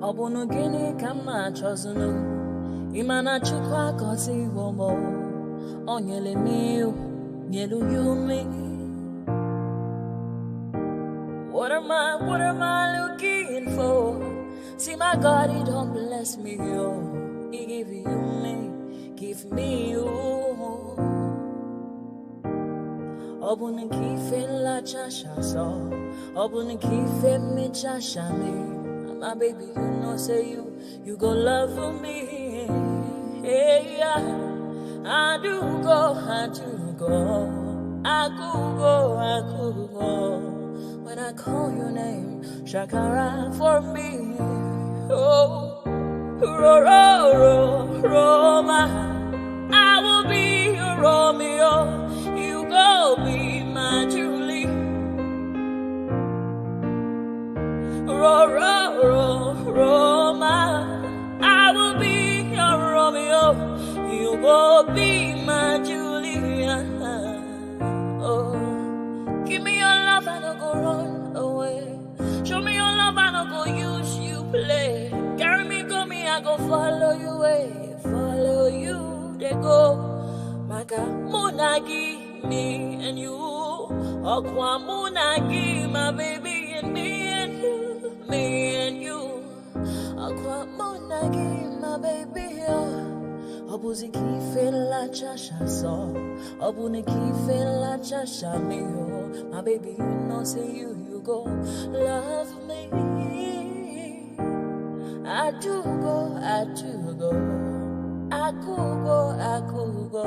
Obunu gini kama chozunu Imana chukwa kosi womo Onyele miu Nyelu yumi What am I looking for? See my God, he don't bless me, yo. He give you me, give me you. Obunu kife la chasha so Obunu kife me chasha me my baby, you know, say you go love for me. Hey, yeah. I do go. I could go. When I call your name, Shakara for me. Oh, Roma, I will be your Romeo. You go be my Julie. Roma, I will be your Romeo. You will be my Julia. Oh, give me your love and I'll go run away. Show me your love and I'll go use you play. Carry me, I go follow you way. Follow you, they go. Maka munagi, me and you. Okwa munagi, my baby and me and you. Me and you, Aqua Monagi, my baby. Obuzi kife la chasha so, Obuni kife la chasha me. My baby, you know, say you go love me. I do go. I could go.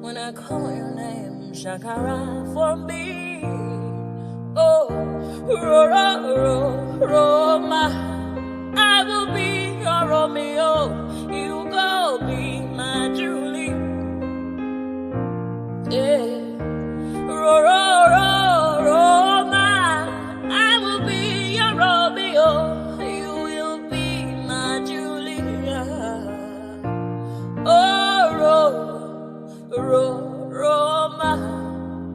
When I call your name, Shakara for me. Oh, Roma, I will be your Romeo. You go be my Julie. Yeah, Roma, I will be your Romeo. You will be my Julia. Oh, Roma,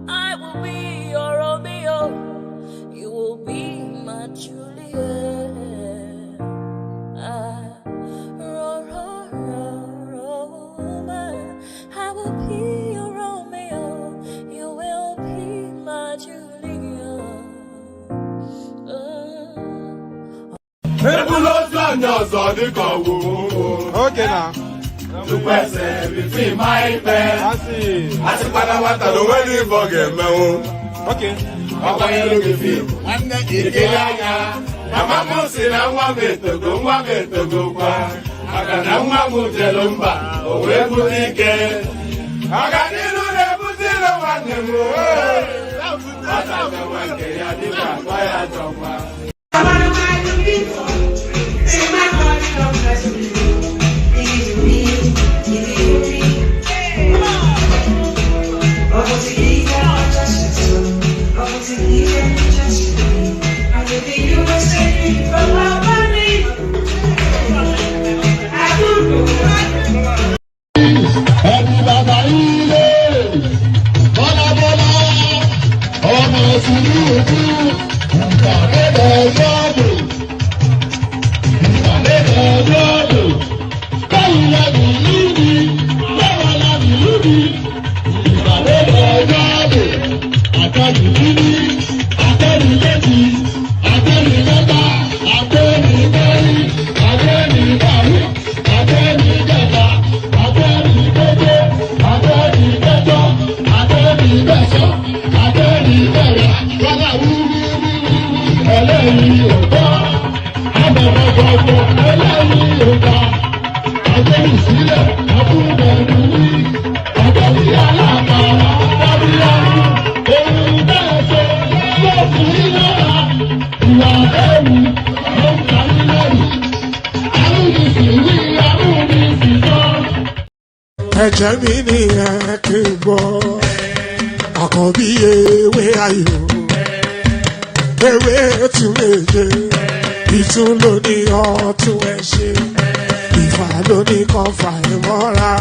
I will be your Romeo. You will be my Juliet. Roma, I will be your Romeo. You will be my Juliet. Okay now. To person between my bed. I see. I see what I don't really forget, man. Okay. Ọkwa ya lóge fíìmù, nwanne ike anya, mama m si na nwa m etogo kwa, maka na nwa m jelu mba, o wee bute ike. Ọganiru na-ebute ilo nwanne m, ọ na-agwa nke ya dịka akpa ya chọkwa. Ẹ̀jẹ̀ mi ni ẹ kí n gbọ́, àkọ́bí ewé ayò, ewé tún méje, ìtún ló ní ọ̀tún ẹ̀ ṣe, ìfà ló ní kan fà ẹ̀ mọ́ra,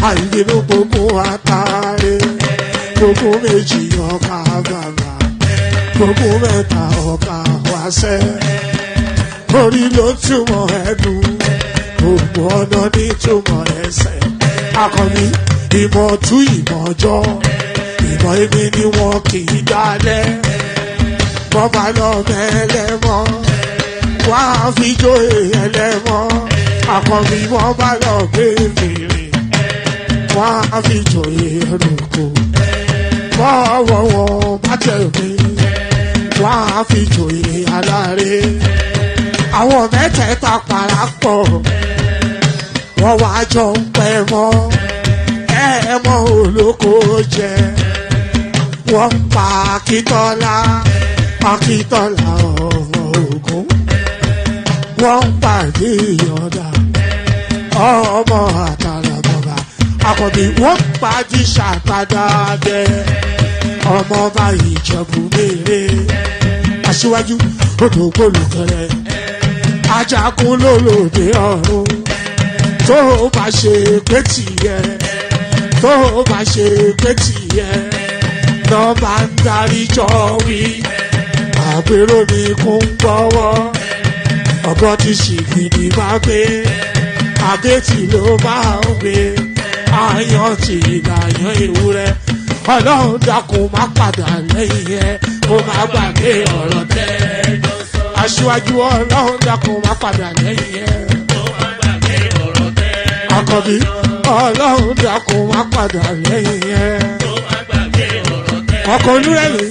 àìbínú gbogbo àtàrẹ, gbogbo méjì ọkà bàbà, gbogbo mẹ́ta ọkà wáṣẹ́, orí ló túmọ̀ ẹnu gbogbo ọ̀nà ní túmọ̀ ẹsẹ̀ akọni ìmọ̀ tú ìmọ̀ jọ ìmọ̀ èmi ni wọn kì í dálẹ̀ wọ́n bá lọ mẹ́lẹ́mọ́ wọ́n á fi jóye ẹlẹ́mọ́ akọni wọ́n bá lọ gbé fèrè wọ́n á fi jóye ẹlòkó bọ́ọ̀wọ̀ wọn bá tẹ̀lé wọ́n á fi jóye aláre àwọn mẹ́tẹ̀ẹ̀ta parapọ̀ wọ́n wá jọ ń pẹ́ mọ́ ẹ̀ẹ́mọ́ olóko jẹ wọ́n ń pa Akíntọ́lá ọmọ Ògún wọ́n ń pàdé ìyọ̀dà ọmọ àtàlàbọ̀bà àkọ́bí wọ́n ń pàdé ṣàtàdàdẹ ọmọ ọba Ìjẹ̀bú Mèrè aṣíwájú odò gbólùkẹrẹ ajagun lólòdì ọ̀run tó bá ṣe pé tìyẹ tó bá ṣe pé tìyẹ lọ bá ń darí jọ wí àpérò ní kún gbọ́wọ́ ọ̀bọ ti ṣìgìdì máa gbé àgétì ló máa ń gbé àyàn ti ìlàyàn ewúrẹ́ ọlọ́run dákun má padà lẹ́yìn ẹ kó má gbàgbé ọ̀rọ̀ tẹ́ aṣíwájú ọlọ́run dákun má padà lẹ́yìn ẹ àkọ́bí ọlọ́run dákun má padà lẹ́yìn ẹ ọkọ̀ olúrẹ̀lẹ̀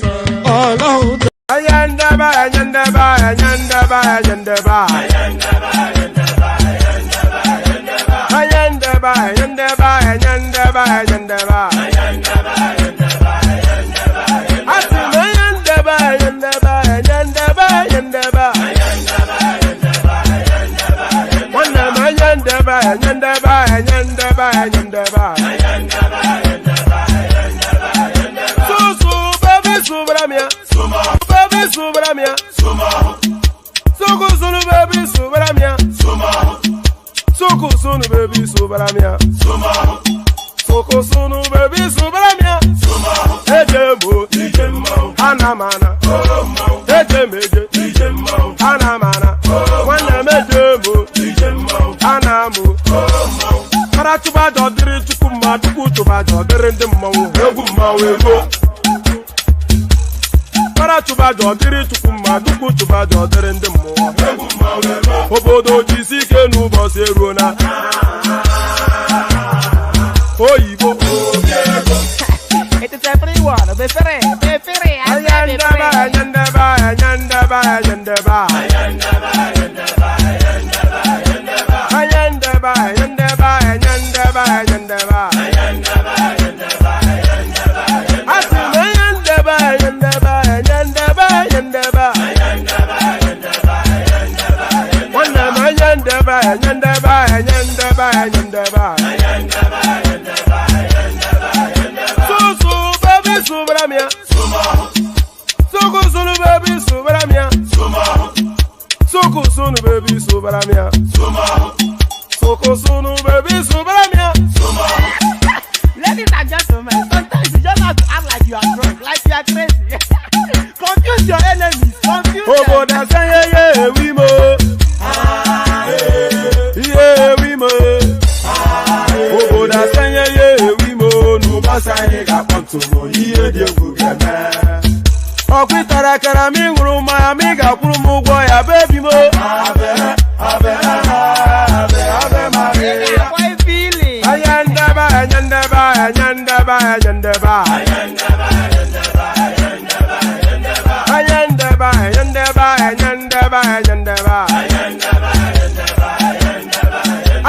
ọlọ́run dákun. Ayandaba, ayandaba, ayandaba, ayandaba. Ayandaba, ayandaba, ayandaba, ayandaba. Asim ayandaba, ayandaba, ayandaba, ayandaba. Wanam ayandaba, ayandaba, ayandaba, ayandaba. Susu, baby, subramia. Baby subramia, Soko sunu baby subramia, Soko sunu baby subramia, Soko sunu baby subramia, Ejemo, Anamana, Ejemeje, Anamana, Wana mejemo, Anamu, Karatuba dodiri chukuma, tukutuba dodiri ndemo, Eguma wego. Para tuba dodiri tukuma duku tuba dodiri ndemo obodo jisike n'ụbọchị eruona oyibo it is everyone be free ayandaba ayandaba ayandaba ayandaba ayandaba ayandaba ayandaba ayandaba Susu baby subramia, Suku sunu baby subramia, Suku sunu baby subramia, Suku sunu baby subramia. Ladies and gentlemen, sometimes you just have to act like you are drunk, like you are crazy. Confuse your enemies, confuse them. Obodo sanye ye we mo, ye we mo. Obodo sanye ye we mo, n'ụbọchị anyị ga-akpọtụ mo ihe dị egwu ga-eme. Ọkwitara kara mi ṅụrụ mmanya mi ga-akwụrụ m ụgwọ ya bebi mo. Ayandaba, ayandaba, ayandaba, ayandaba. Ayandaba, ayandaba, ayandaba, ayandaba.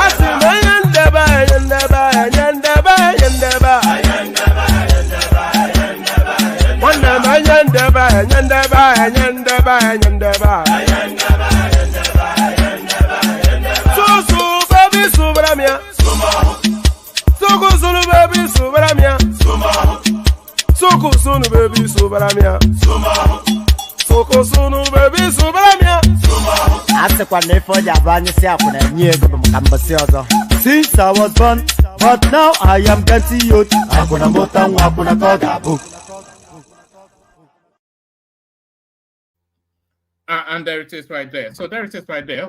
Asim ayandaba, ayandaba, ayandaba, ayandaba. Wanam ayandaba, ayandaba, ayandaba, ayandaba. Susu baby subramia, Suku sunu baby subramia, Suku sunu baby subramia, Suku sunu baby subramia. Asekwa na ifo ja banye si akuna nyi ego mkambasi ozo. Since I was born, but now I am getting youth. Akuna mota nwa akuna koga book. And there it is right there. So there it is right there.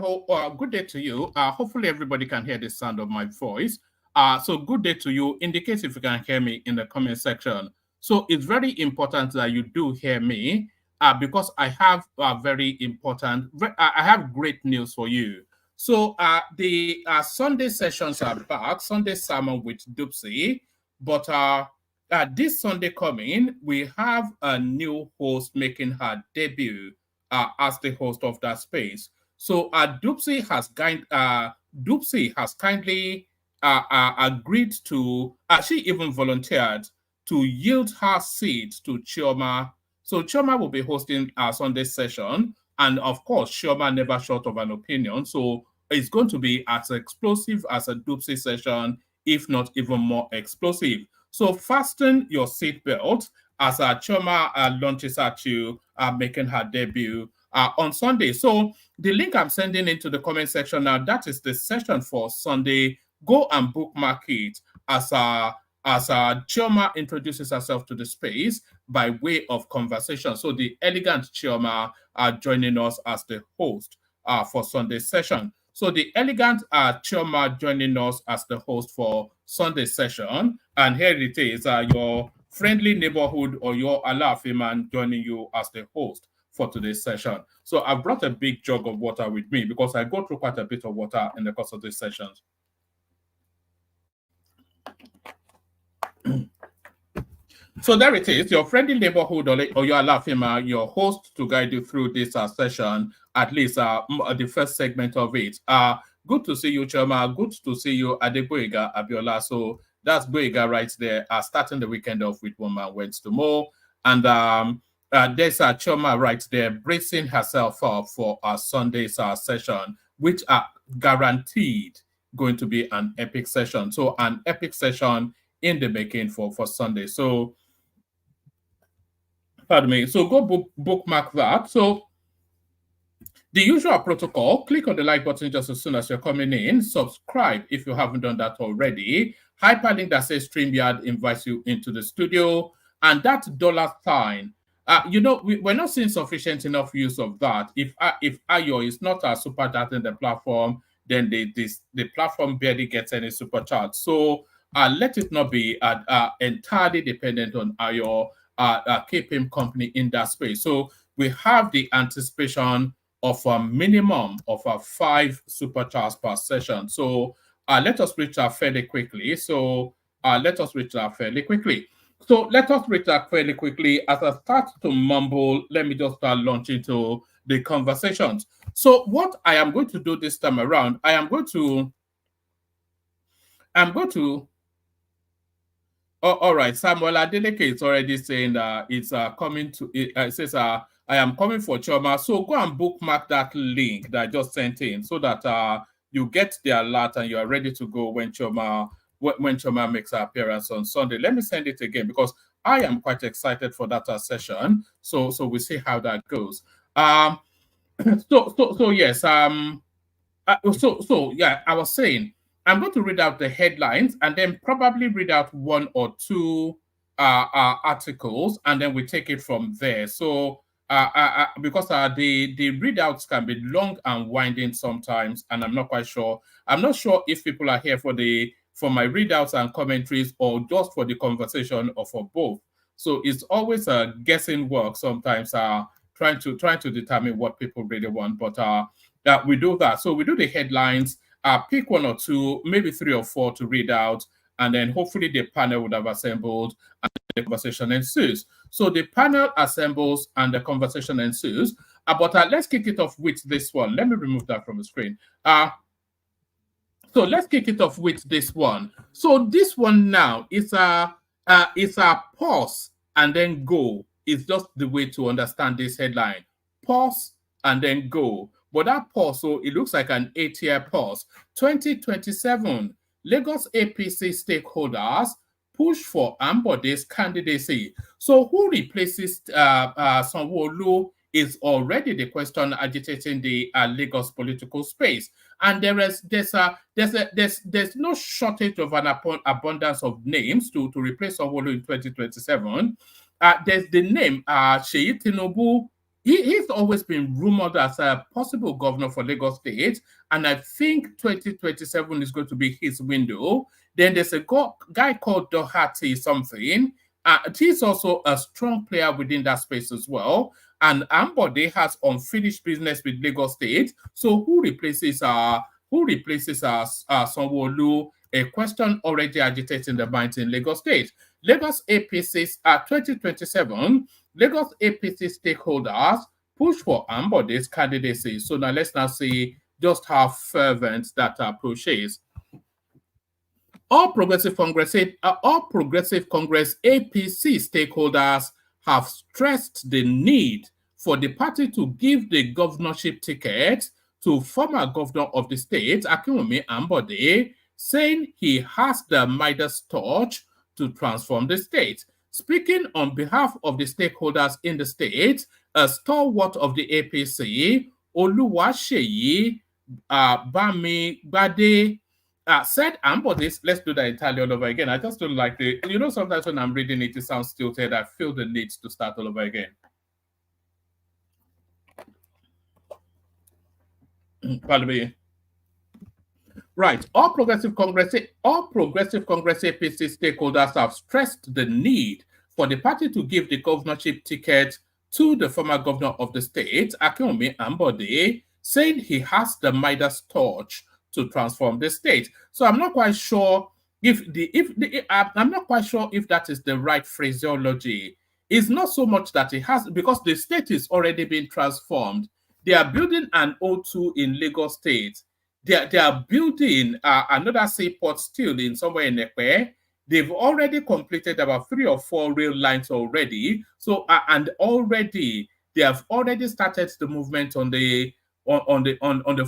Good day to you. Hopefully everybody can hear the sound of my voice. So good day to you. Indicate if you can hear me in the comment section. So it's very important that you do hear me because I have very important, I have great news for you. So the Sunday sessions are back, Sunday sermon with Dupsy, but this Sunday coming, we have a new host making her debut as the host of that space. So Dupsy has kindly agreed to, she even volunteered to yield her seat to Chioma. So Chioma will be hosting our Sunday session. And of course, Chioma never short of an opinion. So it's going to be as explosive as a Dupsy session, if not even more explosive. So fasten your seatbelt as Chioma launches at you, making her debut on Sunday. So the link I'm sending into the comment section now, that is the session for Sunday. Go and bookmark it as Chioma introduces herself to the space by way of conversation. So the elegant Chioma are joining us as the host for Sunday session. So the elegant Chioma joining us as the host for Sunday session. And here it is, your friendly neighborhood or your Alaafin man joining you as the host for today's session. So I brought a big jug of water with me because I go through quite a bit of water in the course of these sessions. So there it is, your friendly neighborhood or your Alafima, your host to guide you through this session, at least the first segment of it. Good to see you, Choma. Good to see you, Adeboyega Abiola. So that's Boyega right there, starting the weekend off with One Man Went to More. And there's Choma right there, bracing herself up for our Sunday's session, which are guaranteed going to be an epic session. So an epic session in the making for Sunday. So pardon me. So go bookmark that. So the usual protocol, click on the like button just as soon as you're coming in. Subscribe if you haven't done that already. Hyperlink that says StreamYard invites you into the studio. And that $sign, we're not seeing sufficient enough use of that. If Ayo is not a super chat in the platform, then the platform barely gets any super chat. So let it not be entirely dependent on Ayo. Keep him company in that space. So we have the anticipation of a minimum of 5 super chats per session. So let us reach that fairly quickly. So let us reach that fairly quickly. So let us reach that fairly quickly. As I start to mumble, let me just start launching into the conversations. So what I am going to do this time around, I'm going to all right, Samuel Adeleke is already saying that it's coming to. It says, "I am coming for Choma." So go and bookmark that link that I just sent in, so that you get the alert and you are ready to go when Choma makes her appearance on Sunday. Let me send it again because I am quite excited for that session. So we see how that goes. So yes. Yeah, I was saying. I'm going to read out the headlines and then probably read out 1 or 2 articles, and then we take it from there. So, because the readouts can be long and winding sometimes, and I'm not quite sure. I'm not sure if people are here for my readouts and commentaries or just for the conversation or for both. So it's always a guessing work sometimes. Trying to determine what people really want, but we do that. So we do the headlines. Pick 1 or 2, maybe 3 or 4 to read out, and then hopefully the panel would have assembled and the conversation ensues. So the panel assembles and the conversation ensues. But let's kick it off with this one. Let me remove that from the screen. So let's kick it off with this one. So this one now is a pause and then go. It's just the way to understand this headline. Pause and then go. But that pause, so it looks like an 8-year pause. 2027, Lagos APC stakeholders push for Ambode's candidacy. So who replaces Sanwo-Olu is already the question agitating the Lagos political space. And there's no shortage of an abundance of names to replace Sanwo-Olu in 2027. There's the name Seyi Tinubu, he's always been rumored as a possible governor for Lagos State, and I think 2027 is going to be his window. Then there's a guy called Doherty something. He's also a strong player within that space as well. And Ambode has unfinished business with Lagos State. So who replaces Sanwo-Olu? A question already agitating the minds in Lagos State. Lagos APC's 2027, Lagos APC stakeholders push for Ambode's candidacy. So now let's now see just how fervent that approach is. All Progressive Congress APC stakeholders have stressed the need for the party to give the governorship ticket to former governor of the state, Akinwumi Ambode, saying he has the Midas touch to transform the state. Speaking on behalf of the stakeholders in the state, a stalwart of the APC, Oluwaseyi Bamigbade, said Ambode, let's do that entirely all over again. I just don't like sometimes when I'm reading it, it sounds stilted. I feel the need to start all over again. Pardon me. Right. All Progressive Congress APC stakeholders have stressed the need for the party to give the governorship ticket to the former governor of the state, Akinwumi Ambode, saying he has the Midas touch to transform the state. So I'm not quite sure if that is the right phraseology. It's not so much that it has, because the state is already being transformed. They are building an O2 in Lagos State. They are building another seaport still in somewhere in Ekpe. They've already completed about 3 or 4 rail lines already. So and already they have already started the movement on the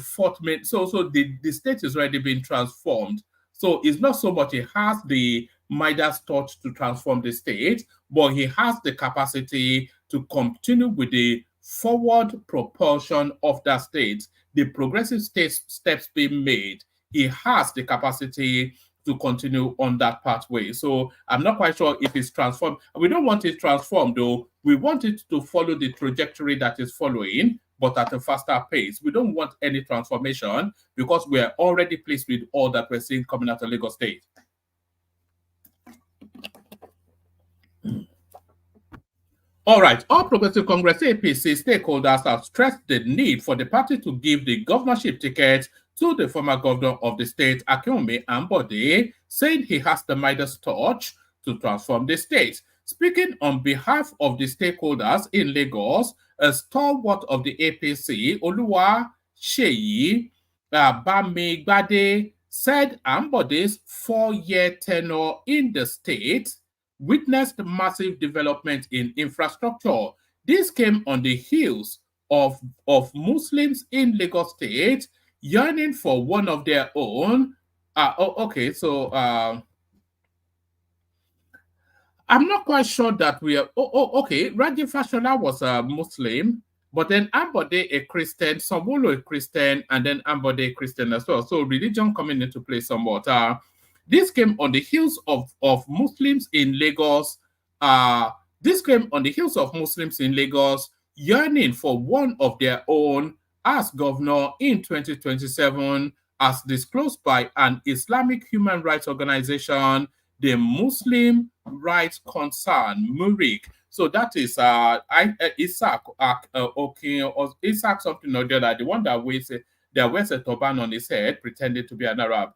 fourth main. So the state is already being transformed. So it's not so much he has the Midas touch to transform the state, but he has the capacity to continue with the forward propulsion of that state. The progressive steps being made, he has the capacity to continue on that pathway. So I'm not quite sure if it's transformed. We don't want it transformed, though. We want it to follow the trajectory that is following, but at a faster pace. We don't want any transformation because we're already pleased with all that we're seeing coming out of Lagos State. All right, all Progressive Congress APC stakeholders have stressed the need for the party to give the governorship ticket to the former governor of the state, Akinwumi Ambode, saying he has the Midas touch to transform the state. Speaking on behalf of the stakeholders in Lagos, a stalwart of the APC, Oluwaseyi Bamigbade, said Ambode's 4-year tenure in the state witnessed massive development in infrastructure. This came on the heels of Muslims in Lagos State yearning for one of their own. I'm not quite sure that we are. Rajiv Fashola was a Muslim, but then Ambode a Christian, Sanwo-Olu a Christian, and then Ambode a Christian as well. So religion coming into play somewhat. This came on the heels of Muslims in Lagos. Yearning for one of their own as governor in 2027, as disclosed by an Islamic human rights organization, the Muslim Rights Concern, MURIC. So that is Isaac Isaac something or the other, the one that wears a turban on his head, pretending to be an Arab.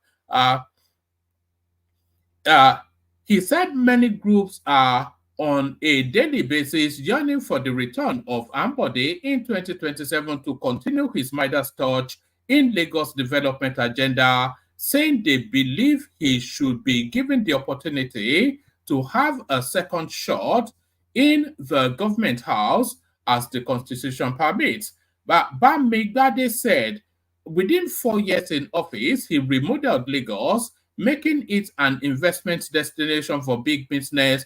He said many groups are on a daily basis yearning for the return of Ambode in 2027 to continue his Midas touch in Lagos development agenda, saying they believe he should be given the opportunity to have a second shot in the government house as the constitution permits. But Bamigbade said within 4 years in office, he remodeled Lagos, making it an investment destination for big businesses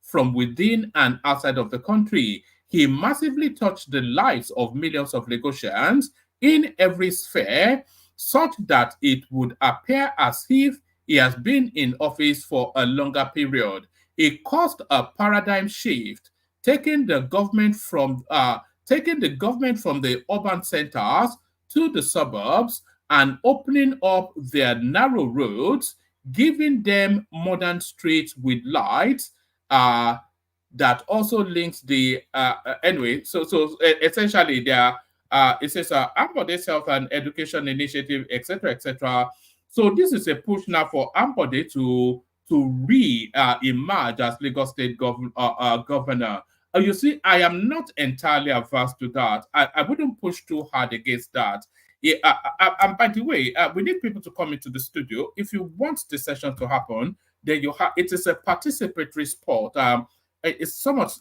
from within and outside of the country. He massively touched the lives of millions of Lagosians in every sphere, such that it would appear as if he has been in office for a longer period. It caused a paradigm shift taking the government from the urban centers to the suburbs and opening up their narrow roads, giving them modern streets with lights that also links the anyway. So essentially, there it says Ambode Health and Education Initiative, etc., etc. So this is a push now for Ambode to re-emerge as Lagos State governor. You see, I am not entirely averse to that. I wouldn't push too hard against that. Yeah, and by the way, we need people to come into the studio. If you want the session to happen, then it is a participatory sport. It's somewhat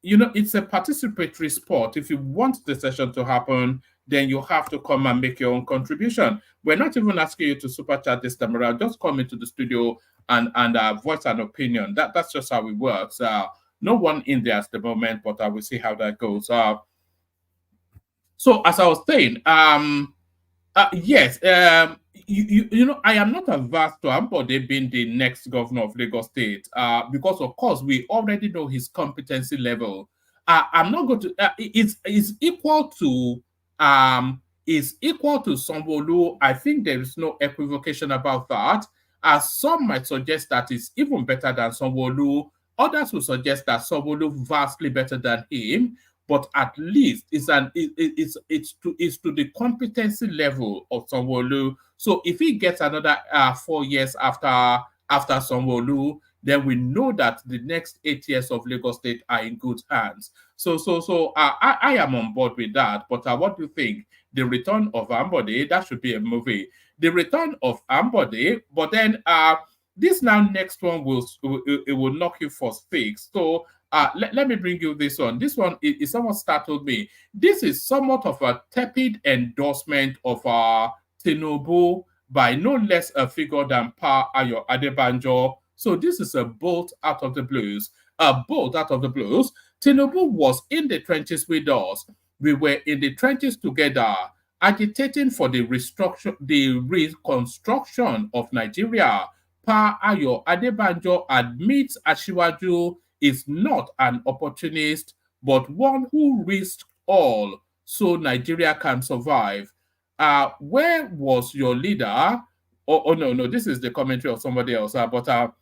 it's a participatory sport. If you want the session to happen, then you have to come and make your own contribution. We're not even asking you to super chat this time around. Just come into the studio and voice an opinion. That's just how it works. No one in there at the moment, but I will see how that goes. So as I was saying, yes, I am not averse to Ambode being the next governor of Lagos State because, of course, we already know his competency level. I'm not going to. Is equal to Sanwo-Olu. I think there is no equivocation about that. Some might suggest that it's even better than Sanwo-Olu. Others will suggest that Sanwo-Olu vastly better than him. But at least it's to the competency level of Sanwo-Olu. So if he gets another 4 years after Sanwo-Olu, then we know that the next 8 years of Lagos State are in good hands. So I am on board with that. But what do you think? The Return of Ambode, that should be a movie. The Return of Ambode, but then this next one will knock you for 6. So let me bring you this one. This one is somewhat startled me. This is somewhat of a tepid endorsement of Tinubu by no less a figure than Pa Ayo Adebanjo. So this is a bolt out of the blues. A bolt out of the blues. Tinubu was in the trenches with us. We were in the trenches together, agitating for the reconstruction of Nigeria. Pa Ayo Adebanjo admits Asiwaju is not an opportunist, but one who risked all so Nigeria can survive. Where was your leader? Oh, no, this is the commentary of somebody else. But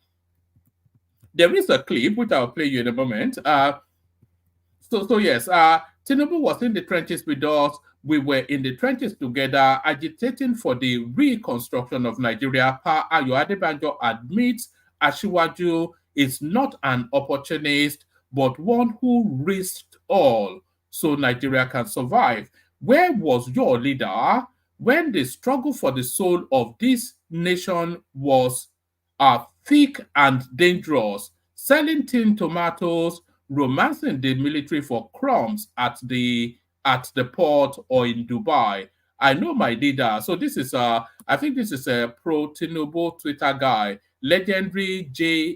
there is a clip which I'll play you in a moment. So yes, Tinubu was in the trenches with us. We were in the trenches together, agitating for the reconstruction of Nigeria. Pa Ayo Adebanjo admits Asiwaju is not an opportunist, but one who risked all so Nigeria can survive. Where was your leader when the struggle for the soul of this nation was thick and dangerous, selling tin tomatoes, romancing the military for crumbs at the port or in Dubai? I know my leader. So this is I think this is a pro Tinubu Twitter guy, legendary Joe,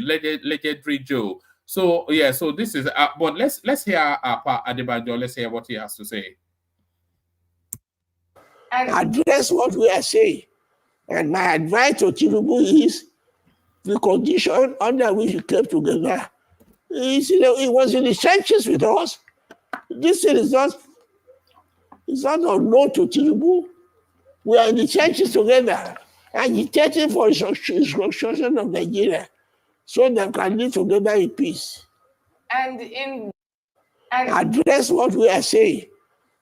legendary Joe. So yeah, so this is but let's hear Pa Adebanjo. Let's hear what he has to say. And address what we are saying. And my advice to Tinubu is the condition under which we came together. It was in the trenches with us. This thing is not unknown to Tinubu. We are in the trenches together, agitating for reconstruction of Nigeria so they can live together in peace. And address what we are saying.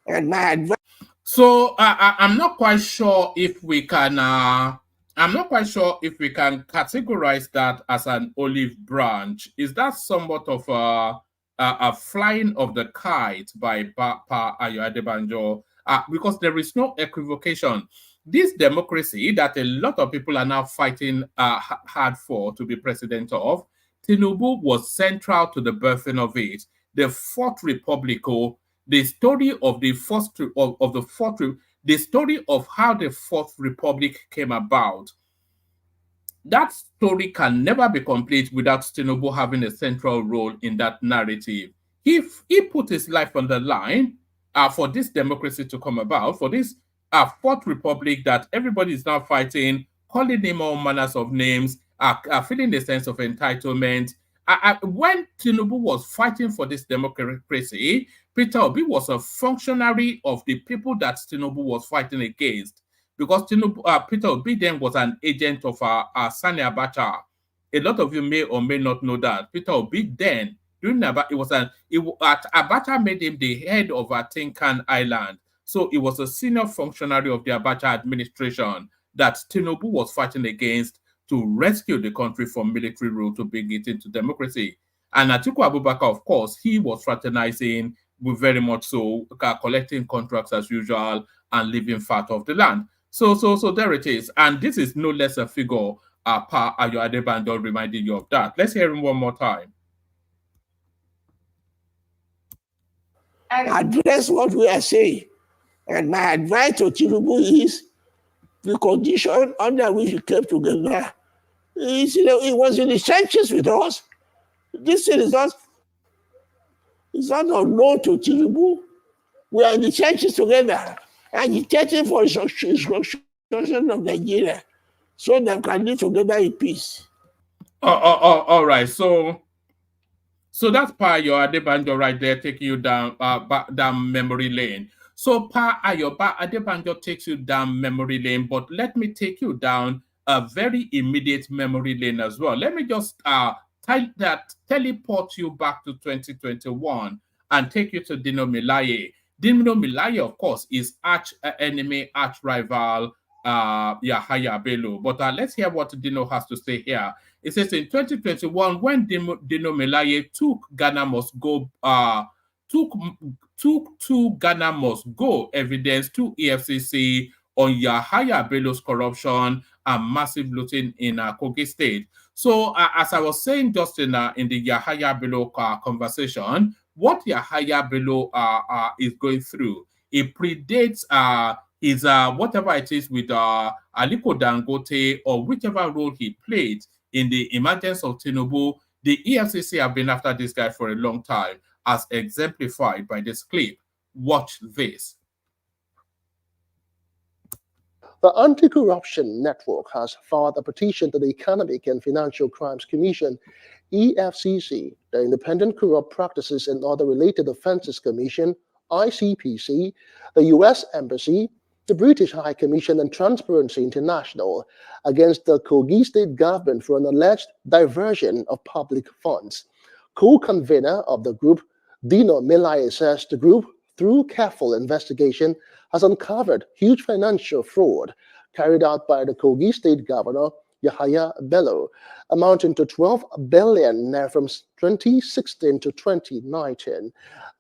And my advice. So I'm not quite sure if we can. I'm not quite sure if we can categorize that as an olive branch. Is that somewhat of a flying of the kite by Pa Ayo Adebanjo? Because there is no equivocation. This democracy that a lot of people are now fighting hard for to be president of, Tinubu was central to the birthing of it. The Fourth Republic, the story of the the story of how the Fourth Republic came about. That story can never be complete without Tinubu having a central role in that narrative. If he put his life on the line for this democracy to come about, for this Fourth Republic that everybody is now fighting, calling him all manners of names, feeling a sense of entitlement, when Tinubu was fighting for this democracy, Peter Obi was a functionary of the people that Tinubu was fighting against, because Peter Obi then was an agent of Sani Abacha. A lot of you may or may not know that Peter Obi then, Abacha made him the head of Tinkan Island. So it was a senior functionary of the Abacha administration that Tinubu was fighting against to rescue the country from military rule to bring it into democracy. And Atiku Abubakar, of course, he was fraternizing, very much so, collecting contracts as usual and living fat of the land. So there it is. And this is no less a figure, Pa Ayo Adebanjo reminding you of that. Let's hear him one more time. And address what we are saying. And my advice to Tinubu is the condition under which we came together. It was in the trenches with us. This thing is not unknown to Tinubu. We are in the trenches together, agitating for instruction of Nigeria so that we can live together in peace. All right. So that's Pa Ayo Adebanjo right there taking you down memory lane. So Pa Ayo Adebanjo takes you down memory lane, but let me take you down a very immediate memory lane as well. Let me just teleport you back to 2021 and take you to Dino Melaye. Dino Melaye, of course, is arch rival Yahaya Bello. But let's hear what Dino has to say here. It says in 2021, when Dino Melaye took Ghana Must Go, took to Ghana Must Go evidence to EFCC on Yahaya Bello's corruption and massive looting in Kogi State. So, as I was saying just in the Yahaya Bello conversation, what Yahaya Bello is going through, it predates his whatever it is with Aliko Dangote or whichever role he played in the emergence of Tinubu. The EFCC have been after this guy for a long time, as exemplified by this clip. Watch this. The Anti-Corruption Network has filed a petition to the Economic and Financial Crimes Commission, EFCC, the Independent Corrupt Practices and Other Related Offences Commission, ICPC, the U.S. Embassy, the British High Commission and Transparency International against the Kogi State government for an alleged diversion of public funds. Co-convener of the group, Dino Melaye, says the group, through careful investigation, has uncovered huge financial fraud carried out by the Kogi State Governor, Yahaya Bello, amounting to 12 billion from 2016 to 2019.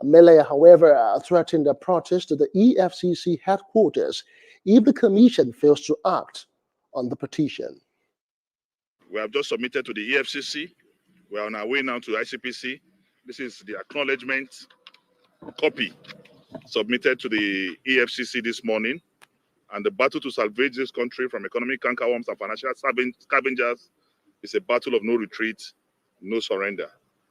Melaye, however, threatened a protest to the EFCC headquarters if the commission fails to act on the petition. We have just submitted to the EFCC. We are on our way now to ICPC. This is the acknowledgement copy submitted to the EFCC this morning. And the battle to salvage this country from economic cankerworms and financial scavengers is a battle of no retreat, no surrender.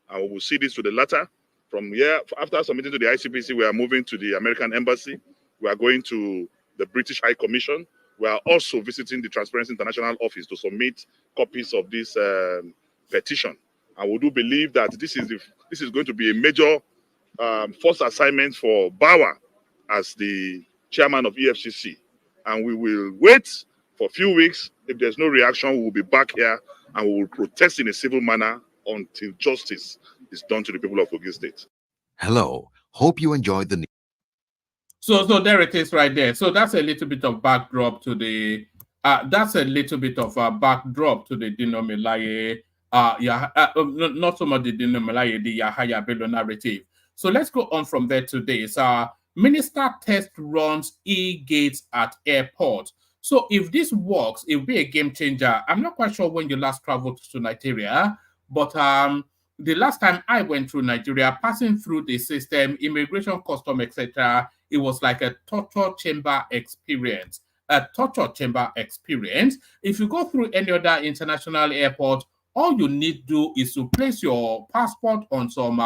And we will see this to the latter. From here, after submitting to the ICPC, we are moving to the American Embassy. We are going to the British High Commission. We are also visiting the Transparency International office to submit copies of this petition. And we do believe that this is going to be a major first assignment for Bawa as the chairman of EFCC. And we will wait for a few weeks. If there's no reaction, we will be back here and we will protest in a civil manner until justice is done to the people of Kogi State. Hello. Hope you enjoyed the. So there it is right there. So that's a little bit of backdrop to the. That's a little bit of a backdrop to the Dino Melaye. Not so much the Dino Melaye, the Yahaya Bello narrative. So let's go on from there today. So minister test runs e-gates at airport. So if this works, it will be a game changer. I'm not quite sure when you last traveled to Nigeria, but the last time I went through Nigeria, passing through the system, immigration, custom, etc., it was like a torture chamber experience. A torture chamber experience. If you go through any other international airport, all you need to do is to place your passport on some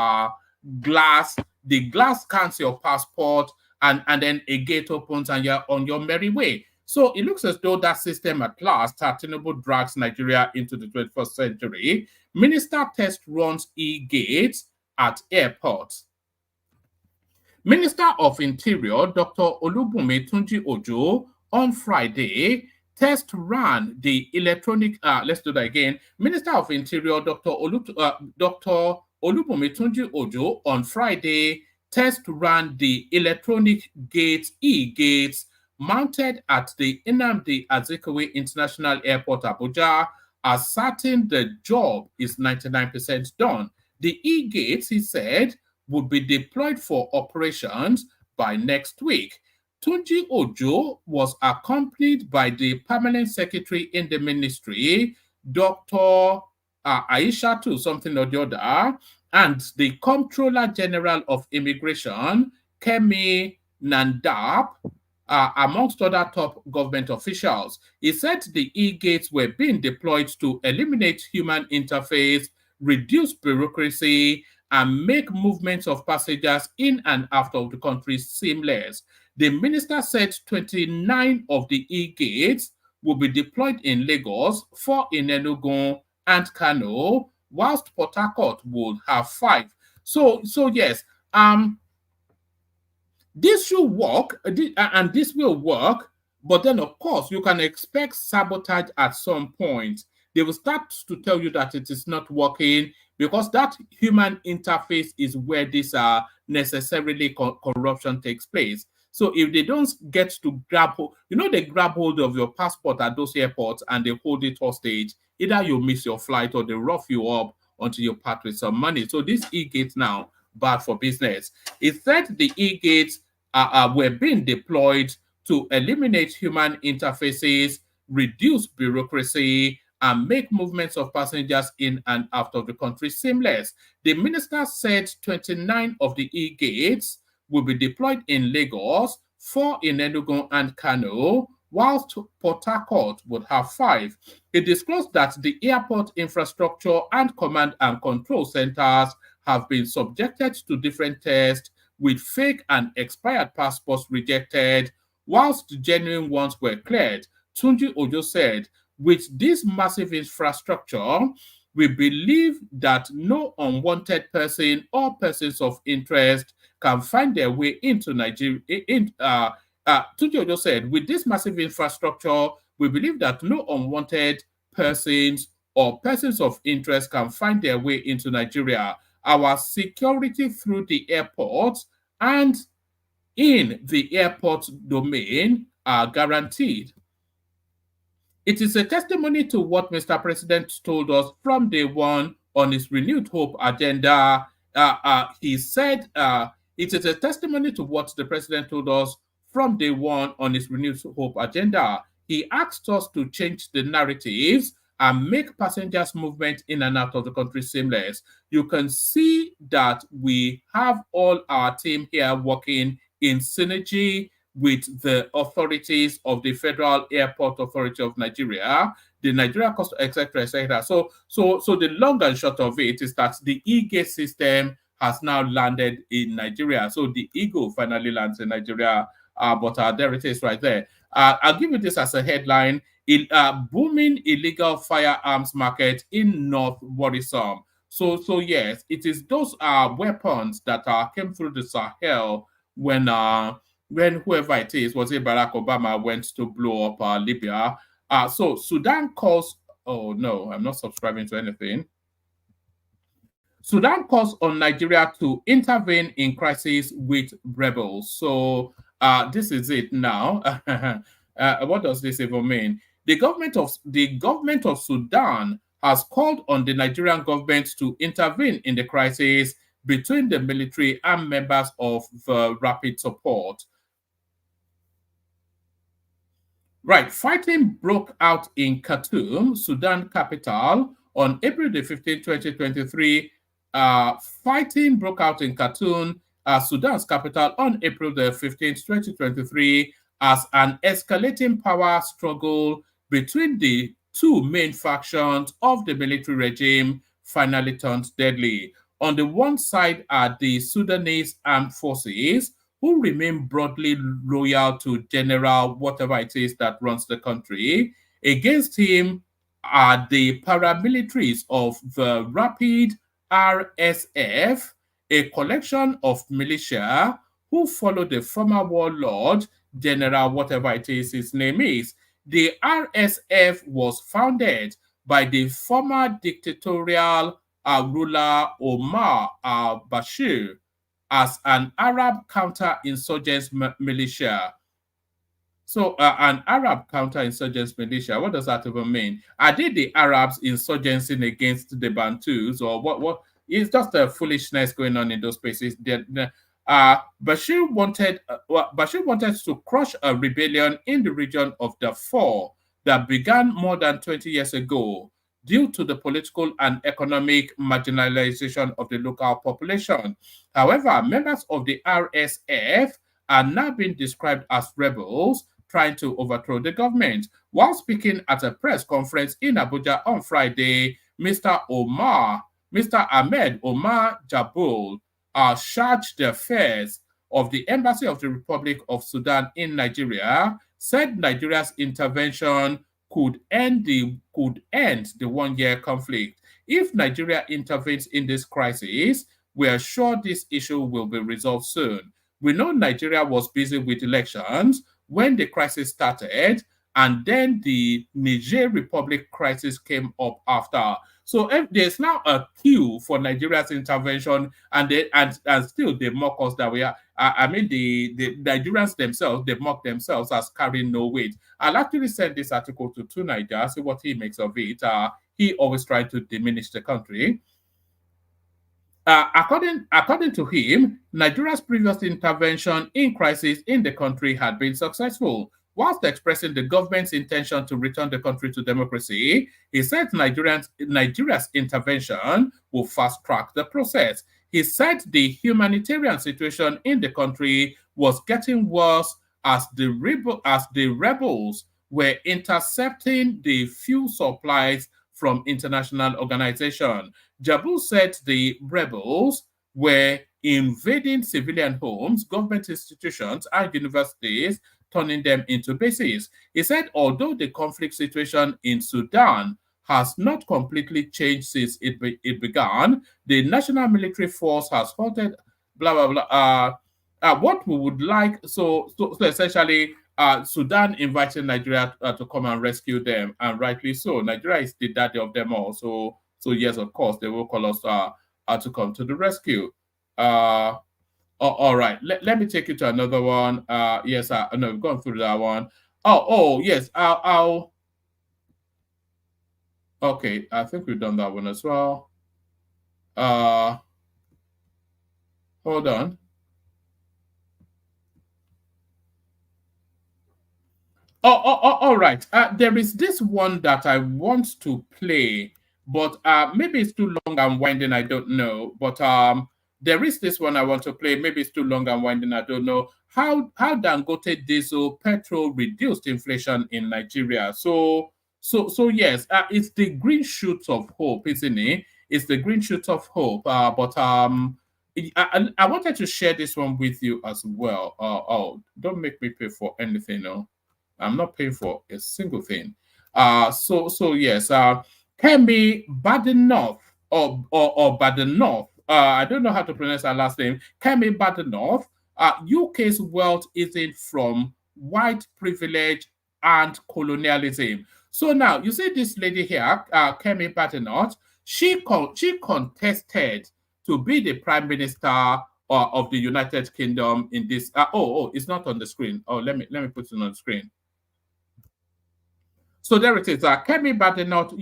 glass. The glass scans your passport, and then a gate opens and you're on your merry way. So it looks as though that system at last, Tinubu drags Nigeria into the 21st century. Minister test runs e-gates at airports. Minister of Interior, Dr. Olubunmi Tunji Ojo, on Friday, test ran the electronic, let's do that again. Minister of Interior, Dr. Olubunmi Tunji Ojo, on Friday, test ran the electronic gates, e-gates, mounted at the Nnamdi Azikiwe International Airport, Abuja, asserting the job is 99% done. The e-gates, he said, would be deployed for operations by next week. Tunji Ojo was accompanied by the permanent secretary in the ministry, Dr. Aishatu something or the other, and the Comptroller General of Immigration, Kemi Nandap, amongst other top government officials. He said the e-gates were being deployed to eliminate human interface, reduce bureaucracy, and make movements of passengers in and out of the country seamless. The minister said 29 of the e-gates will be deployed in Lagos, 4 in Enugu and Kano, whilst Port Harcourt will have 5. So yes, this should work, and this will work, but then of course you can expect sabotage at some point. They will start to tell you that it is not working, because that human interface is where this necessarily corruption takes place. So if they don't get to grab, they grab hold of your passport at those airports and they hold it hostage, either you miss your flight or they rough you up until you part with some money. So these e-gates now, bad for business. It said the e-gates were being deployed to eliminate human interfaces, reduce bureaucracy, and make movements of passengers in and out of the country seamless. The minister said 29 of the e-gates will be deployed in Lagos, 4 in Enugu and Kano, whilst Port Harcourt would have 5. He disclosed that the airport infrastructure and command and control centers have been subjected to different tests, with fake and expired passports rejected, whilst genuine ones were cleared. Tunji Ojo said, with this massive infrastructure, we believe that no unwanted person or persons of interest can find their way into Nigeria. Tunji Ojo said, with this massive infrastructure, we believe that no unwanted persons or persons of interest can find their way into Nigeria. Our security through the airports and in the airport domain are guaranteed. It is a testimony to what Mr. President told us from day one on his renewed hope agenda. He said it is a testimony to what the president told us from day one on his renewed hope agenda. He asked us to change the narratives and make passengers' movement in and out of the country seamless. You can see that we have all our team here working in synergy with the authorities of the Federal Airport Authority of Nigeria, the Nigeria Customs, etc., etc. So the long and short of it is that the e-gate system has now landed in Nigeria. So the Eagle finally lands in Nigeria, but there it is right there. I'll give you this as a headline. Booming illegal firearms market in North worrisome. So yes, it is those weapons that came through the Sahel when whoever it is, was it Barack Obama, went to blow up Libya. So Sudan calls, oh no, I'm not subscribing to anything. Sudan calls on Nigeria to intervene in crisis with rebels. So this is it now. What does this even mean? The government of Sudan has called on the Nigerian government to intervene in the crisis between the military and members of the rapid support. Right, fighting broke out in Khartoum, Sudan capital, on April the 15th, 2023. Fighting broke out in Khartoum, Sudan's capital, on April the 15th, 2023, as an escalating power struggle between the two main factions of the military regime finally turned deadly. On the one side are the Sudanese armed forces, who remain broadly loyal to general whatever it is that runs the country. Against him are the paramilitaries of the Rapid RSF, a collection of militia who follow the former warlord, General whatever it is his name is. The RSF was founded by the former dictatorial ruler Omar al-Bashir as an Arab counter-insurgents militia. So, an Arab counter-insurgents militia, what does that even mean? Are they the Arabs insurgency against the Bantus, or what? It's just a foolishness going on in those places. Bashir wanted to crush a rebellion in the region of Darfur that began more than 20 years ago due to the political and economic marginalization of the local population. However, members of the RSF are now being described as rebels trying to overthrow the government. While speaking at a press conference in Abuja on Friday, Mr. Ahmed Omar Jabul charged the affairs of the Embassy of the Republic of Sudan in Nigeria, said Nigeria's intervention could end the 1-year conflict. If Nigeria intervenes in this crisis, we are sure this issue will be resolved soon. We know Nigeria was busy with elections when the crisis started, and then the Niger Republic crisis came up after. So if there's now a queue for Nigeria's intervention, and still they mock us that we are. I mean, the Nigerians themselves, they mock themselves as carrying no weight. I'll actually send this article to Tunaija, see what he makes of it. He always tried to diminish the country. According to him, Nigeria's previous intervention in crisis in the country had been successful. Whilst expressing the government's intention to return the country to democracy, he said Nigeria's intervention will fast-track the process. He said the humanitarian situation in the country was getting worse as the rebels were intercepting the fuel supplies from international organizations. Jabu said the rebels were invading civilian homes, government institutions, and universities, turning them into bases. He said, although the conflict situation in Sudan has not completely changed since it began, the national military force has halted, blah, blah, blah. What we would like, so essentially, Sudan invited Nigeria to come and rescue them, and rightly so. Nigeria is the daddy of them all. So yes, of course, they will call us to come to the rescue. All right, let me take you to another one. Yes, no, we've gone through that one. Oh, yes, I'll. Okay, I think we've done that one as well. Hold on. All right. There is this one that I want to play, but maybe it's too long and winding. I don't know, but there is this one I want to play. Maybe it's too long and winding. I don't know. How Dangote diesel petrol reduced inflation in Nigeria. So yes, it's the green shoots of hope, isn't it? It's the green shoots of hope. But I wanted to share this one with you as well. Don't make me pay for anything, no. I'm not paying for a single thing. So yes, Kemi Badenoch or Badenoch. I don't know how to pronounce her last name. Kemi Badenoch. UK's wealth isn't from white privilege and colonialism. So now you see this lady here, Kemi Badenoch. She contested to be the prime minister of the United Kingdom in this. It's not on the screen. Oh, let me put it on the screen. So there it is. Kemi Badenoch,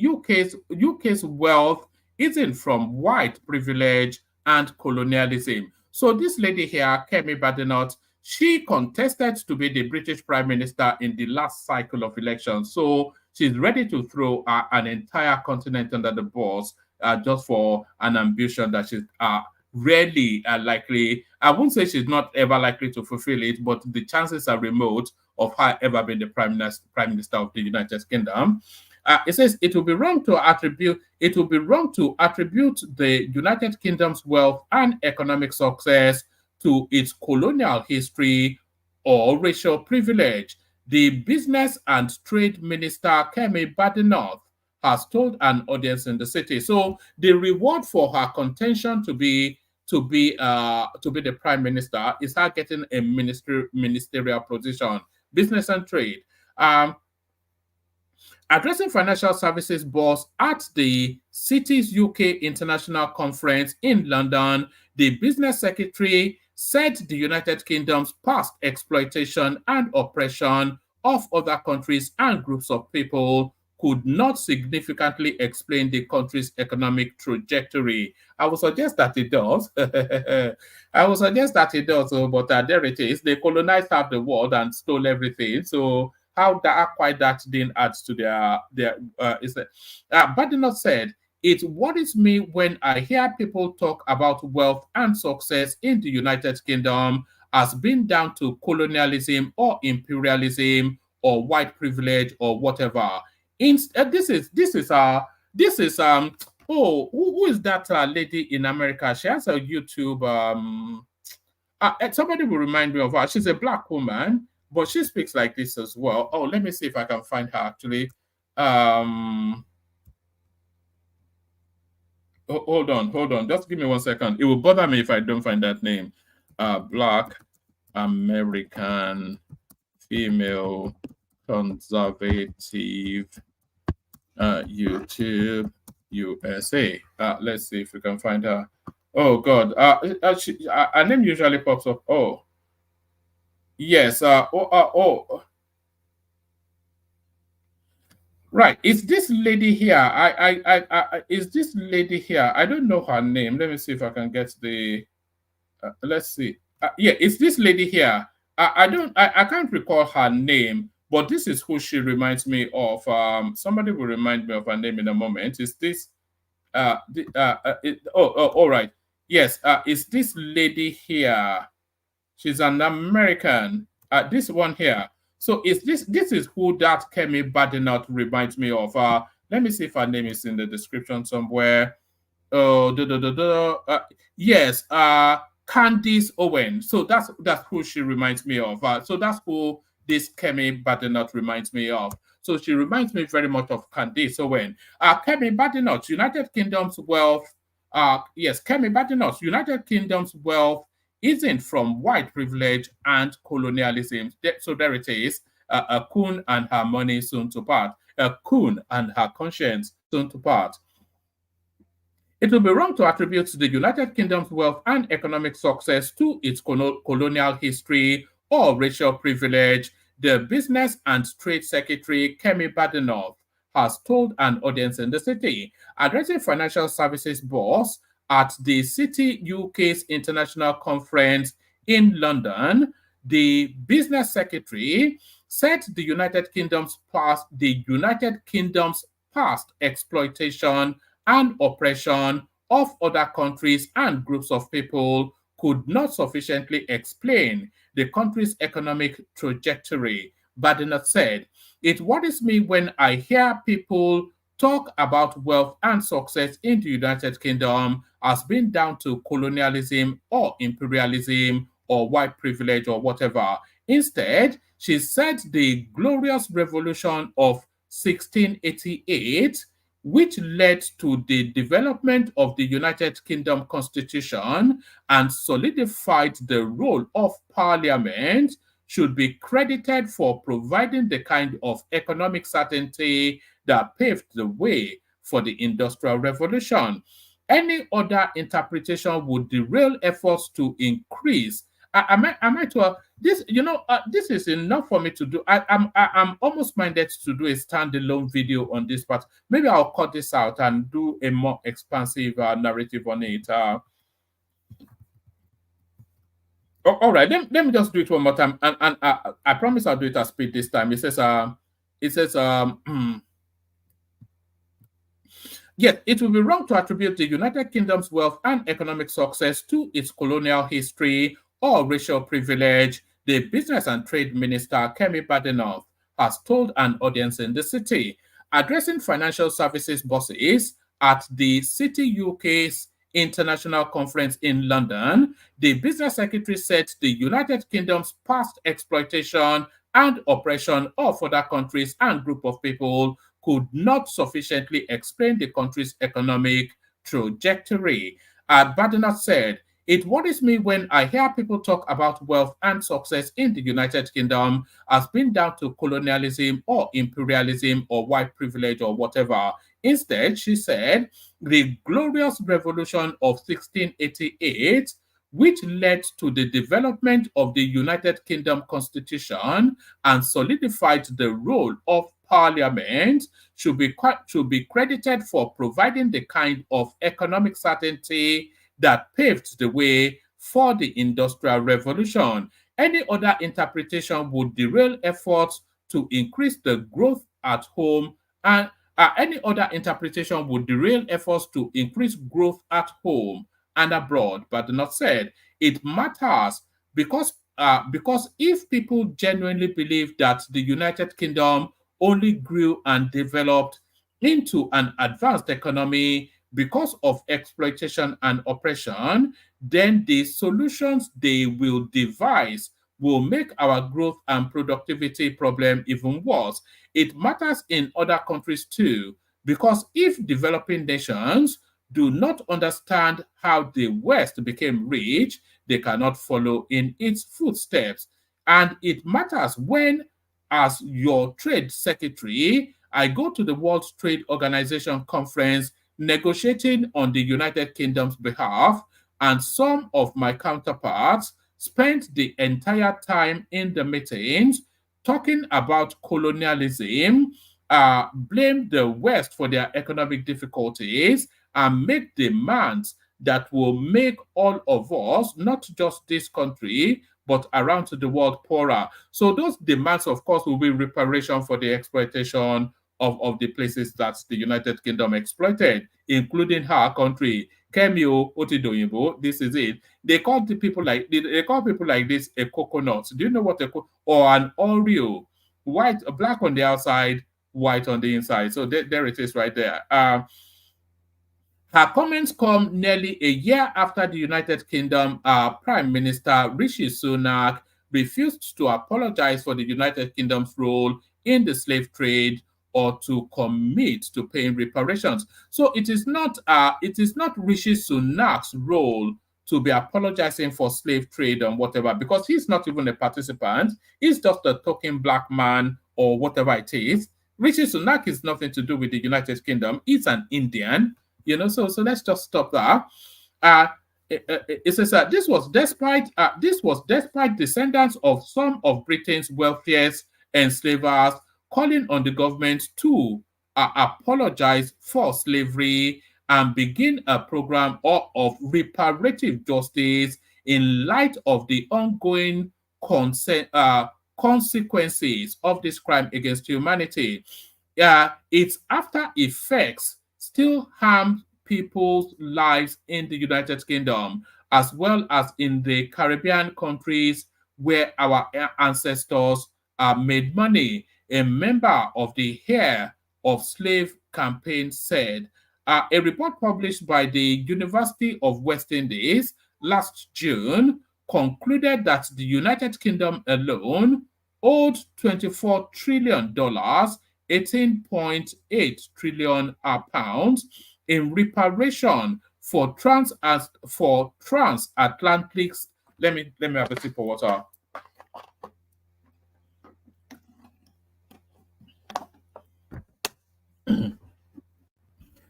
UK's wealth isn't from white privilege and colonialism. So this lady here, Kemi Badenoch, she contested to be the British Prime Minister in the last cycle of elections. So she's ready to throw an entire continent under the bus just for an ambition that she's rarely likely. I won't say she's not ever likely to fulfill it, but the chances are remote of her ever being the Prime Minister of the United Kingdom. It says it will be wrong to attribute the United Kingdom's wealth and economic success to its colonial history or racial privilege. The Business and Trade Minister, Kemi Badenoch, has told an audience in the city. So the reward for her contention to be the prime minister is her getting a ministerial position, business and trade. Addressing financial services boss at the Cities UK International Conference in London, the business secretary said the United Kingdom's past exploitation and oppression of other countries and groups of people could not significantly explain the country's economic trajectory. I would suggest that it does. I would suggest that it does, but there it is. They colonized half the world and stole everything. So how that didn't add to their is that Badenoch said, "It worries me when I hear people talk about wealth and success in the United Kingdom as being down to colonialism or imperialism or white privilege or whatever. This is who is that lady in America? She has a YouTube somebody will remind me of her. She's a black woman, but she speaks like this as well. Oh, let me see if I can find her actually. Hold on. Just give me 1 second. It will bother me if I don't find that name. Black American female conservative YouTube USA. Let's see if we can find her. Oh God, her name usually pops up. Oh, yes. Right. It's this lady here. Is this lady here? I don't know her name. Let me see if I can get the. Let's see. Yeah, it's this lady here. I can't recall her name, but this is who she reminds me of. Somebody will remind me of her name in a moment. Is this? All right. Yes. It's this lady here. She's an American. This one here. So is this is who that Kemi Badenoch reminds me of. Let me see if her name is in the description somewhere. Yes, Candice Owen. So that's who she reminds me of. So that's who this Kemi Badenoch reminds me of. So she reminds me very much of Candice Owen. Kemi Badenoch, United Kingdom's wealth. Yes, Kemi Badenoch, United Kingdom's wealth isn't from white privilege and colonialism. So there it is. A coon and her money soon to part. A coon and her conscience soon to part. It would be wrong to attribute the United Kingdom's wealth and economic success to its colonial history or racial privilege, the Business and Trade Secretary Kemi Badenoch has told an audience in the city. Addressing financial services boss at the City UK's International Conference in London, the business secretary said the United Kingdom's past exploitation and oppression of other countries and groups of people could not sufficiently explain the country's economic trajectory. Badenoch said, "It worries me when I hear people talk about wealth and success in the United Kingdom as being down to colonialism or imperialism or white privilege or whatever. Instead, she said the glorious revolution of 1688, which led to the development of the United Kingdom Constitution and solidified the role of Parliament, should be credited for providing the kind of economic certainty that paved the way for the Industrial Revolution. Any other interpretation would derail efforts to increase." This is enough for me to do. I'm almost minded to do a standalone video on this, but maybe I'll cut this out and do a more expansive narrative on it. All right, let me just do it one more time, and I promise I'll do it at speed this time. It says, Yet it would be wrong to attribute the United Kingdom's wealth and economic success to its colonial history or racial privilege, the Business and Trade Minister Kemi Badenoch has told an audience in the city. Addressing financial services bosses at the City UK's International Conference in London, the business secretary said the United Kingdom's past exploitation and oppression of other countries and group of people could not sufficiently explain the country's economic trajectory. Badenoch said, "It worries me when I hear people talk about wealth and success in the United Kingdom as being down to colonialism or imperialism or white privilege or whatever. Instead," she said, "the glorious revolution of 1688, which led to the development of the United Kingdom Constitution and solidified the role of Parliament, should be credited for providing the kind of economic certainty that paved the way for the Industrial Revolution. Any other interpretation would derail efforts to increase the growth at home and any other interpretation would derail efforts to increase growth at home and abroad." But not said it matters because if people genuinely believe that the United Kingdom only grew and developed into an advanced economy because of exploitation and oppression, then the solutions they will devise will make our growth and productivity problem even worse. It matters in other countries too, because if developing nations do not understand how the West became rich, they cannot follow in its footsteps. And it matters when, as your trade secretary, I go to the World Trade Organization conference negotiating on the United Kingdom's behalf, and some of my counterparts spent the entire time in the meetings talking about colonialism, blame the West for their economic difficulties, and make demands that will make all of us, not just this country, but around the world, poorer. So those demands, of course, will be reparation for the exploitation of the places that the United Kingdom exploited, including her country. Kemi Otidoyinbo, this is it. They call people like this a coconut. Do you know what or an Oreo? White, black on the outside, white on the inside. So there it is right there. Her comments come nearly a year after the United Kingdom Prime Minister Rishi Sunak refused to apologize for the United Kingdom's role in the slave trade or to commit to paying reparations. So it is not Rishi Sunak's role to be apologizing for slave trade and whatever, because he's not even a participant. He's just a token black man or whatever it is. Rishi Sunak is nothing to do with the United Kingdom. He's an Indian. So let's just stop there. It says this was despite descendants of some of Britain's wealthiest enslavers calling on the government to apologize for slavery and begin a program of reparative justice in light of the ongoing consequences of this crime against humanity. Its after effects still harm people's lives in the United Kingdom, as well as in the Caribbean countries where our ancestors made money. A member of the Hair of Slave campaign said, a report published by the University of West Indies last June concluded that the United Kingdom alone owed $24 trillion, 18.8 trillion pounds in reparation for transatlantic. Let me have a sip of water.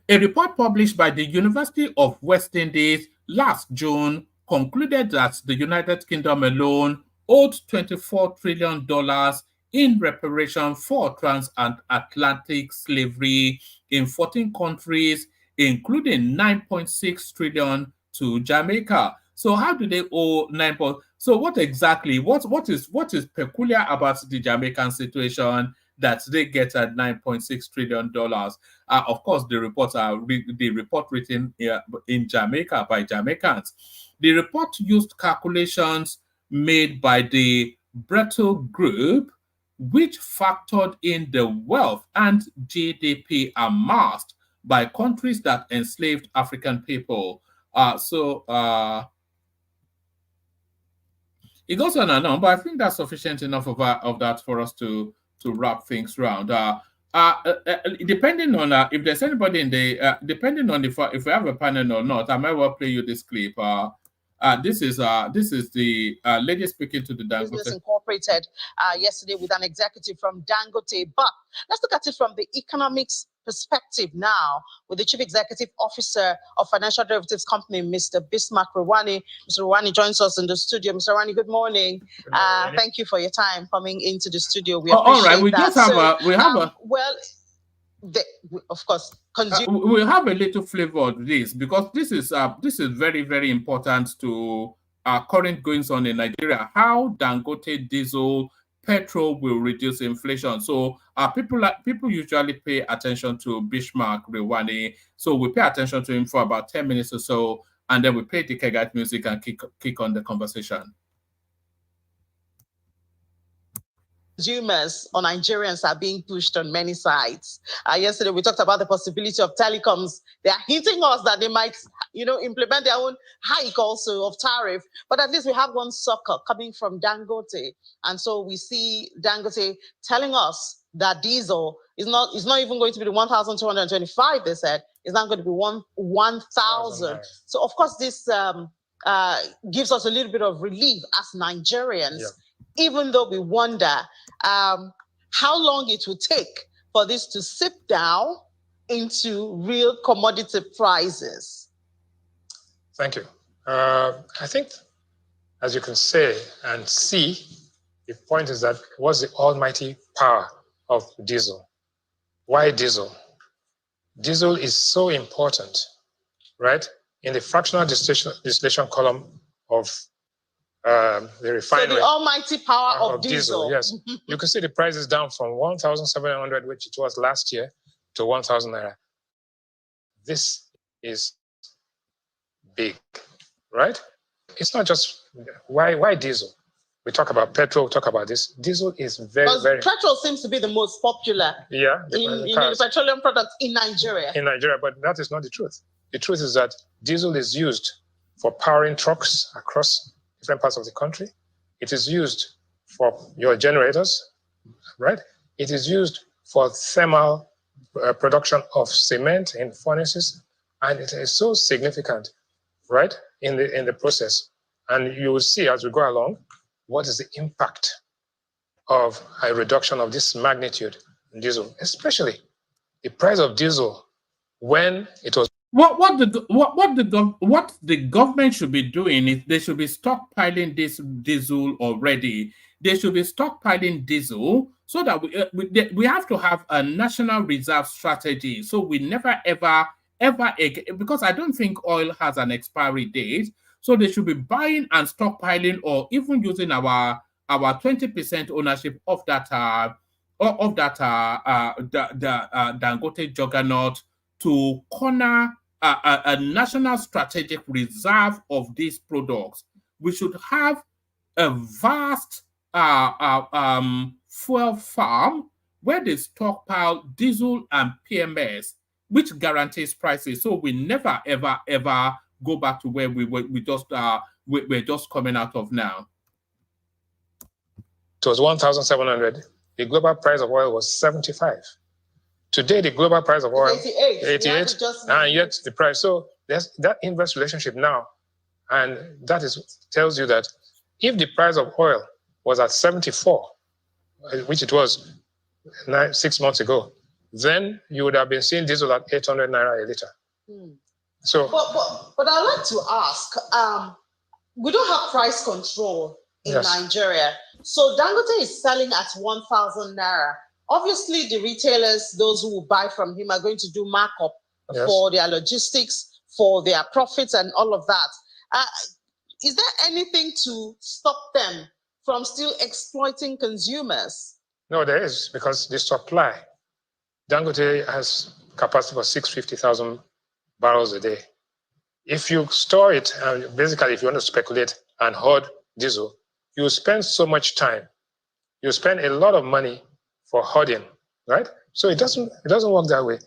A report published by the University of West Indies last June concluded that the United Kingdom alone owed $24 trillion in reparation for transatlantic slavery in 14 countries, including 9.6 trillion to Jamaica. So how do they owe 9? So what exactly? What is peculiar about the Jamaican situation that they get at $9.6 trillion? Of course, the report written in Jamaica by Jamaicans. The report used calculations made by the Brettle Group, which factored in the wealth and GDP amassed by countries that enslaved African people. It goes on and on, but I think that's sufficient enough of that for us to wrap things round. Depending on if there's anybody in the depending on if we have a panel or not, I might well play you this clip. This is the lady speaking to the Dangote. Business Incorporated yesterday with an executive from Dangote. But let's look at it from the economics perspective now with the Chief Executive Officer of Financial Derivatives Company, Mr. Bismarck Rwani. Mr. Rwani joins us in the studio. Mr. Rwani, good morning. Good morning. Thank you for your time coming into the studio. We appreciate all right, we that. just have of course, we'll have a little flavor of this because this is very, very important to our current goings on in Nigeria. How Dangote diesel petrol will reduce inflation. So people usually pay attention to Bismarck Rwani. So we pay attention to him for about 10 minutes or so, and then we play the Kegat music and kick on the conversation. Consumers or Nigerians are being pushed on many sides. Yesterday, we talked about the possibility of telecoms. They are hinting us that they might, implement their own hike also of tariff. But at least we have one sucker coming from Dangote. And so we see Dangote telling us that diesel is not even going to be the 1,225, they said. It's not going to be 1,000. So, of course, this gives us a little bit of relief as Nigerians, even though we wonder how long it will take for this to sit down into real commodity prices. Thank you. I think, as you can say and see, the point is that what's the almighty power of diesel? Why diesel? Diesel is so important, right? In the fractional distillation column of the refinery. So the almighty power of diesel. Yes. You can see the price is down from 1,700, which it was last year, to 1,000 naira. This is big, right? It's not just why diesel. We talk about petrol, talk about this. Diesel is very. Petrol seems to be the most popular in the petroleum products in Nigeria. In Nigeria, but that is not the truth. The truth is that diesel is used for powering trucks across different parts of the country. It is used for your generators, right? It is used for thermal production of cement in furnaces, and it is so significant, right, in the process. And you will see as we go along, what is the impact of a reduction of this magnitude in diesel, especially the price of diesel when it was. What the government should be doing is they should be stockpiling this diesel already. They should be stockpiling diesel so that we have to have a national reserve strategy. So we never ever because I don't think oil has an expiry date. So they should be buying and stockpiling, or even using our 20% ownership of that Dangote juggernaut to corner a national strategic reserve of these products. We should have a vast fuel farm where they stockpile diesel and PMS, which guarantees prices. So we never ever go back to where we're just coming out of now. It was 1,700. The global price of oil was 75. Today, the global price of oil 88, and yet the price. So there's that inverse relationship now, and that tells you that if the price of oil was at 74, which it was 6 months ago, then you would have been seeing diesel at 800 naira a liter. So, but I'd like to ask, we don't have price control in Nigeria. So Dangote is selling at 1,000 naira. Obviously, the retailers, those who will buy from him, are going to do markup for their logistics, for their profits, and all of that. Is there anything to stop them from still exploiting consumers? No, there is, because the supply. Dangote has capacity for 650,000 barrels a day. If you store it, basically, if you want to speculate and hoard diesel, you spend so much time. You spend a lot of money for hoarding, right? So it doesn't work that way.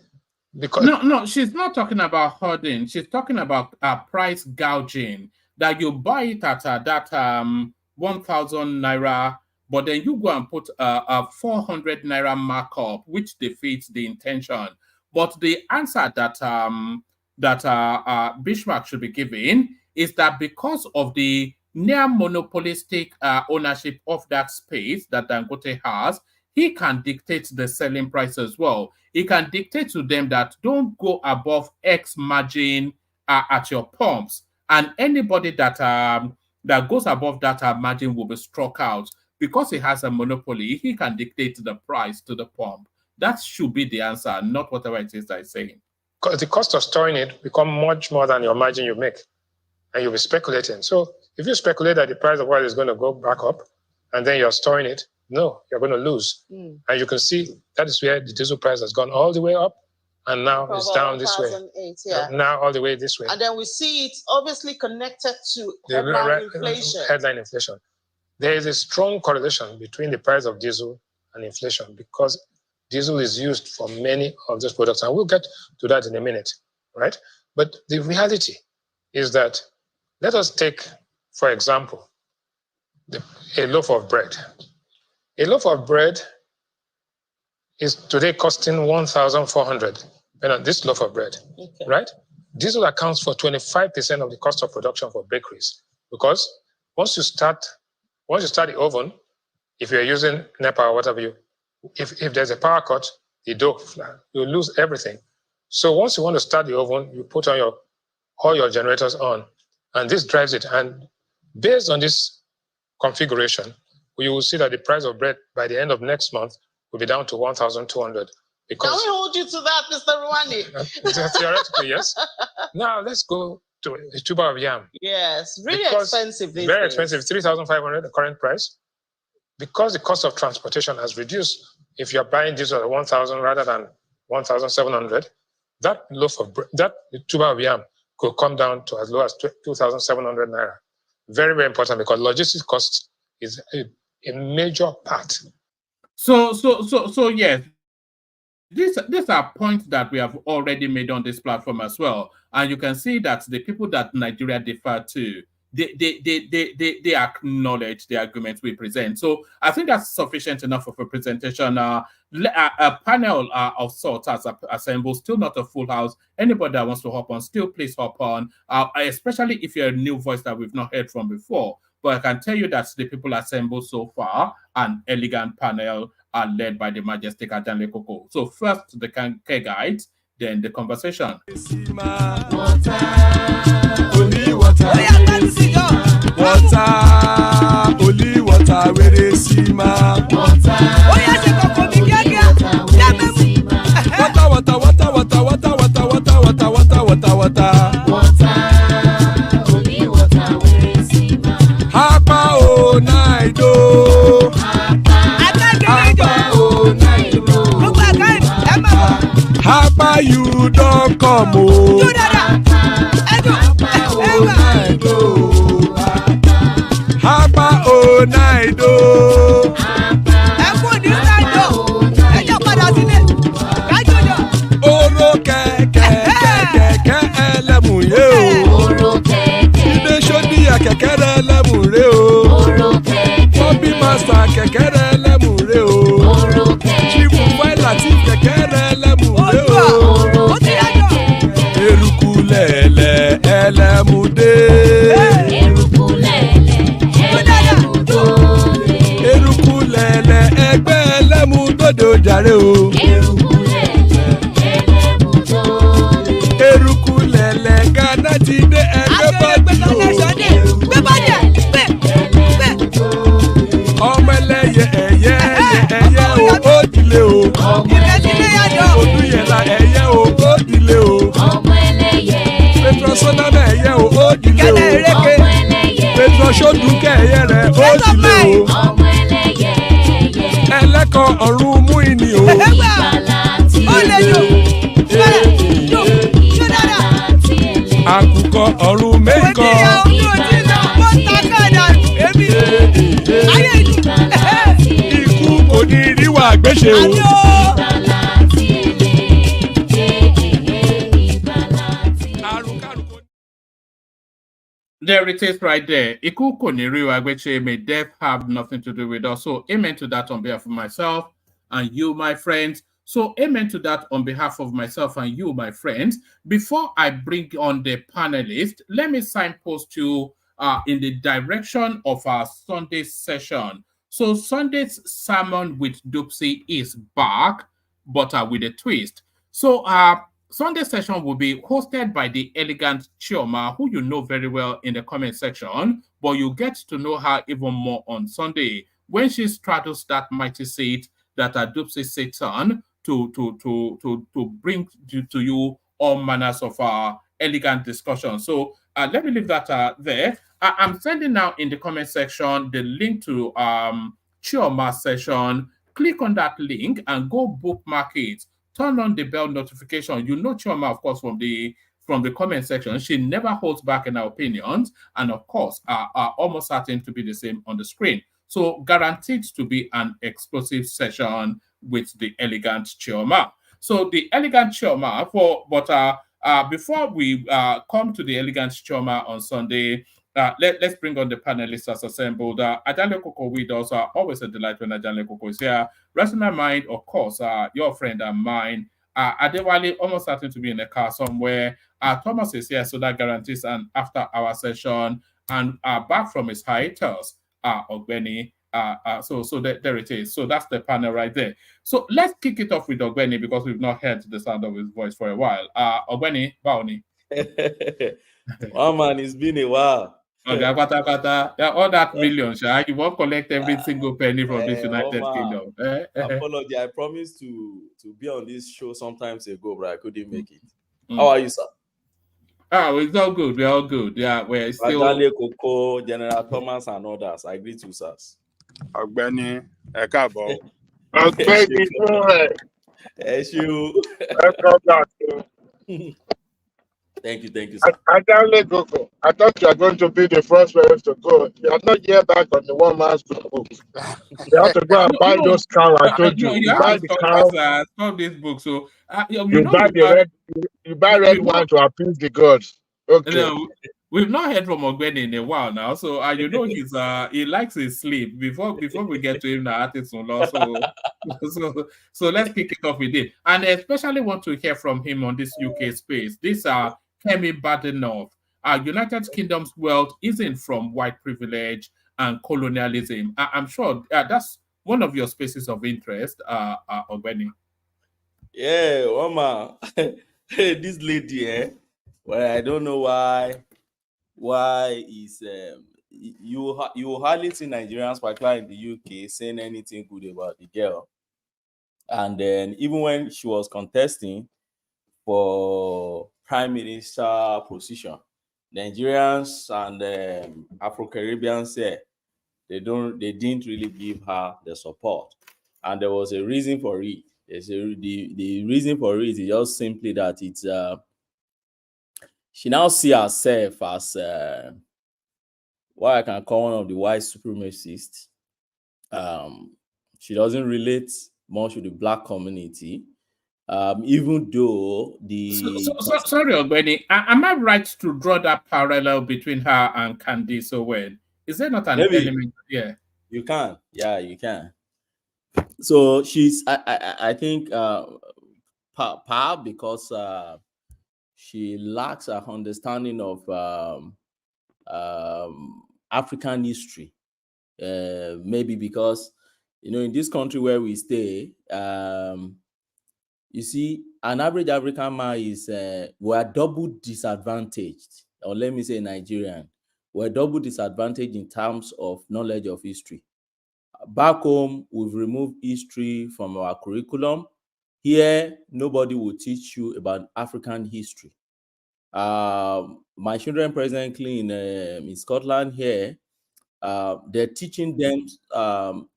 Because no, she's not talking about hoarding. She's talking about price gouging. That you buy it at that 1,000 naira, but then you go and put a 400 naira markup, which defeats the intention. But the answer that Bismarck should be giving is that because of the near monopolistic ownership of that space that Dangote has, he can dictate the selling price as well. He can dictate to them that don't go above X margin at your pumps, and anybody that that goes above that margin will be struck out. Because he has a monopoly, he can dictate the price to the pump. That should be the answer, not whatever it is that I'm saying. Because the cost of storing it become much more than your margin you make, and you'll be speculating. So if you speculate that the price of oil is going to go back up, and then you're storing it, no, you're going to lose. And you can see that is where the diesel price has gone all the way up, and now it's down this way. Yeah. Now all the way this way. And then we see it obviously connected to headline inflation. Headline inflation. There is a strong correlation between the price of diesel and inflation, because diesel is used for many of those products, and we'll get to that in a minute, right? But the reality is that, let us take, for example, a loaf of bread. A loaf of bread is today costing 1,400. This loaf of bread, right? Diesel accounts for 25% of the cost of production for bakeries, because once you start the oven, if you're using NEPA or whatever, if there's a power cut, the dough, you lose everything. So once you want to start the oven, you put on all your generators on, and this drives it. And based on this configuration, you will see that the price of bread by the end of next month will be down to 1,200. Because can we hold you to that, Mr. Rwandi? Theoretically, yes. Now let's go to a tuber of yam. Yes, really expensive. Very expensive, 3,500 the current price. Because the cost of transportation has reduced, if you're buying diesel at 1,000 rather than 1,700, that loaf of bread, that tuber of yam could come down to as low as 2,700 naira. Very, very important, because logistics costs is a major part. So yes. These are points that we have already made on this platform as well, and you can see that the people that Nigeria defer to, they acknowledge the arguments we present. So I think that's sufficient enough of a presentation. A panel of sorts has assembled, still not a full house. Anybody that wants to hop on, still please hop on, especially if you're a new voice that we've not heard from before. But I can tell you that the people assembled so far, an elegant panel, are led by the majestic Ajanle Koko. So first the K guides, then the conversation. Only water, only water, where they see ma. Water, only water, where they see ma. Hapa o naido. Hapa you don't come o. Hapa o naido. Oro kẹ̀kẹ́ ẹlẹ́mù yé o. Ilé sọ́dí kẹ̀kẹ́ ẹlẹ́mù rẹ o. Bobby Master kẹ̀kẹ́ ẹlẹ́mù rẹ o. Chifu Faila ti kẹ̀kẹ́ ẹlẹ́mù rẹ o. Eruku lẹ̀lẹ̀ ẹlẹ́mù dé. Eruku lẹ̀lẹ̀ ẹlẹ́mù dòde. Eruku lẹ̀lẹ̀ ẹgbẹ́ ẹlẹ́mù dòde jàre o. Eruku lẹ̀lẹ̀ ẹlẹ́mù dòde. Eruku lẹ̀lẹ̀ Ghana ti dé ẹgbẹ́ bọ́dì o. Ọmọ ẹlẹ́yẹ ẹyẹ o ó dilé o. Odúyẹ̀lá ẹyẹ o ó dilé o. Petrosoname ẹyẹ o ó dilé o. Petrosodunke ẹyẹ rẹ̀ ó dilé o. Ẹlẹ́kọ̀ ọ̀run mú ìní o. Àkùkọ ọ̀run mẹ́kọ̀. Ikú kò ní rí wà gbéṣe o. There it is right there. Ikuko Niriwa, which may death have nothing to do with us. So amen to that on behalf of myself and you, my friends. So amen to that on behalf of myself and you, my friends. Before I bring on the panelists, let me signpost you in the direction of our Sunday session. So Sunday's sermon with Dupsy is back, but with a twist. So Sunday session will be hosted by the elegant Chioma, who you know very well in the comment section, but you get to know her even more on Sunday when she straddles that mighty seat that Dupsy sits on to bring to you all manners of elegant discussion. So let me leave that there. I'm sending now in the comment section the link to Chioma session. Click on that link and go bookmark it. Turn on the bell notification. You know Chioma, of course, from the comment section. She never holds back in her opinions, and of course, are almost certain to be the same on the screen. So guaranteed to be an explosive session with the elegant Chioma. So the elegant Chioma, before we come to the elegant Chioma on Sunday, let's bring on the panelists as assembled. Ajale Koko with us. Always a delight when Ajale Koko is here. Rest in my mind, of course, your friend and mine. Adewale almost certain to be in a car somewhere. Thomas is here, so that guarantees an after-hour session. And back from his hiatus, Ogbeni. So there it is. So that's the panel right there. So let's kick it off with Ogbeni because we've not heard the sound of his voice for a while. Ogbeni, Baoni. Oh man, it's been a while. Okay, yeah, all that millions, you won't collect every single penny from this United Kingdom. Apology, I promised to be on this show sometimes ago, but I couldn't make it. How are you, sir? It's all good. We're all good. Yeah, we're still. Adale Koko, General Thomas, and others. I greet you, sirs. Ogbeni, Ekabo. Ogbeni, Thank you, sir. I thought you are going to be the first one to go. You are not yet back on the one man's book. You have to go and buy those cows. I told you. You buy the cow. Stop this book. So you buy red wine to appease the gods. Okay. We've not heard from Ogbeni in a while now, so he likes his sleep. Before we get to him now, so let's kick it off with it. And I especially want to hear from him on this UK space. These are Kemi Badenoch. United Kingdom's wealth isn't from white privilege and colonialism. I'm sure that's one of your spaces of interest, Ogbeni. Yeah, Oma. This lady, well, I don't know why is you hardly see Nigerians, particularly in the UK, saying anything good about the girl. And then even when she was contesting for prime minister position, Nigerians and Afro-Caribbeans they didn't really give her the support, and there was a reason for it. The reason for it is just simply that it's she now sees herself as what I can call one of the white supremacists. She doesn't relate much with the black community, even though Sorry, Ogbeni, am I right to draw that parallel between her and Candice Owen? Is there not an element? Yeah, you can. Yeah, you can. So she's, I think, because she lacks an understanding of African history. Maybe because, in this country where we stay, you see, an average African man is, we're double disadvantaged, or let me say Nigerian. We're double disadvantaged in terms of knowledge of history. Back home, we've removed history from our curriculum. Here, nobody will teach you about African history. My children presently in Scotland here, they're teaching them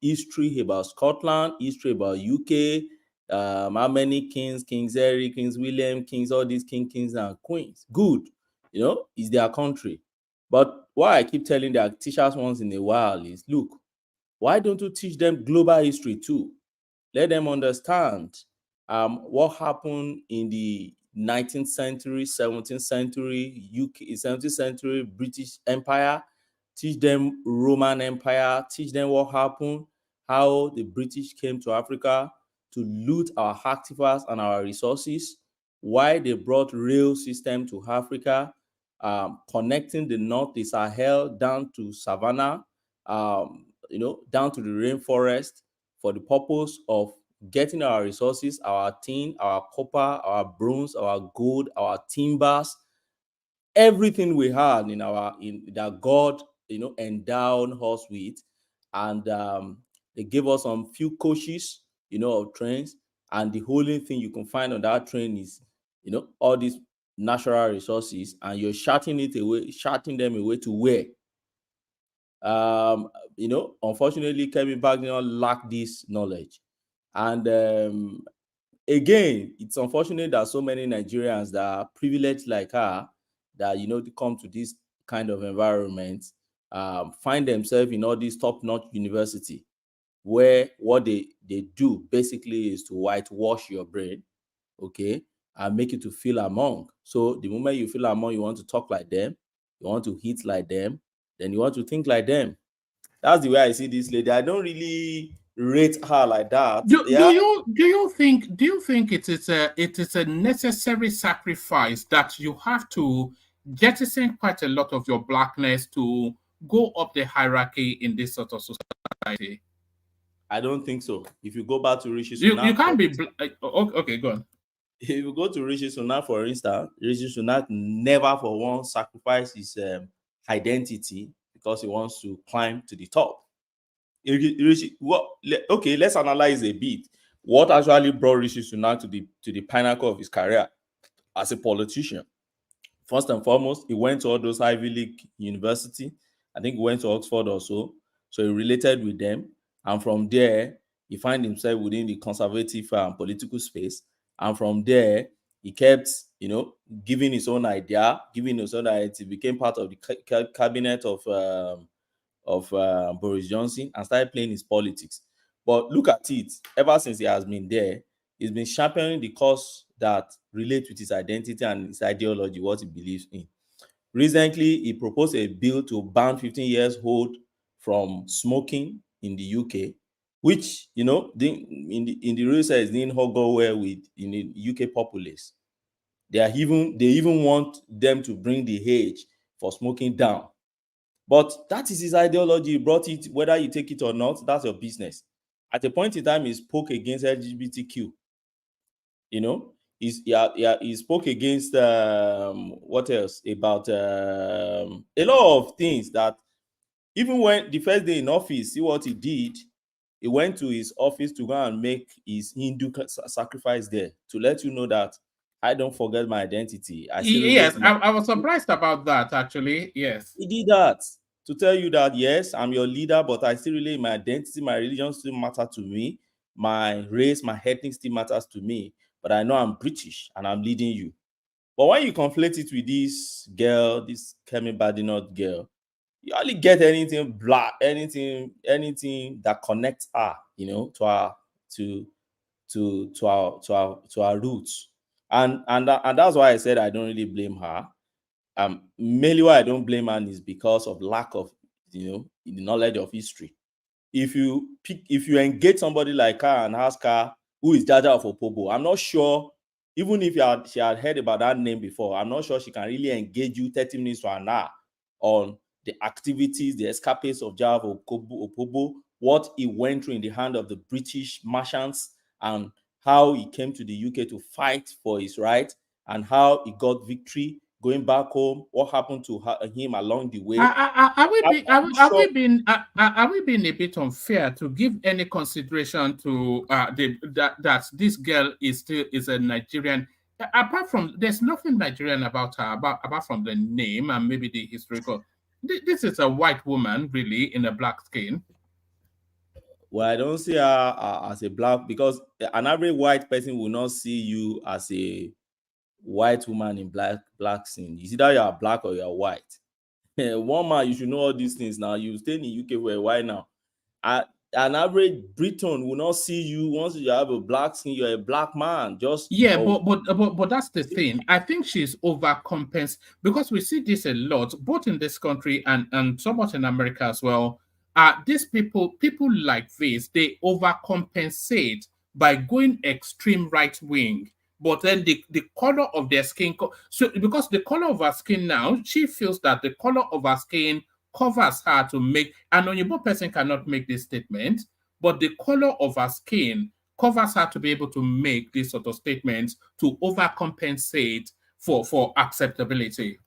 history about Scotland, history about UK, how many kings, Kings Harry, Kings William, kings, all these kings and queens. Good, it's their country. But what I keep telling their teachers once in a while is, look, why don't you teach them global history too? Let them understand what happened in the 19th century, 17th century, UK, 17th century British Empire, teach them Roman Empire, teach them what happened, how the British came to Africa to loot our artifacts and our resources, why they brought rail system to Africa, connecting the North, the Sahel, down to Savannah, down to the rainforest for the purpose of getting our resources, our tin, our copper, our bronze, our gold, our timbers, everything we had in that God, endowed us with. And they gave us some few coaches, of trains. And the only thing you can find on that train is, all these natural resources, and you're shutting them away to where? Unfortunately, Kemi back lack this knowledge. And again, it's unfortunate that so many Nigerians that are privileged like her, that to come to this kind of environment, find themselves in all these top-notch university, where what they do basically is to whitewash your brain, okay, and make you to feel among. So the moment you feel among, you want to talk like them, you want to eat like them, then you want to think like them. That's the way I see this lady. I don't really rate her like that. Do you think it is a necessary sacrifice that you have to jettison quite a lot of your blackness to go up the hierarchy in this sort of society? I don't think so. If you go back to Rishi Sunak, you can't be okay. Go on. If you go to Rishi Sunak, for instance, Rishi Sunak never for one sacrifice his identity because he wants to climb to the top. Okay, let's analyze a bit. What actually brought Rishi Sunak to the pinnacle of his career as a politician? First and foremost, he went to all those Ivy League university. I think he went to Oxford or so. So he related with them. And from there, he found himself within the conservative political space. And from there, he kept, giving his own idea, He became part of the cabinet of Boris Johnson and started playing his politics. But look at it. Ever since he has been there, he's been championing the cause that relates with his identity and his ideology, what he believes in. Recently, he proposed a bill to ban 15 years old from smoking in the UK, which, in the real sense, didn't go well with the UK populace. They even want them to bring the age for smoking down. But that is his ideology. He brought it, whether you take it or not, that's your business. At a point in time, he spoke against LGBTQ. He spoke against what else? About a lot of things that even when the first day in office, see what he did. He went to his office to go and make his Hindu sacrifice there to let you know that I don't forget my identity. Yes, I was surprised about that, actually. Yes. He did that to tell you that, yes, I'm your leader, but I still relate my identity, my religion still matter to me. My race, my ethnic still matters to me. But I know I'm British and I'm leading you. But when you conflate it with this girl, this Kemi Badenoch girl, you only get anything black, anything that connects her, to our roots. And that's why I said I don't really blame her. Mainly why I don't blame her is because of lack of, the knowledge of history. If you engage somebody like her and ask her who is Jaja of Opobo, I'm not sure, even if she had heard about that name before, I'm not sure she can really engage you 30 minutes to an hour on the activities, the escapades of Jaja of Opobo, what he went through in the hand of the British merchants, and how he came to the UK to fight for his right, and how he got victory going back home, what happened to him along the way. Are we being a bit unfair to give any consideration to that this girl is a Nigerian? Apart from, there's nothing Nigerian about her, apart from the name and maybe the historical. This is a white woman, really, in a black skin. Well, I don't see her as a black, because an average white person will not see you as a white woman in black skin. It's either you are black or you are white. One man, you should know all these things now. You stay in the UK for a while now. an average Briton will not see you once you have a black skin. You're a black man. Just Yeah, but that's the thing. I think she's overcompensating because we see this a lot, both in this country and somewhat in America as well. These people like this, they overcompensate by going extreme right wing. But then the color of their skin, so because the color of her skin now, she feels that the color of her skin covers her to make. An Oyibo person cannot make this statement, but the color of her skin covers her to be able to make these sort of statements to overcompensate for acceptability.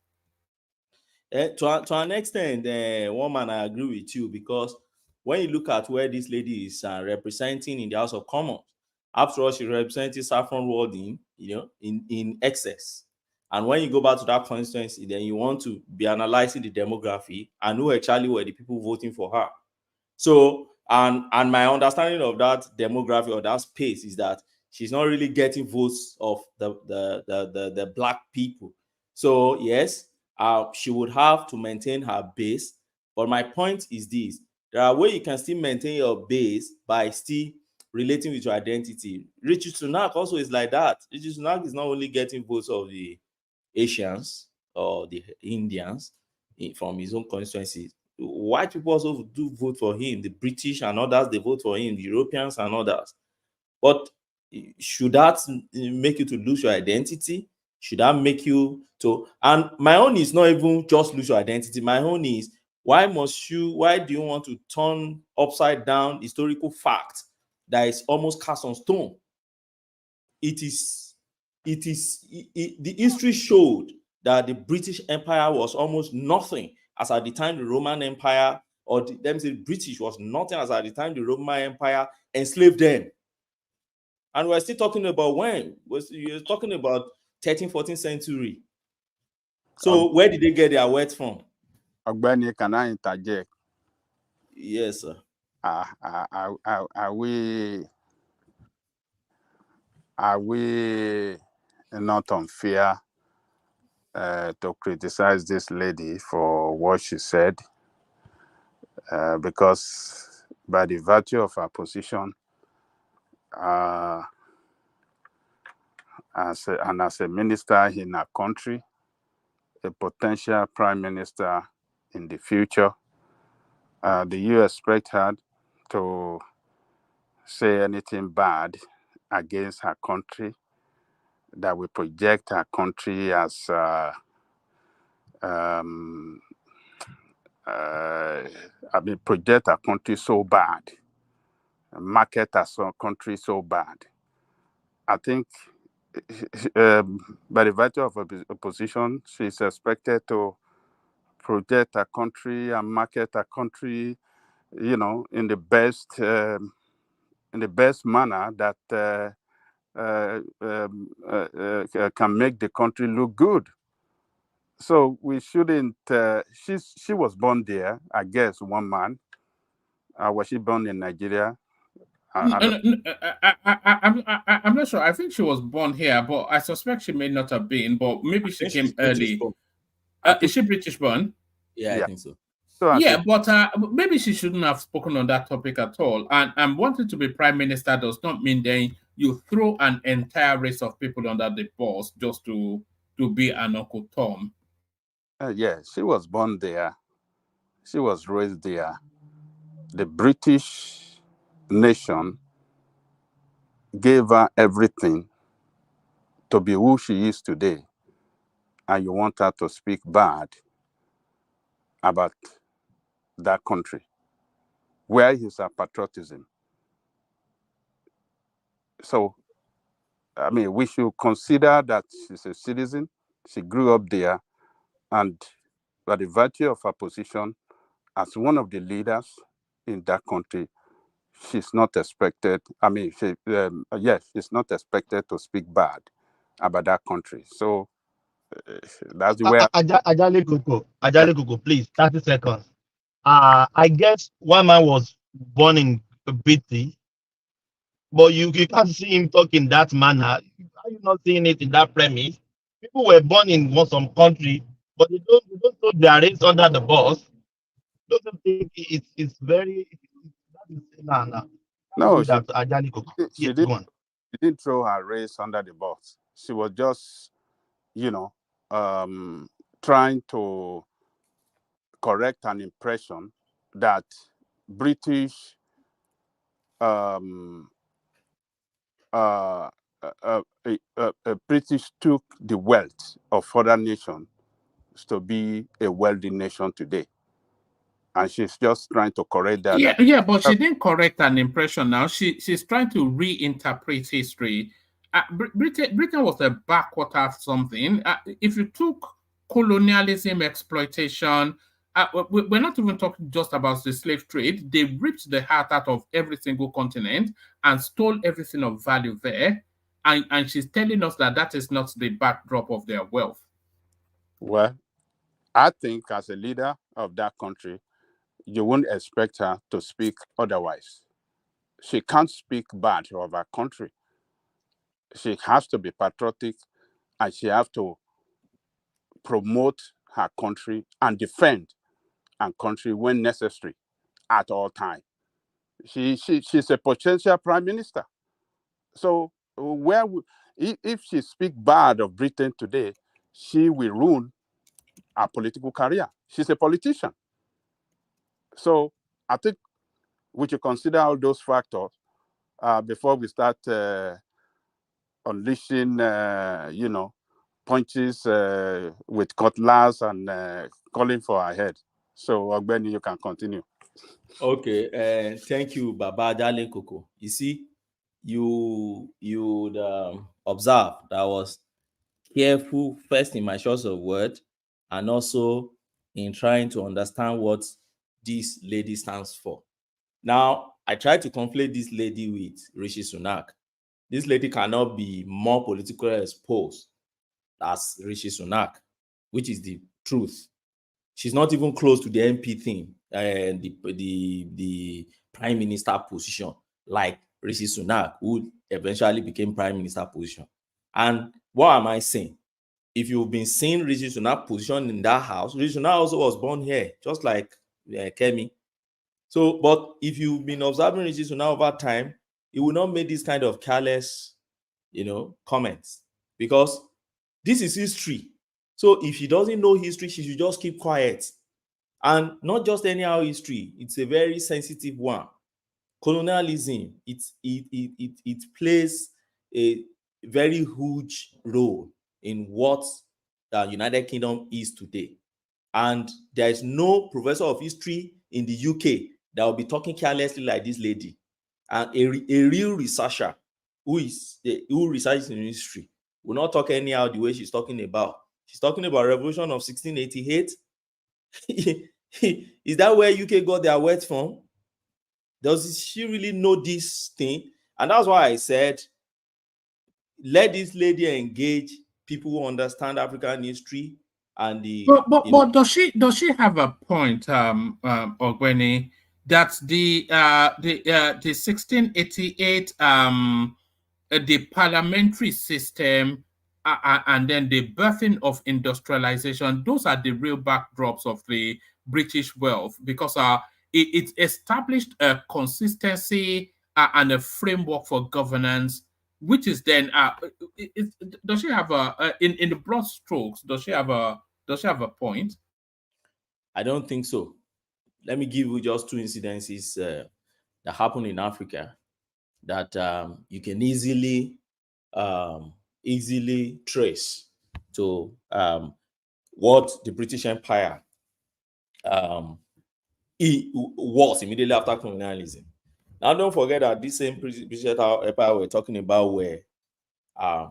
To an extent, one man, I agree with you, because when you look at where this lady is representing in the House of Commons, after all, she represented Saffron Warding, in excess. And when you go back to that constituency, then you want to be analyzing the demography and who actually were the people voting for her. So, and my understanding of that demography or that space is that she's not really getting votes of the black people. So yes, she would have to maintain her base. But my point is this: there are ways you can still maintain your base by still relating with your identity. Richard Sunak also is like that. Richard Sunak is not only getting votes of the Asians or the Indians from his own constituency. White people also do vote for him. The British and others, they vote for him. The Europeans and others. But should that make you to lose your identity? Should that make you to? And my own is not even just lose your identity. My own is, why do you want to turn upside down historical fact that is almost cast on stone? The history showed that the British Empire was almost nothing as at the time the Roman Empire, or the British was nothing as at the time the Roman Empire enslaved them. And we're still talking about when? You're talking about 13th, 14th century. So where did they get their wealth from? Ogbeni, can I interject? Yes, sir. Are we not unfair to criticize this lady for what she said? Because by the virtue of her position, as a minister in a country, a potential prime minister in the future, do you expect her to say anything bad against her country that will project her country as project her country so bad, market her country so bad? I think by the virtue of her position, she's expected to project her country and market her country, in the best manner that can make the country look good. So we shouldn't. She was born there, I guess. One man. Was she born in Nigeria? I'm not sure. I think she was born here, but I suspect she may not have been. But maybe she came early. Is she British born? Yeah, I think so. Yeah, but maybe she shouldn't have spoken on that topic at all. And wanting to be prime minister does not mean then you throw an entire race of people under the bus just to be an Uncle Tom. Yeah, she was born there. She was raised there. The British nation gave her everything to be who she is today. And you want her to speak bad about that country. Where is her patriotism? So, we should consider that she's a citizen. She grew up there. And by the virtue of her position as one of the leaders in that country, she's not expected. She's not expected to speak bad about that country. So that's the way. Ajale Koko, please, 30 seconds. I guess one man was born in BT, but you can't see him talk in that manner. Are you not seeing it in that premise? People were born in some country, but they don't throw their race under the bus. Don't think it's very. No, That Ajani Koko. she Yes, didn't. go on. She didn't throw her race under the bus. She was just, trying to correct an impression that British um, British took the wealth of other nations to be a wealthy nation today, and she's just trying to correct that. Yeah, but she didn't correct an impression. Now she's trying to reinterpret history. Britain was a backwater of something. If you took colonialism, exploitation, we're not even talking just about the slave trade. They ripped the heart out of every single continent and stole everything of value there. And she's telling us that that is not the backdrop of their wealth. Well, I think as a leader of that country, you wouldn't expect her to speak otherwise. She can't speak bad of her country. She has to be patriotic, and she has to promote her country and defend her country when necessary at all times. She's a potential prime minister. So if she speaks bad of Britain today, she will ruin her political career. She's a politician. So I think we should consider all those factors before we start unleashing, punches with cutlass and calling for our head. So, Ogbeni, you can continue. Okay, thank you, Baba Dale Koko. You see, you observe that I was careful first in my choice of word and also in trying to understand what this lady stands for. Now, I tried to conflate this lady with Rishi Sunak. This lady cannot be more politically exposed as Rishi Sunak, which is the truth. She's not even close to the MP thing and the prime minister position like Rishi Sunak, who eventually became prime minister position. And what am I saying? If you've been seeing Rishi Sunak position in that house, Rishi Sunak also was born here, just like Kemi. So, but if you've been observing Rishi Sunak over time, it will not make this kind of careless, comments, because this is history. So if she doesn't know history, she should just keep quiet. And not just anyhow history, it's a very sensitive one. Colonialism, it plays a very huge role in what the United Kingdom is today. And there is no professor of history in the UK that will be talking carelessly like this lady. And a real researcher who researches in history will not talk anyhow the way she's talking about. She's talking about revolution of 1688. Is that where UK got their wealth from? Does she really know this thing? And that's why I said, let this lady engage people who understand African history and the. But does she have a point, Ogweni, that the 1688 the parliamentary system and then the birthing of industrialization, those are the real backdrops of the British wealth, because it established a consistency and a framework for governance, which is then does she have in the broad strokes, does she have a point? I don't think so. Let me give you just two incidences that happened in Africa that you can easily trace to what the British Empire was immediately after colonialism. Now, don't forget that this same British Empire we're talking about were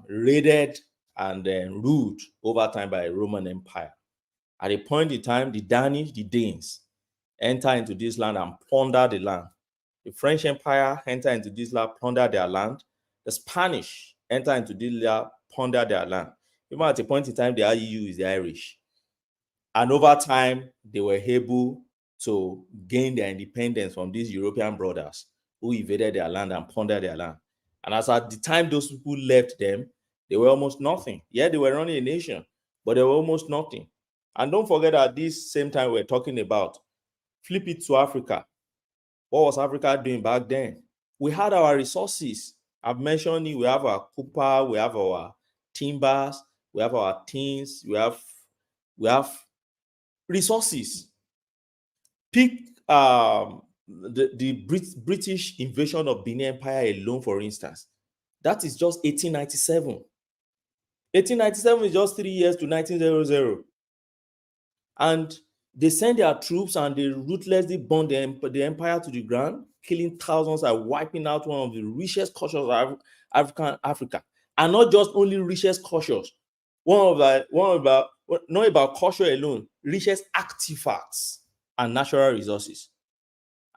raided and ruled over time by a Roman Empire. At a point in time, the Danes enter into this land and plunder the land. The French Empire enter into this land, plunder their land. The Spanish enter into this land, plunder their land. Even at a point in time, the IEU is the Irish. And over time, they were able to gain their independence from these European brothers who invaded their land and plundered their land. And as at the time those people left them, they were almost nothing. Yeah, they were running a nation, but they were almost nothing. And don't forget that this same time we're talking about, flip it to Africa. What was Africa doing back then? We had our resources. I've mentioned it. We have our copper, we have our timbers, we have our tins, we have resources. Pick the British invasion of Benin Empire alone, for instance. That is just 1897. 1897 is just 3 years to 1900. And they send their troops and they ruthlessly burn the empire to the ground, killing thousands and wiping out one of the richest cultures of Africa. And not just only richest cultures, not about culture alone, richest artifacts and natural resources.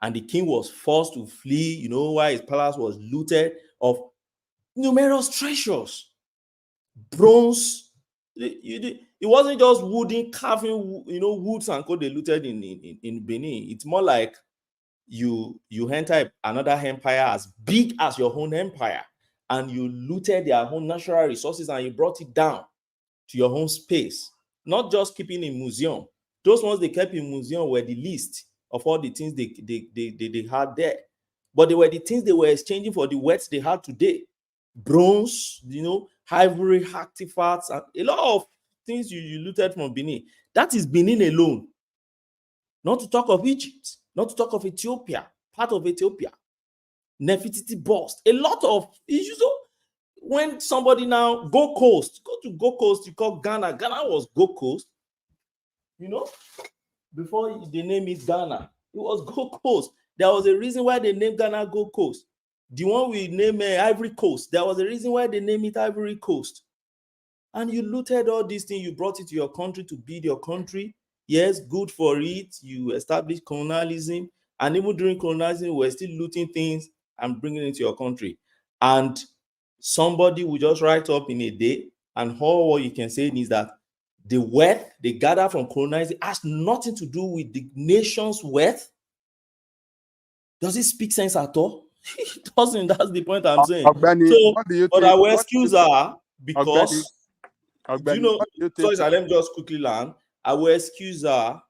And the king was forced to flee, while his palace was looted of numerous treasures, bronze. It wasn't just wooden carving, woods and co they looted in Benin. It's more like you enter another empire as big as your own empire, and you looted their own natural resources and you brought it down to your own space. Not just keeping in museum. Those ones they kept in museum were the least of all the things they had there. But they were the things they were exchanging for the wealth they had today. Bronze, ivory artifacts, and a lot of things you looted from Benin. That is Benin alone. Not to talk of Egypt, not to talk of Ethiopia, part of Ethiopia. Nefertiti bust. A lot of issues. So when somebody now go to Gold Coast, you call Ghana. Ghana was Gold Coast. Before they name it Ghana, it was Gold Coast. There was a reason why they named Ghana Gold Coast. The one we name Ivory Coast, there was a reason why they named it Ivory Coast. And you looted all these things, you brought it to your country to build your country. Yes, good for it. You established colonialism. And even during colonialism, we're still looting things and bringing it to your country. And somebody will just write up in a day, and all what you can say is that the wealth they gather from colonizing has nothing to do with the nation's wealth. Does it speak sense at all? It doesn't. That's the point I'm saying. Ogbeni, So, what do you but think? our excuse are because Ogbeni, what do you think? sorry, let me just quickly land. Our excuse are,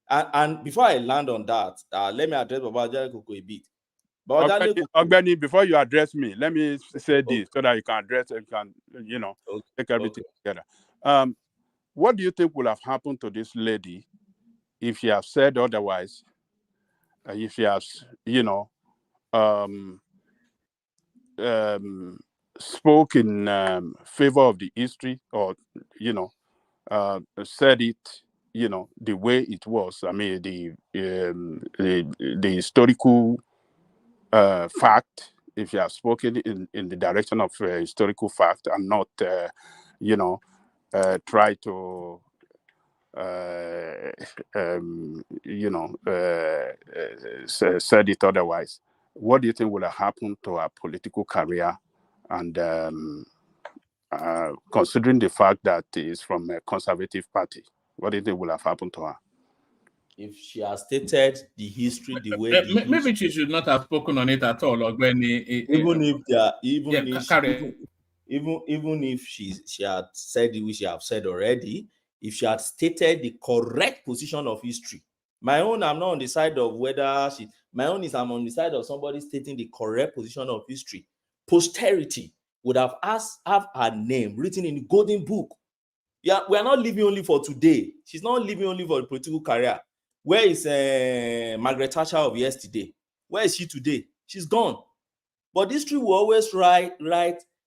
and before I land on that, let me address Baba Koko a bit. Ogbeni, before you address me, let me say this so that you can address it, take everything together. What do you think would have happened to this lady if she has said otherwise? If she has, spoke in favor of the history, or said it, the way it was. I mean, the historical fact. If you have spoken in the direction of historical fact and not, try to, said it otherwise. What do you think would have happened to her political career? And considering the fact that it's from a conservative party, what do you think would have happened to her? If she has stated the history the way maybe she should not have spoken on it at all, even if she had said which she have said already, if she had stated the correct position of history. My own, I'm not on the side of whether she. My own is I'm on the side of somebody stating the correct position of history. Posterity would have have her name written in the golden book. Yeah, we are not living only for today. She's not living only for the political career. Where is Margaret Thatcher of yesterday? Where is she today? She's gone. But history will always write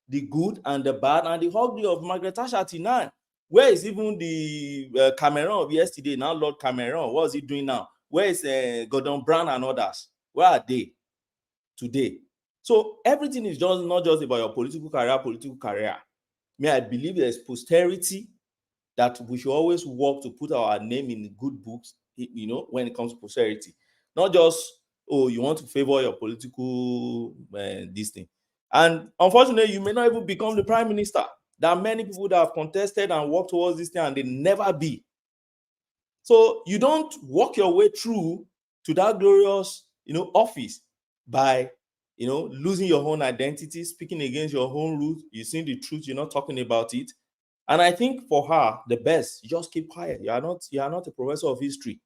the good and the bad and the ugly of Margaret Thatcher till now. Where is even the Cameron of yesterday, now Lord Cameron? What is he doing now? Where is Gordon Brown and others? Where are they today? So everything is just not just about your political career. May I believe there's posterity that we should always work to put our name in the good books, when it comes to posterity. Not just, you want to favor your political this thing. And unfortunately, you may not even become the prime minister. There are many people that have contested and worked towards this thing and they never be. So you don't walk your way through to that glorious, office by, losing your own identity, speaking against your own roots. You're seeing the truth, you're not talking about it. And I think for her, the best, you just keep quiet. You are not a professor of history.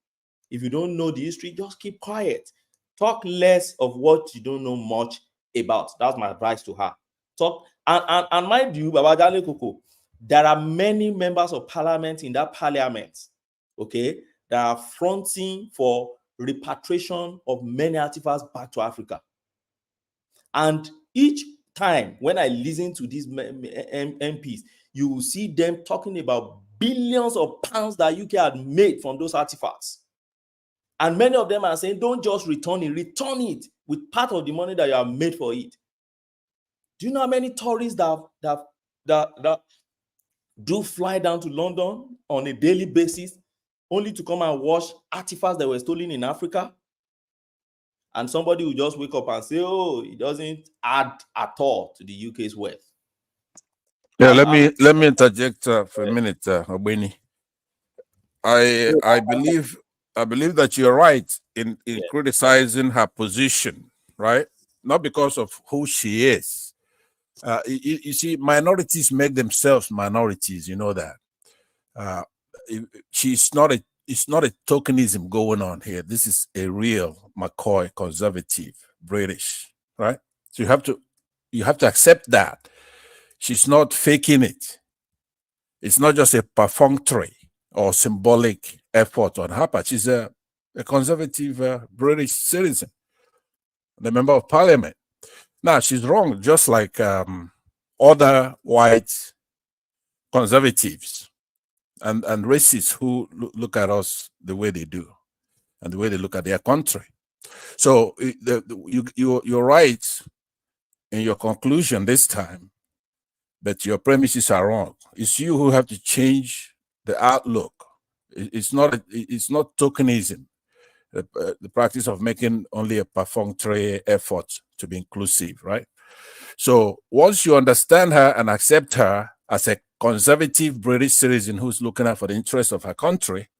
If you don't know the history, just keep quiet. Talk less of what you don't know much about. That's my advice to her. Talk and mind you, Babajale Koko, there are many members of parliament in that parliament, okay, that are fronting for repatriation of many artifacts back to Africa. And each time when I listen to these MPs, you will see them talking about billions of pounds that UK had made from those artifacts. And many of them are saying, don't just return it with part of the money that you have made for it. Do you know how many tourists that do fly down to London on a daily basis only to come and watch artifacts that were stolen in Africa? And somebody will just wake up and say, oh, it doesn't add at all to the UK's wealth. Yeah, let me interject for a minute, Obeni. I believe that you're right in criticizing her position, right? Not because of who she is. You see, minorities make themselves minorities. You know that. It's not a tokenism going on here. This is a real McCoy conservative British, right? So you have to accept that. She's not faking it. It's not just a perfunctory or symbolic effort on her part. She's a conservative British citizen, the member of parliament. Now, she's wrong, just like other white conservatives and racists who look at us the way they do and the way they look at their country. So you're right in your conclusion this time, but your premises are wrong. It's you who have to change the outlook. It's not tokenism, the practice of making only a perfunctory effort to be inclusive, right? So once you understand her and accept her as a conservative British citizen who's looking out for the interests of her country,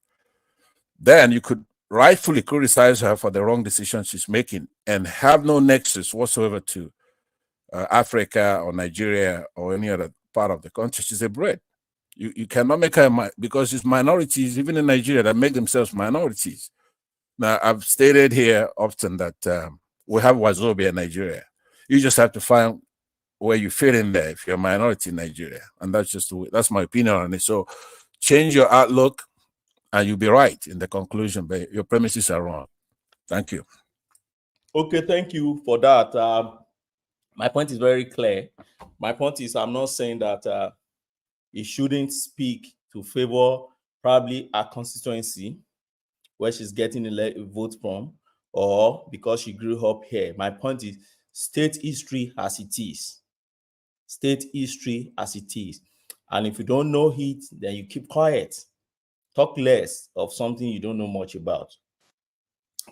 then you could rightfully criticize her for the wrong decisions she's making and have no nexus whatsoever to Africa or Nigeria or any other part of the country. She's a Brit. You cannot make her, because it's minorities, even in Nigeria, that make themselves minorities. Now, I've stated here often that we have Wazobia in Nigeria. You just have to find where you fit in there if you're a minority in Nigeria. And that's my opinion on it. So change your outlook and you'll be right in the conclusion, but your premises are wrong. Thank you. Okay, thank you for that. My point is very clear. My point is, I'm not saying that it shouldn't speak to favor probably a constituency where she's getting a vote from, or because she grew up here. My point is state history as it is. State history as it is. And if you don't know it, then you keep quiet. Talk less of something you don't know much about.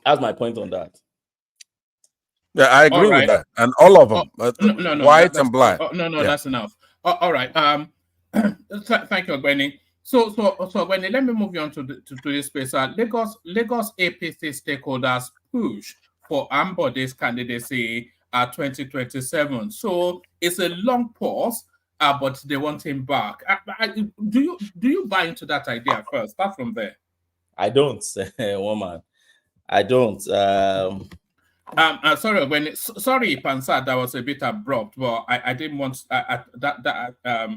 That's my point on that. Yeah, I agree with that. And all of them, white and black. That's enough. All right. Thank you, Gwenny. So Gwenny, let me move you on to this space. Lagos APC stakeholders push for Ambode's candidacy at 2027. So it's a long pause, but they want him back. Do you buy into that idea first? Start from there. I don't, woman. I don't. Sorry, sorry, Pansat, that was a bit abrupt, but I didn't want I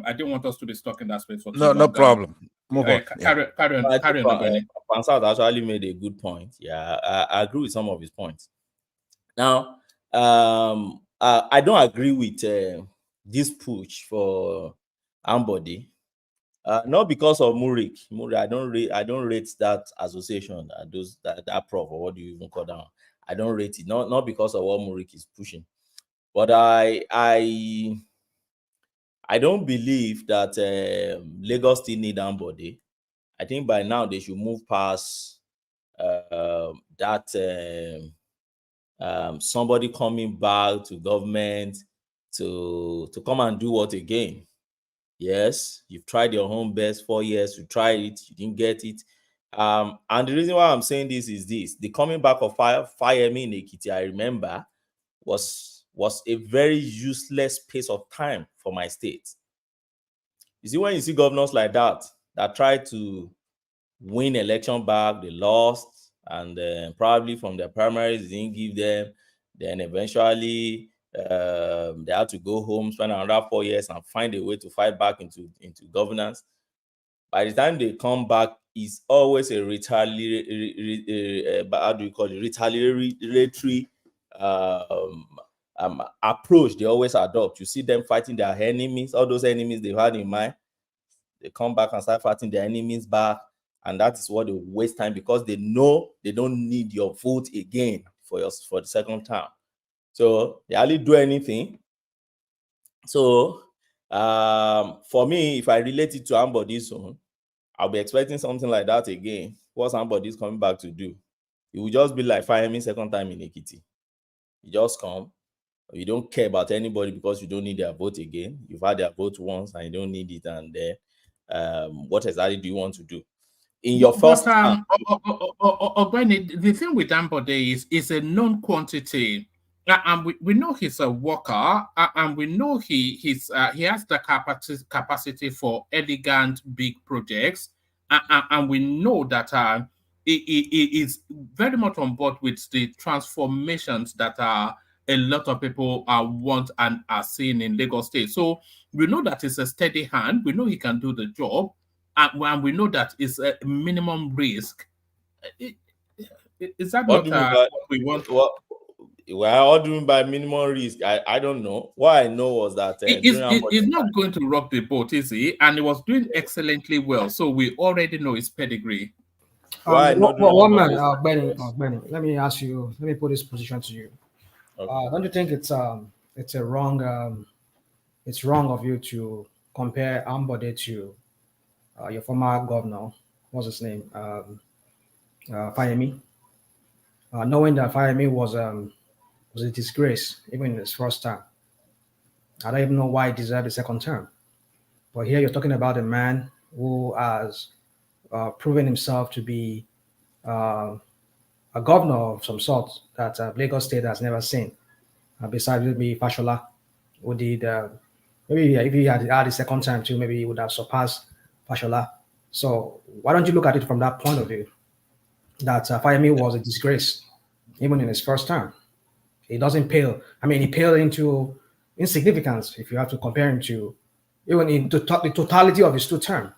didn't want us to be stuck in that space for too long. No problem. Move on. Carry on. Pansat actually made a good point. Yeah, I agree with some of his points. Now, I don't agree with this push for Ambode. Not because of Murik. I don't rate that association, that prof, or what do you even call that? I don't rate it. Not because of what Murik is pushing, but I don't believe that Lagos still need Ambode. I think by now they should move past somebody coming back to government to come and do what again. Yes, you've tried your own best 4 years to try it, you didn't get it. And the reason why I'm saying this is this: the coming back of Fayemi in Ekiti, I remember, was a very useless pace of time for my state. You see, when you see governors like that try to win election back, they lost, and probably from their primaries they didn't give them. Then eventually they had to go home, spend another 4 years, and find a way to fight back into governance. By the time they come back, it's always a retaliatory approach they always adopt. You see them fighting their enemies, all those enemies they've had in mind. They come back and start fighting their enemies back, and that is what they waste time, because they know they don't need your vote again for the second term. So they hardly do anything. So for me, if I relate it to Ambode's zone, I'll be expecting something like that again. What Ambode's coming back to do? It will just be like Fayemi second time in Ekiti. You just come, you don't care about anybody because you don't need their vote again. You've had their vote once and you don't need it, and then what exactly do you want to do? In your first time, the thing with Ambode is a known quantity. And we know he's a worker, and we know he has the capacity for elegant big projects, and we know that he is very much on board with the transformations that a lot of people want and are seeing in Lagos State. So we know that it's a steady hand. We know he can do the job, and we know that it's a minimum risk. Is that what we want? Well, all doing by minimum risk. I don't know. What I know was that he's not going to rock the boat, is he? And he was doing excellently well. So we already know his pedigree. One man, Benny, let me ask you. Let me put this position to you. Okay. Don't you think it's a wrong? It's wrong of you to compare Ambode to your former governor. What's his name? Fayemi. Knowing that Fayemi was a disgrace even in his first term. I don't even know why he deserved a second term. But here you're talking about a man who has proven himself to be a governor of some sort that Lagos State has never seen. Besides maybe Fashola, who did maybe if he had a second time too, maybe he would have surpassed Fashola. So why don't you look at it from that point of view? That Fayemi was a disgrace even in his first term. He doesn't pale. I mean, he paled into insignificance if you have to compare him to even in the totality of his two terms.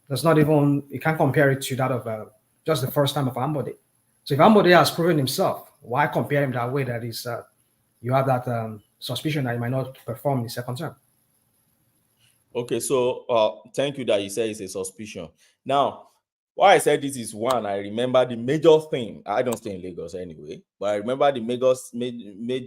That's not even, you can't compare it to that of just the first time of Ambode. So if Ambode has proven himself, why compare him that way? That is, you have that suspicion that he might not perform in the second term. Okay, so thank you that you say it's a suspicion. Now, why I said this is one, I remember the major thing. I don't stay in Lagos anyway, but I remember the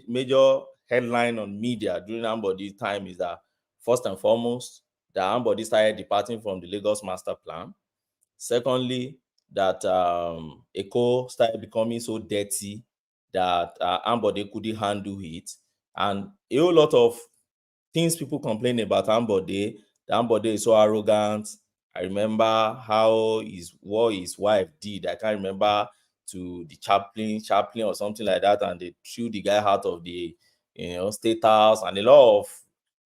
major headline on media during Ambode's time is that first and foremost, that Ambode started departing from the Lagos master plan. Secondly, that Eko started becoming so dirty that Ambode couldn't handle it, and a whole lot of things people complain about Ambode. The Ambode is so arrogant. I remember what his wife did. I can't remember, to the chaplain or something like that, and they threw the guy out of the state house, and a lot of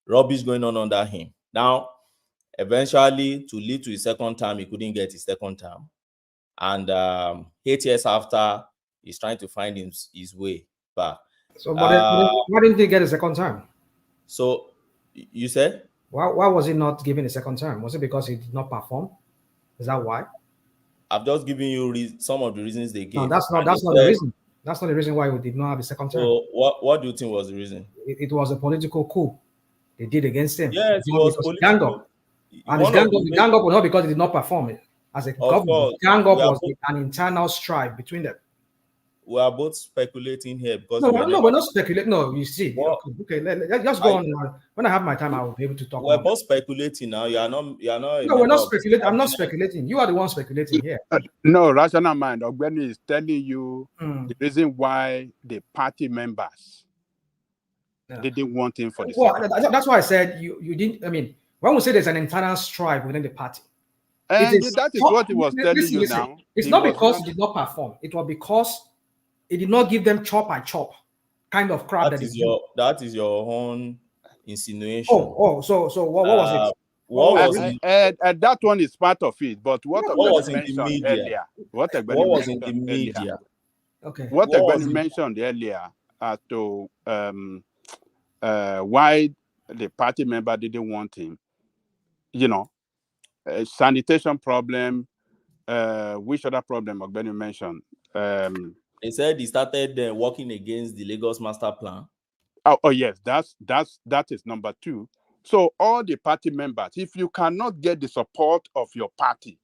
rubbish going on under him. Now, eventually, to lead to his second term, he couldn't get his second term, and 8 years after, he's trying to find his way back. So, why didn't he get a second term? So, you said? Why was he not given a second term? Was it because he did not perform? Is that why? I've just given you some of the reasons they gave. No, that's not the reason. That's not the reason why we did not have a second term. So what do you think was the reason? It was a political coup they did against him. Yes, it was political. Gang up. And the gang up was not because he did not perform it as a government. Gang up was an internal strife between them. We are both speculating here because we're not speculating. No, you see. Okay, let's go on. When I have my time, I will be able to talk. We're both speculating now. You are not. No, we're not speculating. I'm not speculating. You are the one speculating here. No, rational mind. Ogbeni is telling you the reason why the party members didn't want him for the second. That's why I said you didn't. I mean, when we say there's an internal strife within the party, that is what he was telling you now. It's not because he did not perform. It was because it did not give them chop and chop kind of crap. That is your own insinuation. So what was it? What was in that one is part of it, but what was Egbeni in the mentioned media? earlier, what What Egbeni was in the mentioned earlier, media? Okay. what What was Egbeni in- mentioned earlier as to why the party member didn't want him, you know, sanitation problem, which other problem Egbeni mentioned? They said he started working against the Lagos Master Plan. Oh yes, that is number 2. So all the party members, if you cannot get the support of your party,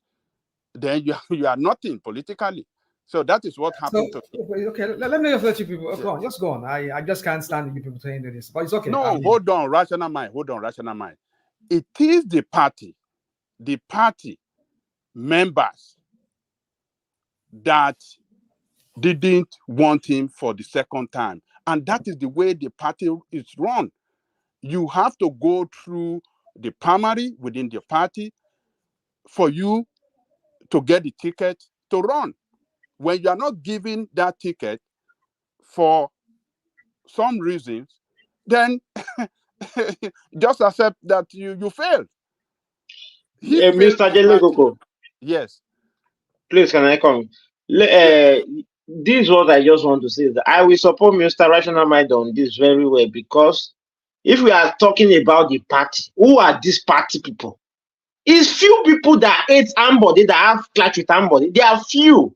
then you are nothing politically. So that is what happened So, to. okay, let me just let you people go on. Just go on. I just can't stand you people saying this, but it's okay. No, hold on, rational mind. It is the party members that didn't want him for the second time, and that is the way the party is run. You have to go through the primary within the party for you to get the ticket to run. When you are not given that ticket for some reasons, then just accept that you failed. Mr. Jelekoko. Yes. Please, can I come? This is what I just want to say. That I will support Mr. Rational Mind on this very well, because if we are talking about the party, who are these party people? It's few people that hate Ambode, that have clash with Ambode. They are few.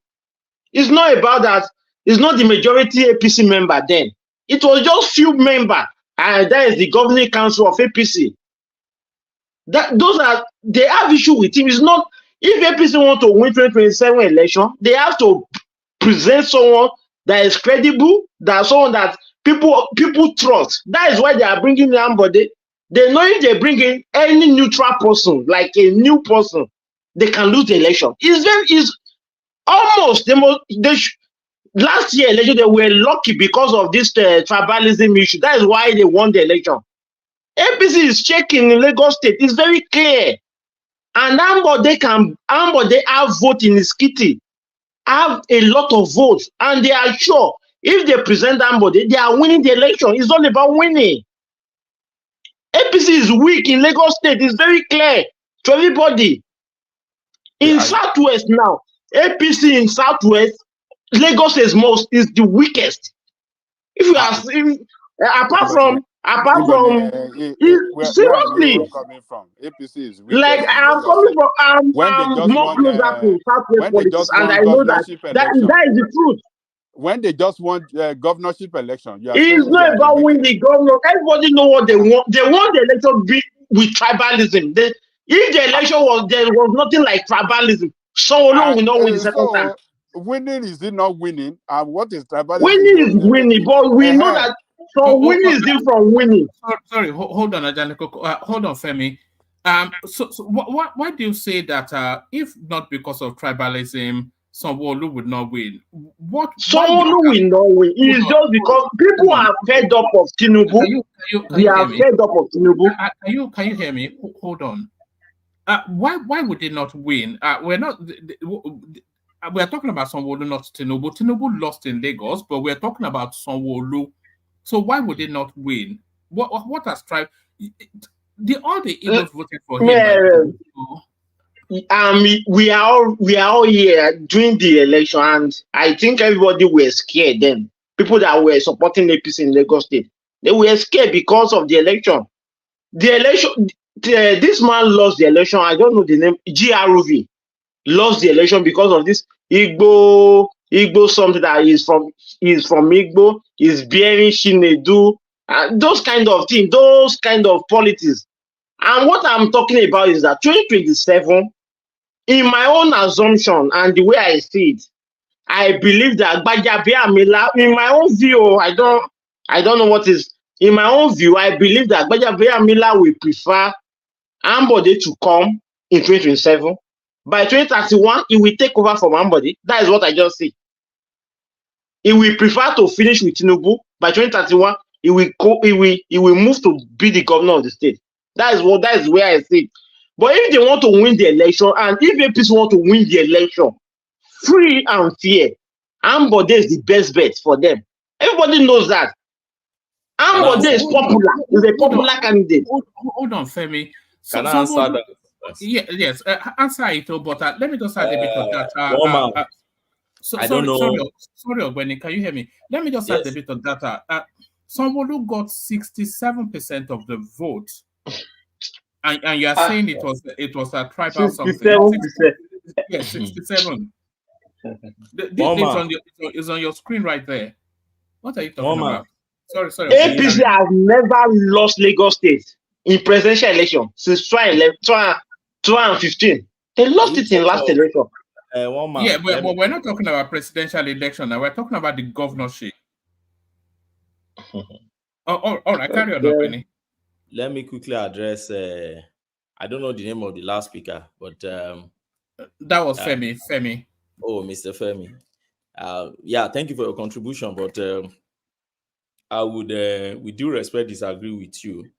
It's not about that. It's not the majority APC member then. It was just few member, and that is the governing council of APC. They have issue with him. It's not, if APC want to win 2027 election, they have to present someone that is credible, that someone that people trust. That is why they are bringing somebody. They know if they bring in any neutral person, like a new person, they can lose the election. It's almost the most. Last year election, they were lucky because of this tribalism issue. That is why they won the election. APC is shaking in Lagos State. It's very clear. And Ambode have vote in his kitty, have a lot of votes, and they are sure if they present Ambode, they are winning the election. It's all about winning. APC is weak in Lagos State. It's very clear to everybody. In Southwest now, APC in Southwest, Lagos is the weakest. If you are apart from seriously, coming from APC is like I'm coming from, I'm more closer to Southwest politics, and I know that is the truth. When they just want governorship election, you are it's not about winning the governor. Everybody know what they want. They want the election with tribalism. If the election there was nothing like tribalism, so long will not win the second time. Winning is it not winning? And what is tribalism? Winning is winning, but we know that. So winning is different from winning. Sorry, hold on, Ajaniko. Hold on, Femi. So why do you say that if not because of tribalism, Sanwo-Olu would not win? Sanwo-Olu will not win. It is just because people are fed up of Tinubu. They are fed up of Tinubu. Can you hear me? Hold on. Why would they not win? We're talking about Sanwo-Olu, not Tinubu. Tinubu lost in Lagos, but we're talking about Sanwo-Olu. So why would they not win? What has tried? All the Igbos voted for him. We are all here during the election, and I think everybody were scared then. People that were supporting APC in Lagos State, they were scared because of the election. This man lost the election. I don't know the name. GRV lost the election because of this Igbo something that is from Igbo, is bearing Shinedu, and those kind of things, those kind of politics. And what I'm talking about is that 2027, in my own assumption and the way I see it, I believe that Gbajabiamila, in my own view, I don't know what is, in my own view, I believe that Gbajabiamila will prefer Ambode to come in 2027. By 2031, he will take over from Ambode. That is what I just see. He will prefer to finish with Tinubu. By 2031, he will move to be the governor of the state. That is where I see it. But if they want to win the election, and if APC want to win the election free and fair, Ambode is the best bet for them. Everybody knows that. Ambode is popular. He's a popular candidate. Hold on, Femi. Can I answer that? Yes, answer it, but let me just add a bit of that. I don't know. Sorry, Ogweni, can you hear me? Let me just add a bit of data. Sanwo-Olu got 67% of the vote, and you are saying it was a tribal something. 67%. Yes, 67. Mama. It's on your screen right there. What are you talking about? Sorry. APC has never lost Lagos State in presidential election since 2015. They lost it in last election. Yeah, but we're not talking about presidential election now. We're talking about the governorship. All right, carry on, Penny. Let me quickly address. I don't know the name of the last speaker, but that was Femi. Femi. Oh, Mr. Femi. Yeah, thank you for your contribution, but I would, with due respect, disagree with you.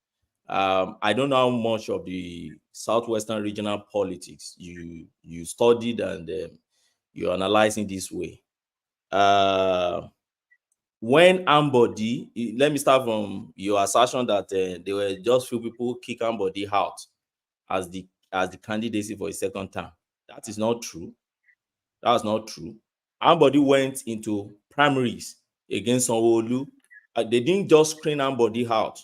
I don't know how much of the Southwestern regional politics you studied and you're analyzing this way. When Ambode, let me start from your assertion that there were just few people kick Ambode out as the candidacy for a second term. That is not true. That's not true. Ambode went into primaries against Sanwo-Olu. They didn't just screen Ambode out.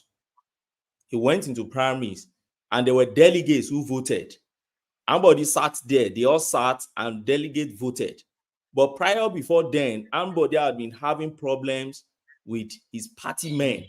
He went into primaries, and there were delegates who voted. Ambode sat there. They all sat, and delegates voted. But before then, Ambode had been having problems with his party men.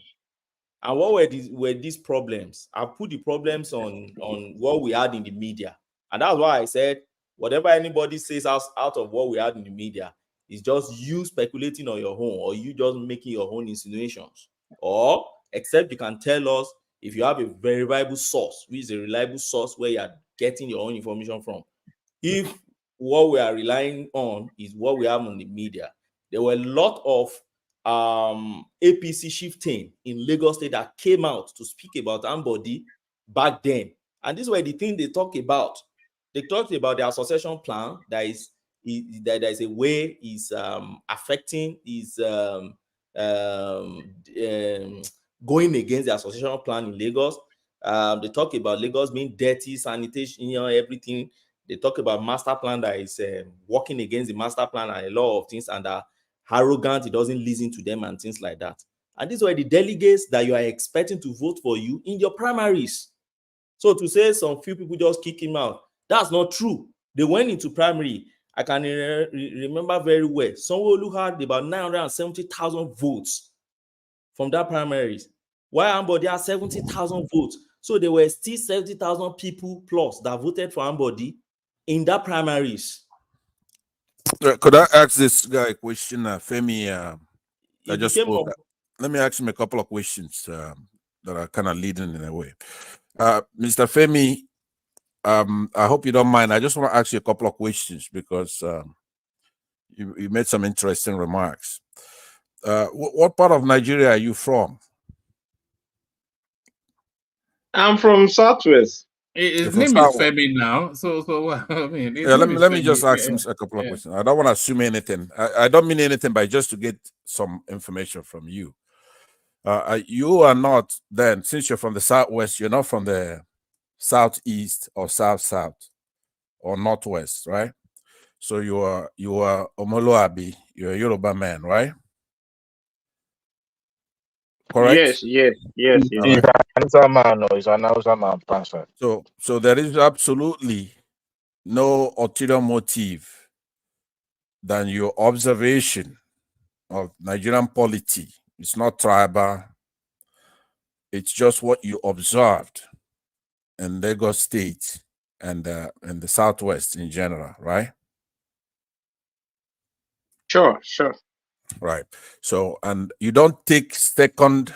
And what were these problems? I put the problems on what we had in the media. And that's why I said, whatever anybody says out of what we had in the media is just you speculating on your own, or you just making your own insinuations. Or, except you can tell us if you have a verifiable source, which is a reliable source where you are getting your own information from. If what we are relying on is what we have on the media, there were a lot of APC shifting in Lagos State that came out to speak about Ambode back then. And this were the thing they talk about. They talked about the association plan that is a way is affecting, is going against the association plan in Lagos. They talk about Lagos being dirty, sanitation, everything. They talk about master plan that is working against the master plan and a lot of things, and are arrogant, it doesn't listen to them and things like that. And these were the delegates that you are expecting to vote for you in your primaries. So to say some few people just kick him out, that's not true. They went into primary. I can remember very well. Sanwo-Olu had about 970,000 votes from that primaries, while Ambode had 70,000 votes. So there were still 70,000 people plus that voted for Ambode in that primaries. Could I ask this guy a question, Femi? I just spoke. Let me ask him a couple of questions that are kind of leading in a way. Mr. Femi, I hope you don't mind. I just want to ask you a couple of questions because you made some interesting remarks. What part of Nigeria are you from? I'm from Southwest. His name is Femi now, so I mean. Yeah, let me just ask him a couple of questions. I don't want to assume anything. I don't mean anything, but just to get some information from you. You are not then, since you're from the Southwest, you're not from the Southeast or South or Northwest, right? So you are Omoluabi, you're a Yoruba man, right? Correct? Yes. He's an Hausa man, or he's an Hausa man, pastor. So there is absolutely no ulterior motive than your observation of Nigerian polity. It's not tribal. It's just what you observed in Lagos State and in the Southwest in general, right? Sure. Right. So, and you don't take second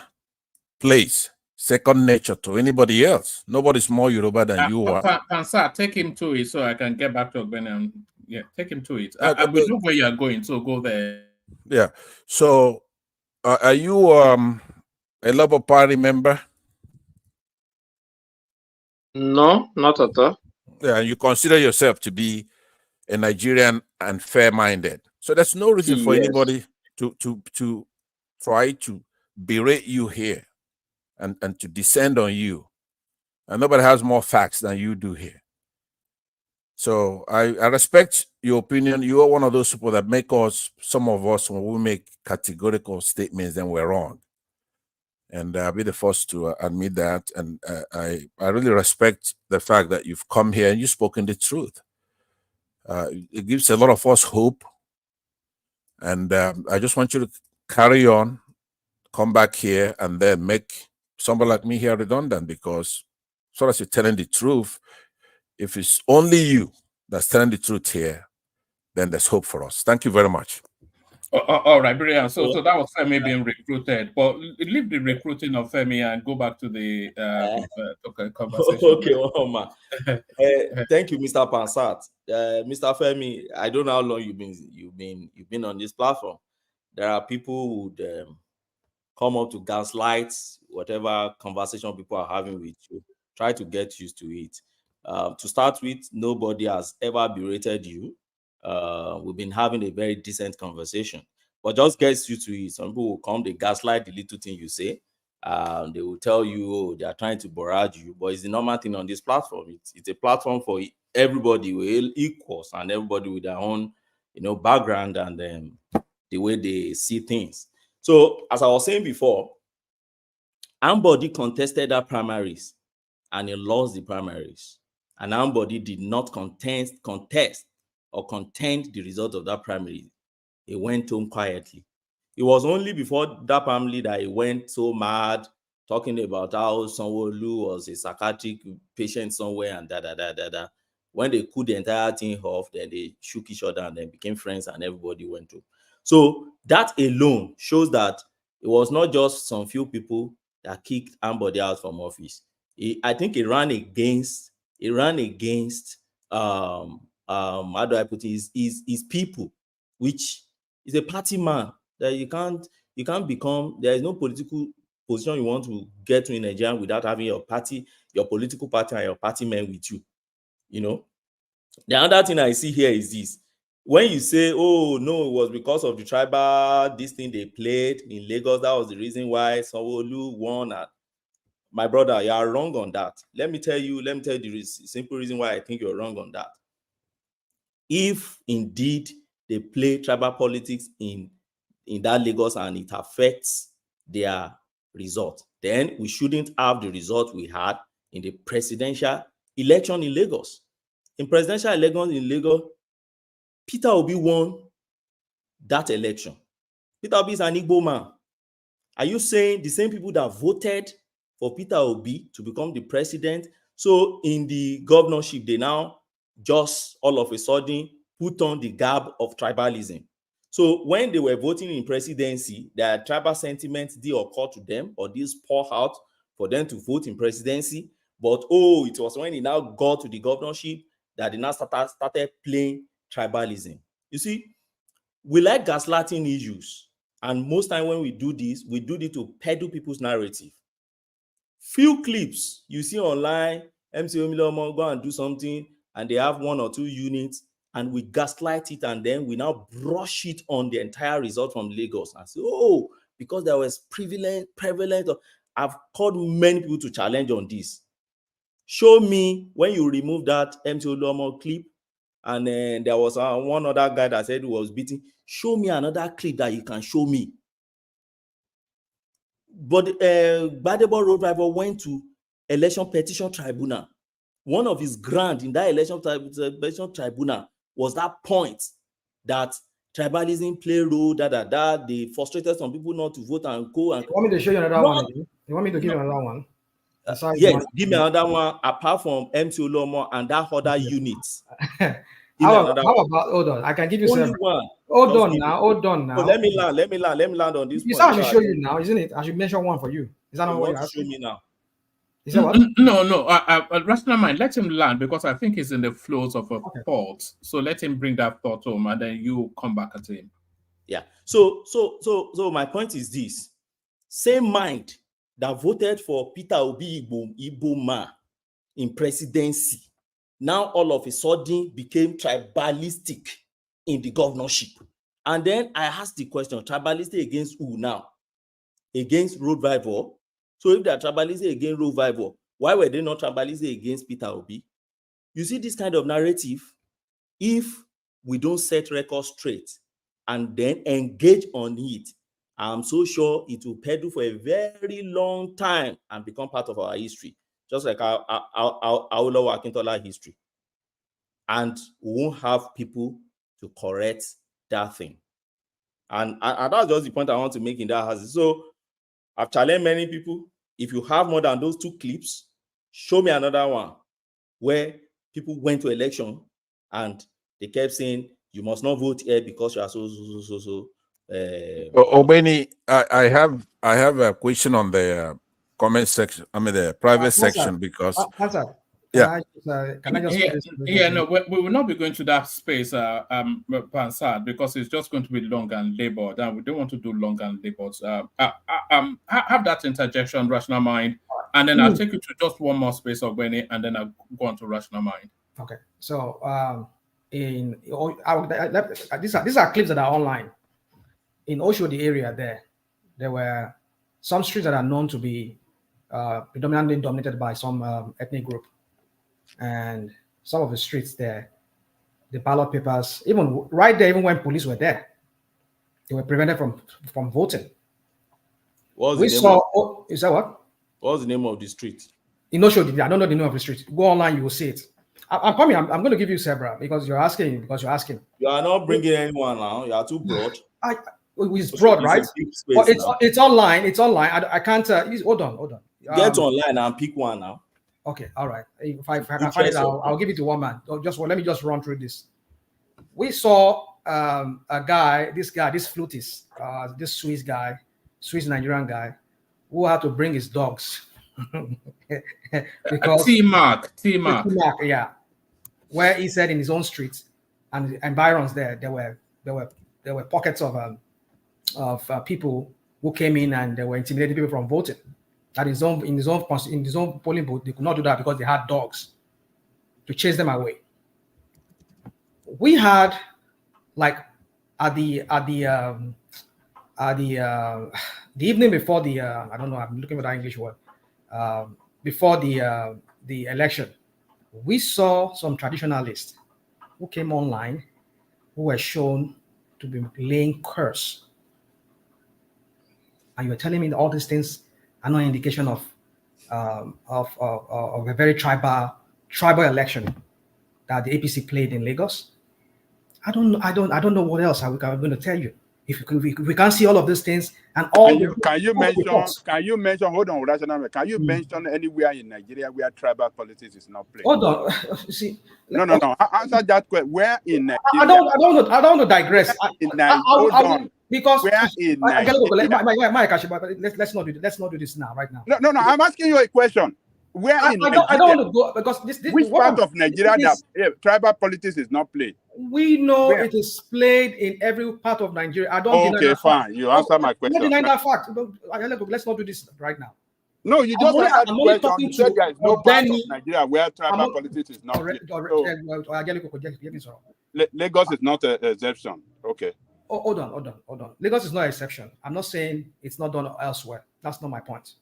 nature to anybody else. Nobody's more Yoruba than you are. Sir, take him to it so I can get back to Ogben. Yeah, take him to it. I will know where you are going, so go there. Yeah. So, are you a Labour Party member? No, not at all. Yeah, you consider yourself to be a Nigerian and fair-minded. So there's no reason for anybody to try to berate you here and to descend on you And nobody has more facts than you do here. So I respect your opinion. You are one of those people that make us, some of us, when we make categorical statements, then we're wrong. And I'll be the first to admit that. And I really respect the fact that you've come here and you've spoken the truth. It gives a lot of us hope. And I just want you to carry on, come back here, and then make somebody like me here redundant, because as far as you're telling the truth, if it's only you that's telling the truth here, then there's hope for us. Thank you very much. All right, brilliant. So that was Femi being recruited. But leave the recruiting of Femi and go back to the conversation. Okay, Oma. Thank you, Mr. Pansat. Mr. Femi, I don't know how long you've been on this platform. There are people who would come up to gaslight whatever conversation people are having with you. Try to get used to it. To start with, nobody has ever berated you. We've been having a very decent conversation, but just get used to it. Some people will come, they gaslight the little thing you say. They will tell you, oh, they are trying to barrage you, but it's the normal thing on this platform. It's a platform for everybody, we're equals, and everybody with their own, background and the way they see things. So, as I was saying before, Ambode contested that primaries, and he lost the primaries. And Ambode did not contest or contend the result of that primary. He went home quietly. It was only before that primary that he went so mad, talking about how Sanwo-Olu was a psychiatric patient somewhere and da. When they cooled the entire thing off, then they shook each other and then became friends and everybody went to. So that alone shows that it was not just some few people that kicked Ambode out from office. I think he ran against how do I put it, is people, which is a party man that you can't become. There is no political position you want to get to in Nigeria without having your party, your political party, and your party men with you. The other thing I see here is this: when you say, oh no, it was because of the tribal this thing they played in Lagos, that was the reason why Sanwo-Olu won. My brother, you are wrong on that. Let me tell you the simple reason why I think you're wrong on that. If indeed they play tribal politics in that Lagos and it affects their result, then we shouldn't have the result we had in the presidential election in Lagos. In presidential election in Lagos, Peter Obi won that election. Peter Obi is an Igbo man. Are you saying the same people that voted for Peter Obi to become the president, so in the governorship, they now just all of a sudden put on the garb of tribalism? So when they were voting in presidency, their tribal sentiments did occur to them, or this pour out for them to vote in presidency. But it was when he now got to the governorship that they now started playing tribalism. You see, we like gaslighting issues, and most time when we do this to peddle people's narrative. Few clips you see online, MC Omilomo go and do something, and they have 1 or 2 units, and we gaslight it, and then we now brush it on the entire result from Lagos and say, because there was prevalent. I've called many people to challenge on this. Show me when you remove that MC Omilomo clip, and then there was one other guy that said he was beating. Show me another clip that you can show me. But Badenoch Road Rival went to election petition tribunal. One of his grant in that election petition tribunal was that point that tribalism play role, they frustrated some people not to vote and go. And you want me to show you another one again? You want me to give you another one? Yes, give me another one apart from MC Olomo and that other unit. How about, hold on, I can give you only several. one. Hold on now. So let me land on this You point. said I should show you now, isn't it? I should mention one for you. Is that not what you're asking? Show me now. Is that what? No. Rational mind, let him land, because I think he's in the flows of a thought. So let him bring that thought home, and then you come back at him. Yeah. So my point is this: same mind that voted for Peter Obi Igbo man in presidency, now all of a sudden became tribalistic in the governorship. And then I asked the question, tribalistic against who now? Against Road Rival. So if they are tribalistic against Road Rival, Why were they not tribalistic against Peter Obi? You see this kind of narrative, if we don't set records straight and then engage on it, I'm so sure it will pedal for a very long time and become part of our history, just like our Akintola history. And we won't have people to correct that thing. And that's just the point I want to make in that house. So I've challenged many people. If you have more than those 2 clips, show me another one where people went to election and they kept saying, you must not vote here because you are so. Obeni, I have a question on the comment section. I mean the private section because Can I just no, we will not be going to that space, Pansad, because it's just going to be long and labored, and we don't want to do long and labored. Have that interjection, Rational Mind, and then I'll take you to just one more space of Benny, and then I'll go on to Rational Mind. Okay, so these are clips that are online. In Oshodi area, there were some streets that are known to be predominantly dominated by some ethnic group. And some of the streets there, the ballot papers, even right there, even when police were there, they were prevented from voting. Is that what? What's the name of the street? In Oshodi, I don't know the name of the street. Go online, you will see it. I'm coming. I'm going to give you several because you're asking. You are not bringing anyone now. You are too broad. It's broad, right? But it's online. It's online. I can't. Hold on. Get online and pick one now. Okay, all right. If I can find it, I'll give it to one man. Let me just run through this. We saw a guy, this flutist, this Swiss Nigerian guy, who had to bring his dogs because T-Mark, yeah, where he said in his own street and the environs there were pockets of people who came in and they were intimidating people from voting. That in his own polling booth, they could not do that because they had dogs to chase them away. We had like at the evening before the I don't know, I'm looking for that English word, before the election, we saw some traditionalists who came online who were shown to be laying curse. And you're telling me all these things are no indication of a very tribal election that the APC played in Lagos? I don't know what else I'm going to tell you. If we can't see all of these things and all. Can you mention? Hold on, Rational. Can you mention anywhere in Nigeria where tribal politics is not played? Hold on. See. No. Answer that question. Where in Nigeria? I don't want to digress. Hold on. Because where in Nigeria? Let's not do this now, right now. No. I'm asking you a question. Where in Nigeria? I don't want to go because this which part of Nigeria that tribal politics is not played? We know it is played in every part of Nigeria. I don't deny that fine. Fact. You answer my question. Don't deny that fact. Let's not do this right now. No, you just answered the question. You said there is no part of Nigeria where tribal politics is not played. Lagos is not an exception. Okay. Hold on. Lagos is not an exception. I'm not saying it's not done elsewhere. That's not my point.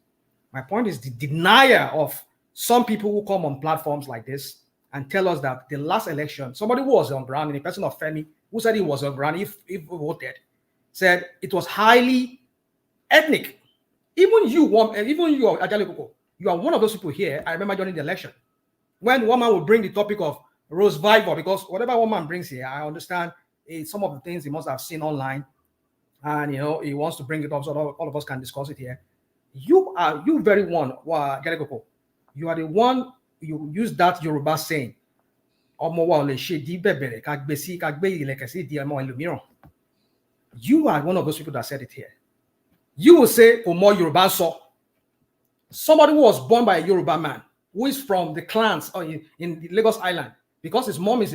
My point is the denial of some people who come on platforms like this and tell us that the last election, somebody who was on ground, in the person of Kemi, who said he was on ground if voted, said it was highly ethnic. Even you, Ajale Koko, you are one of those people here. I remember during the election when one man would bring the topic of Rose Viper, because whatever one man brings here, I understand some of the things he must have seen online, and he wants to bring it up so all of us can discuss it here. You very one, Ajale Koko. You are the one. You use that Yoruba saying, you are one of those people that said it here. You will say, Omo Yoruba so. Somebody who was born by a Yoruba man, who is from the clans in the Lagos Island, because his mom is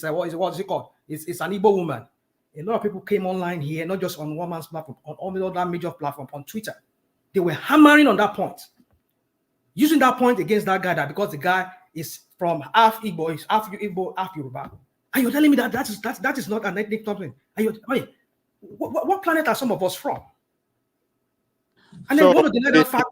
what is it called? It's an Igbo woman. A lot of people came online here, not just on one man's platform, on all the other major platforms, on Twitter. They were hammering on that point. Using that point against that guy, that because the guy is from half Igbo, is half Igbo, half Yoruba. And you're telling me that is not an ethnic something. What planet are some of us from? And then you want to deny that fact.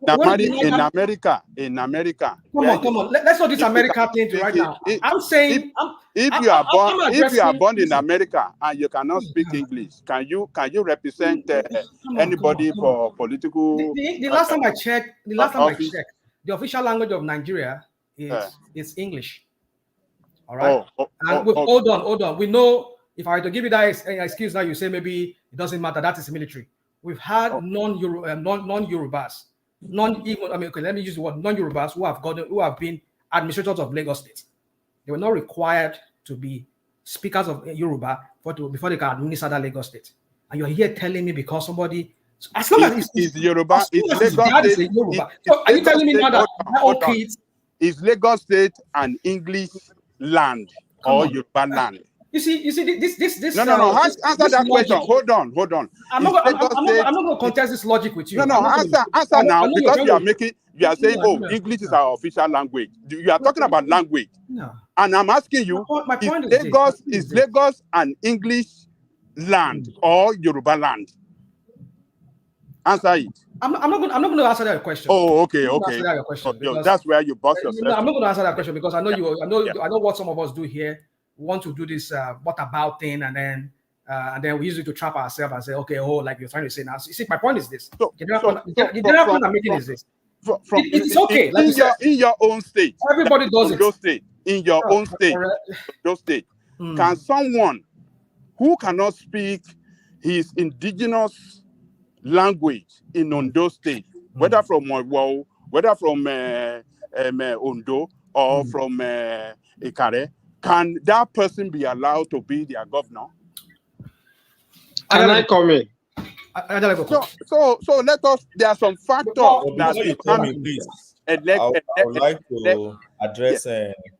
In America. Come on. Let's not this America thing right now. I'm saying if you are born in America and you cannot speak English, can you represent anybody for political? The last time I checked, the official language of Nigeria is English. All right. Hold on. We know if I were to give you that excuse now, you say maybe it doesn't matter. That is military. We've had non-Yorubas, let me use the word non-Yorubas who have been administrators of Lagos State. They were not required to be speakers of Yoruba before they can administer that Lagos State. And you're here telling me because somebody, as long as it's Yoruba, it's Lagos State. Yoruba. So are you telling me now that all kids? Is Lagos State an English land or Yoruba land? You see, this. No. Answer that question. Hold on. I'm not going to contest this logic with you. No. Answer now because you are saying, English is our official language. You are talking about language. No. And I'm asking you, is Lagos an English land or Yoruba land? Answer it. I'm not going to answer that question. Oh, okay. That's where you bust yourself. I'm not going to answer that question because I know what some of us do here. We want to do this what about thing, and then we use it to trap ourselves and say, okay, like you're trying to say now. You see, my point is this. The general point I'm making is this. It's okay. In your own state, everybody does it. In your own state, can someone who cannot speak his indigenous language in Ondo State, whether from Ondo or from Ikare, can that person be allowed to be their governor? Can I come in? So let us. There are some factors that determine this. I would like to address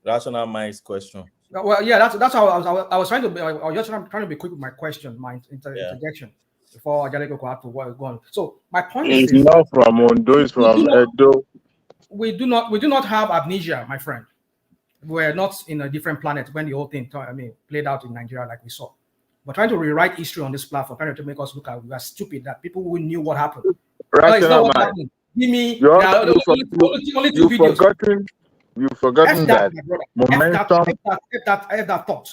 Rational Mind's question. Well, yeah, that's how I was trying to be. I was just trying to be quick with my question, my interjection before Ajaleko had to go on. So my point is, it's not from Ondo, it's from Edo. We do not have amnesia, my friend. We're not in a different planet when the whole thing played out in Nigeria like we saw. We're trying to rewrite history on this platform, trying to make us look like we are stupid, that people who knew what happened. Right, it's not what happened. Give me only two videos. You've forgotten that momentum. I have that thought.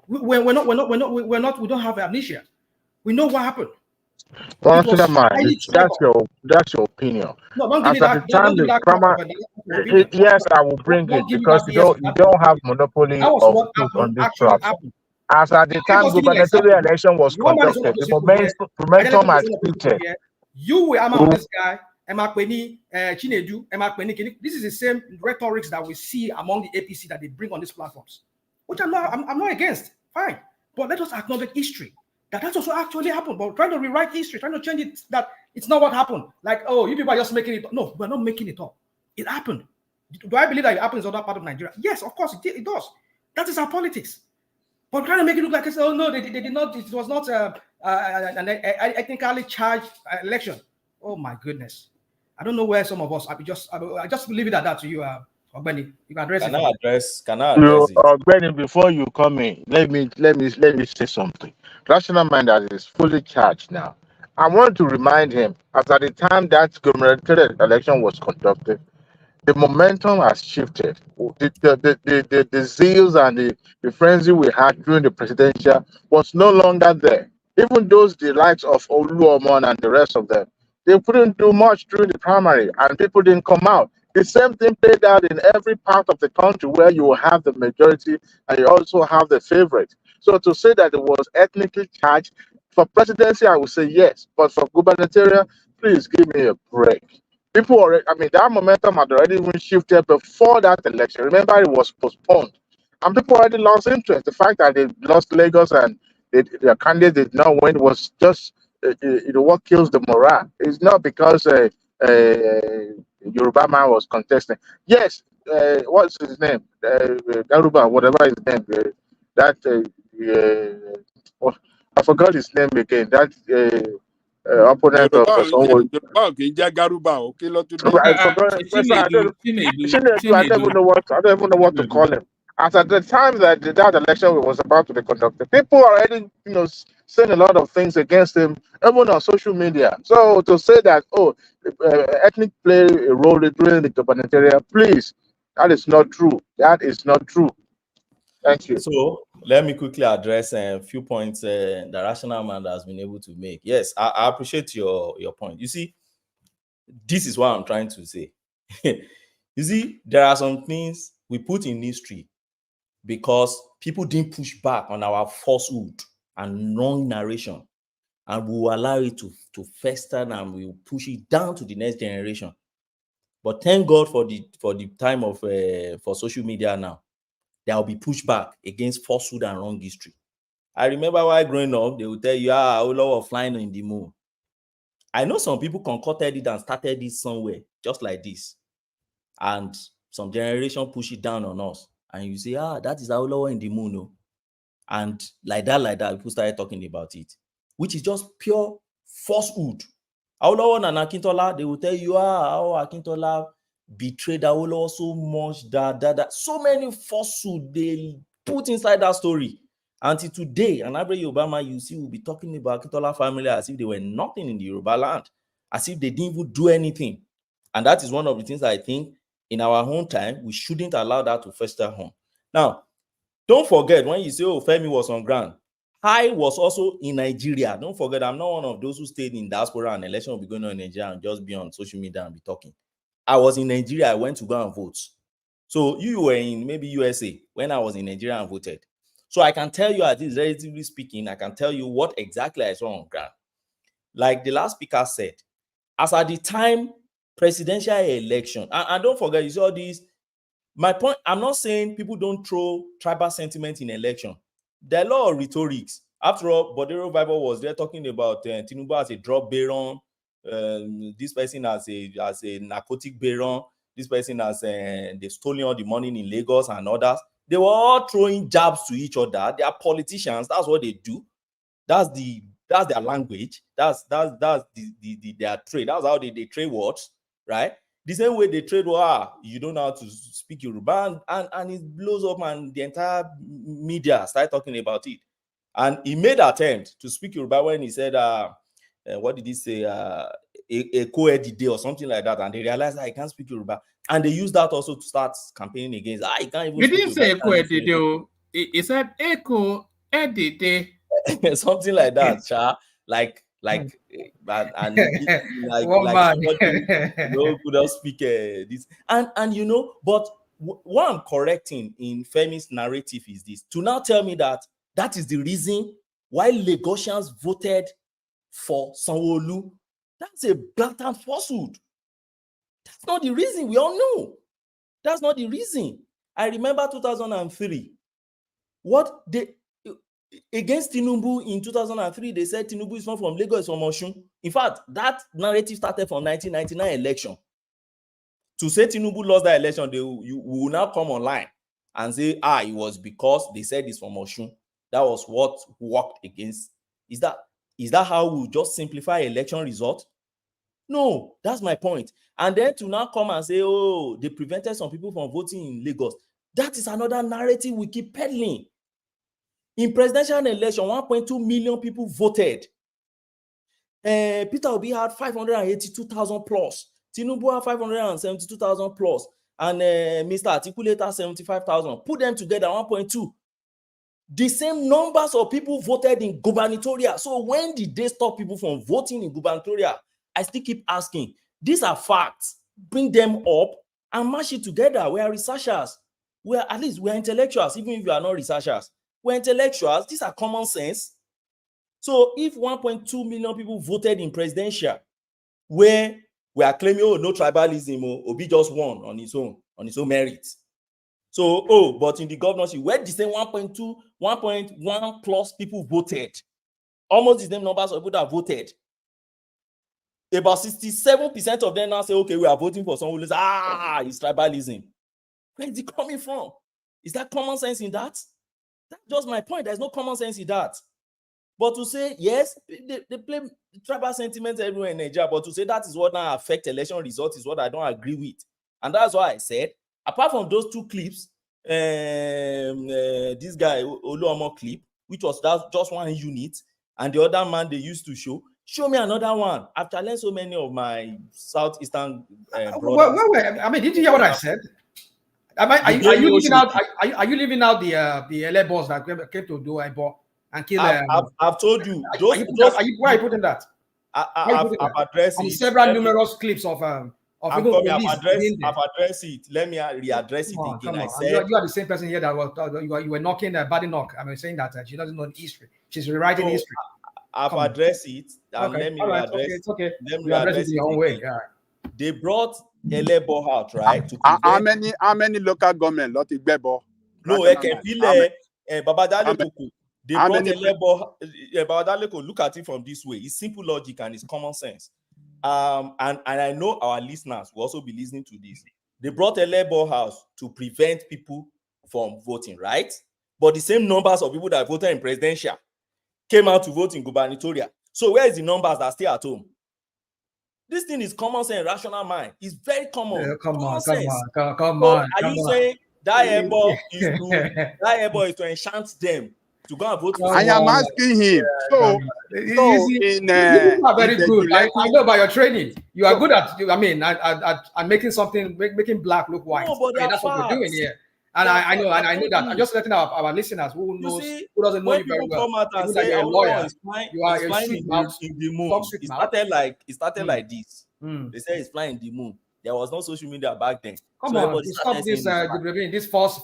We don't have amnesia. We know what happened. That's your opinion. No, don't give me that. Yes, I will bring it because you don't have monopoly of truth on this trap. As at the time gubernatorial election was conducted, the momentum has shifted. You will am this guy, Chinedu, this is the same rhetorics that we see among the APC that they bring on these platforms, which I'm not against. Fine, but let us acknowledge history. That's also actually happened, but trying to rewrite history, trying to change it, that it's not what happened. Like, you people are just making it up. No, we're not making it up. It happened. Do I believe that it happens in other part of Nigeria? Yes, of course, it does. That is our politics. But trying to make it look like it's, no, they did not, it was not an ethnically charged election. Oh my goodness. I don't know where some of us, I just leave it at that to you, Ogbeni. You can address it. Can I address it? Ogbeni, before you come in, let me say something. Rational Mind that is fully charged now. I want to remind him, as at the time that gubernatorial election was conducted, the momentum has shifted. The zeals and the frenzy we had during the presidential was no longer there. Even those the likes of Oluomon and the rest of them, they couldn't do much during the primary and people didn't come out. The same thing played out in every part of the country where you have the majority and you also have the favorite. So to say that it was ethnically charged, for presidency, I would say yes. But for gubernatorial, please give me a break. People already, that momentum had already even shifted before that election. Remember, it was postponed. And people already lost interest. The fact that they lost Lagos and their candidate did not win was just what kills the morale. It's not because Yoruba man was contesting. Yes, what's his name? Garuba, whatever his name. I forgot his name again. That opponent of someone. I don't even know what to call him. As at the time that election was about to be conducted, people already, saying a lot of things against him, even on social media. So to say that, ethnic play a role during the gubernatorial, please, that is not true. That is not true. Thank you. So let me quickly address a few points the rational man has been able to make. Yes, I appreciate your point. You see, this is what I'm trying to say. You see, there are some things we put in history because people didn't push back on our falsehood and wrong narration, and we will allow it to fester and we will push it down to the next generation. But thank God for the time of for social media now. There will be pushback against falsehood and wrong history. I remember while growing up, they would tell you, Olowo was flying in the moon. I know some people concocted it and started it somewhere, just like this. And some generation push it down on us. And you say, that is Olowo in the moon. No? And like that, people started talking about it, which is just pure falsehood. Olowo and Akintola, they will tell you, how Akintola betrayed Olowo so much, that. So many falsehood they put inside that story. Until today, and every Obama you see will be talking about Akintola family as if they were nothing in the Yoruba land, as if they didn't even do anything. And that is one of the things I think in our own time, we shouldn't allow that to fester home. Now, don't forget when you say, Femi was on ground, I was also in Nigeria. Don't forget, I'm not one of those who stayed in diaspora and election will be going on in Nigeria and just be on social media and be talking. I was in Nigeria. I went to go and vote. So you were in maybe USA when I was in Nigeria and voted. So I can tell you, at least relatively speaking, I can tell you what exactly I saw on ground. Like the last speaker said, as at the time presidential election, and don't forget, you saw this. My point, I'm not saying people don't throw tribal sentiment in election. There are a lot of rhetorics. After all, Bodero Bible was there talking about Tinubu as a drug baron, this person as a narcotic baron, this person as they've stolen all the money in Lagos and others. They were all throwing jabs to each other. They are politicians. That's what they do. That's their language. That's their trade. That's how they trade words, right? The same way they trade, you don't know how to speak Yoruba, and it blows up, and the entire media start talking about it. And he made an attempt to speak Yoruba when he said, what did he say? A co-edit or something like that, and they realized that he can't speak Yoruba, and they used that also to start campaigning against. He can't even. He didn't say eco edit. He said eco edit. Something like that, cha. Like somebody could not speak this, and but what I'm correcting in Femi's narrative is this: to now tell me that is the reason why Lagosians voted for Sanwo-Olu. That's a blatant falsehood. That's not the reason. We all know. That's not the reason. I remember 2003. What they against Tinubu in 2003, they said Tinubu is not from Lagos, it's from Osun. In fact, that narrative started from 1999 election. To say Tinubu lost that election, you will now come online and say, it was because they said it's from Osun. That was what worked against. Is that how we just simplify election result? No, that's my point. And then to now come and say, they prevented some people from voting in Lagos. That is another narrative we keep peddling. In presidential election, 1.2 million people voted. Peter Obi had 582,000 plus. Tinubu had 572,000 plus. And Mr. Atiku later 75,000. Put them together, 1.2. The same numbers of people voted in gubernatorial. So when did they stop people from voting in gubernatorial? I still keep asking. These are facts. Bring them up and mash it together. We are researchers. We are intellectuals, even if you are not researchers. We're intellectuals. These are common sense. So if 1.2 million people voted in presidential, where we are claiming, no tribalism, Obi just won on his own merits. So, but in the governorship, where the same 1.1 plus people voted, almost the same numbers of people that voted. About 67% of them now say, okay, we are voting for someone who says, it's tribalism. Where is it coming from? Is that common sense in that? That's just my point. There's no common sense in that. But to say, yes, they play tribal sentiments everywhere in Nigeria, but to say that is what now affect election results is what I don't agree with. And that's why I said, apart from those two clips, this guy, Oluomo clip, which was just one unit, and the other man they used to show me another one. I've challenged so many of my southeastern brothers. I mean, did you hear what I said? Are you leaving out? Are you leaving out the LA boss that came to do Ebo and kill? I've told you. Why are you putting that? I've addressed it. Several numerous clips of I've addressed it. Let me readdress it again. I said you are the same person here that was you were knocking Badenoch. I mean, saying that she doesn't know the history. She's rewriting history. I've addressed it, and let me readdress. It's okay. Let me readdress readdress it in your own way. Yeah. They brought a labor out, right? How many local government lot Igbebo? No, Babadale Koko. They brought a labor. Babadale Koko. Look at it from this way. It's simple logic and it's common sense. And I know our listeners will also be listening to this. They brought a labor house to prevent people from voting, right? But the same numbers of people that voted in presidential came out to vote in gubernatorial. So where is the numbers that stay at home? This thing is common sense, rational mind. It's very common. Yeah, come on. Are you saying that Ebo is to enchant them to go and vote for? I am asking him. So you are very good. I know about your training. You are good at. I mean, at making something, making black look white. No, but that's what we're doing here. And I know that. I'm just letting our listeners who doesn't know you very well. Come out and say, you're a lawyer. You are flying in the moon. It started like this. They say it's flying in the moon. There was no social media back then. Come on, stop this false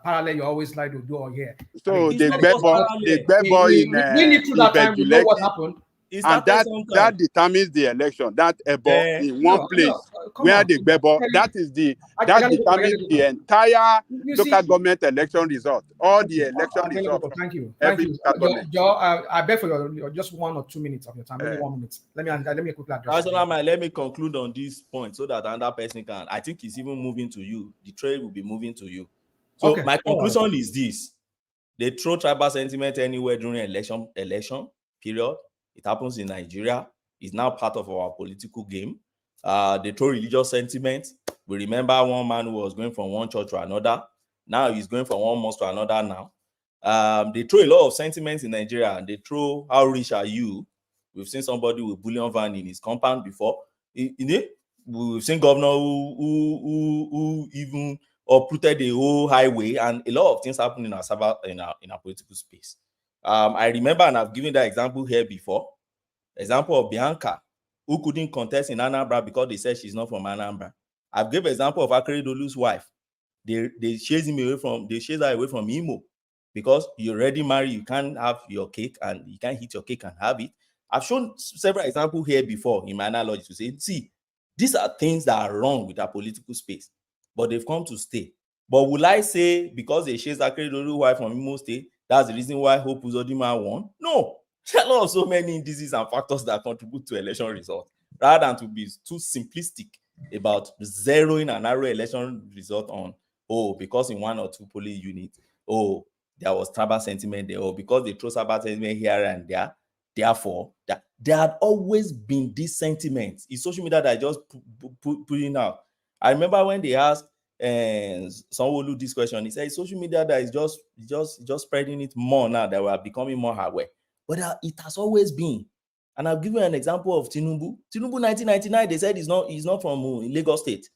parallel you always like to do here. So the Gbebo in that time we know what happened. And that determines the election. That Ebo in one place where the Gbebo, that determines the entire local government election result. All the election results. Thank you. Joe, I beg for your just 1 or 2 minutes of your time. Maybe 1 minute. Let me quickly address. Let me conclude on this point so that another person can. I think it's even moving to you. The trade will be moving to you. So my conclusion is this: they throw tribal sentiment anywhere during election period. It happens in Nigeria. It's now part of our political game. They throw religious sentiment. We remember one man who was going from one church to another. Now he's going from one mosque to another now. They throw a lot of sentiments in Nigeria. And they throw, how rich are you? We've seen somebody with bullion van in his compound before. We've seen governor who even uprooted the whole highway, and a lot of things happen in our political space. I remember, and I've given that example here before, example of Bianca, who couldn't contest in Anambra because they said she's not from Anambra. I've given example of Akeredolu's wife. They chased her away from Imo because you're already married, you can't have your cake and you can't eat your cake and have it. I've shown several examples here before in my analogy to say, see, these are things that are wrong with our political space, but they've come to stay. But will I say because they chased Akeredolu's wife from Imo State, that's the reason why Hope Uzodinma won? No. There are so many indices and factors that contribute to election results. Rather than to be too simplistic about zeroing an narrow election result on, because in 1 or 2 polling units, there was tribal sentiment there, or because they throw tribal sentiment here and there. Therefore, there had always been this sentiment. It's social media that just putting out. I remember when they asked Sanwo-Olu this question, he said social media that is just spreading it more now that we are becoming more aware. But it has always been. And I'll give you an example of Tinubu. Tinubu 1999, they said he's not from Lagos State.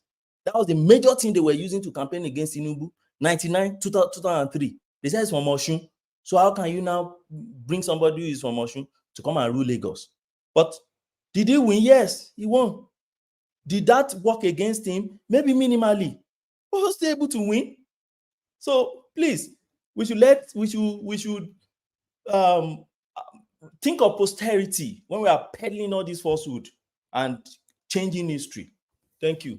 That was the major thing they were using to campaign against Tinubu. 2003. They said it's from Osun. So how can you now bring somebody who is from Osun to come and rule Lagos? But did he win? Yes, he won. Did that work against him? Maybe minimally. But he was still able to win. So please, we should think of posterity when we are peddling all this falsehood and changing history. Thank you.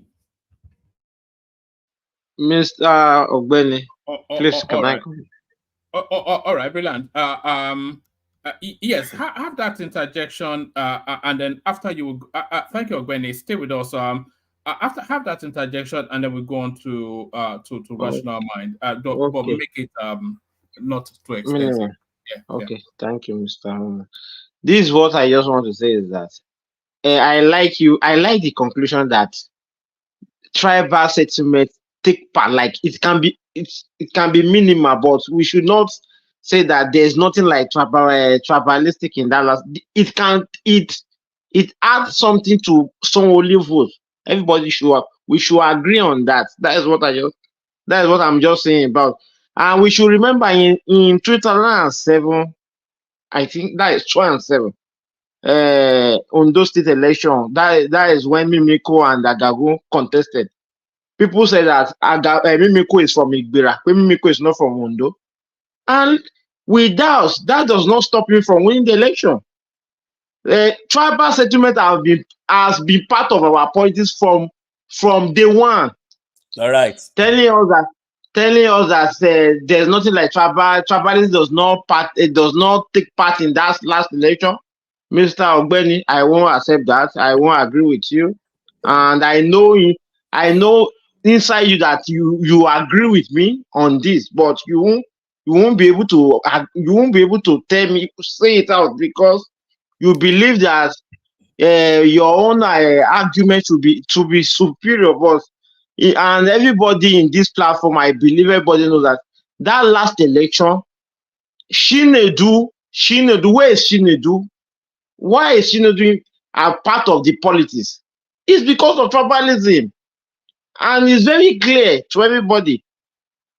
Mr. Ogbeni, please can I come? All right, brilliant. Yes, have that interjection, and then after you, thank you, Ogbeni. Stay with us. After have that interjection, and then we go on to rational mind. But make it not too expensive. Okay, thank you, Mr. This is what I just want to say is that I like the conclusion that tribal settlement take part. Like it can be minimal, but we should not say that there's nothing like tribalistic in that last. It adds something to some only vote. Everybody we should agree on that. That is what I'm just saying about. And we should remember in 2007, I think that is 2007, Ondo State election. That is when Mimiko and Agagu contested. People say that Mimiko is from Igbira, but Mimiko is not from Ondo. And that does not stop him from winning the election. Tribal settlement has been part of our politics from day one. All right. Telling us that there's nothing like tribalism does not take part in that last election. Mr. Ogbeni, I won't accept that. I won't agree with you. And I know inside you that you agree with me on this, but you won't be able to tell me, say it out, because you believe that your own argument to be superior. But and everybody in this platform, I believe everybody knows that last election, Chinedu, where is Chinedu? Why is Chinedu a part of the politics? It's because of tribalism. And it's very clear to everybody,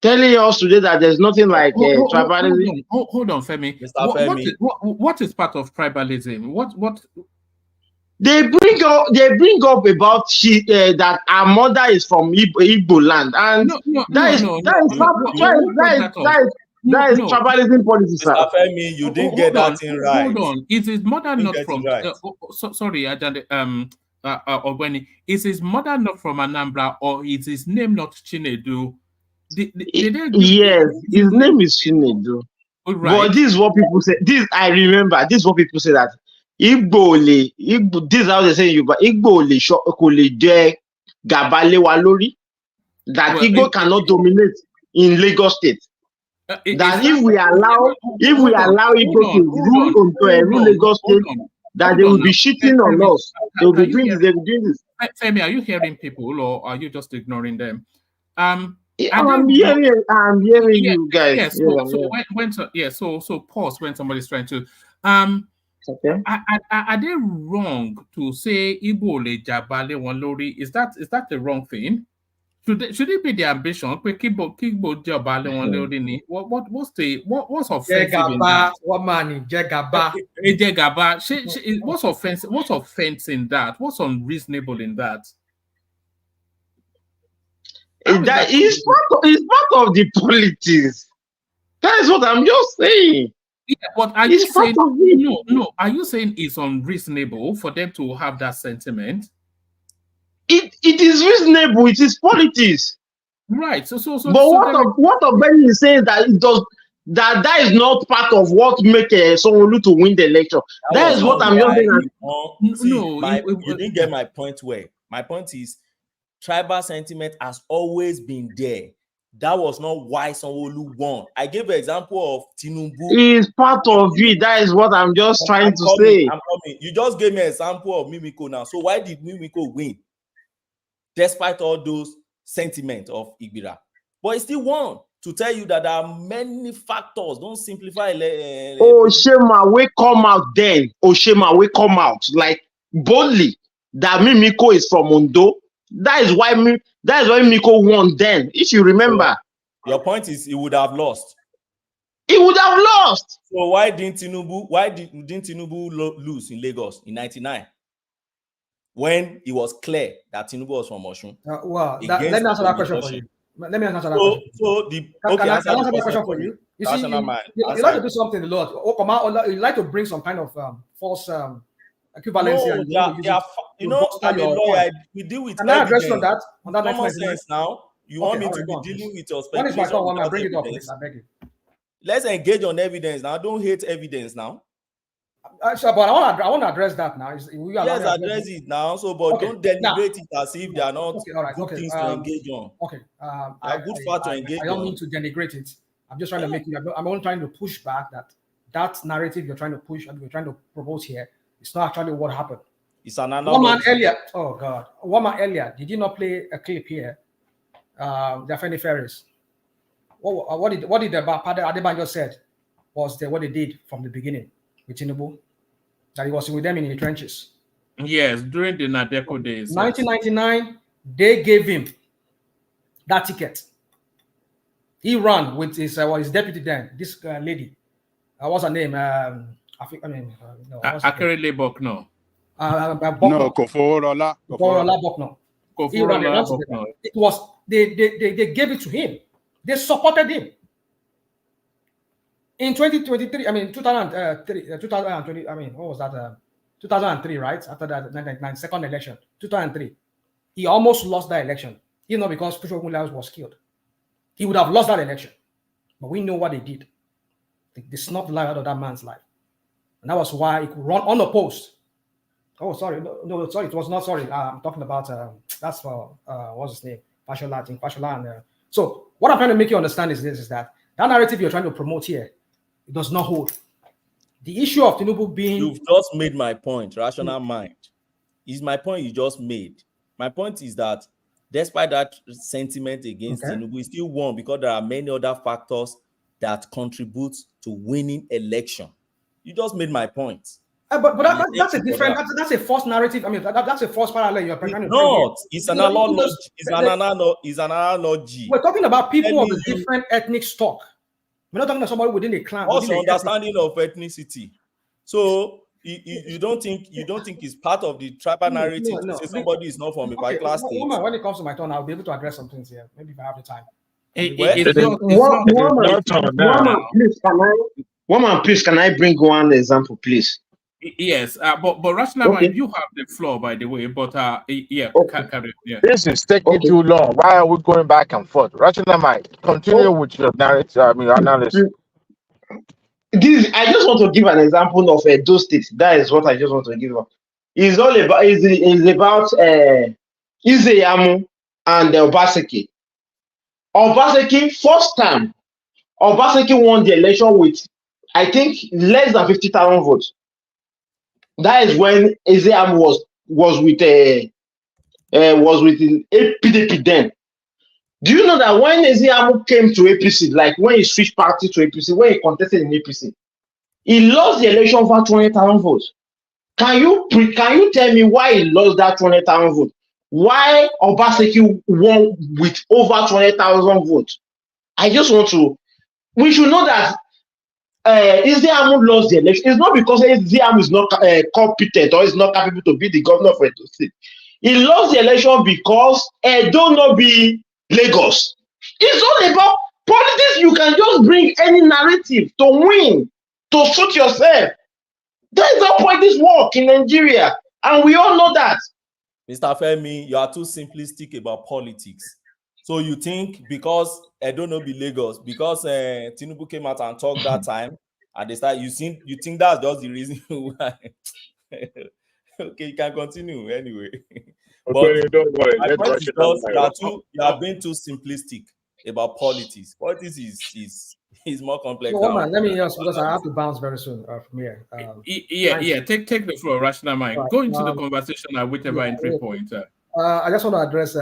telling us today that there's nothing like tribalism. Hold on, Femi. What is part of tribalism? What? They bring up about that our mother is from Igbo land, and that is tribalism policy, sir. Mr. Femi, you didn't get that thing right. Hold on. Is his mother not from? Sorry, Ogweni. Is his mother not from Anambra, or is his name not Chinedu? Yes, his name is Chinedu. Right. But this is what people say. I remember. This is what people say, that Igbo, this is how they say Igbo Gabale Walori, that Igbo cannot dominate in Lagos State. That if we allow Igbo to rule Lagos State, that they will be cheating on us. They will be doing this. They will be doing this. Femi, are you hearing people, or are you just ignoring them? I'm hearing you guys. So pause when somebody's trying to. Okay. Are they wrong to say Igbo le Jabale Walori? Is that the wrong thing? Should it be the ambition? What's offensive in that? What's offensive? What's offense in that? What's unreasonable in that? That is part of the politics. That is what I'm just saying. Yeah, but are you saying no? Are you saying it's unreasonable for them to have that sentiment? It is reasonable. It is politics, right? But what Benny is saying that it does that is not part of what make someone to win the election. That is what I'm just saying. You didn't get my point. Where my point is, tribal sentiment has always been there. That was not why Sanwo-Olu won. I gave an example of Tinubu. It's part of it. That is what I'm just trying to say. I'm coming. You just gave me an example of Mimiko now. So why did Mimiko win? Despite all those sentiments of Igbira. But he still won, to tell you that there are many factors. Don't simplify. Oshema, we come out then. Oshema, we come out like boldly that Mimiko is from Ondo. That is why Miko won then. If you remember, your point is he would have lost. He would have lost. So why didn't Tinubu lose in Lagos in '99 when it was clear that Tinubu was from Osun? Let me answer that question for you. Let me answer that question. Can I answer that question for you? You see, you like to do something a lot. You like to bring some kind of false equivalency. I'm a lawyer. We deal with. Can I address on that? Common sense now. You want me to be dealing with your speculation? When is my turn? I bring it up, please. I beg you. Let's engage on evidence now. Don't hate evidence now. Sure, but I want to address that now. Yes, address it now. So, but don't deliberate it as if they are not good things to engage on. Okay. A good fact to engage on. I don't mean to denigrate it. I'm just trying to make it. I'm only trying to push back that narrative you're trying to push and you're trying to propose here. It's not actually what happened. It's an analogy. One man earlier. Oh God. One man earlier. Did you not play a clip here? The Afeni Ferris. What did the Padre Adebanjo said? was what they did from the beginning with Tinubu, that he was with them in the trenches. Yes, during the Nadeco days. 1999, they gave him that ticket. He ran with his deputy then, this lady. What's her name? Akerele Bokno. No, Koforola. Bokno. He ran Bokno. It was they gave it to him. They supported him. In 2023, 2020, what was that? 2003, right? After that 1999 second election, 2003, he almost lost that election. Because Bishop Mulaye was killed. He would have lost that election. But we know what they did. They snuffed the life out of that man's life. And that was why he could run unopposed. Oh, sorry. No, sorry. It was not sorry. I'm talking about, that's for, what's his name? Fashola. So what I'm trying to make you understand is this, is that narrative you're trying to promote here, it does not hold. The issue of Tinubu being... You've just made my point, rational mind. Is my point you just made. My point is that despite that sentiment against Tinubu, we still won because there are many other factors that contribute to winning election. You just made my point. But that's a different, that's a false narrative. That's a false parallel you're trying to bring. It's an analogy. It's an analogy. We're talking about people of a different ethnic stock. We're not talking about somebody within a clan. What's your understanding of ethnicity? So you don't think it's part of the tribal narrative to say somebody is not from a particular state? When it comes to my turn, I'll be able to address some things here. Maybe if I have the time. Please, can I bring one example, please? Yes, but Rational Mind, you have the floor, by the way. But yeah. This is taking too long. Why are we going back and forth? Rational Mind, continue with your narrative. Analysis. I just want to give an example of those states. That is what I just want to give. It's all about Izeyamu and Obaseki. Obaseki, first time, Obaseki won the election with, I think, less than 50,000 votes. That is when Izeyamu was with PDP then. Do you know that when Izeyamu came to APC, like when he switched party to APC, when he contested in APC, he lost the election for 20,000 votes. Can you tell me why he lost that 20,000 votes? Why Obaseki won with over 20,000 votes? I just want to. We should know that Izeyamu lost the election. It's not because Izeyamu is not competent or is not capable to be the governor of Edo State. He lost the election because Edo not be Lagos. It's all about politics. You can just bring any narrative to win, to suit yourself. That is how politics work in Nigeria, and we all know that. Mr. Femi, you are too simplistic about politics. So you think because Edo not be Lagos, because Tinubu came out and talked that time, and they start, you think that's just the reason why? Okay, you can continue anyway. Okay, don't worry. You are being too simplistic about politics. Politics is more complex. Let me just, because I have to bounce very soon from here. Take the floor, Rational Mind. Go into the conversation at whichever entry point. I just want to address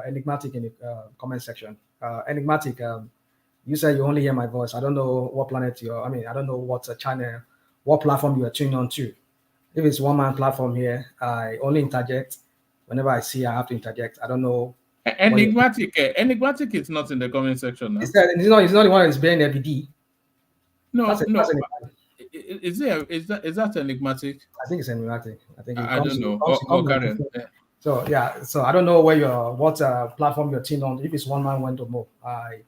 Enigmatic in the comment section. Enigmatic, you said you only hear my voice. I don't know what planet I don't know what channel, what platform you are tuned on to. If it's one-man platform here, I only interject whenever I see I have to interject. I don't know. Enigmatic is not in the comment section. No? He's not the one that's bearing LBD. No. Is that Enigmatic? I think it's Enigmatic. I don't know. So I don't know what platform you're tuned on. If it's one man, one to more. I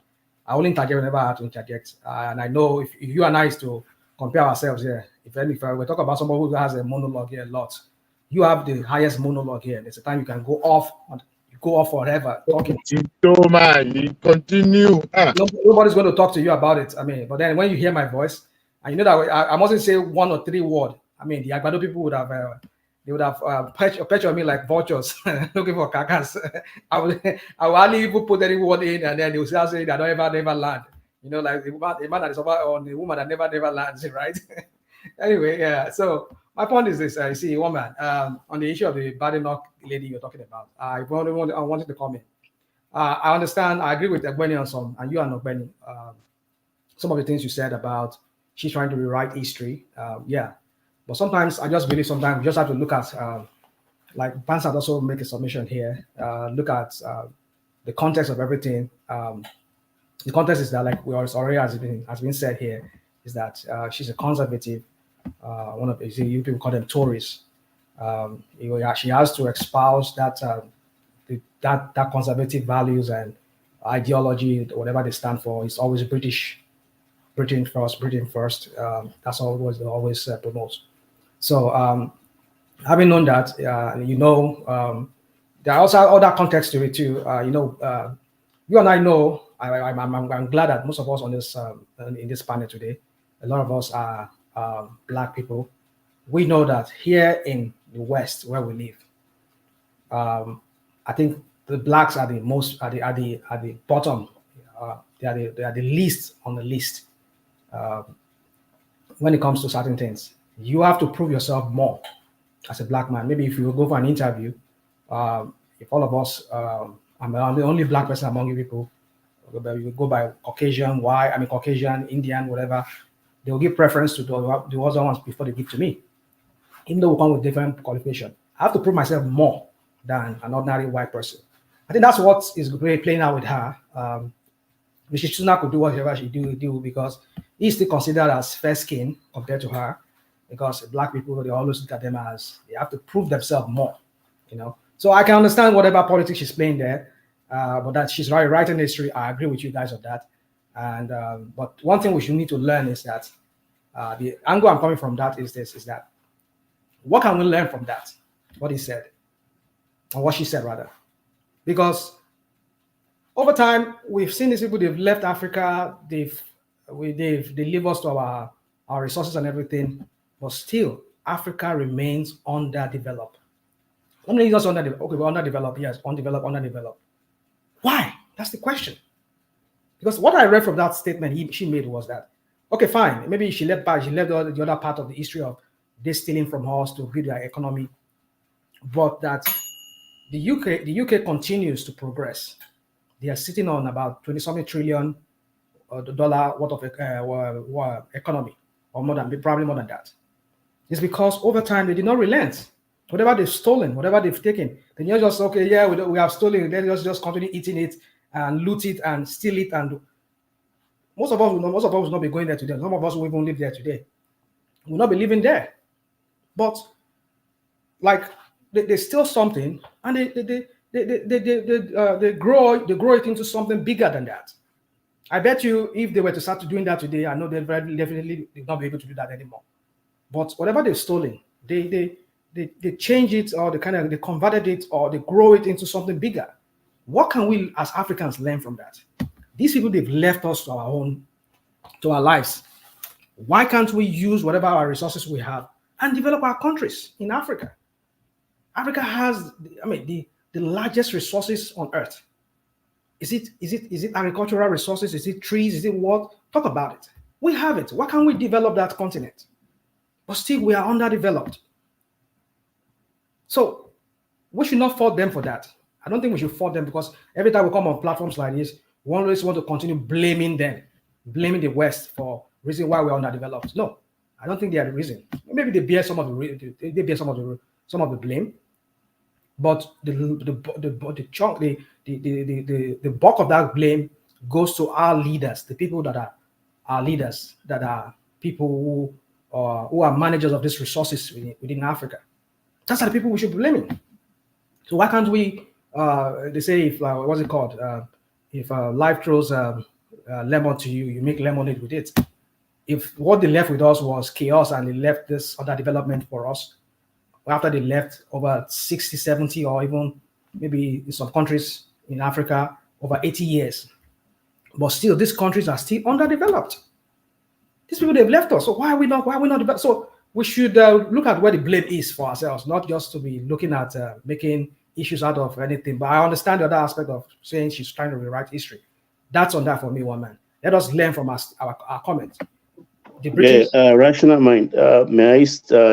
only interject whenever I have to interject. And I know if you and I is to compare ourselves here, if we talk about somebody who has a monologue here a lot, you have the highest monologue here. There's a time you can go off forever talking. Continue. Nobody's going to talk to you about it. But then when you hear my voice, and you know that I mustn't say one or three words. The Agbado people would have perched on me like vultures looking for carcass. I will hardly even put any word in, and then they will say that I don't never land. Like the man that is over on the woman that never lands, right? Anyway, yeah. So my point is this: I see woman on the issue of the Badenoch lady you're talking about. I wanted to comment. I understand. I agree with Egbeni on some, and you are not Egbeni. Some of the things you said about she's trying to rewrite history. Yeah, but sometimes I just believe sometimes we just have to look at like Pansat also make a submission here. Look at the context of everything. The context is that, like we already has been said here, is that she's a conservative. One of you people call them Tories. She has to espouse that that conservative values and ideology, whatever they stand for, is always British, Britain first, Britain first. That's always promotes. So having known that, there are also other contexts to it too. You and I know. I'm glad that most of us on this in this panel today, a lot of us are Black people. We know that here in the West where we live, I think the Blacks are the most at the bottom. They are the least on the list when it comes to certain things. You have to prove yourself more as a Black man. Maybe if you go for an interview, if all of us, I'm the only Black person among you people, you go by Caucasian, Caucasian, Indian, whatever, they will give preference to the other ones before they give to me. Even though we come with different qualification, I have to prove myself more than an ordinary white person. I think that's what is playing out with her. Mrs. Sunak could do whatever she do because he's still considered as fair skin compared to her, because Black people, they always look at them as they have to prove themselves more, So I can understand whatever politics she's playing there, but that she's writing history. I agree with you guys on that. And but one thing we should need to learn is that the angle I'm coming from that is that what can we learn from that? What he said, or what she said rather, because over time we've seen these people. They've left Africa. They leave us to our resources and everything, but still Africa remains underdeveloped. Only just underdeveloped. Okay, we're underdeveloped. Yes, underdeveloped. Why? That's the question. Because what I read from that statement she made was that, okay, fine, maybe she left the other part of the history of they stealing from us to build their economy, but that the UK continues to progress. They are sitting on about 20-something trillion dollar worth of economy, or probably more than that. It's because over time they did not relent. Whatever they've stolen, whatever they've taken, then you're just okay. Yeah, we have stolen. Then just continue eating it and loot it and steal it. And most of us will not be going there today. Some of us will even live there today. We'll not be living there. But like they steal something and they grow it into something bigger than that. I bet you if they were to start doing that today, I know they definitely will not be able to do that anymore. But whatever they've stolen, they change it, or they converted it, or they grow it into something bigger. What can we as Africans learn from that? These people, they've left us to our lives. Why can't we use whatever our resources we have and develop our countries in Africa? Africa has, the largest resources on earth. Is it agricultural resources? Is it trees? Is it what? Talk about it. We have it. Why can't we develop that continent? But still, we are underdeveloped. So we should not fault them for that. I don't think we should fault them, because every time we come on platforms like this, we always want to continue blaming them, blaming the West for the reason why we're underdeveloped. No, I don't think they are the reason. Maybe they bear some of the blame, but the bulk of that blame goes to our leaders, the people that are our leaders, that are people who are managers of these resources within Africa. That's the people we should be blaming. So why can't we? They say if what's it called? If life throws lemon to you, you make lemonade with it. If what they left with us was chaos and they left this other development for us, after they left over 60, 70, or even maybe in some countries in Africa over 80 years, but still these countries are still underdeveloped. These people, they've left us. So why are we not developed? So we should look at where the blame is for ourselves, not just to be looking at making issues out of anything. But I understand the other aspect of saying she's trying to rewrite history. That's on that for me, one man. Let us learn from our comments. Rational mind. May I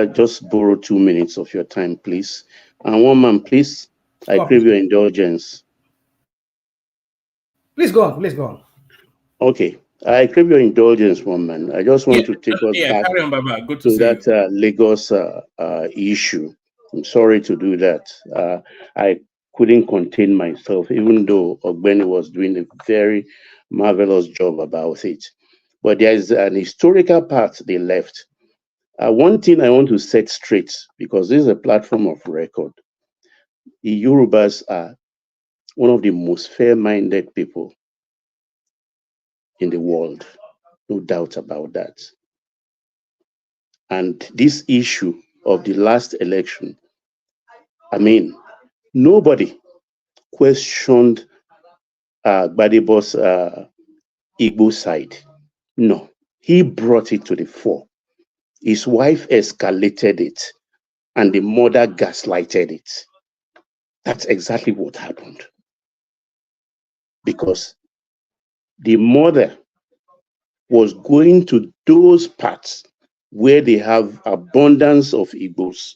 just borrow 2 minutes of your time, please? And one man, please. I crave your indulgence. Please go on. Okay. I crave your indulgence, woman. I just want to take us back carry on, Baba. Good to to see you. that Lagos issue. I'm sorry to do that. I couldn't contain myself, even though Ogbeni was doing a very marvelous job about it. But there is an historical part they left. One thing I want to set straight, because this is a platform of record. The Yorubas are one of the most fair-minded people in the world. No doubt about that. And this issue of the last election, I mean, nobody questioned Gbadebo's Igbo side. No, he brought it to the fore. His wife escalated it, and the mother gaslighted it. That's exactly what happened. Because the mother was going to those parts where they have abundance of Igbos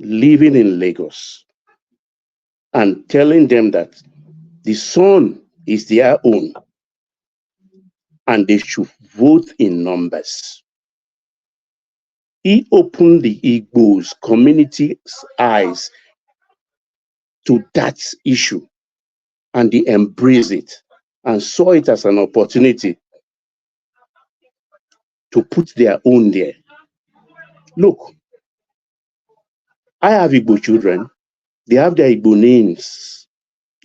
living in Lagos and telling them that the son is their own and they should vote in numbers. He opened the Igbos community's eyes to that issue, and they embraced it and saw it as an opportunity to put their own there. Look, I have Igbo children. They have their Igbo names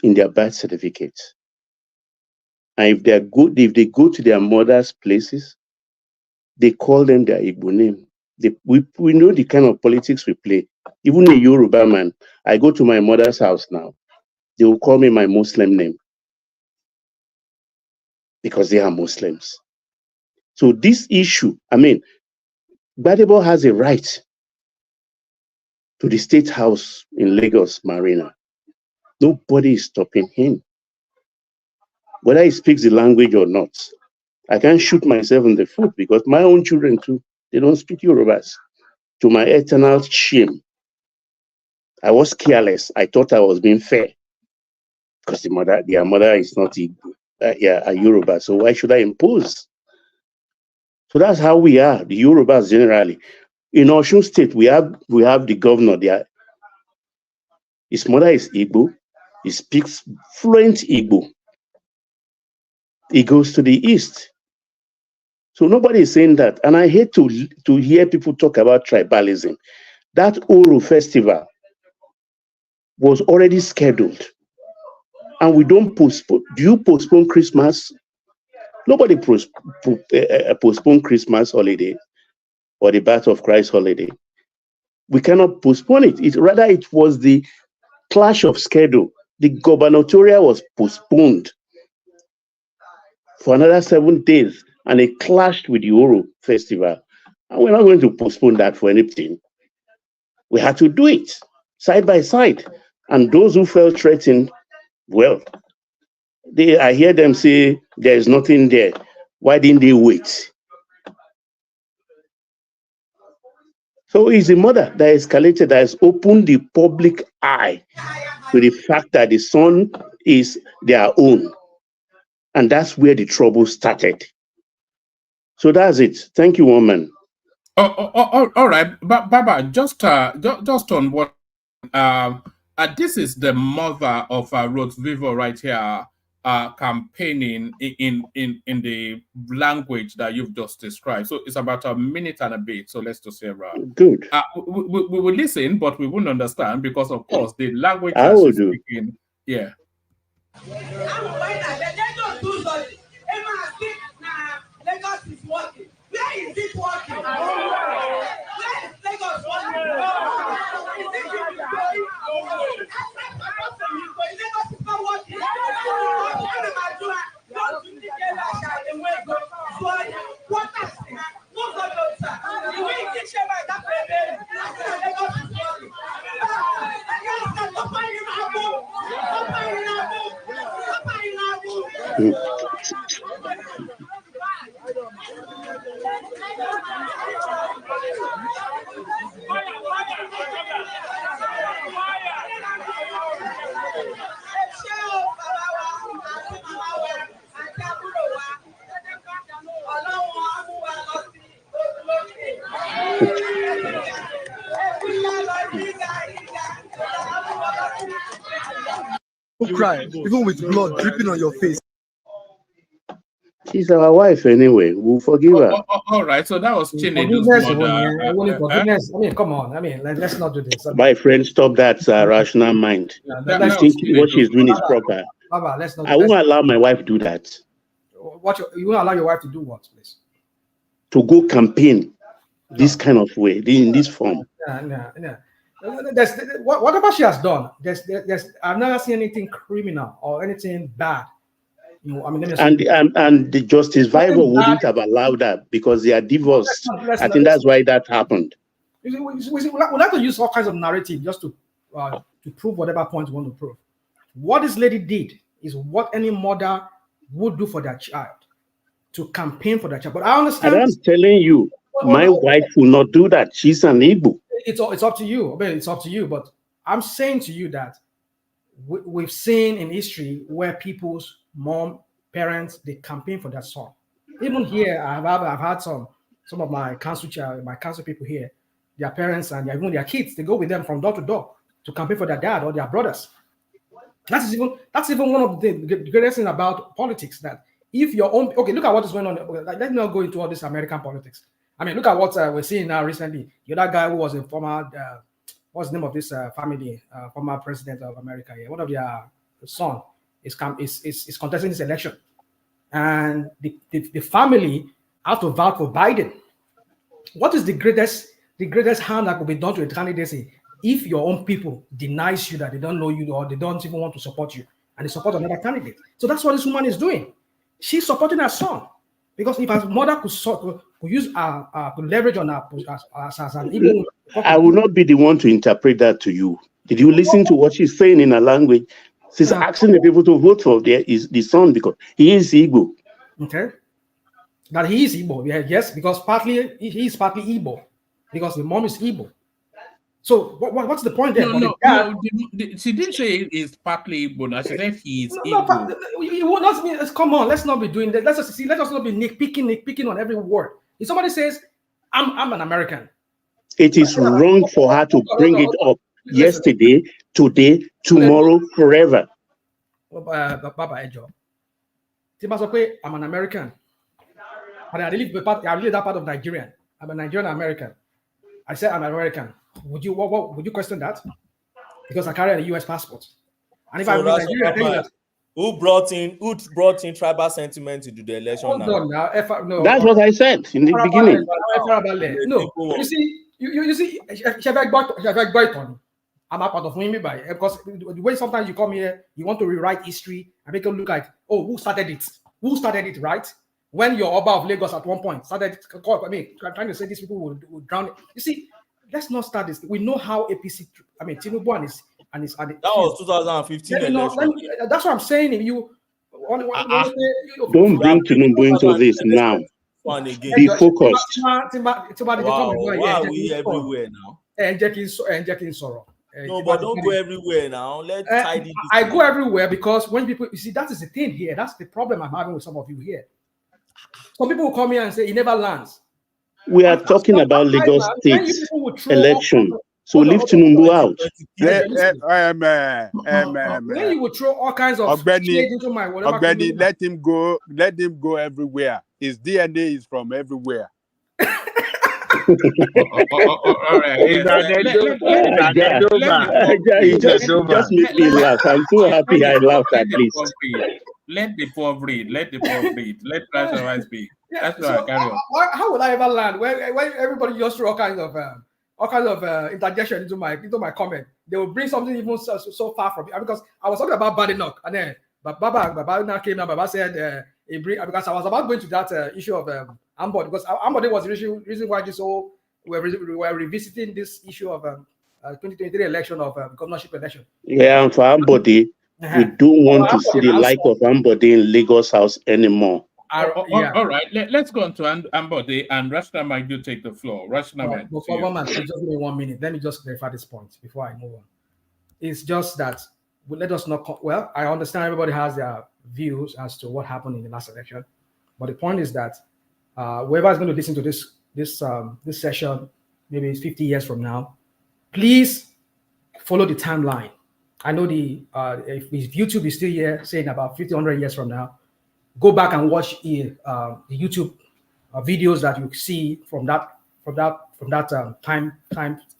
in their birth certificate. And if they're good, if they go to their mother's places, they call them their Igbo name. We know the kind of politics we play. Even a Yoruba man, I go to my mother's house now, they will call me my Muslim name because they are Muslims. So this issue, I mean, Gbadebo has a right to the State House in Lagos Marina. Nobody is stopping him. Whether he speaks the language or not, I can't shoot myself in the foot because my own children too, they don't speak Yorubas. To my eternal shame, I was careless. I thought I was being fair because their mother is not a Yoruba. So why should I impose? So that's how we are, the Yorubas generally. In Osun State, we have the governor there. His mother is Igbo. He speaks fluent Igbo. He goes to the east. So nobody is saying that. And I hate to hear people talk about tribalism. That Oro festival was already scheduled. And we don't postpone. Do you postpone Christmas? Nobody postpone Christmas holiday or the birth of Christ holiday. We cannot postpone it. Rather, it was the clash of schedule. The gubernatorial was postponed for another 7 days, and it clashed with the Oro festival. And we're not going to postpone that for anything. We had to do it side by side. And those who felt threatened, well, I hear them say there is nothing there. Why didn't they wait? So it's the mother that escalated, that has opened the public eye to the fact that the son is their own. And that's where the trouble started. So that's it. Thank you, woman. All right, Baba, just on what this is the mother of Rose Vivo right here, campaigning in the language that you've just described. So it's about a minute and a bit. So let's just hear. Good. We will listen, but we won't understand because, of course, the language I that will she's do. speaking. Yeah. Lagos is working. Where is it working? Where is Lagos working? Is it going? Lagos is not working. Don't you think the way go? What is it? No go sir. The way you teach them that baby. Lagos is working. cry, even with blood dripping on your face. She's our wife anyway. We'll forgive her. All right, so that was Chinedu's Forgiveness, mother. forgiveness. I mean, come on. I mean, let's not do this. My friend, stop that rational mind. You think what she's doing is proper? Baba, let's not. I won't allow my wife to do that. You won't allow your wife to do what, please? To go campaign this kind of way, in this form. No. Whatever she has done, I've never seen anything criminal or anything bad. You know, I mean, and the Justice Viber wouldn't have allowed that because they are divorced. I think that's why that happened. We like to use all kinds of narrative just to prove whatever point we want to prove. What this lady did is what any mother would do for their child, to campaign for their child. But I understand. And I'm telling you, my wife will not do that. She's an Igbo. It's up to you. I mean, it's up to you. But I'm saying to you that we've seen in history where people's parents, they campaign for their son. Even here, I've had some of my council people here, their parents and even their kids, they go with them from door to door to campaign for their dad or their brothers. That's even one of the greatest things about politics, that if your own, okay, look at what is going on. Let's not go into all this American politics. I mean, look at what we're seeing now recently. You're that guy who was a former, what's the name of this family, former president of America here. One of their son is contesting this election. And the family have to vote for Biden. What is the greatest harm that could be done to a candidacy if your own people denies you, that they don't know you or they don't even want to support you, and they support another candidate? So that's what this woman is doing. She's supporting her son, because if her mother could use could leverage on her as an even. I will not be the one to interpret that to you. Did you listen to what she's saying in her language? She's asking the people to vote for the son because he is Igbo. Okay. That he is Igbo, yes, because he is partly Igbo, because the mom is Igbo. So what's the point there? No, she didn't say he's partly Igbo. She said he's Igbo. Come on, let's not be doing that. Let us not be nitpicking on every word. If somebody says, I'm an American, it is wrong for her to bring it up yesterday, today, tomorrow, forever. Baba Ejo, I'm an American, but I live that part of Nigeria. I'm a Nigerian American. I said I'm American. Would you question that? Because I carry a U.S. passport. And if so I'm in Nigeria, I tell you that. Who brought in tribal sentiment into the election? No, that's what I said in the beginning. No, you see, I'm a part of Wimby by, because the way sometimes you come here, you want to rewrite history and make it look like, oh, who started it? Who started it, right? When your Oba of Lagos at one point started, I'm trying to say these people will drown it. You see, let's not start this. We know how APC, Tinubu and his that was 2015 election. That's what I'm saying. If you don't bring Tinubu into this now. Be focused. Why are we everywhere now? No, but don't go everywhere now. Let's tidy this. I go everywhere because when people, you see, that is the thing here. That's the problem I'm having with some of you here. Some people will come here and say he never lands. We are talking about Lagos State election. So leave Tinubu out. When you would throw all kinds of into my whatever. Let him go. Let him go everywhere. His DNA is from everywhere. All right. Just make me laugh. I'm so happy I laughed at least. Let the poor breathe. Let rationalize speak. That's what I carry on. How will I ever land when everybody just throw all kinds of interjection into my comment? They will bring something even so far from it, because I was talking about Badenoch, and then Baba now came and Baba said because I was about going to that issue of Ambode, because Ambode was the reason why we were revisiting this issue of 2023 election of governorship election. Yeah, and for Ambode, we don't want to see the like of Ambode in Lagos House anymore. All right, let's go on to Ambode, and Rashna might do take the floor. Rashna, just give me 1 minute. Let me just clarify this point before I move on. It's just that let us not. Well, I understand everybody has their views as to what happened in the last election, but the point is that whoever is going to listen to this session, maybe it's 50 years from now, please follow the timeline. I know if YouTube is still here, saying about 50, 100 years from now, go back and watch the YouTube videos that you see from that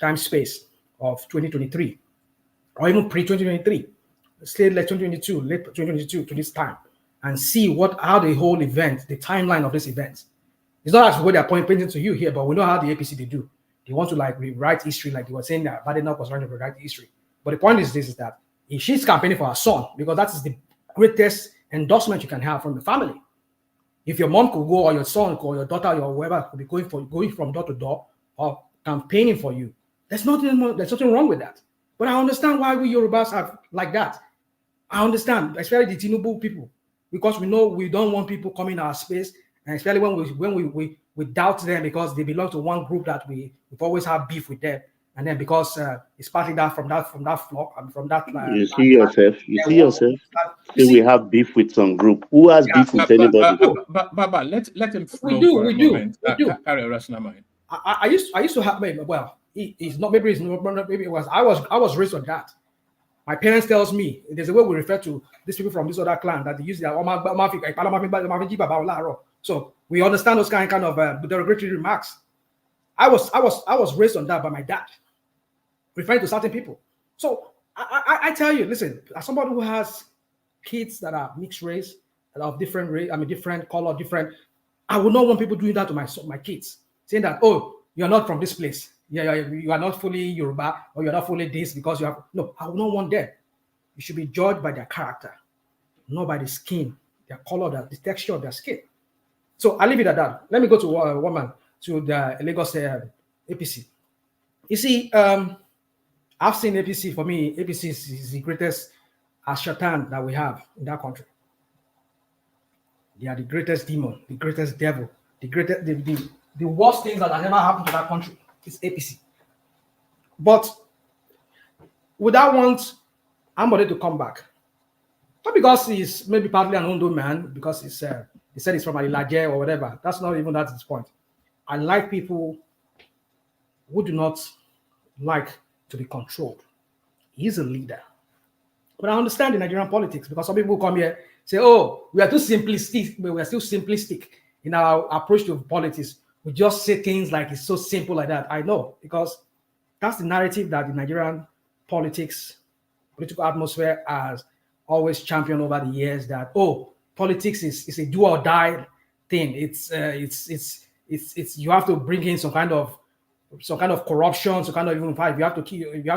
time space of 2023, or even pre-2023, say like 2022, late 2022 to this time, and see how the whole event, the timeline of this event. It's not as what they're pointing to you here, but we know how the APC they do. They want to like rewrite history, like they were saying that Badenoch was trying to rewrite history. But the point is this: is that if she's campaigning for her son, because that is the greatest endorsement you can have from the family. If your mom could go, or your son, or your daughter, or whoever could be going from door to door or campaigning for you, there's nothing wrong with that. But I understand why we Yorubas are like that. I understand, especially the Tinubu people, because we know we don't want people coming in our space, and especially when we doubt them because they belong to one group that we've always had beef with them, and then because it's partly that from that flock and from that. You see yourself. We have beef with some group. Who has beef with anybody? Baba, let him flow for a moment. Carry a rational mind. I used to have, well, it's not, maybe it was, I was raised on that. My parents tells me there's a way we refer to these people from this other clan that they use their so we understand those kind of derogatory remarks. I was raised on that by my dad, referring to certain people. So I tell you, listen, as somebody who has kids that are mixed race, that are of different race, different color, different, I would not want people doing that to my kids, saying that, oh, you're not from this place. Yeah, you are not fully Yoruba, or you're not fully this because you have. No, I would not want them. You should be judged by their character, not by the skin, their color, the texture of their skin. So I'll leave it at that. Let me go to a woman, to the Lagos APC. You see, I've seen APC. For me, APC is the greatest Ashatan that we have in that country. They are the greatest demon, the greatest devil, the worst things that have ever happened to that country. It's APC. But would I want Ambode to come back? Not because he's maybe partly an Ondo man, because he said he's from Alilaje or whatever. That's not even that's his point. I like people who do not like to be controlled. He's a leader. But I understand the Nigerian politics, because some people come here say, oh, we are too simplistic, but we are still simplistic in our approach to politics. We just say things like it's so simple like that. I know, because that's the narrative that the Nigerian political atmosphere has always championed over the years, that, oh, politics is a do or die thing. It's you have to bring in some kind of corruption, some kind of even fight. You have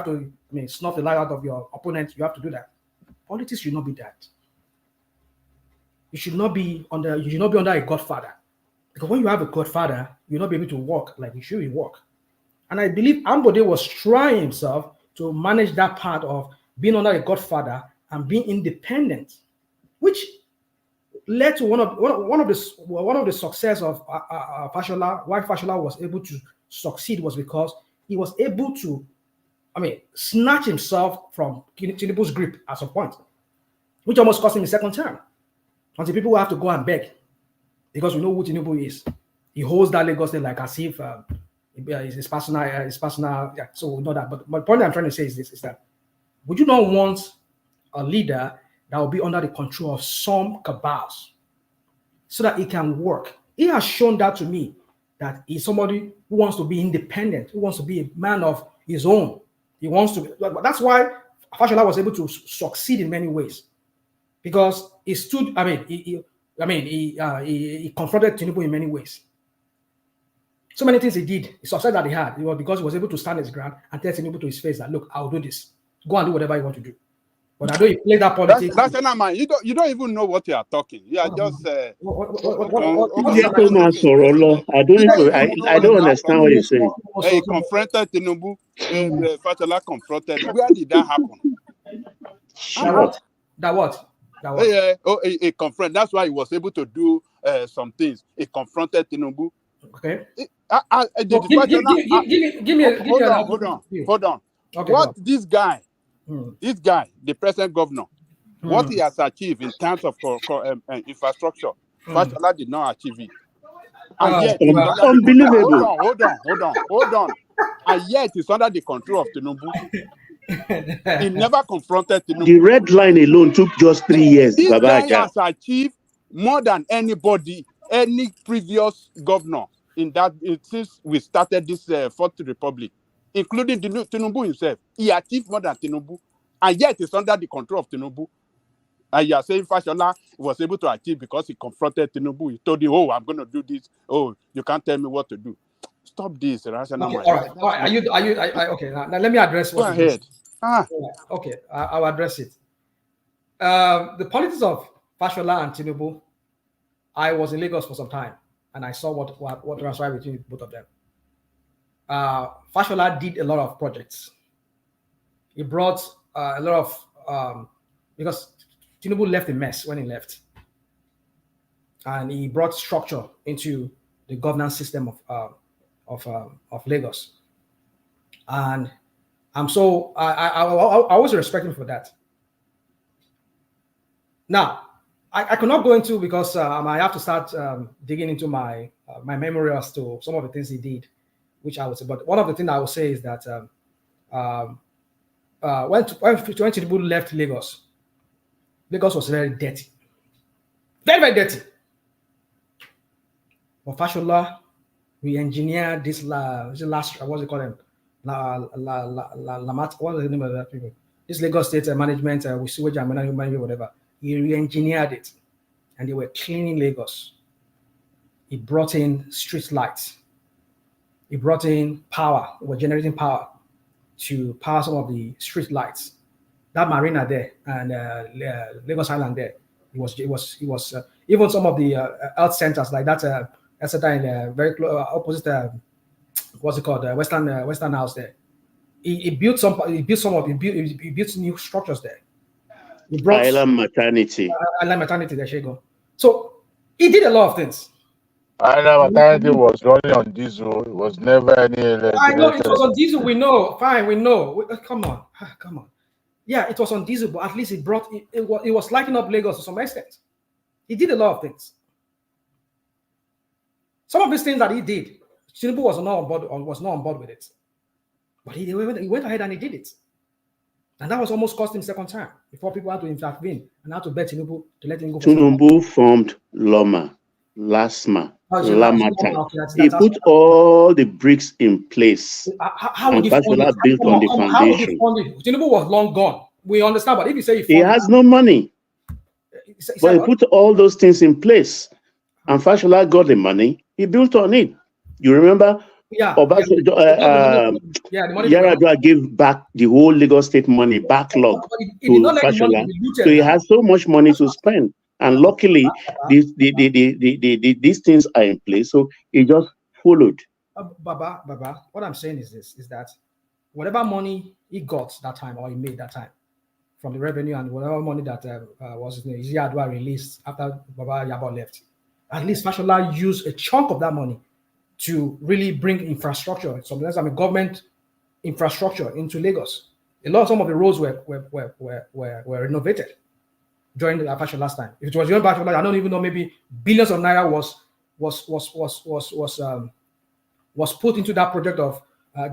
to snuff the life out of your opponent. You have to do that. Politics should not be that. You should not be under a godfather. Because when you have a godfather, you'll not be able to walk like you should walk. And I believe Ambode was trying himself to manage that part of being under a godfather and being independent, which led to one of the success of Fashola. Why Fashola was able to succeed was because he was able to, snatch himself from Tinubu's grip at some point, which almost cost him his second term. Until people will have to go and beg, because we know who Tinubu is. He holds that Lagos thing like as if it's personal. Yeah, so we know that. But my point I'm trying to say is this: is that would you not want a leader that will be under the control of some cabals, so that it can work? He has shown that to me, that he's somebody who wants to be independent, who wants to be a man of his own. He wants to. That's why Fashola was able to succeed in many ways, because he stood. He confronted Tinubu in many ways. So many things he did. The success that he had, it was because he was able to stand his ground and tell Tinubu to his face that, look, I'll do this. Go and do whatever you want to do. But I know you play that politics. That's an man. You don't even know what you are talking. You are just. I don't understand what you're saying. He confronted Tinubu. Fashola confronted. Where did that happen? What? He confronted. That's why he was able to do some things. He confronted Tinubu. Okay. Hold on. Okay, what this guy, the present governor, what he has achieved in terms of infrastructure, Fashola did not achieve it. And yet, unbelievable. Hold on. And yet, it's under the control of Tinubu. He never confronted Tinubu. The red line alone took just 3 years. This Baba guy Aja. has achieved more than anybody, any previous governor in that since we started this Fourth Republic, including Tinubu himself. He achieved more than Tinubu, and yet it's under the control of Tinubu. And you are saying Fashola was able to achieve because he confronted Tinubu. He told him, "Oh, I'm going to do this. Oh, you can't tell me what to do." Stop this, rational Okay, mind. all right. All right. Okay, now let me address what Go you ahead. just. Okay, I'll address it. The politics of Fashola and Tinubu. I was in Lagos for some time, and I saw what transpired between both of them. Fashola did a lot of projects. He brought a lot of because Tinubu left a mess when he left, and he brought structure into the governance system of Lagos. And I always respect him for that. Now, I cannot go into because I have to start digging into my memory as to some of the things he did, which I would say. But one of the things I would say is that when Tinubu left Lagos, Lagos was very dirty, very, very dirty. But Fashola, we engineered this last what's it called? What was the name of that people? This Lagos State management with sewage and management, whatever. He re-engineered it, and they were cleaning Lagos. He brought in street lights. He brought in power. We were generating power to power some of the street lights. That marina there and Lagos Island there. It was even some of the health centers like that. In very close opposite. What's it called? Western House there. He built new structures there. He brought Island maternity. Island maternity. There you go. So he did a lot of things. Island maternity was running on diesel. It was never any. I know it was on diesel. We know. Fine, we know. Come on. Yeah, it was on diesel, but at least it was lighting up Lagos to some extent. He did a lot of things. Some of these things that he did, Tinubu was not on board with it. But he went ahead and he did it. And that was almost cost him second time before people had to intervene and had to bet Tinubu to let him go. Tinubu formed Loma, Lasma, Lamata. He put all the bricks in place. How would he fund it? Built on the foundation. How would he fund it? Tinubu was long gone. We understand, but if you say he has no money, but he put all those things in place, and Fashola got the money. He built on it. You remember? Yeah. Yaradua gave back the whole Lagos State money backlog to Fashola. So he has so much money to spend, and luckily these things are in place. So he just followed. Baba, what I'm saying is that whatever money he got that time or he made that time from the revenue and whatever money that Yaradua released after Baba Yabo left, at least Fashola used a chunk of that money to really bring infrastructure, government infrastructure into Lagos. Some of the roads were renovated during the Fashola last time. If it was during Fashola, I don't even know, maybe billions of naira was put into that project of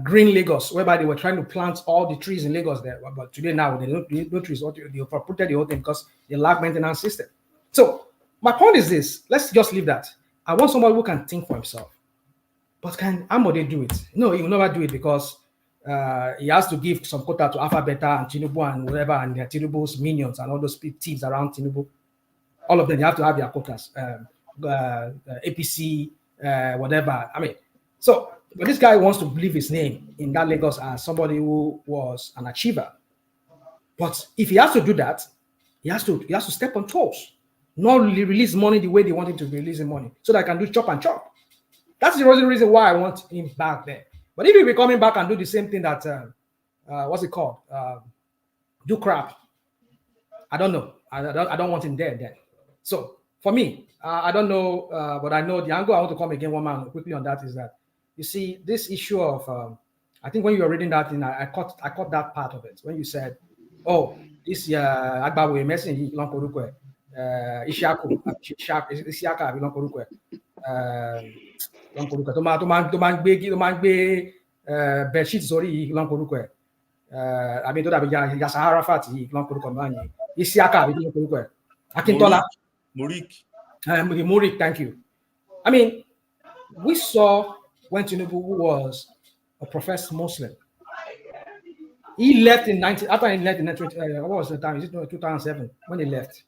Green Lagos, whereby they were trying to plant all the trees in Lagos there. But today now they don't need no trees. They uprooted the whole thing because they lack maintenance system. So my point is this: let's just leave that. I want somebody who can think for himself. But can Ambode do it? No, he will never do it because he has to give some quota to Alpha Beta and Tinubu and whatever, and Tinubu's minions and all those teams around Tinubu. All of them, they have to have their quotas. APC, whatever. I mean, so but this guy wants to leave his name in that Lagos as somebody who was an achiever. But if he has to do that, he has to step on toes, not release money the way they want him to release the money, so that I can do chop and chop. That's the reason why I want him back there. But if he be coming back and do the same thing that what's it called? Do crap. I don't know. I don't want him there then. So for me, I don't know, but I know the angle I want to come again one man quickly on that is that you see this issue of I think when you were reading that thing, I caught that part of it when you said, oh, this Agbawe messing Lankorukwe, Ishaku, Isiaka Lankorukwe. Tó máa ń gbé bedsheet sórí Lankorukwe. I mean, ya Sahara Fati, Isiaka, Akintola. Murik, thank you. I mean, we saw when Tinubu was a professed Muslim. He left after he left in what was the time? Is it 2007 when he left?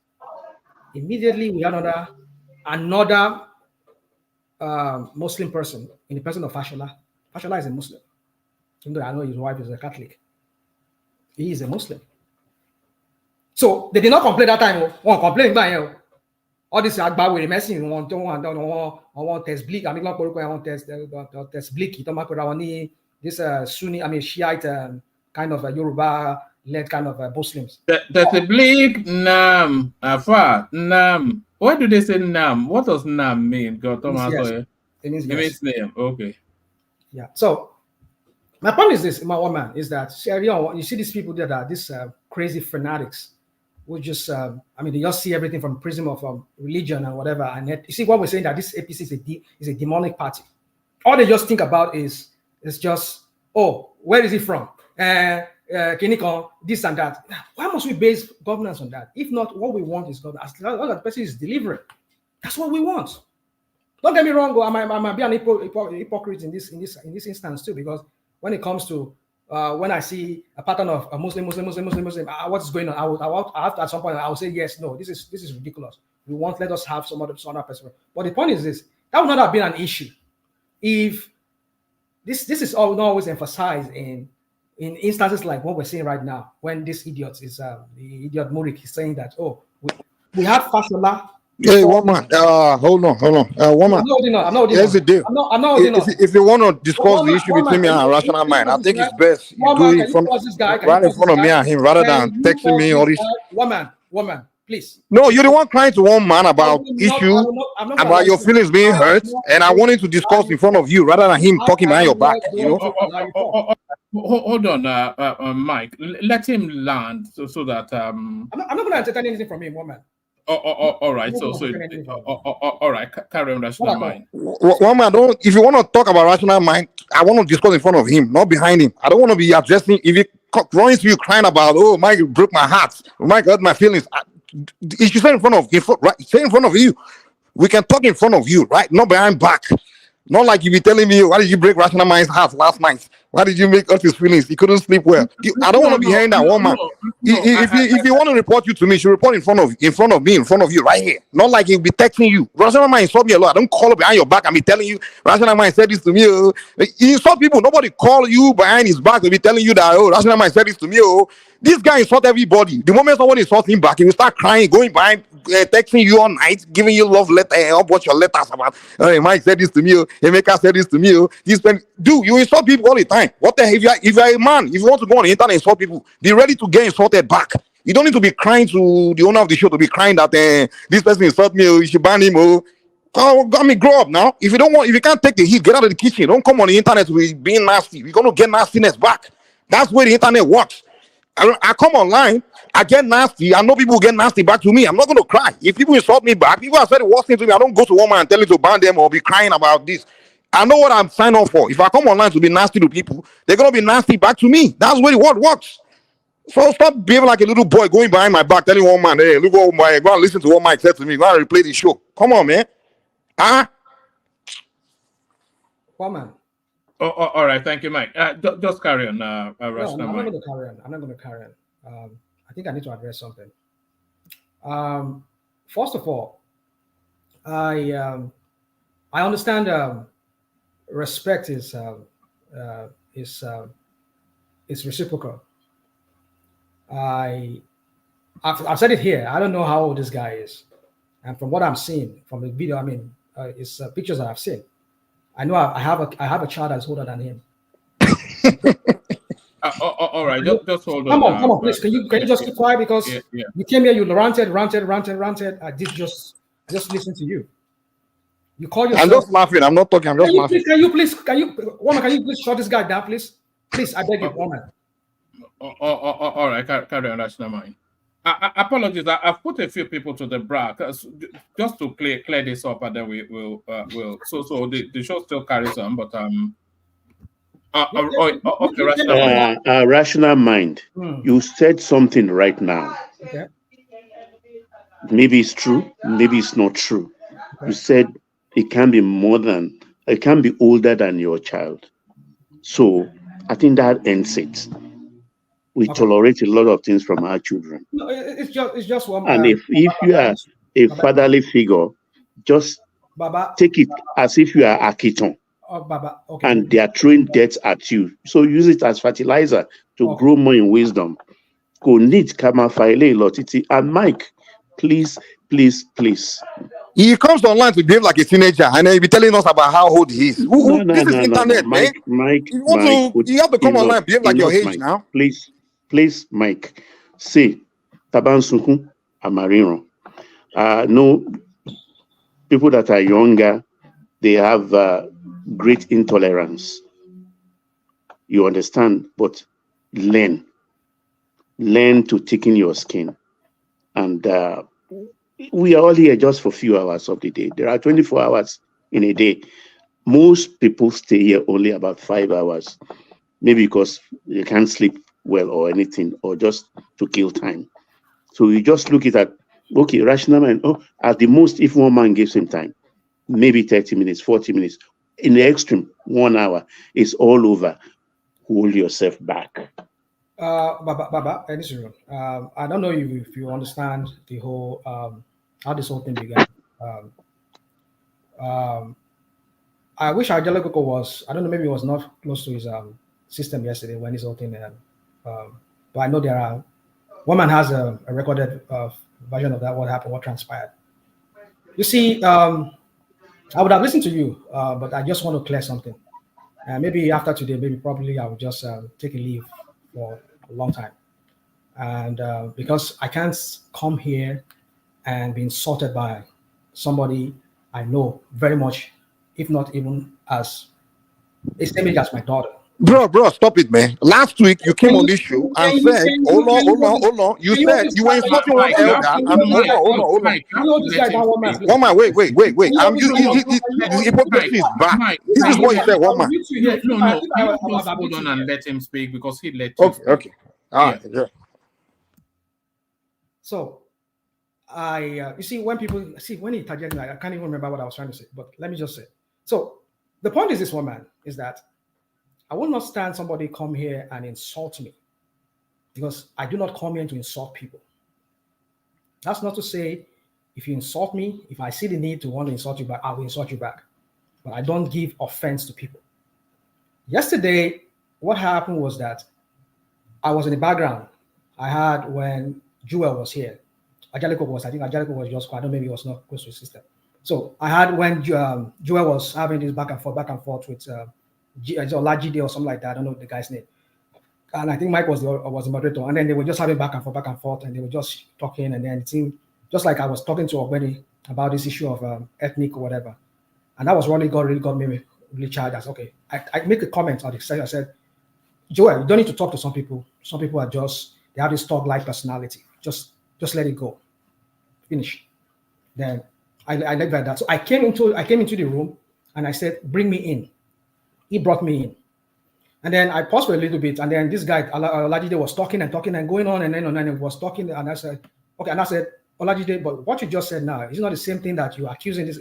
Immediately we had another Muslim person in the person of Fashola. Fashola is a Muslim, even though I know his wife is a Catholic. He is a Muslim. So they did not complain that time. One complain by all this Agba with messing on test bleak. I mean, on test bleak. This Sunni, I mean Shiite kind of a Yoruba led kind of Muslims. There's a bleak Nam Afa Nam. Why do they say Nam? What does Nam mean? God, It means yes. It means name. Okay. Yeah. So my point is this, my one man, is that you see these people that are these crazy fanatics who just I mean, they just see everything from prism of religion and whatever. And yet, you see what we're saying, that this APC is a demonic party. All they just think about is just, oh, where is he from? Kinikon, this and that. Why must we base governance on that? If not, what we want is governance. As long as the person is delivering, that's what we want. Don't get me wrong, I might be an hypocrite in this instance too, because when it comes to when I see a pattern of a Muslim, what is going on? I have to, at some point I will say yes, no, this is ridiculous. Let us have some other person. But the point is this: that would not have been an issue if this is all not always emphasized in instances like what we're seeing right now, when this idiot is the idiot Murik is saying that, oh, we have Fashola. Hey, woman, hold on. Woman, I'm not here's the deal. I'm not if you want to discuss the issue between me and Rational Mind, I think it's best you do it right in front of me and him rather than texting me all this. Woman, please. No, you're the one crying to one man about about your feelings being hurt, and I wanted to discuss in front of you rather than him talking behind your back. You know. Hold on, Mike. Let him land so that I'm not going to entertain anything from him, woman. All right. So all right. Carry on, Rational Mind. One man, if you want to talk about Rational Mind, I want to discuss in front of him, not behind him. I don't want to be addressing. If he runs to you crying about, oh, Mike broke my heart, Mike hurt my feelings. If you say in front of you, we can talk in front of you, right? Not behind back. Not like you be telling me, why did you break Rational Mind's heart last night? Why did you make us his feelings? He couldn't sleep well. I don't want to be hearing that one man. If you want to report you to me, you should report in front of me, in front of you, right here. Not like he'll be texting you. Rational Mind insult me a lot. I don't call up behind your back and be telling you, Rational Mind said this to me. Oh. He insult people. Nobody call you behind his back to be telling you that, oh, Rational Mind said this to me. Oh. This guy insult everybody. The moment somebody insults him back, he will start crying, going behind, texting you all night, giving you love letter and what your letters about. Mike said this to me. Emeka said this to me. Dude, you insult people all the time. What the hell? If you're a man, if you want to go on the internet and insult people, be ready to get insulted back. You don't need to be crying to the owner of the show to be crying that this person insulted me. You should ban him. Grow up now. If you can't take the heat, get out of the kitchen. Don't come on the internet to be being nasty. You're gonna get nastiness back. That's where the internet works. I come online, I get nasty. I know people get nasty back to me. I'm not going to cry. If people insult me back, people have said the worst thing to me. I don't go to one man and tell him to ban them or be crying about this. I know what I'm signing up for. If I come online to be nasty to people, they're going to be nasty back to me. That's where the world works. So stop behaving like a little boy going behind my back, telling one man, hey, look what go and listen to what Mike said to me. Go and replay the show. Come on, man. One man. All right, thank you, Mike. Just carry on. No, I'm not going to carry on. I'm not going to carry on. I think I need to address something. First of all, I understand respect is reciprocal. I've said it here. I don't know how old this guy is, and from what I'm seeing from the video, I mean, it's pictures that I've seen. I know I have a child that's older than him. All right, just hold on. Come on, please. Can you just keep quiet because you came here, you ranted. I just listened to you. You call yourself. I'm just laughing. I'm not talking. I'm just laughing. Can you please shut this guy down, please? Please, I beg you, woman. All right, carry on. That's not mine. Apologies. I've put a few people to the brack just to clear this up, and then we'll. So the show still carries on, but Okay, rational mind. Rational mind. You said something right now. Okay. Maybe it's true, maybe it's not true. Okay. You said it can be older than your child. So I think that ends it. We tolerate a lot of things from our children. No, it's just one. And if you are a fatherly figure, just Baba, take it as if you are Akiton. Baba, okay. And they are throwing debt at you. So use it as fertilizer to grow more in wisdom. Go need Kama Faile Lotiti. And Mike, please. He comes online to behave like a teenager and then he'll be telling us about how old he is. This is internet, man. Mike, You have to come online and behave like your age Mike, now. Please, Mike. Say, Tabansuku Amarino. No, people that are younger, they have great intolerance. You understand? But learn to thicken your skin. And we are all here just for a few hours of the day. There are 24 hours in a day. Most people stay here only about 5 hours, maybe because you can't sleep well or anything, or just to kill time. So you just look at that, okay, rational mind. Oh, at the most, if one man gives him time, maybe 30 minutes, 40 minutes. In the extreme, 1 hour, it's all over. Hold yourself back. Baba, I don't know if you understand the whole how this whole thing began. I wish Ajalagogo was, I don't know, maybe he was not close to his system yesterday when this whole thing but I know there are, one man has a recorded version of that, what happened, what transpired. You see, I would have listened to you, but I just want to clear something. Maybe after today, probably I will just take a leave for a long time. And because I can't come here and be insulted by somebody I know very much, if not even as the same age as my daughter. Bro, stop it, man. Last week you came on this show and said, hold on. You said you were insulting one elder. Hold on. One man, wait. Hypocrisy is back. This is what you said, one man. No. Just hold on and let him speak because he let you. Okay. All right. Yeah. So, you see, when he targeted me, I can't even remember what I was trying to say, but let me just say. So, the point is this, one man, is that I will not stand somebody come here and insult me, because I do not come here to insult people. That's not to say if you insult me, if I see the need to want to insult you back, I will insult you back. But I don't give offense to people. Yesterday, what happened was that I was in the background. I had when Jewel was here. I think Ajaliko was just quiet. I don't know, maybe he was not close to his system. So I had when Jewel was having this back and forth with Olajide or something like that. I don't know the guy's name. And I think Mike was the moderator. And then they were just having back and forth, and they were just talking. And then it seemed just like I was talking to Ambode about this issue of ethnic or whatever. And that was really got me really charged. As okay, I make a comment on the side. I said, Joel, you don't need to talk to some people. Some people are just, they have this thug-like personality. Just let it go. Finish. Then I left like that. So I came into the room and I said, bring me in. He brought me in. And then I paused for a little bit, and then this guy, Olajide, was talking and going on and then was talking, and I said, okay, and I said, Olajide, but what you just said now is not the same thing that you're accusing this.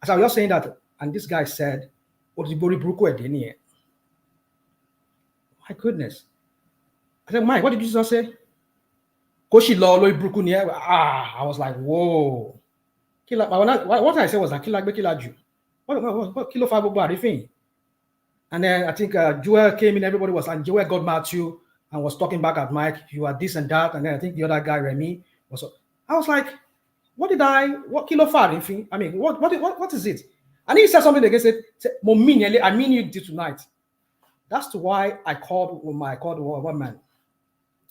As I was just saying that, and this guy said, my goodness. I said, Mike, what did you just say? I was like, whoa. What I said was that what kilo five thing? And then I think Joel came in, everybody was, and Joel got mad too and was talking back at Mike, you are this and that. And then I think the other guy, Remy, was, I was like, what kilo far? I mean, what is it? And he said something against it, said, I mean you did tonight. That's why I called one man.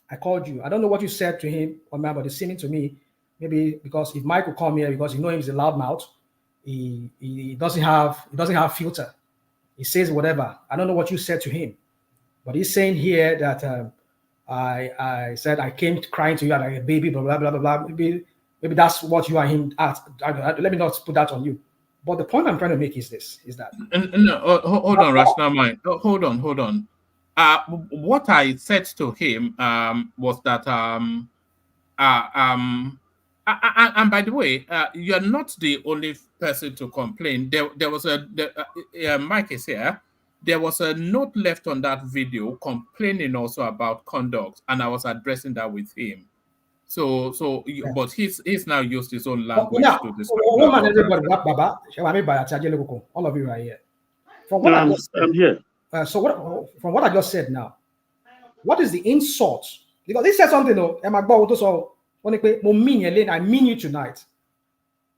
I called you. I don't know what you said to him, one man, but it's seeming to me, maybe because if Mike will come here, because you know he's a loudmouth, he doesn't have filter. He says whatever. I don't know what you said to him, but he's saying here that I said I came crying to you like a baby, blah blah blah blah blah. Maybe that's what you and him asked. Let me not put that on you. But the point I'm trying to make is this: is that no, hold on, rational mind. Hold on. What I said to him was that and by the way, you're not the only person to complain. There was Mike is here. There was a note left on that video complaining also about conduct, and I was addressing that with him. But he's now used his own language to describe. All of you are here. From what I just said, I'm here. From what I just said now, what is the insult? Because he said something. I mean you tonight.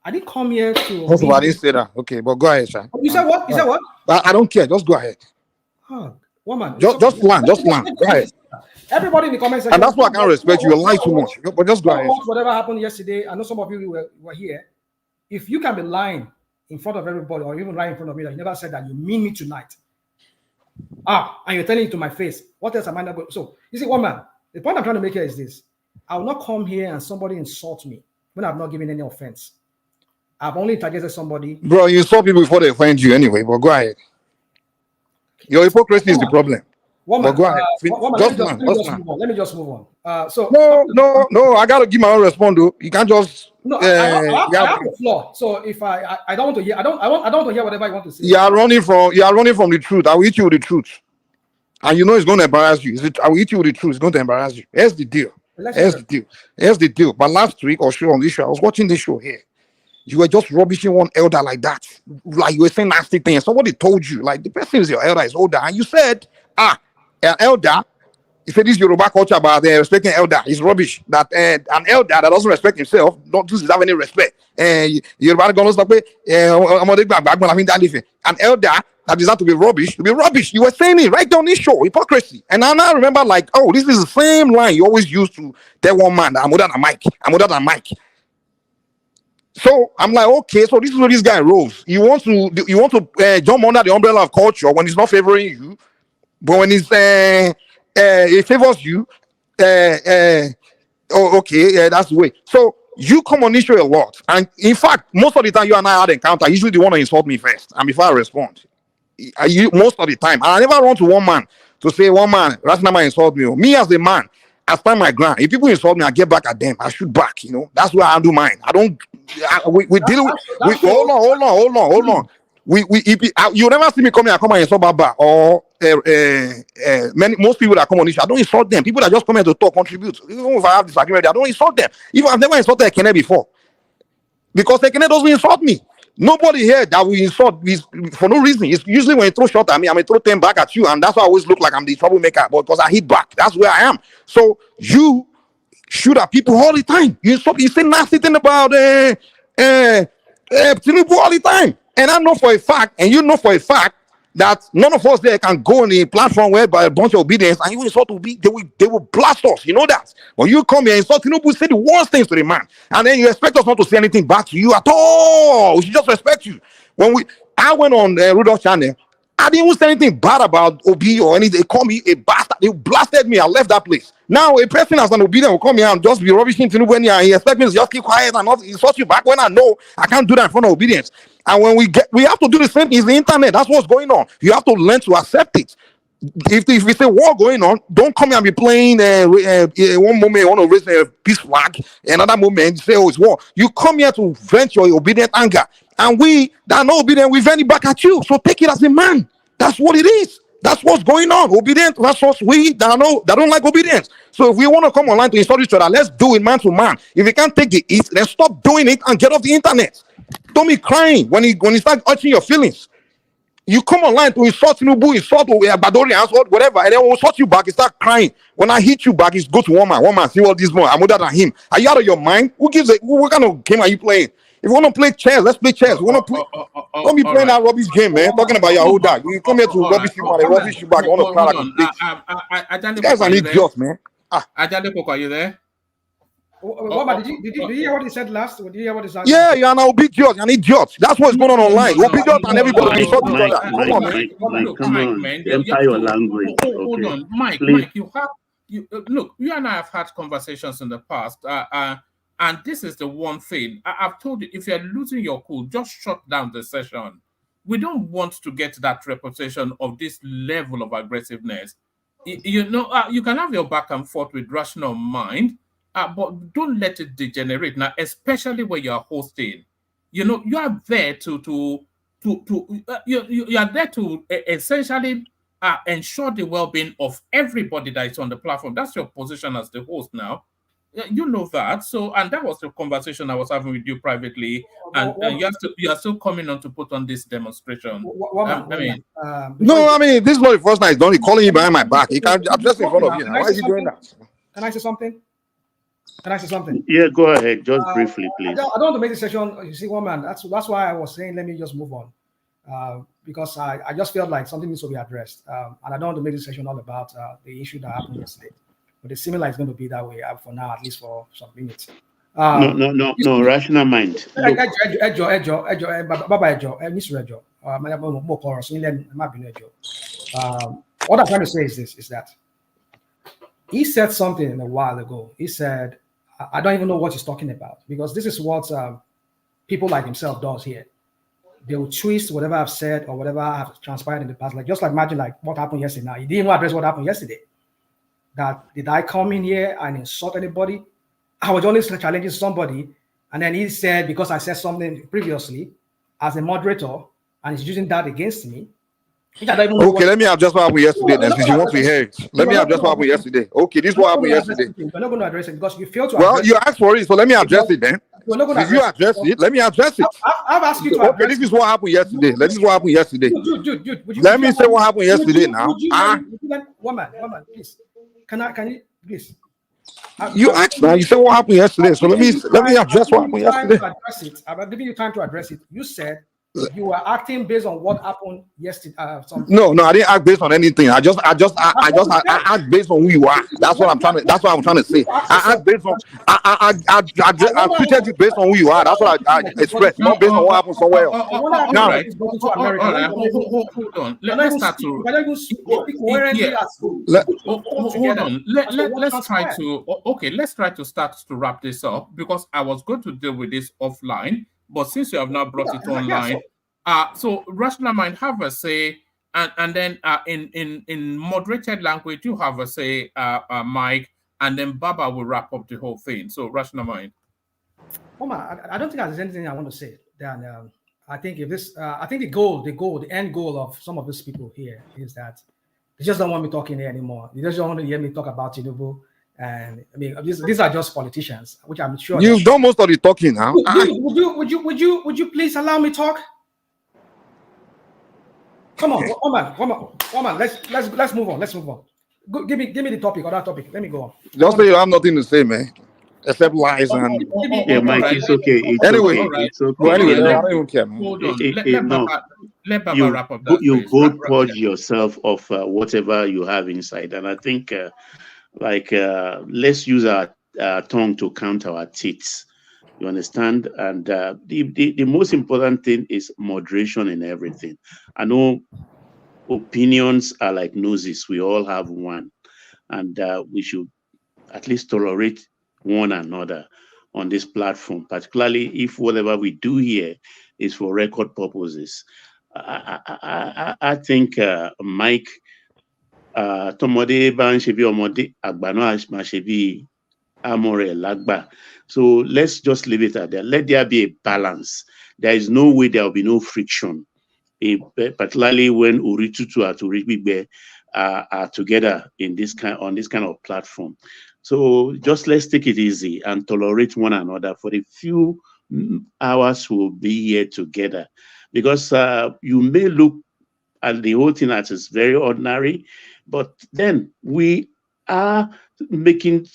I didn't come here to. First of all, I didn't say that. Okay, but go ahead, sir. You said what? You said what? I don't care. Just go ahead. Woman. Just land. Go ahead. Everybody in the comments section. And that's why I can't respect you. You lie too much. But just go ahead. Whatever happened yesterday, I know some of you were here. If you can be lying in front of everybody, or even lying in front of me that you never said that you mean me tonight. And you're telling it to my face. What else am I not going? So you see, woman, the point I'm trying to make here is this: I will not come here and somebody insult me when I've not given any offense. I've only targeted somebody. Bro, you insult people before they offend you anyway, but go ahead. Your hypocrisy is the problem. Woman, but go ahead. Let me just move on. No, I gotta give my own response though. You can't just I have the floor. So if I don't want to hear, I don't want to hear whatever you want to say. You are running from the truth. I will hit you with the truth. And you know it's going to embarrass you. I will hit you with the truth. It's going to embarrass you. Here's the deal. Here's the deal. But last week or so on this show, I was watching this show here. You were just rubbishing one elder like that. Like you were saying nasty things. Somebody told you, like the person is your elder, is older. And you said, an elder, you said this Yoruba culture about respecting elder is rubbish. That an elder that doesn't respect himself doesn't have any respect. Yoruba going to an elder that is not to be rubbish, You were saying it right on this show, hypocrisy. And I now remember, like, oh, this is the same line you always used to tell one man that I'm older than Mike. So I'm like, okay, so this is where this guy rolls. You want to jump under the umbrella of culture when he's not favoring you, but when he's he favors you, that's the way. So you come on this show a lot, and in fact, most of the time you and I had encounter. Usually, the one to insult me first, and before I respond, most of the time, and I never run to one man to say one man Rational insult me. Me as a man, I stand my ground. If people insult me, I get back at them. I shoot back. That's where I do mine. I don't. We deal with. Hold on. You never see me come here and insult Baba or most people that come on this show. I don't insult them. People that just come here to talk, contribute. Even if I have disagreement, I don't insult them. Even I've never insulted Kemi before, because Kemi doesn't insult me. Nobody here that will insult me for no reason. It's usually when you throw shot at me, I'm gonna throw 10 back at you, and that's why I always look like I'm the troublemaker. But because I hit back, that's where I am. So you shoot at people all the time. You say nasty thing about Tinubu all the time. And I know for a fact, and you know for a fact, that none of us there can go on a platform where by a bunch of obedience and you insult to be, they will blast us. You know that. When you come here and insult Tinubu, say the worst things to the man, and then you expect us not to say anything back to you at all. We should just respect you. I went on Rudolph channel, I didn't even say anything bad about Obi or anything. They called me a bastard. They blasted me. I left that place. Now a person as an obedient will come here and just be rubbishing Tinubu and he expect me to just keep quiet and not insult you back when I know I can't do that in front of obedience. And when we have to do the same thing. It's the internet. That's what's going on. You have to learn to accept it. If it's a war going on, don't come here and be playing one moment you want to raise a peace flag, another moment you say, oh, it's war. You come here to vent your obedient anger. And we that are not obedient, we vent it back at you. So take it as a man. That's what it is. That's what's going on. Obedient versus we that don't like obedience. So if we want to come online to insult each other, let's do it man to man. If we can't take the heat, then stop doing it and get off the internet. Don't be crying when you start hurting your feelings. You come online to insult Tinubu, insult Badorians, whatever, and then we'll insult you back, you start crying. When I hit you back, it's go to one man, see all this more. I'm older than him. Are you out of your mind? What kind of game are you playing? If you want to play chess, let's play chess. Don't be playing that rubbish game, man. Talking about your old dad. You come here to rubbish you, and rubbish you back. You want to cry like a bitch. You guys are idiots, man. Ajadepoko, are you there? Did you hear what he said last? Did you hear what he said? Yeah, you are now obedient. You're an idiot. That's what's going on online. Obedient and everybody insult each other. Come on, man. Empire your language. Hold on, Mike. You and I have had conversations in the past. And this is the one thing I've told you: if you're losing your cool, just shut down the session. We don't want to get that reputation of this level of aggressiveness. You can have your back and forth with rational mind, but don't let it degenerate now, especially when you're hosting. You are there you are there to essentially ensure the well-being of everybody that is on the platform. That's your position as the host now. You know that. So, and that was the conversation I was having with you privately. And you are still coming on to put on this demonstration. No, I mean, this is not the first time he's done it, calling you behind my back. He can't address in front of you now. Why is he doing that? Can I say something? Can I say something? Yeah, go ahead. Just briefly, please. I don't want to make this session, you see, one man. That's why I was saying, let me just move on. Because I just felt like something needs to be addressed. And I don't want to make this session all about the issue that happened yesterday. But it's similar is going to be that way for now, at least for some minutes. No, rational mind. What I'm trying to say is that he said something a while ago. He said, I don't even know what he's talking about, because this is what people like himself does here. They will twist whatever I've said or whatever have transpired in the past. Just like imagine like what happened yesterday. Now, he didn't even address what happened yesterday. That did I come in here and insult anybody? I was only challenging somebody, and then he said, because I said something previously as a moderator, and he's using that against me. Okay, let me address what happened yesterday then, since you want to hear it. Let me address what happened yesterday. Okay, this is what happened yesterday. We're not going to address it because you failed to Well, address you asked for it, so let me address it then. Since you address it, let me address it. I've asked you to address Okay, this is what happened yesterday. This is what happened yesterday. Dude, let me say what happened yesterday now. One man, please. Can you please? You asked now. You said what happened yesterday. So let me address what happened yesterday. I'm giving you time to address it. You said you were acting based on what happened yesterday. No, I didn't act based on anything. I act based on who you are. That's what I'm trying to say. I act based on I treated you based on who you are. That's what I expressed, not based on what happened somewhere else. Now, hold on. Let's start to hold on. Let's try to let's try to start to wrap this up, because I was going to deal with this offline. But since you have now brought it online, so rational mind have a say, and then in moderated language you have a say, Mike, and then Baba will wrap up the whole thing. So rational mind. I don't think there's anything I want to say. Then I think if this, I think the end goal of some of these people here is that they just don't want me talking here anymore. They just don't want to hear me talk about Tinubu. And I mean, these are just politicians, which I'm sure you've done most of the talking now. Would you please allow me talk? Come on. Let's move on. Let's move on. Give me the topic or that topic. Let me go on. Just say you have nothing to say, man, except lies and. Yeah, Mike, it's okay. Anyway, it's okay. Well, anyway, I don't even care, man. Hold on. Let Baba wrap up that. You both purge yourself of whatever you have inside, and I think. Let's use our tongue to count our teeth. You understand? And the most important thing is moderation in everything. I know opinions are like noses. We all have one. And we should at least tolerate one another on this platform, particularly if whatever we do here is for record purposes. I think Mike... Tomode ban shebi omode agbano ma shebi amore lagba. So let's just leave it at that. Let there be a balance. There is no way there will be no friction, particularly when Uritutu and Uribigbe are together on this kind of platform. So just let's take it easy and tolerate one another for the few hours we'll be here together, because you may look at the whole thing as is very ordinary, but then we are making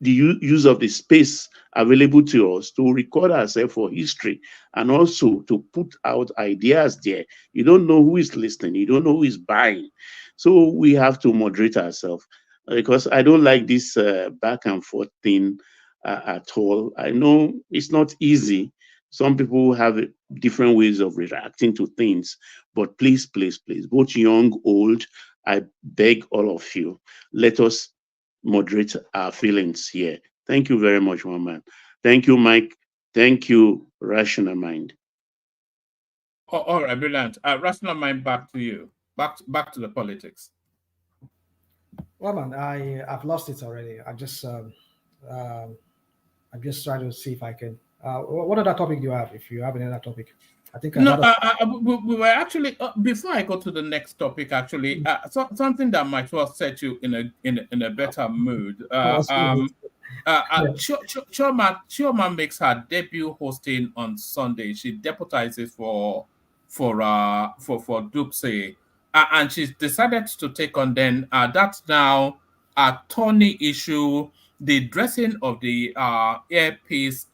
the use of the space available to us to record ourselves for history and also to put out ideas there. You don't know who is listening. You don't know who is buying. So we have to moderate ourselves, because I don't like this back and forth thing at all. I know it's not easy. Some people have different ways of reacting to things, but please, both young, old, I beg all of you, let us moderate our feelings here. Thank you very much, my man. Thank you, Mike. Thank you, Rational Mind. Oh, all right, brilliant. Rational Mind, back to you. Back to the politics. Well, man, I've lost it already. I'm just trying to see if I can. What other topic do you have? If you have another topic, I think No, we were actually before I go to the next topic. Actually, something that might well set you in a better mood. Chioma makes her debut hosting on Sunday. She deputizes for Dupsy, and she's decided to take on that's now a thorny issue. The dressing of the airpiece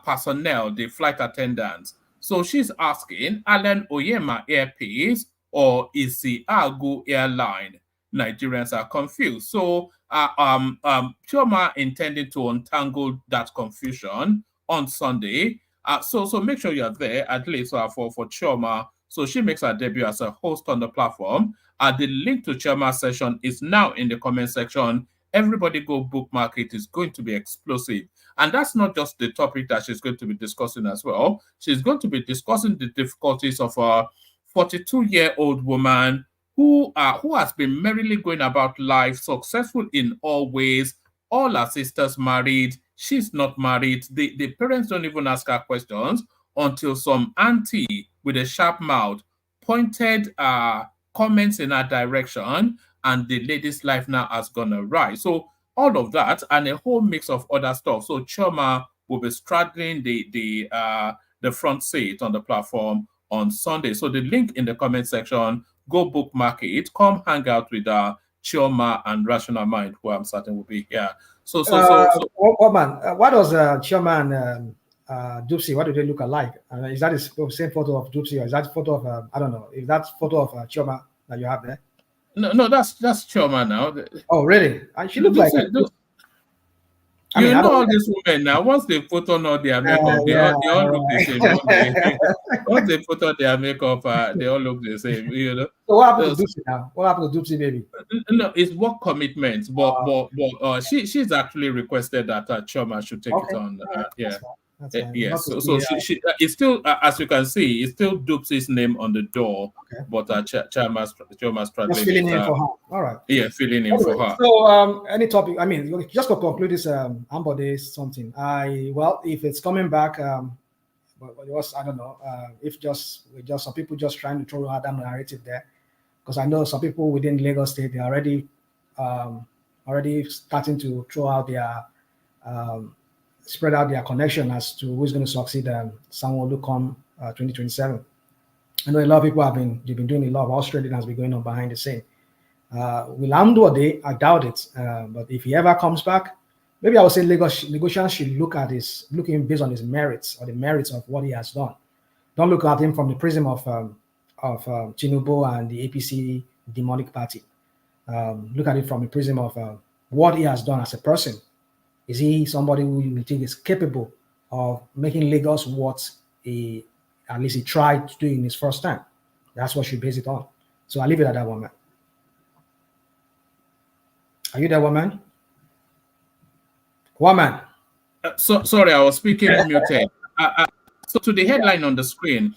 personnel, the flight attendants. So she's asking, Alan Oyema Airpiece or Isi Agu Airline? Nigerians are confused. So Chioma intending to untangle that confusion on Sunday. So make sure you're there at least for Chioma. So she makes her debut as a host on the platform. The link to Chioma's session is now in the comment section. Everybody go bookmark it. It's going to be explosive. And that's not just the topic that she's going to be discussing as well. She's going to be discussing the difficulties of a 42-year-old woman who has been merrily going about life, successful in all ways. All her sisters married. She's not married. The parents don't even ask her questions until some auntie with a sharp mouth pointed comments in her direction, and the lady's life now has gone awry. So all of that and a whole mix of other stuff. So Chioma will be straddling the front seat on the platform on Sunday. So the link in the comment section, go bookmark it. Come hang out with Chioma and Rational Mind, who I'm certain will be here. So man, what does Chioma and Dupsy, what do they look alike? Is that the same photo of Dupsy, or is that photo of I don't know, is that photo of Chioma that you have there? No, that's Chioma now. Oh, really? And she looks like all these women now. Once they put on all their makeup, they all look the same. Once they put on their makeup, they all look the same. You know. So what happened to Dupsy now? What happened to Dupsy, baby? No, it's work commitments, but she's actually requested that Chioma should take it on. Yes. So she it's still, as you can see, it's still Dupsy's name on the door, but Chioma's just filling in for her. All right. Yeah, filling in for her. So any topic, I mean, just to conclude this Ambode something. If it's coming back, I don't know, if just some people just trying to throw out that narrative there, because I know some people within Lagos State, they're already starting to throw out their spread out their connection as to who's going to succeed Sanwo-Olu come 2027. I know a lot of people they've been doing a lot of Australian has been going on behind the scene. Will Ambode? I doubt it. But if he ever comes back, maybe I would say Lagosians should looking based on his merits or the merits of what he has done. Don't look at him from the prism of Tinubu and the APC demonic party. Look at it from the prism of what he has done as a person. Is he somebody who you think is capable of making Lagos what at least he tried to do in his first time? That's what you base it on. So I leave it at that, woman. Are you there, woman? Woman. Sorry, I was speaking muted. So to the headline on the screen,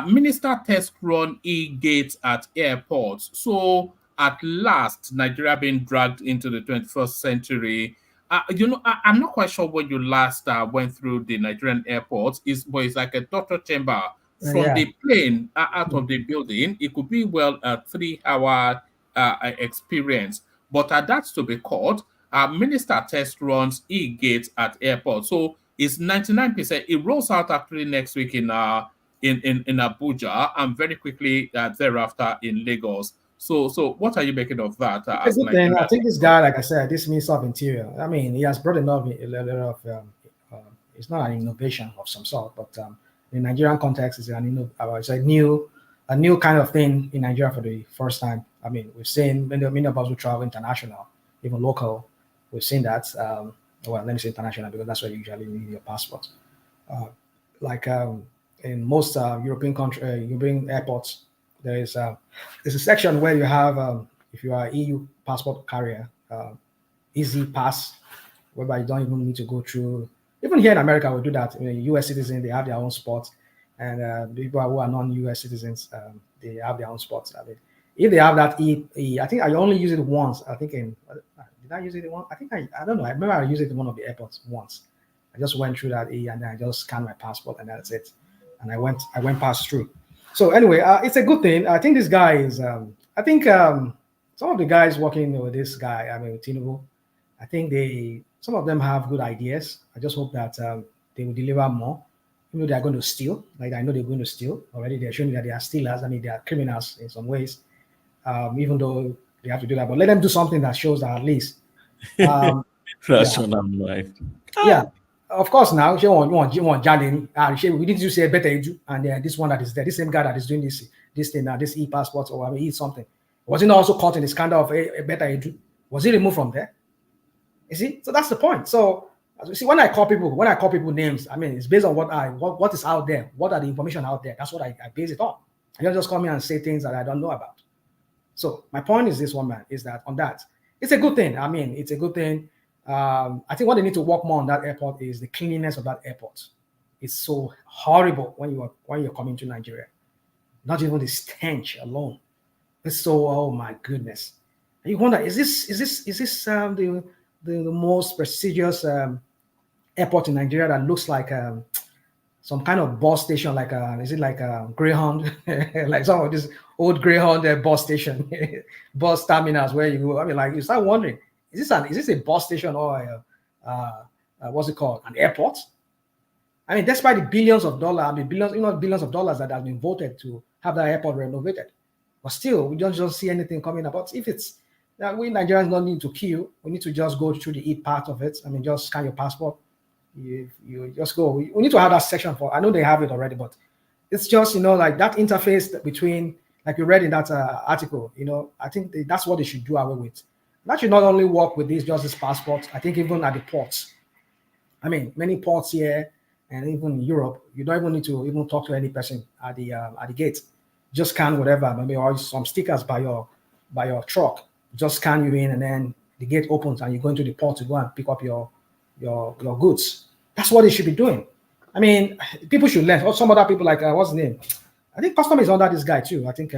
Minister test run e-gates at airports. So at last, Nigeria being dragged into the 21st century. I'm not quite sure when you last went through the Nigerian airports. It's like a torture chamber from the plane out of the building. It could be a 3-hour experience, but that's to be caught. Minister test runs e-gates at airports, so it's 99%. It rolls out actually next week in Abuja and very quickly thereafter in Lagos. So what are you making of that? I think this guy, like I said, this Minister of Interior, I mean, he has brought a lot of it's not an innovation of some sort, but in Nigerian context, it's a new kind of thing in Nigeria for the first time. I mean, we've seen many of us who travel international, even local, we've seen that. Let me say international because that's where you usually need your passport. In most European airports, there's a section where you have, if you are EU passport carrier, Easy Pass, whereby you don't even need to go through. Even here in America, we do that. U.S. citizens, they have their own spots, and people who are non-U.S. citizens, they have their own spots. I mean, if they have that I think I only use it once. I think did I use it once? I think I don't know. I remember I used it in one of the airports once. I just went through that and then I just scanned my passport and that's it. And I went past through. So anyway, it's a good thing. I think this guy is. I think some of the guys working with this guy, with Tinubu, I think some of them have good ideas. I just hope that they will deliver more. They are going to steal. Like I know they're going to steal already. They're showing that they are stealers. They are criminals in some ways, even though they have to do that. But let them do something that shows that at least. Rational mind. Yeah, of course. Now you want we need to say better edu, and this one that is there, this same guy that is doing this thing now, this e-passport or something. Was he not also caught in the scandal of a better edu? Was he removed from there? You see, so that's the point. So as you see, when I call people names, it's based on what is out there. What are the information out there? That's what I base it on. You don't just call me and say things that I don't know about. So my point is this one, man, is that on that, it's a good thing. It's a good thing. I think what they need to work more on that airport is the cleanliness of that airport. It's so horrible when you're coming to Nigeria. Not even the stench alone. It's so, oh my goodness. And you wonder, is this the most prestigious airport in Nigeria that looks like some kind of bus station, like is it like a Greyhound, like some of this old Greyhound bus station, bus terminals where you go. You start wondering, is this a bus station or what's it called, an airport? Despite the billions of dollars, billions of dollars that have been voted to have that airport renovated, but still we don't just see anything coming about. If it's we Nigerians don't need to queue, we need to just go through the part of it. Just scan your passport. You just go. We need to have that section for. I know they have it already, but it's just like that interface between, like you read in that article. I think that's what they should do away with. That should not only work with this passport. I think even at the ports. Many ports here and even in Europe, you don't even need to even talk to any person at the gate. Just scan whatever, maybe or some stickers by your truck. Just scan you in, and then the gate opens, and you go into the port to go and pick up your goods. That's what they should be doing. People should learn. Or some other people, like what's his name? I think custom is under this guy too. I think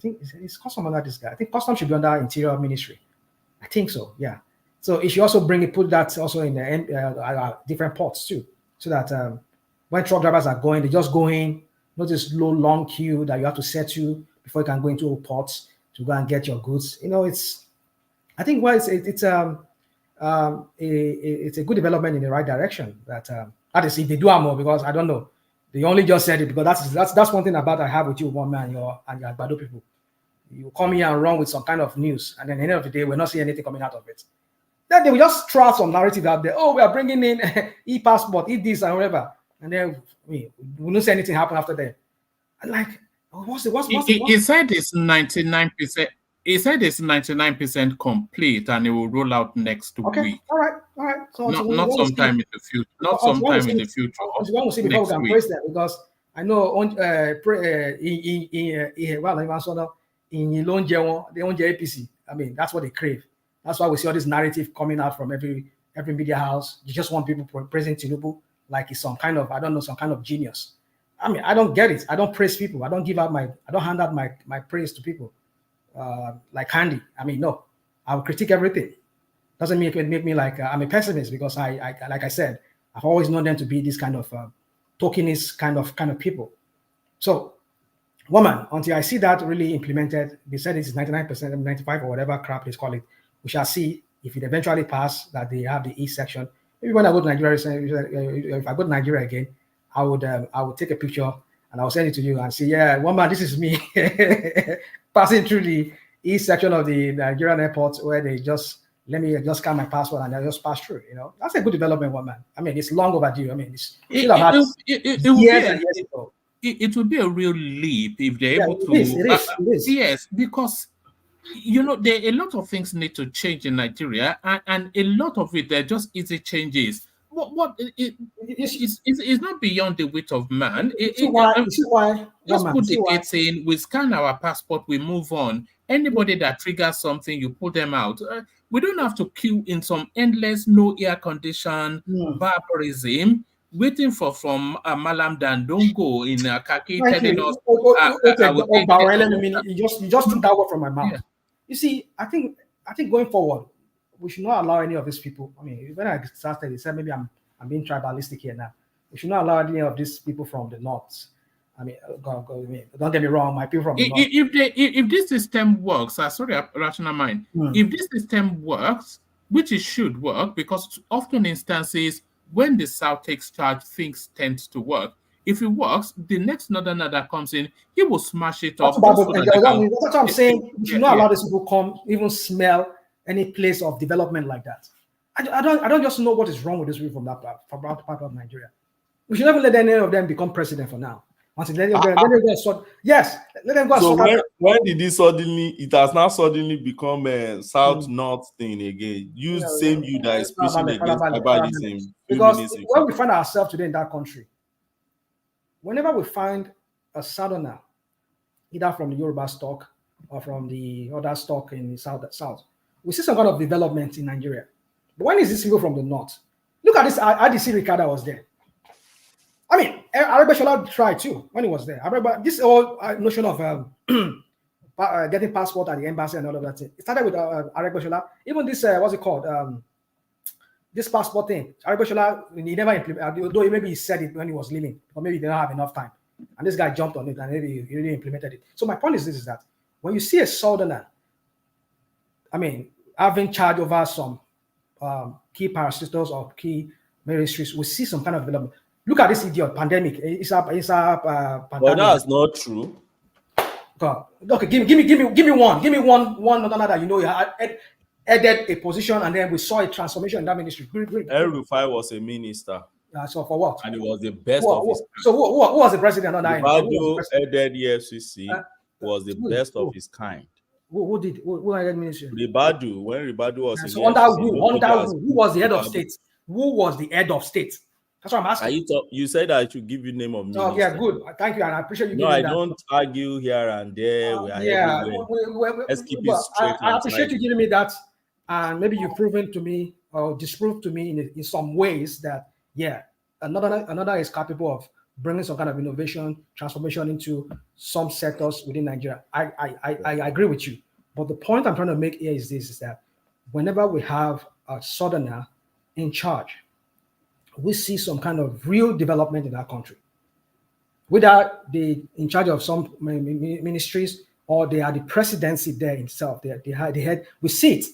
it's custom under this guy. I think custom should be under Interior Ministry. I think so. Yeah. So it should also put that also in the different ports too, so that when truck drivers are going, they just go in, not this long queue that you have to set to before you can go into ports to go and get your goods. I think it's a good development in the right direction. That is if they do more, because I don't know. They only just said it because that's one thing about I have with you, one man, and your Bado people. You come here and run with some kind of news, and then at the end of the day, we're not seeing anything coming out of it. Then they will just throw out some narrative out there. Oh, we are bringing in e-passport, this and whatever, and then we don't see anything happen after that. And He said it's 99%. He said it's 99% complete, and it will roll out next week. All right. So not sometime in the future. Not sometime in the future. We want to see before we can praise them, because I know in APC. That's what they crave. That's why we see all this narrative coming out from every media house. You just want people praising Tinubu like he's some kind of genius. I don't get it. I don't praise people. I don't hand out my praise to people like candy. No, I will critique everything. Doesn't make me like I'm a pessimist, because I like I said, I've always known them to be this kind of tokenist kind of people. So, woman, until I see that really implemented, they said it's 99%, 95 or whatever crap they call it. We shall see if it eventually passes that they have the E section. Maybe when I go to Nigeria, if I go to Nigeria again, I would take a picture and I'll send it to you and say, yeah, woman, this is me passing through the E section of the Nigerian airport, where they just let me just scan my passport and I just pass through. That's a good development, woman. it's long overdue. It would be a real leap if they're able to. It is. Yes, because there are a lot of things need to change in Nigeria, and a lot of it they're just easy changes. It's not beyond the wit of man. Why? Just put the gates in, we scan our passport, we move on. Anybody that triggers something, you put them out. We don't have to queue in some endless, no air condition barbarism, waiting for from Malam Dandongo in Kaki Thank telling you. us, I will take You just took that word from my mouth. Yeah. You see, I think going forward, we should not allow any of these people. I mean, when I started, he said maybe I'm being tribalistic here now. We should not allow any of these people from the north. I mean, don't get me wrong, my people from the north. If this system works, sorry, rational mind. If this system works, which it should work, because often instances when the South takes charge, things tend to work. If it works, the next northerner that comes in, he will smash it up. That's what I'm saying. We should not allow these people come, even smell any place of development like that. I don't just know what is wrong with this people from that part of Nigeria. We should never let any of them become president for now. Until let them go yes, let them go. So when did this suddenly? It has now suddenly become a South-North thing again. You that is preaching against tribalism. Because when we find ourselves today in that country, whenever we find a Southerner, either from the Yoruba stock or from the other stock in the south, we see some kind of development in Nigeria. But when is this people from the north? Look at this. IDC Ricardo was there. I mean, Aragbeshola tried too when he was there. This whole notion of getting passport at the embassy and all of that thing. It started with Aragbeshola. Even this, what's it called? This passport thing. Aragbeshola, he never implemented, though maybe he said it when he was leaving, or maybe he didn't have enough time. And this guy jumped on it and maybe he really implemented it. So my point is this, is that when you see a Southerner, I mean, having charge over some key parastatals or key ministries, we see some kind of development. Look at this idiot pandemic. It's a pandemic. But that's not true. God. Okay, give me one. Give me one another that you know you had added a position and then we saw a transformation in that ministry. El Rufai was a minister. So for what? And he was the best of his kind. So who was the president on that? Ribadu headed EFCC was the best of his kind. Who headed ministry? Ribadu, when Ribadu was in who was the head of state? Who was the head of state? That's what I'm asking. You said I should give you name of minister. Oh, yeah, good. Thank you, and I appreciate you. No, I don't argue here and there. We are everywhere. Let's keep it straight. I appreciate you giving me that, and maybe you've proven to me or disproved to me in some ways that another is capable of bringing some kind of innovation, transformation into some sectors within Nigeria. I agree with you, but the point I'm trying to make here is this: is that whenever we have a Southerner in charge, we see some kind of real development in our country. Whether they in charge of some ministries or they are the presidency there himself, they had, we see it.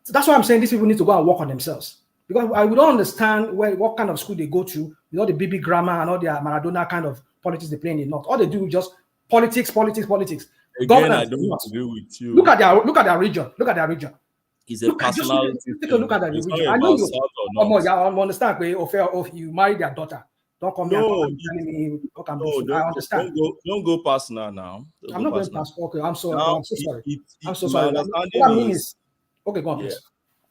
So that's why I'm saying these people need to go and work on themselves. Because I would not understand what kind of school they go to, with all the BB grammar and all the Maradona kind of politics they play in the north. All they do is just politics. Again, I don't agree with you. Look at their region. It's a personality. Take a look at that region. I know you. I understand. If you marry their daughter, don't come here and tell me what I'm doing. I understand. Don't go personal now. I'm not going personal. Okay, I'm so sorry. I'm so sorry. What I mean is, okay, go on, please.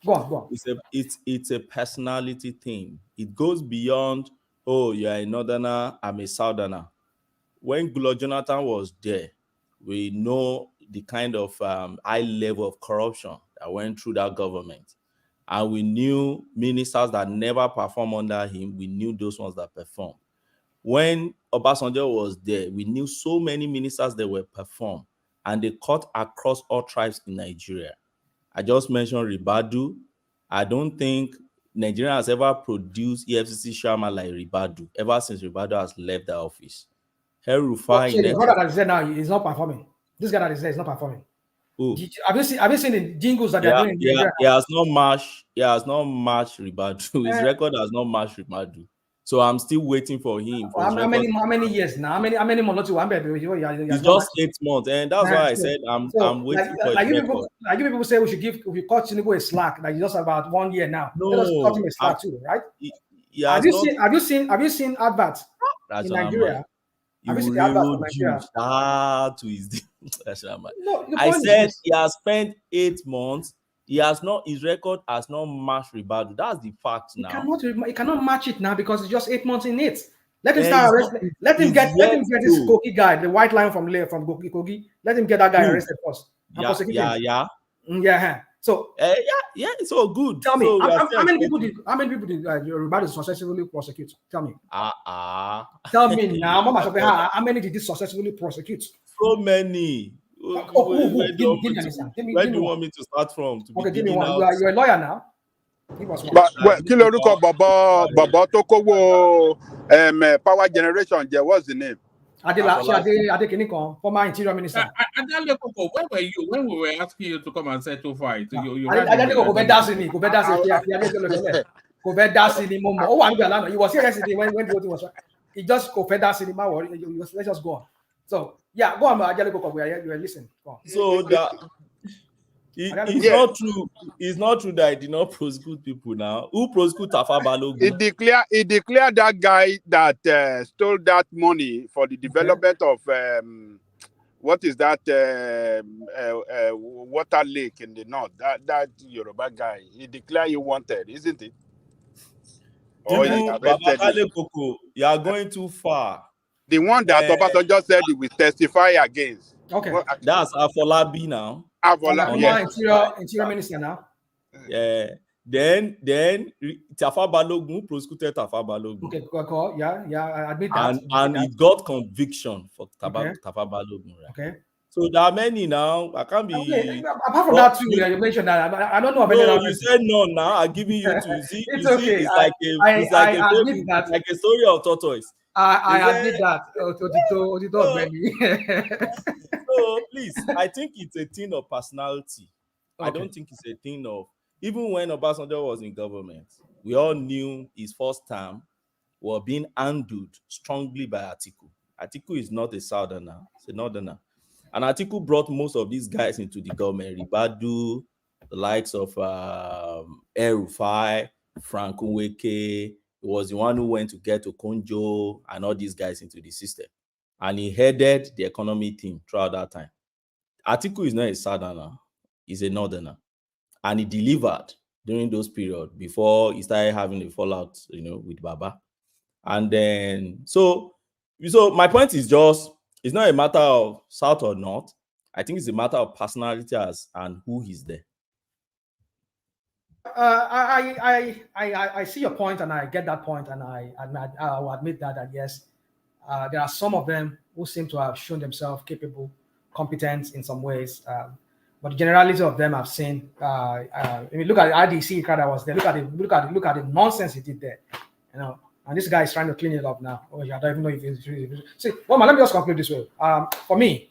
Go on. It's a personality thing. It goes beyond. Oh, you're a northerner. I'm a southerner. When Goodluck Jonathan was there, we know the kind of high level of corruption that went through that government. And we knew ministers that never performed under him. We knew those ones that performed. When Obasanjo was there, we knew so many ministers that were performed. And they cut across all tribes in Nigeria. I just mentioned Ribadu. I don't think Nigeria has ever produced EFCC chairman like Ribadu, ever since Ribadu has left the office. El Rufai. The brother that is there now is not performing. This guy that is there is not performing. Who? Have you seen the jingles that they're doing? He has not matched Ribadu. His record has not matched Ribadu. So I'm still waiting for him. How many years now? How many months? It's just 8 months, and that's why I said I'm waiting for his record. People say we cut Tinubu a slack. Like just about 1 year now. No, let us cut him a slack too, right? Have you seen adverts in Nigeria? Have you seen the adverts in Nigeria? I said he has spent 8 months. His record has not matched Ribadu. That's the fact now. He cannot match it now because it's just 8 months in it. Let him start arresting. Let him get this Kogi guy, the white lion from Kogi. Let him get that guy arrested first. Yeah. Yeah. So yeah, so good. Tell me, so how many people did Yoruba successfully prosecute? Tell me. Tell me now, how many did this successfully prosecute? So many. Who? Give me where do you want me to start from? Give me one. You're a lawyer now. Give us one. But kí lorúkọ bàbá tó kówó power generation jẹ, what's the name? Adekinikan, former interior minister. When we were asking you to come and settle fight, you he was here yesterday when the voting was. He just let's just go on. So yeah, go on, you are listening. Go on. So that it's not true. It's not true that I did not prosecute people now. Who prosecute Tafa Balogun? He declared that guy that stole that money for the development of what is that water lake in the north? That Yoruba guy. He declared he wanted, isn't it? Koko, you are going too far. The one that Obasanjo said he will testify against. Okay. That's Afolabi now. Interior minister now. Yeah. Then Tafa Balogun prosecuted Tafa Balogun. Okay, yeah, I admit that. And he got conviction for Tafa Balogun. Right? Okay. So there are many now. I can't be. Okay. Apart from that, too, you mentioned that. I don't know. No, you said none. Now I'm giving you to see. It's okay. It's like a story of tortoise. I admit that. So please, I think it's a thing of personality. Okay. I don't think it's a thing of. Even when Obasanjo was in government, we all knew his first term was being handled strongly by Atiku. Atiku is not a southerner; it's a northerner. And Atiku brought most of these guys into the government. Ribadu, the likes of El-Rufai, Frank Nweke. He was the one who went to get Okonjo and all these guys into the system. And he headed the economy team throughout that time. Atiku is not a southerner. He's a northerner. And he delivered during those periods before he started having a fallout, with Baba. And then, so my point is just, it's not a matter of South or North. I think it's a matter of personality and who is there. I see your point, and I get that point, and I will admit that yes, there are some of them who seem to have shown themselves capable, competent in some ways, but the generality of them I've seen. I mean, look at the RDC card that was there. Look at the nonsense he did there, And this guy is trying to clean it up now. I don't even know if it's really. See, let me just conclude this way. For me,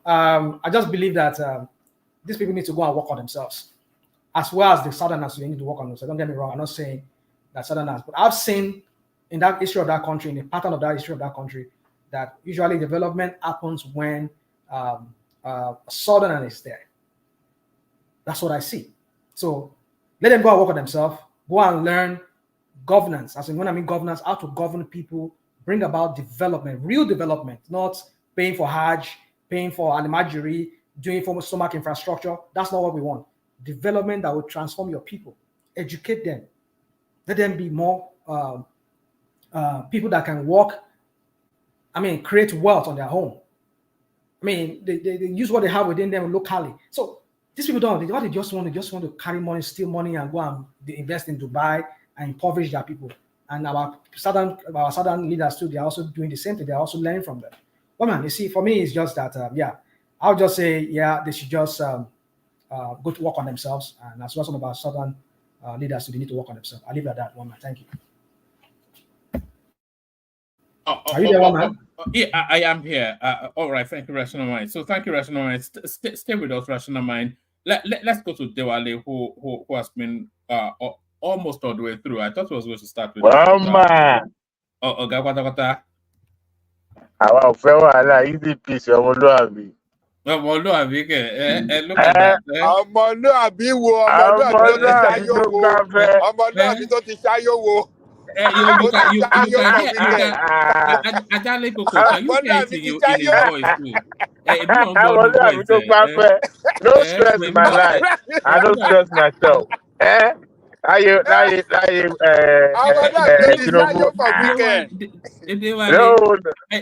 I just believe that these people need to go and work on themselves, as well as the Southerners. They need to work on themselves. Don't get me wrong. I'm not saying that Southerners, but I've seen in that history of that country, in the pattern of that history of that country, that usually development happens when Southerner is there. That's what I see. So let them go and work on themselves. Go and learn governance. As in, when I mean governance, how to govern people, bring about development, real development, not paying for Hajj, paying for Alimajiri, doing for stomach infrastructure. That's not what we want. Development that will transform your people. Educate them. Let them be more people that can work, create wealth on their own. They use what they have within them locally. So these people don't. They just want to carry money, steal money, and go and invest in Dubai and impoverish their people. And our southern leaders too, they are also doing the same thing. They are also learning from them. Well, man, you see, for me, it's just that, I'll just say, they should just go to work on themselves. And as well as some of our southern leaders, they need to work on themselves. I'll leave it at that, one man. Thank you. Are you there, one man? Yeah, I am here. All right, thank you, Rational Mind. So thank you, Rational Mind. Stay with us, Rational Mind. Let's go to Dewale, who has been almost all the way through. I thought we was going to start with. Man. Gawata. Àwa ò fẹ́ wàhálà, easy peace, ọmọlúàbí. Ọmọlúàbí kẹ̀, look at that. Ọmọlúàbí wo, ọmọlúàbí tó ti ṣáyó wo. You can hear Ajale Koko. Can you hear it in his voice too? No stress in my life. I don't stress myself. Tinubu. Dewale,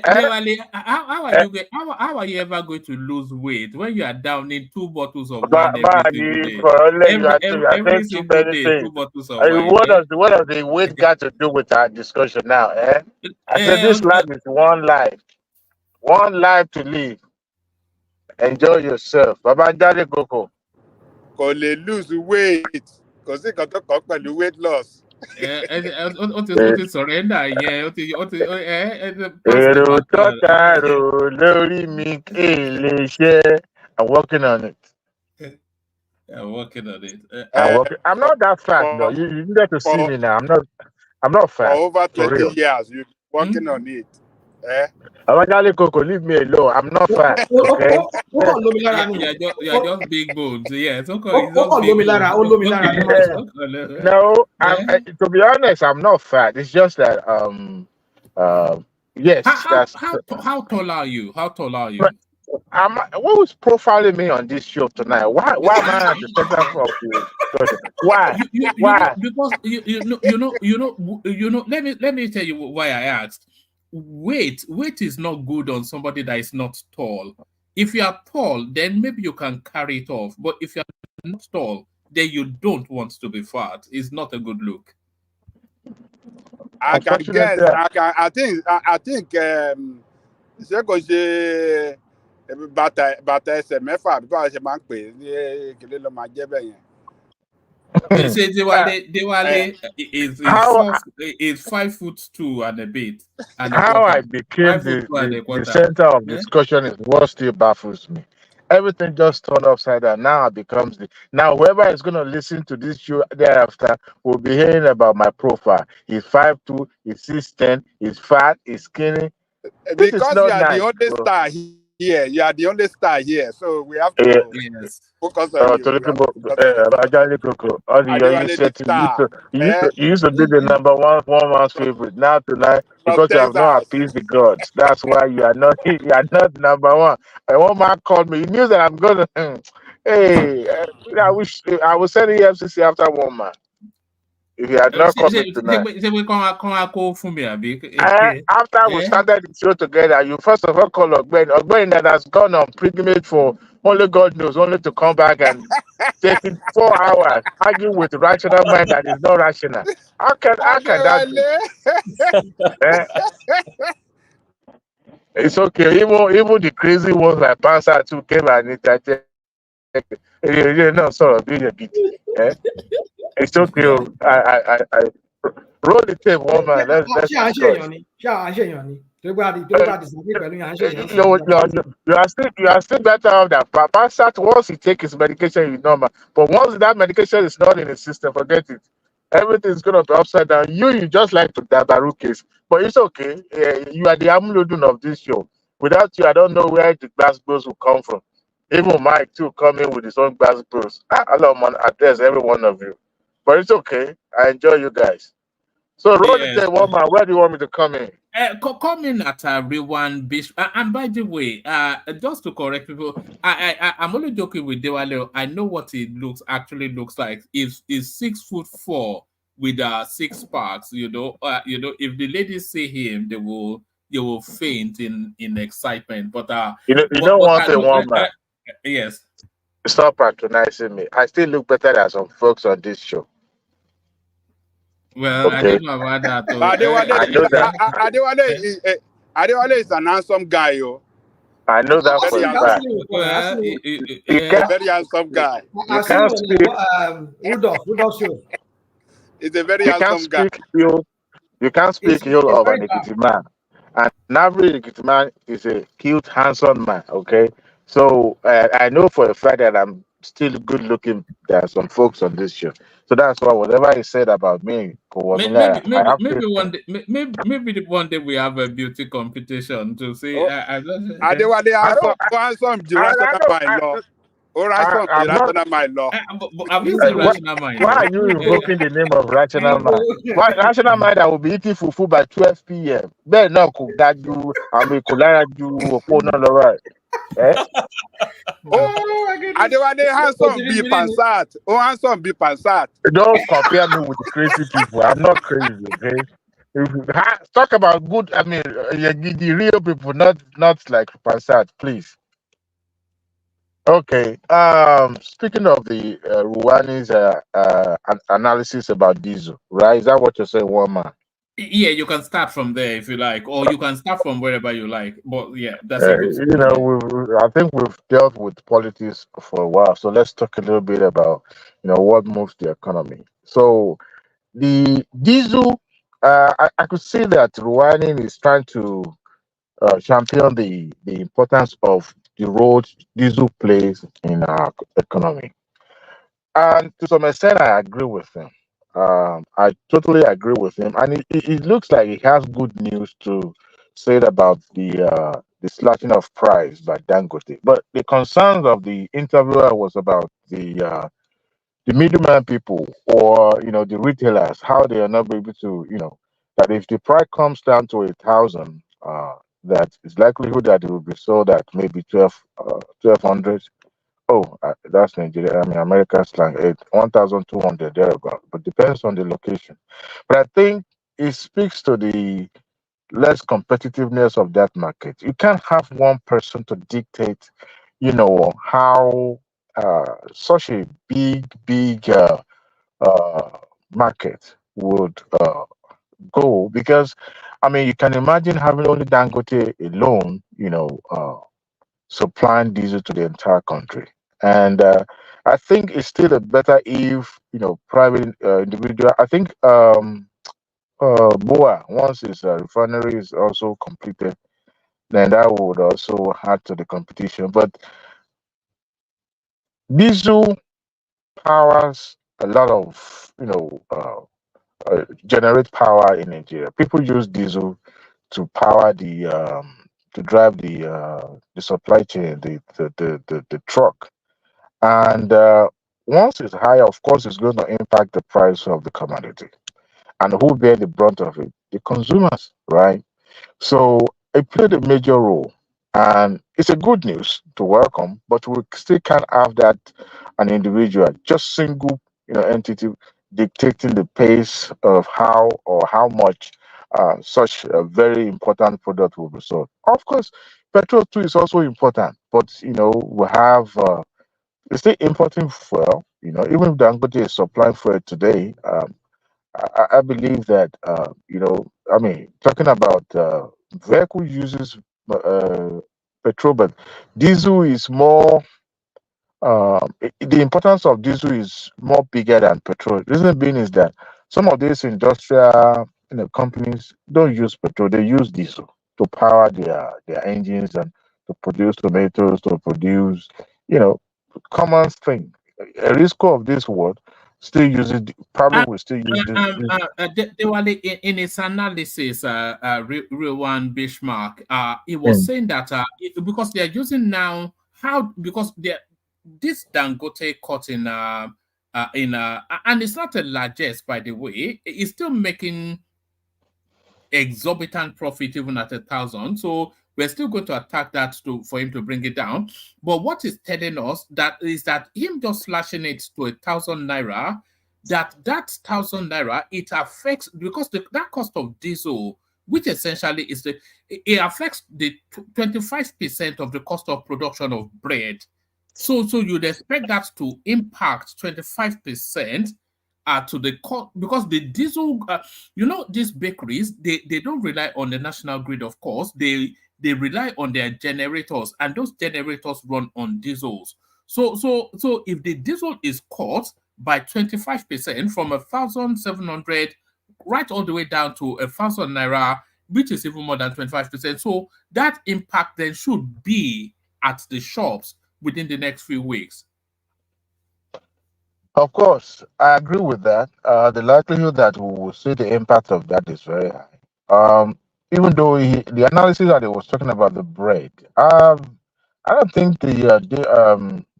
how are you how are you ever going to lose weight when you are downing 2 bottles of wine every single day? Every single day, 2 bottles of wine. What does the weight got to do with our discussion now? I said this life is one life to live. Enjoy yourself. Baba Jale Koko. Kò lè lose weight. Kò sí nǹkan tó kàn pẹ̀lú weight loss. Ó ti surrender yẹn. Èrò tọ́ta rò lórí mi èlé iṣẹ́. I'm working on it. I'm working on it. I'm not that fat though. You get to see me now. I'm not fat. For over 20 real. years, you've been working on it. Abajale Koko, leave me alone. I'm not fat. Okay? You are just big bones. Yes. No, to be honest, I'm not fat. It's just that yes. How tall are you? How tall are you? What was profiling me on this show tonight? Why am I at the center of the discussion? Why? Why? Because you know. Let me tell you why I asked. Weight is not good on somebody that is not tall. If you are tall, then maybe you can carry it off. But if you are not tall, then you don't want to be fat. It's not a good look. I can guess. I think ṣé kò ṣe bàtà ẹsẹ̀ mẹ́fà bí báwa ṣe máa ń pè é ní ìkílé ló máa jẹ́ bẹ́ẹ̀ yẹn. Dewale is 5'2" and a bit. How I became the center of discussion is what still baffles me. Everything just turned upside down. Now it becomes now whoever is going to listen to this show thereafter will be hearing about my profile. He's 5'2", he's 6'10", he's fat, he's skinny. Because you are the only star here. You are the only star here. So we have to focus on you. You used to be the number one man's favorite. Now tonight, because you have not appeased the gods. That's why you are not number one. And one man called me. He knew that I'm gonna I wish I was sending FCC after one man. If you had not come tonight. After we started the show together, you first of all call Ogben that has gone on pilgrimage for only God knows, only to come back and take it 4 hours, argue with rational mind that is not rational. How can that be? It's okay. Even the crazy ones like Pastor too came and interjected. It's okay. I roll the tape, woman. Let's you are still better off that. Pastor, once he takes his medication, you normal. But once that medication is not in the system, forget it. Everything's gonna be upside down. You just like to Dabaru case, but it's okay. You are the Amuludun of this show. Without you, I don't know where the glass bros will come from. Even Mike too come in with his own glass bros. Hello, man. Address every one of you. But it's okay. I enjoy you guys. So, roll the tape, woman. Where do you want me to come in? Come in at everyone, Bishop. And by the way, just to correct people, I'm only joking with Dewale. I know what it actually looks like. Is 6'4" with 6 packs. You know, if the ladies see him, they will faint in excitement. But one man. Yes. Stop patronizing me. I still look better than some folks on this show. Well, okay. I don't know about that. Adewale is an handsome guy, yo. I know that for a fact. He's a very handsome guy. You can't speak. Rudolph show. He's a very handsome guy. You can't speak ill of an Ekiti man. An average Ekiti man is a cute, handsome man, okay? So I know for a fact that I'm still good looking. There are some folks on this show. So that's why whatever he said about me, maybe one day we have a beauty competition to see. Adewale handsome Why are you invoking the name of rational man? Why rational man that will be eating fufu by 12 p.m.? Better not cook that you. I mean, Kulara you opponent, all right. Oh my goodness. Adewale handsome be pansat. Oh, handsome be pansat. Don't compare me with crazy people. I'm not crazy, okay? Talk about good. I mean, the real people, not like Passat, please. Okay. Speaking of the Ruwani's analysis about diesel, right? Is that what you're saying, woman? Yeah, you can start from there if you like, or you can start from wherever you like. But yeah, that's a good. I think we've dealt with politics for a while, so let's talk a little bit about what moves the economy. So the diesel, I could see that Rwanda is trying to champion the importance of the role diesel plays in our economy. And to some extent, I agree with him. I totally agree with him, and it looks like he has good news to say about the slashing of price by Dangote. But the concerns of the interviewer was about the middleman people, or the retailers, how they are not able to, that if the price comes down to 1,000, that it's likelihood that it will be sold at maybe 1,200. Oh, that's Nigeria. I mean, American slang, 1,200 thereabout, but depends on the location. But I think it speaks to the less competitiveness of that market. You can't have one person to dictate, how such a big market would go, because I mean, you can imagine having only Dangote alone, supplying diesel to the entire country. And I think it's still a better if private individual. I think Boa, once his refinery is also completed, then that would also add to the competition. But diesel powers a lot of generate power in Nigeria. People use diesel to power to drive the supply chain, the truck. And once it's higher, of course, it's going to impact the price of the commodity. And who bear the brunt of it? The consumers, right? So it played a major role. And it's a good news to welcome, but we still can't have that an individual, just single entity dictating the pace of how or how much such a very important product will be sold. Of course, petrol too is also important, but we have we're still importing fuel. Even if Dangote is supplying fuel today, I believe that I mean, talking about vehicle uses petrol, but diesel is more. The importance of diesel is more bigger than petrol. Reason being is that some of these industrial companies don't use petrol; they use diesel to power their engines and to produce tomatoes, to produce you know common thing. A risk of this world still uses probably will still use Dewale, in his analysis, Rewan Bishmark, he was saying that because they are using now because this Dangote cut and it's not the largest, by the way, it's still making exorbitant profit even at 1,000. So we're still going to attack that for him to bring it down. But what he's telling us that is that him just slashing it to 1,000 naira, that 1,000 naira, it affects, because that cost of diesel, which essentially is it affects the 25% of the cost of production of bread. So you'd expect that to impact 25% to the cost, because the diesel, these bakeries, they don't rely on the national grid, of course. They rely on their generators, and those generators run on diesels. So if the diesel is cut by 25% from 1,700 right all the way down to 1,000 naira, which is even more than 25%, so that impact then should be at the shops within the next few weeks. Of course, I agree with that. The likelihood that we will see the impact of that is very high. Even though the analysis that he was talking about the bread, I don't think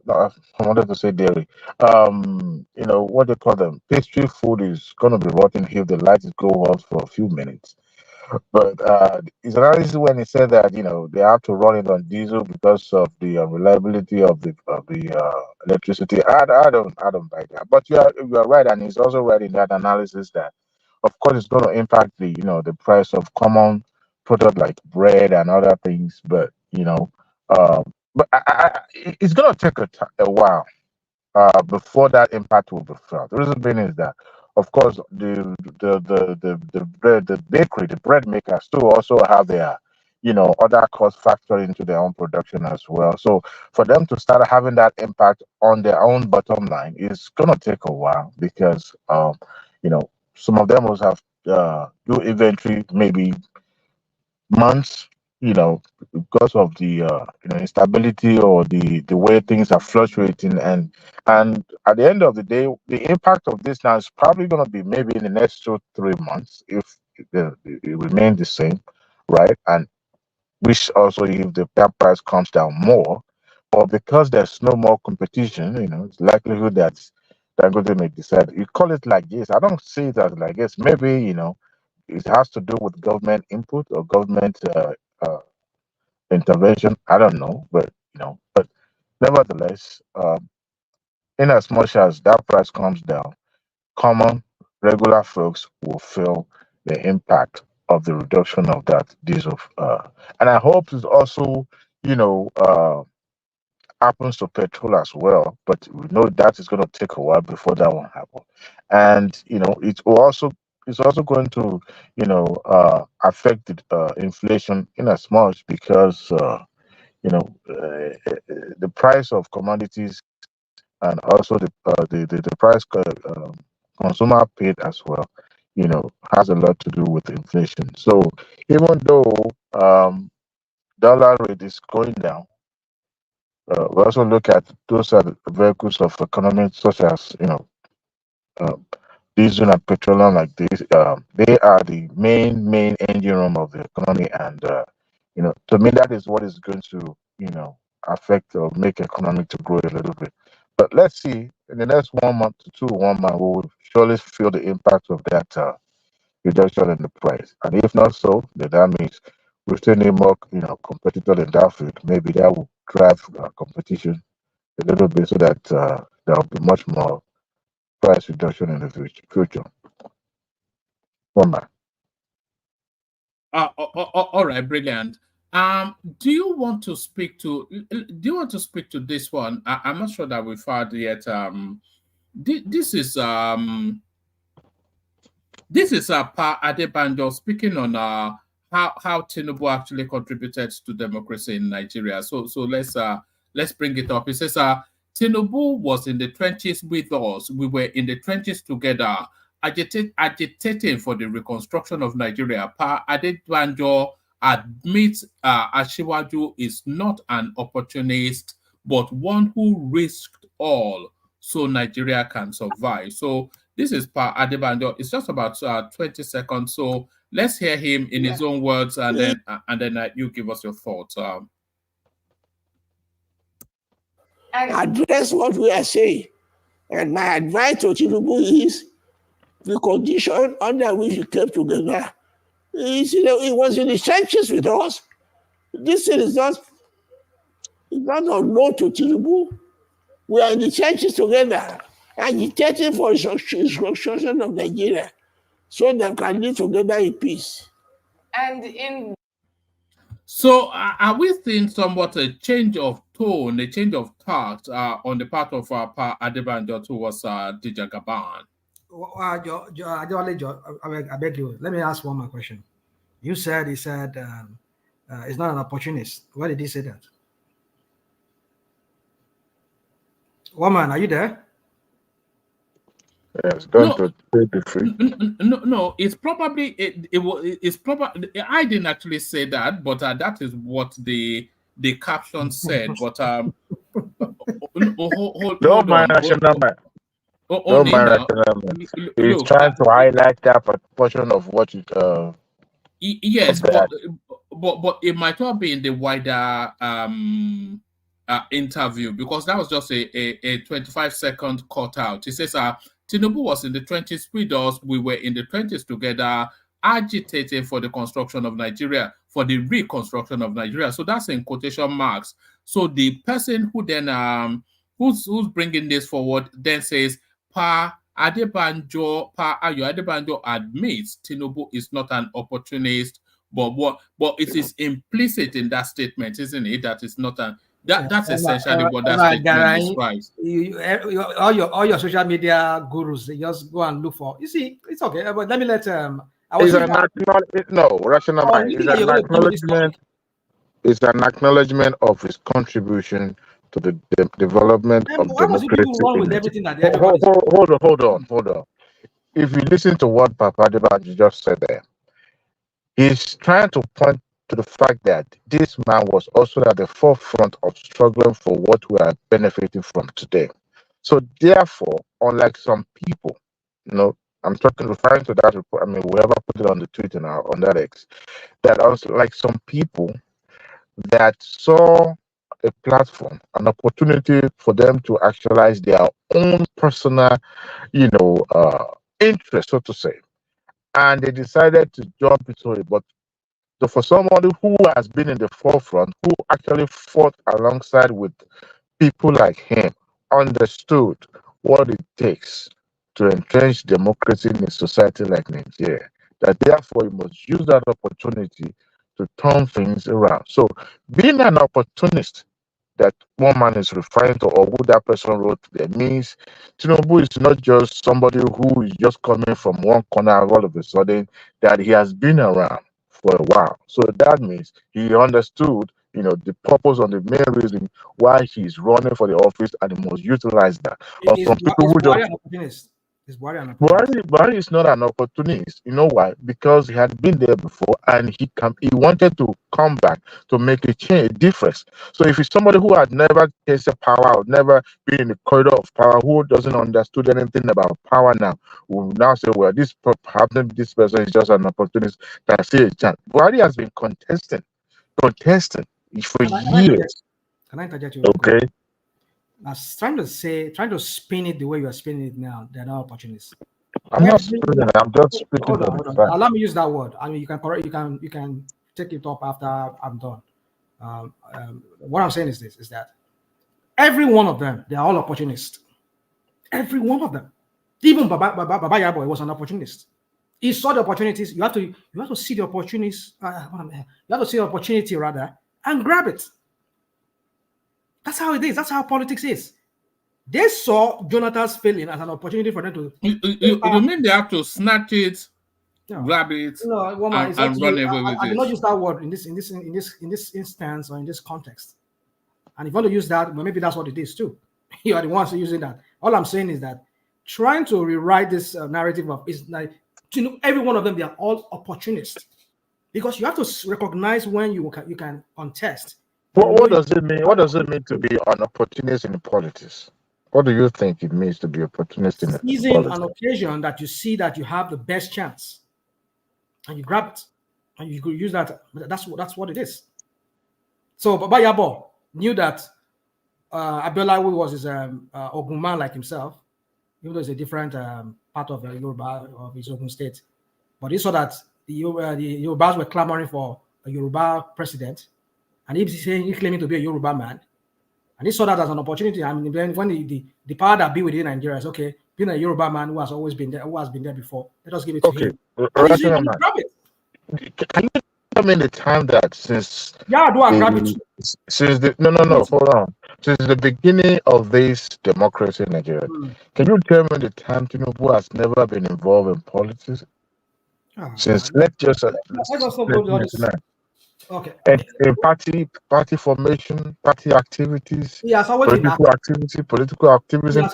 no, I wanted to say dairy. What they call them, pastry food is going to be rotten if the lights go off for a few minutes. But his analysis when he said that they have to run it on diesel because of the reliability of the electricity. I don't buy that. But you are right, and he's also right in that analysis that of course it's going to impact the price of common product like bread and other things. But uh, it's going to take a while before that impact will be felt. The reason being is that, of course, the bakery, the bread makers too also have their other costs factored into their own production as well. So for them to start having that impact on their own bottom line is gonna take a while because you know some of them will have do inventory maybe months, because of the instability or the way things are fluctuating, and at the end of the day, the impact of this now is probably going to be maybe in the next 2 3 months if it remains the same, right? And which also if the gas price comes down more, or because there's no more competition, it's likelihood that Dangote may decide. You call it like this. I don't see it as like this. Maybe it has to do with government input or government uh, intervention. I don't know, but nevertheless, in as much as that price comes down, common regular folks will feel the impact of the reduction of that diesel. And I hope it also, you know, uh, happens to petrol as well. But we know that is going to take a while before that one happens. And it's also going to affect the inflation in as much because the price of commodities and also the price consumer paid as well, has a lot to do with inflation. So even though dollar rate is going down, we also look at those are the vehicles of economy such as uh, diesel and petroleum like this. They are the main engine room of the economy, and to me that is what is going to affect or make economy to grow a little bit. But let's see, in the next 1 month to 1 month, we will surely feel the impact of that reduction in the price. And if not so, then that means we still need more competitors in that field. Maybe that will drive competition a little bit so that there will be much more price reduction in the future. 1 month. All right, brilliant. Do you want to speak to? Do you want to speak to this one? I'm not sure that we've heard yet. This is Pa Adebanjo speaking on how Tinubu actually contributed to democracy in Nigeria. So let's bring it up. He says Tinubu was in the trenches with us. We were in the trenches together, agitating for the reconstruction of Nigeria. Pa Adebanjo admits Ashiwaju is not an opportunist, but one who risked all so Nigeria can survive. So this is Pa Adebanjo. It's just about 20 seconds. So let's hear him in his own words, and then you give us your thoughts. And address what we are saying. And my advice to Tinubu is the condition under which he came together. He was in the trenches with us. This thing is not unknown to Tinubu. We are in the trenches together, agitating for reconstruction of Nigeria so they can live together in peace. So are we seeing somewhat a change of tone, a change of tact on the part of Pa Adebanjo towards DJ Gaban? I beg you, let me ask one more question. You said he said he's not an opportunist. Why did he say that? Woman, are you there? Yes, going to be free. No, it's probably it's probably I didn't actually say that, but that is what the caption said. But Don't mind National Man. Don't mind National Man. He's trying to highlight that portion of what it. Yes, but it might not be in the wider interview because that was just a 25-second cutout. He says, Tinubu was in the trenches with us. We were in the trenches together, agitating for the construction of Nigeria, for the reconstruction of Nigeria. So that's in quotation marks. So the person who then who's bringing this forward then says, Pa Ayo Adebanjo admits Tinubu is not an opportunist, but it is implicit in that statement, isn't it? That is not an that's essentially what that statement describes. All your social media gurus, they just go and look for. You see, it's okay, but let me let rational mind. It's an acknowledgement of his contribution to the development of democracy. Hold on. If you listen to what Papa Adebanjo just said there, he's trying to point to the fact that this man was also at the forefront of struggling for what we are benefiting from today. So therefore, unlike some people, I'm referring to that report. I mean, whoever put it on the Twitter now, on that X, that also like some people that saw a platform, an opportunity for them to actualize their own personal, interest, so to say, and they decided to jump into it. But for somebody who has been in the forefront, who actually fought alongside with people like him, understood what it takes to entrench democracy in a society like Nigeria, that therefore you must use that opportunity to turn things around. So being an opportunist that one man is referring to, or who that person wrote there, means Tinubu is not just somebody who is just coming from one corner all of a sudden, that he has been around for a while. So that means he understood, the purpose and the main reason why he's running for the office, and he must utilize that. Or some people who just Buhari is not an opportunist. You know why? Because he had been there before, and he wanted to come back to make a change, a difference. So if it's somebody who had never tasted power, or never been in the corridor of power, who doesn't understood anything about power now, will now say, well, this person is just an opportunist that I see a chance. Buhari has been contesting for years. Can I interject you? Okay. I was trying to spin it the way you are spinning it now. They're not opportunists. I'm not spinning. I'm just speaking. Hold on. Allow me use that word. I mean, you can correct. You can take it up after I'm done. What I'm saying is this: is that every one of them, they are all opportunists. Every one of them. Even Baba Yabo was an opportunist. He saw the opportunities. You have to see the opportunities. You have to see the opportunity rather and grab it. That's how it is. That's how politics is. They saw Jonathan's failing as an opportunity for them to. You mean they have to snatch it, grab it, and run away with it? I did not use that word in this instance or in this context. And if you want to use that, well, maybe that's what it is too. You are the ones using that. All I'm saying is that trying to rewrite this narrative is like, every one of them, they are all opportunists, because you have to recognize when you can contest. What does it mean? What does it mean to be an opportunist in politics? What do you think it means to be opportunist in politics? Seizing an occasion that you see that you have the best chance, and you grab it, and you could use that. That's what it is. So Baba Yabo knew that Abiola was his Ogunman like himself, even though it's a different part of Yoruba of his Ogun state. But he saw that the Yorubas were clamoring for a Yoruba president. And he's claiming to be a Yoruba man, and he saw that as an opportunity. I mean, when the power that be within Nigeria is okay, being a Yoruba man who has always been there, who has been there before, let us give it to him. Can you tell me the time that since grab it. Since hold on. Since the beginning of this democracy in Nigeria, can you tell me the time Tinubu has never been involved in politics? Since let's also go to this. Okay. And party formation, party activities, political activism.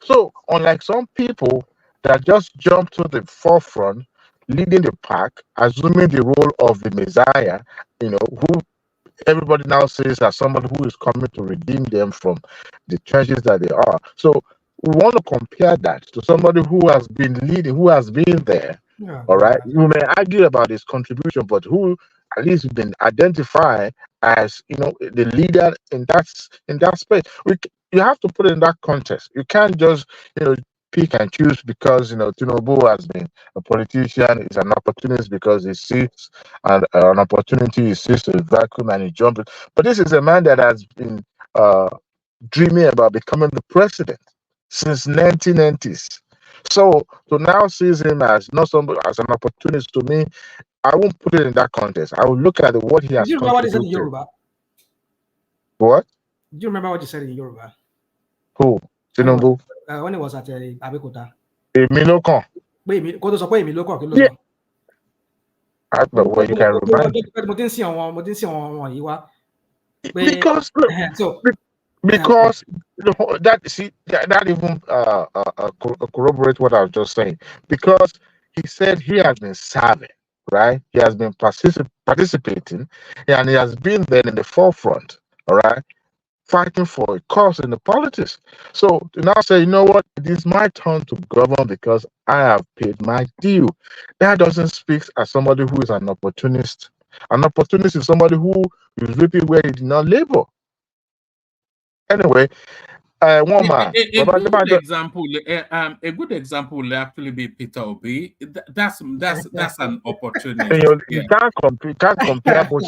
So, unlike some people that just jump to the forefront, leading the pack, assuming the role of the Messiah, who everybody now says as somebody who is coming to redeem them from the trenches that they are. So, we want to compare that to somebody who has been leading, who has been there. All right. You may argue about his contribution, but who at least been identified as the leader in that space. You have to put it in that context. You can't just pick and choose because Tinubu has been a politician, is an opportunist because he sees an opportunity, he sees a vacuum and he jumps. But this is a man that has been dreaming about becoming the president since 1990s. So to now sees him as not somebody as an opportunist, to me, I won't put it in that context. I will look at what he has Did you remember what he said in contributed. Yoruba? What? Do you remember what he said in Yoruba? Who? Tinubu? When he was at Abeokuta. Èmi ló kàn. Kó tó sọ pé èmi ló kàn kí ló Yeah. sọ? Well, you can remind me. Mo ti ń sìn àwọn wọ̀nyí wá. Because look, So, because that even corroborates what I was just saying. Because he said he has been serving, right? He has been participating, and he has been there in the forefront, all right, fighting for a cause in the politics. So to now say, you know what, it is my turn to govern because I have paid my due. That doesn't speak as somebody who is an opportunist. An opportunist is somebody who is reaping where he did not labor. Anyway, one man. A good example will actually be Peter Obi. That's an opportunity. You can't compare both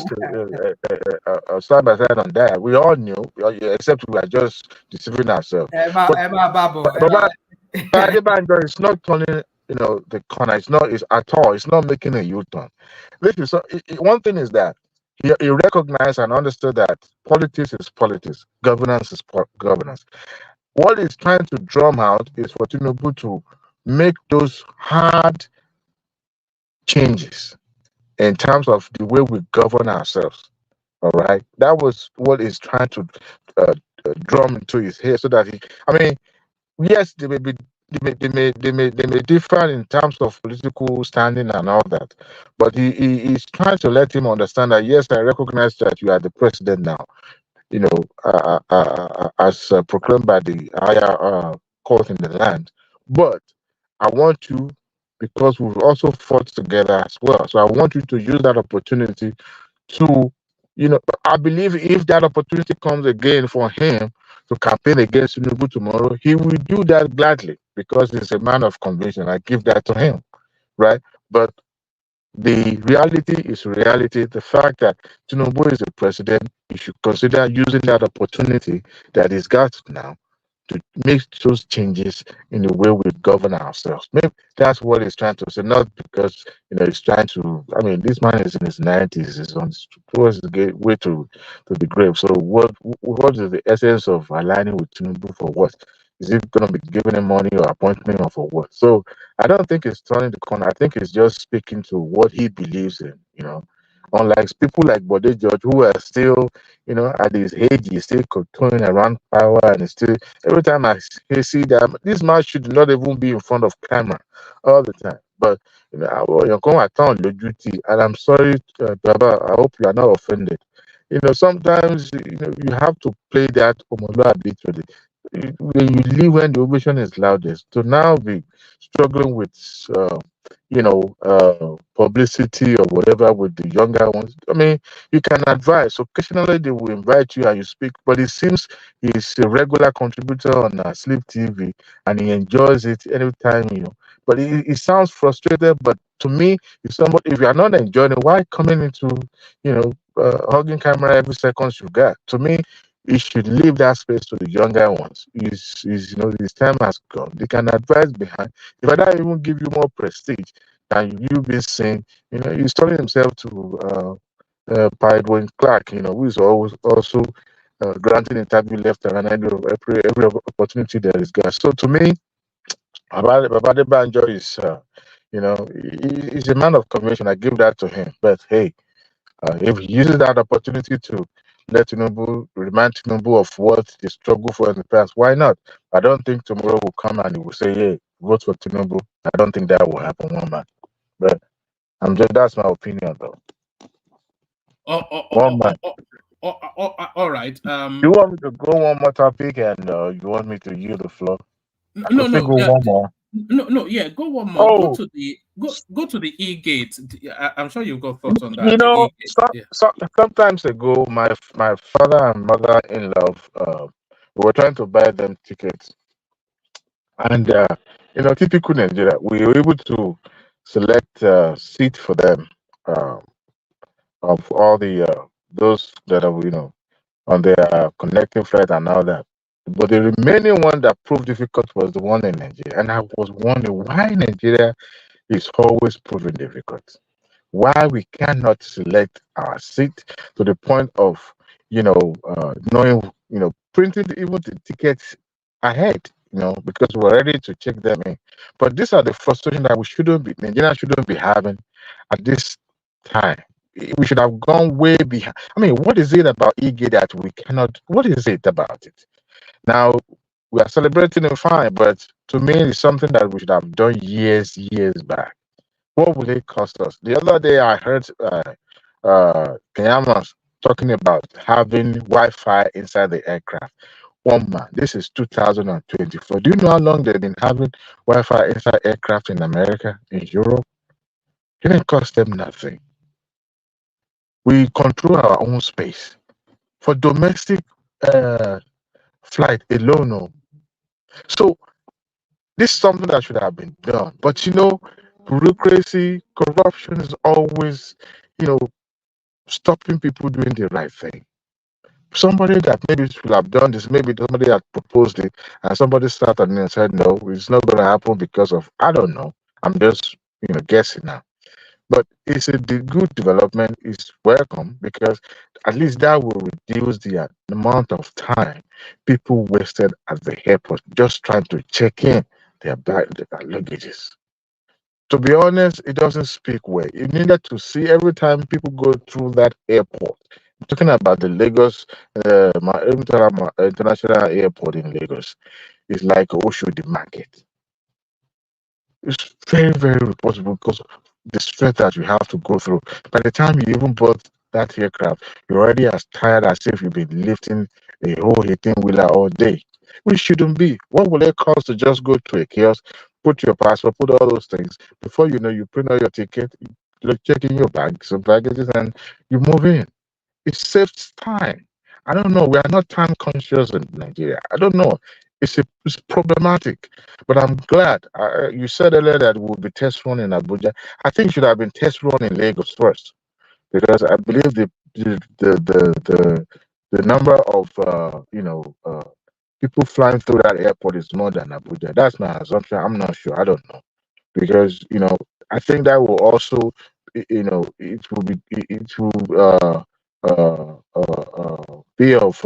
side by side on that. We all knew, except we are just deceiving ourselves. But it's not turning, the corner. It's at all. It's not making a U-turn. One thing is that he recognized and understood that politics is politics, governance is governance. What he's trying to drum out is for Tinubu to make those hard changes in terms of the way we govern ourselves. All right, that was what he's trying to drum into his head, so that yes, they may differ in terms of political standing and all that, but he's trying to let him understand that yes, I recognize that you are the president now, as proclaimed by the higher court in the land, but I want you, because we've also fought together as well, so I want you to use that opportunity to, I believe if that opportunity comes again for him to campaign against Tinubu tomorrow, he will do that gladly because he's a man of conviction. I give that to him, right? But the reality is reality. The fact that Tinubu is the president, he should consider using that opportunity that he's got now to make those changes in the way we govern ourselves. Maybe that's what he's trying to say, not because he's trying to. This man is in his 90s, he's on towards the way to the grave. So what is the essence of aligning with Tinubu for what? Is it going to be giving him money or appointing him or for what? So I don't think it's turning the corner. I think it's just speaking to what he believes in. Unlike people like Badenoch who are still, at his age, he's still controlling around power, and still every time I see that this man should not even be in front of camera all the time. But you're going to turn your duty, and I'm sorry, Baba. I hope you are not offended. Sometimes you have to play that arbitrarily. When you leave when the ovation is loudest, to now be struggling with publicity or whatever with the younger ones. You can advise. Occasionally they will invite you and you speak, but it seems he's a regular contributor on Sleep TV and he enjoys it anytime, But he sounds frustrated, but to me, if you are not enjoying it, why coming into, hugging camera every second you get? To me, you should leave that space to the younger ones. His time has gone. They can advise behind. If I don't even give you more prestige than you being seen, he's turning himself to Edwin Clark, who is always also granting interview left and right every opportunity that is got. So to me, Babade Banjo is, he's a man of convention. I give that to him. But hey, if he uses that opportunity to let remind Tinubu of what he struggled for in the past, why not? I don't think tomorrow will come and he will say, hey, vote for Tinubu. I don't think that will happen, one man. But that's my opinion, though. One man. All right. You want me to go one more topic and you want me to yield the floor? No. One more. Yeah, go one more. Oh. Go to the E-gate. I'm sure you've got thoughts on that. Sometimes ago, my father and mother-in-law, we were trying to buy them tickets, And typical Nigeria, we were able to select seat for them uh, of all the those that are on the connecting flight and all that. But the remaining one that proved difficult was the one in Nigeria, and I was wondering why Nigeria is always proving difficult. Why we cannot select our seat to the point of knowing, printing even the tickets ahead, because we're ready to check them in. But these are the frustrations that Nigeria shouldn't be having at this time. We should have gone way behind. I mean, what is it about EG that we cannot? What is it about it? Now we are celebrating it fine, but to me, it's something that we should have done years back. What will it cost us? The other day, I heard Keyama talking about having Wi-Fi inside the aircraft. One man, this is 2024. Do you know how long they've been having Wi-Fi inside aircraft in America, in Europe? It didn't cost them nothing. We control our own space. For domestic flight alone. No. So this is something that should have been done. But bureaucracy, corruption is always, stopping people doing the right thing. Somebody that maybe should have done this, maybe somebody had proposed it, and somebody started and said, no, it's not going to happen because of, I don't know. I'm just, guessing now. But it's a good development. It's welcome because at least that will reduce the amount of time people wasted at the airport just trying to check in their luggages. To be honest, it doesn't speak well. You needed to see every time people go through that airport. I'm talking about the Lagos International Airport in Lagos. It's like Oshodi Market. It's very, very responsible because of the stress that you have to go through. By the time you even bought that aircraft, you're already as tired as if you've been lifting a whole 18-wheeler all day. We shouldn't be. What will it cost to just go to a kiosk, put your passport, put all those things? Before you know, you print out your ticket, you check in your bags, some baggages, and you move in. It saves time. I don't know. We are not time conscious in Nigeria. I don't know. It's problematic. But I'm glad. You said earlier that we'll be test run in Abuja. I think it should have been test run in Lagos first, because I believe the number of people flying through that airport is more than Abuja. That's my assumption. I'm not sure. I don't know, because I think that will also it will be of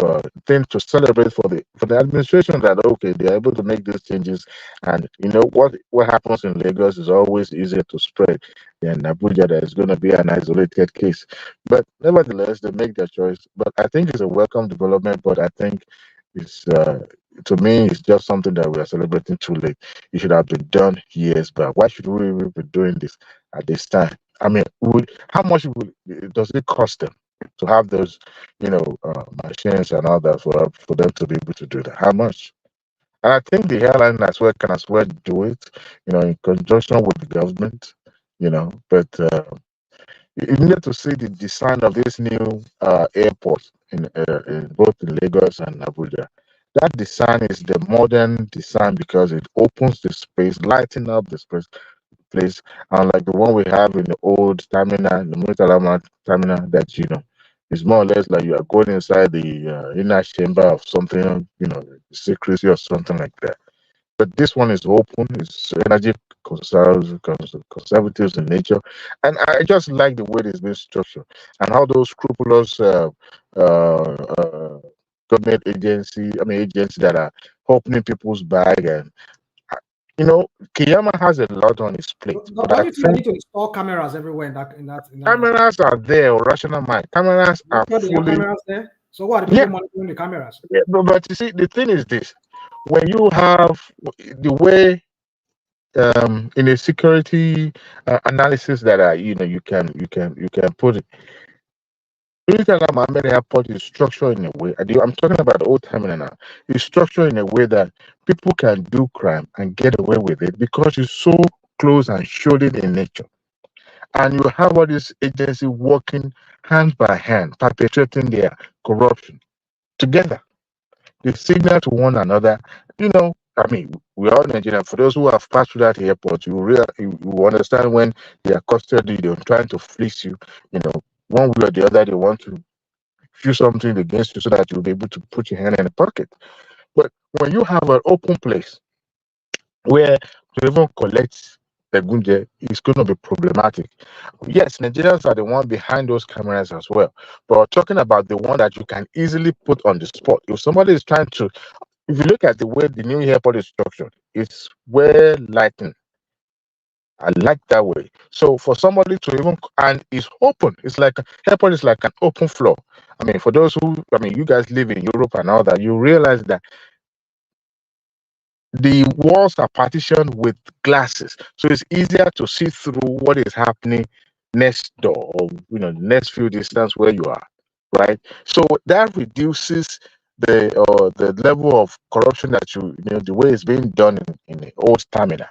thing to celebrate for the administration, that okay, they're able to make these changes. And what happens in Lagos is always easier to spread than Abuja, that is going to be an isolated case. But nevertheless, they make their choice. But I think it's a welcome development. But I think it's to me, it's just something that we are celebrating too late. It should have been done years back. Why should we be doing this at this time? I mean, how much does it cost them to have those, machines and all that for them to be able to do that? How much? And I think the airline as well can as well do it, in conjunction with the government, But you need to see the design of this new airport in both in Lagos and Abuja. That design is the modern design because it opens the space, lighting up the space place, unlike the one we have in the old terminal, the Mutalama terminal, that is more or less like you are going inside the inner chamber of something, secrecy or something like that. But this one is open, it's energy conservatives in nature, and I just like the way it's been structured and how those scrupulous government agencies that are opening people's bag. And Kiyama has a lot on his plate. But But I don't you think they think need to install cameras everywhere in that cameras are there, rational mind. Cameras are They have fully. cameras there? So what are the people monitoring the cameras? Yeah, but you see, the thing is this: when you have the way in a security analysis that you can put it. Ambode Airport is structured in a way. I'm talking about the old terminal now. It's structured in a way that people can do crime and get away with it because it's so close and shielded in nature. And you have all these agencies working hand by hand, perpetrating their corruption together. They signal to one another. I mean, we are Nigerian. For those who have passed through that airport, you understand when they are custody, they're trying to fleece you. One way or the other, they want to do something against you so that you'll be able to put your hand in the pocket. But when you have an open place where to even collect the gunje is going to be problematic. Yes, Nigerians are the one behind those cameras as well. But we're talking about the one that you can easily put on the spot. If somebody is trying to, if you look at the way the new airport is structured, it's well lightened. I like that way. So for somebody to even, and it's open. It's like airport is like an open floor. I mean, for those who, I mean, you guys live in Europe and all that, you realize that the walls are partitioned with glasses, so it's easier to see through what is happening next door, or next few distance where you are, right? So that reduces the level of corruption that the way it's being done in the old terminal,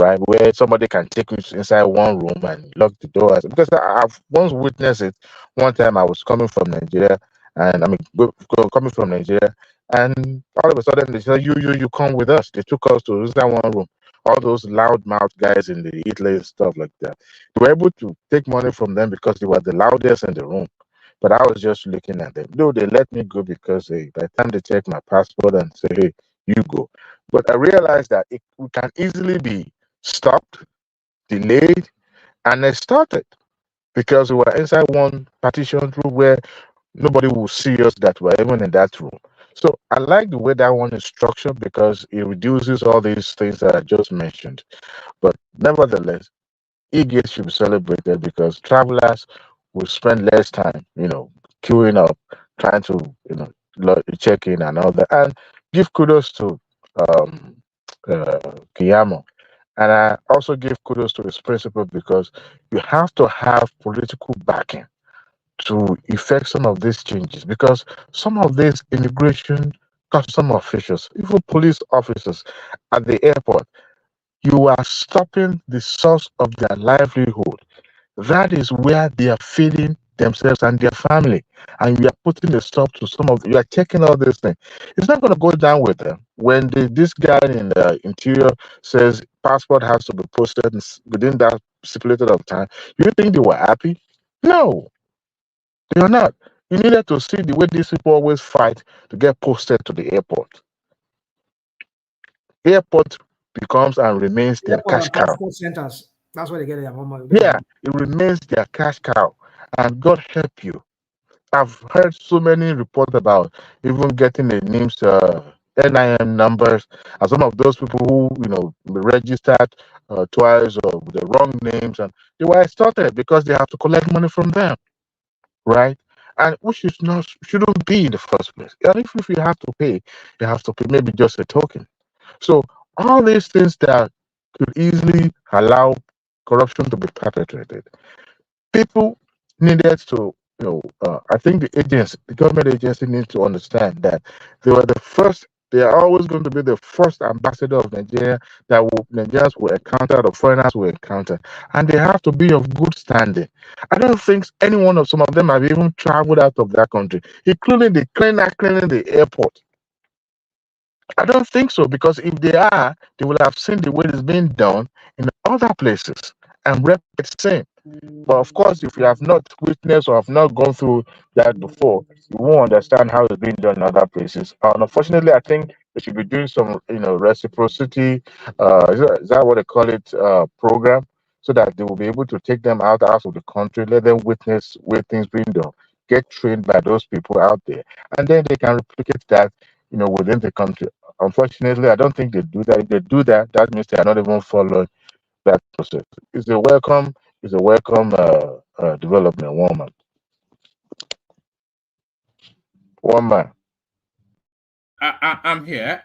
right? Where somebody can take you inside one room and lock the doors. Because I've once witnessed it. One time I was coming from Nigeria, and I mean coming from Nigeria, and all of a sudden they said, you come with us. They took us to inside one room. All those loudmouth guys in the Italy and stuff like that. They were able to take money from them because they were the loudest in the room. But I was just looking at them. No, they let me go because by the time they check my passport and say, hey, you go. But I realized that it can easily be stopped, delayed, and extorted because we were inside one partition room where nobody will see us that we're even in that room. So I like the way that one is structured because it reduces all these things that I just mentioned. But nevertheless, e-gate should be celebrated because travelers will spend less time, queuing up, trying to, check in and all that. And give kudos to Kiyamo. And I also give kudos to his principle because you have to have political backing to effect some of these changes because some of these immigration custom officials, even police officers at the airport, you are stopping the source of their livelihood. That is where they are feeding themselves and their family. And you are putting a stop to you are checking all these things. It's not going to go down with them. When this guy in the interior says passport has to be posted within that stipulated of time, you think they were happy? No, they are not. You needed to see the way these people always fight to get posted to the airport. Airport becomes and remains their cash cow. Passport centers. That's where they get their money. Yeah, it remains their cash cow. And God help you. I've heard so many reports about even getting the names, NIM numbers, and some of those people who, registered twice or with the wrong names, and they were extorted because they have to collect money from them, right? And which shouldn't be in the first place. And if you have to pay, you have to pay maybe just a token. So all these things that could easily allow corruption to be perpetrated, people needed to, I think the government agency needs to understand that they were the first. They are always going to be the first ambassador of Nigeria that Nigerians will encounter, the foreigners will encounter, and they have to be of good standing. I don't think some of them have even traveled out of that country, including the cleaning the airport. I don't think so, because if they are, they will have seen the way it's being done in other places and replicate the same. But of course, if you have not witnessed or have not gone through that before, you won't understand how it's being done in other places. And unfortunately, I think they should be doing some, reciprocity. Is that what they call it? Program, so that they will be able to take them out of the country, let them witness where things being done, get trained by those people out there, and then they can replicate that, within the country. Unfortunately, I don't think they do that. If they do that, that means they are not even following that process. It's a welcome development. One man. I'm here.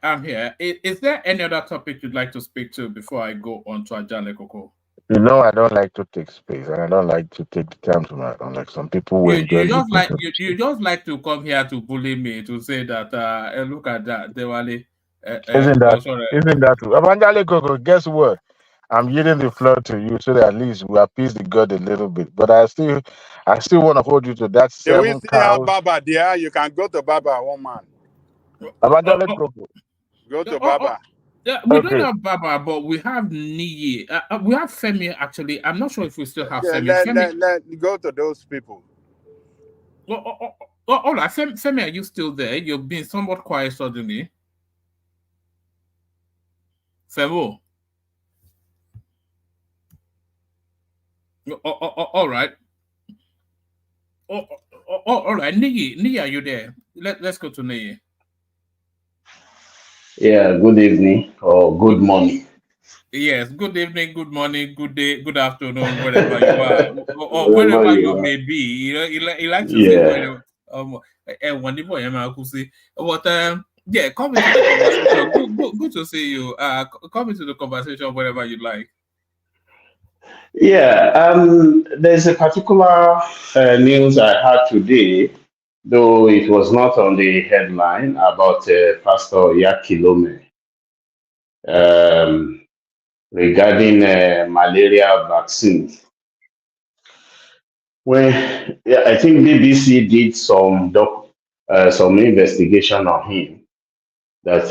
Is there any other topic you'd like to speak to before I go on to Ajale Koko? I don't like to take space, and I don't like to take the time to my own. Like some people will enjoy you just like to come here to bully me, to say that look at that, Dewale. Isn't that true? Ajale Koko, guess what? I'm yielding the floor to you so that at least we appease the God a little bit. But I still want to hold you to that Can we 7 see cows. how Baba there? You can go to Baba, one man. Ajale Koko. Go to Baba. We don't Okay. have Baba, but we have Niyi. We have Femi, actually. I'm not sure if we still have Yeah, Femi. let go to those people. All right, Femi, are you still there? You've been somewhat quiet suddenly. Femo. All right. All right. Niyi, are you there? Let's go to Niyi. Yeah, good evening or good morning. Yes, good evening, good morning, good day, good afternoon, wherever you are, or Wherever wherever you you are. may be. He likes to say Yeah. wherever. But yeah, come into the conversation. Good to see you. Come into the conversation wherever you like. Yeah, there's a particular news I had today, though it was not on the headline, about Pastor Yakilome regarding malaria vaccine. When yeah, I think BBC did some investigation on him, that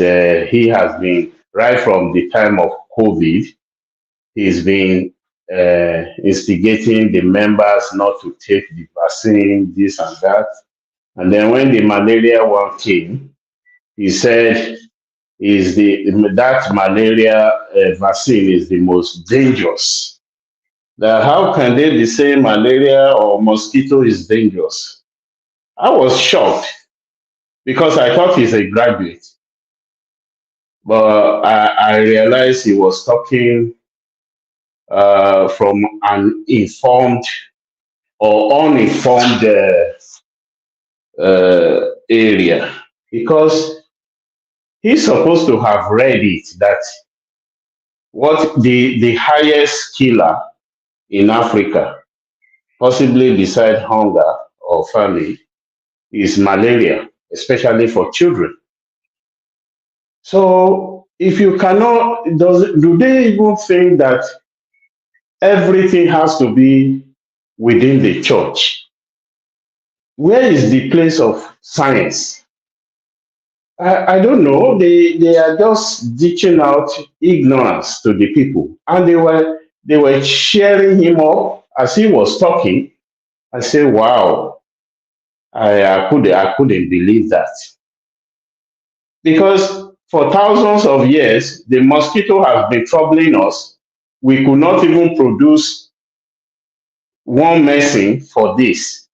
he has been right from the time of COVID. He's been instigating the members not to take the vaccine, this and that. And then when the malaria one came, he said that malaria vaccine is the most dangerous. That how can they be saying malaria or mosquito is dangerous? I was shocked because I thought he's a graduate, but I realized he was talking from an informed or uninformed area, because he's supposed to have read it that what the highest killer in Africa, possibly beside hunger or famine, is malaria, especially for children. So if you cannot, do they even think that everything has to be within the church? Where is the place of science? I don't know. They are just ditching out ignorance to the people, and they were cheering him up as he was talking. I say, wow, I couldn't believe that, because for thousands of years the mosquito has been troubling us. We could not even produce one medicine for this.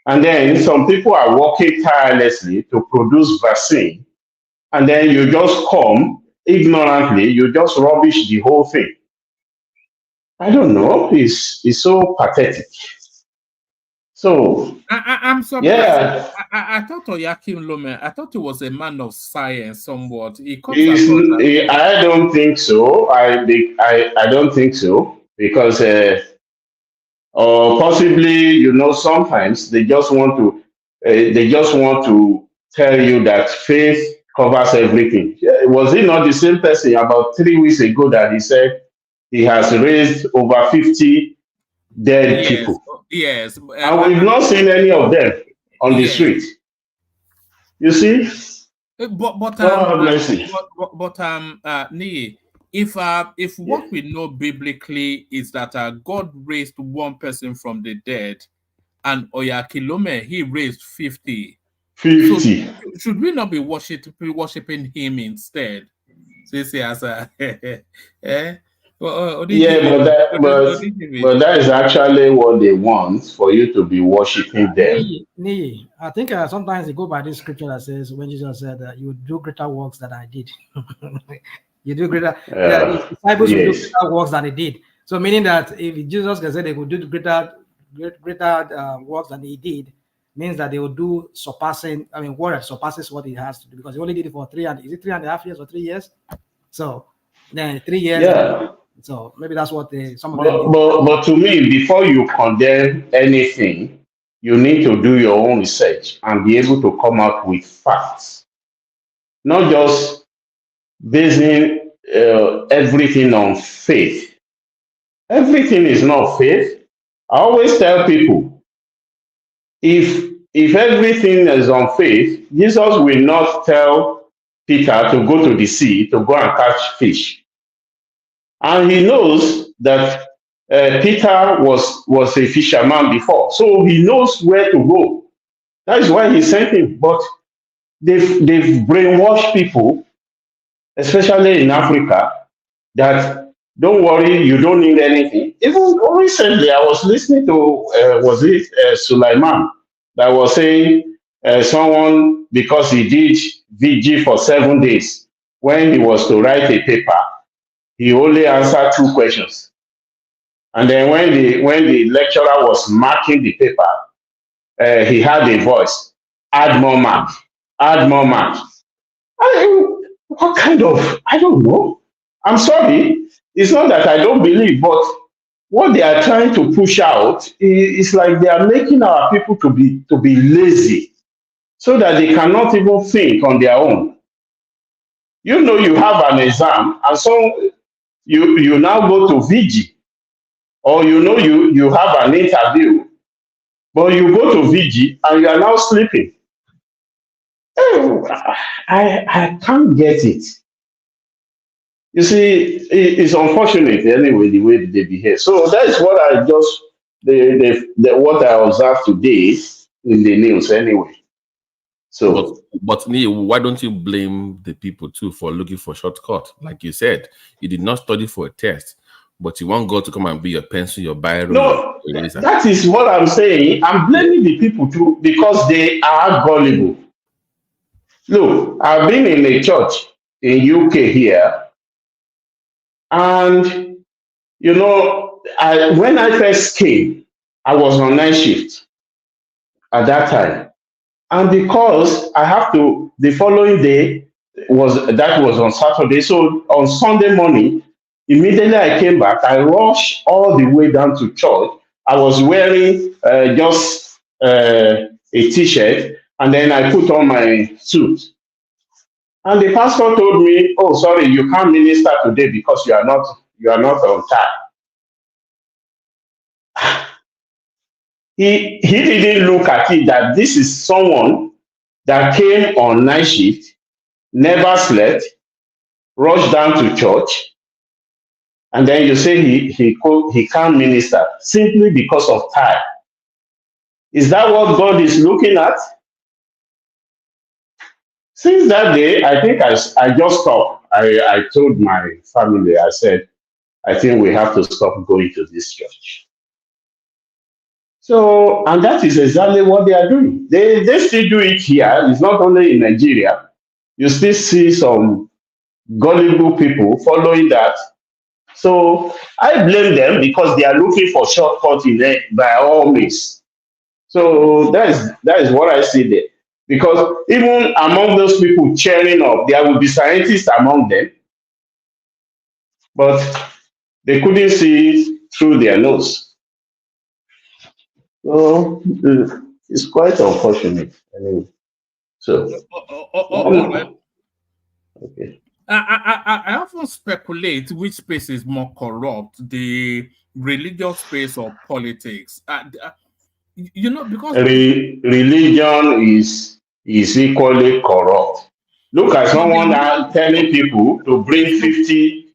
And then some people are working tirelessly to produce vaccine. And then you just come ignorantly, you just rubbish the whole thing. I don't know. It's so pathetic. So I'm surprised. yeah, I thought Oyakim Lome, I thought he was a man of science somewhat. He comes it's, across as I don't think so. I don't think so, because or possibly, sometimes they just want to tell you that faith covers everything. Yeah, was it not the same person about 3 weeks ago that he said he has raised over 50 dead people, yes. and we've not seen any of them on the Yes. street? You see? But Nii, if what we know biblically is that God raised one person from the dead, and Oyakilome he raised 50. 50. So should we not be worshiping him instead? This as a Yeah, but that is actually what they want, for you to be worshiping them. Nii, I think sometimes they go by this scripture that says, when Jesus said that you would do greater works than I did. You do greater. The disciples will do greater works than they did. So meaning that if Jesus can say they could do greater works than he did, means that they will do surpassing. I mean, what surpasses what he has to do, because he only did it for 3.5 years or 3 years. So then 3 years. Yeah. So maybe that's what some of them. But to me, before you condemn anything, you need to do your own research and be able to come out with facts, not just basing everything on faith. Everything is not faith. I always tell people, if everything is on faith, Jesus will not tell Peter to go to the sea to go and catch fish. And he knows that Peter was a fisherman before, so he knows where to go. That is why he sent him. But they've brainwashed people, especially in Africa, that don't worry, you don't need anything. Even recently, I was listening to, Sulaiman, that was saying someone, because he did VG for 7 days, when he was to write a paper, he only answered 2 questions. And then when the lecturer was marking the paper, he had a voice, add more marks, add more marks. What kind of, I don't know. I'm sorry. It's not that I don't believe, but what they are trying to push out is like they are making our people to be lazy so that they cannot even think on their own. You know, you have an exam, and so you now go to VG, or you know you have an interview, but you go to VG and you are now sleeping. I can't get it. You see, it's unfortunate anyway the way they behave. So that is what I just what I observed today in the news anyway. So, but Neil, why don't you blame the people too for looking for shortcut? Like you said, you did not study for a test, but you want God to come and be your pencil, your biro. No, that is what I'm saying. I'm blaming the people too because they are gullible. Look, I've been in a church in UK here, and you know, when I first came, I was on night shift at that time. And because I have to, the following day was on Saturday. So on Sunday morning, immediately I came back, I rushed all the way down to church. I was wearing just a t-shirt, and then I put on my suit. And the pastor told me, "Oh, sorry, you can't minister today because you are not on time." He didn't look at it that this is someone that came on night shift, never slept, rushed down to church, and then you say he can't minister simply because of time. Is that what God is looking at? Since that day, I think I just stopped. I told my family, I said, I think we have to stop going to this church. So, and that is exactly what they are doing. They still do it here. It's not only in Nigeria. You still see some gullible people following that. So I blame them because they are looking for shortcuts in it by all means. So that is what I see there. Because even among those people cheering up, there will be scientists among them, but they couldn't see it through their nose. So it's quite unfortunate. Anyway, so okay. I often speculate which space is more corrupt, the religious space or politics. You know, because religion is equally corrupt. Look at someone now telling people to bring 30%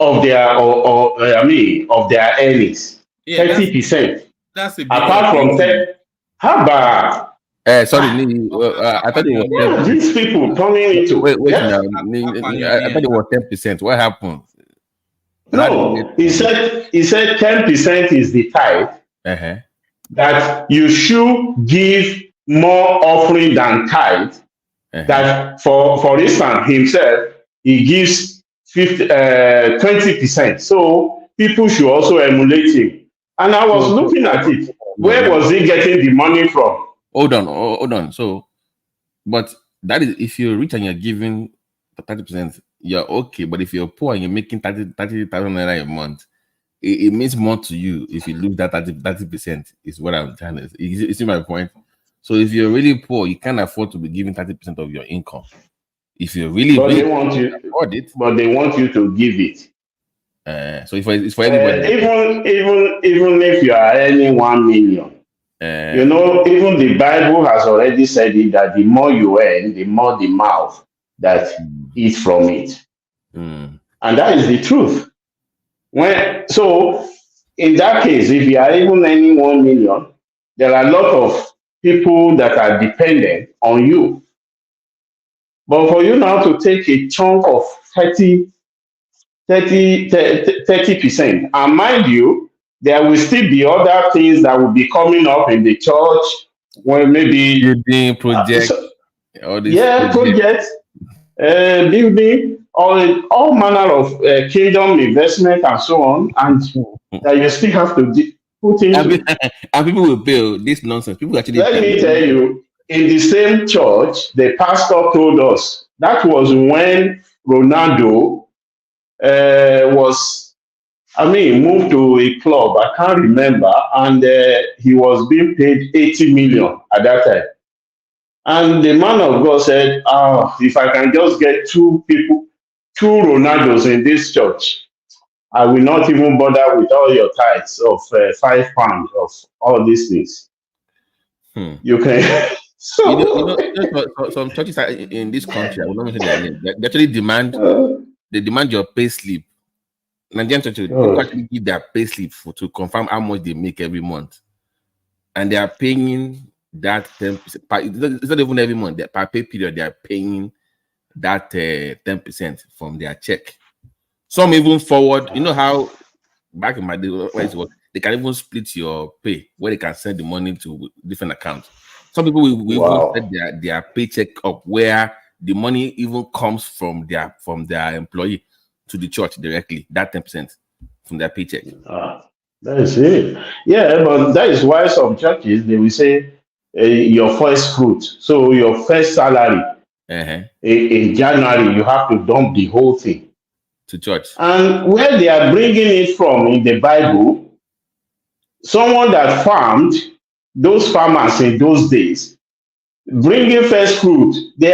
of their of their earnings. 30%. That's a big apart from 10. How about? Sorry, I thought it was 10%. These people turning into. Wait now. I thought it was 10%. What happened? No, he said 10% is the tithe. That you should give more offering than tithe. That for instance, himself, he gives 20%. So people should also emulate him. And I was looking at it. Where was he getting the money from? Hold on. So, but that is if you're rich and you're giving 30%, you're okay. But if you're poor and you're making 30,000 naira a month, it means more to you if you lose that 30%. Is what I'm trying to say. You see my point? So if you're really poor, you can't afford to be giving 30% of your income. If you're really but rich, they want you, afford it. But they want you to give it. So it's for everybody. Even if you are earning 1 million, You know, even the Bible has already said it that the more you earn, the more the mouth that eats from it. And that is the truth. So in that case, if you are even earning 1 million, there are a lot of people that are dependent on you. But for you now to take a chunk of 30%, and mind you, there will still be other things that will be coming up in the church when maybe building project, all this projects, building, all manner of kingdom investment and so on, and that you still have to put into. And people will pay this nonsense. People actually Let pay. me tell you, in the same church, the pastor told us that was when Ronaldo moved to a club. I can't remember, and he was being paid 80 million at that time. And the man of God said, if I can just get two Ronaldos in this church, I will not even bother with all your tithes of £5 of all these things. You can. Some churches in this country, I will not mention their name. They actually demand your pay slip. Nigerian churches people actually give their pay slip to confirm how much they make every month, and they are paying that 10%. It's not even every month. Per pay period, they are paying that 10% from their check. Some even forward. You know how back in my day, they can even split your pay where they can send the money to different accounts. Some people will even set their paycheck up where the money even comes from their employee to the church directly, that 10% from their paycheck. That is it. Yeah, but that is why some churches, they will say your first fruit. So your first salary in January, you have to dump the whole thing to church. And where they are bringing it from in the Bible, someone that farmed, those farmers in those days, bringing first fruit, they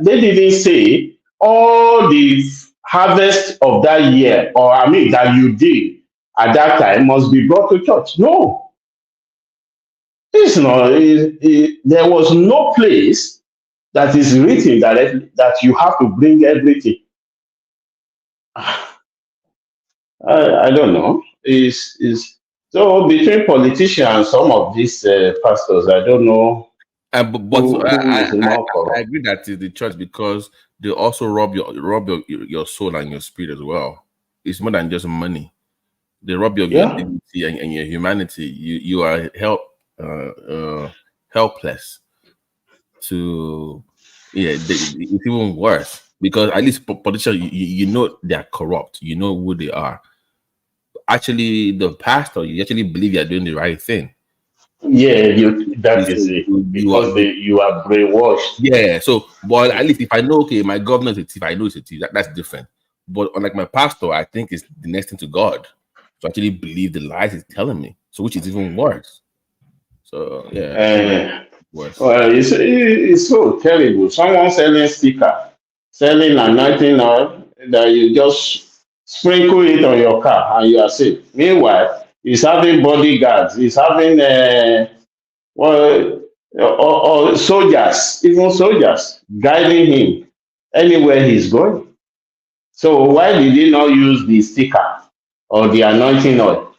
didn't say all the harvest of that year, that you did at that time must be brought to church. No. It's not. There was no place that is written that you have to bring everything. I don't know. So between politicians and some of these pastors, I don't know. But I agree that it's the church because they also rob your soul and your spirit as well. It's more than just money. They rob your dignity and your humanity. You are helpless to it's even worse because at least politicians you know they are corrupt. You know who they are. Actually, the pastor, you actually believe you're doing the right thing. Yeah, that is it. Because you are brainwashed. Yeah, so, but at least if I know, okay, my governor is a thief, I know it's a thief, that's different. But unlike my pastor, I think it's the next thing to God. So actually believe the lies he's telling me. So which is even worse. So, yeah. Worse. Well, it's so terrible. Someone selling sticker, selling anointing oil that you just sprinkle it on your car and you are safe. Meanwhile, he's having bodyguards, he's having or soldiers, even soldiers guiding him anywhere he's going. So why did he not use the sticker or the anointing oil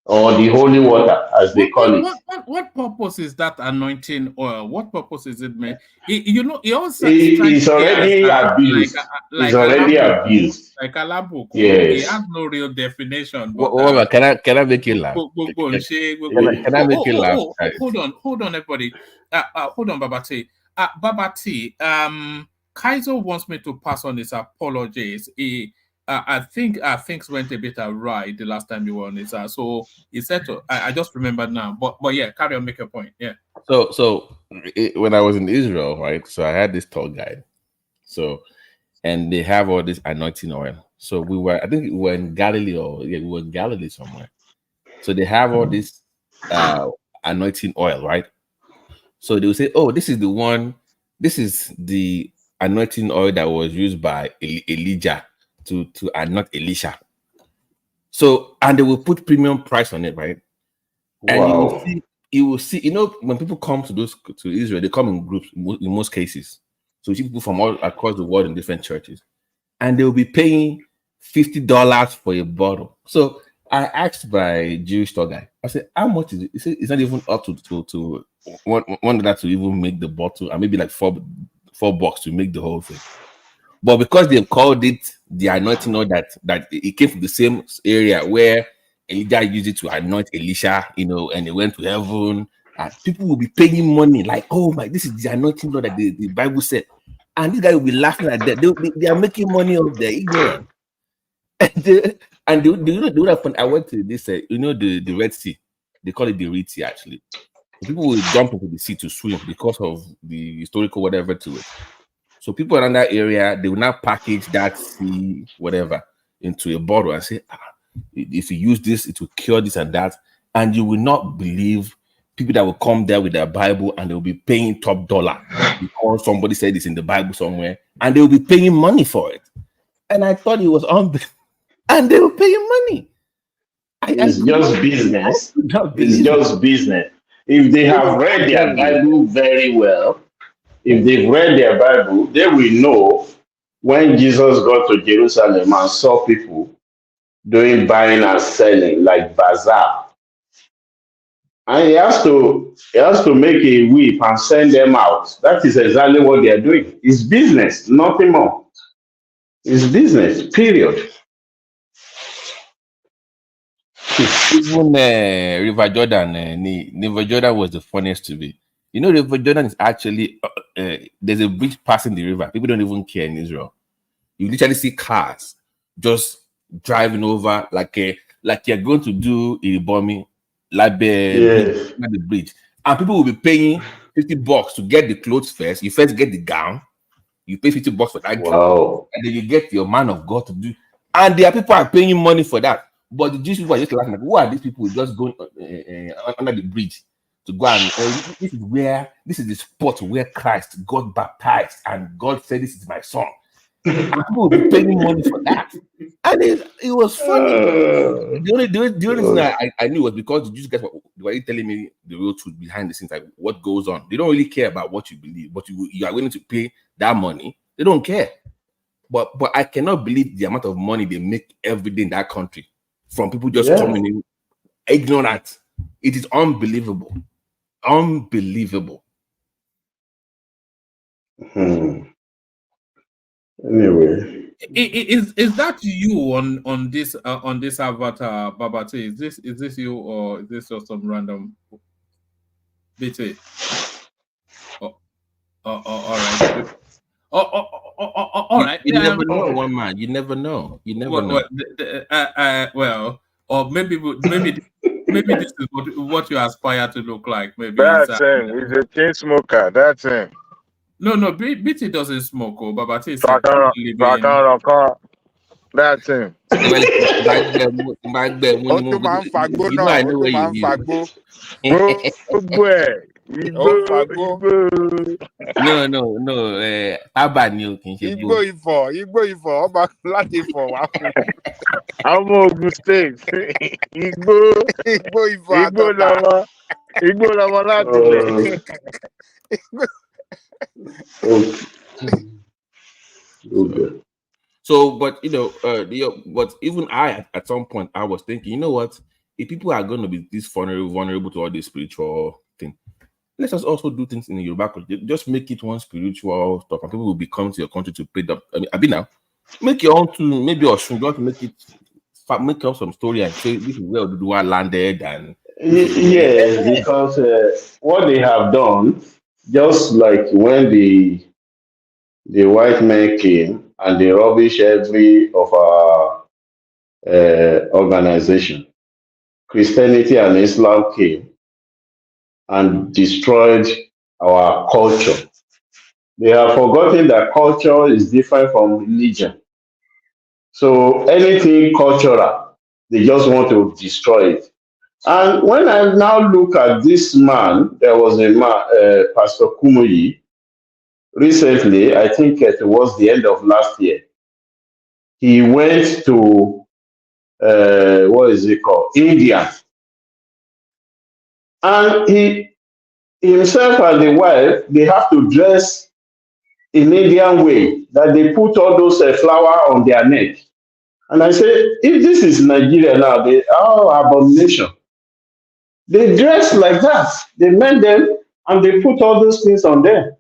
or the holy water, as they call it? What purpose is that anointing oil? What purpose is it made? He also it's already abused. It's already abused. Like a labo. Yes. He has no real definition. But, can I make you laugh? Can I make you laugh? Hold on, everybody. Hold on, Babati. Babati, Kaiser wants me to pass on his apologies. I think things went a bit awry the last time you were on this. So he said to, I just remembered now. But yeah, carry on, make your point. Yeah. So when I was in Israel, right? So I had this tour guide. So and they have all this anointing oil. So we were in Galilee we were in Galilee somewhere. So they have all this anointing oil, right? So they will say, oh, this is the one. This is the anointing oil that was used by Elijah to anoint Elisha. So, and they will put premium price on it, right? And Wow. you will see, when people come to Israel, they come in groups in most cases. So you see people from all across the world in different churches, and they will be paying $50 for a bottle. So I asked my Jewish tour guy, I said, how much is it? He said it's not even up to $1 to even make the bottle, and maybe like $4 to make the whole thing. But because they've called it the anointing oil, that it came from the same area where Elijah used it to anoint Elisha, and they went to heaven, and people will be paying money like, oh my, this is the anointing oil that the Bible said. And this guy will be laughing at that. They are making money off their ignorance. And the would have fun. I went to this, the Red Sea. They call it the Red Sea, actually. People will jump into the sea to swim because of the historical whatever to it. So people around that area, they will now package that sea, whatever, into a bottle and say, if you use this, it will cure this and that. And you will not believe people that will come there with their Bible and they will be paying top dollar because somebody said it's in the Bible somewhere, and they will be paying money for it. And I thought it was unbelievable. And they were paying money. It's just business. It's just business. If they have read their Bible very well, if they've read their Bible, they will know when Jesus got to Jerusalem and saw people doing buying and selling like bazaar. And he has to make a whip and send them out. That is exactly what they are doing. It's business, nothing more. It's business, period. Even River Jordan, River Jordan was the funniest to me. River Jordan is actually there's a bridge passing the river. People don't even care in Israel. You literally see cars just driving over like you're going to do a bombing, like the bridge, and people will be paying $50 to get the clothes first. You first get the gown, you pay $50 for that gown, and then you get your man of God to do. And there are people are paying money for that. But the Jewish people are just laughing like, who are these people just going under the bridge to go and this is the spot where Christ got baptized and God said, this is my son. And people will be paying money for that. And it was funny. The only reason I knew was because the Jewish guys were telling me the real truth behind the scenes, like what goes on. They don't really care about what you believe, but you are willing to pay that money. They don't care. But I cannot believe the amount of money they make every day in that country from people just coming in ignorant. It is unbelievable. Unbelievable. Anyway, is that you on this avatar, Babate? Is this you, or is this just some random BT? All right. All right. You never know, one man. You never know. You never know. Well, or maybe this is what you aspire to look like. Maybe that's him. He's a chain smoker. That's him. No. BT doesn't smoke. Oh, Babate is that's him. I know where No. Abani Igbo Ifo. Ọba láti Ifo wá fún. Àwọn Ogun State. Igbo Ifo. Igbo lọmọ láti Okay. So, but but even I at some point I was thinking, you know what? If people are going to be this vulnerable to all this spiritual thing, let us also do things in the Yoruba culture. Just make it one spiritual stuff, and people will be coming to your country to pay them. I mean, now make your own to maybe or should not make up some story and say this is where Oduduwa landed and. Yes, because what they have done, just like when the white men came and they rubbish every of our organization, Christianity and Islam came and destroyed our culture. They have forgotten that culture is different from religion. So anything cultural, they just want to destroy it. And when I now look at this man, there was a man, Pastor Kumuyi, recently, I think towards the end of last year, he went to, what is it called? India. And he himself and the wife, they have to dress in Indian way, that they put all those flower on their neck. And I say, if this is Nigeria now, they are abomination. They dress like that. They mend them and they put all those things on them.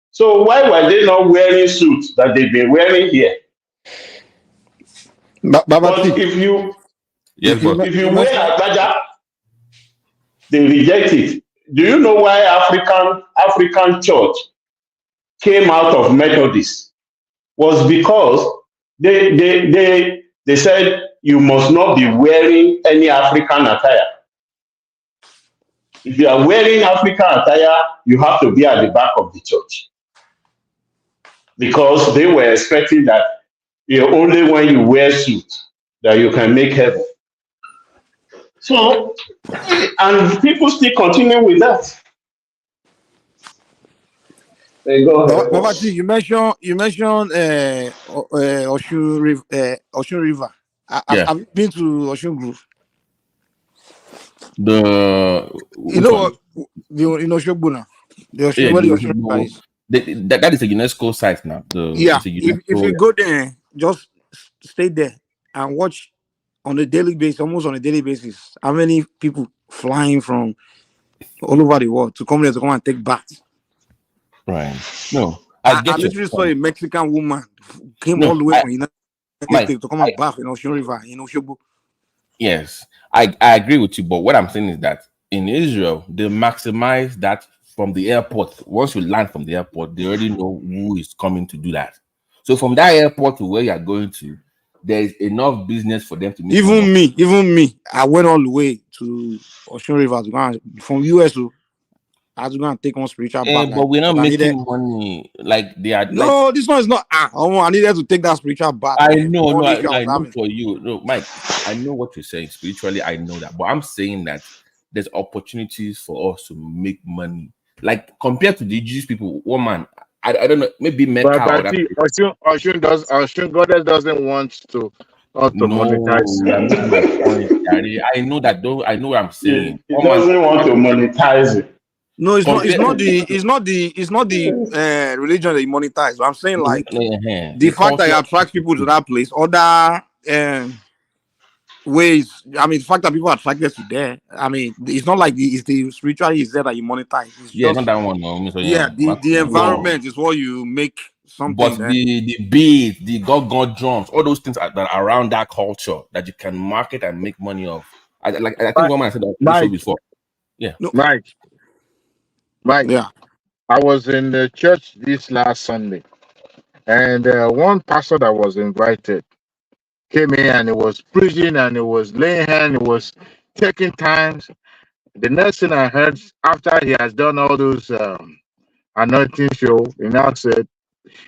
So why were they not wearing suits that they've been wearing here? But if you Yes, but if you wear Agbaja, they reject it. Do you know why African church came out of Methodist? Was because they said you must not be wearing any African attire. If you are wearing African attire, you have to be at the back of the church. Because they were expecting that only when you wear suit that you can make heaven. So, and people still continue with that. They go ahead. Babati, you mentioned Ocean River. Yeah. Have you been to Ocean Grove? You know what? In Oshogbo, the Ocean, where the Ocean River is. That is a UNESCO site now. If you go there, just stay there and watch on a daily basis, almost on a daily basis, how many people flying from all over the world to come there to come and take baths. Right. No, I literally saw a Mexican woman came all the way from United States to come and bath in Ocean River in Oshogbo. Yes, I agree with you, but what I'm saying is that in Israel, they maximize that from the airport. Once you land from the airport, they already know who is coming to do that. So from that airport to where you are going to, there is enough business for them to make Even me, I went all the way to Ocean River to go and, from US to I was going to take one spiritual bath. But we're not making money like they are. No, this one is not. I needed to take that spiritual bath. I know for you. No, Mike, I know what you're saying spiritually. I know that, but I'm saying that there's opportunities for us to make money. Like compared to the Jewish people, woman, I don't know, maybe Mecca. But Ocean Goddess doesn't want to monetize. My point, I know that though. I know what I'm saying. He doesn't want to monetize it. No, it's not the religion that you monetize. I'm saying like the fact that you attract people to that place, other ways. I mean, the fact that people are attracted to there. I mean, it's not like it's the spirituality is there that you monetize. It's just, not that one. No. So, the environment is what you make something. But the beat, the god drums, all those things that are around that culture that you can market and make money of. I think one man said that before. Yeah, Mike, yeah, I was in the church this last Sunday, and one pastor that was invited came in and he was preaching and he was laying hands, he was taking times. The next thing I heard after he has done all those anointing show, he now said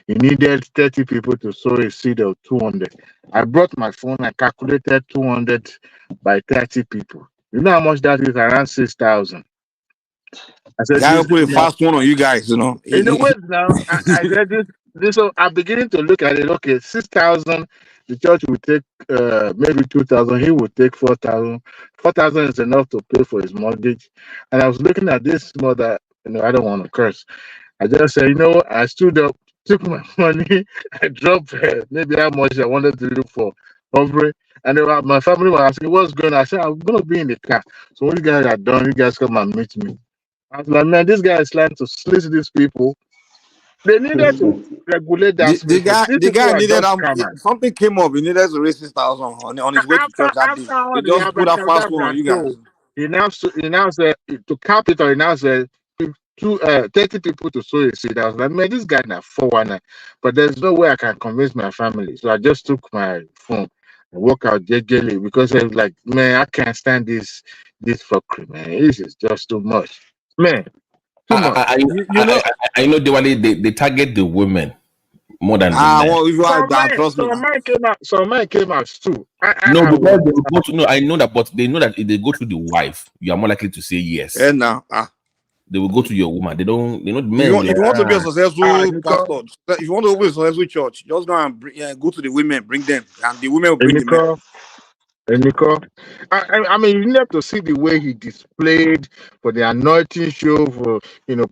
he needed 30 people to sow a seed of 200. I brought my phone and calculated 200 by 30 people. You know how much that is? Around 6,000. I said, I put a fast one on you guys, you know. In the way now, I said this. So I'm beginning to look at it. Okay, 6,000. The church will take maybe 2,000. He will take 4,000. 4,000 is enough to pay for his mortgage. And I was looking at this mother. I don't want to curse. I just said, I stood up, took my money, I dropped maybe how much I wanted to look for offering. And my family was asking, what's going on? I said, I'm going to be in the car. So what you guys are done, you guys come and meet me. I was like, man, this guy is trying to slit these people. They needed to regulate that. The guy needed something came up. He needed to raise 6,000 on his way to church that day. He just put a fast one on you guys. He now said to cap it, or he now said 30 people to sow a seed. I was like, man, this guy na 419. But there's no way I can convince my family. So I just took my phone and walk out jejely because I was like, man, I can't stand this fuckery, man. This is just too much. Man, I know they target the women more than the men. Some men came out too. I know that, but they know that if they go through the wife, you are more likely to say yes. And now, they will go to your woman. They know the men. If you want to be a successful pastor, if you want to be a successful church, just go and go to the women, bring them, and the women will bring the men. Nico, I mean, you have to see the way he displayed for the anointing show, for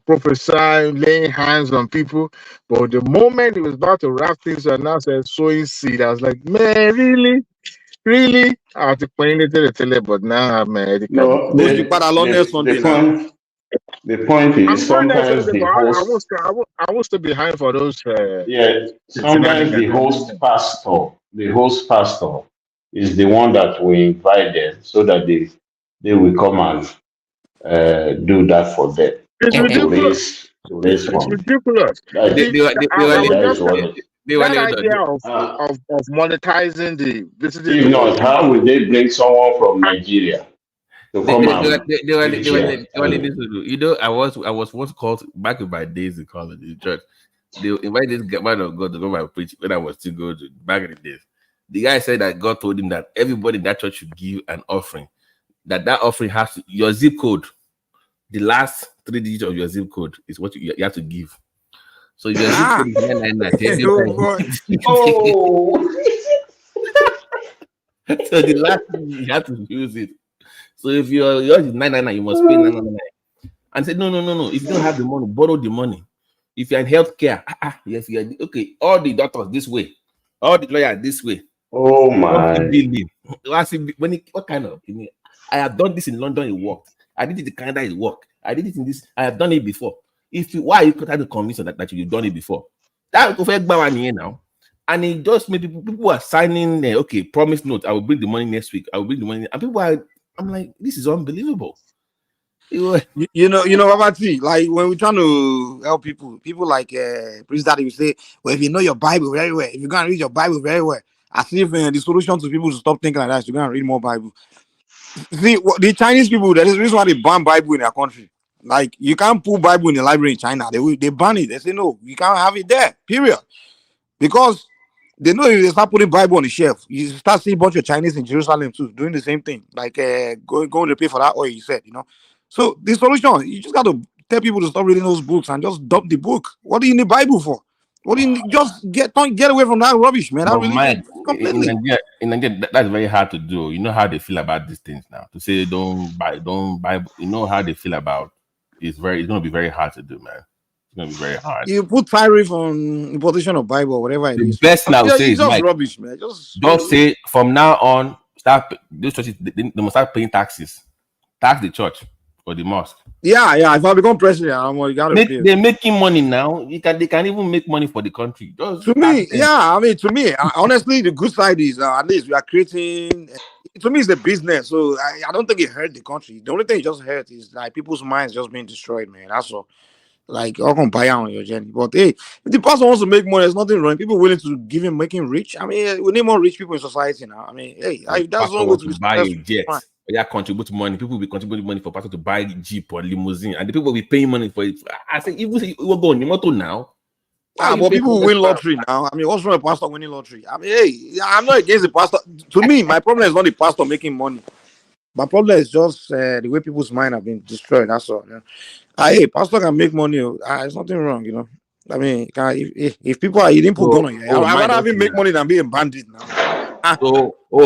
prophesying, laying hands on people. But the moment he was about to wrap things up, now said sowing seed, I was like, man, really, really? I had to point it to the tele, but now, man, it can't No, go there. the point I'm is going there sometimes Sunday, the but host, I will still behind for those yeah, the sometimes the shenanigans. host pastor is the one that we invite them so that they will come and do that for them It's or to ridiculous. raise It's fund. ridiculous. They, See, they, were- they, I were was That just is saying, what they were that hold idea on. of monetizing the visiting if people not, how will they bring someone from Nigeria to They, come they, they, were- and they, were- preach they, were- here? they were leading to do. I was once called back in my days in college in church. They invited this man of God to come and preach when I was still going to back in the days. The guy said that God told him that everybody in that church should give an offering. That offering has to, your zip code, the last 3 digits of your zip code is what you have to give. So if your zip code is 999, Oh, so the last thing you have to use it. So if yours is 999, you must pay 999. And said, no. If you don't have the money, borrow the money. If you're in healthcare, yes, you're okay. All the doctors this way, all the lawyers this way. oh What my. kind of? I have done this in London, it worked. I did it in Canada, it worked. I did it in this. I have done it before. Why are you trying to convince them that you've done it before? That go affect here now. And it just made people are signing okay, promise note. I will bring the money next week. I will bring the money. And I'm like, this is unbelievable. You know, Babati, like when we're trying to help people like Priest Daddy will say, well, if you know your Bible very well, if you're going to read your Bible very well, as if the solution to people to stop thinking like that is to go and read more Bible. See, the Chinese people, that is the reason why they ban Bible in their country. Like, you can't put Bible in the library in China. They ban it. They say, no, you can't have it there, period. Because they know if they start putting Bible on the shelf, you start seeing a bunch of Chinese in Jerusalem too, doing the same thing. Like, going to pay for that oil, you said, So the solution, you just got to tell people to stop reading those books and just dump the book. What do you need Bible for? What do you need? Just get away from that rubbish, man. That But religion man, completely. in Nigeria, that's very hard to do. You know how they feel about these things now. To say don't buy. You know how they feel about. It's going to be very hard to do, man. It's going to be very hard. You put tariff on importation of Bible, or whatever it The is. best thing I would say It's is, just Mike, rubbish, man. Just say from now on, those churches they must start paying taxes. Tax the church or the mosque. Yeah. If I become president, you gotta pay. They're making money now. They can even make money for the country. To me, honestly, the good side is at least we are creating. To me, it's a business, so I don't think it hurt the country. The only thing it just hurt is like people's minds just being destroyed, man. That's all. Like, all can buy on your journey. But hey, if the pastor wants to make money, there's nothing wrong. People willing to give him, make him rich. I mean, we need more rich people in society now. I mean, hey, that's one way to buy a jet. Yeah, contribute money. People will be contributing money for pastor to buy the Jeep or limousine, and the people will be paying money for it. I say, even say we're going to now. But people win lottery now. I mean, what's wrong with pastor winning lottery? I mean, hey, I'm not against the pastor. To me, my problem is not the pastor making money. My problem is just the way people's mind have been destroyed. That's all. Hey, pastor can make money. There's nothing wrong. I mean, if people are eating put gun on you, I'd rather have him make money than being bandit now.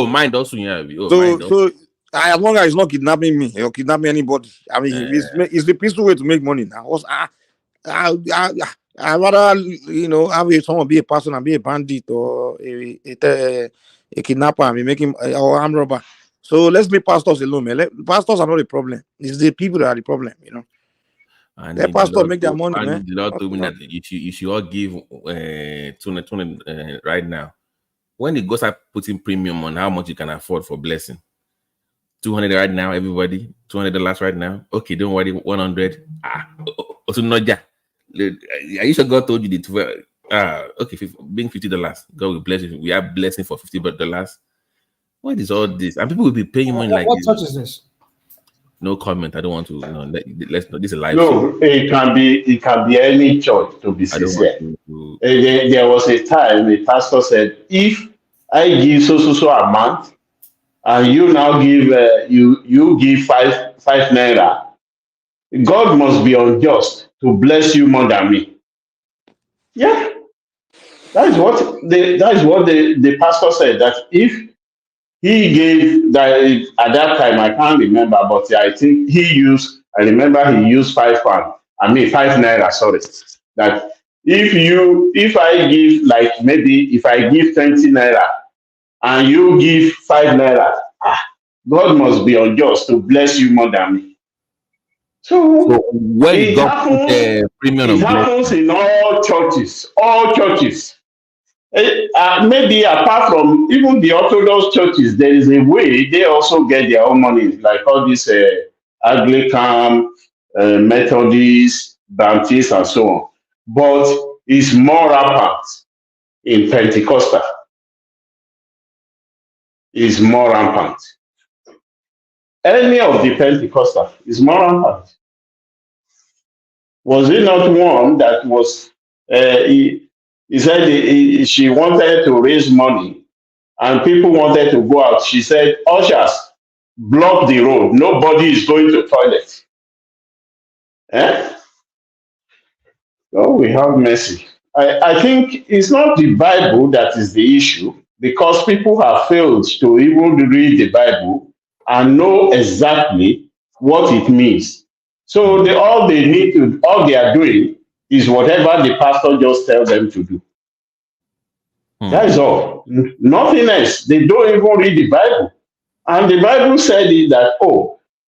Mine also, yeah. So as long as he's not kidnapping me or kidnapping anybody, I mean, it's the peaceful way to make money now. I'd rather have someone be a person and be a bandit or a kidnapper and be making or armed robber. So let's leave pastors alone, man. Pastors are not the problem. It's the people that are the problem, And let pastors make their money, and man. the Lord told me that you should all give 200 right now. When it goes up putting premium on how much you can afford for blessing, 200 right now, everybody, $200 right now. Okay, don't worry, 100. Also not yeah. Are you sure God told you the 12? Okay, being $50. God will bless you. We have blessing for $50. What is all this? And people will be paying money like what this. church is this? No comment. I don't want to. Let's not. This is a live. No, it can be any church, to be sincere. There was a time the pastor said, if I give so amount, and you now give you give five naira, God must be unjust to bless you more than me. Yeah, that is what the pastor said. That if he gave that at that time, I can't remember, but I think I remember he used £5. I mean, £5, sorry. That if I give, like, maybe if I give 20 naira and you give £5, God must be unjust to bless you more than me. So So when it God put happens, a premium it of happens blessing, in all churches, all churches. Maybe apart from even the Orthodox churches, there is a way they also get their own money, like all these Anglican, Methodist, Baptist, and so on. But it's more rampant in Pentecostal. Is more rampant. Any of the Pentecostal is more rampant. Was it not one that was? He said she wanted to raise money and people wanted to go out. She said, ushers, block the road. Nobody is going to toilet. Eh? Oh, we have mercy. I think it's not the Bible that is the issue, because people have failed to even read the Bible and know exactly what it means. So all they are doing is whatever the pastor just tells them to do. That is all. Nothing else. They don't even read the Bible. And the Bible said it that,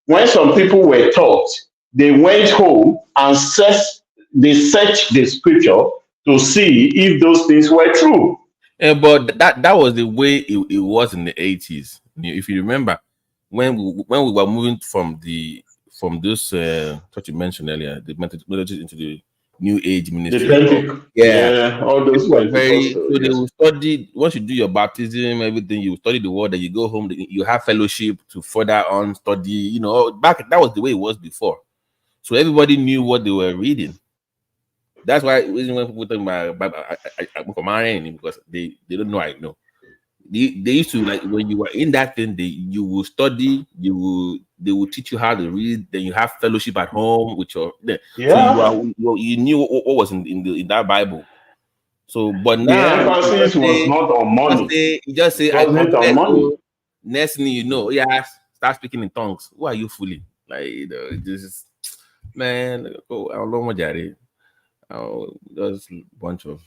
when some people were taught, they went home and searched the scripture to see if those things were true. but that was the way it was in the 80s. If you remember, when we were moving from those what you mentioned earlier, the methodology into the New Age ministry. All those were very. Pentecostal, So they yes. will study. Once you do your baptism, everything, you study the word, and you go home. You have fellowship to further on study. Back that was the way it was before. So everybody knew what they were reading. That's why when people talk about marrying, because they don't know I know. They used to, like, when you were in that thing, you will study, they will teach you how to read, then you have fellowship at home with your so you knew what was in that Bible. So but The now emphasis was not on money. you just say It I wasn't on confess. money. So next thing you know, start speaking in tongues. Who are you fooling? Like, this is, man, I don't know what that is. There's a bunch of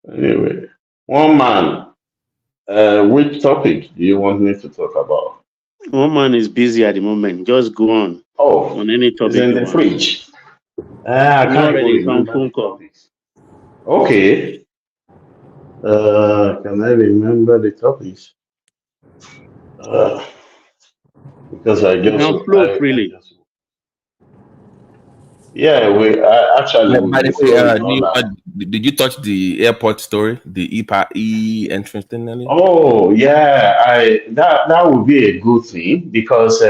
Anyway, one man, which topic do you want me to talk about? One man is busy at the moment. Just go on. Oh, On any topic. it's in the fridge. I can't even remember the topics. Okay. Can I remember the topics? Because I just Now flow freely. Yeah, actually by the flowing way, did you touch the airport story, the entrance thing earlier? Oh yeah, that would be a good thing, because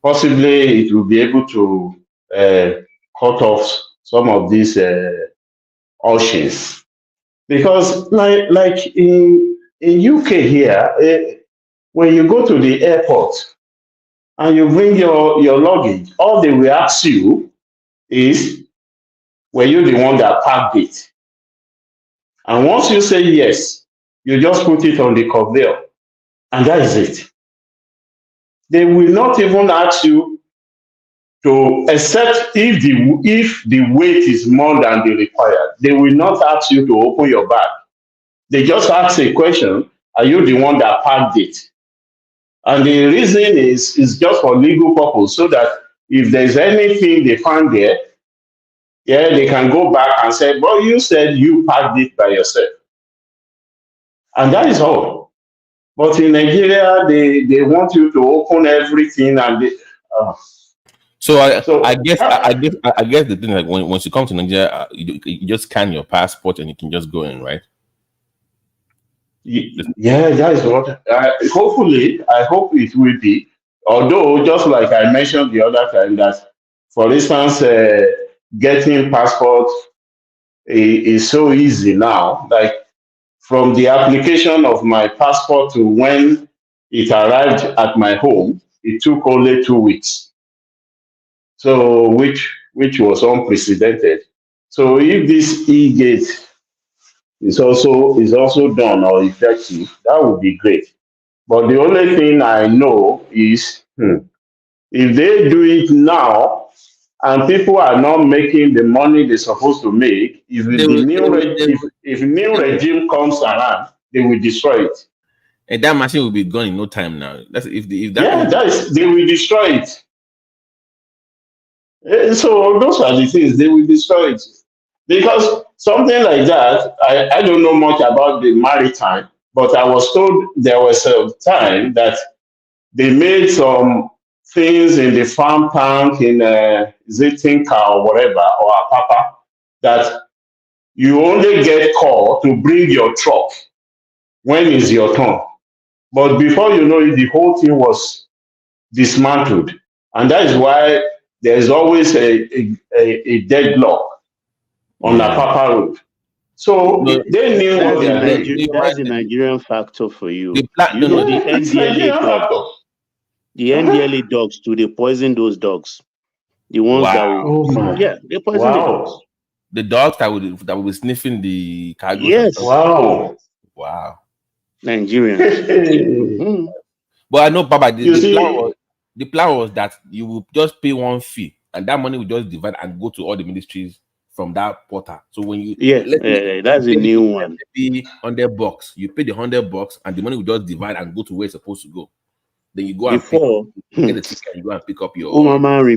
possibly it will be able to cut off some of these oceans, because like in UK here, when you go to the airport and you bring your luggage, all they will ask you is, were you the one that packed it? And once you say yes, you just put it on the conveyor, and that is it. They will not even ask you to, except if the weight is more than the required, they will not ask you to open your bag. They just ask a question: are you the one that packed it? And the reason is just for legal purpose, so that if there's anything they find there, they can go back and say, well, you said you packed it by yourself. And that is all. But in Nigeria, they want you to open everything, and So I guess the thing, like, once you come to Nigeria, you just scan your passport and you can just go in, right? Yeah, that is what. Hopefully, I hope it will be. Although, just like I mentioned the other time, that, for instance, getting passport is so easy now. Like, from the application of my passport to when it arrived at my home, it took only 2 weeks. So, which was unprecedented. So, if this e-gate is also done or effective, that would be great. But the only thing I know is if they do it now and people are not making the money they're supposed to make, if They the will, new if new regime comes around, they will destroy it. and that machine will be gone in no time now. That's if that Yeah, thing they will destroy it. So those are the things they will destroy it. Because something like that, I don't know much about the maritime, but I was told there was a time that they made some things in the farm tank in Zitinka or whatever, or Apapa, that you only get call to bring your truck when it's your turn. But before you know it, the whole thing was dismantled. And that is why there's always a deadlock on the Apapa Road. So they knew what they are doing. That's the Nigerian factor for you. The plan, You know the It's Nigerian NDLA factor. dogs. The NDLA dogs too, they poison those dogs. The ones that will, yeah, they poison the dogs. The dogs that will be sniffing the cargo. Yes. Wow. Nigerians. But I know, Baba, the plan was that you will just pay one fee, and that money will just divide and go to all the ministries from that portal. So when you that's a new one. Maybe $100, you pay the $100, and the money will just divide and go to where it's supposed to go. Then you go and get the ticket, and you go and pick up your.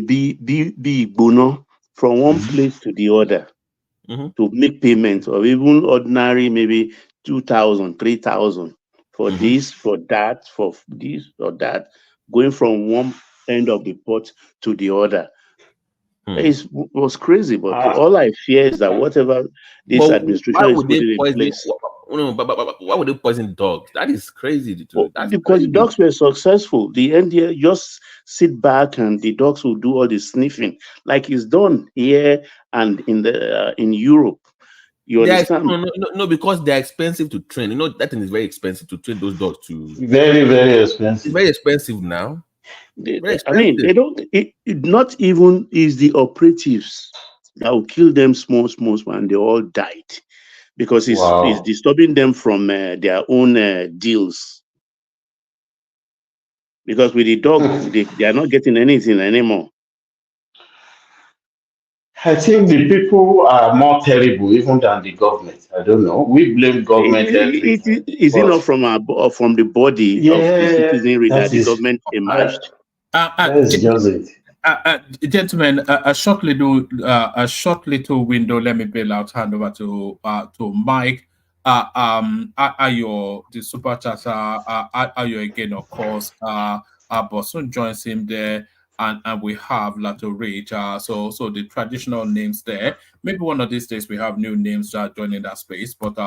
Be bono from one place to the other to make payments, or even ordinary maybe 2,000, 3,000 for this, for that, for this or that, going from one end of the port to the other. It was crazy, but all I fear is that whatever this administration is putting in place. Why would they poison dogs? That is crazy. Because the dogs were successful. The NDA just sit back and the dogs will do all the sniffing, like it's done here and in Europe. You understand? No, because they're expensive to train. You know, that thing is very expensive to train those dogs to. Very, very expensive. It's very expensive now. I mean, they don't. It not even is the operatives that will kill them small, and they all died because it's disturbing them from their own deals. Because with the dog, they are not getting anything anymore. I think the people are more terrible even than the government. I don't know. We blame government everything. Is it not from the body of the citizenry that the government emerged? That's just it. Gentlemen, a short little window. Let me bail out. Hand over to Mike. Ayo, the super chatter. Ayo again, of course. Bosun joins him there, and we have Lato Rage. So the traditional names there. Maybe one of these days we have new names joining that space, but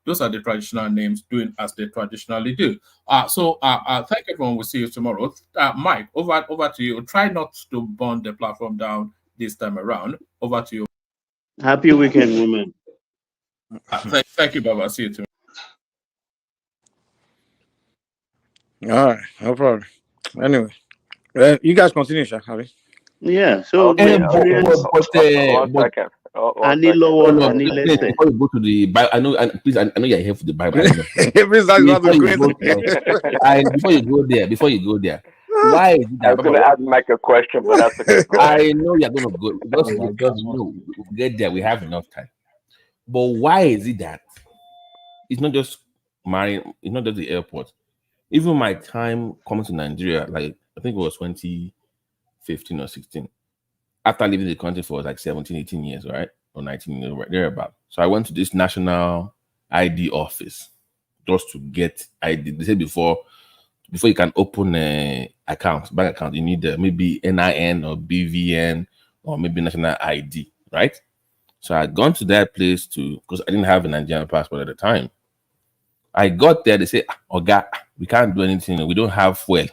those are the traditional names doing as they traditionally do. Thank everyone. We'll see you tomorrow. Mike, over to you. Try not to burn the platform down this time around. Over to you. Happy weekend, women. Thank you, Baba. See you tomorrow. All right, no problem. Anyway, you guys continue, Harry. Yeah. So before you go to the Bible, I know, and please, I know you're here for the Bible. Before you go there, why is it that I was going to ask Mike a question, but that's okay. I know you're going to go. We'll get there. We have enough time. But why is it that it's not just marine? It's not just the airport. Even my time coming to Nigeria, like I think it was 2015 or 16. After leaving the country for like 17, 18 years, right? Or 19 years, right thereabout. So I went to this national ID office just to get ID. They said before you can open a bank account, you need maybe NIN or BVN or maybe national ID, right? So I had gone to that place because I didn't have a Nigerian passport at the time. I got there, they say, Oga, we can't do anything. We don't have fuel.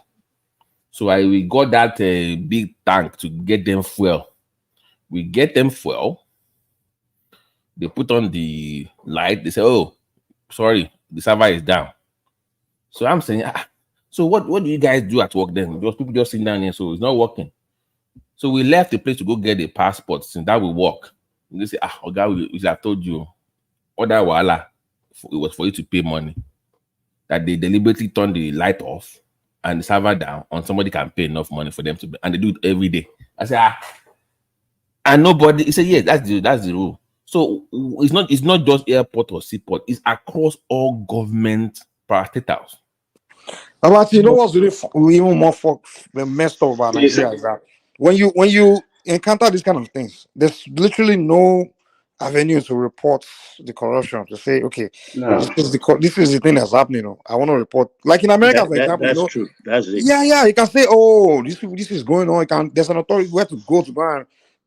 So we got that big tank to get them fuel. We get them fuel. They put on the light. They say, oh, sorry, the server is down. So I'm saying, so what do you guys do at work then? Those people just sitting down here, so it's not working. So we left the place to go get the passport since that will work. And they say, Oga, we have told you, order wala. it was for you to pay money. That they deliberately turn the light off and the server down on somebody can pay enough money for them to be, and they do it every day. I said, and nobody. He said, yes, that's the rule. So it's not just airport or seaport. It's across all government parastatals. But you know what's really even more messed up about Nigeria is that when you encounter these kind of things, there's literally no avenue to report the corruption, to say, okay, No. this is the thing that's happening. I want to report. Like in America, for example, that's true. That's it. Yeah, you can say, oh, this is going on. There's an authority where to go to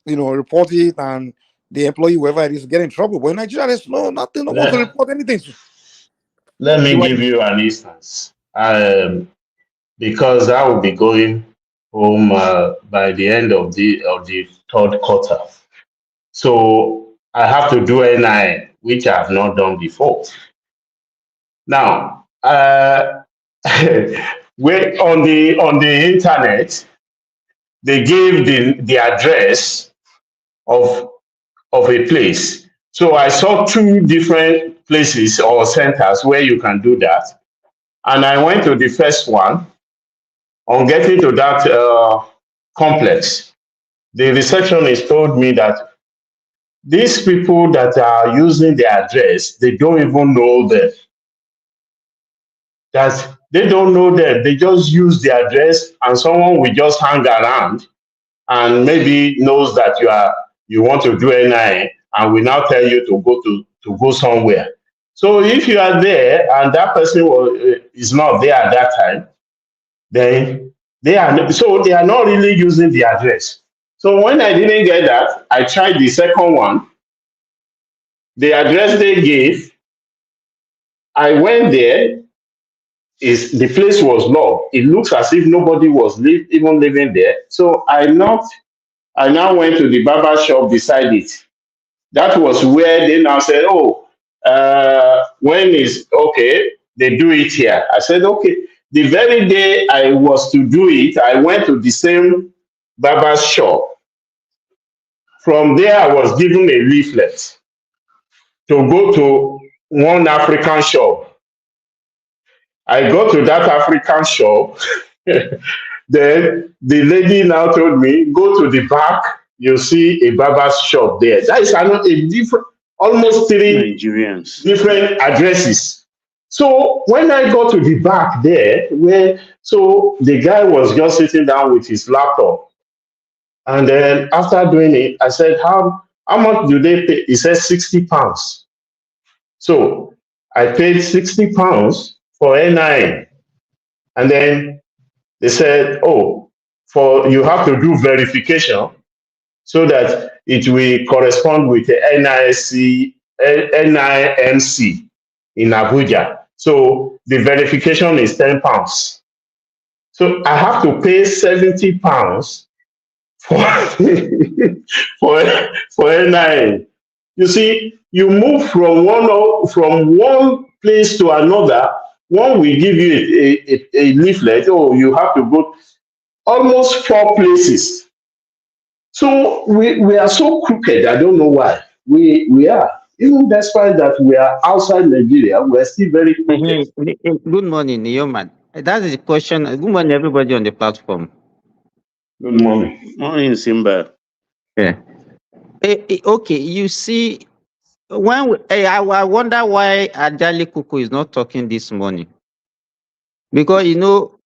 and report it, and the employee, whoever it is, get in trouble. But in Nigeria, there's nothing, no one to report anything to. Let me give you an instance. Because I will be going home by the end of the third quarter. So I have to do NI, which I have not done before. Now, we're on the internet, they gave the address of a place. So I saw 2 different places or centers where you can do that. And I went to the first one. On getting to that complex, the receptionist told me that these people that are using the address, they don't even know them. That they don't know them. They just use the address, and someone will just hang around and maybe knows that you want to do NI and will now tell you to go somewhere. So if you are there and that person is not there at that time, then they are not really using the address. So when I didn't get that, I tried the second one. The address they gave, I went there. The place was locked. It looks as if nobody was even living there. So I now went to the barber shop beside it. That was where they now said, oh, when is okay, they do it here. I said, okay. The very day I was to do it, I went to the same barber shop. From there, I was given a leaflet to go to one African shop. I go to that African shop. Then the lady now told me, go to the back, you'll see a barber shop there. That is a different, almost 3 Nigerians. Different addresses. So when I got to the back there, so the guy was just sitting down with his laptop. And then after doing it, I said, how much do they pay? He said 60 pounds. So I paid 60 pounds for NI. And then they said, oh, you have to do verification so that it will correspond with the NIMC in Abuja. So the verification is 10 pounds. So I have to pay 70 pounds for NI. You see, you move from one place to another. One will give you a leaflet. Oh, you have to go almost 4 places. So we are so crooked. I don't know why we are. Even despite that we are outside Nigeria, we are still very crooked. Good morning, Neoman. That is the question. Good morning, everybody on the platform. Good morning. Morning, Simba. Yeah. Okay, you see, I wonder why Ajali Kuku is not talking this morning. Because,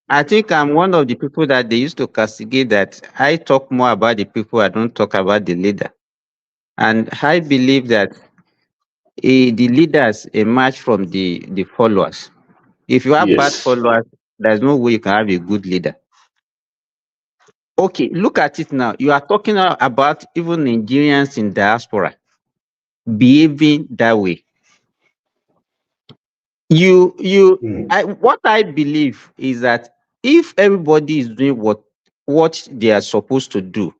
I think I'm one of the people that they used to castigate that I talk more about the people, I don't talk about the leader. And I believe that the leaders emerge from the followers. If you have bad followers, there's no way you can have a good leader. Okay, look at it now. You are talking about even Nigerians in diaspora behaving that way. What I believe is that if everybody is doing what they are supposed to do,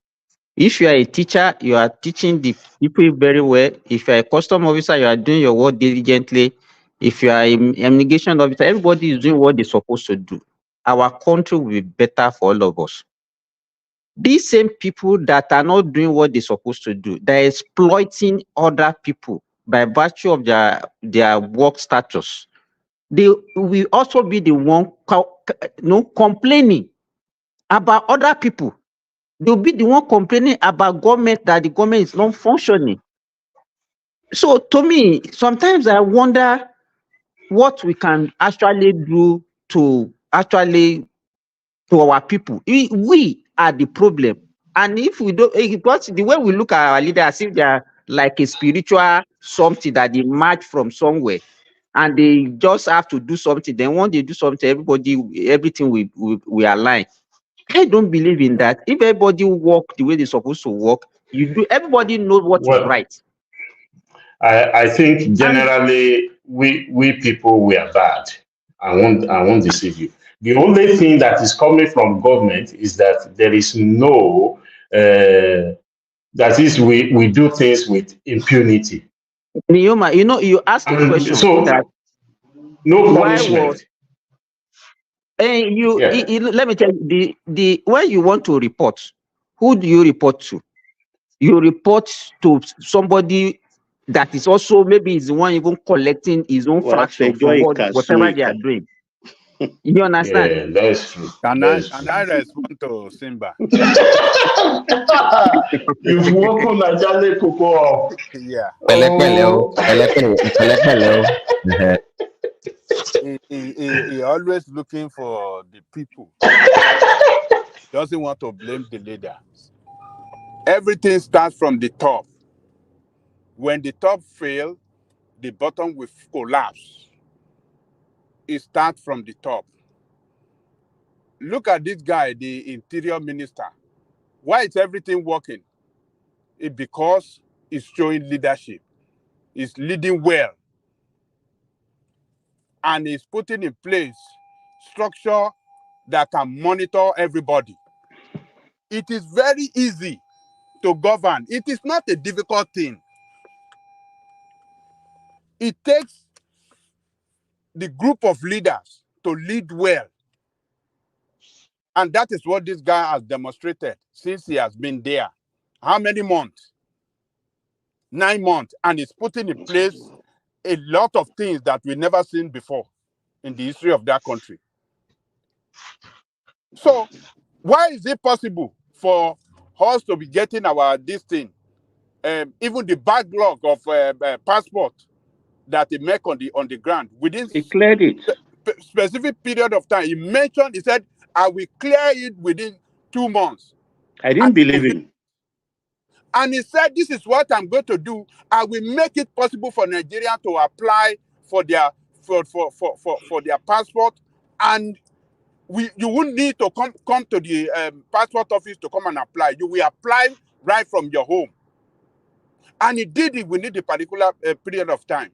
if you are a teacher, you are teaching the people very well. If you are a custom officer, you are doing your work diligently. If you are an immigration officer, everybody is doing what they're supposed to do. Our country will be better for all of us. These same people that are not doing what they're supposed to do, they're exploiting other people by virtue of their work status, they will also be the one complaining about other people. They'll be the one complaining about government, that the government is not functioning. So to me, sometimes I wonder what we can actually do to our people. We are the problem. And if we don't, because the way we look at our leaders, as if they are like a spiritual something that they march from somewhere, and they just have to do something. Then when they do something, everything will align. I don't believe in that. If everybody work the way they're supposed to work, everybody knows what is right. I think generally we people we are bad. I won't deceive you. The only thing that is coming from government is that there is no that is we do things with impunity. Nioma, you ask a question so that no punishment. Let me tell you, the when you want to report, who do you report to? You report to somebody that is also maybe is the one even collecting his own fraction from whatever they are doing. You understand? Yeah, that's true. Can I respond to Simba? You've woken Ajale Kuko up. Yeah. He always looking for the people. Doesn't want to blame the leader. Everything starts from the top. When the top fail, the bottom will collapse. It starts from the top. Look at this guy, the interior minister. Why is everything working? It's because he's showing leadership. He's leading well. And he's putting in place structure that can monitor everybody. It is very easy to govern. It is not a difficult thing. It takes the group of leaders to lead well. And that is what this guy has demonstrated since he has been there. How many months? 9 months. And he's putting in place a lot of things that we've never seen before in the history of that country. So why is it possible for us to be getting this thing? Even the backlog of passport that they make on the ground within specific period of time. He said, I will clear it within 2 months. I didn't believe him. And he said, this is what I'm going to do. I will make it possible for Nigeria to apply for their passport, and you won't need to come to the passport office to come and apply. You will apply right from your home. And he did it within a particular period of time.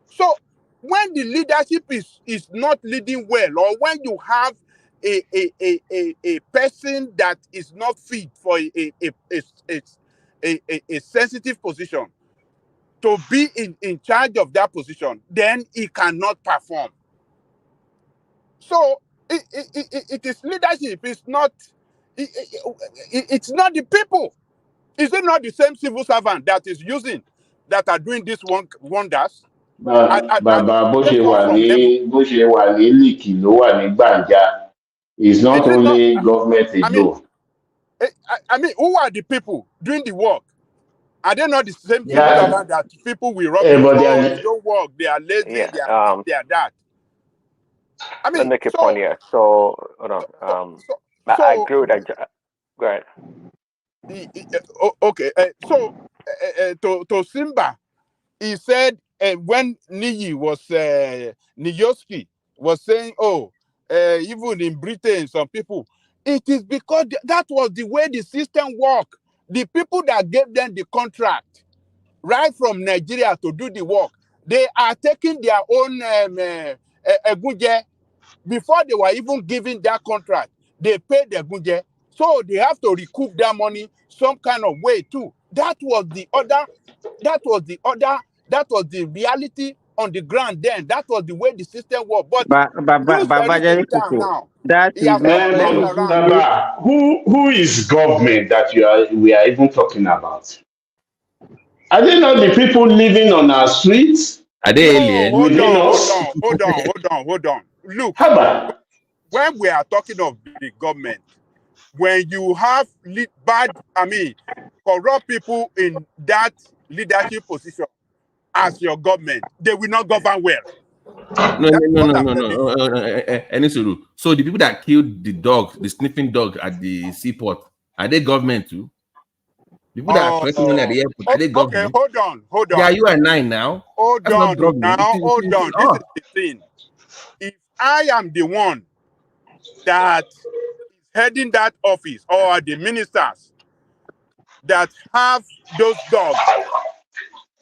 So when the leadership is not leading well, or when you have a person that is not fit for a sensitive position to be in charge of that position, then he cannot perform. So it is leadership. It's not the people. Is it not the same civil servant that is using that are doing these wonders? Bàbá bó ṣe wà ní líìkì ló wà ní gbàǹjà. It's not only government alone. I mean, who are the people doing the work? Are they not the same civil servant that people will rub they don't work, they are lazy, they are that? I mean, let me make a point here. So, hold on. I agree with that. Go ahead. Okay. To Simba, he said when Niyoski was saying, even in Britain, some people, it is because that was the way the system worked. The people that gave them the contract, right from Nigeria to do the work, they are taking their own Egunje. Before they were even given that contract, they paid the Egunje. So they have to recoup their money some kind of way too. That was the reality on the ground then. That was the way the system worked. But who is government that we are even talking about? Are they not the people living on our streets? Are they aliens? Within us? Hold on. Look, Haba. when we are talking of the government, when you have corrupt people in that leadership position as your government, they will not govern well. No. So the people that killed the dog, the sniffing dog at the seaport, are they government too? The people that are collecting money at the airport, are they government? Okay, hold on. Yeah, you and I now. Hold That's not government. on. This is the thing. If I am the one that is heading that office, or the ministers that have those dogs,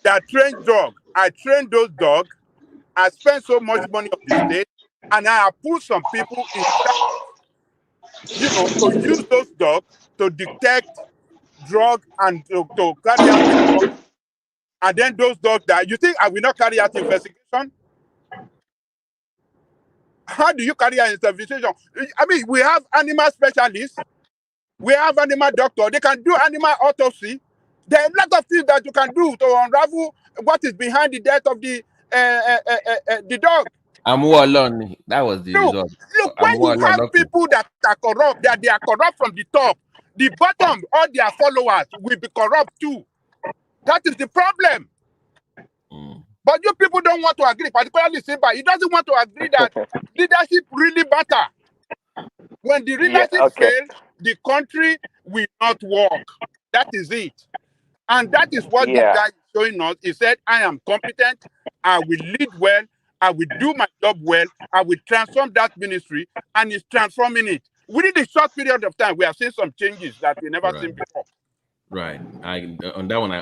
that train dog, I train those dogs, I spend so much money on the state, and I have put some people in charge, to use those dogs to detect drug and to carry out the drug. And then those dogs die. You think I will not carry out investigation? How do you carry out investigation? I mean, we have animal specialists, we have animal doctor. They can do animal autopsy. There are a lot of things that you can do to unravel what is behind the death of the dog. I'm alone. That was the result. Look, when you have people that are corrupt, that they are corrupt from the top, the bottom, all their followers will be corrupt too. That is the problem. But you people don't want to agree, particularly Simba. He doesn't want to agree that leadership really matter. When the leadership fails, the country will not work. That is it. And that is what this guy is showing us. He said, I am competent, I will lead well, I will do my job well, I will transform that ministry, and he's transforming it. Within a short period of time, we have seen some changes that we never seen before. Right. On that one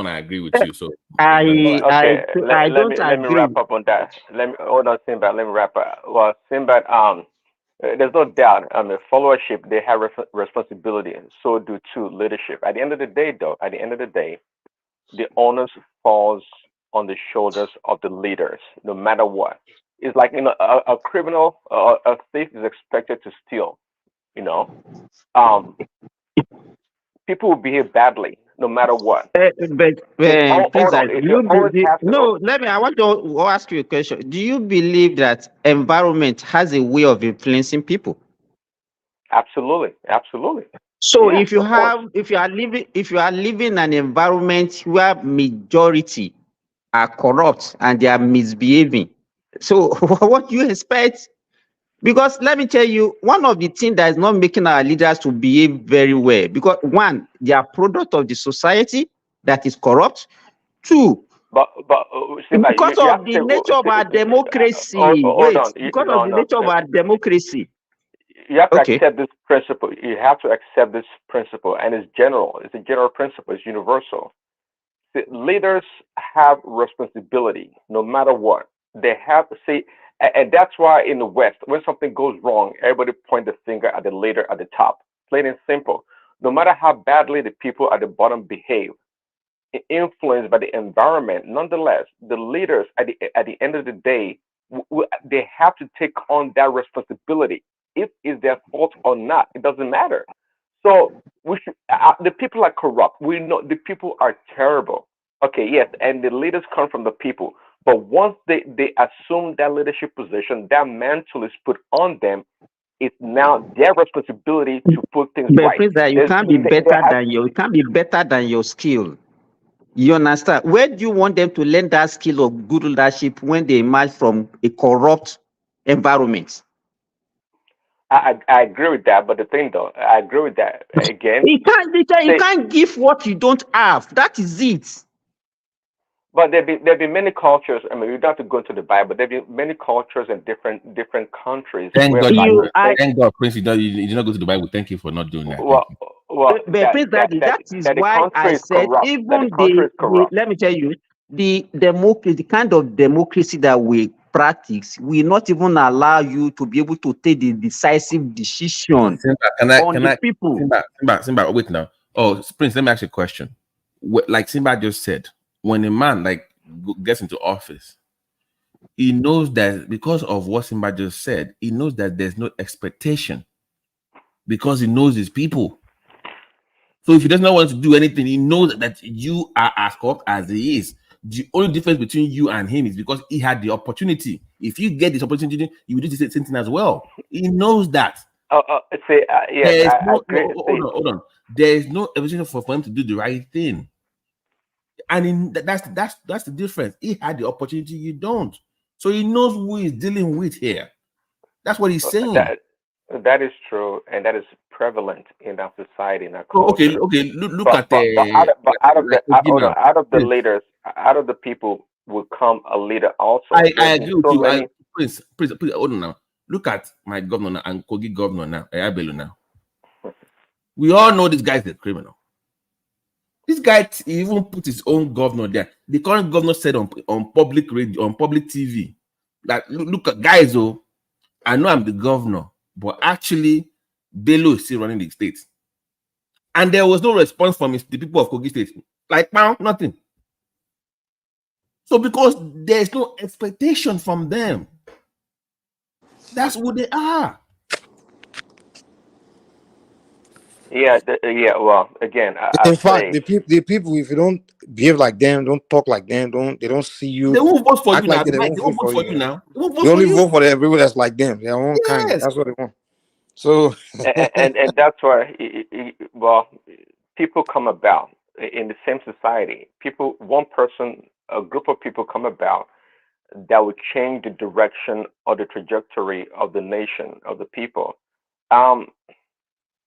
I agree with you. So let me wrap up on that. Hold on, Sinbad. Let me wrap up. Well, Sinbad, there's no doubt. Followership, they have responsibility, and so do too leadership. At the end of the day, though, the onus falls on the shoulders of the leaders, no matter what. It's like a criminal, a thief is expected to steal. People will behave badly no matter what. Let me. I want to ask you a question. Do you believe that environment has a way of influencing people? Absolutely. So if you are living in an environment where majority are corrupt and they are misbehaving, so what do you expect? Because let me tell you, one of the things that is not making our leaders to behave very well, because one, they are product of the society that is corrupt. Two, because of the nature of our democracy. You have to accept this principle. You have to accept this principle, and it's general. It's a general principle. It's universal. Leaders have responsibility, no matter what. They have to see. And that's why in the West, when something goes wrong, everybody point the finger at the leader at the top. Plain and simple. No matter how badly the people at the bottom behave, influenced by the environment, nonetheless, the leaders at the end of the day, they have to take on that responsibility. If it's their fault or not, it doesn't matter. So the people are corrupt. We know the people are terrible. Okay, yes, and the leaders come from the people. But once they assume that leadership position, that mantle is put on them, it's now their responsibility to put things right. You can't be better than your skill. You understand? Where do you want them to learn that skill of good leadership when they emerge from a corrupt environment? I agree with that, but the thing though, I agree with that again. You can't give what you don't have. That is it. But there be many cultures. I mean, you don't have to go into the Bible. There be many cultures in different countries. Thank God, Prince, you did not go to the Bible. Thank you for not doing that. That is why I said even let me tell you, the kind of democracy that we practice will not even allow you to be able to take the decisive decision on the people. Simba, wait now. Oh, Prince, let me ask you a question. Like Simba just said, when a man gets into office, he knows that because of what Simba just said, he knows that there's no expectation because he knows his people. So if he does not want to do anything, he knows that you are as corrupt as he is. The only difference between you and him is because he had the opportunity. If you get this opportunity, you will do the same thing as well. He knows that. Yes, I agree. Hold on. There is no evidence for him to do the right thing. And that's the difference. He had the opportunity, you don't. So he knows who he's dealing with here. That's what he's saying. That is true, and that is prevalent in our society, in our culture. Okay. Look at the. Out of the leaders, out of the people will come a leader also. I agree with you. Please, hold on now. Look at my governor and Kogi governor now, Ayabelu now. We all know this guy is a criminal. This guy even put his own governor there. The current governor said on public radio, on public TV, that look at guys, I know I'm the governor, but actually Bello is still running the state. And there was no response from the people of Kogi State. Like, nothing. So because there's no expectation from them. That's who they are. Yeah. Well, again, in fact, the people, if you don't behave like them, don't talk like them, they don't see you. They won't vote for you like now. they won't vote for you now. They won't vote they only for you. vote for the everyone that's like them. Their own kind. That's what they want. So and that's why people come about in the same society. A group of people come about that will change the direction or the trajectory of the nation, of the people.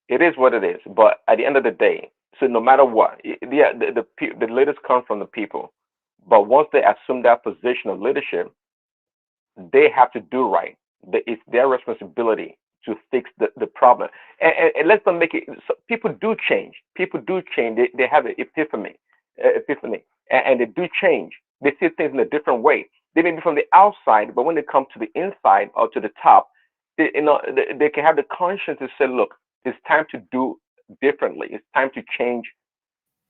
It is what it is. But at the end of the day, so no matter what, the leaders come from the people. But once they assume that position of leadership, they have to do right. It's their responsibility to fix the problem. And let's not make it. So people do change. People do change. They have an epiphany, and they do change. They see things in a different way. They may be from the outside, but when they come to the inside or to the top, they can have the conscience to say, look, it's time to do differently. It's time to change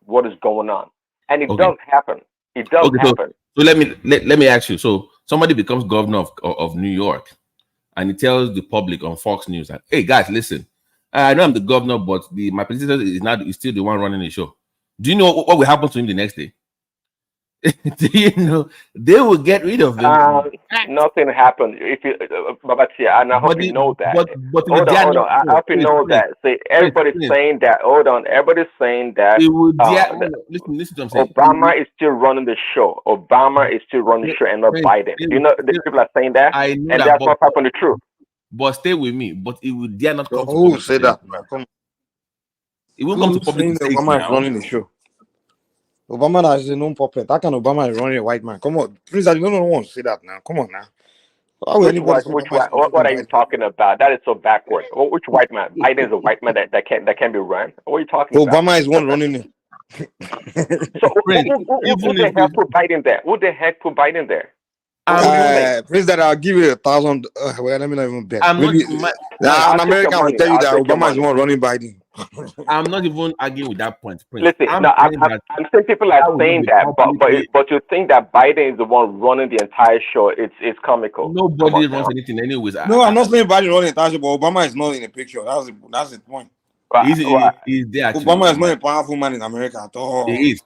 what is going on. And it does happen. It does happen. So let me ask you. So somebody becomes governor of New York, and he tells the public on Fox News that, hey guys, listen, I know I'm the governor, but my predecessor is still the one running the show. Do you know what will happen to him the next day? Do you know they will get rid of him? Nothing happened. If you, Babatia, and I hope you know that. Hold on. I hope you know that. See, everybody's saying that. Hold on. Everybody's saying that. Listen to what I'm saying. Obama is still running the show. Obama is still running the show, and not Biden. You know, the people are saying that, and that's not happening. The truth. But stay with me. But it would dare not come. Who say that? It won't come to public. Obama is running the show. Obama is a known puppet. How can Obama is running a white man? Come on, please, I don't want to say that now. Come on now. What are you talking about? That is so backward. Which white man? Biden is a white man that can be run. What are you talking about? Obama is one running it. So who the heck put Biden there? Who the heck put Biden there? Please, that I'll give you 1,000. Well, let me not even bet. Maybe an American will tell you that Obama is one running Biden. I'm not even arguing with that point. Prince. Listen, I'm saying people are saying that, but you think that Biden is the one running the entire show? It's comical. Nobody runs anything anyways. No, I'm not saying Biden running the entire show, but Obama is not in the picture. That's the point. He's there. Actually. Obama is not a powerful man in America at all. He is.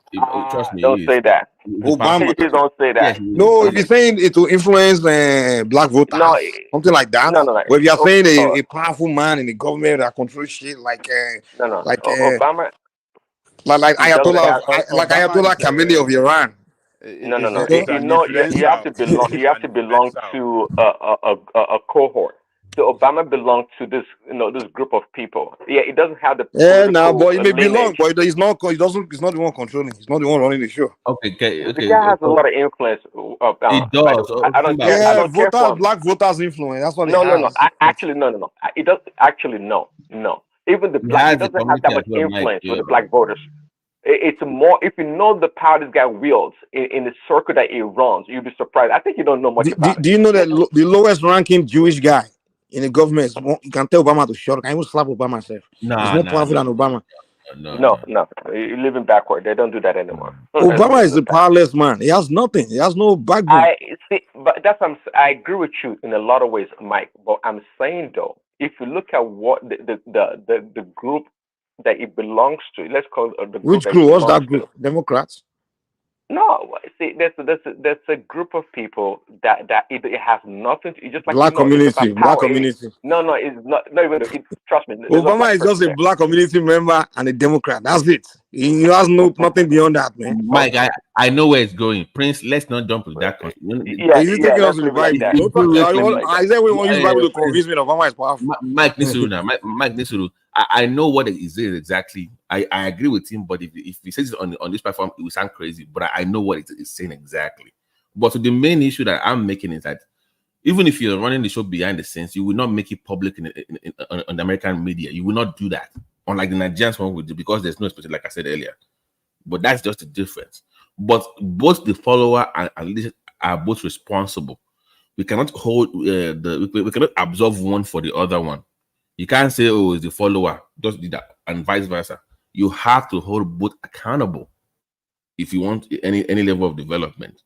Trust me. Don't say that. Obama. Please don't say that. No, if you're saying it will influence black voters, something like that. No. But if you're saying a powerful man in the government that controls shit like Obama, like Ayatollah Khamenei of Iran. No. You have to belong to a cohort. So Obama belongs to this group of people. Yeah, it doesn't have the but he may belong, but he's not. He's not the one controlling. He's not the one running the show. Okay. The guy has a lot of influence. He does. I don't black voters influence. That's what. No. Actually, no. It does. Actually, no. Even the black doesn't have that much influence with the black voters. It's more, if you know the power this guy wields in the circle that he runs, you'll be surprised. I think you don't know much about it. Do you know that the lowest ranking Jewish guy in the government, you can tell Obama to shut up. I even slap Obama myself. He's more powerful than Obama. No. You're living backward. They don't do that anymore. Obama is a powerless man. He has nothing. He has no backbone. I agree with you in a lot of ways, Mike. But I'm saying though, if you look at what the group that it belongs to. Let's call it the group Which that it group? What's belongs that to. group? Democrats? No, see, there's a group of people that it has nothing to. It's just like Black it's about community. Black power. community. No, it's not even. Trust me, there's no Obama black is just person a there. black community member and a Democrat. That's it. He has nothing beyond that, man. Mike, I know where it's going. Prince, let's not jump to that. Yeah, Is he taking us let's to the leave it like Bible? that. Don't talk, Let's leave it like that. I said we want to use Bible to Prince, convince me that Obama is powerful. Mike Nisuru now. Mike Nisuru. I know what it is exactly. I agree with him, but if he says it on this platform, it will sound crazy. But I know what it is saying exactly. But the main issue that I'm making is that even if you're running the show behind the scenes, you will not make it public on the American media. You will not do that, unlike the Nigerians one would do, because there's no special, like I said earlier. But that's just the difference. But both the follower and leader are both responsible. We cannot hold we cannot absolve one for the other one. You can't say, oh, it's the follower, just do that, and vice versa. You have to hold both accountable if you want any level of development.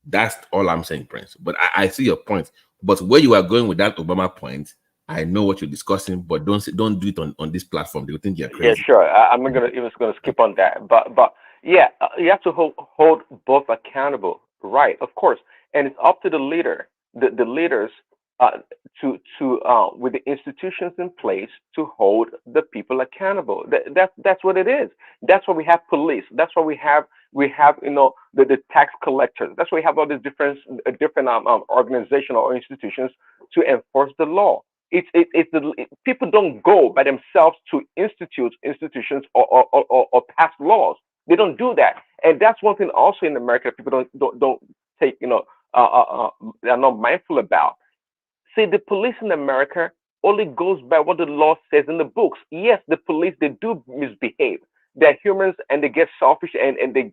That's all I'm saying, Prince. But I see your point. But where you are going with that Obama point, I know what you're discussing, but don't do it on this platform. They will think you're crazy. Yeah, sure. I'm not even gonna skip on that. But yeah, you have to hold both accountable, right? Of course, and it's up to the leader, the leaders, to with the institutions in place to hold the people accountable. That's what it is. That's why we have police. That's why we have the tax collectors. That's why we have all these different organizational or institutions to enforce the law. People don't go by themselves to institutions or pass laws. They don't do that, and that's one thing also in America that people don't take they're not mindful about. See, the police in America only goes by what the law says in the books. Yes, the police, they do misbehave. They're humans and they get selfish and they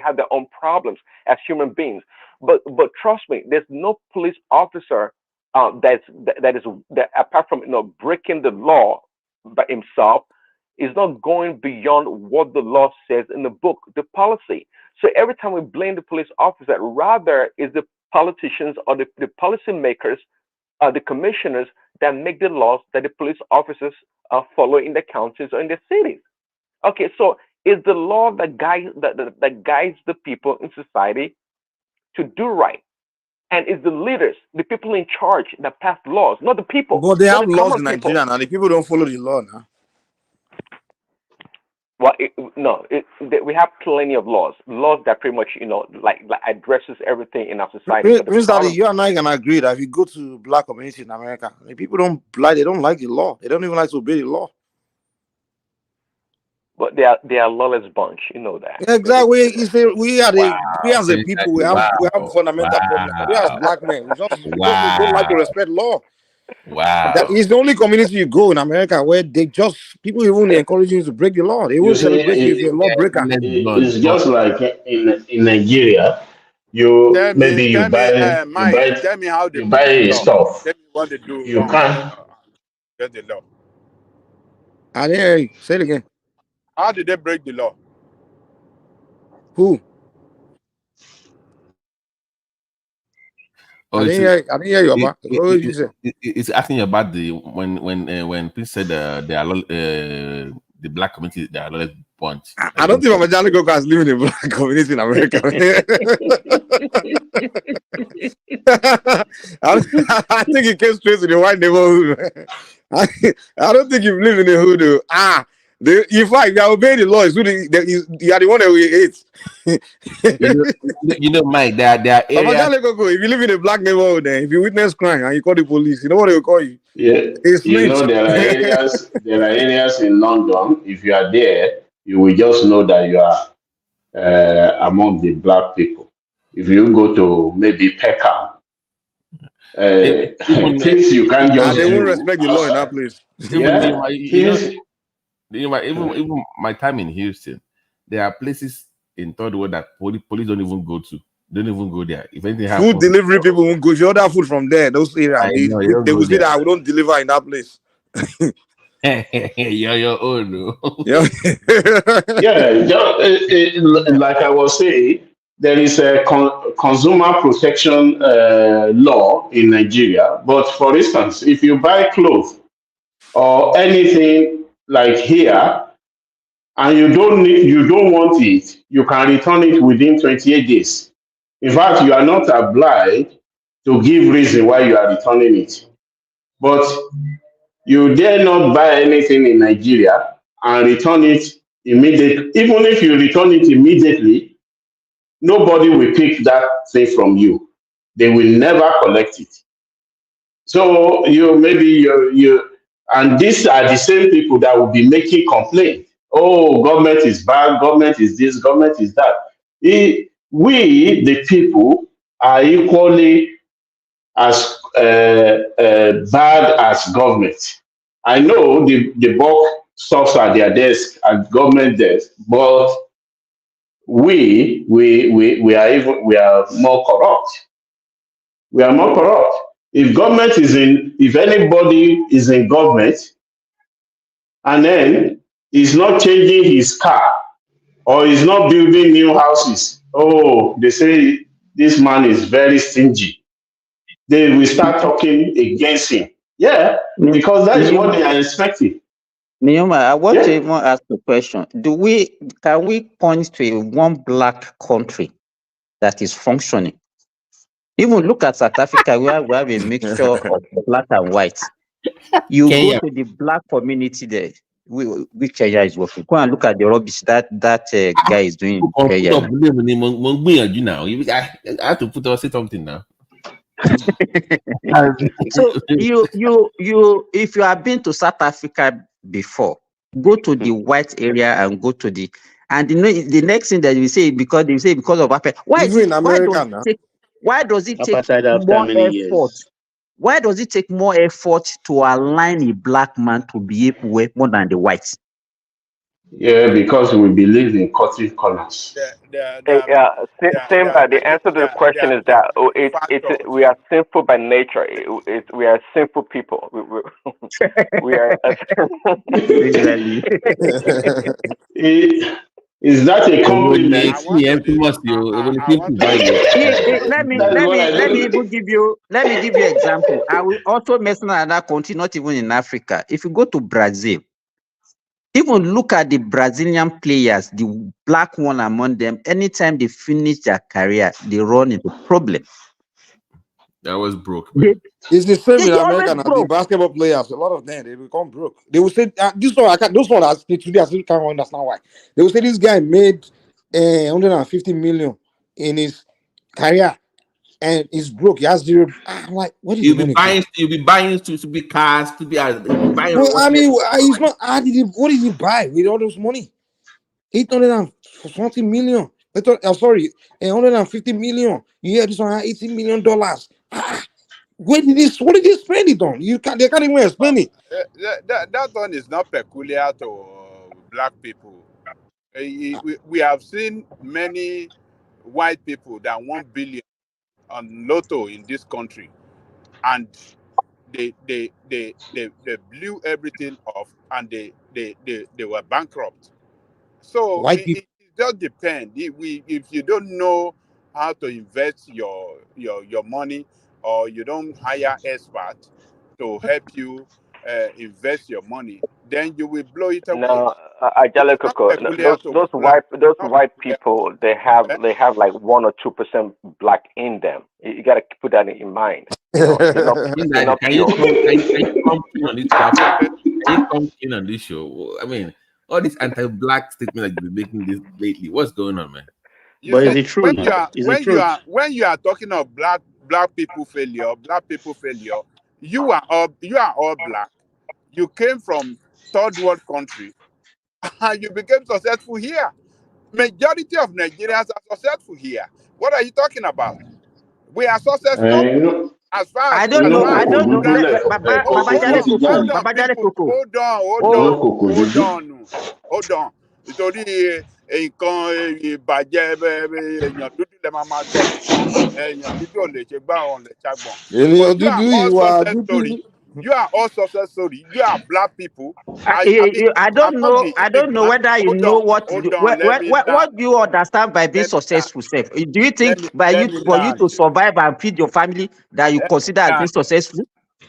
have their own problems as human beings. But trust me, there's no police officer that apart from breaking the law by himself is not going beyond what the law says in the book, the policy. So every time we blame the police officer, rather is the politicians or the policy makers, the commissioners that make the laws that the police officers follow in the counties or in the cities. Okay, so it's the law that guides the people in society to do right, and it's the leaders, the people in charge that pass laws, not the people. But they not have the laws common in people. Nigeria now. The people don't follow the law now. Well, we have plenty of laws that pretty much like addresses everything in our society. But the Prince Daddy, problem, you and I can agree that if you go to black community in America, the people don't like the law. They don't even like to obey the law. but they are a lawless bunch. You know that. Yeah, exactly. We as a Prince people, Daddy, we have a fundamental problem. We as black men, we just don't like to respect law. That is the only community you go in America where people even encourage you to break the law. They You will see, celebrate you if you're a lawbreaker. it's just like in Nigeria. Tell Maybe me, Mike, tell me how they you break buy the a law. stuff. Tell me what they do You wrong. can't. Get the law. I didn't hear you. Say it again. How did they break the law? Who? Oh, I didn't hear you about. What did you say? It's asking about the when Prince said they are the black community, they are a bunch. I don't think Mama Jali Koko has lived in a black community in America. I think he came straight to the white neighborhood. I don't think you've lived in a hood. In fact, they obey the law. You are the one that we hate. Mike, there are Mama areas. Jali Koko, if you live in a black neighborhood, if you witness crime and you call the police, you know what they will call you? Yeah, there are areas in London. If you are there, you will just know that you are among the black people. If you go to maybe Peckham, things you can't just they do won't respect the law in that place. Even my time in Houston, there are places in third world that police don't even go to. Don't even go there. If anything happens, Food delivery people won't go. If you order food from there, those areas, they will say that I don't deliver in that place. You're your own. Like I was saying, there is a consumer protection law in Nigeria. But for instance, if you buy clothes or anything like here, and you don't want it, you can return it within 28 days. In fact, you are not obliged to give reason why you are returning it. But you dare not buy anything in Nigeria and return it immediately. Even if you return it immediately, nobody will pick that thing from you. They will never collect it. So and these are the same people that will be making complaints. Oh, government is bad, government is this, government is that. We, the people, are equally as bad as government. I know the bulk stuffs at their desk, at government desk, but we are more corrupt. We are more corrupt. If anybody is in government and then is not changing his car or is not building new houses, oh, they say this man is very stingy. They will start talking against him. Yeah, because that is what they are expecting. Nioma, I want to even ask a question. Can we point to one black country that is functioning? Even look at South Africa, where we have a mixture of black and white. You Kenya. go to the black community there, which Kenya is working. Go and look at the rubbish that guy is doing in Kenya. Now. I have to say something now. So you if you have been to South Africa before, go to the white area and go to the the next thing that you say because of apartheid. Why does it take more effort? Why does it take more effort to align a black man to be able to work more than the whites? Yeah, because we believe in cutting corners. The answer to the question is that we are sinful by nature. We are sinful people. We are. Is that a compliment? Let me give you an example. I will also mention another country, not even in Africa. If you go to Brazil, even look at the Brazilian players, the black one among them, anytime they finish their career, they run into problems. That was broke. It's the same in America now. The basketball players, a lot of them, they become broke. They will say, those one I still can't understand why. They will say this guy made 150 million in his career and he's broke. He has zero. I'm like, what is you'll be buying to be cars, to be buying. Well, I mean, he's not. What did he buy with all those money? 820 million. Sorry, 150 million. You hear this one, $18 million. What did he spend it on? They can't even explain it. That one is not peculiar to black people. We have seen many white people that 1 billion on lotto in this country, and they blew everything off, and they were bankrupt. So it does depend. If you don't know how to invest your money, or you don't hire experts to help you invest your money, then you will blow it away. No, those white people, they have like 1 or 2% black in them. You got to put that in mind. They're not Can pure. you come in on this platform? Can you come in on this show? I mean, all these anti-black statements that you've been making this lately. What's going on, man? But is it true? When you are talking of black people failure, you are all black. You came from third world country and you became successful here. Majority of Nigerians are successful here. What are you talking about? We are successful as far as I don't know. Hold on. Nítorí nǹkan ìbàjẹ́ èèyàn dúdú lè máa sọ èèyàn dúdú ò lè ṣe gbá ọ̀hún lè ṣàgbọ̀n. You are all success story. You are black people. I don't know whether you know what you understand by being successful. Do you think for you to survive and feed your family that you consider as being successful?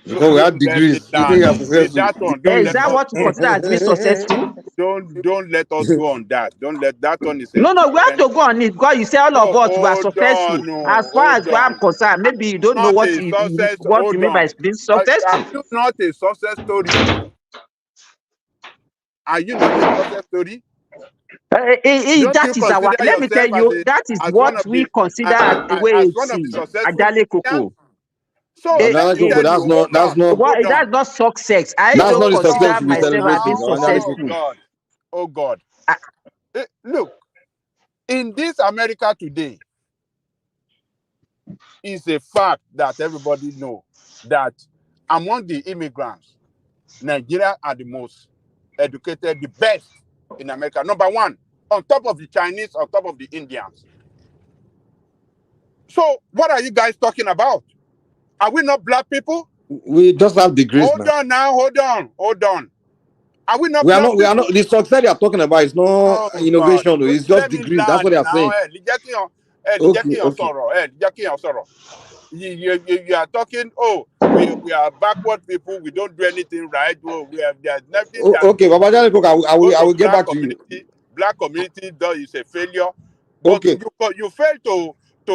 Because we have degrees. You think you are successful? Is that what you consider as being successful? don't let us go on that. Don't let that one is a No, we have different. to go on it because you say all of us were successful. As far as I'm concerned, maybe you don't know what you mean by being successful. Are you not a success story? Are you not a success story? That is our. Let me tell you, that is what we consider as the way as it one of the is. successful Ajale Koko. So let me tell you, that's not success. I don't consider myself as being successful. Oh God. Look, in this America today, it's a fact that everybody knows that among the immigrants, Nigeria are the most educated, the best in America. Number one, on top of the Chinese, on top of the Indians. So what are you guys talking about? Are we not black people? We just have degrees hold on. Are we not we are black not. We are not. The success they are talking about is not innovation. It's just degrees. That's what they are saying. You are talking. Oh, we are backward people. We don't do anything right. Oh, there's nothing. Okay, Babajale Cook, I will get back to you. Black community is a failure. But you fail to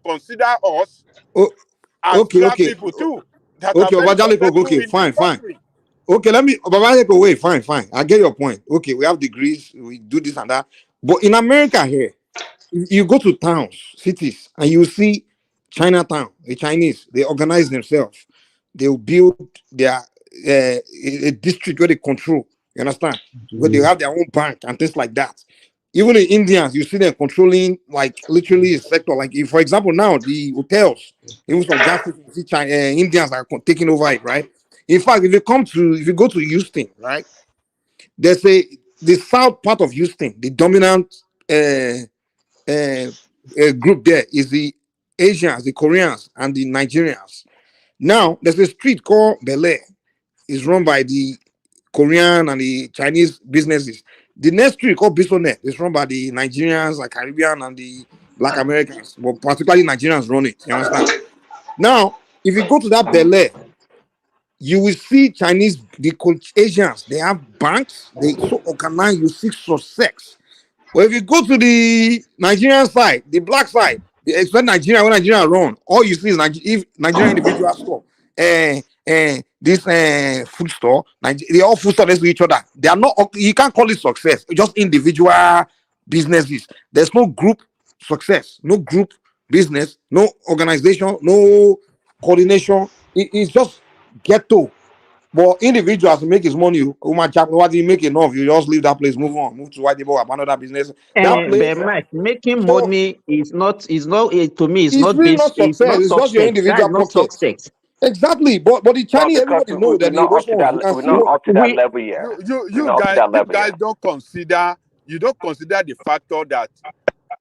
consider us as black people too. Okay, Babajale Cook. Okay, fine. Okay, Babajale Cook, wait, fine. I get your point. Okay, we have degrees. We do this and that. But in America here, you go to towns, cities, and you see Chinatown, the Chinese, they organize themselves. They'll build their a district where they control. You understand? Where they have their own bank and things like that. Even the Indians, you see them controlling like literally a sector. Like, if, for example, now the hotels, even some gas stations, Indians are taking over it, right? In fact, if you go to Houston, right? There's the south part of Houston, the dominant group there is the Asians, the Koreans, and the Nigerians. Now, there's a street called Bel Air. It's run by the Korean and the Chinese businesses. The next street called Bisonet is run by the Nigerians, the Caribbean, and the Black Americans, but particularly Nigerians run it. You understand? Now, if you go to that Bel Air, you will see Chinese, the Asians, they have banks, they so organized, you see success. But if you go to the Nigerian side, the black side, expect Nigeria, when Nigeria run, all you see is Nigerian individual store, this food store, they all food store next to each other. They are not, you can't call it success, just individual businesses. There's no group success, no group business, no organization, no coordination. It's just ghetto. But individuals make his money. What do you make enough? You just leave that place, move to white people, another business. That place, but Mike, making money is not to me. It's not really not success. It's just your individual pocket. Success. Exactly. But the Chinese, everybody know that we're not up to that level yet. You guys don't consider. You don't consider the factor that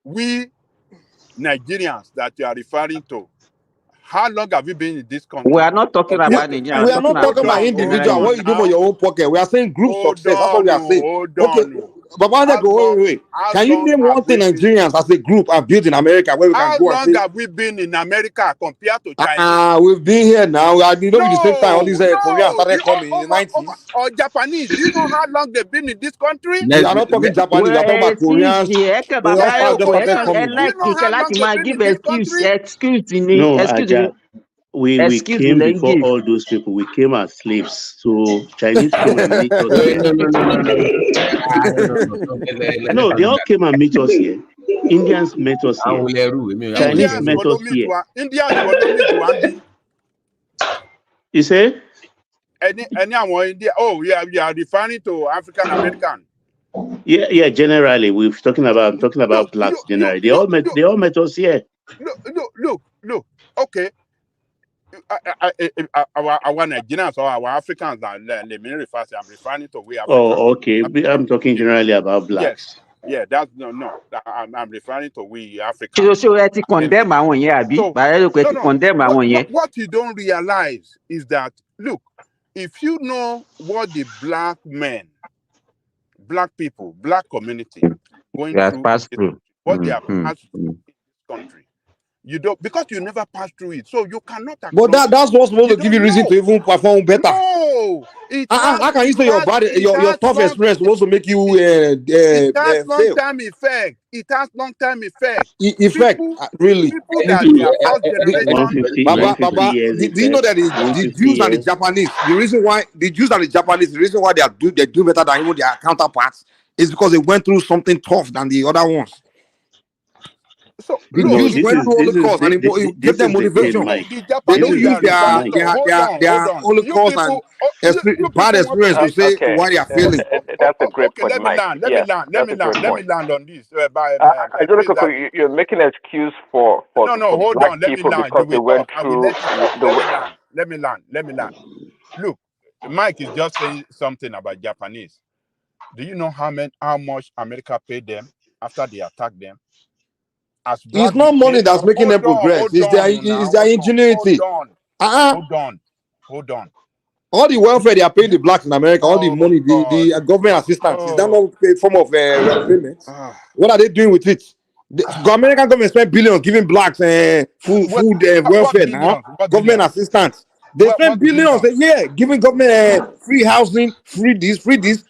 we Nigerians that you are referring to. How long have you been in this country? We are not talking about Nigeria. We are not talking about individual. What you do for your own pocket? We are saying group success. That's what we are saying. Okay, but wait. Can you name one thing Nigerians as a group have built in America where we can go and say? How long have we been in America compared to China? We've been here now. You know, the same time all these Koreans started coming in the 90s. Or Japanese. Do you know how long they've been in this country? We are not talking Japanese. We are talking about Koreans. They all just started coming. No, we came before all those people. We came as slaves. So Chinese came and meet us here. No, they all came and meet us here. Indians met us here. Chinese met us here. Indians You say? India. Oh, yeah, you are referring to African American. Yeah. Generally, I'm talking about blacks. Generally, they all met us here. Look. Okay. Our Nigerians or our Africans, I'm referring to we Africans. Oh, okay. I'm talking generally about blacks. Yes. Yeah, that's no. I'm referring to we Africans. What you don't realize is that, look, if you know what the black men, black people, black community going through, what they have passed through in this country, You don't, because you never passed through it, so you cannot. But that's what's supposed to give you reason to even perform better. No, how can you say your tough experience supposed to make you it has fail? long-term effect. It has long-term effect. Effect, really. People that they are first generation. 150 years do you know that the Jews and the Japanese, the reason why the reason why they do better than even their counterparts is because they went through something tough than the other ones. So the Jews went through Holocaust and it gave them motivation. They don't use their Holocaust and bad experience to say why they are failing. That's a great point, Mike. Let me land on this. You're making an excuse for hold black on. Let me people land. because they went through Let me land. Look, Mike is just saying something about Japanese. Do you know how much America paid them after they attacked them? It's not money that's making them progress. It's their ingenuity. Hold on. All the welfare they are paying the blacks in America, all the money, the government assistance, is that not a form of payment? What are they doing with it? The American government spend billions giving blacks food welfare now. Government assistance. They spend billions a year giving government free housing, free this.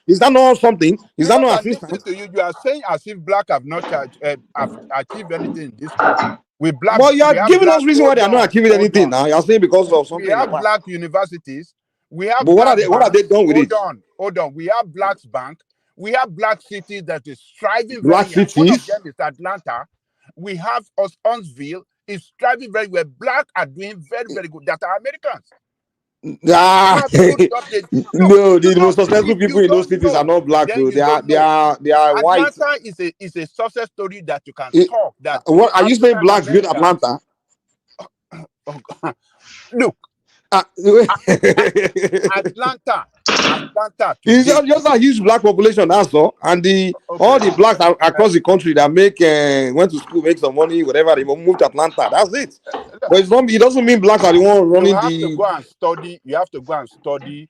Is that not something? Is that not assistance? You are saying as if black have not achieved anything in this country. With black, but you are giving us reason why they are not achieving anything now. You are saying because of something. We have black universities. We have. But what are they done with it? Hold on. We have Blacks Bank. We have black cities that is striving black very cities. One of them is Atlanta. We have Huntsville is striving very well. Black are doing very, very good. That are Americans. No, the most successful people in those cities are not black. So they are white. Atlanta is a success story that you can talk. That what are you saying? Blacks built Atlanta? Look, Atlanta. It's just a huge black population, that's all. And all the blacks across the country that went to school, make some money, whatever, they moved to Atlanta. That's it. But it doesn't mean blacks are the one running You have to go and study.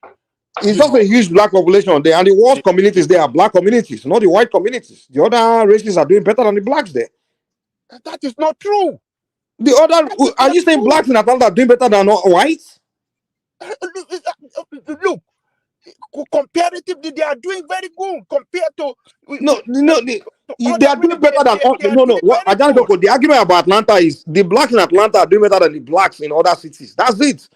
It's just a huge black population there, and the worst communities there are black communities, not the white communities. The other races are doing better than the blacks there. That is not true. Are you saying blacks in Atlanta are doing better than whites? Look, comparatively, they are doing very good compared to. They are doing better than. The argument about Atlanta is the blacks in Atlanta are doing better than the blacks in other cities. That's it.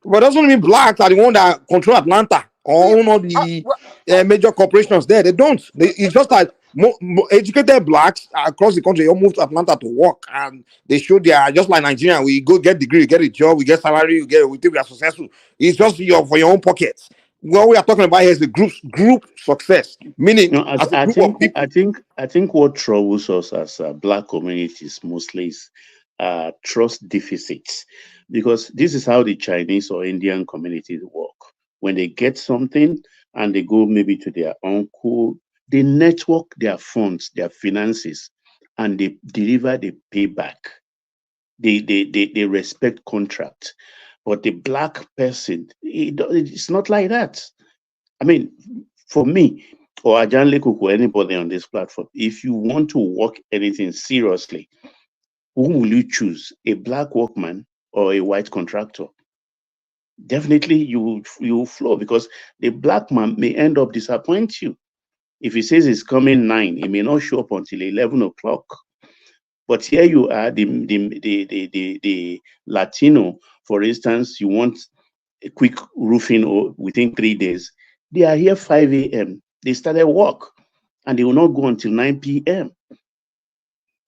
But doesn't mean blacks are the one that control Atlanta or own all the major corporations there. They don't. It's just like educated blacks across the country all move to Atlanta to work, and they show they are just like Nigerian. We go get degree, get a job, we get salary, we think we are successful. It's just for your own pockets. What we are talking about here is the group success, meaning as a group of people. I think what troubles us as black communities mostly is trust deficits, because this is how the Chinese or Indian communities work. When they get something and they go maybe to their uncle, they network their funds, their finances, and they deliver the payback. They respect contract. But the black person, it's not like that. I mean, for me, or Ajan Lekuk or anybody on this platform, if you want to work anything seriously, who will you choose? A black workman or a white contractor? Definitely you will flow, because the black man may end up disappoint you. If he says he's coming 9, he may not show up until 11 o'clock. But here you are, the Latino, for instance, you want a quick roofing within 3 days. They are here 5 a.m. They started work and they will not go until 9 p.m.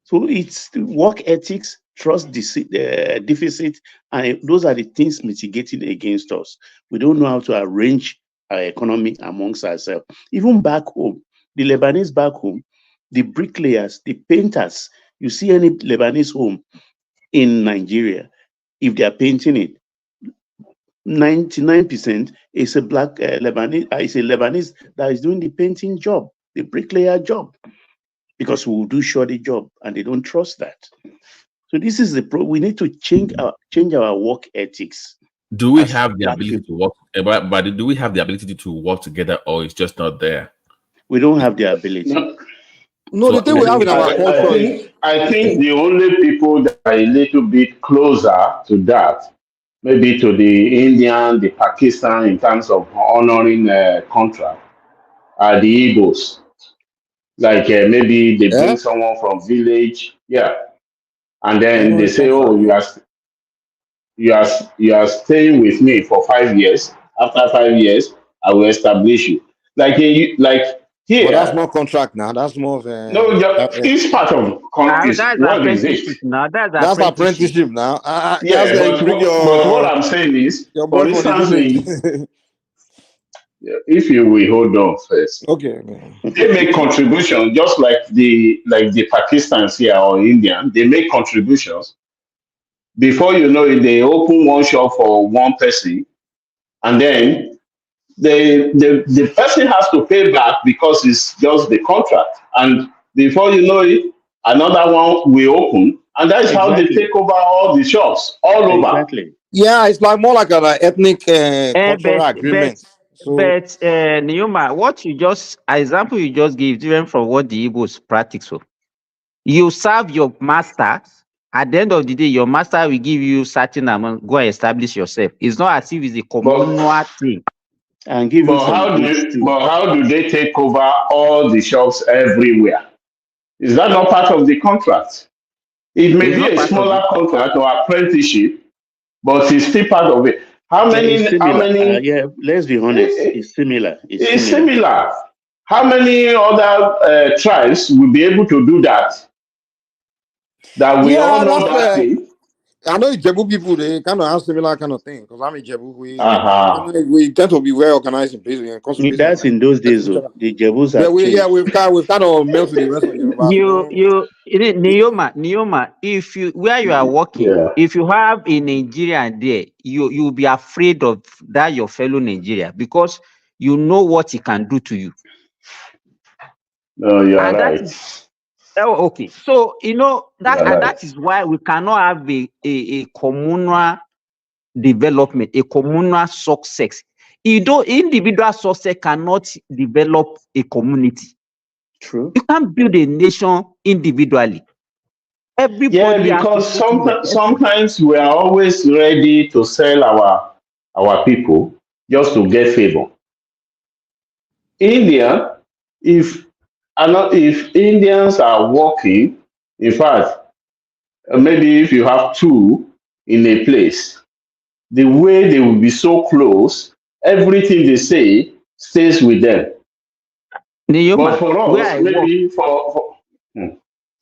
So it's work ethics, trust deficit, and those are the things mitigating against us. We don't know how to arrange our economy amongst ourselves. Even back home, the Lebanese back home, the bricklayers, the painters, you see any Lebanese home in Nigeria, if they are painting it, 99% is a black Lebanese, is a Lebanese that is doing the painting job, the bricklayer job, because we will do shoddy job and they don't trust that. So this is the we need to change our work ethics. Do we have the ability to work? But do we have the ability to work together, or it's just not there? We don't have the ability. No, So the thing we have in our culture is I think the only people that are a little bit closer to that, maybe to the Indian, the Pakistan, in terms of honoring contract, are the Igbos. Like maybe they bring yeah, someone from village, yeah, and then they honoring say, contract. "Oh, you are staying with me for 5 years. After 5 years, I will establish you." Like But that's here, not contract now. That's more of no, each part of is That's what is it? apprenticeship now. That's that's apprenticeship. apprenticeship now. Just Yeah, bring but what I'm saying is, your for boy from the instance, village. if you will hold on first, Okay. they make contributions just like the Pakistans here or Indian. They make contributions. Before you know it, they open one shop for one person, and then the person has to pay back because it's just the contract. And before you know it, another one will open, and that's how they Exactly. take over all the shops all over. Exactly. Yeah, it's like more like an ethnic cultural But agreement. So Neoma, what you just example you just gave different from what the Igbos practice. So you serve your master. At the end of the day, your master will give you certain amount. Go and establish yourself. It's not as if it's a But communal thing. And give you some goods too. how do they take over all the shops everywhere? Is that not part of the contract? It may It's be not a part of it. smaller contract or apprenticeship, but it's still part of it. How Yeah, it's many? How similar. many? Yeah, let's be honest. It's similar. It's similar. How many other tribes will be able to do that? That we all yeah, know that's that thing. I know Ijebu people, they kind of have similar kind of thing. Because I'm Ijebu, Uh-huh. we tend to be well organized in business and comes to business. That's in those days. The Jebus Yeah, have changed. we've kind of melted the rest of Yoruba. Neoma, if you where you are working, Yeah. if you have a Nigerian there, you'll be afraid of that your fellow Nigeria because you know what he can do to you. No, you're And that right. is okay. So you know that You're and right. that is why we cannot have a communal development, a communal success. Individual success cannot develop a community. True. You can't build a nation individually. Everybody Yeah, has to because put in the effort. sometimes we are always ready to sell our people just to get favor. India, if if Indians are working, in fact, maybe if you have two in a place, the way they will be so close, everything they say stays with them. But Neoma, for where us, I work, maybe for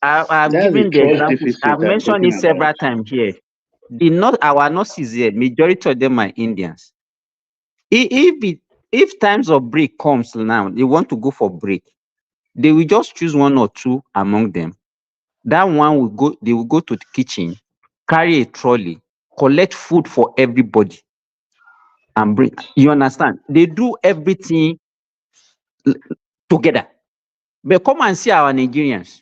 I've That's the given the trust example. I've deficit I'm mentioned it talking about. several times here. Our nurses here, majority of them are Indians. If times of break comes now, they want to go for break. They will just choose one or two among them. That one will go. They will go to the kitchen, carry a trolley, collect food for everybody, and bring. You understand? They do everything together. But come and see our Nigerians.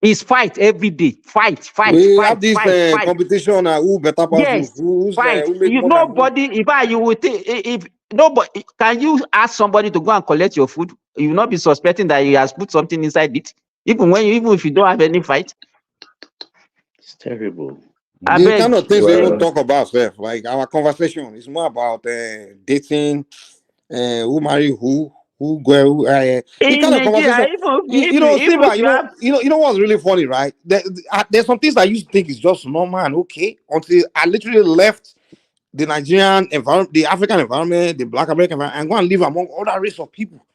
It's fight every day. Fight. We have this competition who better pass Yes, who's fight. who make You more than who. nobody. You would think if nobody can you ask somebody to go and collect your food, you will not be suspecting that he has put something inside it. Even if you don't have any fight. It's terrible. I The beg. kind of things we even talk about, Seth, like our conversation is more about dating, who marry who go, who, the In kind of Nigeria, conversation. Simba, if you have you know what's really funny, right? There's some things I used to think is just normal and okay until I literally left the Nigerian environment, the African environment, the Black American environment, and go and live among other race of people,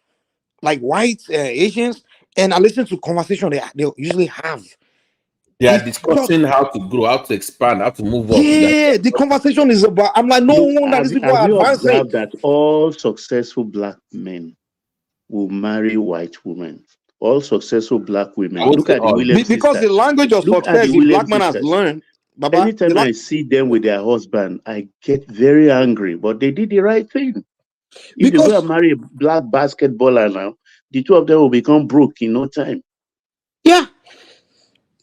like whites, Asians, and I listen to conversation they usually have. They are discussing how to grow, how to expand, how to move up. Yeah, the conversation is about. I'm like, no wonder these people are you advancing. observed that all successful black men will marry white women? All successful black women. Look at the Williams because sisters. the language of success the black man has learned. Baba, anytime I see them with their husband, I get very angry. But they did the right thing. If they go and marry a black basketballer now, the two of them will become broke in no time. Yeah.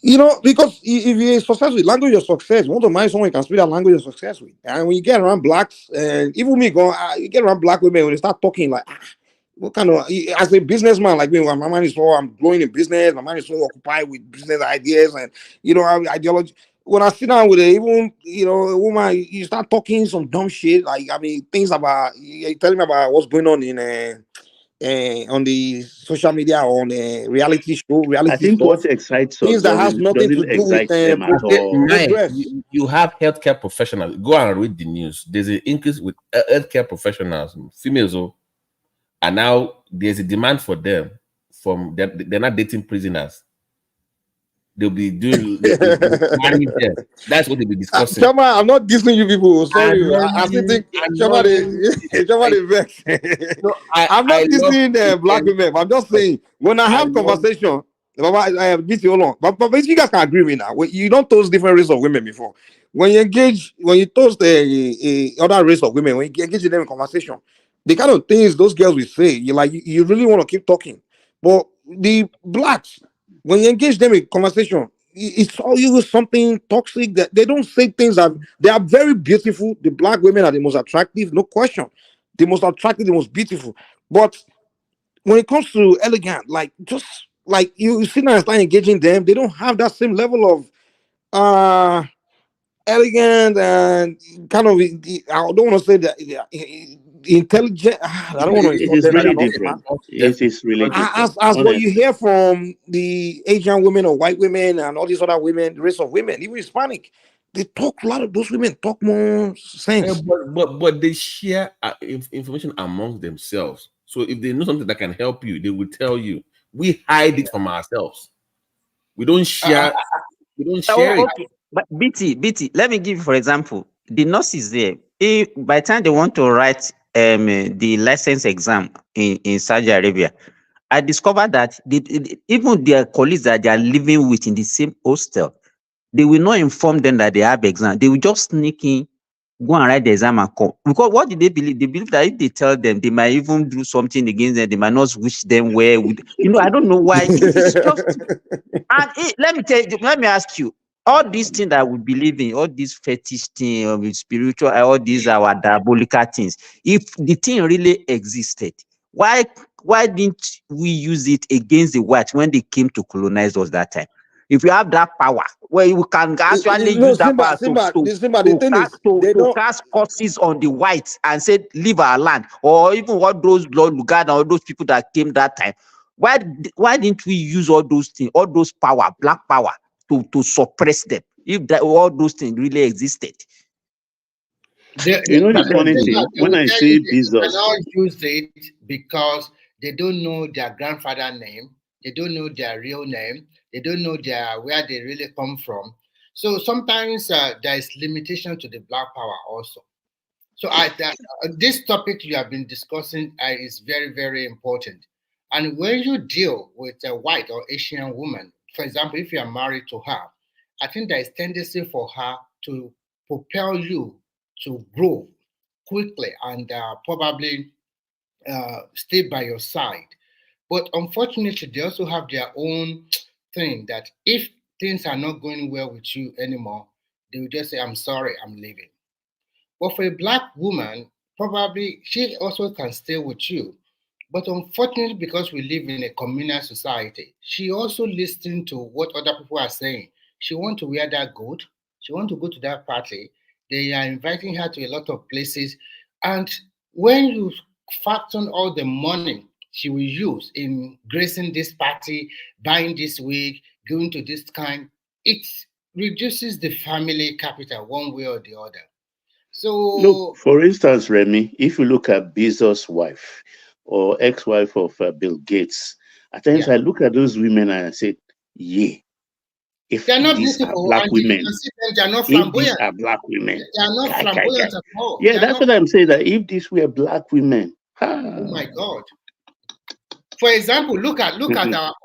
You know, because if you're successful, language of success, you want to marry someone you can speak that language of success with. And when you get around blacks, and even me, you get around black women, when they start talking like, What kind of, as a businessman like me, my mind is so, I'm growing in business, my mind is so occupied with business ideas and, ideology. When I sit down with even, a woman, you start talking some dumb shit. Like, I mean, things about, you telling me about what's going on on the social media or on a reality show, I reality think stuff. what excites us Things that has nothing to doesn't do with excite them at all. progress. You have healthcare professionals. Go and read the news. There's an increase with healthcare professionals, females, and now there's a demand for them. They're not dating prisoners. They'll be doing marrying them. That's what they'll be discussing. Chama, I'm not dissing you people. Sorry, I still think Chama the vex. No, I'm not I love dissing black women. I'm just saying when I have conversation, I hold on. But you guys can agree with me now. You don't toast different race of women before. When you toast other race of women, when you engage in them in conversation, the kind of things those girls will say, you really want to keep talking. But the blacks, when you engage them in conversation, it's always something toxic that they don't say things that they are very beautiful. The black women are the most attractive, no question. The most attractive, the most beautiful. But when it comes to elegant, just like you sit down and start engaging them, they don't have that same level of elegant and kind of, I don't want to say that intelligent. I don't want to It insult is them like really that. different. It is really different. As what you hear from the Asian women or white women and all these other women, the race of women, even Hispanic, they talk, a lot of those women talk more sense. But they share information among themselves. So if they know something that can help you, they will tell you. We hide it from ourselves. We don't share. We don't share it. Okay. But BT, let me give you, for example, the nurses there. By the time they want to write the license exam in Saudi Arabia, I discovered that even their colleagues that they are living with in the same hostel, they will not inform them that they have exam. They will just sneak in, go and write the exam and come. Because what did they believe? They believe that if they tell them, they might even do something against them. They might not wish them well. I don't know why. It's just, and let me ask you, all these things that we believe in, all these fetish things, with spiritual, all these our diabolical things, if the thing really existed, why didn't we use it against the whites when they came to colonize us that time? If you have that power, where you can actually use that power to cast curses on the whites and say, leave our land, or even what those Lord Lugard and all those people that came that time, why didn't we use all those things, all those power, black power, to suppress them, if all those things really existed? The funny thing, when I say Bezos, they cannot use it because they don't know their grandfather name, they don't know their real name, they don't know where they really come from. So sometimes there is limitation to the black power also. So this topic you have been discussing is very, very important. And when you deal with a white or Asian woman, for example, if you are married to her, I think there is tendency for her to propel you to grow quickly and probably stay by your side. But unfortunately, they also have their own thing that if things are not going well with you anymore, they will just say, I'm sorry, I'm leaving. But for a black woman, probably she also can stay with you. But unfortunately, because we live in a communal society, she also listens to what other people are saying. She wants to wear that gold. She wants to go to that party. They are inviting her to a lot of places. And when you factor all the money she will use in gracing this party, buying this wig, going to this kind, it reduces the family capital one way or the other. So look, for instance, Remy, if you look at Bezos' wife or ex-wife of Bill Gates, at times I look at those women and I say, yeah, if they're not these are beautiful, black and women, they're not if these flamboyant. are black women, They are not flamboyant at all. yeah, that's what I'm saying. That if these were black women, oh my God. For example, look at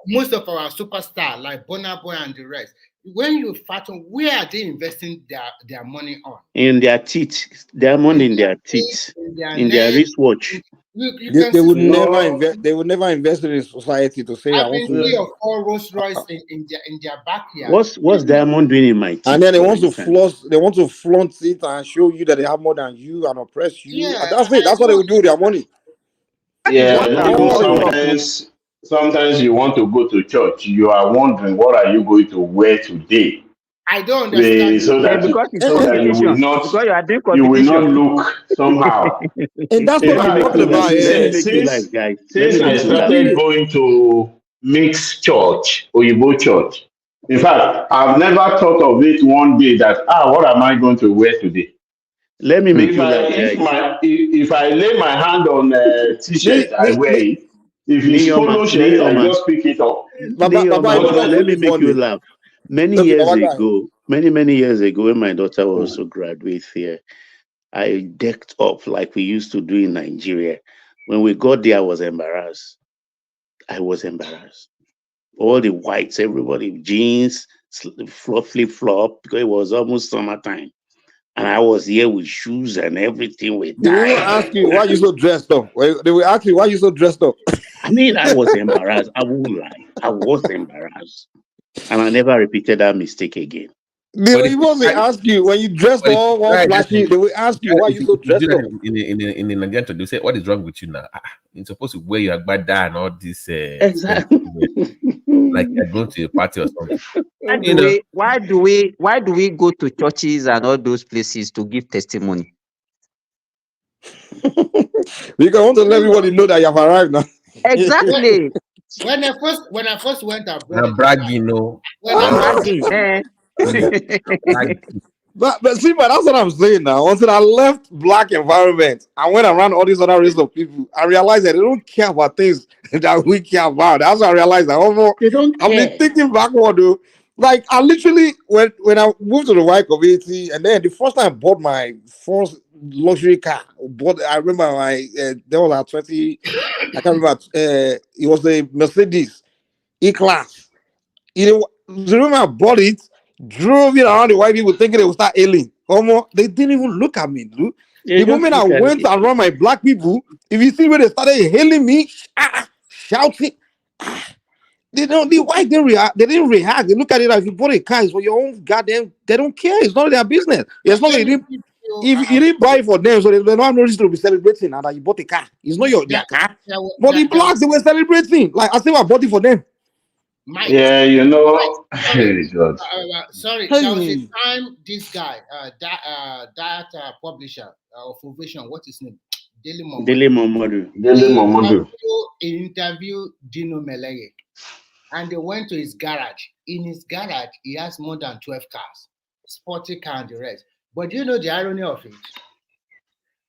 most of our superstars like Burna Boy and the rest. When you fathom, where are they investing their money on? in their teeth, diamond in their teeth, in their wristwatch. They would never invest. They would never invest in society to say, having 3 or 4 Rolls Royce in their backyard. What's diamond doing in my teeth? And then they want to floss. They want to flaunt it and show you that they have more than you and oppress you. Yeah, And that's it. That's what they would do with their money. Yeah, what I'm even saying. sometimes you want to go to church. You are wondering what are you going to wear today, I don't understand. so that Because it's you will competition. not Because you are doing competition. look somehow. And that's In what I'm fact, talking about. Let me Yeah. make you laugh, guys. Let since me I make you laugh. started going to mixed church, Oyibo church, in fact, I've never thought of it one day that what am I going to wear today? Let me make If you I laugh, if guys. my if I lay my hand on a t-shirt, I wear it. If it's polo shirt, I just pick it up. Baba, you know what's Let me really make you funny? laugh. Many Okay, years Baba guy. ago, many years ago, when my daughter was to graduate here, I decked up like we used to do in Nigeria. When we got there, I was embarrassed. All the whites, everybody, jeans, flip flop, because it was almost summertime. And I was here with shoes and everything with They will even tie. ask you why you so dressed up. They will ask you why you so dressed up. I mean, I was embarrassed. I won't lie. I was embarrassed. And I never repeated that mistake again. They will even ask you when you dressed all flashy. They will ask you why you so dressed up. In the Nigerian tradition, they say, "What is wrong with you now? You're supposed to wear your agbada and all this." Exactly. Like you're going to a party or something. Why do we go to churches and all those places to give testimony? Because I want to let everybody know that you have arrived now. Exactly. When I first went abroad, Now bragging, no. Bragging, But see, but that's what I'm saying now. Until I left black environment, I went around all these other race of people. I realized that they don't care about things that we care about. That's what I realized that they don't I've been thinking backward, though. Like I literally when I moved to the white community, and then the first time I bought my first luxury car, I remember there was a 20, I can't remember. It was a Mercedes E-Class. You remember I bought it, drove it around the white people thinking they would start ailing. They didn't even look at me, dude. The moment I went around my black people, if you see where they started hailing me, shouting, the white didn't react. They didn't react. They look at it as if you bought a car, it's for your own goddamn. They don't care. It's none of their business. It's not if you didn't buy it for them, so they don't have no reason to be celebrating and that you bought a car. It's not their car. But the blacks, they were celebrating. Like I said, I bought it for them. Yeah, sorry, there was a time this guy, that publisher of Ovation, what's his name? Daily Momodu. He interviewed Dino Melaye, and they went to his garage. In his garage, he has more than 12 cars, sporty car and the rest. But do you know the irony of it?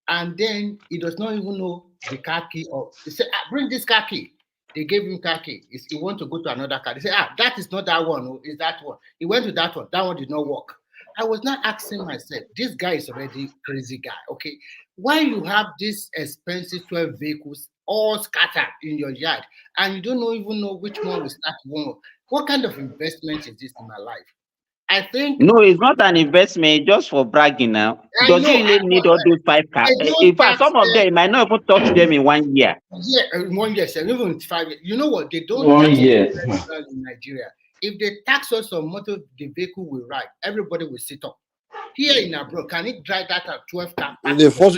And then he does not even know the car key. He said, bring this car key. They gave him car key. He want to go to another car. They said, that is not that one. It's that one. He went to that one. That one did not work. I was not asking myself, this guy is already crazy guy, okay? Why you have these expensive 12 vehicles all scattered in your yard and you don't even know which one will start one? What kind of investment is this in my life? I think no, it's not an investment just for bragging now. Does he really need all those 5 cars? In fact, some of them might not even touch them in 1 year. Yeah, in 1 year, even 5 years. You know what? They don't 1 tax year. us in Nigeria. If they tax us on motor, the vehicle will ride. Everybody will sit up. Here in abroad, can it drive that at 12 cars?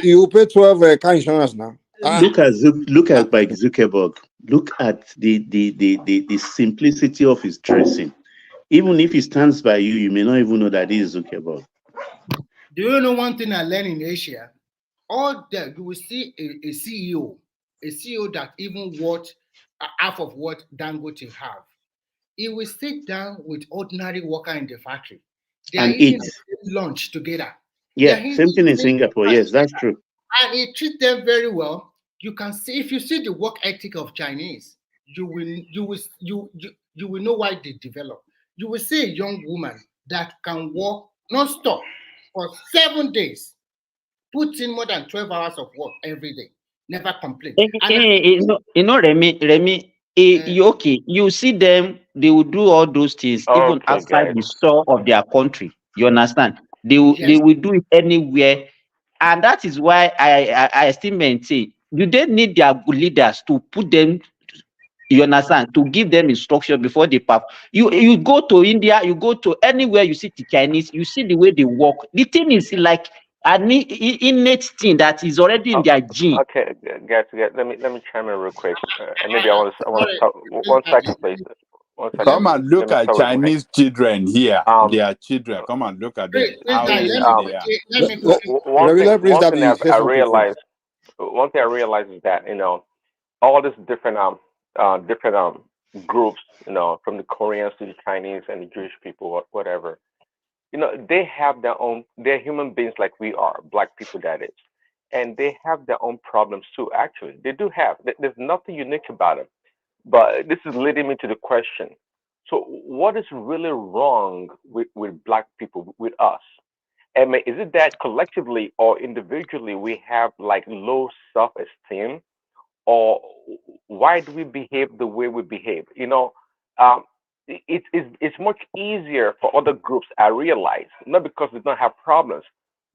You pay 12 car insurance now. Look at Mike Zuckerberg. Look at the simplicity of his dressing. Even if he stands by you, you may not even know that he is Zuckerberg. Do you know one thing I learned in Asia? All that you will see a CEO that even worth half of what Dangote have. He will sit down with ordinary worker in the factory. They are eating lunch together. Yeah, same thing in Singapore. Yes, that's true. And he treats them very well. You can see if you see the work ethic of Chinese, you will know why they develop. You will see a young woman that can work non-stop for 7 days, put in more than 12 hours of work every day, never complain. Remy, okay, you see them, they will do all those things even outside the store of their country. You understand? They will do it anywhere. And that is why I still maintain you don't need their leaders to put them, you understand, to give them instruction before they pass. You go to India, you go to anywhere, you see the Chinese, you see the way they work. The thing is like innate thing that is already in their gene. Okay, guys, let me chime in real quick, and maybe I want to talk 1 second, please. 1 second. Come and Let look me at talk real quick. Chinese children here. Their children. Come and look at them. How See, lazy they are. one thing I realized, one thing I realized is that all these different groups, from the Koreans to the Chinese and the Jewish people, whatever, they have their own. They're human beings like we are, black people, that is, and they have their own problems too. Actually, they do have. There's nothing unique about them. But this is leading me to the question. So, what is really wrong with black people, with us? And is it that collectively or individually we have like low self-esteem, or why do we behave the way we behave? It's much easier for other groups, I realize, not because they don't have problems,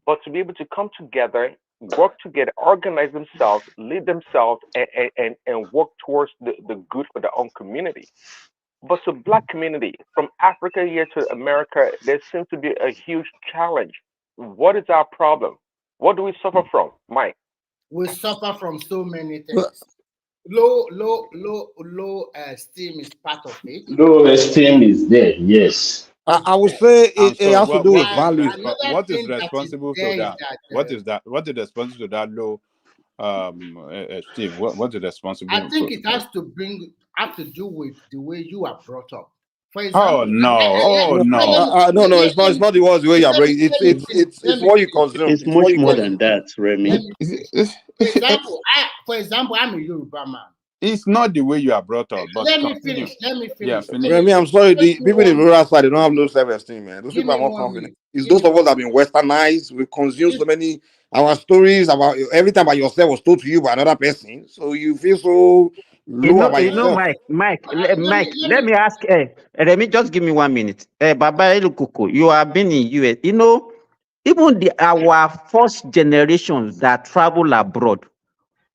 but to be able to come together, work together, organize themselves, lead themselves, and work towards the good for their own community. But to black community, from Africa here to America, there seems to be a huge challenge. What is our problem? What do we suffer from, Mike? We suffer from so many things. Low esteem is part of it. Low esteem is there, yes. I would say it So has to do with what value. what is responsible to that? What is that? What is responsible to that low esteem? What is responsible? I think it has to do with the way you are brought up. For Oh example, no! No, it's not the way you are bringing. It's what you consume. It's much more than that, Remy. For example, I'm a Yoruba man. It's not the way you are brought up. But Let me finish. Yeah, finish. Remy, I'm sorry. The people in the rural side, they don't have no self-esteem, man. Those people are more confident. It's those of us that have been westernized. We consume so many. Our stories about every time about yourself was told to you by another person, so you feel so low about yourself. Mike, let me ask. Remy, just give me 1 minute. Baba Elukuku, you have been in US. Even our first generations that travel abroad,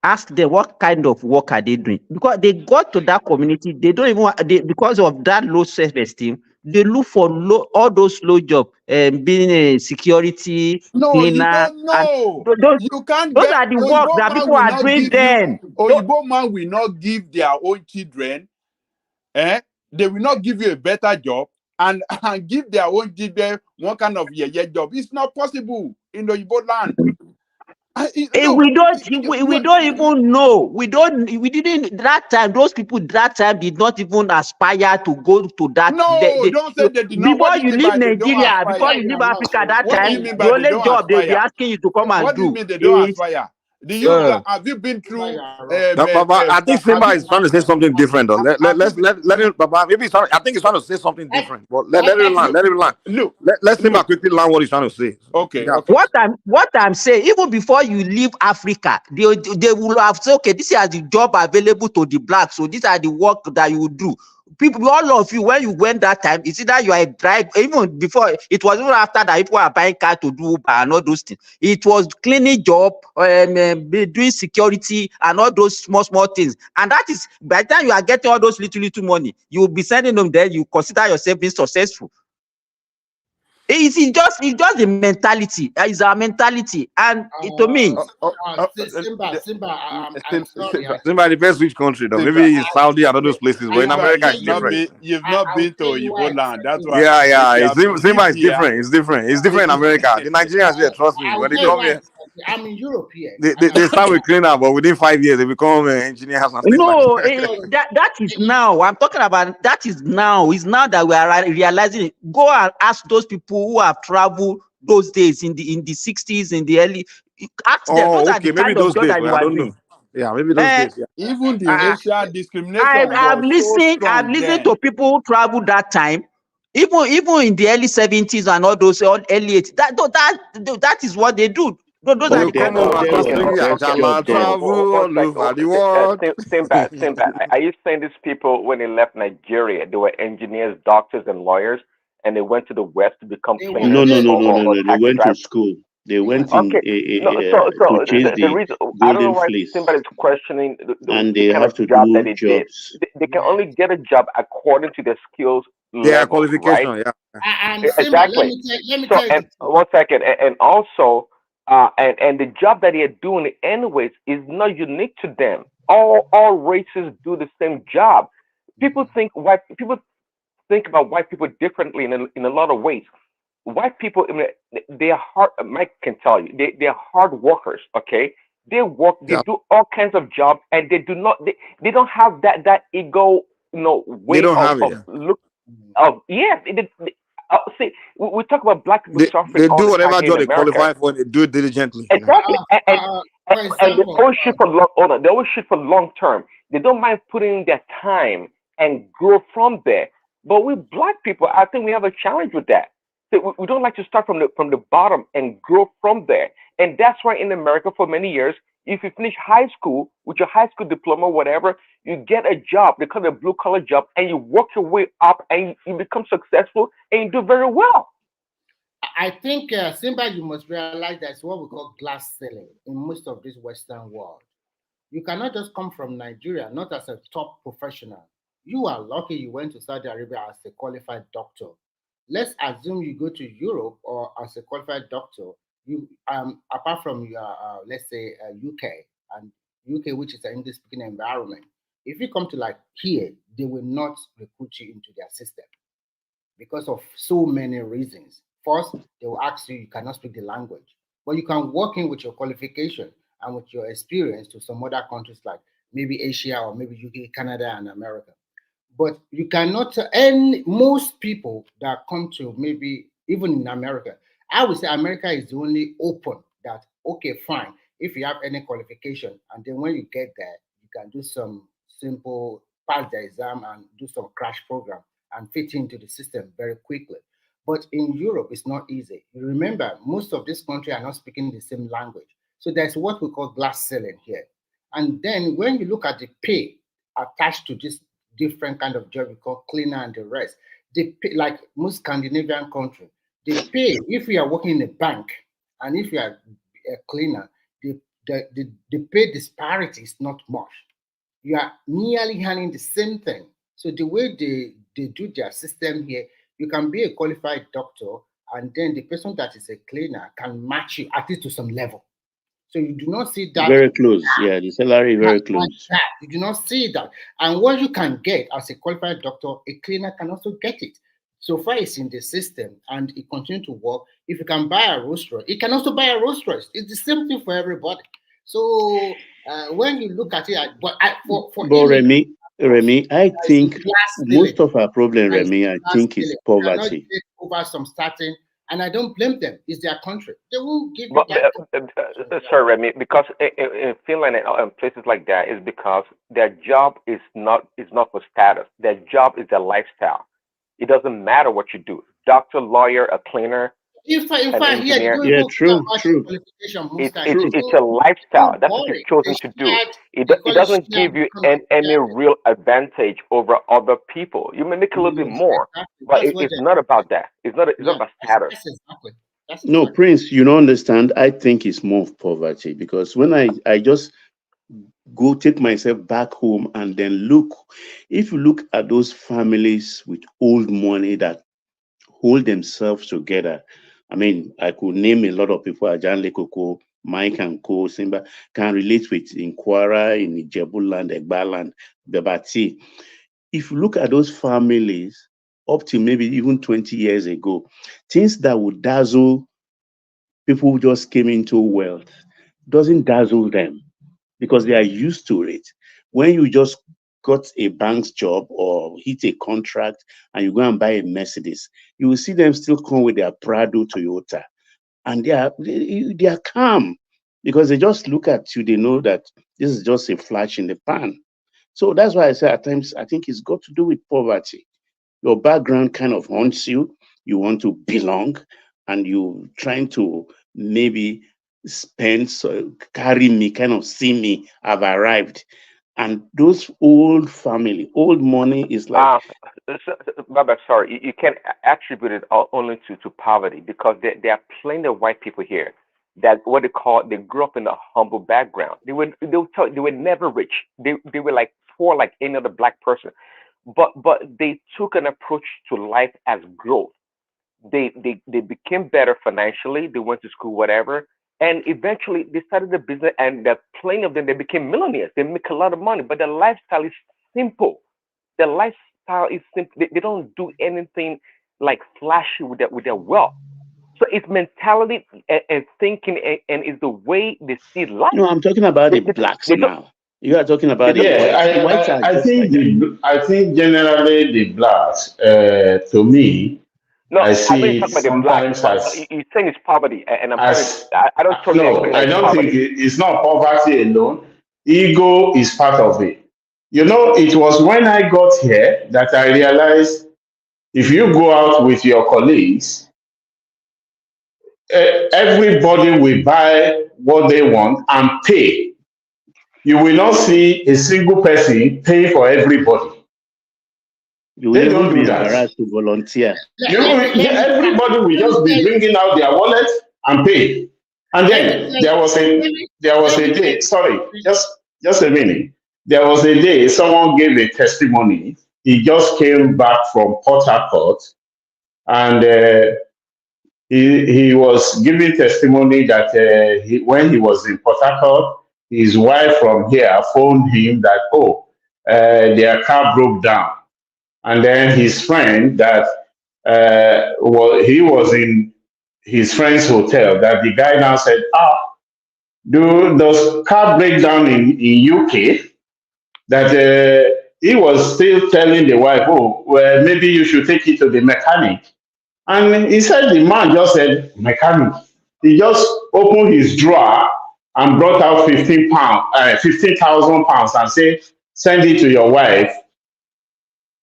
ask them what kind of work are they doing, because they got to that community. They don't even because of that low self-esteem. They look for all those low jobs, being a security No, you cleaner. don't know. You can't Those get. are the work Oyibo that man people will are not doing give you. then. Oyibo man will not give their own children. They will not give you a better job and give their own children one kind of job. It's not possible in the Oyibo land. We don't even know. We didn't that time. Those people that time did not even aspire to go to that. No, don't say they did not. Before What do you mean leave by they don't Nigeria, aspire? before you leave Africa, that What do time you mean the by they only don't job they'll be aspire? asking you to come and What do you do mean they don't is aspire? Do you have you been through? Baba, I think Simba is trying to say something different. Though. Let him, Baba. Maybe I think he's trying to say something different. But let him land. Let him land. Look, let Simba quickly land what he's trying to say. Okay. What I'm saying, even before you leave Africa, they will have said, okay, this is the job available to the blacks, so these are the work that you will do. People, all of you, when you went that time, it's either you are a driver. Even before, it was even after that people are buying car to do Uber and all those things. It was cleaning job, doing security and all those small things. And that is, by the time you are getting all those little money, you will be sending them there. You consider yourself being successful. It's just the mentality. It's our mentality, and to me, Simba depends which country though. Maybe it's Saudi and all those places, but in America it's different. You've not been to Oyibo land. That's why. Yeah. Simba is different. It's different. It's different in America. The Nigerians here, trust me, when they come here, I'm in Europe here. they start with cleaner, but within 5 years they become engineers and things no, like that. that is now. I'm talking about that is now. It's now that we are realizing it. Go and ask those people who have traveled those days in the 60s, in the early. Ask them. Those are the kind of jobs that you are doing. Yeah, maybe those days. Yeah. Even the racial discrimination. I've listened to people who traveled that time. Even in the early 70s and all those early 80s. That is what they do. Those are the kind of Simba. Are you saying these people, when they left Nigeria, they were engineers, doctors, and lawyers, and they went to the West to become cleaners? No. They went to school. They went to chase the reason I don't know why Simba is questioning and they kind have of to job do that they jobs. did. They can only get a job according to their skills. Their qualification, right? yeah. And exactly. Simba, let me tell you. 1 second, and also And the job that they're doing anyways is not unique to them. All races do the same job. People think about white people differently in a lot of ways. White people, I mean, they are hard. Mike can tell you, they're hard workers. Okay, they work, they Yeah. do all kinds of jobs, and they don't have that ego, They way don't have it. of Yeah. look of yeah. See, we talk about black people suffering They all do the time whatever here in job they America. qualify for. And they do it diligently. You know. Exactly, For and they example, always shoot for long. Hold on, they always shoot for long term. They don't mind putting in their time and grow from there. But we black people, I think we have a challenge with that. So we don't like to start from the bottom and grow from there. And that's why in America for many years, if you finish high school with your high school diploma, whatever, you get a job. They call it a blue collar job, and you work your way up, and you become successful, and you do very well. I think, Simba, you must realize that's what we call glass ceiling in most of this Western world. You cannot just come from Nigeria, not as a top professional. You are lucky you went to Saudi Arabia as a qualified doctor. Let's assume you go to Europe or as a qualified doctor. You apart from your let's say UK and UK, which is an English speaking environment. If you come to like here, they will not recruit you into their system because of so many reasons. First, they will ask you, you cannot speak the language, but you can work in with your qualification and with your experience to some other countries like maybe Asia or maybe UK, Canada, and America. But you cannot, and most people that come to maybe even in America, I would say America is the only open that, okay, fine, if you have any qualification, and then when you get there, you can do some simple pass the exam and do some crash program and fit into the system very quickly. But in Europe, it's not easy. You remember, most of this country are not speaking the same language. So there's what we call glass ceiling here. And then when you look at the pay attached to this different kind of job we call cleaner and the rest, they pay, like most Scandinavian countries, they pay if you are working in a bank and if you are a cleaner, the pay disparity is not much. You are nearly handling the same thing. So the way they do their system here, you can be a qualified doctor, and then the person that is a cleaner can match you at least to some level. So you do not see that Very close. Yeah, the salary very like close. that. You do not see that. And what you can get as a qualified doctor, a cleaner can also get it. So far it's in the system and it continues to work. If you can buy a Rolls Royce, it can also buy a Rolls Royce. It's the same thing for everybody. So when you look at it, for But Remy, I there is a think glass most ceiling. of our problem, There is Remy, a I glass think is ceiling. You cannot poverty. take over some starting, and I don't blame them. It's their country. They won't give you But, that. sorry, Remy, because in Finland and places like that is because their job is not for status. Their job is their lifestyle. It doesn't matter what you do. Doctor, lawyer, a cleaner, In an fact, here they engineer. don't Yeah, even care true, about your true, qualification most It's times. it's They true. it's don't, a lifestyle. don't That's what bother. you've chosen to do. They It call it doesn't shared give you economy. any real advantage over other people. You may make a little bit Yes, more, exactly. but That's what it's they not about that. It's not yeah, about status. that's exactly. That's No, exactly. Prince, you don't understand. I think it's more of poverty because when I just go take myself back home and then look, if you look at those families with old money that hold themselves together. I mean, I could name a lot of people, Ajan Lekoko, Mike and Co, Simba, can relate with in Kwara, in Ijebu land, Egba land, Bebati. If you look at those families up to maybe even 20 years ago, things that would dazzle people who just came into wealth doesn't dazzle them because they are used to it. When you just got a bank's job or hit a contract and you go and buy a Mercedes, you will see them still come with their Prado Toyota, and they are calm because they just look at you. They know that this is just a flash in the pan. So that's why I say at times I think it's got to do with poverty. Your background kind of haunts you. You want to belong, and you trying to maybe spend, so carry me, kind of see me. I've arrived, and those old family, old money is like Baba, sorry, you can't attribute it only to poverty because there are plenty of white people here that what they call they grew up in a humble background. They were never rich. They were like poor like any other black person, but they took an approach to life as growth. They became better financially. They went to school, whatever, And eventually they started a business, and there are plenty of them, they became millionaires. They make a lot of money, but their lifestyle is simple. Their lifestyle is simple. They don't do anything like flashy with their wealth. So it's mentality and thinking, and it's the way they see life. No, I'm talking about the blacks now. You are talking about the whites. I think generally the blacks, to me, No, I I'm see not it talking about the blacks. sometimes as You're saying it's poverty, and as I don't totally agree no, that I it's don't poverty. think it's not poverty alone. Ego is part of it. You know, it was when I got here that I realized if you go out with your colleagues, everybody will buy what they want and pay. You will not see a single person pay for everybody. You will They even don't be do that. embarrassed to volunteer. Everybody will just be bringing out their wallet and pay. And then there was a day. Sorry, just a minute. There was a day someone gave a testimony. He just came back from Port Harcourt, and he was giving testimony that when he was in Port Harcourt, his wife from here phoned him that their car broke down, and then his friend that he was in his friend's hotel, that the guy now said, does car break down in UK? That he was still telling the wife, well, maybe you should take it to the mechanic. And he said the man just said, mechanic. He just opened his drawer and brought out 15,000 pounds and said, send it to your wife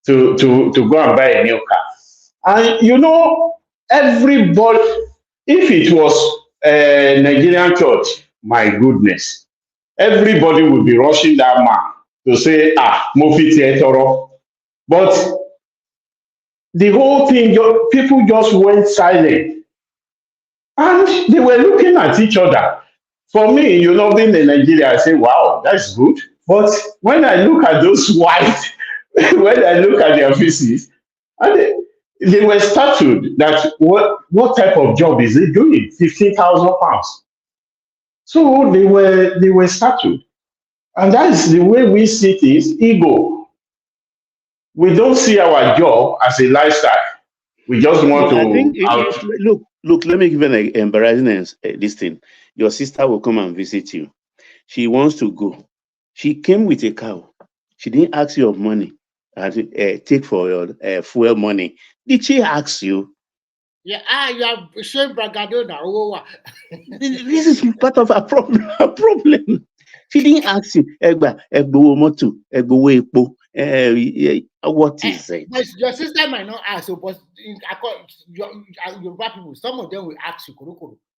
to go and buy a new car. And you know, everybody, if it was a Nigerian church, my goodness, everybody would be rushing that man to say, Mofi Tietoro. But the whole thing, people just went silent. And they were looking at each other. For me, you know, being in Nigeria, I say, wow, that's good. But when I look at those whites, when I look at their faces, and they were startled that what type of job is he doing? 15,000 pounds. So they were startled. And that is the way we see things, ego. We don't see our job as a lifestyle. We just want I think to look, let me give an embarrassing this thing. Your sister will come and visit you. She wants to go. She came with a cow. She didn't ask you of money and take for your fuel money. Did she ask you? Yeah, you have shame bragado now. This is part of a problem. She didn't ask you. What is it? But your sister might not ask you, but your people, some of them will ask you,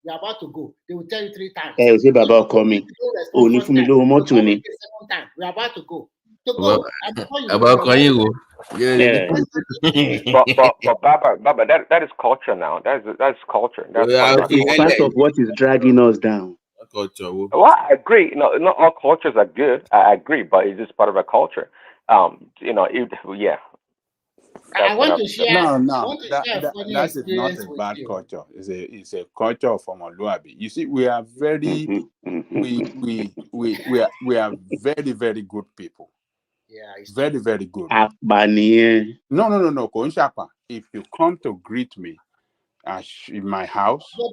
you're about to go. They will tell you 3 times. Say about coming. We're about to go. About Kanye. Yeah. but Baba, that is culture now. That's culture. That's it's part of what is dragging us down. Culture. Well, I agree. No, not all cultures are good. I agree, but it's just part of our culture. Yeah. I want to share. No, that is not a bad culture. It's a culture of Omoluabi. You see, we are very we are very, very good people. Yeah, it's very, very good. No. If you come to greet me in my house, but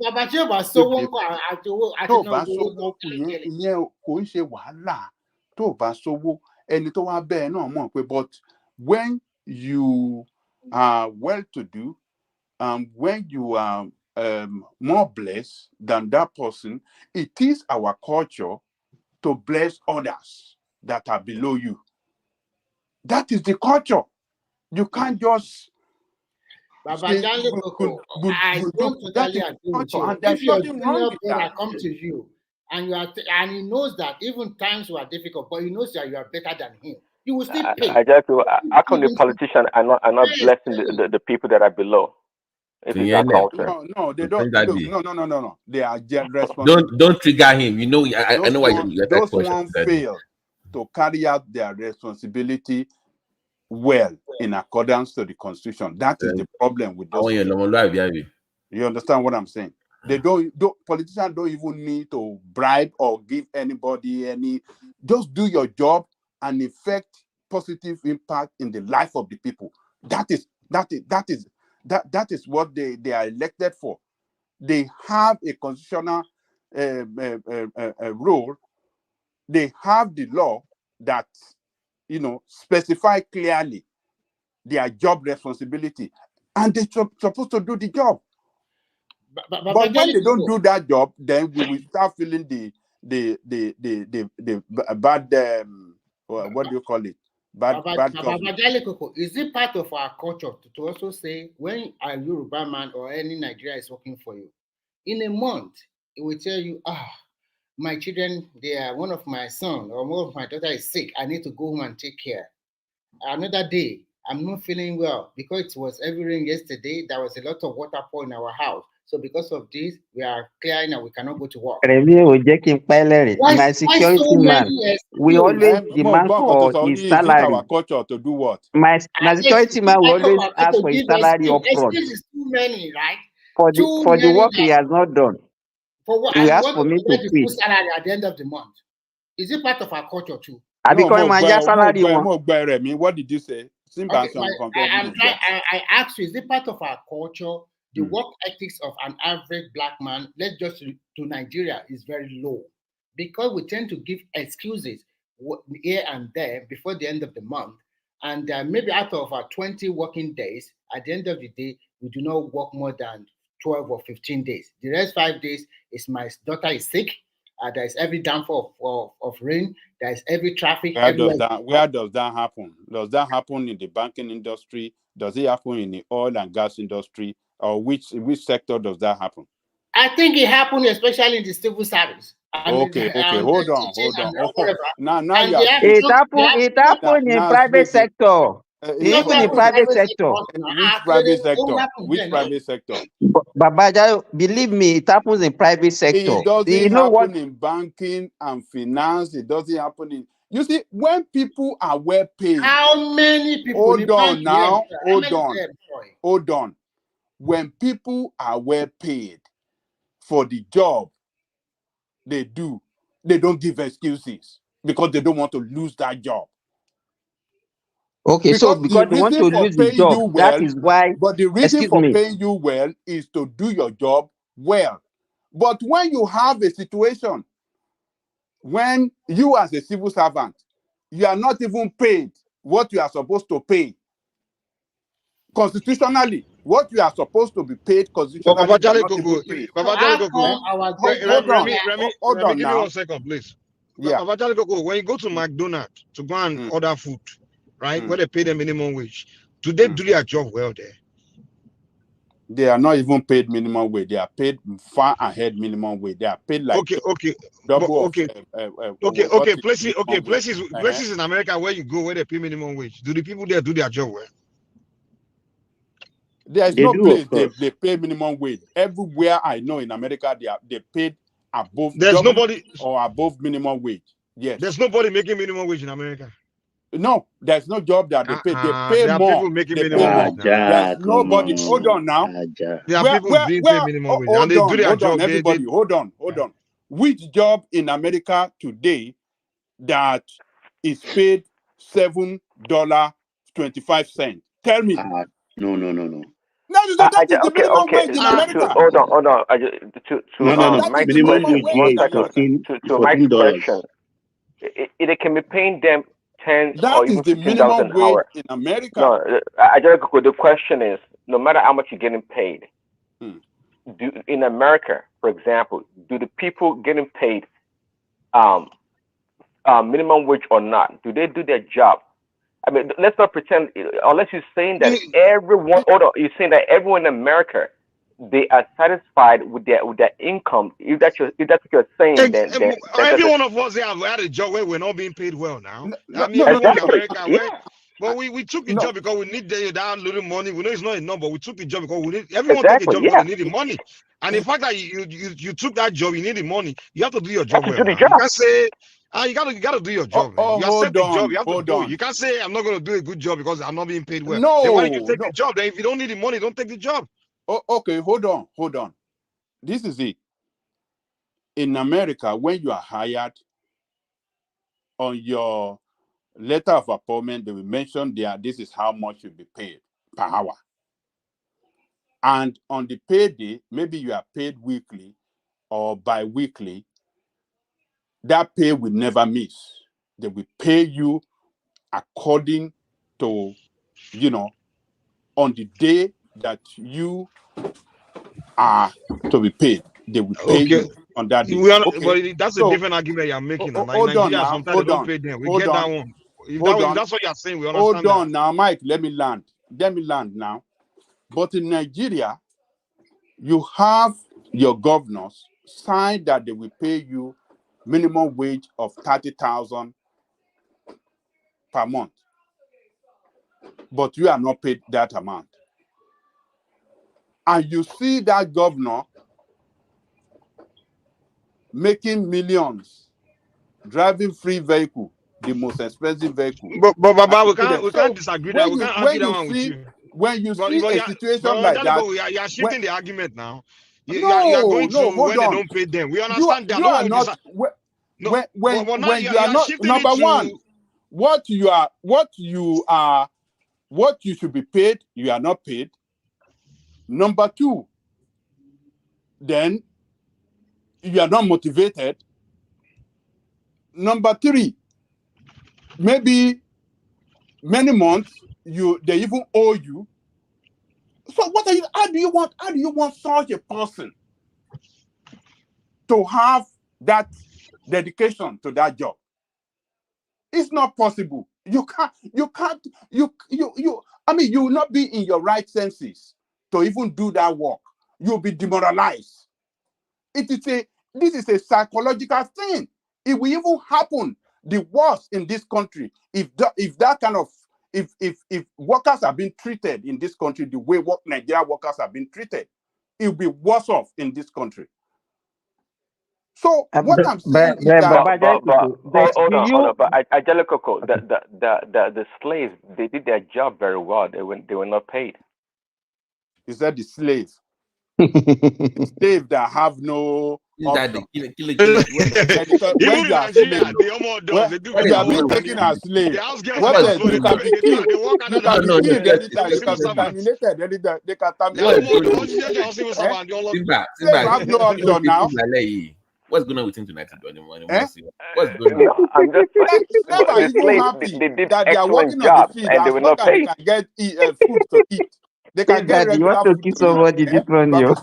when you are well-to-do, when you are more blessed than that person, it is our culture to bless others that are below you. That is the culture. You can't just. I don't totally agree with you. If your junior brother comes to you and he knows that even times were difficult, but he knows that you are better than him, you will still pay. How come the politicians are not blessing the people that are below? If it's our culture. No, they don't. No. They are responsible. Don't trigger him. You know, I know why you're those one fail to carry out their responsibility well in accordance to the constitution. That is the problem with those. You understand what I'm saying? Politicians don't even need to bribe or give anybody any. Just do your job and effect positive impact in the life of the people. That is what they are elected for. They have a constitutional role. They have the law that specify clearly their job responsibility, and they're supposed to do the job. But when they don't do that job, then we will start feeling the bad what do you call it? Bad government. Is it part of our culture to also say when a Yoruba man or any Nigeria is working for you, in a month it will tell you, my children, one of my son or one of my daughter is sick, I need to go home and take care. Another day, I'm not feeling well because it was heavy rain yesterday. There was a lot of water pour in our house. So because of this, we are clearing and we cannot go to work. My security man, we always demand for his salary. Our culture to do what? My security man will always ask for his salary up front. Is too many, right? For the work he has not done. For what? He asked for me to pay. Salary at the end of the month. Is it part of our culture too? What did you say? I asked you, is it part of our culture? The work ethics of an average black man, let's just to Nigeria, is very low because we tend to give excuses here and there before the end of the month. And maybe out of our 20 working days, at the end of the day, we do not work more than 12 or 15 days. The rest 5 days is my daughter is sick. There is every downfall of rain. There is every traffic. Where does that happen? Does that happen in the banking industry? Does it happen in the oil and gas industry? Or which sector does that happen? I think it happened especially in the civil service. Okay. Hold on. Now it happened in private sector. Even in private sector. Which private sector? Babaja, believe me, it happens in private sector. It doesn't happen in banking and finance. It doesn't happen in. You see, when people are well paid. How many people? Hold on now. Hold on. When people are well paid for the job they do, they don't give excuses because they don't want to lose that job. Okay, because they want to lose the job, that is why. But the reason for paying you well is to do your job well. But when you have a situation when you as a civil servant, you are not even paid what you are supposed to pay constitutionally. What you are supposed to be paid constitutionally. Hold on, give me 1 second, please. Yeah. When you go to McDonald's to go and order food, right, where they pay the minimum wage, do they do their job well there? They are not even paid minimum wage. They are paid far ahead minimum wage. They are paid like double. Places in America where you go where they pay minimum wage. Do the people there do their job well? There is no place they pay minimum wage. Everywhere I know in America, they paid above. There's nobody or above minimum wage. Yes. There's nobody making minimum wage in America. No, there's no job that they pay. They pay there more. Are people making minimum wage now. There's nobody. Hold on now. There are people being paid minimum wage, and they do their job. Everybody, hold on. Which job in America today that is paid $7.25? Tell me. No. That is the minimum wage in America. Hold on. Mike's minimum wage here is $14. It can be paying them 10 that or even is the minimum wage hour. In America. No, the question is, no matter how much you're getting paid, in America, for example, do the people getting paid minimum wage or not? Do they do their job? I mean, let's not pretend. Unless you're saying that everyone, you're saying that everyone in America, they are satisfied with their income. If that's what you're saying, then every one of us have had a job where we're not being paid well now. But we took the job because we need that little money. We know it's not enough, but we took the job because we need. Everyone take a job because they need the money. And the fact that you took that job, you need the money. You have to do your job well. You can't say. You gotta do your job. You accept the job, you have to do it. You can't say I'm not gonna do a good job because I'm not being paid well. No. Then why don't you take the job? Then if you don't need the money, don't take the job. Okay, hold on. this is it. In America, when you are hired, on your letter of appointment, they will mention there, this is how much you'll be paid per hour. And on the payday, maybe you are paid weekly or bi-weekly, that pay will never miss. They will pay you according to, on the day that you are to be paid. They will pay Okay. you on that day. But Okay. that's a So, different argument you're making. Now. In hold on Nigeria, now. sometimes Hold they don't on. pay them. We Hold get that on. one. If Hold on. that's what you're saying, we Hold understand on now, Mike. Let me land now. But in Nigeria, you have your governors sign that they will pay you minimum wage of 30,000 per month, but you are not paid that amount. And you see that governor making millions, driving free vehicle, the most expensive vehicle. But Baba, we So can't disagree that. We can't argue that one with you. When you see a situation but like that, you're shifting the argument now. You are no, going to hold when they on. don't pay them. We understand that. You are not. When you are not number one, what you should be paid, you are not paid. Number two, then you are not motivated. Number three, maybe many months they even owe you. So how do you want such a person to have that dedication to that job? It's not possible. You will not be in your right senses to even do that work. You'll be demoralized. This is a psychological thing. It will even happen the worst in this country if workers are being treated in this country the way Nigerian workers have been treated. It will be worse off in this country. So what I'm saying is that hold on. But Angelico, the slaves, they did their job very well. They were not paid. Is that the slave? The slave that have no option. When you are slave, you are being taken as slave. What else? You can be killed. You can be killed anytime. You can be terminated anytime. They can terminate. Slave have no option now. What's going on with him tonight? What's going on? I'm just slave are even happy that they are working on the field and they were not paid. They can get food to eat. They can get Daddy, you want to kill somebody this one, yo?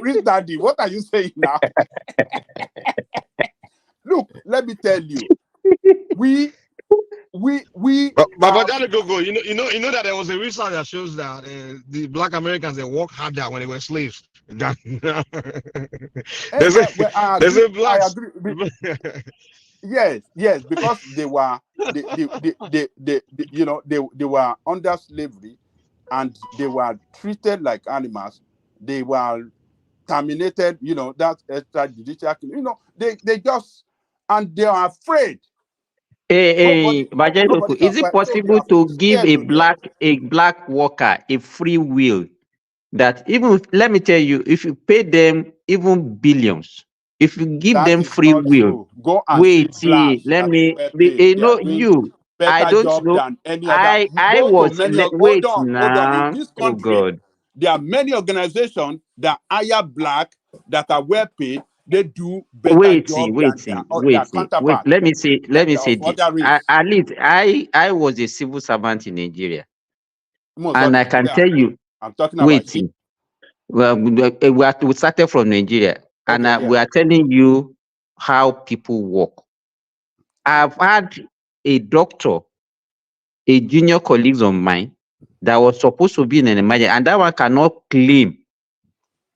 Prince Daddy, what are you saying now? Look, let me tell you, Baba Gogo, you know that there was a research that shows that the black Americans, they work harder when they were slaves. There's a black. I agree. Yes, because they were they were under slavery and they were treated like animals. They were terminated, that's extrajudicial, they just, and they are afraid. Badenoch, is it possible to give a black worker a free will that even, let me tell you, if you pay them even billions, if you give them free will, go and wait, see, let me, I don't know. I was, wait now. In this country, there are many organizations that hire black that are well paid. They do better job than their counterparts. Let me say this. At least I was a civil servant in Nigeria, and I can tell you. I'm talking about you. Well, we started from Nigeria, and we are telling you how people work. I've had a doctor, a junior colleague of mine, that was supposed to be in an emergency, and that one cannot claim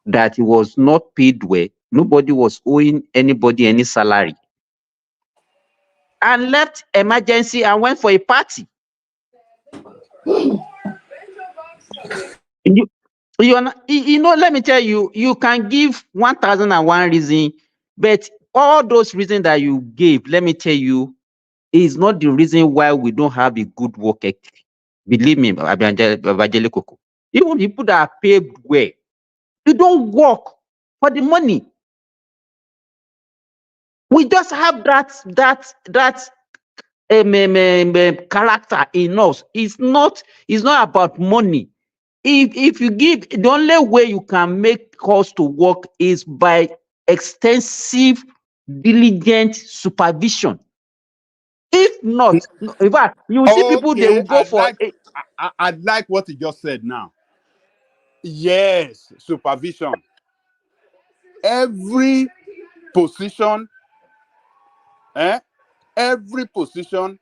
that he was not paid well. Nobody was owing anybody any salary, and left emergency and went for a party. Let me tell you, you can give 1,001 reasons, but all those reasons that you gave, let me tell you, is not the reason why we don't have a good work ethic. Believe me, Evangelical. Even people that are paid well, they don't work. for the money. We just have that character in us. It's not about money. If you give, the only way you can make us to work is by extensive, diligent supervision. If not, in fact, you see people, they will go for I like what you just said now. Yes, supervision. Every position, every position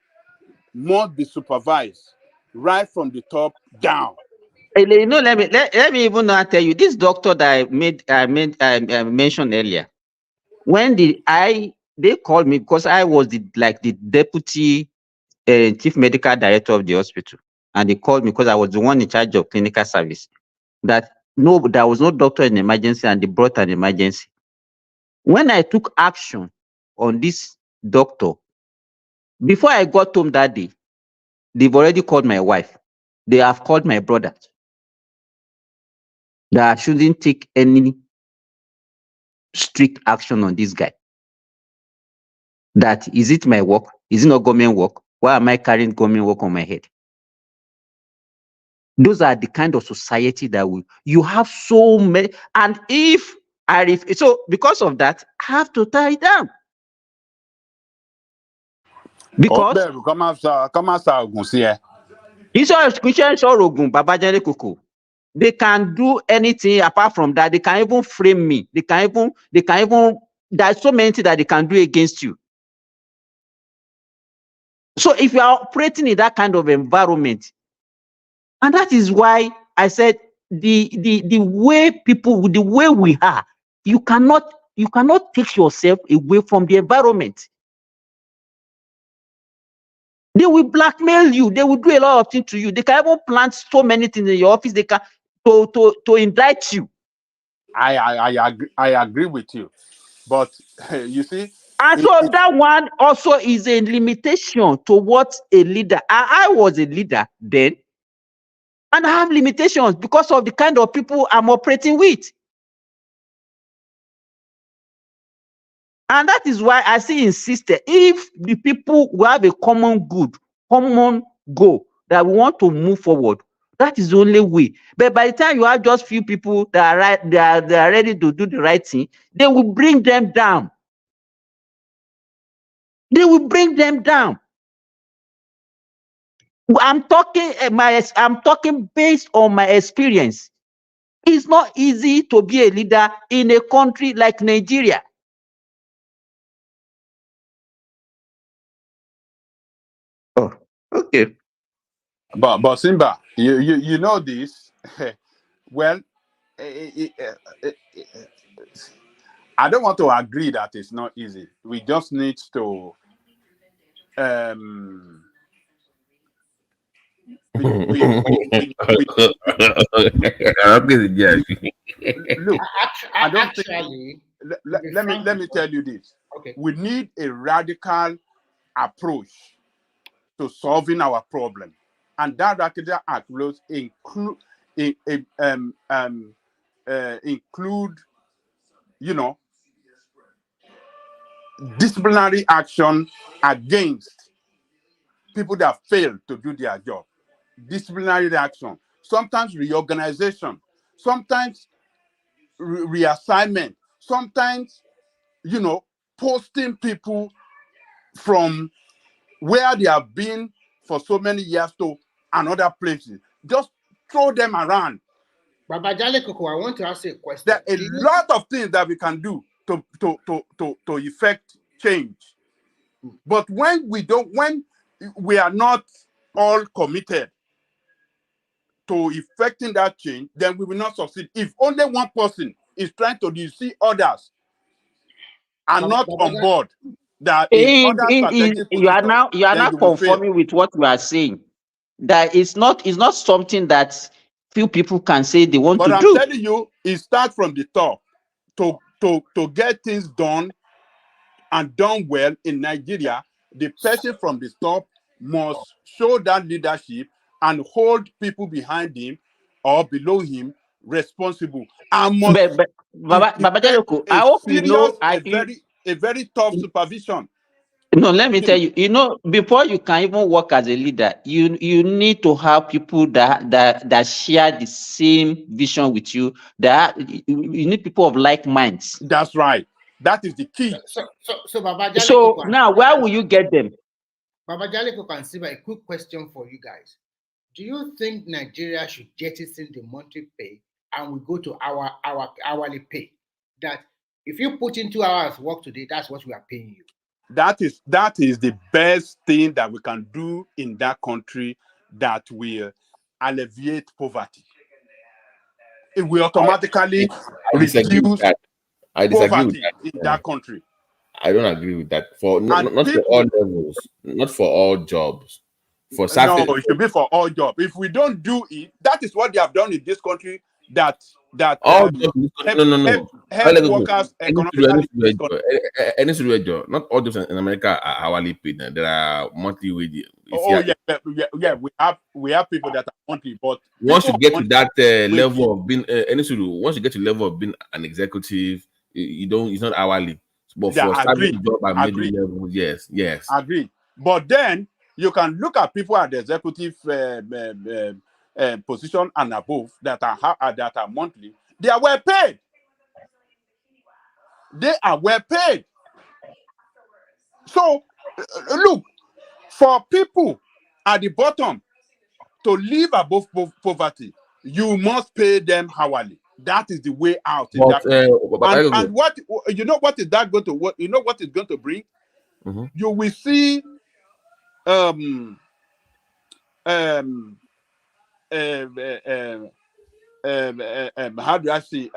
must be supervised right from the top down. You know, let me even now tell you, this doctor that I mentioned earlier, when they called me, because I was the deputy chief medical director of the hospital, and they called me because I was the one in charge of clinical service, that no, there was no doctor in emergency, and they brought an emergency. When I took action on this doctor, before I got home that day, they've already called my wife. They have called my brother, that I shouldn't take any strict action on this guy. That is it my work? Is it not government work? Why am I carrying government work on my head? Those are the kind of society that you have so many, and if so because of that, I have to tie it down. Because they can do anything apart from that. They can even frame me. They can even there's so many things that they can do against you. So if you are operating in that kind of environment, and that is why I said the way people, the way we are, you cannot take yourself away from the environment. They will blackmail you. They will do a lot of things to you. They can even plant so many things in your office. They can to indict you. I agree with you, but you see, and so that one also is a limitation to what a leader. I was a leader then, and I have limitations because of the kind of people I'm operating with. And that is why I still insisted, if the people will have a common good, common goal that we want to move forward, that is the only way. But by the time you have just few people that are right, they are ready to do the right thing, they will bring them down. They will bring them down. I'm talking based on my experience. It's not easy to be a leader in a country like Nigeria. Oh, okay. But Simba, you know this. Well, I don't want to agree that it's not easy. We just need to look. I don't think. Let me tell you this. Okay. We need a radical approach to solving our problem, and that radical approach include, you know, disciplinary action against people that fail to do their job. Disciplinary action, sometimes reorganization, sometimes reassignment, sometimes, you know, posting people from where they have been for so many years to another places. Just throw them around. Baba Jalekoko, I want to ask you a question. There are a lot of things that we can do to effect change. But when we are not all committed to effecting that change, then we will not succeed. If only one person is trying to deceive others and not on board, that you are now conforming with what we are saying. That it's not something that few people can say they want to do. But I'm telling you, it starts from the top. To get things done and done well in Nigeria, the person from the top must show that leadership and hold people behind him or below him responsible and must Baba Jaloko, I hope you know. a very tough supervision. No, let me tell you. You know, before you can even work as a leader, you need to have people that share the same vision with you. You need people of like minds. That's right. That is the key. So Baba Jaloko. So now, where will you get them? Baba Jaloko, consider a quick question for you guys. Do you think Nigeria should jettison the monthly pay and we go to our hourly pay? That if you put in 2 hours work today, that's what we are paying you. That is the best thing that we can do in that country that will alleviate poverty. It will automatically reduce poverty in that country. I don't agree with that. For not for all levels, not for all jobs. For certain, no, it should be for all jobs. If we don't do it, that is what they have done in this country. That all help workers economically. Any job, not all jobs in America are hourly paid. There are monthly wages. Yeah. We have people that are monthly, but once you get to that level of being once you get to the level of being an executive, it's not hourly. But for starting job at middle level, yes. Agree. But then you can look at people at the executive position and above that are monthly. They are well paid. So look, for people at the bottom to live above poverty, you must pay them hourly. That is the way out. And what you know? What is that going to? What you know? What is going to bring? Mm-hmm. You will see. How do I say?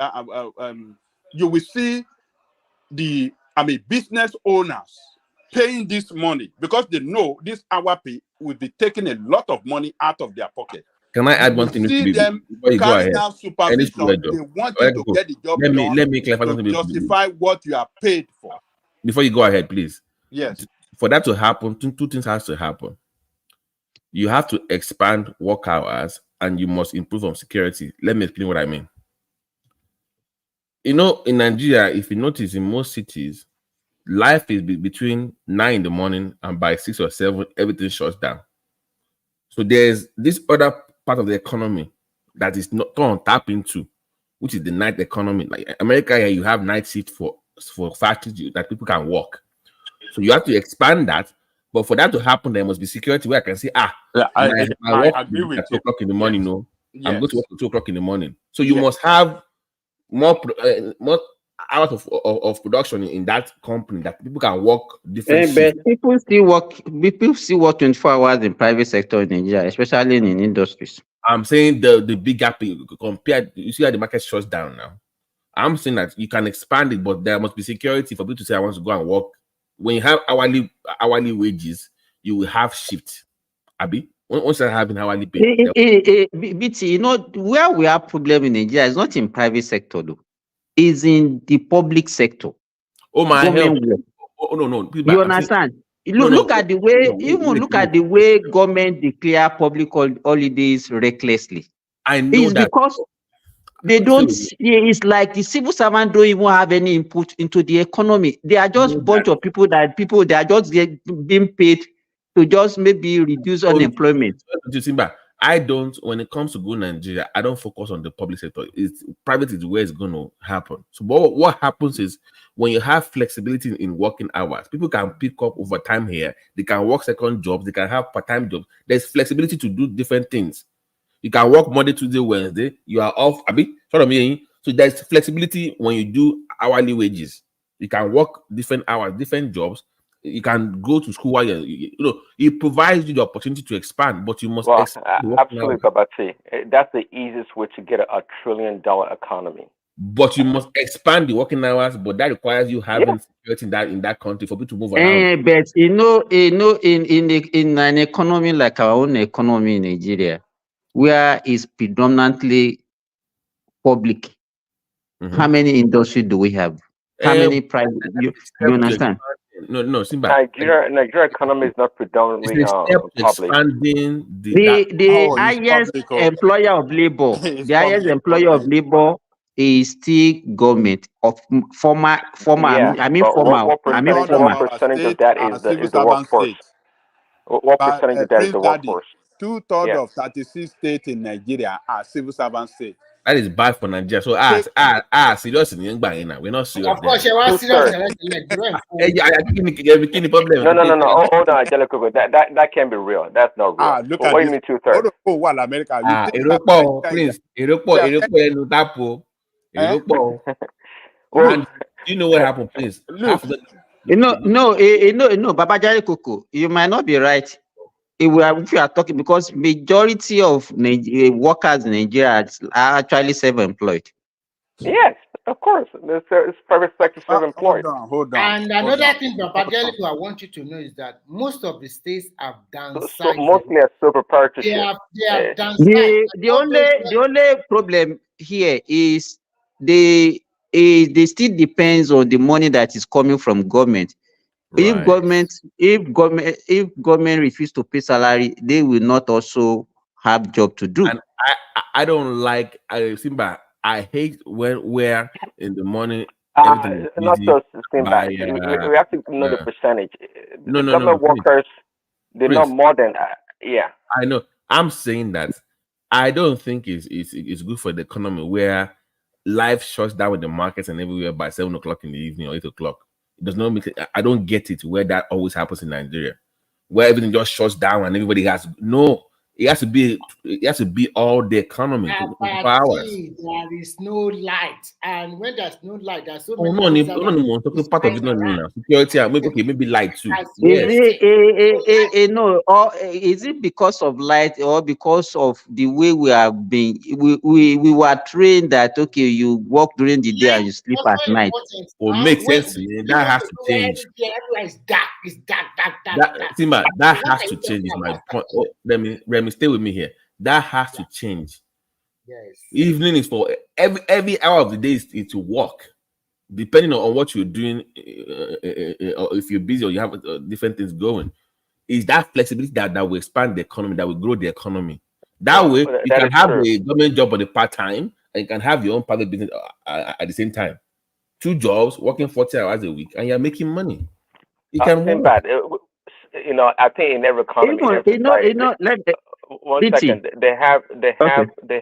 You will see business owners paying this money because they know this hour pay will be taking a lot of money out of their pocket. Can I add one thing? See them carrying out supervision. They want you to get the job done. Let me clarify something. Justify what you are paid for. Before you go ahead, please. Yes. For that to happen, two things has to happen. You have to expand work hours and you must improve on security. Let me explain what I mean. You know, in Nigeria, if you notice, in most cities, life is between 9 in the morning and by 6 or 7, everything shuts down. So there's this other part of the economy that is not tap into, which is the night economy. Like America, here you have night shift for factories that people can work. So you have to expand that. But for that to happen, there must be security where I can say, I agree with at 2 o'clock in the morning. No, yes. I'm going to work at 2 o'clock in the morning. So you must have more hours of production in that company that people can work different. But people still work 24 hours in private sector in Nigeria, especially in industries. I'm saying the big gap compared. You see how the market shuts down now. I'm saying that you can expand it, but there must be security for people to say I want to go and work. When you have hourly wages, you will have shift. Abi, once you having hourly pay. BT, you know where we have problem in Nigeria is not in private sector though. Is in the public sector. Oh my hell. Oh no. You understand? Look at the way government declare public holidays recklessly. I know it's because they don't. It's like the civil servant don't even have any input into the economy. They are just bunch of people they are just being paid to just maybe reduce unemployment. I don't. When it comes to go Nigeria, I don't focus on the public sector. It's private is where it's going to happen. So, what happens is when you have flexibility in working hours, people can pick up overtime here. They can work second jobs. They can have part-time jobs. There's flexibility to do different things. You can work Monday, Tuesday, Wednesday. You are off. So there's flexibility when you do hourly wages. You can work different hours, different jobs. You can go to school while it provides you the opportunity to expand, but you must absolutely, Babati. That's the easiest way to get a $1 trillion economy. But you must expand the working hours, but that requires you having security in that country for people to move around. But in an economy like our own economy in Nigeria, where is predominantly public, how many industries do we have? How many private? You understand? No, Simba. Nigeria economy is not predominantly It's a step to public. expanding The Oh, it's highest public. Oh. employer of labor, It's the highest public. employer of labor is still government of former. Yeah, I mean but former. what I mean percentage? Two-thirds of What former. our percentage of state that are civil is the servant workforce? states. What But percentage of that is Prince the Daddy, workforce? 2/3 Yeah. of 36 states in Nigeria are civil servant states. That is bad for Nigeria. So serious in now. We're not serious. Of course, you are serious. No. Hold on, Angelico. That can't be real. That's not real. Look What at do you this. mean 2/3? Oh, well, America. You think that Eropo, Nigeria Prince. is Eropo, Eropo. And do you know what happened, Prince? Look. No, Babajari Koko, you might not be right. If you are talking, because majority of workers in Nigeria are actually self-employed. Yes, of course. It's private sector self-employed. Hold on. And another thing, Babajalico, I want you to know is that most of the states have downsized. So mostly a sole proprietorship. They have downsized. The only problem here is they still depends on the money that is coming from government. If government refuse to pay salary, they will not also have job to do. And I don't like Simba. I hate where in the morning everything is Not busy just Simba. by, We have to know the percentage. No, Government workers, they're Prince. not more than yeah. I know. I'm saying that I don't think it's good for the economy where life shuts down with the markets and everywhere by 7 o'clock in the evening or 8 o'clock. It does not make it. I don't get it where that always happens in Nigeria, where everything just shuts down and everybody has no. It has to be all the economy. 24 hours. There is no light, and when there's no light, there's so many. Talking part of it now. Security, maybe light too. Yes. No, or is it because of light or because of the way we have been? We were trained that okay, you work during the day and you sleep at night. Well, makes sense. That has to change. It's dark. It's dark. That has to change. Is my point. Let me stay with me here. That has to change. Yes. Evening is for every hour of the day is to work, depending on what you're doing. Or if you're busy or you have different things going, is that flexibility that will expand the economy, that will grow the economy. That way, you can have a government job on the part time, and you can have your own private business at the same time. 2 jobs, working 40 hours a week, and you're making money. You can work. Bad. I think in every economy, one second. They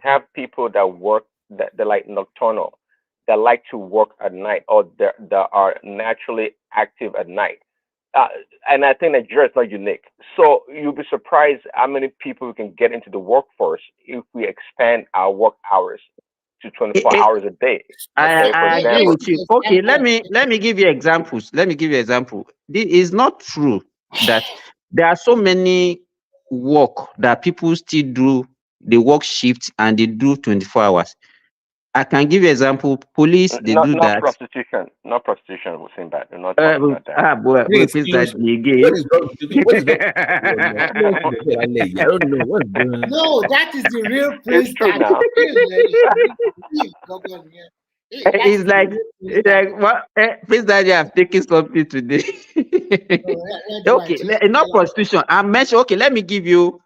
have people that work that they're like nocturnal, that like to work at night, or that are naturally active at night. And I think Nigeria is not unique. So you'll be surprised how many people we can get into the workforce if we expand our work hours to 24 hours a day. I agree with you. Okay, let me give you examples. This is not true that there are so many work that people still do. They work shifts and they do 24 hours. I can give you an example. Police, they do that. Not prostitution. We're saying that. They're not talking about that. I don't know what's going on. No, that is the real place. It's like what Prince Daddy have taken something today. Okay, not prostitution. I mentioned. Okay, let me give you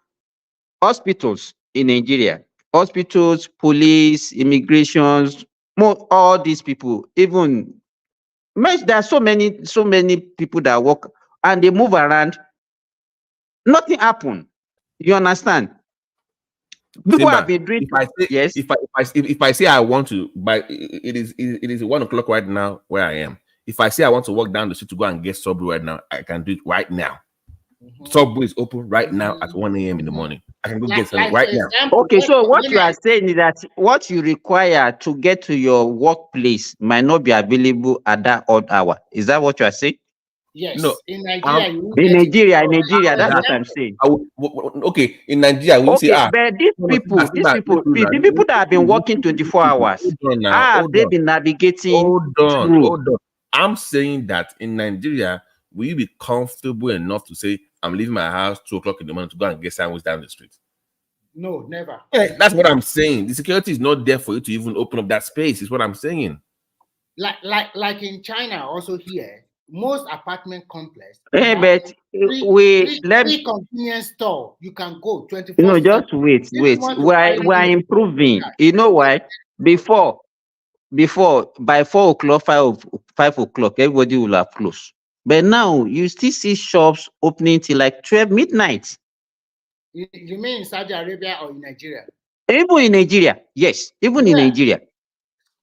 hospitals in Nigeria. Hospitals, police, immigrations, all these people. Even there are so many people that work and they move around. Nothing happened. You understand? People have been doing. If I say I want to, but it is 1 o'clock right now where I am. If I say I want to walk down the street to go and get Subway right now, I can do it right now. Subway is open right now at 1 a.m. in the morning. I can go get something right now. Okay, so what you are saying is that what you require to get to your workplace might not be available at that odd hour. Is that what you are saying? Yes. No. In Nigeria, in Nigeria, that's what I'm saying. Okay, in Nigeria, we say but these people that have been working 24 hours, they've been navigating. Hold on. I'm saying that in Nigeria, will you be comfortable enough to say, I'm leaving my house 2 o'clock in the morning to go and get sandwich down the street? No, never. Yeah, that's what I'm saying. The security is not there for you to even open up that space, is what I'm saying. Like in China, also here, most apartment complex, But three convenience store. You can go 24/7. just wait. We are improving. You know why? Before by 4 o'clock, 5 o'clock, everybody will have closed. But now you still see shops opening till like 12 midnight. You mean in Saudi Arabia or in Nigeria? Even in Nigeria, yes. Even in Nigeria.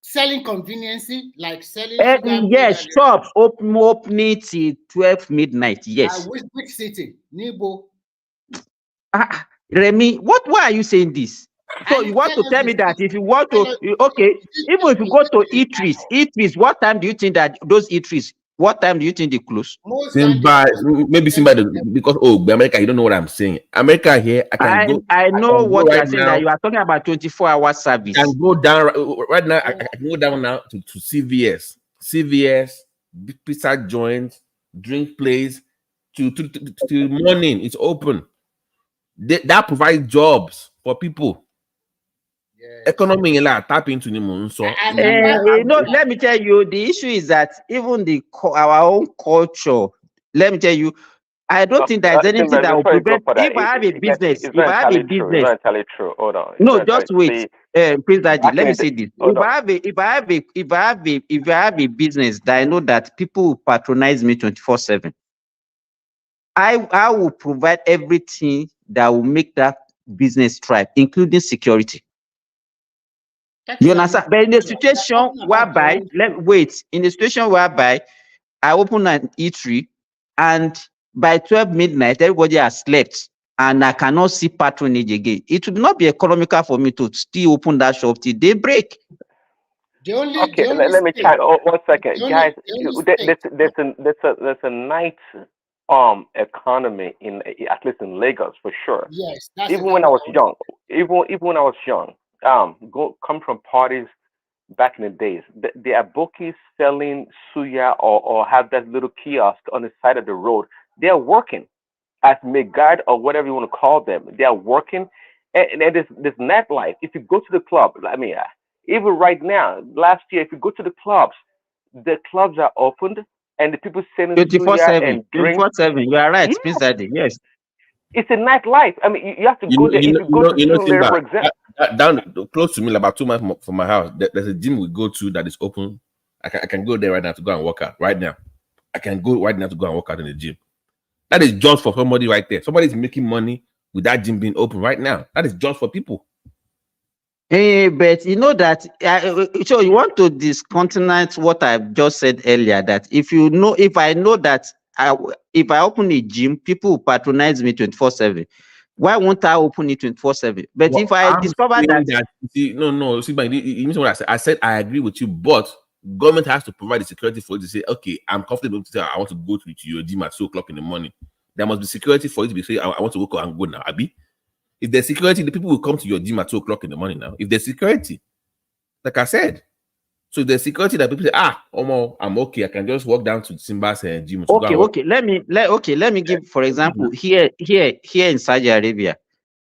Selling convenience, like selling sugar. Yes, shops opening till 12 midnight. Yes. Which city? Nibo. Remy, why are you saying this? So you want to tell me that if you want to, okay, even if you go to eateries, what time do you think that those eateries, what time do you think they close? Simba, maybe Simba, because America, you don't know what I'm saying. America here, I know what you're saying, that you are talking about 24-hour service. I can go down right now. I can go down now to CVS, pizza joint, drink place, to morning. It's open. That provides jobs for people. Economy tap into the moon. So let me tell you, the issue is that even our own culture. Let me tell you, I don't think there's anything that will prevent. If I have a business, it's not entirely true. Hold on. No, just wait. Please, Daddy, let me say this. If I have a business that I know that people will patronize me 24/7, I will provide everything that will make that business thrive, including security. You understand? But in the situation whereby, I open an eatery and by 12 midnight, everybody has slept and I cannot see patronage again, it would not be economical for me to still open that shop till daybreak. Let me try. 1 second, guys. There's a night economy at least in Lagos for sure. Yes, even when I was young, come from parties back in the days. The abokis selling suya or have that little kiosk on the side of the road. They are working as megad or whatever you want to call them. They are working, and there's nightlife. If you go to the club, even right now, last year, if you go to the clubs are opened and the people selling suya and drinks. 24/7. You are right, Prince Daddy. Yes. It's a nightlife. I mean, you have to go there. If you go to Simba, for example, down close to me, about 2 miles from my house, there's a gym we go to that is open. I can go there right now to go and work out. Right now, I can go right now to go and work out in the gym. That is just for somebody right there. Somebody is making money with that gym being open right now. That is just for people. But you know that, so you want to discontinue what I've just said earlier, that if I know that if I open a gym, people will patronize me 24/7. Why won't I open it 24/7? But if I discover that you mean what I said? I said I agree with you, but government has to provide the security for you to say, okay, I'm comfortable to say I want to go to your gym at 2 o'clock in the morning. There must be security for you to be saying I want to go and go now, Abi. If there's security, the people will come to your gym at 2 o'clock in the morning now. If there's security, like I said. So if there's security that people say, I'm okay, I can just walk down to Simba's gym. Okay. Let me give, for example, here in Saudi Arabia,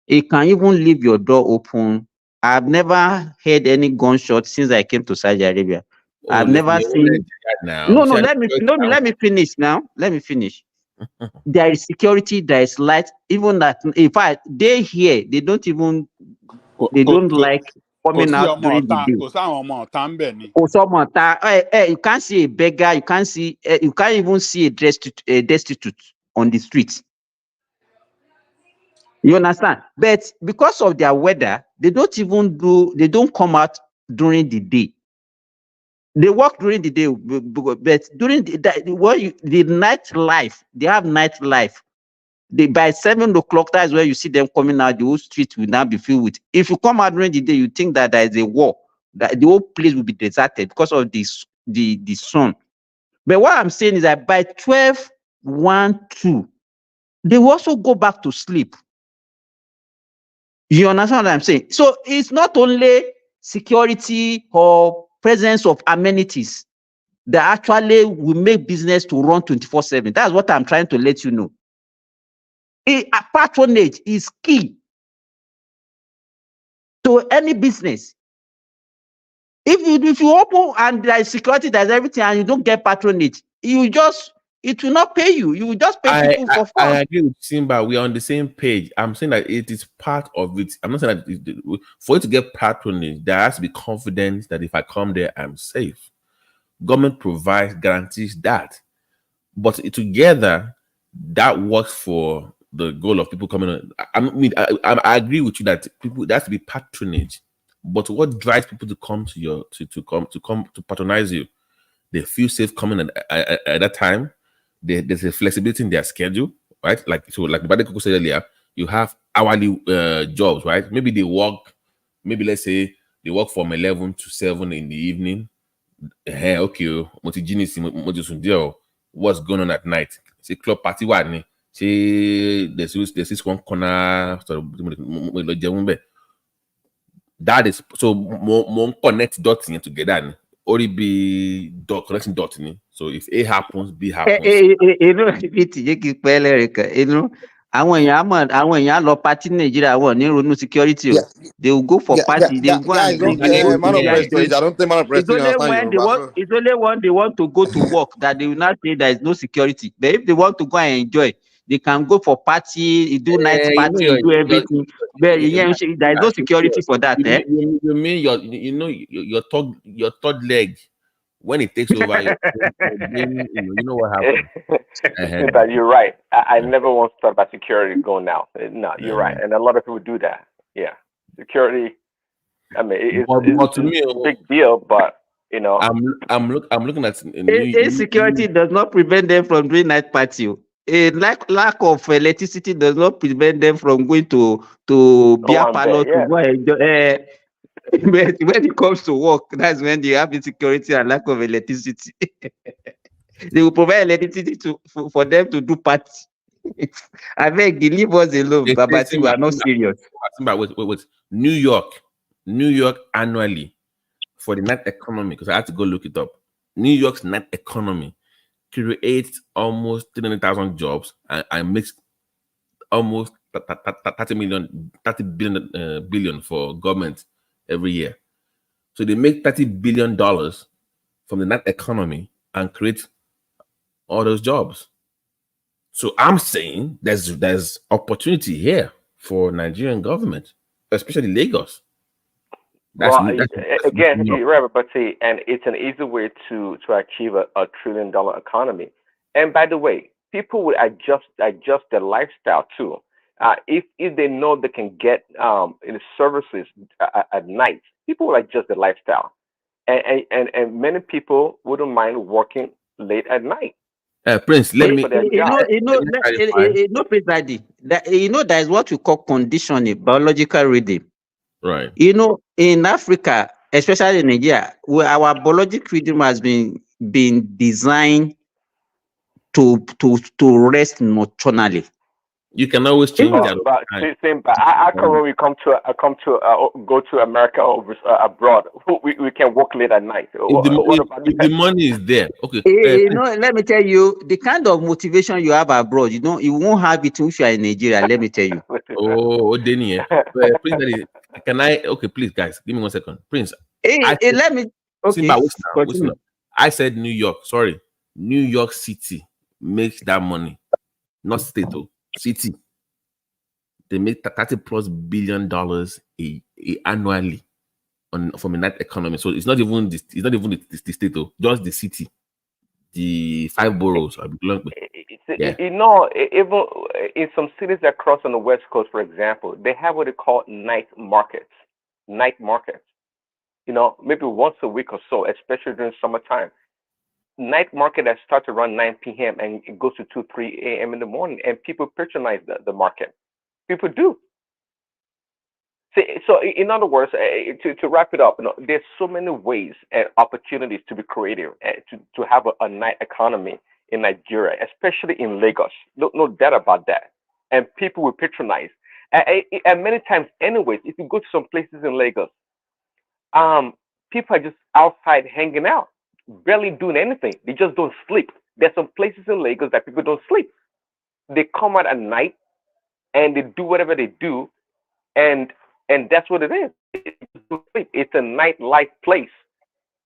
you can even leave your door open. I've never heard any gunshot since I came to Saudi Arabia. I've never seen. No, let me finish now. Let me finish. There is security, there is light. Even that, in fact, they don't like coming out during the day. You can't see a beggar. You can't even see a destitute on the streets. You understand? But because of their weather, they don't come out during the day. They work during the day, but during the nightlife, they have nightlife. By 7 o'clock, that's where you see them coming out. The whole street will now be filled with. If you come out during the day, you think that there is a war, that the whole place will be deserted because of the sun. But what I'm saying is that by 12, 1, 2, they will also go back to sleep. You understand what I'm saying? So it's not only security or presence of amenities that actually will make business to run 24/7. That's what I'm trying to let you know. Patronage is key to any business. If you open and there is security, there's everything, and you don't get patronage, it will not pay you. You will just pay people for I fun. agree with Simba. We are on the same page. I'm saying that it is part of it. I'm not saying that for you to get patronage, there has to be confidence that if I come there, I'm safe. Government provides guarantees that, but together that works for the goal of people coming on. I agree with you that people there has to be patronage, but what drives people to come to your to patronize you? They feel safe coming at that time. There's a flexibility in their schedule, right? Like Badenoch said earlier, you have hourly jobs, right? Maybe they work, maybe let's say they work from 11 to 7 in the evening. Okay, what's going on at night? Say club party one. Say there's this one corner. That is so more connect dots together. Only be dot connecting dot. So if A happens, B happens. Ibi tìjẹ́ kí pẹ́ lẹ́rìí àwọn èèyàn lọ party ní Nàìjíríà wọn ní ronú security o. They will go for party. They will go and drink. Man of prestige. I don't think man of prestige understand Yoruba. It's only when they want to go to work that they will not say there is no security. But if they want to go and enjoy, they can go for party, do night party, do everything. But there is no security for that. You mean your third leg when it takes over, you know what happens. But you're right. I never once thought about security going now. No, you're right, and a lot of people do that. Yeah, security. I mean, it's a big deal, but I'm looking at insecurity does not prevent them from doing night party. A lack of electricity does not prevent them from going to beer parlor to go and enjoy. When it comes to work, that's when they have insecurity and lack of electricity. They will provide electricity for them to do party. I beg you, leave us alone, Babati. We are not serious. Wait. New York annually for the night economy, because I had to go look it up. New York's night economy creates almost 300,000 jobs and makes almost 30 billion for government every year. So they make $30 billion from the night economy and create all those jobs. So I'm saying there's opportunity here for Nigerian government, especially Lagos. Again, you're right, but see, and it's an easy way to achieve a $1 trillion economy. And by the way, people will adjust their lifestyle too. If they know they can get in services at night, people will adjust their lifestyle, and many people wouldn't mind working late at night. Prince, let me. Prince Daddy, there is what we call conditioning, biological rhythm. Right. In Africa, especially in Nigeria, where our biological rhythm has been designed to rest nocturnally. You can always change that. But I come when we go to America or abroad, we can work late at night. If the money is there, okay. Let me tell you, the kind of motivation you have abroad, you won't have it if you are in Nigeria. Let me tell you. Denny, Prince, can I? Okay, please, guys, give me 1 second, Prince. Let me. Okay. Simba, listen up. I said New York. Sorry, New York City makes that money, not state. City, they make $30+ billion annually from a night economy. So it's not even the state, just the city, the 5 boroughs. Even in some cities across on the West Coast, for example, they have what they call night markets. Night markets. Maybe once a week or so, especially during summertime. Night market that starts around 9 p.m. and it goes to 2, 3 a.m. in the morning, and people patronize the market. People do. So in other words, to wrap it up, there's so many ways and opportunities to be creative to have a night economy in Nigeria, especially in Lagos. No doubt about that. And people will patronize. And many times, anyways, if you go to some places in Lagos, people are just outside hanging out, barely doing anything. They just don't sleep. There's some places in Lagos that people don't sleep. They come out at night and they do whatever they do, and that's what it is. It's a nightlife place.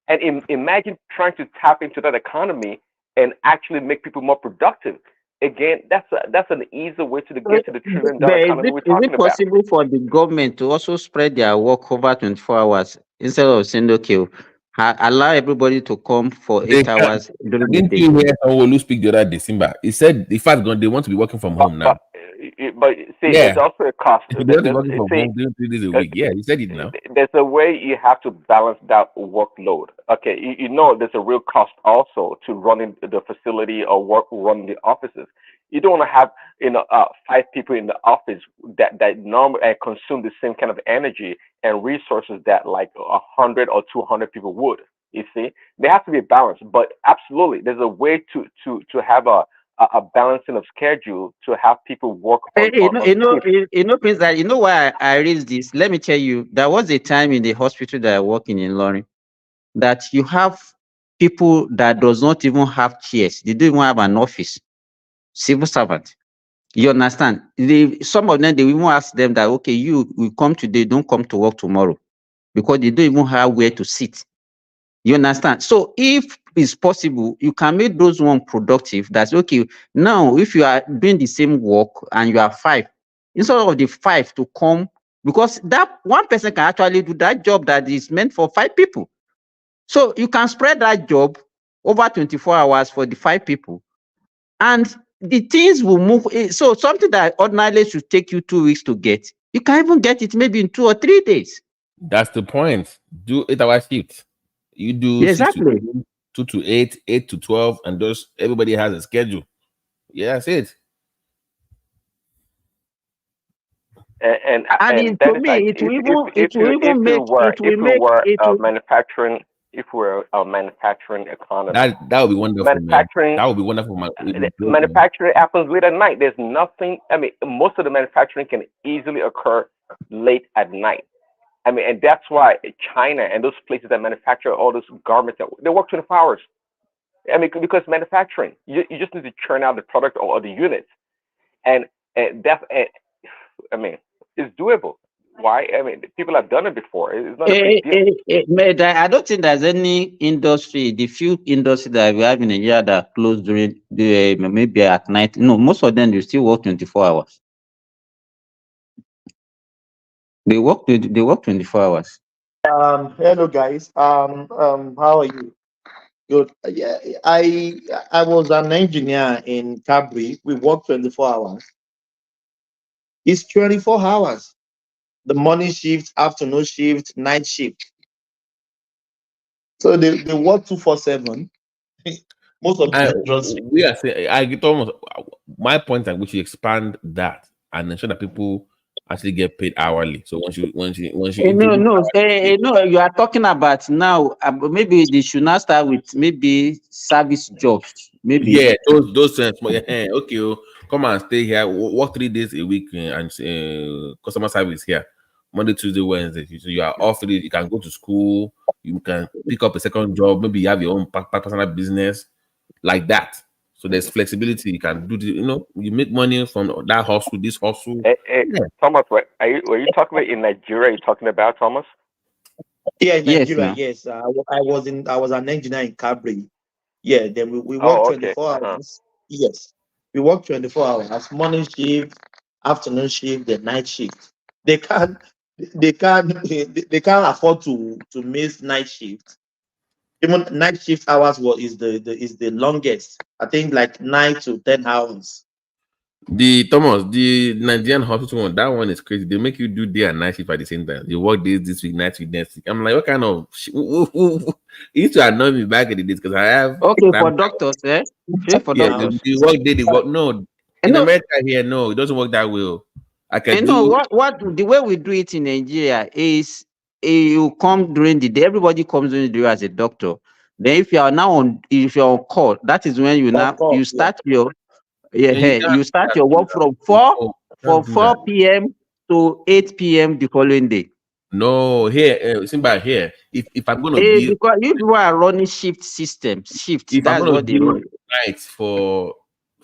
And imagine trying to tap into that economy and actually make people more productive. Again, that's an easy way to get to the $1 trillion But economy we're is talking it about. possible for the government to also spread their work over 24 hours instead of saying, okay, allow everybody to come for They 8 can. hours during the Didn't day? you hear Sanwo-Olu speak the other December? He said, in fact, they want to be working from home now. But see, Yeah. there's also a cost. If they want to be working from home, doing 3 days a week. Yeah, he said it now. There's a way you have to balance that workload. Okay, you know there's a real cost also to running the facility or running the offices. You don't want to have 5 people in the office that normally consume the same kind of energy and resources that like 100 or 200 people would. You see, there has to be a balance. But absolutely, there's a way to have a balancing of schedule to have people work on Prince, that you know why I raised this. Let me tell you, there was a time in the hospital that I work in Lorry that you have people that does not even have chairs. They don't even have an office. Civil servant. You understand? Some of them, they even ask them that, okay, you will come today, don't come to work tomorrow, because they don't even have where to sit. You understand? So if it's possible, you can make those one productive. That's okay. Now, if you are doing the same work and you are 5, instead of the 5 to come, because that one person can actually do that job that is meant for 5 people. So you can spread that job over 24 hours for the 5 people, and the things will move. So something that ordinarily should take you 2 weeks to get, you can even get it maybe in 2 or 3 days. That's the point. Do 8-hour shifts. You do Yeah, 6 to exactly. 2, 2 to 8, 8 to 12, and those everybody has a schedule. Yeah, that's it. And And that to is me, like it will even make manufacturing, if we're a manufacturing economy, That would be wonderful, man. manufacturing That would be wonderful. manufacturing happens late at night. There's nothing. I mean, most of the manufacturing can easily occur late at night. I mean, and that's why China and those places that manufacture all those garments, they work 24 hours. I mean, because manufacturing, you just need to churn out the product or the units, and that's, I mean, it's doable. Why? I mean, people have done it before. It's not a big deal. I don't think there's any industry, the few industry that we have in Nigeria that close during the maybe at night. No, most of them they still work 24 hours. They work 24 hours. Hello guys. How are you? Good. Yeah, I was an engineer in Cabri. We work 24 hours. It's 24 hours. The morning shift, afternoon shift, night shift. So they work 247. Most of them just We are saying, I get almost my point that we should expand that and ensure that people actually get paid hourly. So once you No, you are talking about now. Maybe they should not start with maybe service jobs. Maybe. Yeah, those things. Okay, come and stay here. Work 3 days a week and customer service here, Monday, Tuesday, Wednesday. So you are off 3 days. You can go to school. You can pick up a second job. Maybe you have your own personal business, like that. So there's flexibility. You can do you make money from that hustle, this hustle. Thomas, were you talking about in Nigeria? You talking about Thomas? Yeah, in Yes, Nigeria, ma'am. yes. I was an engineer in Cabri. Yeah, then we work 24 hours. Yes. We work 24 hours. Morning shift, afternoon shift, the night shift. They can't afford to miss night shift. Even night shift hours is the longest. I think like 9 to 10 hours. The Nigerian hospital one, that one is crazy. They make you do day and night shift at the same time. You work days this week, night week next week. I'm like, what kind of it used to annoy me back in the days because I have for doctors, eh? For doctors. the work day, the work no. In America here, no, it doesn't work that well. I can do what the way we do it in Nigeria is you come during the day, everybody comes during the day as a doctor. Then if you're on call, that is when you start your you start your work from 4 p.m. to 8 p.m. the following day. No, here, Simba, here. If I'm gonna be because you people are running shift system, if that's I'm gonna what they run. nights for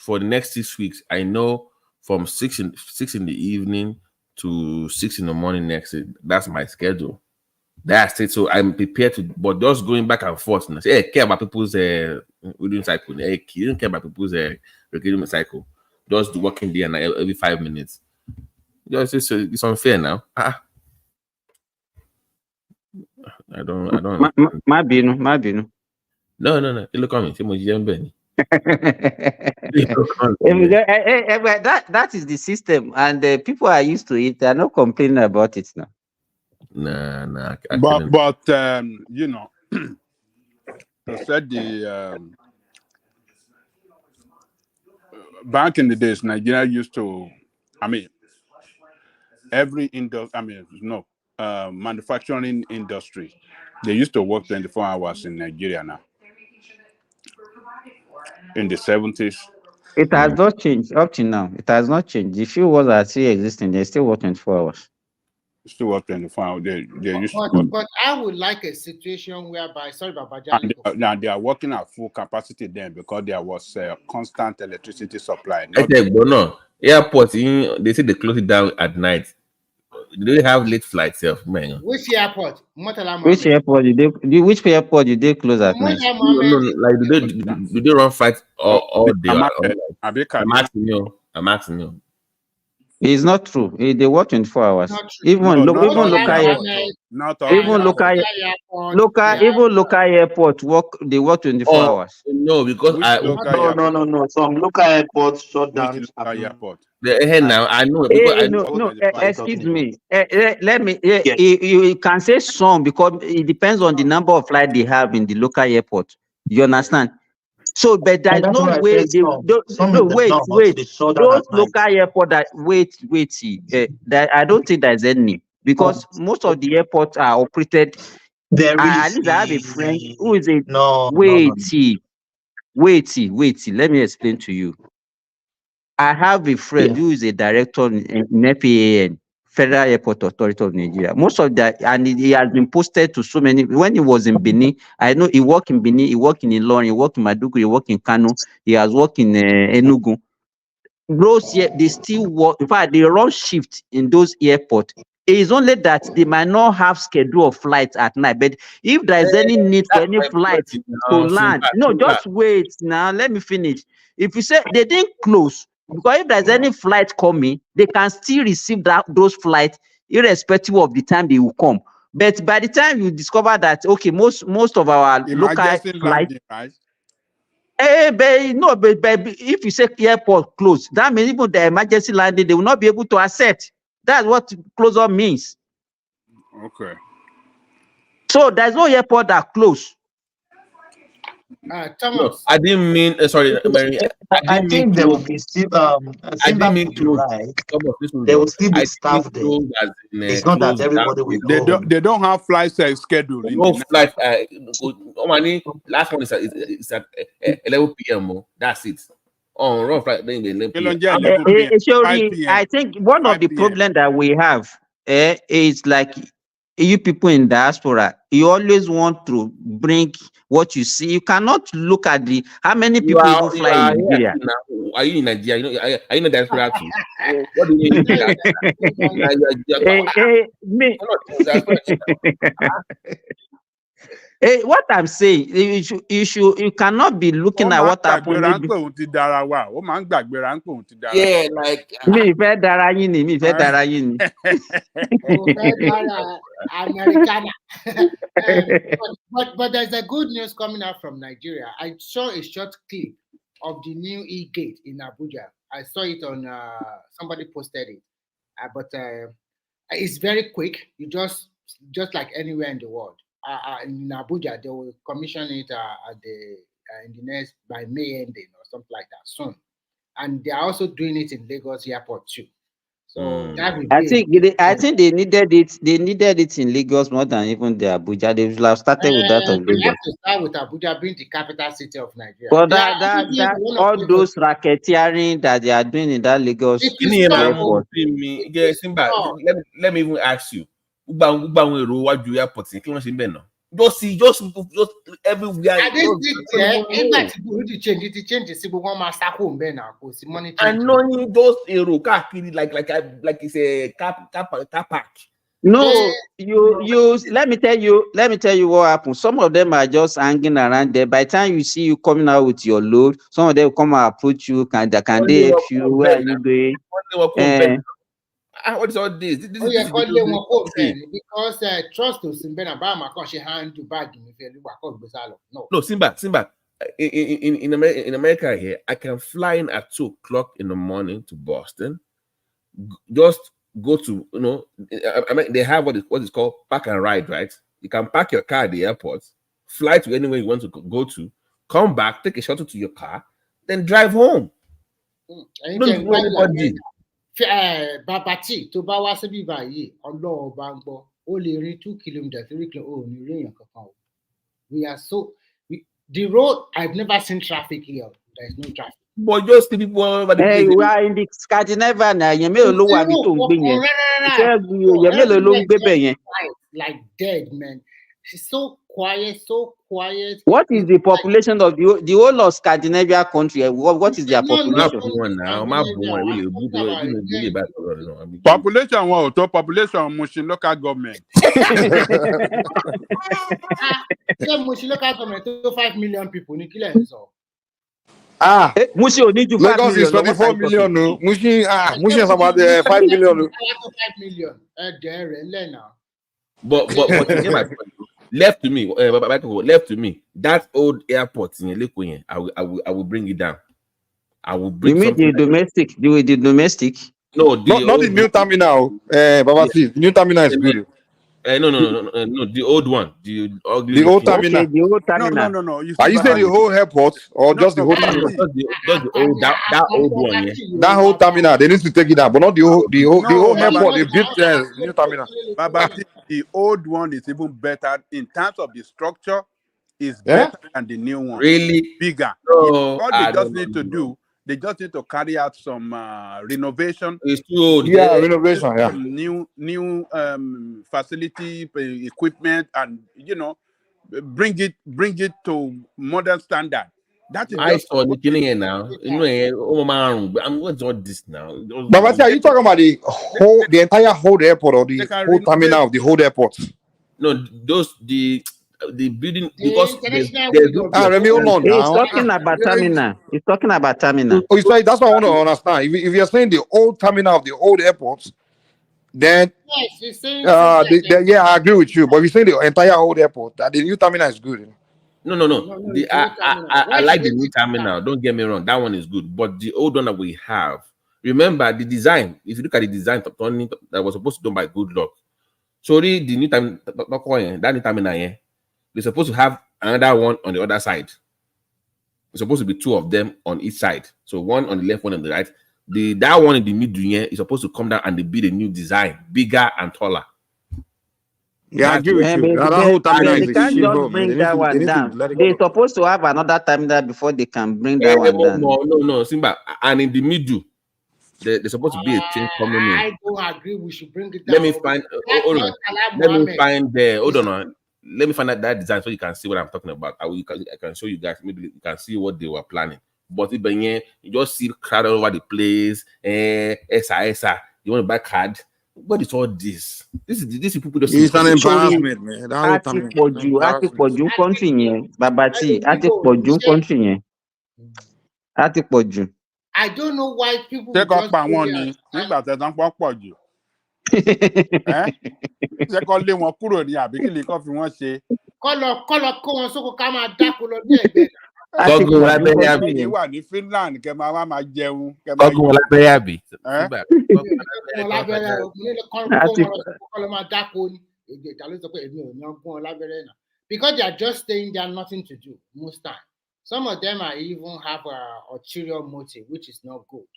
the next 6 weeks, I know from 6 in the evening to 6 in the morning next. That's my schedule. That's it. So I'm prepared to, but just going back and forth. And say, hey, care about people's reading cycle. Hey, you don't care about people's recruitment cycle. Just do working day and every 5 minutes. Just it's unfair now. I don't. Mabino. No. You look on me. That is the system, and people are used to it. They are not complaining about it now. Nah. But you know, I said the back in the days, Nigeria used to. I mean, every manufacturing industry, they used to work 24 hours in Nigeria now. In the 70s. It has not changed up to now. It has not changed. The few ones that still existing, they still work 24 hours. Still work 24 hours. They used to work. But I would like a situation whereby, sorry, Babajali. Now they are working at full capacity then because there was constant electricity supply. Airport, they say they close it down at night. Do they have late flights, man? Which airport? Which airport did they close at night? No, like do they run flights all day? I'm asking you. It's not true. They work 24 hours. Even local airport they work 24 hours. No, because no. Some local airports shut down. Now I know No, excuse me. Let me. You can say some because it depends on the number of flights they have in the local airport. You understand? So, but there is no way. Wait. Those local airport that I don't think there's any because most of the airports are operated. At least I have a friend who is a Wait. Let me explain to you. I have a friend who is a director in FAAN, Federal Airport Authority of Nigeria. Most of that, and he has been posted to so many. When he was in Benin, I know he worked in Benin, he worked in Ilorin, he worked in Maiduguri, he worked in Kano, he has worked in Enugu. Those here, they still work. In fact, they run shift in those airports. It is only that they might not have schedule of flights at night. But if there is any need for any flight to land, just wait now. Let me finish. If you say they didn't close, because if there's any flight coming, they can still receive those flights irrespective of the time they will come. But by the time you discover that, okay, most of our local flights, right? But if you say airport closed, that means even the emergency landing, they will not be able to accept. That's what closure means. Okay. So there's no airport that closed. Thomas. I didn't mean sorry, Mary. I think there will be still I didn't mean close. There will still be staff there. It's not that everybody will go. They don't have flights scheduled. No flight. Last one is at 11 p.m. That's it. On run flight, I think one of the problems that we have is like you people in diaspora, you always want to bring what you see. You cannot look at how many people even fly in Nigeria. Are you in Nigeria? Are you in the diaspora too? What do you mean? What I'm saying, you cannot be looking at what happened. Yeah, like me fair darayini. Americana. but there's a good news coming out from Nigeria. I saw a short clip of the new e-gate in Abuja. I saw it on somebody posted it, but it's very quick. You just like anywhere in the world. In Abuja, they will commission it at in the next by May ending or something like that soon, and they are also doing it in Lagos Airport too. So I think they needed it. They needed it in Lagos more than even the Abuja. They should have started with that of Lagos. They have to start with Abuja being the capital city of Nigeria. But all those racketeering that they are doing in that Lagos airport. Let me even ask you. Just everywhere. I know those like it's a car park. No, you let me tell you what happened. Some of them are just hanging around there. By the time you see you coming out with your load, some of them come and approach you. Can they help you? Where are you going? What is all this? This Oh, yeah, is call the them one country. because trust to Simben and Bama because she hand to bad if you look at no. No, Simba. In America here, I can fly in at 2:00 in the morning to Boston. Just go to I mean, they have what is called park and ride, right? You can park your car at the airport, fly to anywhere you want to go to, come back, take a shuttle to your car, then drive home. Don't know anybody. Babati to bá wá síbí báyìí Ọlọ́run bá ń gbọ́ ó lè rin 2 kilometers 3 kilometers ó ní rí èèyàn kankan. We are the road. I've never seen traffic here. There is no traffic. But just the people all over the place. We are in the Scandinavia now. Yẹn mélòó ló wà bí tó ń gbé yẹn? Yẹn mélòó ló ń gbé bẹ̀ yẹn? Like dead, man. She's so quiet, so quiet. What is the population of the whole of Scandinavia country? What is their population? Population one to population Mushin local government. Mushin local government to 5 million people. Lagos is 24 million. No, Mushin is about 5 million. 5 million. But left to me, that old airport in Lekoyen, I will bring it down. I will bring. You mean the domestic? The domestic? No, not the new terminal. The new terminal is good. No, the old one, the ugly. The old terminal. Okay, the old terminal. No. Are you saying the whole airport or just the whole terminal? Just the old that old one, yeah. That whole terminal, they need to take it down, but not the whole airport. They built new terminal. But the old one is even better in terms of the structure. Is better than the new one. Really bigger. No, all they just need to do. They just need to carry out some renovation. It's too old. Yeah, renovation. Yeah. New facility, equipment, and bring it to modern standard. That is. I saw the killing here now. What's all this now? But are you talking about the entire whole airport or the whole terminal of the whole airport? No, the building because he's talking about terminal. He's talking about terminal. Oh, sorry, that's what I want to understand. If you're saying the old terminal of the old airport, then yes, he's saying yeah, I agree with you. But if you're saying the entire old airport, that the new terminal is good. No. I like the new terminal. Don't get me wrong, that one is good. But the old one that we have, remember the design. If you look at the design that was supposed to be done by Good Luck. Sorry, the new time that new terminal, yeah. They're supposed to have another one on the other side. It's supposed to be two of them on each side. So one on the left, one on the right. That one in the middle here is supposed to come down and they build a new design, bigger and taller. Yeah, I agree with you. That whole terminal they can't just bring that one down. They're supposed to have another terminal before they can bring that one down. No, Simba. And in the middle, there's supposed to be a change coming in. I don't agree. We should bring it down. Let me find. Hold on. Let me find out that design so you can see what I'm talking about. I can show you guys. Maybe you can see what they were planning. But you just see crowd all over the place. SISA. You want to buy card? What is all this? This is people just. It's an embarrassment, man. I don't know why people. Take up by one. Ṣé kọ́ lé wọn kúrò ní àbí kí lè kọ́ fi wọ́n ṣe. Kọ́ lọ kó wọn sóko ká máa dáko lọ ní ẹ̀gbẹ́. Gọ́gùn lábẹ́rẹ́ àbí. Ẹ̀yin wà ní Finland kẹ́ máa jẹun. Gọ́gùn lábẹ́rẹ́ àbí. Gọ́gùn lábẹ́rẹ́ kọ́ lọ máa dáko ní èdè ìtàlẹ́ sọ pé èmi ò yan gún ọ lábẹ́rẹ́ náà. Because they are just staying there, nothing to do most time. Some of them are even have ulterior motive, which is not good.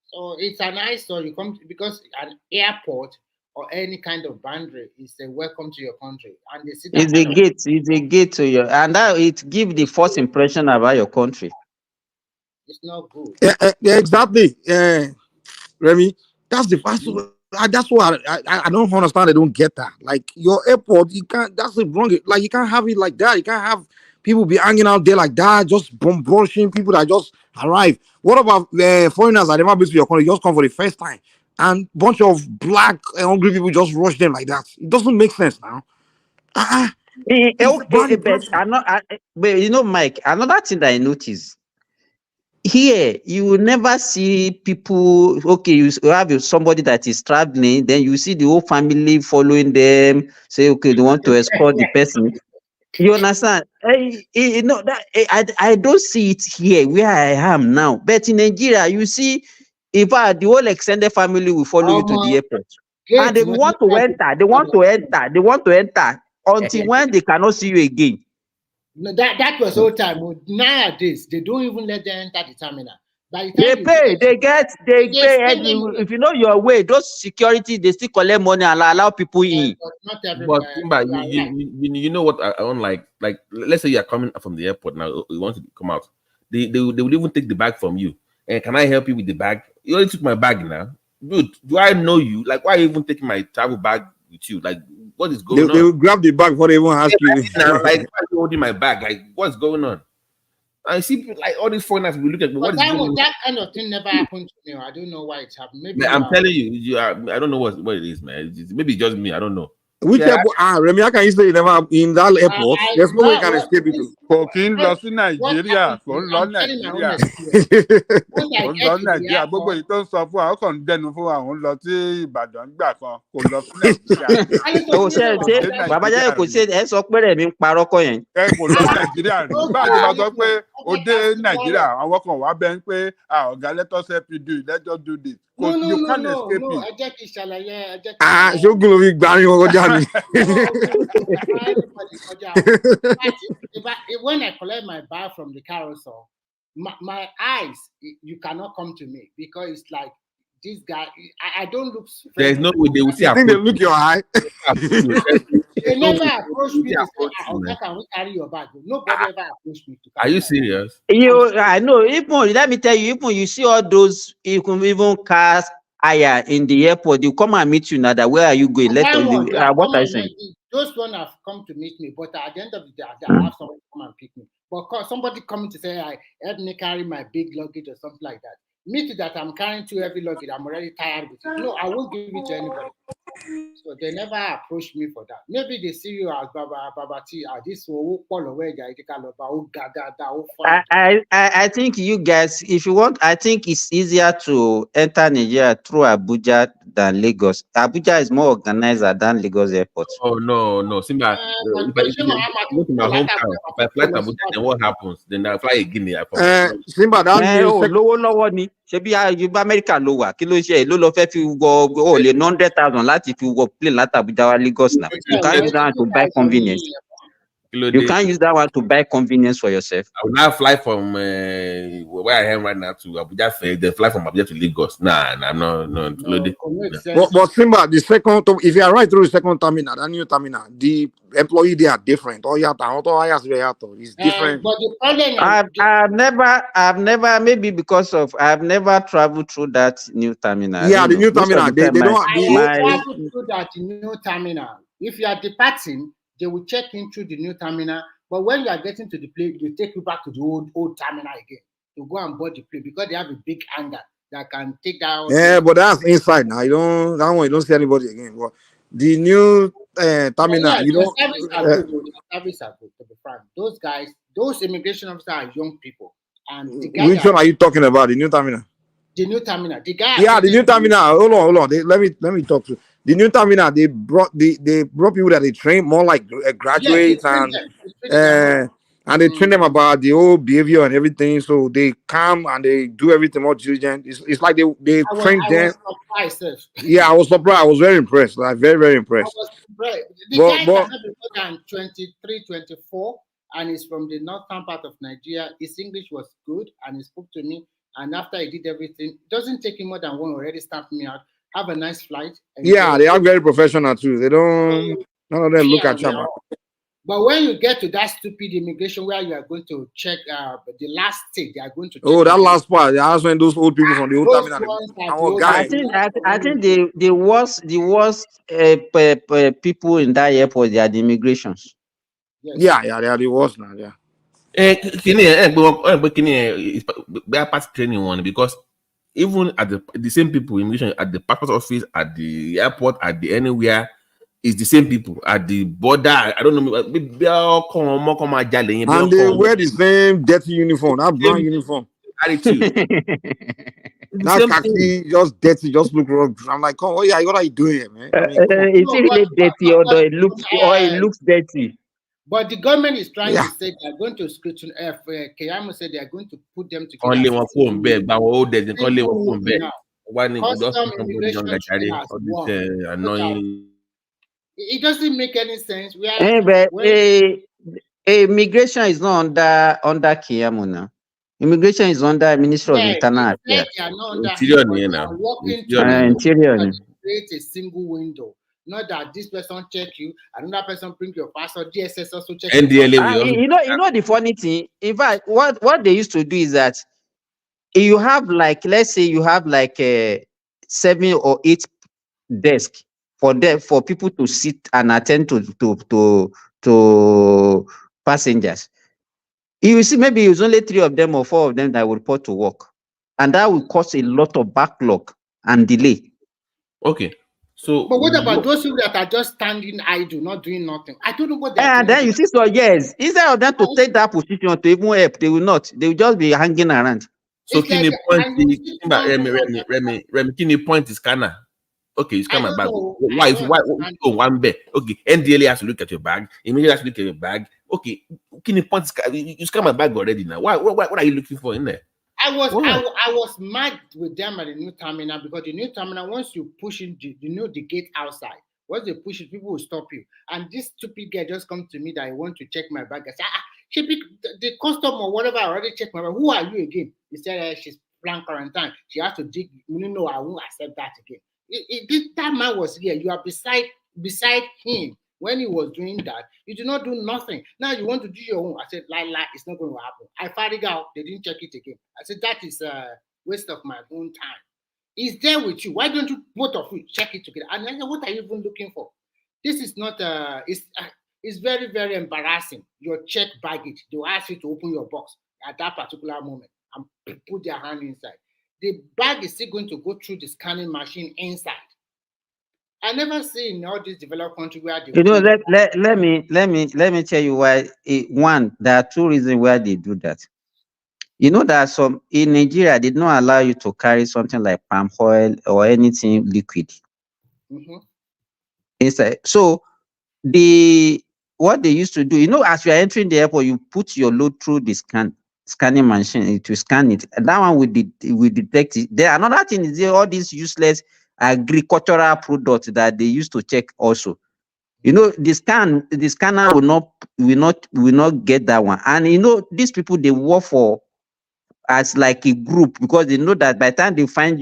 So it's a nice story. Because an airport or any kind of boundary is a welcome to your country, and they see it's a gate. It's a gate to your, and that it gives the first impression about your country. It's not good. Yeah, exactly. Remy, that's the first. That's what I don't understand. I don't get that. Like your airport, you can't. That's the wrong. Like you can't have it like that. You can't have people be hanging out there like that, just brushing people that just arrive. What about foreigners that never been to your country, just come for the first time? and bunch of black hungry people just rush them like that. It doesn't make sense now. It's a bad impression. But you know, Mike, another thing that I noticed here, you will never see people. Okay, you have somebody that is traveling, then you see the whole family following them. Say, okay, they want to escort the person. You understand? You know that I don't see it here where I am now. But in Nigeria, you see, in fact, the whole extended family will follow you to the airport, and they want to enter. They want to enter. They want to enter until when they cannot see you again. No, that was old time. Nowadays, they don't even let them enter the terminal. By the time They pay. If you know your way, those security they still collect money and allow people in. Not But everywhere. Simba, you know what I don't like let's say you are coming from the airport now, you want to come out. They will even take the bag from you. And can I help you with the bag? You only took my bag now. Dude, do I know you? Like, why are you even taking my travel bag with you? Like, what is going on? They will grab the bag before they even ask you. Now, like, why are you holding my bag? Like, what's going on? I see people, like all these foreigners will look at me. But What is going on? that kind of thing never happened to me. I don't know why it happened. Maybe Man, I'm telling you, I don't know what it is, man. Maybe it's just me. I don't know. Which airport? Remy, how can you say you never in that airport? There's no way you can escape it. Kò kí ń lọ sí Nàìjíríà, kò ń lọ Nàìjíríà. Kò ń lọ Nàìjíríà. Gbogbo èyí tó ń sọ fún wa, ó kàn ń dẹnu fún wa, òun lọ sí Ìbàdàn gbà kan, kò lọ sí Nàìjíríà. Bàbá Jáde kò ṣe ẹ sọ pé Rẹ̀mí ń parọ́ kọ́ yẹn. Ẹ kò lọ Nàìjíríà rí. Báyìí bá sọ pé ó dé Nàìjíríà, àwọn kan wá bẹ́ẹ̀ ń pé ọ̀gá let us help you do it, let us do this. No, You can't escape no. it. I just ṣàlàyé. Ṣógun ló fi gbà yín wọn kọjá ni. When I collect my bag from the carousel, my eyes, you cannot come to me because it's like this guy. I don't look. There's no way they will see. I think they look your eye. They never approach me to say, can we carry your bag? Nobody ever approached me to carry. Are you serious? I know. Even let me tell you, even you see all those, you can even cast higher in the airport. You come and meet you now. That where are you going? What are you saying? Those one have come to meet me, but at the end of the day, I have somebody come and pick me. But somebody coming to say, I help me carry my big luggage or something like that. Me too, that I'm carrying too heavy luggage. I'm already tired with it. No, I won't give it to anybody. So they never approached me for that. Maybe they see you as Baba T. This I think you guys, if you want, I think it's easier to enter Nigeria through Abuja than Lagos. Abuja is more organized than Lagos airport. Oh no, Simba. If I go to my hometown, if I fly to Abuja, then what happens? Then I fly again. Simba, lọ́wọ́ ni. Ṣebí Yorùbá America ló wà, kí ló ṣe ló lọ fẹ́ fi wọ lè 100,000 láti fi wọ plane láti Abuja wá Lagos now. You can't use that one to buy convenience. You can't use that one to buy convenience for yourself. I will now fly from where I am right now to Abuja, then fly from Abuja to Lagos. Nah, I'm not. But Simba, the second, if you are right through the second terminal, the new terminal, the employee they are different. It's different. But the problem I've never, maybe because of I've never traveled through that new terminal. Yeah, the new terminal. They don't. traveled through that new terminal. If you are departing, they will check in through the new terminal. But when you are getting to the plane, they take you back to the old terminal again to go and board the plane because they have a big hangar that can take that. Yeah, but that's inside now. That one you don't see anybody again. But the new terminal, you don't. The service are good, to be frank. Those guys, those immigration officers are young people. And the guy which one are you talking about? The new terminal? The new terminal. The guy. Yeah, the new terminal. Hold on. Let me talk to you. The new terminal. They brought people that they train more like graduates and they train them about the whole behavior and everything. So they come and they do everything more diligent. It's like they train them. Yeah, I was surprised. I was very impressed. Like very impressed. The guy cannot be more than 23, 24, and he's from the northern part of Nigeria. His English was good, and he spoke to me. And after he did everything, it doesn't take him more than one already stamped me out. Have a nice flight. Yeah, they are very professional too. They don't. None of them look at you. But when you get to that stupid immigration where you are going to check the last stage, they are going to. Oh, that last part. That's when those old people from the old terminal. I think the worst people in that airport, they are the immigrations. Yeah, they are the worst now. Yeah. Kini part training one because even at the same people, immigration at the passport office, at the airport, at the anywhere, is the same people at the border. I don't know. And they wear the same dirty uniform, that brown uniform. Attitude. That khaki, just dirty, just look wrong. I'm like, oh yeah, what are you doing, man? I mean, come on. Is it really dirty or it looks dirty? But the government is trying to say they are going to scrutinize. Keyamo said they are going to put them together. Only one phone bed, but old they call it one phone bed. Custom immigration annoying. It doesn't make any sense. Immigration is not under Keyamo now. Immigration is under Ministry of Internal Affairs. They are not under him, but they are working to create a single window. Not that this person check you, another person bring your passport, DSS also check you. You know the funny thing. In fact, what they used to do is that you have like, let's say you have like 7 or 8 desks for people to sit and attend to passengers. You will see maybe it's only 3 of them or 4 of them that will report to work, and that will cause a lot of backlog and delay. Okay. So, but what about those people that are just standing idle, not doing nothing? I don't know what they're doing. And then you see, so yes, instead of them to take that position to even help, they will not. They will just be hanging around. So, can you point is scanner? Okay, you scan my bag. Why one bed? Okay, NDLA has to look at your bag. Immediately has to look at your bag. Okay, can you point? You scan my bag already now. What are you looking for in there? I was mad with them at the new terminal, because the new terminal, once you push in the gate outside, once they push it, people will stop you. And this stupid guy just comes to me that I want to check my bag. I said, the customer or whatever, I already checked my bag. Who are you again? He said, she's planned quarantine. She has to dig. No, I won't accept that again. That man was here. You are beside him. When he was doing that, you did not do nothing. Now you want to do your own. I said, lie, it's not going to happen. I fired it out. They didn't check it again. I said, that is a waste of my own time. He's there with you. Why don't you, both of you, check it together? And I said, what are you even looking for? This is not, it's very, very embarrassing. Your check baggage, they'll ask you to open your box at that particular moment and put their hand inside. The bag is still going to go through the scanning machine inside. I never see in all these developed countries where they let me tell you why. One, there are 2 reasons why they do that. You know that some in Nigeria did not allow you to carry something like palm oil or anything liquid inside. So what they used to do, as you are entering the airport, you put your load through the scanning machine to scan it. And that one will detect it. There another thing is all these useless agricultural products that they used to check also. The scanner will not get that one. And these people, they work for as like a group, because they know that by the time they find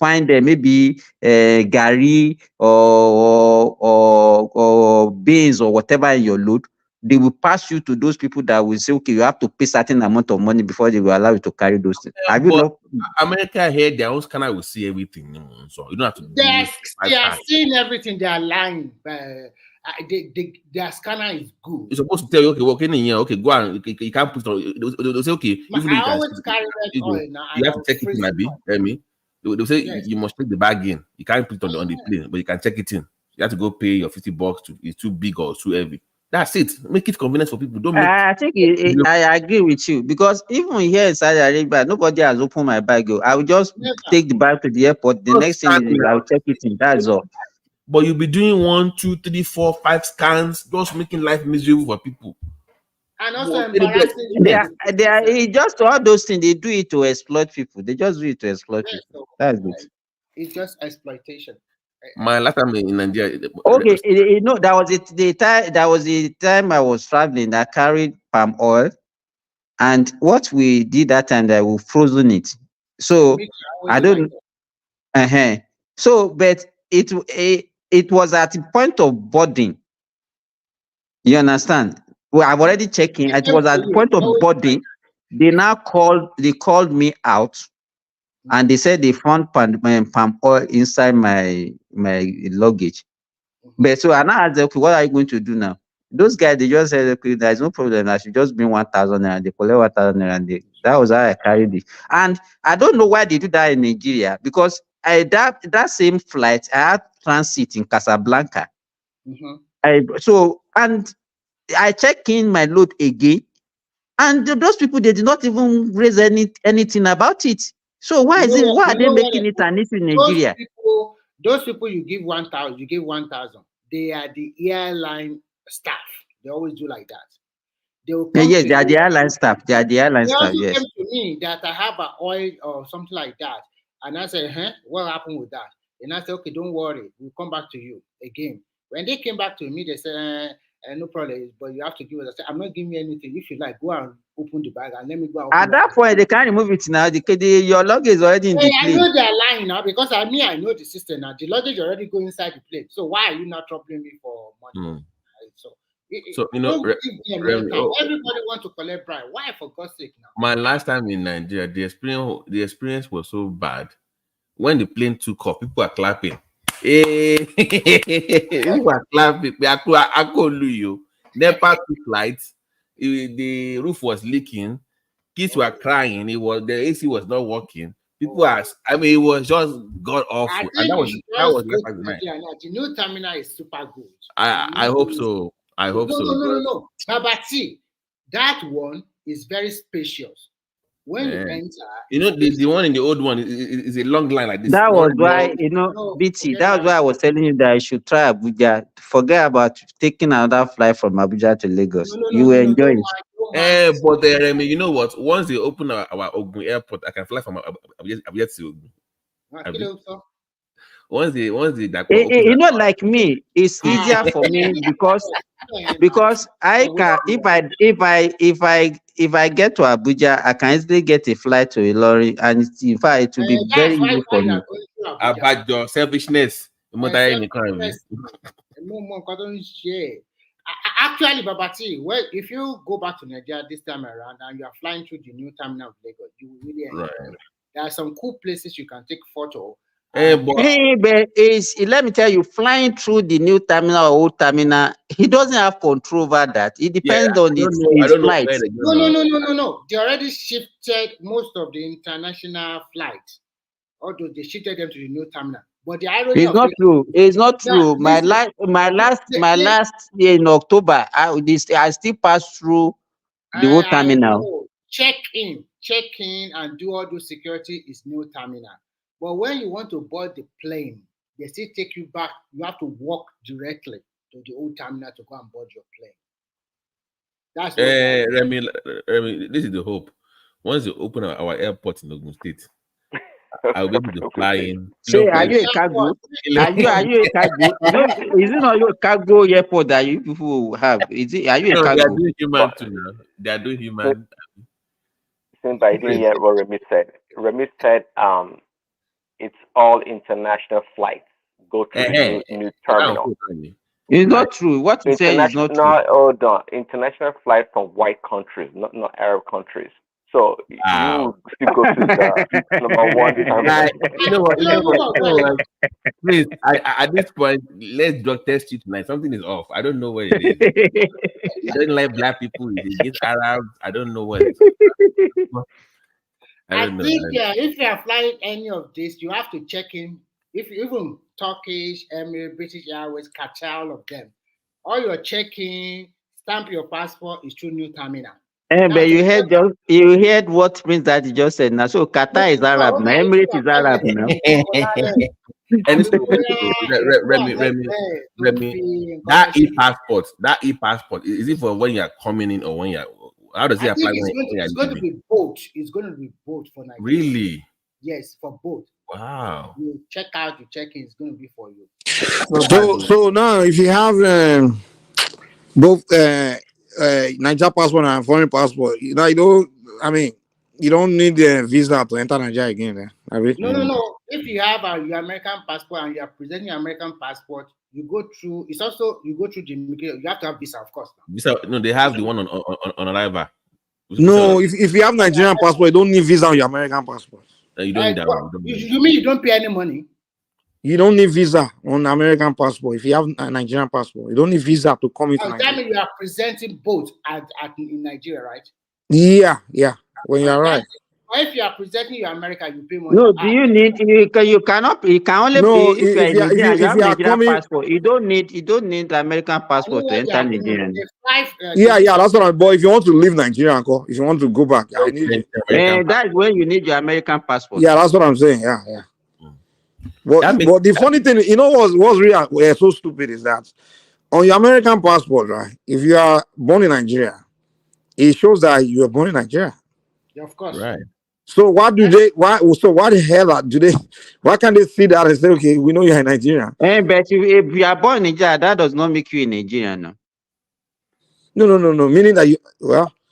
maybe gari or beans or whatever in your load, they will pass you to those people that will say, okay, you have to pay certain amount of money before they will allow you to carry those things. America here, their own scanner will see everything. So you don't have to. They are seeing everything. They are lying. Their scanner is good. You're supposed to tell you, okay, walk in here, okay, go on. You can't put it on. They'll say, okay, I always carry red oil now. You have to check it in, Abi. Tell me. They'll say you must take the bag in. You can't put it on the plane, but you can check it in. You have to go pay your $50. It's too big or too heavy. That's it. Make it convenient for people. Don't make. I think I agree with you, because even here in Saudi Arabia, nobody has opened my bag. I will just take the bag to the airport. The next thing is I'll check it in. That's all. But you'll be doing 1, 2, 3, 4, 5 scans, just making life miserable for people. And also embarrassing. They are just all those things. They do it to exploit people. They just do it to exploit people. That's it. It's just exploitation. My last time in Nigeria. Okay, that was it. That was the time I was traveling. I carried palm oil, and what we did that time, that we frozen it. So I don't. So, but it was at the point of boarding. You understand? Well, I've already checked in. It was at the point of boarding. They called me out, and they said they found palm oil inside my luggage. But so I now asked them, okay, what are you going to do now? Those guys, they just said, okay, there's no problem. I should just bring 1,000 naira. They collect 1,000 naira. And that was how I carried it. And I don't know why they do that in Nigeria, because that same flight, I had transit in Casablanca. And I check in my load again, and those people, they did not even raise anything about it. So why are they making it an issue in Nigeria? Those people you give 1,000, they are the airline staff. They always do like that. They will come Yes, to they are you. the airline staff. They are the airline They staff, also yes. came to me that I have an oil or something like that. And I said, what happened with that? And I said, okay, don't worry. We'll come back to you again. When they came back to me, they said, no problem, but you have to give us. I said, I'm not giving you anything. If you like, go and open the bag and let me go and open At that point, they can't remove it now. Your luggage is already in the I plane. know they're lying now because I know the system now. The luggage already go inside the plane. So why are you not troubling me for money? So don't give them any time. Everybody want to collect bribe. Why, for God's sake, now? My last time in Nigeria, the experience was so bad. When the plane took off, people are clapping. Hey, people are clapping. I call you. Nepa took flights. The roof was leaking. Kids were crying. The AC was not working. People are. I mean, it was just god awful. And that was nice. The new terminal is super good. I hope so. I hope so. No. But see, that one is very spacious. When you enter, the one in the old one is a long line like this. That was why, BT, that was why I was telling you that I should try Abuja. Forget about taking another flight from Abuja to Lagos. You will enjoy it. But you know what? Once they open our Ogun airport, I can fly from Abuja to Ogun. Once they like me, it's easier for me because I can if I get to Abuja, I can easily get a flight to Ilorin, and in fact it will be very easy for me. About your selfishness, Actually, Babati, well, if you go back to Nigeria this time around and you are flying through the new terminal of Lagos, you will really enjoy it. There are some cool places you can take photo. But let me tell you, flying through the new terminal or old terminal, he doesn't have control over that. It depends on his flight. No. They already shifted most of the international flights. Although they shifted them to the new terminal. But the irony it's not true. It's not true. My last year in October, I still passed through the old terminal. Check in, and do all those security is new terminal. But when you want to board the plane, they still take you back. You have to walk directly to the old terminal to go and board your plane. That's Remy, this is the hope. Once you open our airport in Ogun State, I'll be able to fly in. Say, are you a cargo? Are you a cargo? Is it not your cargo airport that you people have? Are you a cargo? They are doing human too now. They are doing human. Since I didn't hear what Remy said. Remy said, it's all international flights go to the new terminal. It's not true. What you say is not true. Hold on. International flights from white countries, not Arab countries. So you still go to the number one terminal. You know what? Please, at this point, let's drug test you tonight. Something is off. I don't know what it is. I don't like black people. It gets Arabs. I don't know what it is. I think if you are flying any of this, you have to check in. If even Turkish, Emirates, British Airways, Qatar, all of them, all your checking, stamp your passport is through new terminal. But you heard what Prince Daddy just said now. So Qatar is Arab now, Emirates is Arab now. Remy, that e-passport, is it for when you are coming in or when you are? How does it apply? It's going to be both. It's going to be both for Nigeria. Really? Yes, for both. Wow. You check out, you check in. It's going to be for you. So now, if you have both Nigeria passport and foreign passport, you don't need a visa to enter Nigeria again. No. If you have your American passport and you are presenting your American passport, you go through. It's also you go through the immigration. You have to have visa, of course. Visa? No, they have the one on arrival. No, if you have Nigerian passport, you don't need visa on your American passport. You don't need that one. You mean you don't pay any money? You don't need visa on American passport. If you have a Nigerian passport, you don't need visa to come into Oh, Nigeria. that means you are presenting both in Nigeria, right? Yeah. When you're right. Or if you are presenting your America, you pay money. No, do you need you cannot you can only No, if you are in Nigeria, you if have you are Nigerian coming, passport. You don't need American passport to enter Nigeria. yeah, that's what I'm. But if you want to leave Nigeria, uncle, if you want to go back, I need it. And that's when you need your American passport. Yeah, that's what I'm saying. Yeah. But the funny thing, you know, what's real so stupid is that on your American passport, right? If you are born in Nigeria, it shows that you are born in Nigeria. Yeah, of course. Right. So what do they? Why the hell do they? Why can't they see that and say, okay, we know you're in Nigeria? But if you are born in Nigeria, that does not make you a Nigerian, no. No. Meaning that you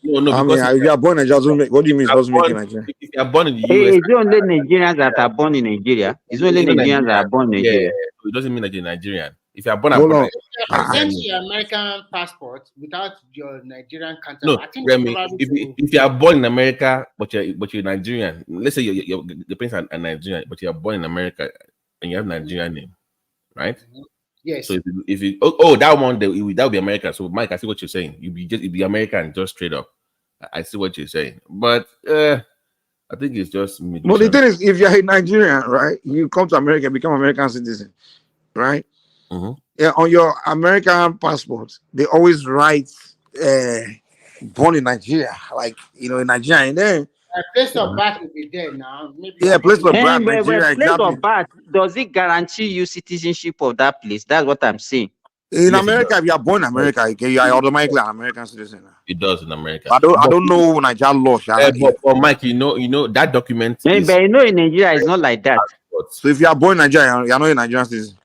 No, I mean, because if you are born in Nigeria, doesn't make, what do you mean it doesn't make you Nigerian? If you are born in the US, It's only Nigerians that are born in Nigeria. It's only Nigerians that are born in Nigeria. So it doesn't mean that you're Nigerian. If you are born Hold abroad, on. If you are presenting your American passport without your Nigerian counterpart, no, I think Remy, if you are born in America but you're Nigerian, let's say your parents are Nigerian, but you are born in America and you have Nigerian name, right? Yes. So if you that one that would be America. So Mike, I see what you're saying. You be American just straight up. I see what you're saying, but I think it's just. But the thing is, if you're a Nigerian, right, you come to America and become American citizen, right? Mm-hmm. Yeah, on your American passport, they always write born in Nigeria, like in Nigeria, and then place of birth will be there now. Maybe place of birth, But Nigeria, place exactly. of birth, does it guarantee you citizenship of that place? That's what I'm saying. In America, if you are born in America, okay, you are automatically an American citizen. It does in America. I don't know Nigerian law. But Mike, you know that document. But in Nigeria, it's not like that. So if you are born in Nigeria, you are not a Nigerian citizen.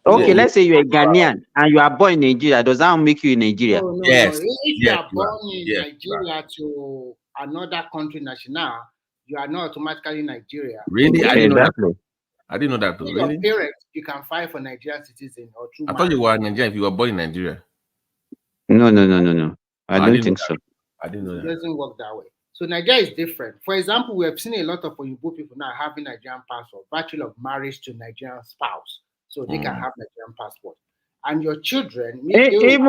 Okay, let's say you're a Ghanaian and you are born in Nigeria. Does that make you in Nigeria? No. Yes. If you are born in Nigeria to another country national, you are not automatically Nigeria. Really? I didn't know that. I didn't know that. Really? Your parents, you can file for Nigerian citizen or through. I thought you were Nigerian if you were born in Nigeria. No. I don't think so. I didn't know that. It doesn't work that way. So Nigeria is different. For example, we have seen a lot of Oyibo people now having Nigerian passport, virtue of marriage to Nigerian spouse, so they can have Nigerian passport. And your children, even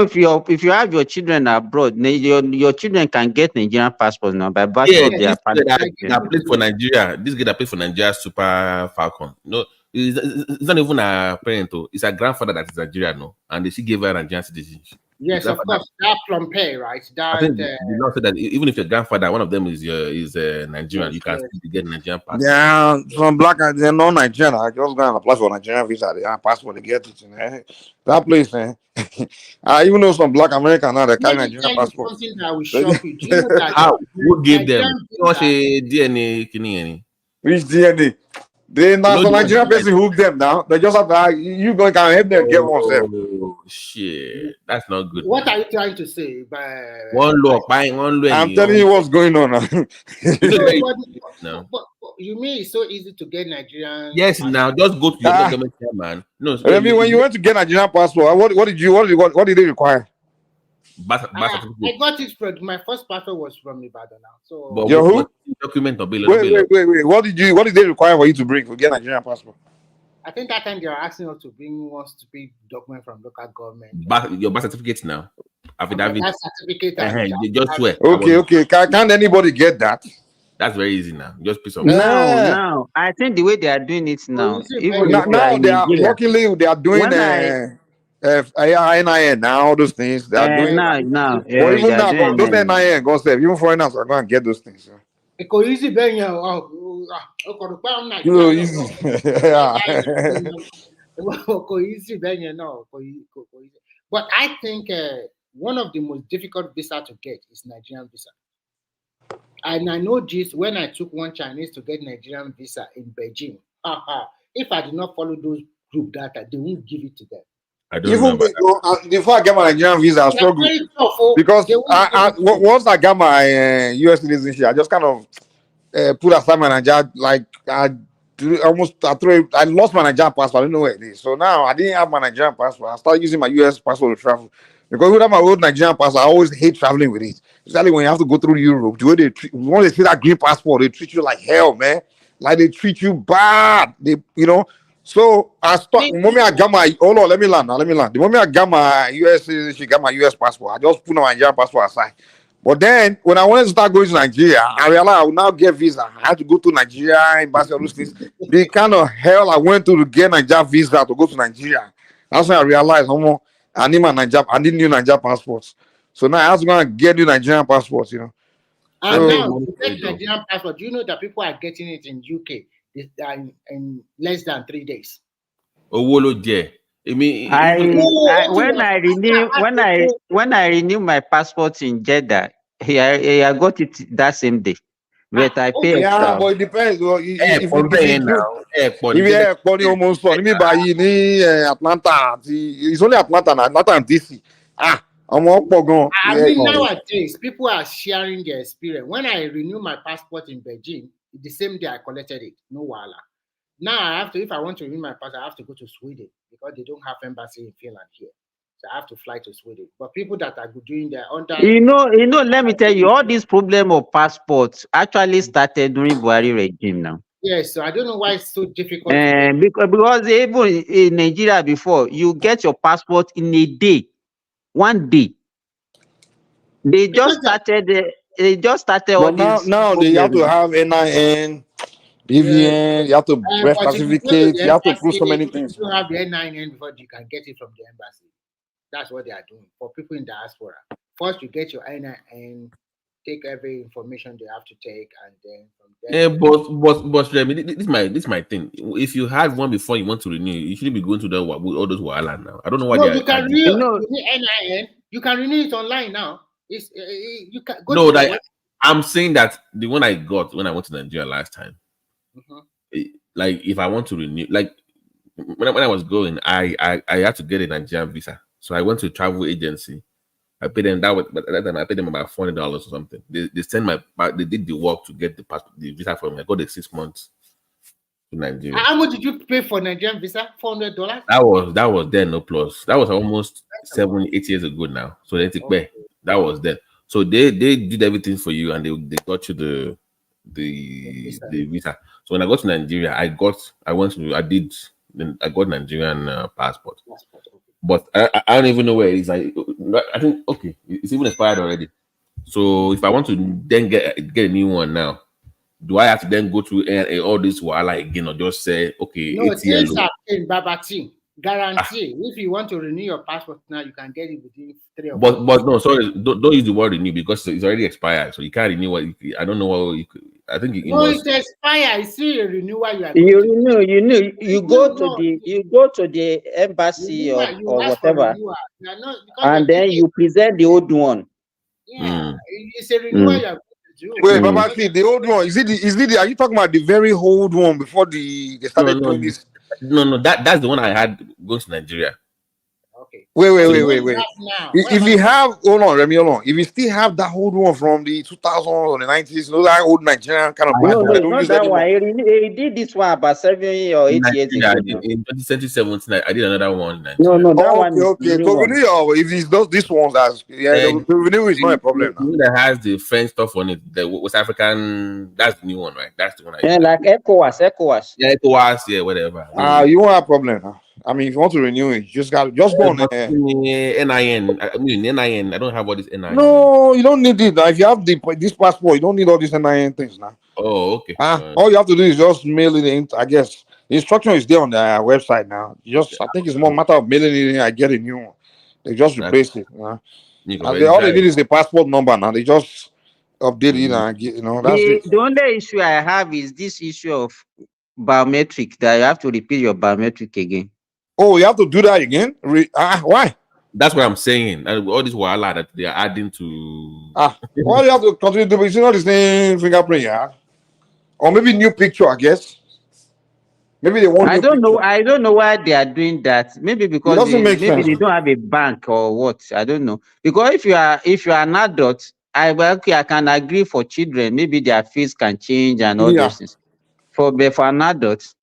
if you have your children abroad, your children can get Nigerian passports now by virtue of their parents. That played for Nigeria. This guy that played for Nigeria Super Falcon. No, it's not even a parent. It's a grandfather that is Nigerian, no, and she gave her Nigerian citizenship. Yes, of course. That from pay, right? That, I think the law said that even if your grandfather, one of them is Nigerian, you can still get Nigerian passport. Yeah, some black they're not Nigerian. I just go and apply for Nigerian visa. They have passport to get it. That place, I even know some black American now they carry Nigerian passport. Something that will shock you. Do you know that How? Who gave them? What's a DNA? Which DNA? They not some Nigerian person hook them down. They just have to you go can help them get one self. Oh shit, that's not good. What are you trying to say? One law, buying one law. I'm telling you what's going on now. No. But you mean it's so easy to get Nigerian? Yes, now just go to your government chairman. No, I mean, when you went to get Nigerian passport, what did they require? I got it from my first passport was from Badenoch. So but your who? Document or bill. Wait. What did they require for you to bring to get Nigerian passport? I think that time they were asking us to bring one stupid document from local government. Your birth certificate now. Affidavit. That certificate. You just swear. Okay. Can't anybody get that? That's very easy now. Just piece of. No. I think the way they are doing it now, now they are luckily they are doing NIN now, all those things. They are doing now. Or even now, those NIN, God save, even foreigners are going to get those things. It's easy, easy. But I think one of the most difficult visa to get is Nigerian visa. And I know this when I took one Chinese to get Nigerian visa in Beijing. If I did not follow those group data, they won't give it to them. Even before I get my Nigerian visa, I struggled because once I got my US citizenship, I just kind of put aside my Nigerian, like I lost my Nigerian passport. I don't know where it is. So now I didn't have my Nigerian passport. I started using my US passport to travel. Because without my old Nigerian passport, I always hate traveling with it. Especially when you have to go through Europe. The way they treat, once they see that green passport, they treat you like hell, man. Like they treat you bad. So I start the moment I got my hold on, let me land now. Let me land. The moment I got my US citizenship, got my US passport, I just put my Nigerian passport aside. But then when I wanted to start going to Nigeria, I realized I would now get visa. I had to go to Nigeria, embassy, all those things. The kind of hell I went to get Nigeria visa to go to Nigeria. That's when I realized, I need my Nigeria, I need new Nigeria passports. So now I have to go and get new Nigerian passports, you know. And So, now to get Nigerian passport, do you know that people are getting it in UK in less than 3 days? I when I renew my passport in Jeddah, I got it that same day. But I pay yeah, extra. but it depends. Well, if it's good, if you're funny almost on me by Atlanta, it's only Atlanta now, Atlanta and DC. I'm all going. I mean, nowadays people are sharing their experience. When I renew my passport in Beijing, the same day I collected it, no wala. Now I have to, if I want to renew my passport, I have to go to Sweden because they don't have embassy in Finland here. So I have to fly to Sweden. But people that are doing their under, let me tell you, all this problem of passports actually started during Buhari regime now. Yes, so I don't know why it's so difficult to get. Because even in Nigeria before, you get your passport in a day, 1 day. They just started all But this. now they have to have NIN, BVN, you have to birth But if you go to certificate, the you have to embassy, prove so many things. you have the NIN before you can get it from the embassy. That's what they are doing for people in diaspora. First, you get your NIN, take every information they have to take, and then from there. But Remy, this is my thing. If you had one before you want to renew, you shouldn't be going to all those wahala now. I don't know why No, they you can renew NIN. You can renew it online now. It's you can go to the website. I'm saying that the one I got when I went to Nigeria last time, like if I want to renew, like when I was going, I had to get a Nigerian visa. So I went to a travel agency. I paid them but at that time I paid them about $400 or something. They sent they did the work to get the visa for me. I got the 6 months to Nigeria. How much did you pay for Nigerian visa? $400. That was then no plus. That was almost 7-8 years ago now. So they took back. That was then. So they did everything for you and they got you the visa. So when I got to Nigeria, I got Nigerian passport. But I don't even know where it is. I think it's even expired already. So if I want to then get a new one now, do I have to then go through all this while again, or just say No, things are in Babati. Guarantee. If you want to renew your passport now, you can get it within 3 or 4 But no, sorry, don't use the word renew because it's already expired. So you can't renew it. I don't know what you could. I think it it's expired. It's still a renewal. You go to the embassy or whatever, and then you present the old one. Yeah, it's a renewal you are going to do. Wait, Baba, see, the old one, is it are you talking about the very old one before they started doing this? No, that's the one I had going to Nigeria. Okay. Wait. If you have, hold on, Remy, hold on. If you still have that old one from the 2000s or the 90s, that old Nigerian kind of passport, no, not that one. He did this one about 7 or 8 years ago. In 2017, I did another one. No, that one. Okay. So renew if it's these ones, renew is not a problem now. That has the French stuff on it. The West African, that's the new one, right? That's the one. Like ECOWAS. Yeah, ECOWAS, yeah, whatever. You won't have a problem now. I mean, if you want to renew it, just go on there. NIN. I mean, NIN. I don't have all this NIN. No, you don't need it. Now, if you have this passport, you don't need all these NIN things now. Oh, okay. All you have to do is just mail it in. I guess the instruction is there on the website now. I think it's more matter of mailing it in. I get a new one. They just replace it. All they need is the passport number now. They just update it and get, that's it. The only issue I have is this issue of biometric, that you have to repeat your biometric again. Oh, you have to do that again? Why? That's what I'm saying. All this wahala that they are adding to. Why do you have to continue to do it? It's not the same fingerprint, yeah? Or maybe new picture, I guess. Maybe they want. I don't know why they are doing that. Maybe because they don't have a bank or what. I don't know. Because if you are an adult, I can agree for children. Maybe their face can change and all those things. For an adult.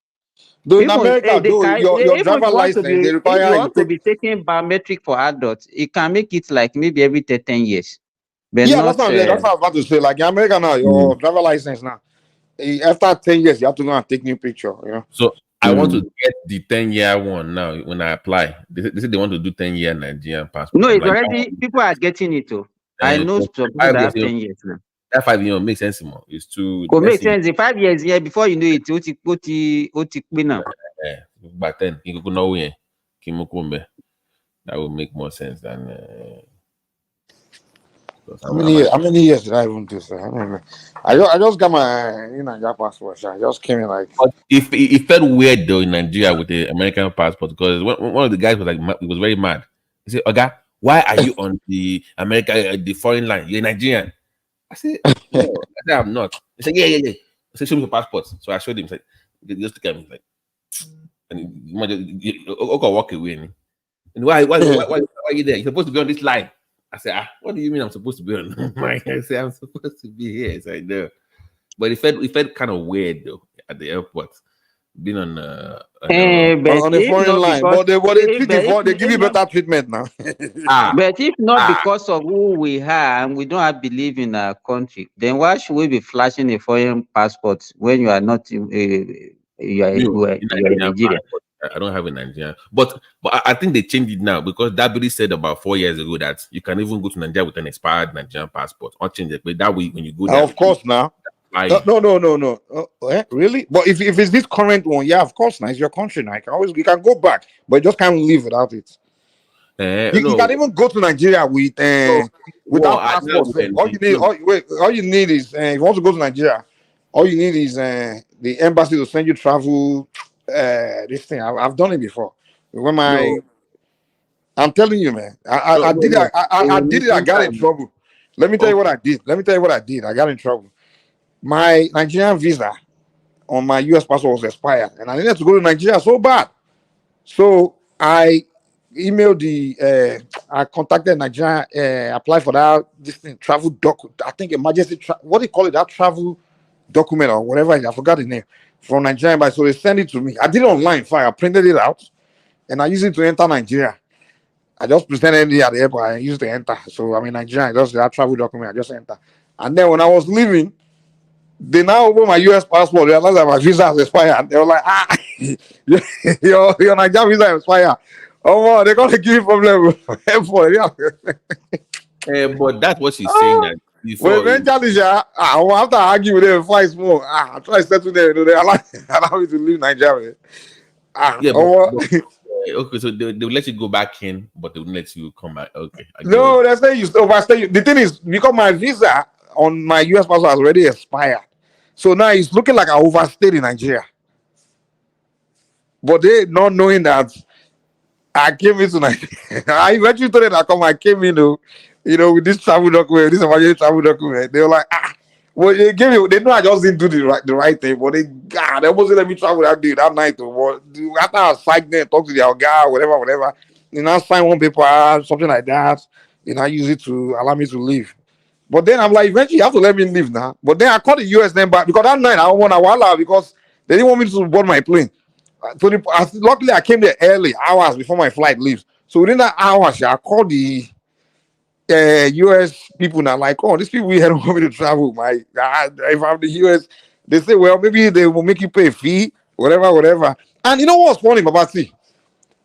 Though in America, your driver license, they require you to be taking biometric for adults. It can make it like maybe every 10 years. But that's what I was about to say. Like in America now, your driver license now, after 10 years, you have to go and take new picture. So I want to get the 10-year one now. When I apply, they say they want to do 10-year Nigerian passport. No, I'm it's like, already people are getting it too. I know some people 5 that years. have 10 years now. That 5 years makes sense more. It's too. Could make sense. In 5 years, yeah, before you know it, oti now. But then you could know where Kimukumbe. That would make more sense than. How many years did I even do, sir? I don't know. I just got my Nigeria passport. Sir. I just came in like. But it felt weird though in Nigeria with the American passport because one of the guys was like, he was very mad. He said, "Oga, why are you on the the foreign line? You're Nigerian." I said, "No, I'm not." He said, "Yeah." I said, "Show me your passport." So I showed him. He's like, "Just look at me." He's like, and he walk away. And why are you there? You're supposed to be on this line. I said, what do you mean I'm supposed to be on my? I said, I'm supposed to be here. I said, no. But it felt kind of weird though at the airport. Being on the foreign line. But they give you better treatment now. But if not because of who we are and we don't have belief in our country, then why should we be flashing a foreign passport when you are not you are in Nigeria? I don't have a Nigerian, but I think they changed it now because Dabiri said about 4 years ago that you can even go to Nigeria with an expired Nigerian passport. I'll change it, but that way when you go there, of course now. No. Really? But if it's this current one, yeah, of course now. It's your country now. You can go back, but you just can't live without it. You can even go to Nigeria without passport. All you need is if you want to go to Nigeria, all you need is the embassy to send you travel. This thing I've done it before. I'm telling you, man. I did it. I did it. I got in trouble. Let me tell you what I did. I got in trouble. My Nigerian visa on my US passport was expired, and I needed to go to Nigeria so bad. So I emailed I contacted Nigeria, applied for that travel document. I think emergency. What do you call it? That travel document or whatever. I forgot the name from Nigeria. But so they sent it to me. I did it online. Fine. I printed it out, and I used it to enter Nigeria. I just presented it at the airport. I used to enter. So I mean, Nigeria. Just that travel document. I just enter. And then when I was leaving, they now open my US passport. They realized that my visa has expired. They were like, your Nigerian visa expired. Oh, they're gonna give you problem. But that's what she's saying. That well, eventually, after I argue with them twice more, I try to settle them. They allow me to leave Nigeria. Okay, so they'll let you go back in, but they won't let you come back. Okay. No, they say you overstay. The thing is, because my visa on my US passport has already expired, so now it's looking like I overstayed in Nigeria. But they not knowing that I came into Nigeria. I eventually told them I came in, with this travel document, this emergency travel document. They were like, well, they gave me. They know I just didn't do the right thing, but they wasn't let me travel that day, that night. After I signed there, talk to their guy, whatever. I sign one paper, something like that. I use it to allow me to leave. But then I'm like, eventually you have to let me leave now. But then I called the US then back because that night I want a while because they didn't want me to board my plane. So luckily I came there early, hours before my flight leaves. So within that hour, I called the US people now, like, these people here don't want me to travel. If I'm the US, they say, well, maybe they will make you pay a fee, whatever. And you know what's funny, Babati?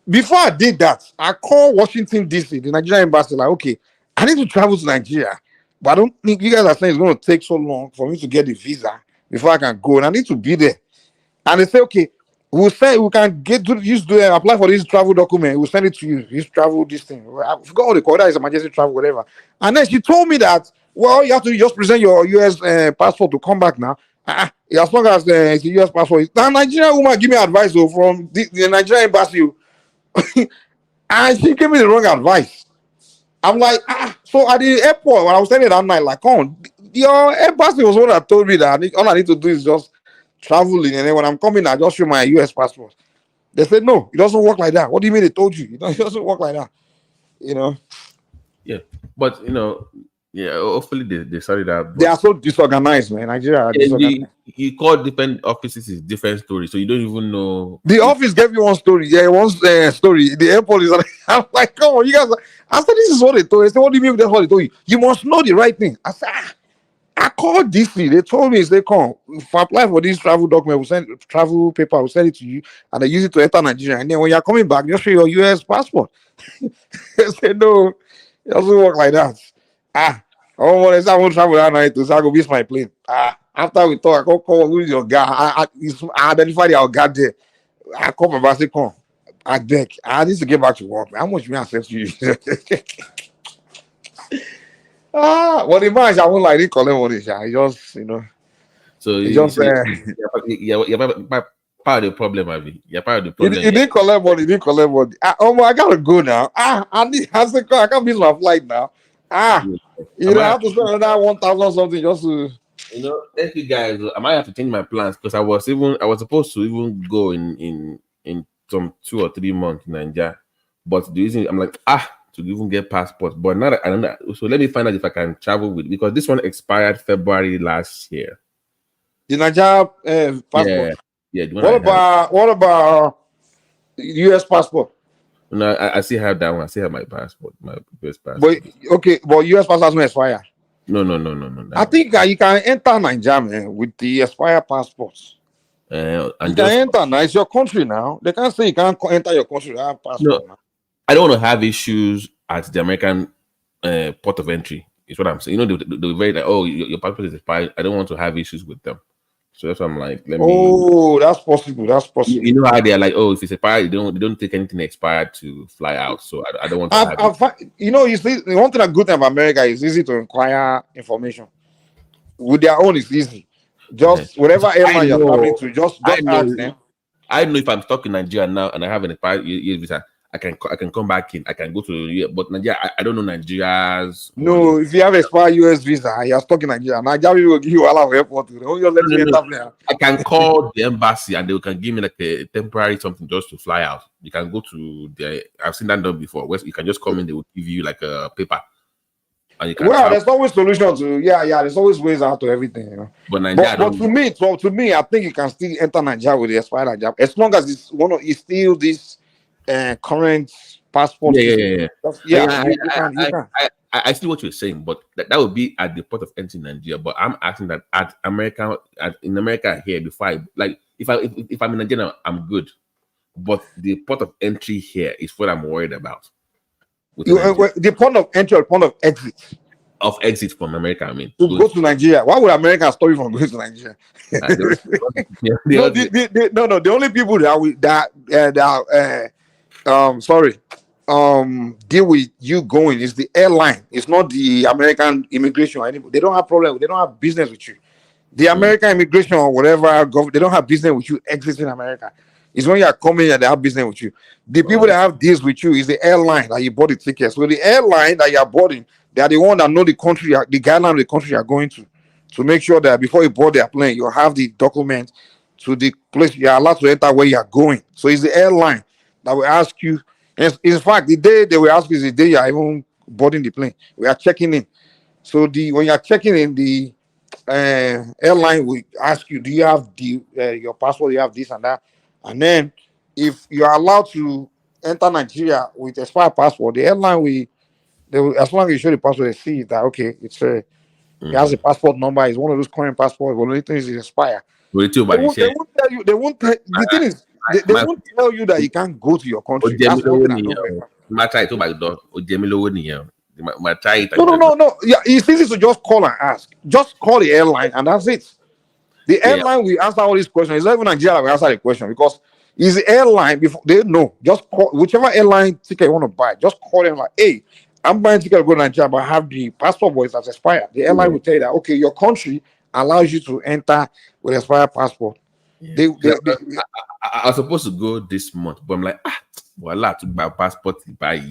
Before I did that, I called Washington DC, the Nigerian embassy, like, okay, I need to travel to Nigeria, but I don't think you guys are saying it's going to take so long for me to get the visa before I can go, and I need to be there. And they say, okay, we'll say we can apply for this travel document. We'll send it to you. This travel, this thing. I forgot what they call that. Is emergency travel, whatever. And then she told me that, well, you have to just present your US passport to come back now. As long as it's a US passport. Now, Nigerian woman give me advice from the Nigerian embassy. And she gave me the wrong advice. I'm like, so at the airport, when I was standing that night, like, your embassy was one that told me that all I need to do is just traveling, and then when I'm coming, I just show my US passport. They said, no, it doesn't work like that. What do you mean they told you? It doesn't work like that. Yeah, but hopefully they started out. They are so disorganized, man. Nigeria are disorganized. You call different offices is different story, so you don't even know. The office gave you one story. Yeah, one story. The airport is. I'm like, come on, you guys. I said, this is what they told you. They said, what do you mean that's what they told you? You must know the right thing. I said, I called DC. They told me, they come. If I apply for this travel document, we'll send travel paper, we'll send it to you, and they use it to enter Nigeria. And then when you're coming back, just show your US passport. They said, no, it doesn't work like that. Oh, well, I won't travel that night, so I go miss my plane. After we talk, I call who is your guy. I identify the guy there. I call my boss, say, come. I beg. I need to get back to work. How much may I accept you? Well, the man, I won't like it, collect money. I just, So he just you're part of the problem, Abby. You're part of the problem. he didn't collect money. He didn't collect money. I gotta go now. I can't miss my flight now. I have to spend another 1,000 something just to. Thank you guys. I might have to change my plans because I was supposed to even go in some 2 or 3 months in Nigeria, but the reason I'm like to even get passport. But now that I don't know, so let me find out if I can travel with, because this one expired February last year. The Nigeria passport. Yeah. What about US passport? No, I still have that one. I still have my passport, my US passport. But US passport hasn't expired. No. I think you can enter Nigeria, man, with the expired passports. You can enter now. It's your country now. They can't say you can't enter your country without passport now. I don't want to have issues at the American port of entry. Is what I'm saying. The very like, your passport is expired. I don't want to have issues with them. So that's why I'm like, let me. That's possible. That's possible. You know how they're like, if it's expired, they don't take anything expired to fly out. So I don't want to. You see, the one thing that good thing about America is easy to inquire information. With their own, it's easy. Just whatever airline you're traveling to, just ask them. I know if I'm stuck in Nigeria now and I have an expired visa, I can come back in. I can go to but Nigeria. I don't know Nigeria's. No, if you have expired US visa, you're stuck in Nigeria. Nigeria will give you all of airport. I can call the embassy and they can give me like a temporary something just to fly out. You can go to I've seen that done before. Where you can just come in, they will give you like a paper. And you can there's always solutions to there's always ways out to everything. But Nigeria, but to me, I think you can still enter Nigeria with the expired Nigeria as long as it's still this current passport. Yeah. I see what you're saying, but that would be at the port of entry in Nigeria. But I'm asking that in America here, before if I'm in Nigeria, I'm good. But the port of entry here is what I'm worried about. The point of entry or point of exit? Of exit from America, I mean. To go to Nigeria. Why would America stop you from going to Nigeria? The only people deal with you going is the airline. It's not the American immigration or anybody. They don't have problem. They don't have business with you. The American immigration or whatever, they don't have business with you exiting America. It's when you are coming and they have business with you. The people that have deals with you is the airline that you bought the tickets. So the airline that you are boarding, they are the one that know the country, the guideline of the country you are going to make sure that before you board their plane, you have the document to the place you are allowed to enter where you are going. So it's the airline that will ask you. In fact, the day they will ask you is the day you are even boarding the plane. We are checking in. So when you are checking in, the airline will ask you, do you have your passport? Do you have this and that? And then, if you are allowed to enter Nigeria with expired passport, the airline as long as you show the passport, they see that it has a passport number. It's one of those current passports. But the only thing is expired. They won't tell you. They won't. The thing is, they won't tell you that you can't go to your country. That's one thing I know. No. Yeah, it's easy to just call and ask. Just call the airline, and that's it. The airline will answer all these questions. It's not even Nigeria will answer the question because it's the airline. Before they know, just call whichever airline ticket you want to buy. Just call them like, hey, I'm buying ticket to go to Nigeria, but I have the passport, but it's expired. The airline will tell you that your country allows you to enter with expired passport. I was supposed to go this month, but I'm like, voila, to buy passport by.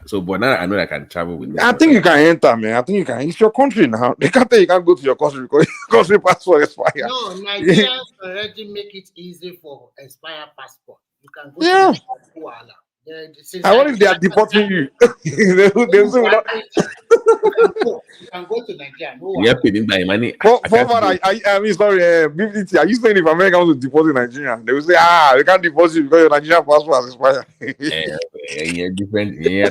So, but now I know I can travel with. I think you can enter, man. I think you can. It's your country now. They can't tell you can't go to your country because your country passport expired. No, Nigerians already make it easy for expired passport. You can go to Kuala. I wonder if they are deporting you. You can go to Nigeria. Yeah, paying by money. I mean, sorry, BBT, are you saying if America wants to deport in Nigeria, they will say, they can't deport you because your Nigerian passport has expired. Yeah, different. Yeah.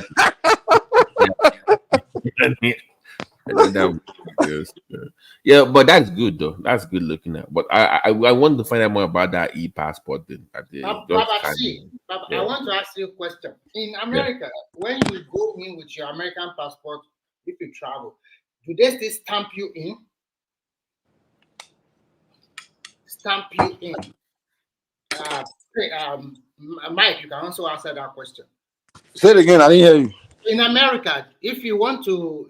That yes. Yeah, but that's good though. That's good looking at. But I want to find out more about that e-passport thing. That they just Baba, had. see, Baba, I Yeah. want to ask you a question. In Yeah. America, when you go in with your American passport, if you travel, do they still stamp you in? Stamp you in? Mike, you can also answer that question. Say it again. I didn't hear you. In America, if you want to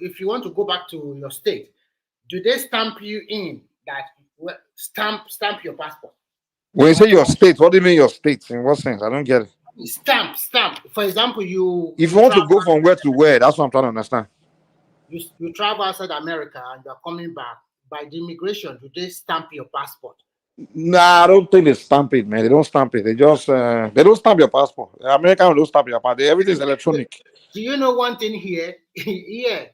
go back to your state, do they stamp you in that stamp your passport? When you say your state, what do you mean your state? In what sense? I don't get it. Stamp. For example, If you want to travel, go from where to where, that's what I'm trying to understand. you travel outside America and you're coming back. By the immigration, do they stamp your passport? Nah, I don't think they stamp it, man. They don't stamp it. They just they don't stamp your passport. American don't stamp your passport. Everything's electronic. Do you know one thing here? Here,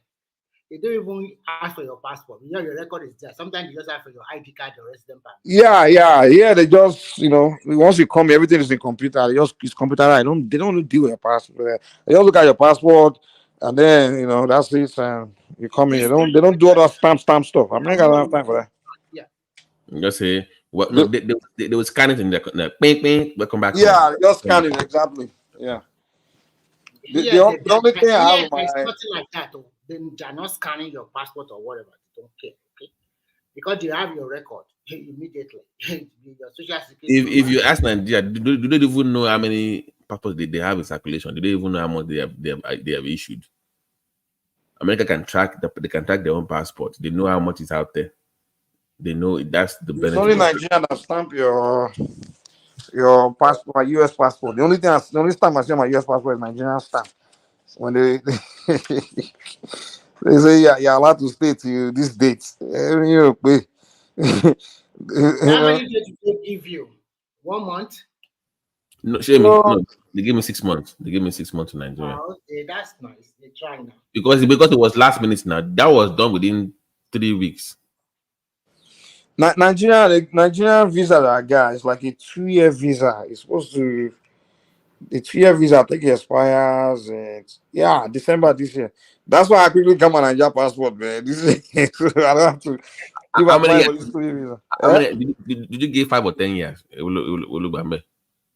they don't even ask for your passport. You know your record is there. Sometimes you just ask for your ID card or resident card. Yeah. They just once you come, everything is in computer. It's computerized. They don't deal with your passport. They just look at your passport, and then that's it. You come in. They don't do all that stamp stuff. America don't have time for that. Yeah. Just say what? No, they will scan it in the bing bing. We'll come back. Yeah, just scan it exactly. Yeah. The only thing I have there's nothing like that. Then they're not scanning your passport or whatever. They don't care, okay? Because you have your record immediately. Your social security. If you ask Nigeria, do they even know how many passports they have in circulation? Do they even know how much they have issued? America can track they can track their own passport. They know how much is out there. They know that's the benefit. It's only Nigeria that stamp your passport, US passport. The only stamp I see on my US passport is Nigerian stamp. When they they say you're allowed to stay to this date. How many days did they give you? 1 month? No, no, they gave me 6 months. They gave me 6 months in Nigeria. Oh, okay, that's nice. They try now. Because it was last minute now. That was done within 3 weeks. Nigerian visa that I got is like a 2-year visa. It's supposed to the 2-year visa I think it expires December this year. That's why I quickly got my Nigerian passport, man. This is I don't have to give How many years? this 2-year visa. How many, did you give 5 or 10 years?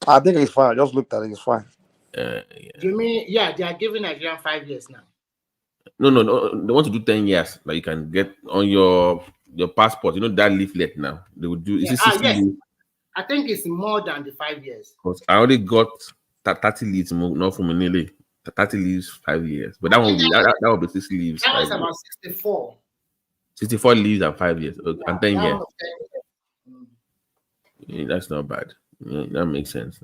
I think it's fine. I just looked at it. It's fine. Do you mean they are giving Nigerian 5 years now? No. They want to do 10 years. Like you can get on your passport. You know that leaflet now. They would do. Is it 60 yes. years? I think it's more than the 5 years. Because I already got 30 leaves, not from nearly 30 leaves 5 years. But that one will be 60 leaves. That was about 64. 64 leaves and 5 years and 10 years. That's not bad. That makes sense.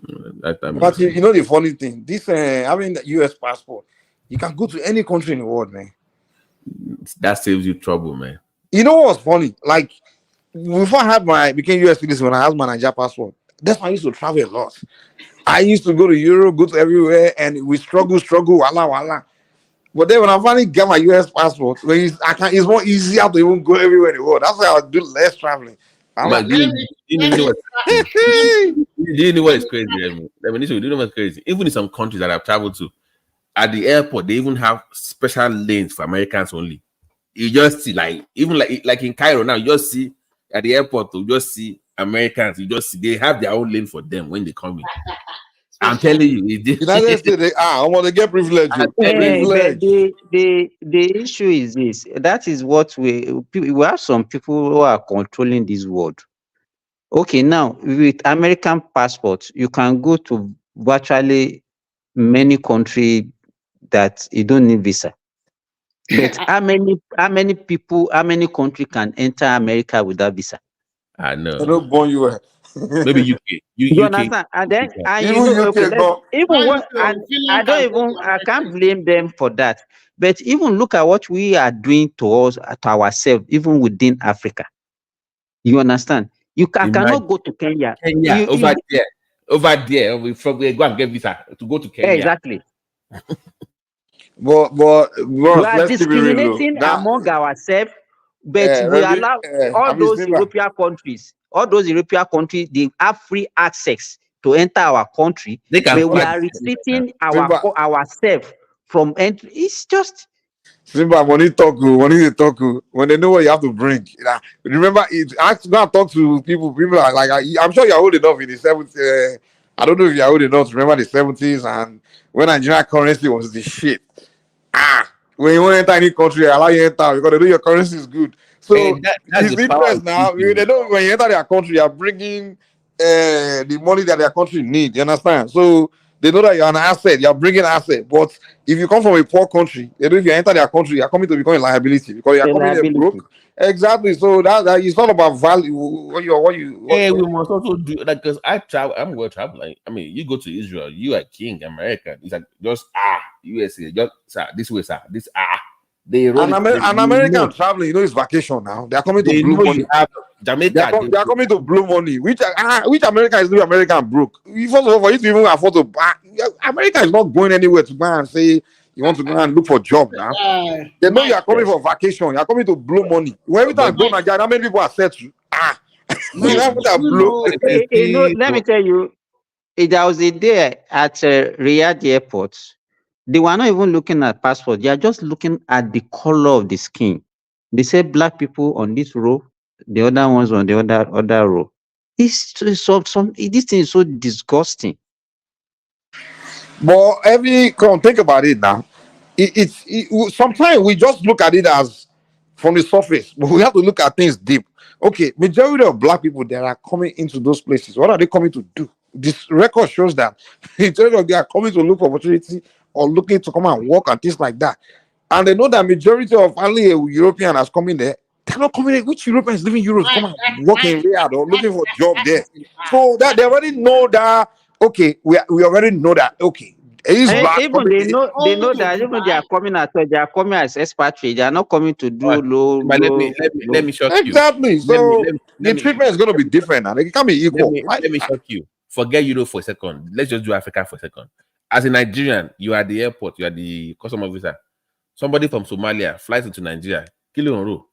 That makes But sense. you know the funny thing, this having the US passport, you can go to any country in the world, man. That saves you trouble, man. You know what's funny? Like before I became US citizen, when I had my Nigeria passport, that's why I used to travel a lot. I used to go to Europe, go to everywhere, and we struggle, wala. But then when I finally got my US passport, it's more easier to even go everywhere in the world. That's why I do less traveling. Do you know what's crazy? Do you know what's crazy? Even in some countries that I've traveled to, at the airport, they even have special lanes for Americans only. You just see, like in Cairo now, you just see at the airport, you just see Americans. You just see they have their own lane for them when they come in. I'm telling you, United States, I want to get privilege. The issue is this. That is what we have some people who are controlling this world. Okay, now with American passports, you can go to virtually many countries that you don't need visa. But how many people, how many countries can enter America without visa? I know. I don't born you. Maybe UK. You understand? And then I can't blame them for that. But even look at what we are doing to ourselves, even within Africa. You understand? You cannot go to Kenya. Over there, we go and get visa to go to Kenya. Exactly. But we are discriminating among ourselves, but we allow all those European countries. All those European countries, they have free access to enter our country, but we are restricting ourselves from entry. It's just Simba, money talk, money they talk. When they know what you have to bring. Remember, go and talk to people. People are like, I'm sure you're old enough in the 70s. I don't know if you're old enough to remember the 70s and when Nigerian currency was the shit. When you want to enter any country, allow you enter because they know your currency is good. So That's it's the power interest of now. They know when you enter their country, you're bringing the money that their country need. You understand? So they know that you're an asset. You're bringing asset. But if you come from a poor country, they know if you enter their country, you're coming to become a liability because you're A coming there liability. broke. Exactly. So that it's all about value. What we must also do like because I travel. I'm going traveling. I mean, you go to Israel, you are king, America. It's like just USA, just sir, this way, sir, this They roll an, it. An American traveling, you know, it's vacation now. They are coming to They blue know you money. have Jamaica. They are coming to blue money. Which America is new American broke? First of all, for you to even afford to buy, America is not going anywhere to go and say you want to go and look for job now. They know you are coming for vacation. You are coming to blow money. When every time I go to Nigeria, how many people are set to blow? Let me tell you, there was a day at Riyadh airport. They were not even looking at passport. They are just looking at the color of the skin. They said black people on this row, the other ones on the other row. This thing is so disgusting. But think about it now. Sometimes we just look at it as from the surface, but we have to look at things deep. Okay, majority of black people that are coming into those places, what are they coming to do? This record shows that majority of they are coming to look for opportunity or looking to come and work and things like that. And they know that majority of only a European has come in there. They're not coming in. Which European is living Europe to come and work in Riyadh or looking for a job there? So that they already know that. Okay, we already know that. Okay, he's black. Even they know that even they are coming they are coming as expatriates. They are not coming to do low. But let me shock you. Exactly. So the treatment is going to be different, and it can't be equal. Let me shock you. Forget Europe for a second. Let's just do Africa for a second. As a Nigerian, you are at the airport. You are the customer officer. Somebody from Somalia flies into Nigeria. Kilo on row.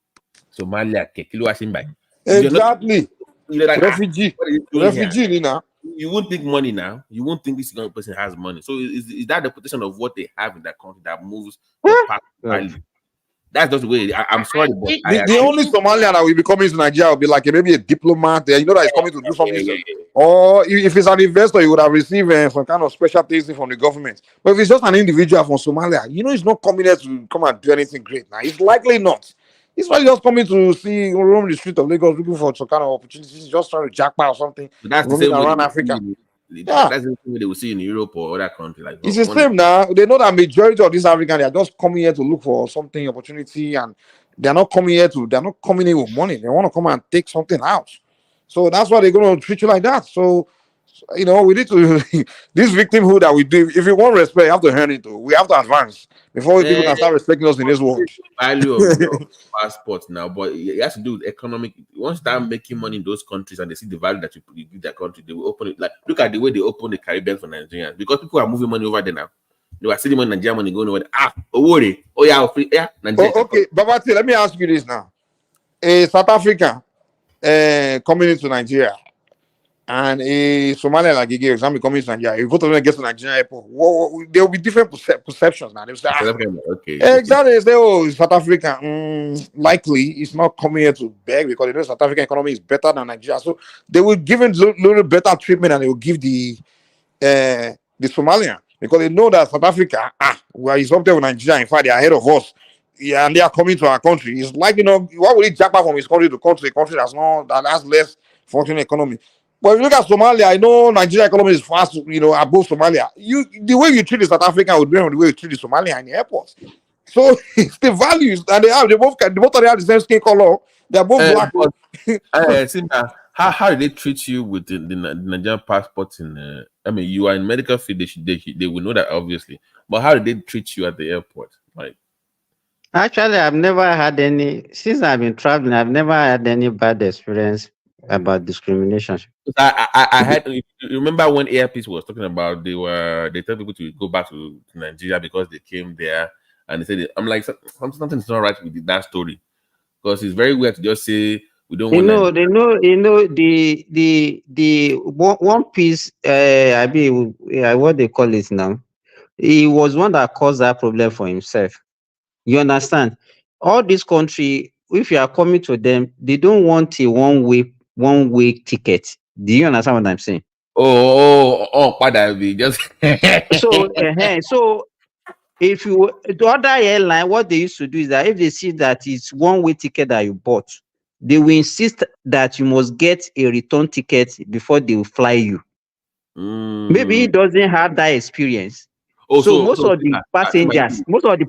Somalia, kilo Ashimbai. Exactly. Like, refugee. You won't think money now. You won't think this young person has money. So is that the position of what they have in that country that moves the past value? That's just the way. I'm sorry, but the only Somalian that will be coming to Nigeria will be like maybe a diplomat. You know that he's coming to do something. Or if it's an investor, he would have received some kind of special thing from the government. But if it's just an individual from Somalia, you know, he's not coming there to come and do anything great. Now, it's likely not. He's probably just coming to see roam the street of Lagos looking for some kind of opportunities, just trying to jackpot or something. That's the same around Africa. That's the same way they will see in Europe or other countries. Like it's the same now. They know that majority of these Africans, they are just coming here to look for something, opportunity, and they're not coming in with money. They want to come and take something out. So that's why they're going to treat you like that. So, you know, we need to this victimhood that we do. If you want respect, you have to earn it. We have to advance before people can start respecting us in this world. Value of your passport now, but it has to do with economic. Once you start making money in those countries and they see the value that you give their country, they will open it. Like look at the way they open the Caribbean for Nigerians because people are moving money over there now. They are sending money, Nigerian money going over there. Worry. Oh yeah, free. Yeah, Nigeria. Okay, Babati, let me ask you this now. A South African coming into Nigeria and a Somalian, like you gave example, coming to Nigeria, if both of them get to Nigeria airport, there will be different perceptions now. They will say, exactly. They say, oh, South Africa, likely it's not coming here to beg because they know South African economy is better than Nigeria. So they will give it a little better treatment and they will give the Somalian because they know that South Africa, well, it's up there with Nigeria. In fact, they are ahead of us. Yeah, and they are coming to our country. It's like, you know, why would he jackpot from his country to country, a country that has less functioning economy? But if you look at Somalia, I know Nigeria economy is fast, you know, above Somalia. The way you treat the South African would be the way you treat the Somalian in the airports. So it's the values that they both of them have the same skin color. They're both black. How do they treat you with the Nigerian passport? I mean, you are in medical field. They will know that obviously. But how do they treat you at the airport? Like, actually, I've never had any since I've been traveling. I've never had any bad experience about discrimination. I had. You remember when Airpeace was talking about they tell people to go back to Nigeria because they came there and they said I'm like something's not right with that story because it's very weird to just say we don't want. The one piece. What they call it now. He was one that caused that problem for himself. You understand? All this country, if you are coming to them, they don't want a one way ticket. Do you understand what I'm saying? Pada be just So if you the other airline, what they used to do is that if they see that it's one-way ticket that you bought, they will insist that you must get a return ticket before they will fly you. Maybe he doesn't have that experience. So most of the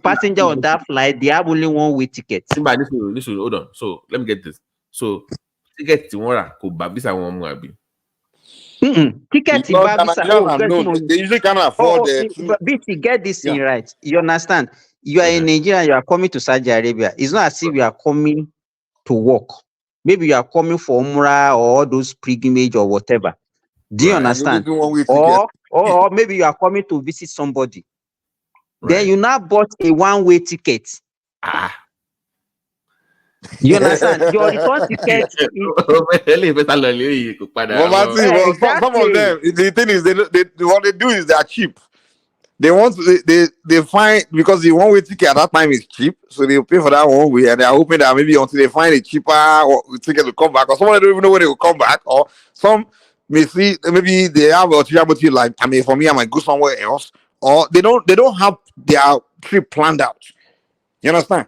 passengers on that flight, they have only one-way tickets. Simba, listen, hold on. So let me get this. So ticket tomorrow could buy visa one more be. Ticket Because the visa. Nigerians are known. They usually cannot afford but BT, get this thing Yeah. right. You understand? You are in Nigeria, you are coming to Saudi Arabia. It's not as if you are coming to work. Maybe you are coming for Umrah or all those pilgrimage or whatever. Do you understand? Or maybe you are coming to visit somebody. Then you now bought a one-way ticket. You understand? Your return ticket. Some of them, the thing is, what they do is they are cheap. They want to, they find, because the one-way ticket at that time is cheap, so they pay for that one way, and they are hoping that maybe until they find a cheaper ticket to come back, or someone don't even know when they will come back, or some may see maybe they have a motive like, I mean, for me, I might go somewhere else, or they don't have their trip planned out. You understand?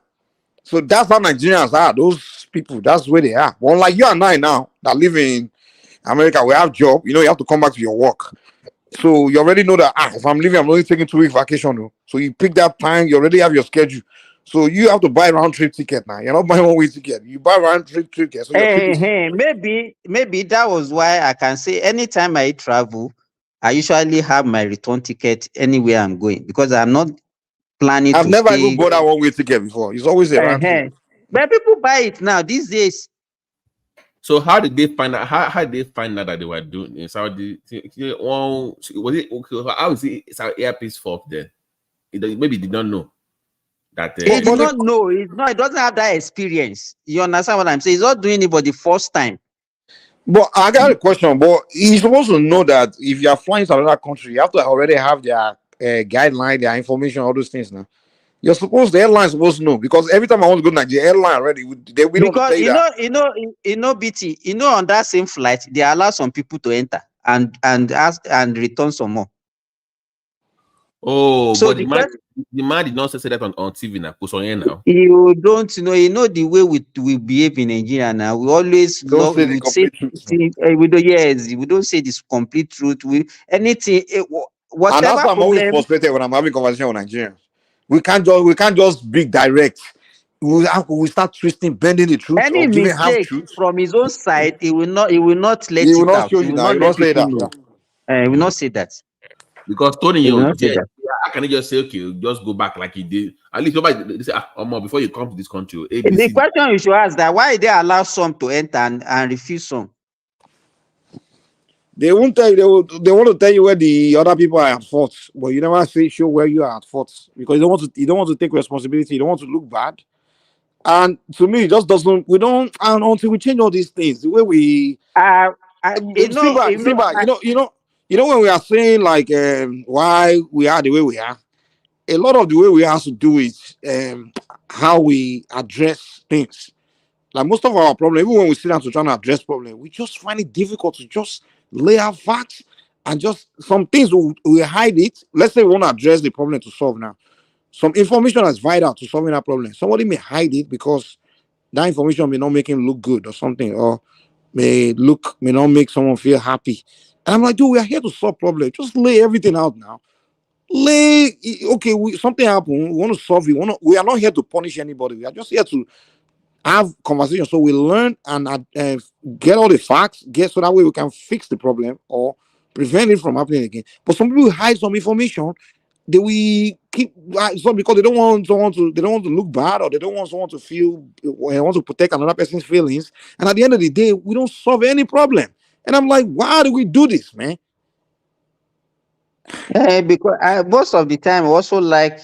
So that's how Nigerians are. Those people, that's where they are. Well, like you and I now that live in America, we have job. You know, you have to come back to your work. So you already know that if I'm leaving, I'm only taking 2 week vacation. No? So you pick that time, you already have your schedule. So you have to buy round trip ticket now. You're not buying one way ticket. You buy round trip ticket. So your trip is... Maybe that was why I can say anytime I travel, I usually have my return ticket anywhere I'm going, because I'm not planning I've to never stay. even bought that one way ticket before. It's always a round trip. But people buy it now these days. So how did they find out? How did they find out that they were doing in Saudi? Was it okay? How is it? It's our earpiece fault then? Maybe they don't know that. He did not know. It doesn't have that experience. You understand what I'm saying? He's not doing it for the first time. But I got a question. But he's supposed to know that if you are flying to another country, you have to already have their guideline, their information, all those things now. The airline's supposed to know, because every time I want to go to Nigeria, airline already, we don't Because say that. BT, on that same flight, they allow some people to enter and ask and return some more. Oh, so but the man did not say that on TV now. You don't know. You know the way we behave in Nigeria now. We always we don't say this complete truth. Anything, whatever. And that's why I'm always frustrated when I'm having conversation with Nigerians. We can't just be direct. We start twisting, bending the truth. Any mistake from his own side, he will not let he it will not out. show you now. He will not say that. He will not say that. Because Tony, how can he just say, okay, just go back like he did? At least nobody they say, before you come to this country. The question you should ask that why they allow some to enter and refuse some? They won't tell you. They want to tell you where the other people are at fault, but you never show where you are at fault, because you don't want to take responsibility. You don't want to look bad. And to me, it just doesn't. We don't, and until we change all these things, the way we, you know, when we are saying like why we are the way we are, a lot of the way we have to do is how we address things. Like most of our problem, even when we sit down to try to address problem, we just find it difficult to just lay out facts, and just some things we hide it. Let's say we want to address the problem to solve now. Some information that's vital to solving that problem. Somebody may hide it because that information may not make him look good or something, or may not make someone feel happy. And I'm like, dude, we are here to solve problems. Just lay everything out now. Something happened. We want to solve it. We are not here to punish anybody. We are just here to have conversation, so we learn and get all the facts, so that way we can fix the problem or prevent it from happening again. But some people hide some information. We keep some because they don't want to look bad, or they don't want someone to feel, they want to protect another person's feelings. And at the end of the day, we don't solve any problem. And I'm like, why do we do this, man? Because most of the time, I also like,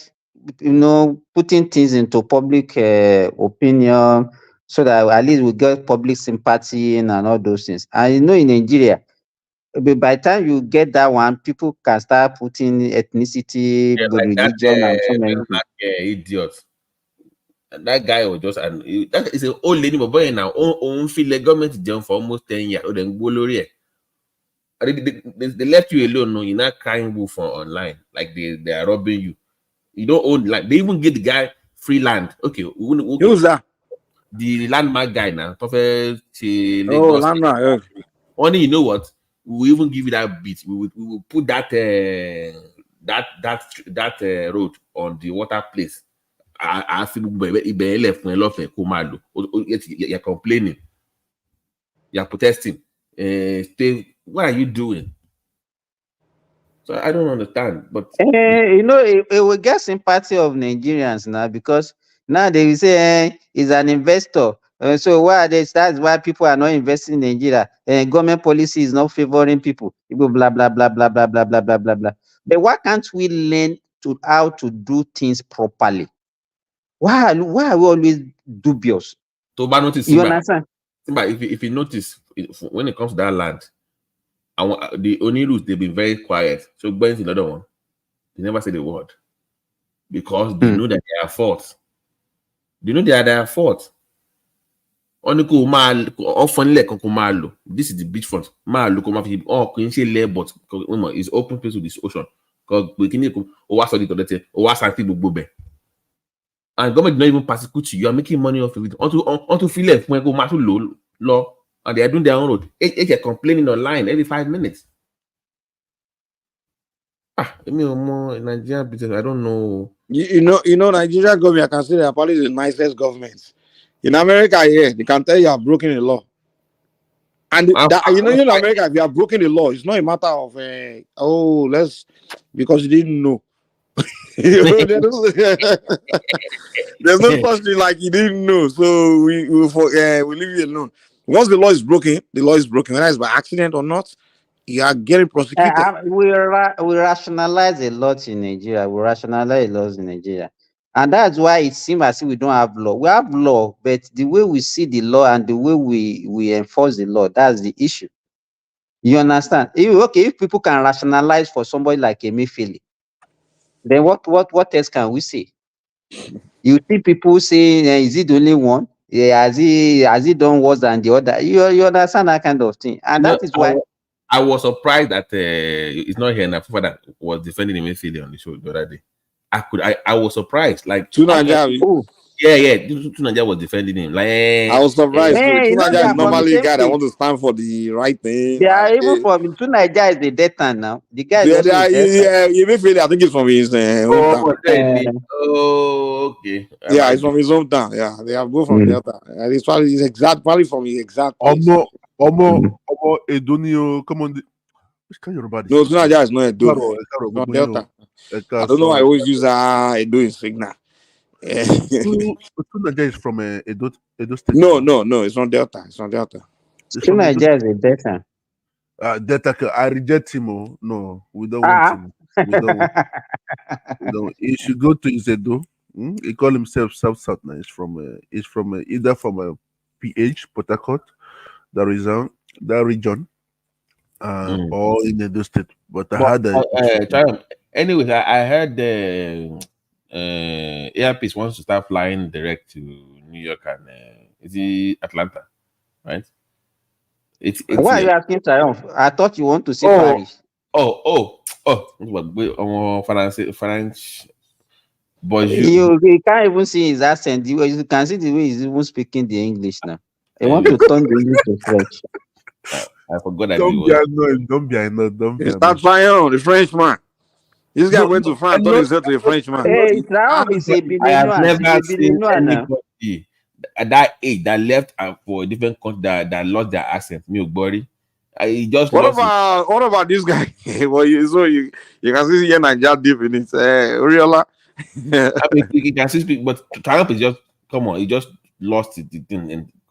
putting things into public opinion, so that at least we get public sympathy and all those things. And in Nigeria, by the time you get that one, people can start putting ethnicity, religion, and so many things. Idiots. that guy was just that is an old lady, but boy now own feel the government jail for almost 10 years. Oh, then go they left you alone. No, you're not crying wolf online like they are robbing you. You don't own, like they even give the guy free land. Okay, Who's that? The landmark guy now. Oh, Lagos. landmark. Only you know what? We will even give you that bit. We will put that road on the water place. I feel you're complaining. You're protesting. What are you doing? So I don't understand. But you know, it will get sympathy of Nigerians now, because now they will say he's an investor. So why are they? That's why people are not investing in Nigeria. Government policy is not favoring people. People blah blah blah blah blah blah blah blah blah blah. But why can't we learn to how to do things properly? Why are we always dubious? To notice, You understand? If you notice, when it comes to that land, the only route they've been very quiet. So going to the other one, they never say the word because they know that they are fault. They know they are their fault. This is the beachfront. But it's open place to this ocean. And government not even persecute you. You are making money off of it. Onto feel left when go law, and they are doing their own road. They're complaining online every 5 minutes. Nigerian business, I don't know. You know, Nigeria government, I can say they're probably the nicest government. In America, yeah, they can tell you have broken the law. And in America, if you have broken the law, it's not a matter of because you didn't know. There's no such thing like you didn't know. So we leave you alone. Once the law is broken, whether it's by accident or not, you are getting prosecuted. We rationalize a lot in Nigeria. And that's why it seems as if we don't have law. We have law, but the way we see the law and the way we enforce the law, that's the issue. You understand? If people can rationalize for somebody like Kemi, then what else can we say? You see people saying, is he the only one? Yeah, has he done worse than the other? You understand that kind of thing. And that is why I was surprised that it's not here now. Father was defending Emefiele on the show the other day. I was surprised. Like Tunaja was defending him. Like I was surprised. Tunaja is normally a guy that wants to stand for the right thing. They are even from Tunaja is the data now. The guy Emefiele, I think it's from his hometown. Okay. Yeah, it's from his hometown. Yeah, they are both from Delta. And it's probably from his exact place. Edonio, come on. Which kind of Yoruba? No, Tunaja is not Edo. It's not Delta. I don't know why I always use Edo in signal. Tunaja is from Edo State. No, it's not Delta. Tunaja is a Delta. Delta, I reject him. No, we don't want him. We don't. He should go to his Edo. He call himself South now. He's from either from PH, Port Harcourt, that region, or in Edo State. But I had anyway, I heard the Airpeace wants to start flying direct to New York and is it Atlanta, right? It's why are you asking Triumph? I thought you want to see Paris. French. But you can't even see his accent. You can see the way he's even speaking the English now. I want to turn the English to French. I forgot that. Don't be annoyed. It's that Triumph, the Frenchman. This guy went to France, told himself to a Frenchman. Hey, Triumph is a billionaire. I have never seen anybody at that age that left for a different country that lost their accent. Me, buddy. What about this guy? Well, you can see here Nigeria deep in it. Uriola. He can still speak, but Triumph is just he just lost it.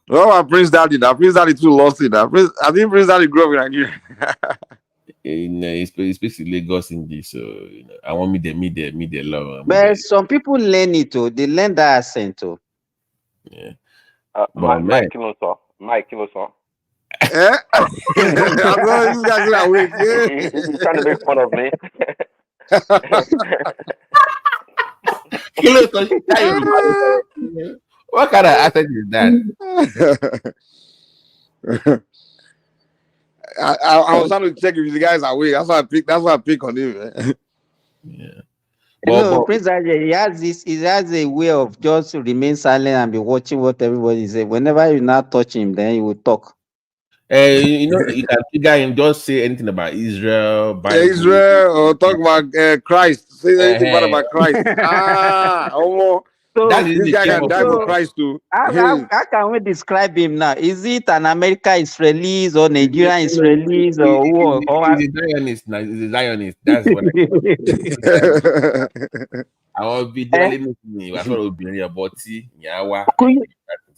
What about Prince Daddy? Prince Daddy too lost it. I think Prince Daddy grew up in Nigeria. He speaks Lagos English, so I want me the love. But some people learn it too. They learn that accent too. Yeah. Mike Kiloso. Eh? This guy's awake. He's trying to make fun of me. What kind of accent is that? I was trying to check if the guys are awake. That's why I pick on him. Yeah. No, Prince Ajay, he has a way of just remain silent and be watching what everybody says. Whenever you now touch him, then he will talk. You know, you can figure him just say anything about Israel, Bible. Israel, or talk about Christ. Say anything bad about Christ. So this guy can die for Christ too. How can we describe him now? Is it an American Israelis or Nigerian Israelis or who? He's a Zionist now. He's a Zionist. That's what I will be dealing me. I thought it would be a body.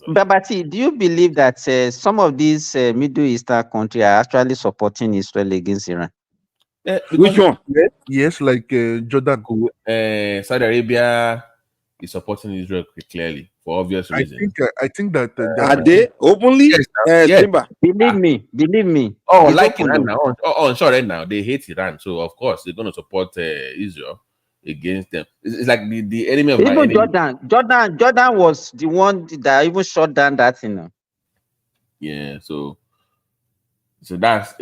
Babati, do you believe that some of these Middle Eastern countries are actually supporting Israel against Iran? Which one? Yes, like Jordan. Saudi Arabia is supporting Israel clearly for obvious reasons. I think that are they openly? Yes. Believe me. Oh, It's like open Iran though. now. Oh, sure, right now they hate Iran, so of course they're going to support Israel against them. It's like the enemy of my Even enemy. Jordan was the one that even shut down that thing. Yeah, so that's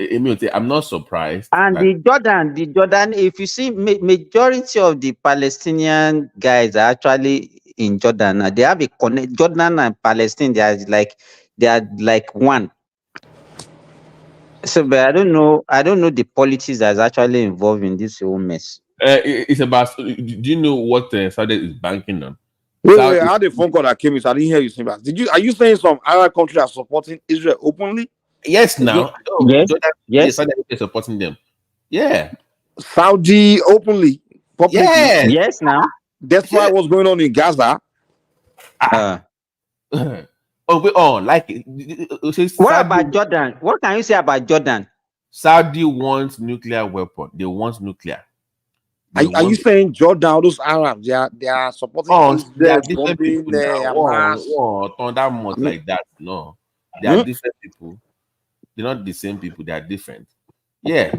I'm not surprised. And the Jordan, if you see majority of the Palestinian guys are actually in Jordan now. They have a connect. Jordan and Palestine, they are like one. So, but I don't know the politics that's actually involved in this whole mess. It's about. Do you know what Saudi is banking on? Wait, I had a phone call that came in, so I didn't hear you saying that. Are you saying some Arab countries are supporting Israel openly? Yes, now. Yes. Yes. Saudi Arabia is supporting them. Yeah. Saudi openly, publicly. Yes. Yes, now. That's why what's going on in Gaza. Like what about Jordan? What can you say about Jordan? Saudi wants nuclear weapon. They want nuclear. Are you saying Jordan, those Arabs, they are supporting they are Israel, different bombing people now. Hamas? That much like that. No, they are different people. They're not the same people. They are different. Yeah.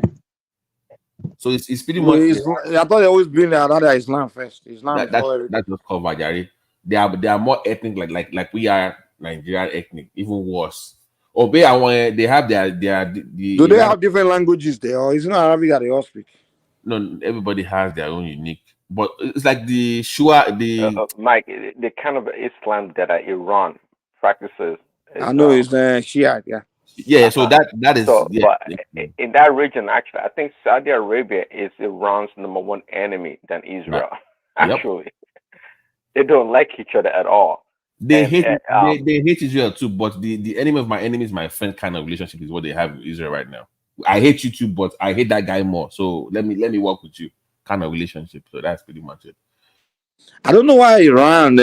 So it's pretty much. I thought they always been there. That Islam first. Islam. That's just covered, Jerry. They are more ethnic, like we are Nigerian ethnic, even worse. They have their. Do they have different languages there, or is it not Arabic that they all speak? No, everybody has their own unique. But it's like the Shua, Mike, the kind of Islam that Iran practices. I know it's Shia, yeah. Yeah, so that is. So, yeah, but in that region, actually, I think Saudi Arabia is Iran's #1 enemy than Israel. Right. Actually, they don't like each other at all. They hate Israel too, but the enemy of my enemy is my friend kind of relationship is what they have with Israel right now. I hate you too, but I hate that guy more. So let me work with you, kind of relationship. So that's pretty much it. I don't know why Iran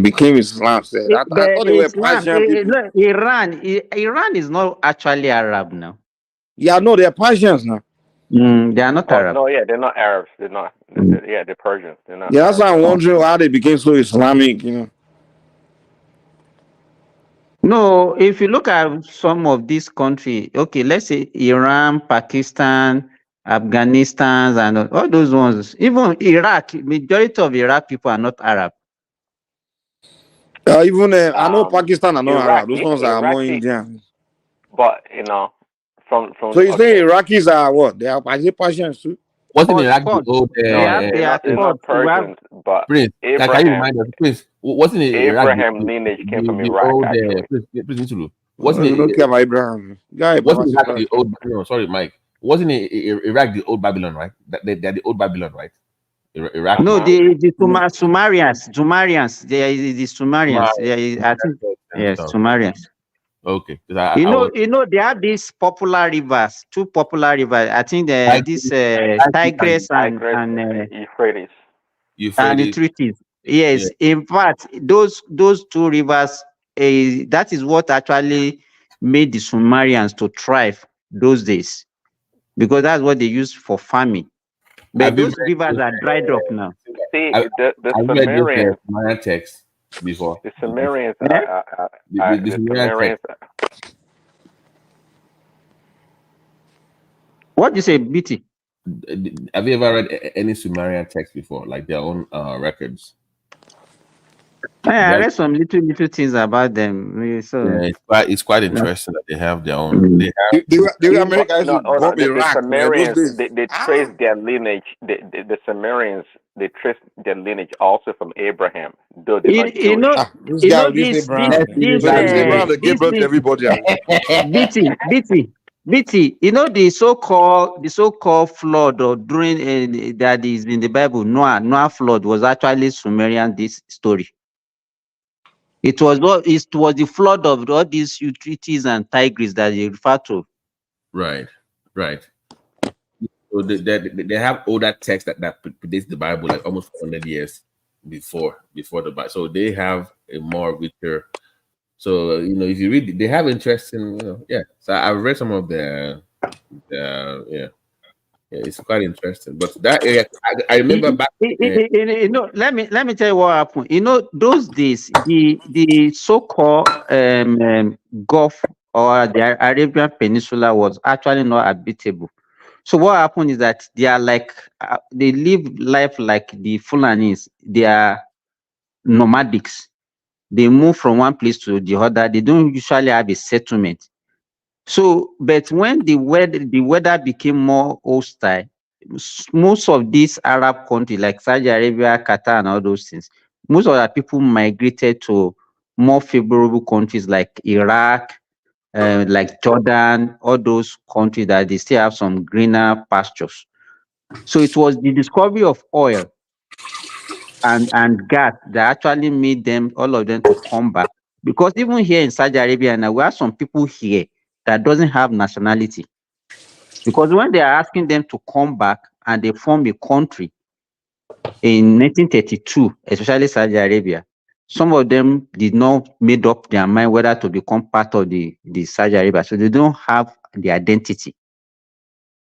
became Islam. I thought they were Persian people. Iran is not actually Arab now. Yeah, no, they're Persians now. They are not Arab. No, yeah, they're not Arabs. They're not. They're Persians. They're not. Yeah, that's why I'm wondering why they became so Islamic. No, if you look at some of these countries, okay, let's say Iran, Pakistan, Afghanistan, and all those ones, even Iraq, majority of Iraq people are not Arab. Even I know Pakistan are not Arab. Those ones are more Indian. But from so you say Iraqis are what? They are Persians too. Wasn't Iraq the old? They're not Persians, but Prince, Abraham. Can you remind us, Prince? Wasn't it Abraham lineage came from Iraq? Actually, wasn't it? Don't care about Abraham. Wasn't Iraq the old? No, sorry, Mike. Wasn't it Iraq the old Babylon, right? They're the old Babylon, right? Iraq. No, the Sumerians. They are the Sumerians. I think yes, Sumerians. Okay. You know, they have these popular rivers, two popular rivers. I think this Tigris and Euphrates. And the Euphrates. Yes, in fact, those two rivers, that is what actually made the Sumerians to thrive those days, because that's what they used for farming. But those rivers are dried up now. See, the Sumerians. Sumerian text before. The Sumerians. The Sumerian. What do you say, BT? Have you ever read any Sumerian text before, like their own records? I read some little things about them. So Yeah, it's quite interesting that they have their own. Mm. They have The America used No, to hold on. bomb The Iraq, man. Those Sumerians, days. they trace their lineage. The Sumerians, they trace their lineage also from Abraham, though they're not you Jewish. know, This you guy know with this Abraham. this So this Abraham they give birth to everybody. BT. You know the so-called flood or during that is in the Bible. Noah flood was actually Sumerian. This story. It was the flood of all these Euphrates and Tigris that they refer to. right. So they have older text that predates the Bible, like almost 400 years before the Bible. So they have a more richer. So if you read, they have interesting. Yeah. So I've read some of their yeah. It's quite interesting. But that area, I remember back. Let me tell you what happened. Those days, the so-called Gulf or the Arabian Peninsula was actually not habitable. So what happened is that they are like they live life like the Fulanis. They are nomadics. They move from one place to the other. They don't usually have a settlement. So, but when the weather became more hostile, most of these Arab countries like Saudi Arabia, Qatar, and all those things, most of the people migrated to more favorable countries like Iraq, like Jordan, all those countries that they still have some greener pastures. So it was the discovery of oil and gas that actually made them all of them to come back. Because even here in Saudi Arabia now, we have some people here that doesn't have nationality. Because when they are asking them to come back and they form a country in 1932, especially Saudi Arabia, some of them did not made up their mind whether to become part of the Saudi Arabia. So they don't have the identity.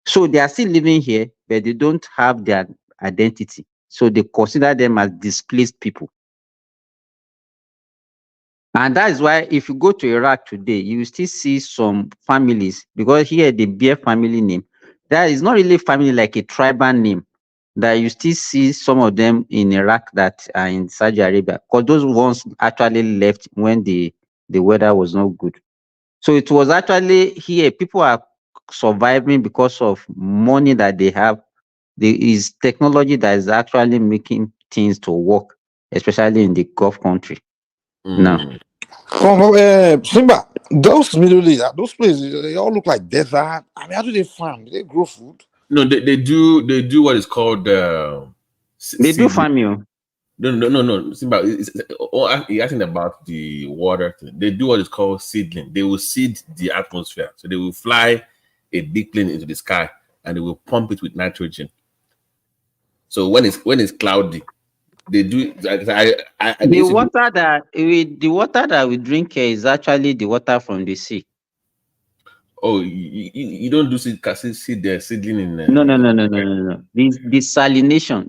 So they are still living here, but they don't have their identity. So they consider them as displaced people. And that is why if you go to Iraq today, you will still see some families, because here they bear family name. That is not really family like a tribal name. That you still see some of them in Iraq that are in Saudi Arabia, because those ones actually left when the weather was not good. So it was actually here people are surviving because of money that they have. There is technology that is actually making things to work, especially in the Gulf country now. Simba, those Middle East, those places, they all look like desert. I mean, how do they farm? Do they grow food? No, they do what is called they do farming. No. Simba, you're asking about the water thing. They do what is called seedling. They will seed the atmosphere. So they will fly a big plane into the sky and they will pump it with nitrogen. So when it's cloudy, they do. The water that we drink here is actually the water from the sea. Oh, you don't do seed the seedling in No. The desalination.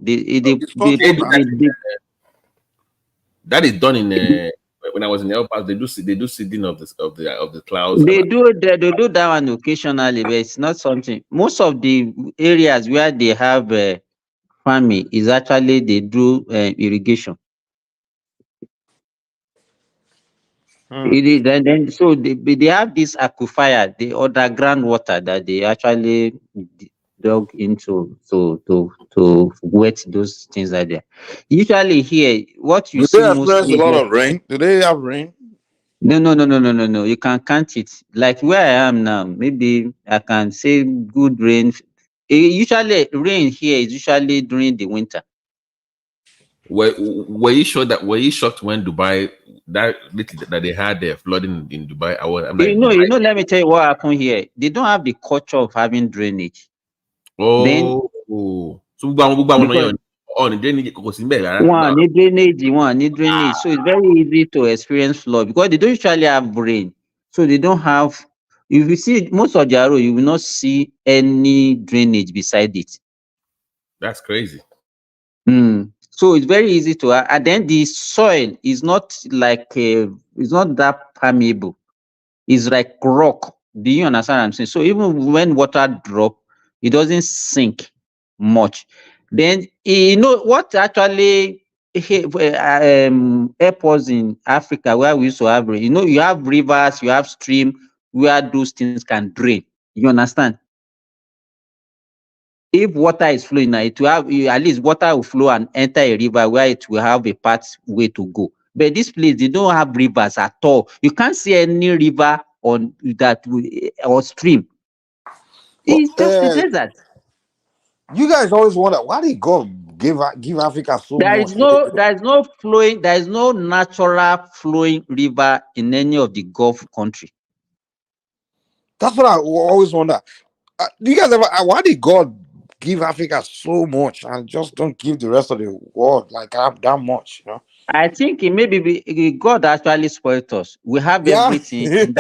That is done in when I was in El Paso. They do seeding of the clouds. They do that one occasionally, but it's not something. Most of the areas where they have farming is actually they do irrigation. It is, then so they have this aquifer, the underground water that they actually dug into to wet those things are there. Usually here, what you Do see they experience mostly a lot here, of rain? Do they have rain? no. You can count it. Like where I am now, maybe I can say good rain. Usually rain here is usually during the winter. Were you shocked when Dubai that they had flooding in Dubai? I'm like, Dubai. Let me tell you what happened here. They don't have the culture of having drainage. So Because one need drainage. So it's very easy to experience flood because they don't usually have rain. So they don't have. If you see most of their road, you will not see any drainage beside it. That's crazy. So it's very easy to, and then the soil is not like it's not that permeable. It's like rock. Do you understand what I'm saying? So even when water drop, it doesn't sink much. Then what actually airports in Africa where we used to have, you have rivers, you have stream where those things can drain. You understand? If water is flowing now, it will have at least water will flow and enter a river where it will have a pathway to go. But this place, they don't have rivers at all. You can't see any river on that or stream. It's just the desert. You guys always wonder why did God give Africa so much? There is no natural flowing river in any of the Gulf country. That's what I always wonder. Do you guys ever? Why did God give Africa so much and just don't give the rest of the world like that much? You know? I think it maybe God actually spoiled us. We have everything.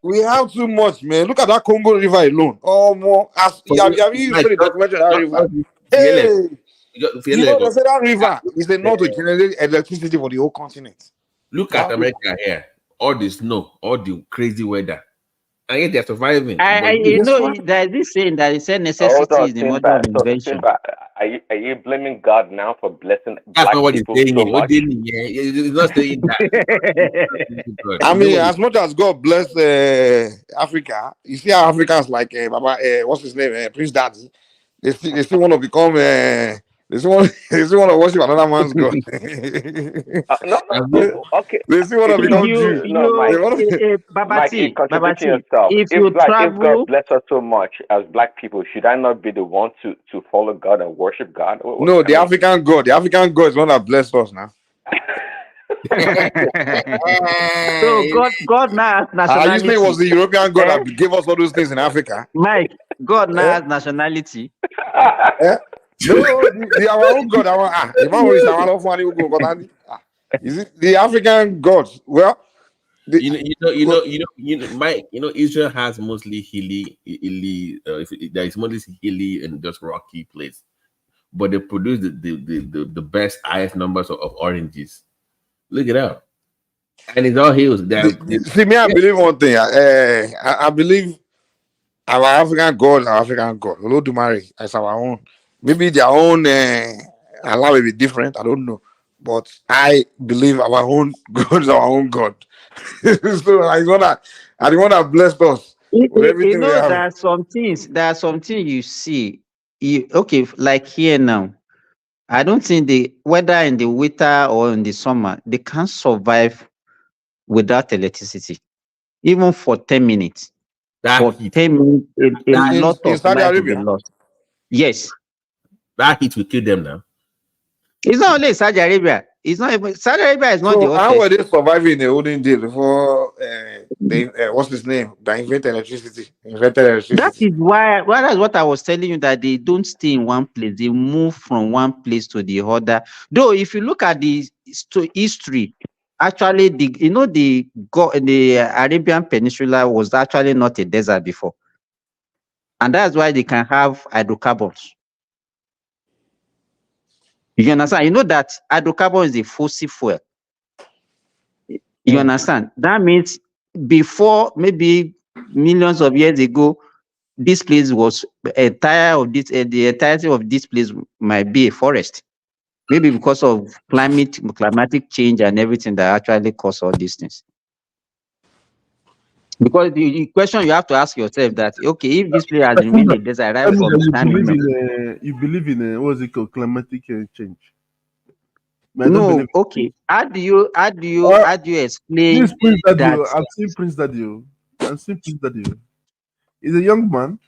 We have too much, man. Look at that Congo River alone. Oh, more. Have you seen the documentary of that river? Hey, you know, they say that river is enough to generate electricity for the whole continent. Look at America here. All the snow, all the crazy weather. And yet they're surviving. There's this saying that it said necessity is the mother of invention. Are you blaming God now for blessing That's black not what he's people saying. so much? He's not saying that. I mean, as much as God bless Africa, you see how Africans like Baba, what's his name, Prince Daddy, they still want to become, they still want to worship another man's God. Okay. They still want to become Jews. Mike, you're contradicting yourself. If God bless us so much as black people, should I not be the one to follow God and worship God? No, the African God is one that blessed us now. So God now has nationality. I used to think it was the European God that gave us all those things in Africa. Mike, God now has nationality. No, our own God. Is it the African gods? Well, Mike. Israel has mostly hilly. There is mostly hilly and just rocky place, but they produce the best highest numbers of oranges. Look it up, and it's all hills. See, me, I believe one thing. I believe our African God, Olodumare, as our own. Maybe their own Allah will be different. I don't know. But I believe our own God is our own God. So the one that blessed us with everything we have. There are some things you see. Like here now. I don't think whether in the winter or in the summer, they can't survive without electricity. Even for 10 minutes. For 10 minutes, a lot of life will be lost. Yes. That heat will kill them now. It's not only Saudi Arabia. Saudi Arabia is not the hottest. How were they surviving in the olden days before what's his name? That invented electricity. That is why that's what I was telling you, that they don't stay in one place. They move from one place to the other. Though if you look at the history, actually the Arabian Peninsula was actually not a desert before. And that's why they can have hydrocarbons. You understand? You know that hydrocarbon is a fossil fuel. You understand? That means before, maybe millions of years ago, this place was the entirety of this place might be a forest. Maybe because of climatic change and everything that actually cause all these things. Because the question you have to ask yourself that, okay, if this place has remained a desert right from the time you believe in what is it called, climatic change? No, okay. How do you explain that? I've seen Prince Daddy. He's a young man.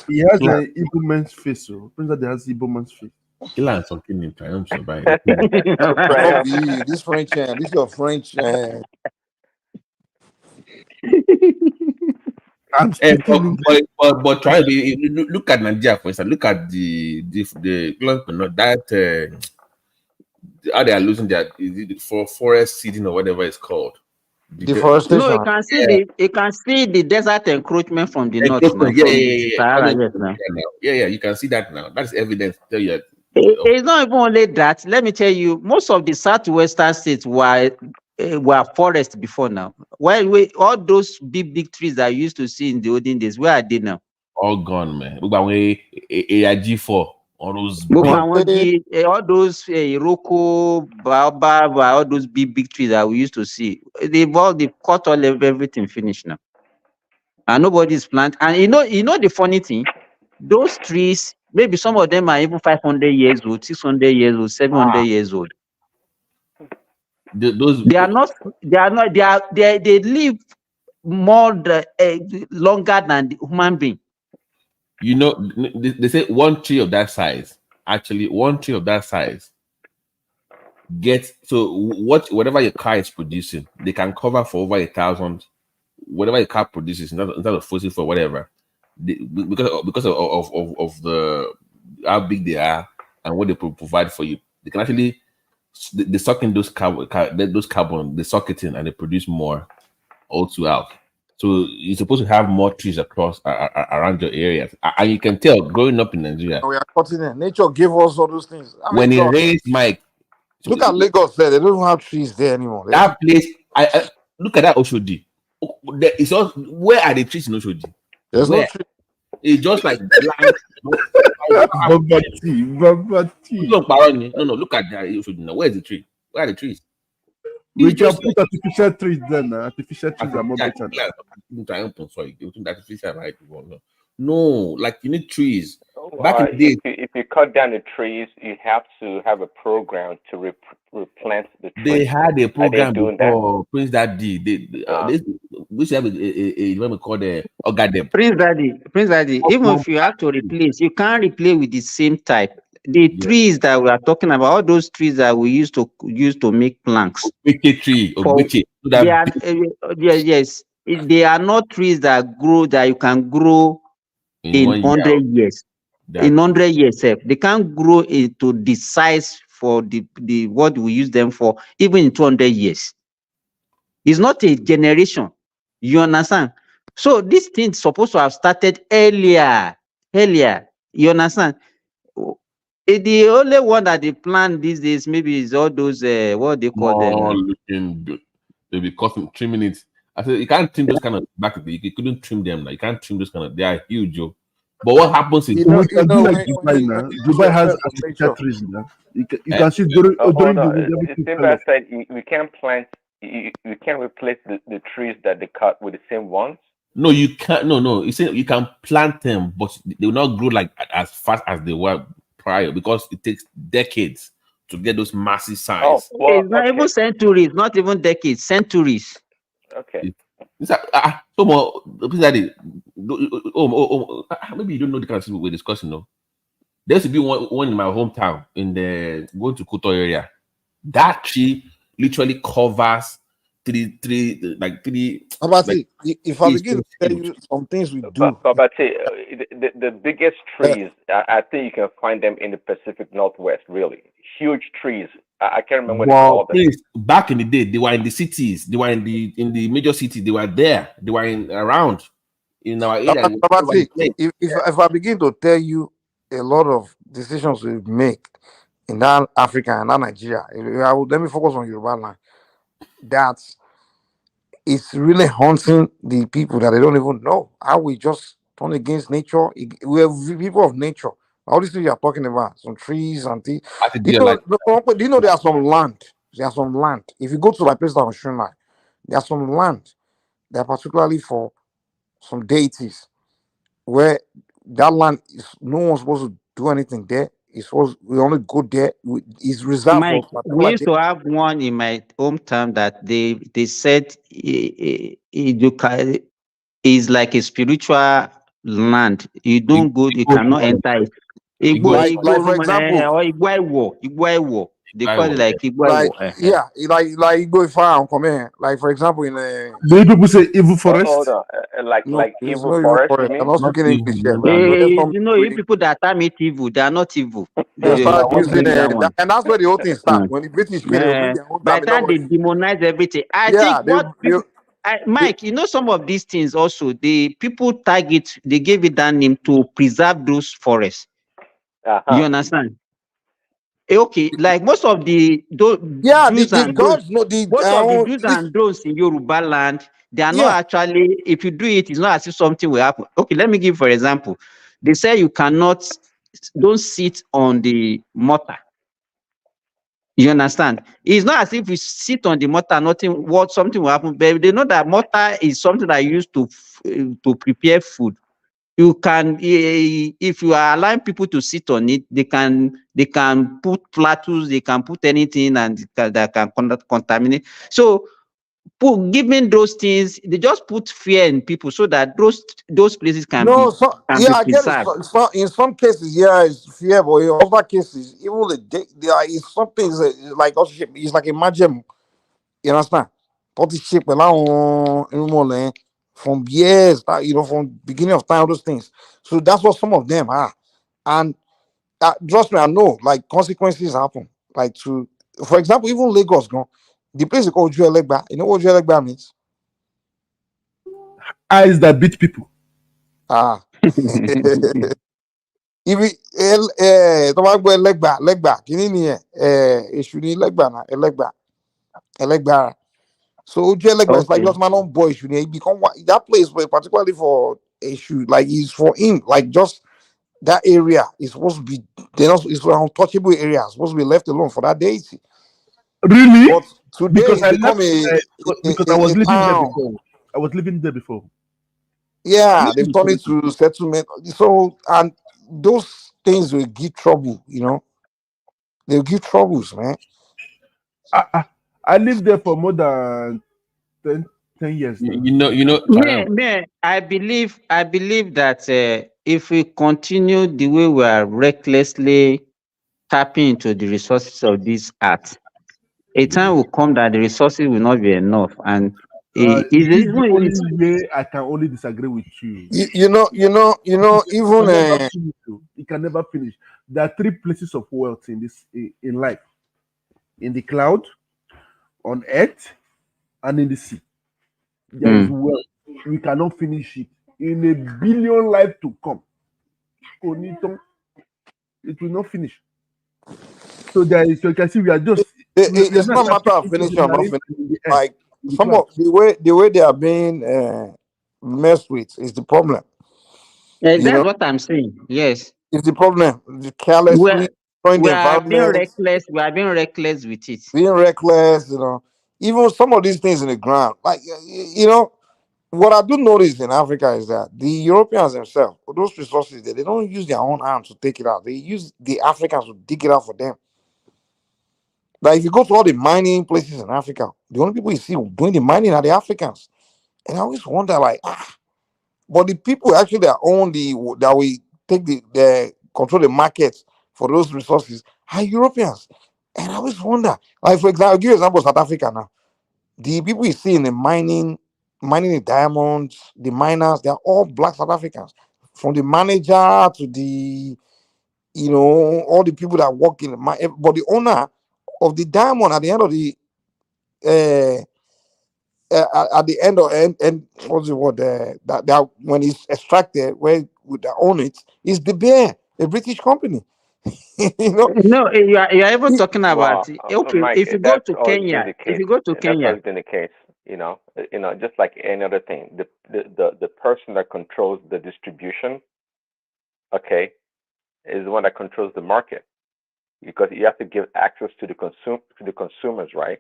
He has an Igbo man's face. So Prince Daddy has Igbo man's face. This French, this is your French. But try to look at Nigeria for instance. Look at the how they are losing their forest seeding or whatever it's called. Deforestation. No, you can see the desert encroachment from the north. Yeah, you can see that now. That's evidence. Tell you. It's not even only that. Let me tell you, most of the southwestern states were forests before now. All those big trees that you used to see in the olden days, where are they now? All gone, man. Look at AIG4, all those all those Iroko, Baobab, all those big trees that we used to see. They've cut all of everything finished now. And nobody's planted. And you know the funny thing, those trees, maybe some of them are even 500 years old, 600 years old, 700 years old. They live longer than the human being. You know, they say one tree of that size, actually, one tree of that size gets, so whatever your car is producing, they can cover for over 1,000, whatever your car produces, instead of fossil for whatever, because of the how big they are and what they provide for you, they can actually they suck in those carbon, they suck it in and they produce more O2 out. So you're supposed to have more trees across around your areas, and you can tell growing up in Nigeria. We are cutting it. Nature gave us all those things. When it rains, Mike. Look at Lagos there. They don't have trees there anymore. That place, I look at that Oshodi. It's all, where are the trees in Oshodi? There's no tree. It's just like land. No, look at that Oshodi now. Where's the tree? Where are the trees? We can put artificial trees then. Artificial trees are more better. Sorry, artificial, right? No, like you need trees. Back in the day, if you cut down the trees, you have to have a program to replant the trees. They had a program before Prince Daddy. We should have a what we call the Ogadem. Prince Daddy. Even if you have to replace, you can't replace with the same type. The trees that we are talking about, all those trees that we used to make planks. Yes, they are not trees that grow that you can grow in 100 years. In 100 years, they can't grow into the size for the what we use them for, even in 200 years. It's not a generation. You understand? So this thing is supposed to have started earlier. You understand? The only one that they plan these days maybe is all those what they call them. They'll be cutting, trimming it. I said you can't trim those kind of back. You couldn't trim them. Like, you can't trim those kind of. They are huge, Joe. But what happens is Dubai has artificial trees now. You can see during the said we can't plant. You can't replace the trees that they cut with the same ones. No, you can't. No. You say you can plant them, but they will not grow like as fast as they were prior because it takes decades to get those massive size. It's not even centuries, not even decades, centuries. Okay. Maybe you don't know the kind of thing we're discussing, though. There used to be one in my hometown in the going to Kuto area. That tree literally covers three. If I begin to tell you some things we do, the biggest trees, I think you can find them in the Pacific Northwest. Really huge trees. I can't remember what they call them. Back in the day, they were in the cities. They were in the major cities. They were there. They were around in our area. If I begin to tell you a lot of decisions we make in that Africa and that Nigeria, let me focus on Yoruba land. That it's really haunting the people that they don't even know. How we just turn against nature. We are people of nature. All these things you are talking about, some trees and things. Do you know there are some land? There are some land. If you go to my place down Shunai, there are some land that are particularly for some deities where that land is no one's supposed to do anything there. We only go there. It's reserved. Mike, we used to have one in my hometown that they said is like a spiritual land. You don't go, you cannot enter it. Like for example, Igbo. They call it like Igbo. Like Igbo far come here. Like for example, in the people say evil forest. Like evil forest. I'm not speaking English here. You know, you people that are meet evil, they are not evil. They start using and that's where the whole thing starts. When the British came, by the time they demonize everything, I think what people, Mike, you know, some of these things also, the people target, they gave it that name to preserve those forests. You understand? Okay, like most of the do's and don'ts in Yoruba land, They are not actually, if you do it, it's not as if something will happen. Okay, let me give for example. They say you cannot, don't sit on the mortar. You understand? It's not as if you sit on the mortar, something will happen. But they know that mortar is something that used to prepare food. You can, if you are allowing people to sit on it, they can put plateaus, they can put anything, and that can contaminate. So, giving those things, they just put fear in people so that those places can No, be I get it. preserved. In some cases, it's fear, but in other cases, even it's something like also it's like a magic. You understand? Shape from years, from beginning of time, all those things. So that's what some of them are. And trust me, I know, like consequences happen. Like for example, even Lagos, the place is called Ojuelegba. You know what Ojuelegba means? Eyes that beat people. Ibi tó bá gbọ́ ẹlẹ́gbà kìíní nìyẹn èṣù ní ẹlẹ́gbà so ojú ẹlẹ́gbà is like just man on boy èṣù ní ibi kan that place particularly for èṣù like is for him like just that area is supposed to be it's an untouchable area supposed to be left alone for that deity. Really? But today because it's become because I was living there town. before. I was living there before. Yeah, they've turned it to settlement. So and those things will give trouble, they'll give troubles, man. I lived there for more than 10 years now. I believe that if we continue the way we are recklessly tapping into the resources of this earth, a time will come that the resources will not be enough, and this is the only way I can only disagree with you. Even it can never finish. There are 3 places of wealth in life: in the cloud, on earth, and in the sea. There is wealth. We cannot finish it in a billion life to come. It will not finish. So you can see we are just. It's not a matter of finishing or not finishing. Like some of the way they are being messed with is the problem. That's what I'm saying. Yes, it's the problem. Carelessly destroying the environment. We are being reckless with it. Being reckless, even some of these things in the ground, like what I do notice in Africa is that the Europeans themselves, those resources, they don't use their own hands to take it out. They use the Africans to dig it out for them. Like if you go to all the mining places in Africa, the only people you see doing the mining are the Africans. And I always wonder, like, but the people actually that own that we take the control the markets for those resources are Europeans. And I always wonder, like for example, I'll give you an example of South Africa now. The people you see in the mining the diamonds, the miners, they're all black South Africans. From the manager to the, all the people that work in the mine, but the owner of the diamond at the end of the at the end of and what's the word that when it's extracted where would they own it is the bear, a British company. No, you are even talking about okay. Mike, if you go to Kenya, that's always been the case. Just like any other thing, the person that controls the distribution, okay, is the one that controls the market, because you have to give access to the consumers, right?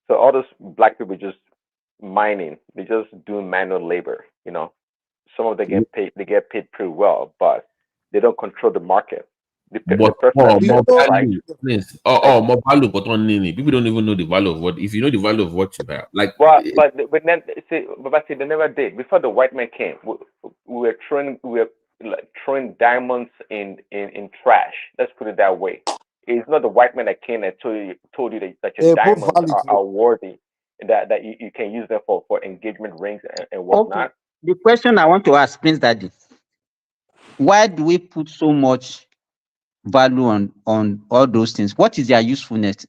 So all those black people just mining, they just do manual labor. Some of them get paid. They get paid pretty well, but they don't control the market. More value. People don't even know the value of what. If you know the value of what you have, like. Well, but then they never did. Before the white man came, we were throwing diamonds in trash. Let's put it that way. It's not the white man that came and told you that your diamonds are worthy, that you can use them for engagement rings and whatnot. Okay. The question I want to ask, Prince Daddy, why do we put so much value on all those things? What is their usefulness?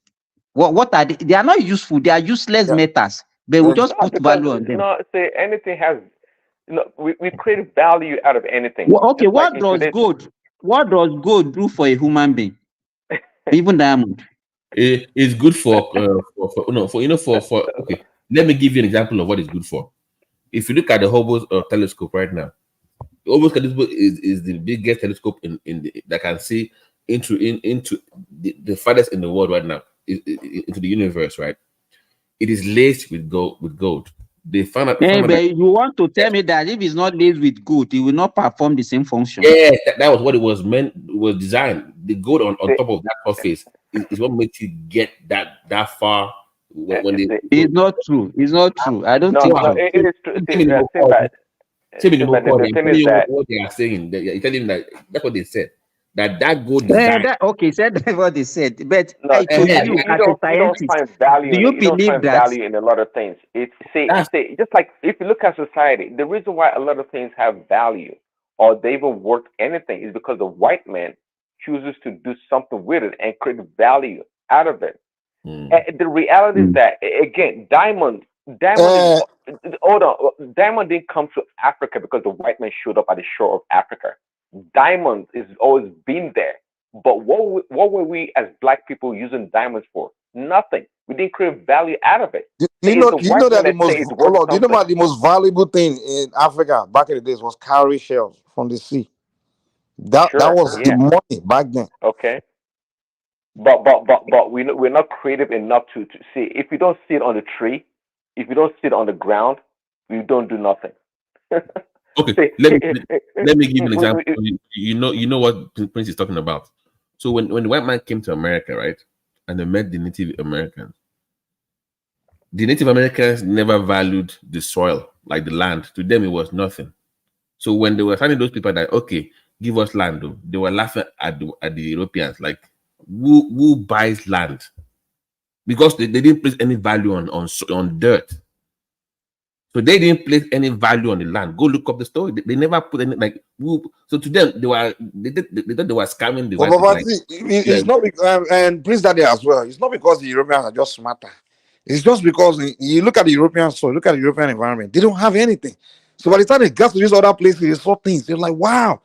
What are they? They are not useful. They are useless metals. But we just put value on them. No, say anything has. We create value out of anything. Well, okay, what does gold do for a human being? Even diamond. It's good for okay. Let me give you an example of what it's good for. If you look at the Hubble telescope right now, the Hubble telescope is the biggest telescope that can see into the farthest in the world right now, into the universe, right? It is laced with gold. They found out. But you want to tell me that if it's not laced with gold, it will not perform the same function? Yeah, that was what it was meant. It was designed. The gold on top of that surface is what makes you get that far. It's not true. It's not true. I don't think so. It is true. The thing is that what they are saying. You're telling that that's what they said. That gold design. Okay, said that's what they said. But no, to you, as a scientist, do you believe that? Value in a lot of things? Just like if you look at society, the reason why a lot of things have value or they even worth anything is because the white man chooses to do something with it and create value out of it. And the reality is that again, diamond didn't come to Africa because the white man showed up at the shore of Africa. Diamonds is always been there. But what were we as black people using diamonds for? Nothing. We didn't create value out of it. Do you know that the most valuable thing in Africa back in the days was cowrie shells from the sea? That was the money back then. Okay. But we're not creative enough to see. If you don't see it on the tree, if you don't see it on the ground, we don't do nothing. Okay, let me give you an example. You know what Prince is talking about. So when the white man came to America, right, and they met the Native Americans never valued the soil, like the land. To them, it was nothing. So when they were finding those people that, okay, give us land, though, they were laughing at the Europeans, like, who buys land? Because they didn't place any value on dirt. So they didn't place any value on the land. Go look up the story. They never put any So to them, they thought they were scamming the white people. It's not because, and Prince Daddy as well. It's not because the Europeans are just smarter. It's just because you look at the European soil, look at the European environment. They don't have anything. So by the time they got to these other places, they saw things. They're like, wow,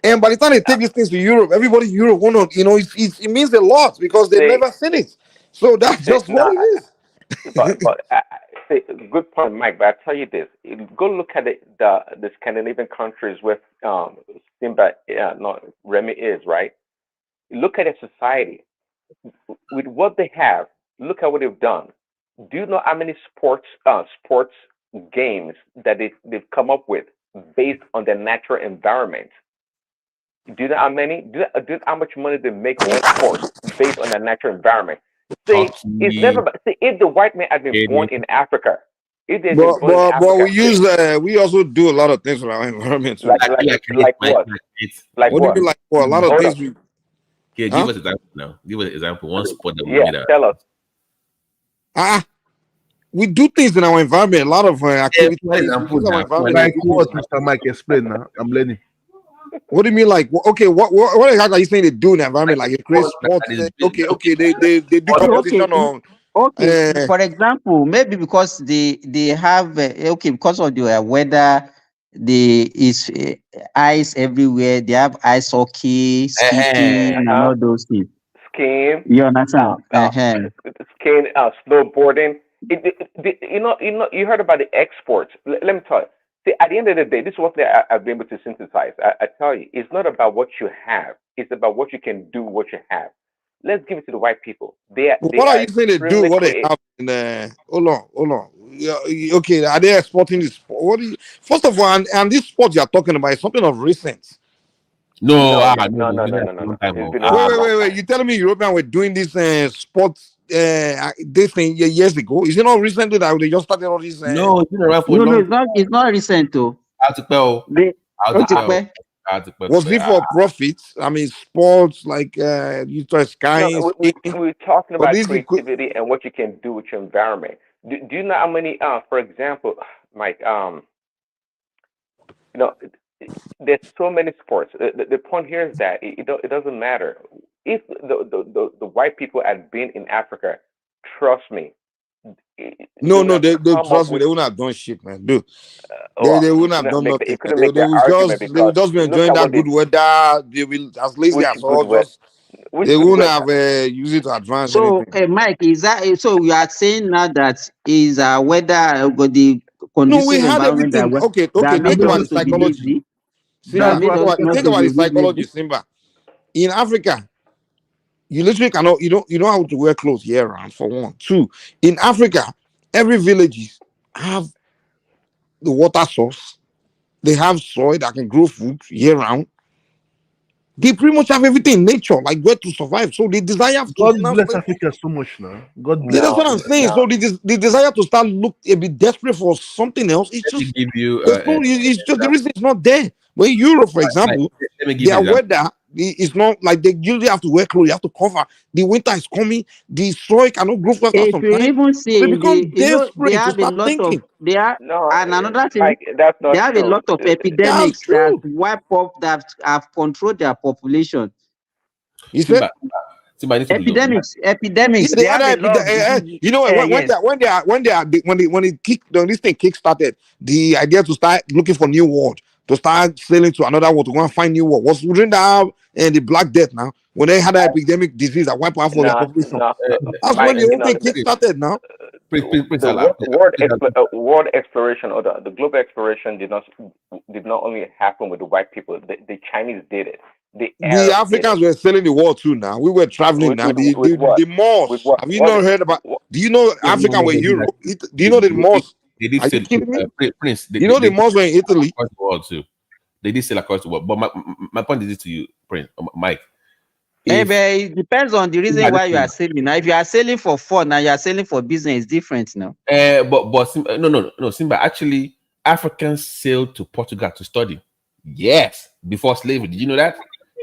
And by the time they take these things to Europe, everybody in Europe it means a lot because they've never seen it. So that's just what it is. But good point, Mike. But I tell you this: go look at the Scandinavian countries where Remy is, right? Look at their society with what they have. Look at what they've done. Do you know how many sports games that they've come up with based on their natural environment? Do you know how many? Do you know how much money they make on sports based on their natural environment? It's never. If the white man had been born in Africa, we also do a lot of things with our environment. Like what? Like what? Do you mean like what? A lot of things. Give us an example now. Give us an example. One sport that we did. Tell us. We do things in our environment. A lot of activities. Mr. Mike, explain now. I'm learning. What do you mean, like? Okay, what exactly are you saying they do in the environment? Like, you create sports? Okay, they do competition on. Okay, for example, maybe because they have because of the weather, is ice everywhere. They have ice hockey, skiing, and all those things. Skiing. You understand? Skiing, snowboarding. You heard about the exports. Let me tell you. See, at the end of the day, this is what I've been able to synthesize. I tell you, it's not about what you have. It's about what you can do, what you have. Let's give it to the white people. What are you saying they do? What they have? Hold on. Yeah, okay, are they exporting this? First of all, and this sport you are talking about is something of recent. No. Wait. You telling me Europeans were doing this sports this thing years ago? Is it not recently that they just started all this? No, it's not recent though. Was it for profit? I mean, sports like you try skiing. We're talking about creativity and what you can do with your environment. Do you know how many? For example, Mike. There's so many sports. The point here is that it doesn't matter if the white people had been in Africa. Trust me. No, they trust me. They wouldn't have done shit, man. Dude, they wouldn't have done nothing. They would just be enjoying that good weather. They will as lazy as all. They wouldn't have used it to advance. So, Mike, is that so? You are saying now that is weather the conducive we had environment everything. Okay, that made think about us the to be psychology. lazy. That Simba, made us not think to about the be psychology, lazy. Simba. In Africa, you literally cannot, you don't have to wear clothes year round for one. Two, in Africa, every villages have the water source. They have soil that can grow food year round. They pretty much have everything in nature, like where to survive. So they desire to God now bless start. Africa so much now. God Yeah, bless that's what I'm Africa. saying. So the desire to start look a bit desperate for something else. It's Let me just give you it's just the reason it's not there. But in Europe, for example, let me give you their an example. weather is not like they usually have to wear clothes. You have to cover. The winter is coming. The soil cannot grow for after If some you time. even So they see in become the, they desperate to have a start lot of, thinking. No, and another thing, Mike, that's not they have a true. lot of That's epidemics that true. wipe up, that have controlled their population. You said Epidemics, yeah, they the have other a lot of diseases. you know Yes. when it kick this thing kick started, the idea to start looking for new world, to start sailing to another world, to go and find new world was during that and the Black Death now, when they had an epidemic disease that wiped out for their population. That's when Mike, the whole thing kick started now. the world exploration, or the global exploration did not only happen with the white people. The Chinese did it. The The Arabs did Africans it. were sailing the world too now. We were traveling now. With what? The With Moors. what? Have you What? not heard about? Do you know Africa were Europe? Do you know the Moors? They did Are you sail kidding me? Prince. You know the Moors were in Italy. Across the world too. They did sail across the world. But my point is this to you, Prince, Mike. If It depends on the reason why you are listen, sailing. Now, if you are sailing for fun and you are sailing for business, it's different now. no, Simba. Actually, Africans sailed to Portugal to study. Yes, before slavery. Did you know that?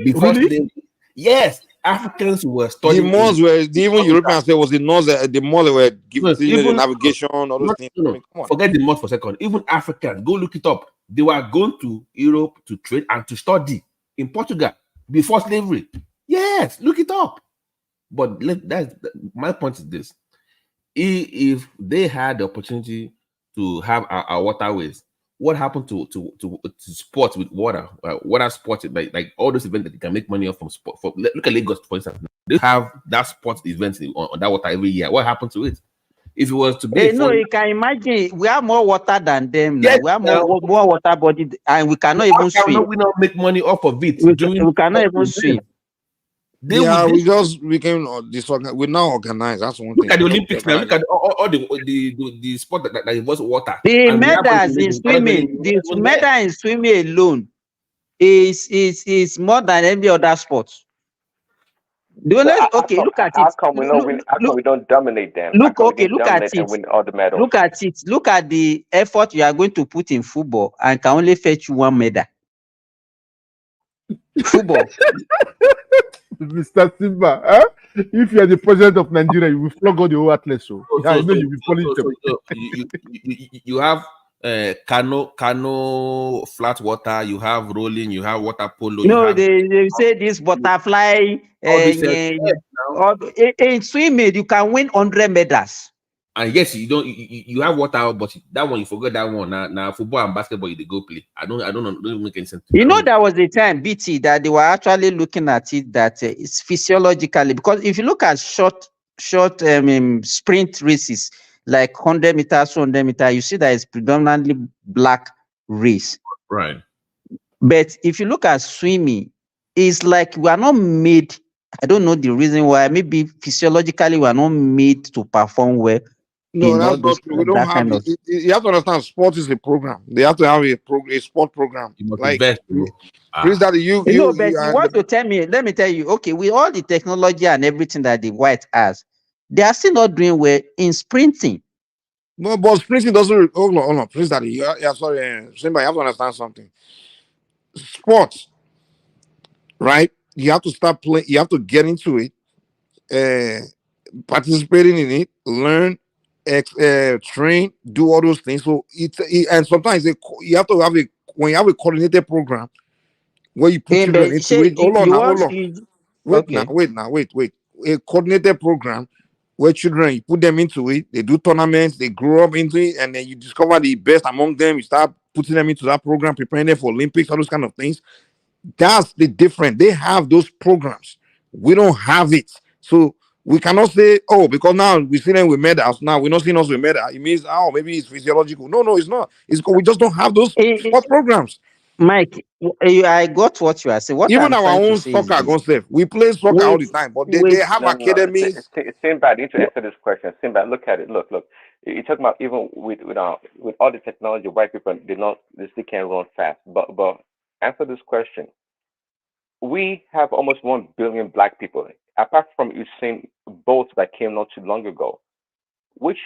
Before slavery, yes, Africans were The studying. Moors were even Europeans. There was the Moors. The Moors were giving the navigation, all those things. I mean, come on. Forget the Moors for a second. Even Africans, go look it up. They were going to Europe to trade and to study in Portugal before slavery. Yes, look it up. But my point is this: if they had the opportunity to have our waterways, what happened to sports with water? Water sports, like all those events that you can make money off from sport. Look at Lagos, for instance. They have that sports events on that water every year. What happened to it? If it was to be No, you can imagine we have more water than them now. Yes, We have more water body, and we cannot even swim. We don't make money off of it. We cannot even swim. We just became disorganized. We're now organized. That's one Look thing. at the Olympics now. Look at all the sport that involves water. The And we have medals in swimming, the medal in swimming alone is more than any other sport. Look at it. How come we don't dominate them? Look at it. And win all the medals? Look at it. Look at the effort you are going to put in football and can only fetch you one medal. Football. Mr. Simba, if you are the president of Nigeria, you will flog all the whole athletes. You will punish them. You have canoe, flat water. You have rolling. You have water polo. No, they say this butterfly. In swimming, you can win 100 medals. And yes, you have water, but that one you forget that one. Now football and basketball you go play. I don't know. Don't make any sense. There was a time BT that they were actually looking at it that it's physiologically, because if you look at short sprint races like 100 meters, 200 meters, you see that it's predominantly black race. Right. But if you look at swimming, it's like we are not made. I don't know the reason why. Maybe physiologically we are not made to perform well. No, that's not true. We don't have it. You have to understand, sport is a program. They have to have a sport program. Like, Chris, that you want to tell me? Let me tell you. Okay, with all the technology and everything that the white has, they are still not doing well in sprinting. No, but sprinting doesn't. Hold on, Chris, that sorry, Simba, you have to understand something. Sports, right? You have to start playing. You have to get into it, participating in it, learn. Train, do all those things. So and sometimes you have to have when you have a coordinated program where you put children into it. Hold on. Wait. A coordinated program where children, you put them into it, they do tournaments, they grow up into it, and then you discover the best among them. You start putting them into that program, preparing them for Olympics, all those kind of things. That's the difference. They have those programs. We don't have it. So We cannot say, oh, because now we see them with medals. Now we're not seeing us with medal. It means, oh, maybe it's physiological. No, it's not. It's we just don't have those sport programs. Mike, I got what you are saying. What Even I'm our trying to own say is soccer this. concept. We play soccer all the time, but they have No. academies. Simba, I need to answer this question. Simba, look at it. Look. You're talking about even with all the technology, white people they still can't run fast. But answer this question. We have almost 1 billion black people. Apart from Usain Bolt that came not too long ago, which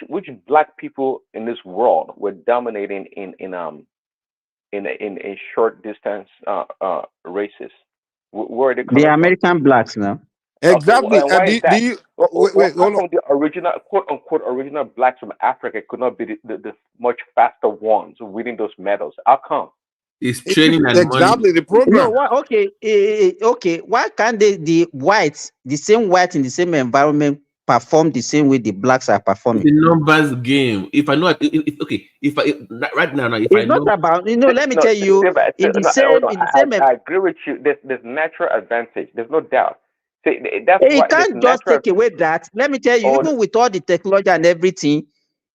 black people in this world were dominating in short distance races? Where are they coming The from? American blacks now. Exactly. Okay, why is that? Wait, How come the original, quote unquote, original blacks from Africa could not be the much faster ones winning those medals? How come? It's training and exactly money. the program. No, what? Okay, okay. Why can't the whites, the same white in the same environment, perform the same way the blacks are performing? The numbers game. If I know, right now, if It's I not know, about, let me tell you, in the same, I agree with you. There's natural advantage. There's no doubt. See, that's you why there's can't just natural. take away that. Let me tell you, even with all the technology and everything,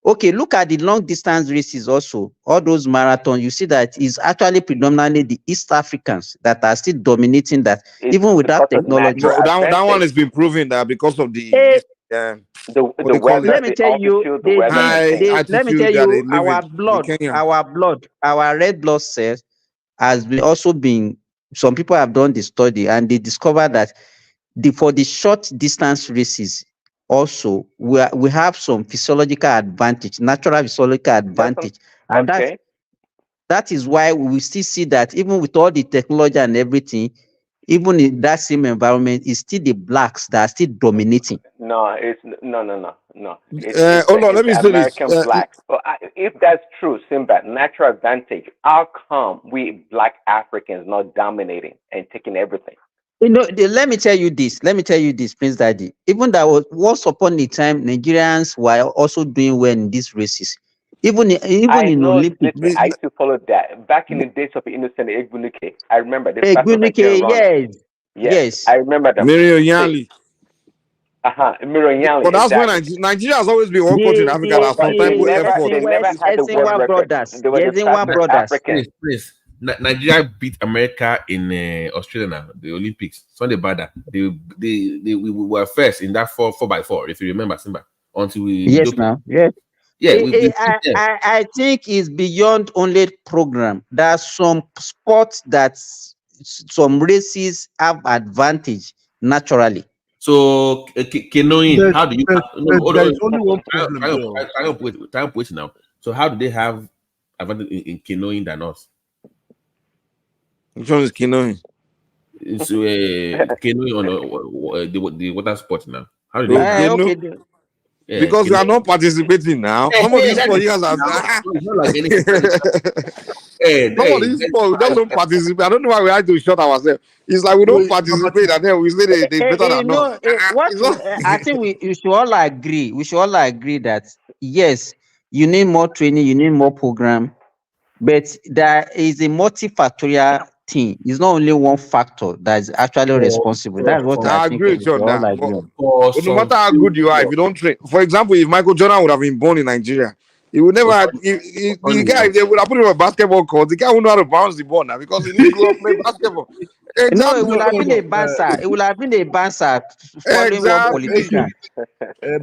okay, look at the long distance races also, all those marathons, you see that is actually predominantly the East Africans that are still dominating that, even without technology. No, that one has been proven that because of the weather, let me tell you, let me tell you, our red blood cells has been, some people have done the study and they discovered that for the short distance races, also we have some physiological advantage, natural physiological advantage, and that is why we still see that even with all the technology and everything, even in that same environment, it's still the blacks that are still dominating. No, it's no. Hold on, let me say this. American blacks. If that's true, Simba, natural advantage. How come we black Africans not dominating and taking everything? Let me tell you this, Prince Daddy. Even that once upon a time, Nigerians were also doing well in these races. Even in Olympics. Listen, I used to follow that back in the days of Innocent Egbunuke. I remember the fastest Nigerian runner. Yes, I remember them. Miriam Yanli. Miriam Yanli. But that's exactly. when Nigeria has always been one country in Africa that sometimes put effort. They never had the world record. They were the fastest African. Please. Nigeria beat America in Australia now, the Olympics. Sunday Bada. We were first in that 4x4, if you remember, Simba. Until we I think it's beyond only program. There are some sports that some races have advantage naturally. So canoeing, how do you? There's only one problem. Try and put it now. So how do they have advantage in canoeing than us? Which one is canoeing? It's canoeing on the water sport now. How do they? Because we are not participating now. Some of these sports are not like any some of these sports we don't participate. I don't know why we have to shut ourselves. It's like we don't participate and then we say they better than us. I think we should all agree. We should all agree that yes, you need more training, you need more program, but there is a multifactorial thing. It's not only one factor that is actually responsible. That's what I think. agree with you on that. Like, But no matter how good you are, if you don't train, for example, if Michael Jordan would have been born in Nigeria, he would never. The guy, if they would have put him on a basketball court, the guy wouldn't know how to bounce the ball now because he didn't grow up playing basketball. Exactly. No, it would have been a bouncer. It would have been a bouncer following one politician. If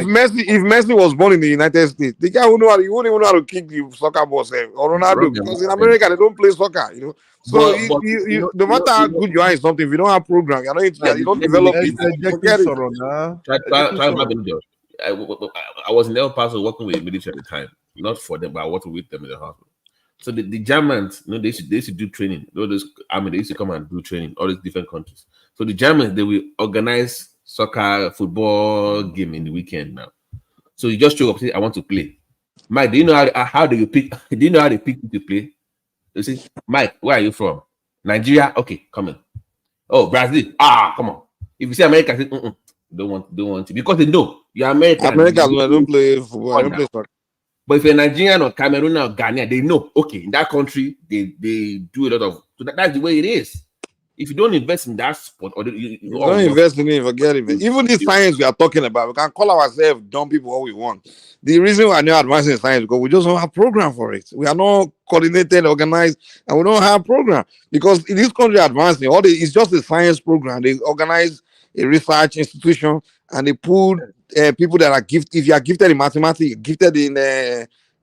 Messi was born in the United States, the guy wouldn't even know how to kick the soccer ball, or Ronaldo, because in America they don't play soccer, So no matter how good you are in something, if you don't have program, you don't develop it. Forget it. I was in El Paso working with the military at the time, not for them, but I worked with them in the hospital. So the Germans, they used to do training. They used to come and do training, all these different countries. So the Germans, they will organize soccer, football game in the weekend now. So you just show up, say, I want to play. Mike, do you know how do you pick? Do you know how they pick to play? You say, Mike, where are you from? Nigeria? Okay, come in. Oh, Brazil? Come on. If you say America, say, don't want to, because they know you're American. Americans don't play football. I don't play soccer. But if you're Nigerian or Cameroon or Ghana, they know, okay, in that country, they do a lot of, so that's the way it is. If you don't invest in that sport, or You don't invest in it, forget it. Even this science we are talking about, we can call ourselves dumb people all we want. The reason we are not advancing in science because we just don't have program for it. We are not coordinated, organized, and we don't have program. Because in this country advancing, it's just a science program. They organize a research institution and they put people that are gifted. If you are gifted in mathematics, gifted in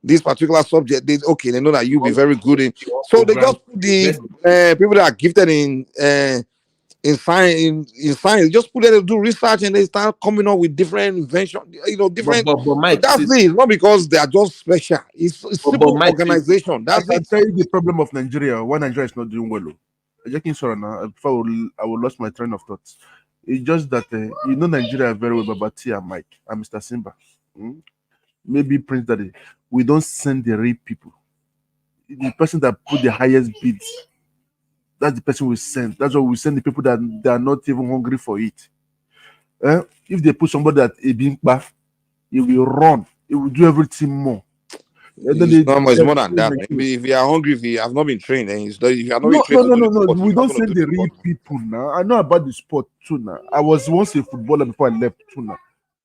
this particular subject, they know that you'll be very good in. So they just put the people that are gifted in science, just put them to do research and they start coming up with different inventions, different. But Mike, that's it. It's not because they are just special. It's simple Mike, organization. That's I it. can tell you the problem of Nigeria. Why Nigeria is not doing well. Before I will lost my train of thoughts. It's just that Nigeria very well, Babati and Mike and Mr. Simba. Maybe Prince Daddy. We don't send the real people. The person that put the highest bids, that's the person we send. That's why we send the people that they are not even hungry for it. If they put somebody that a being bath, he will run. He will do everything more. It's more than that. Maybe if you are hungry, if you have not been trained, then if you are not been trained, no. We don't send the real people now. I know about the sport too now. I was once a footballer before I left too now.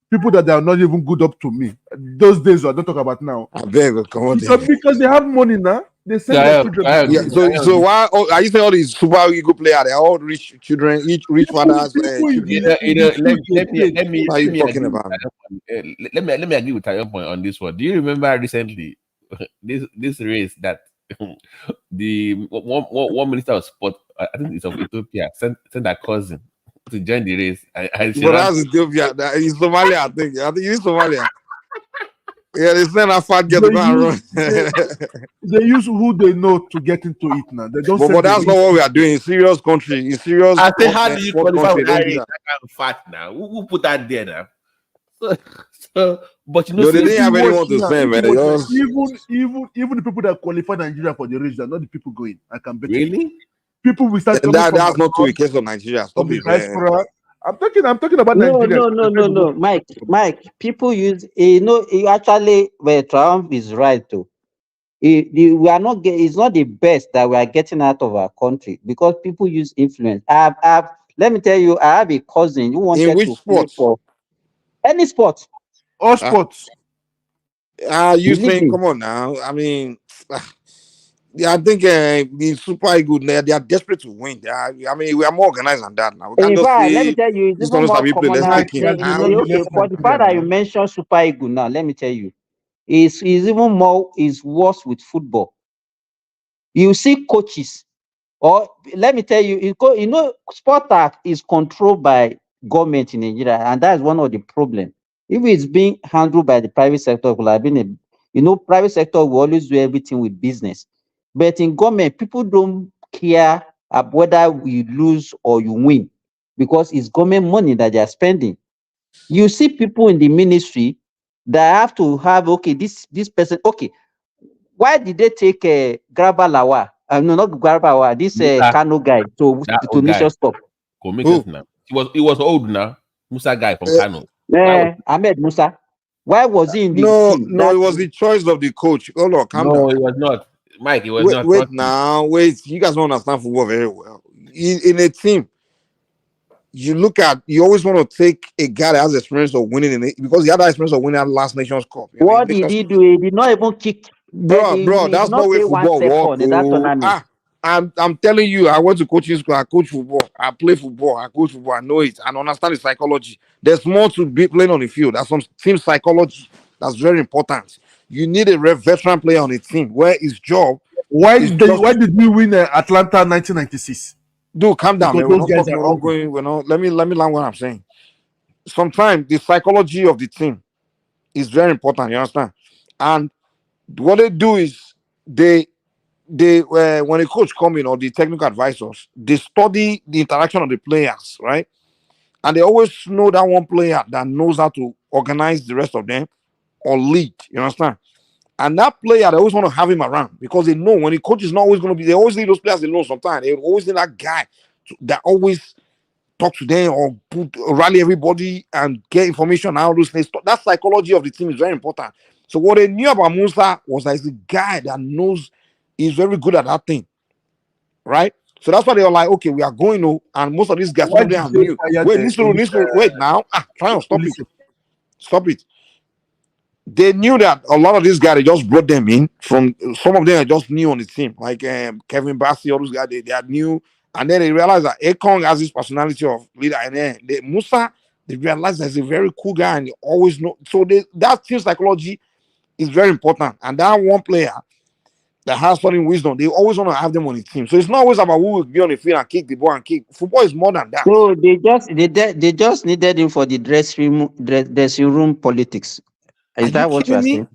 People that are not even good up to me. Those days I don't talk about now. I beg, come on. Because they have money now. They send their children. So why are you saying all these super ego players? They are all rich children, rich fathers. Let me agree with your point on this one. Do you remember recently this race that the one minister of sport, I think it's of Ethiopia, sent their cousin to join the race? But that's Ethiopia. In Somalia, I think it's Somalia. Yeah, they send a fat girl to go and run. They use who they know to get into it now. They don't. But that's not what we are doing in serious country. In serious. I say, how do you qualify with that kind of fat now? Who put that there now? But they didn't have anyone to send, man. Even the people that qualify Nigeria for the race, they're not the people going. I can bet. Really? People will start. That's not true in case of Nigeria. Stop it. I'm talking about Nigeria. No. Mike, people use actually where Trump is right too. We are not it's not the best that we are getting out of our country because people use influence. Let me tell you, I have a cousin who wanted to play for any sport. All sports. You saying, come on now. I mean, I think the Super good. They are desperate to win. I mean, we are more organized than that now. We can't just say, let me tell you, it's even more common. For the fact that you mentioned Super Eagle now, let me tell you, is even more is worse with football. You see coaches, or let me tell you, sport is controlled by government in Nigeria, and that is one of the problems. If it's being handled by the private sector, it would have been private sector will always do everything with business. But in government, people don't care whether you lose or you win because it's government money that they are spending. You see people in the ministry that have to have, this person, why did they take Garba Lawa? No, not Garba Lawa, this Kano guy to Nations Cup? He was old now. Musa guy from Kano. Ahmed Musa. Why was he in the team? No, it was the choice of the coach. Oh no, calm down. No, it was not. Mike, it was not. Wait. You guys don't understand football very well. In a team, you always want to take a guy that has experience of winning in it because he had that experience of winning that last Nations Cup. What did he do? He did not even kick. Bro, that's not where football works. I'm telling you, I went to coaching school. I coach football. I play football. I coach football. I know it and understand the psychology. There's more to be playing on the field. That's some team psychology. That's very important. You need a veteran player on a team where his job. Why did we win Atlanta 1996? Dude, calm down. Man. Let me learn what I'm saying. Sometimes the psychology of the team is very important. You understand? And what they do is they when a coach come in or the technical advisors, they study the interaction of the players, right? And they always know that one player that knows how to organize the rest of them or lead. You understand? And that player, they always want to have him around because they know when the coach is not always going to be, they always need those players alone sometimes. They always need that guy that always talk to them or rally everybody and get information out of those things. That psychology of the team is very important. So what they knew about Musa was that he's a guy that knows he's very good at that thing, right? So that's why they were like, okay, we are going to, and most of these guys, some Why of them did are they new. fire Wait, the listen, wait now. Try and stop it. police? Stop it. They knew that a lot of these guys, they just brought them in from, some of them are just new on the team, like Kevin Bassi, all those guys, they are new. And then they realized that Ekong has this personality of leader. And then Musa, they realized that he's a very cool guy and they always know. So that team psychology is very important. And that one player that has certain wisdom, they always want to have them on the team. So it's not always about who will be on the field and kick the ball and kick. Football is more than that. So they just needed him for the dressing room politics. Is that what you are saying?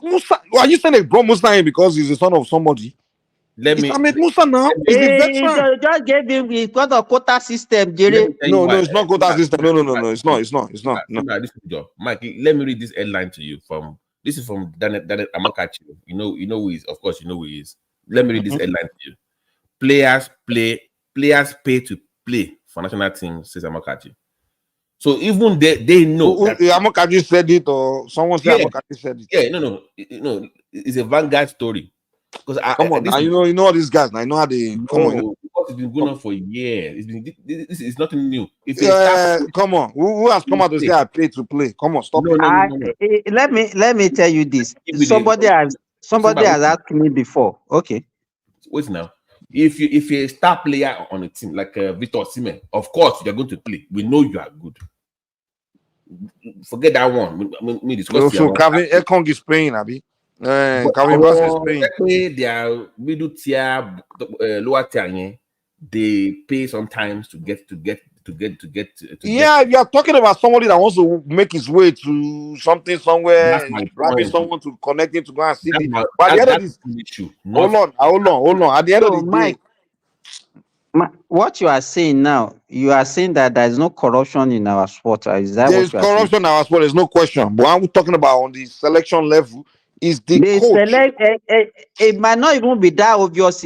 Musa, are you saying they brought Musa in because he's the son of somebody? It's Ahmed Musa now. He's a veteran. Just gave him because of quota system, Jerry. No, it's not quota system. No, it's not. No. Mike, let me read this headline to you from. This is from Daniel Amakachi. You know who he is. Of course, you know who he is. Let me read this headline to you. Players pay to play for national team, says Amakachi. So even they know. Amakachi said it, or someone said Amakachi said it. Yeah, no, it's a Vanguard story. Because come on, you know all these guys. I know how they come on. Because it's been going on for years. This is nothing new. Come on, who has come out to say I pay to play? Come on, stop it. Let me tell you this. Somebody has asked me before. Okay, wait now. If you're a star player on a team like Victor Osimhen, of course you're going to play. We know you are good. Forget that one. Me discuss. So Kevin Ekong is paying, Abi. Kevin Bass is paying. They are middle tier, lower tier. They pay sometimes to get. Yeah, you are talking about somebody that wants to make his way to something somewhere, grabbing someone to connect him to go and see it. But at the end of this issue, hold on. At the end of the day, what you are saying now, you are saying that there is no corruption in our sport. Is that there is corruption in our sport? There's no question. But I'm talking about on the selection level. Is the coach? It might not even be that obvious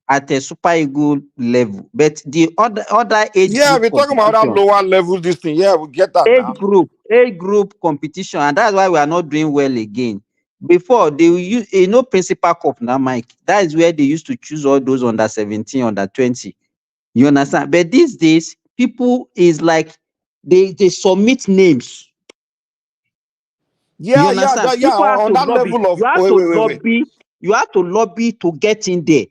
at a Super Eagle level, but the other age. Yeah, we're talking about that lower level. This thing, yeah, we get that. Age group competition, and that's why we are not doing well again. Before they use Principal Cup now, Mike. That is where they used to choose all those under 17, under 20. You understand? But these days, people is like they submit names. Yeah. On that lobby. level of wait. You have to lobby to get in there.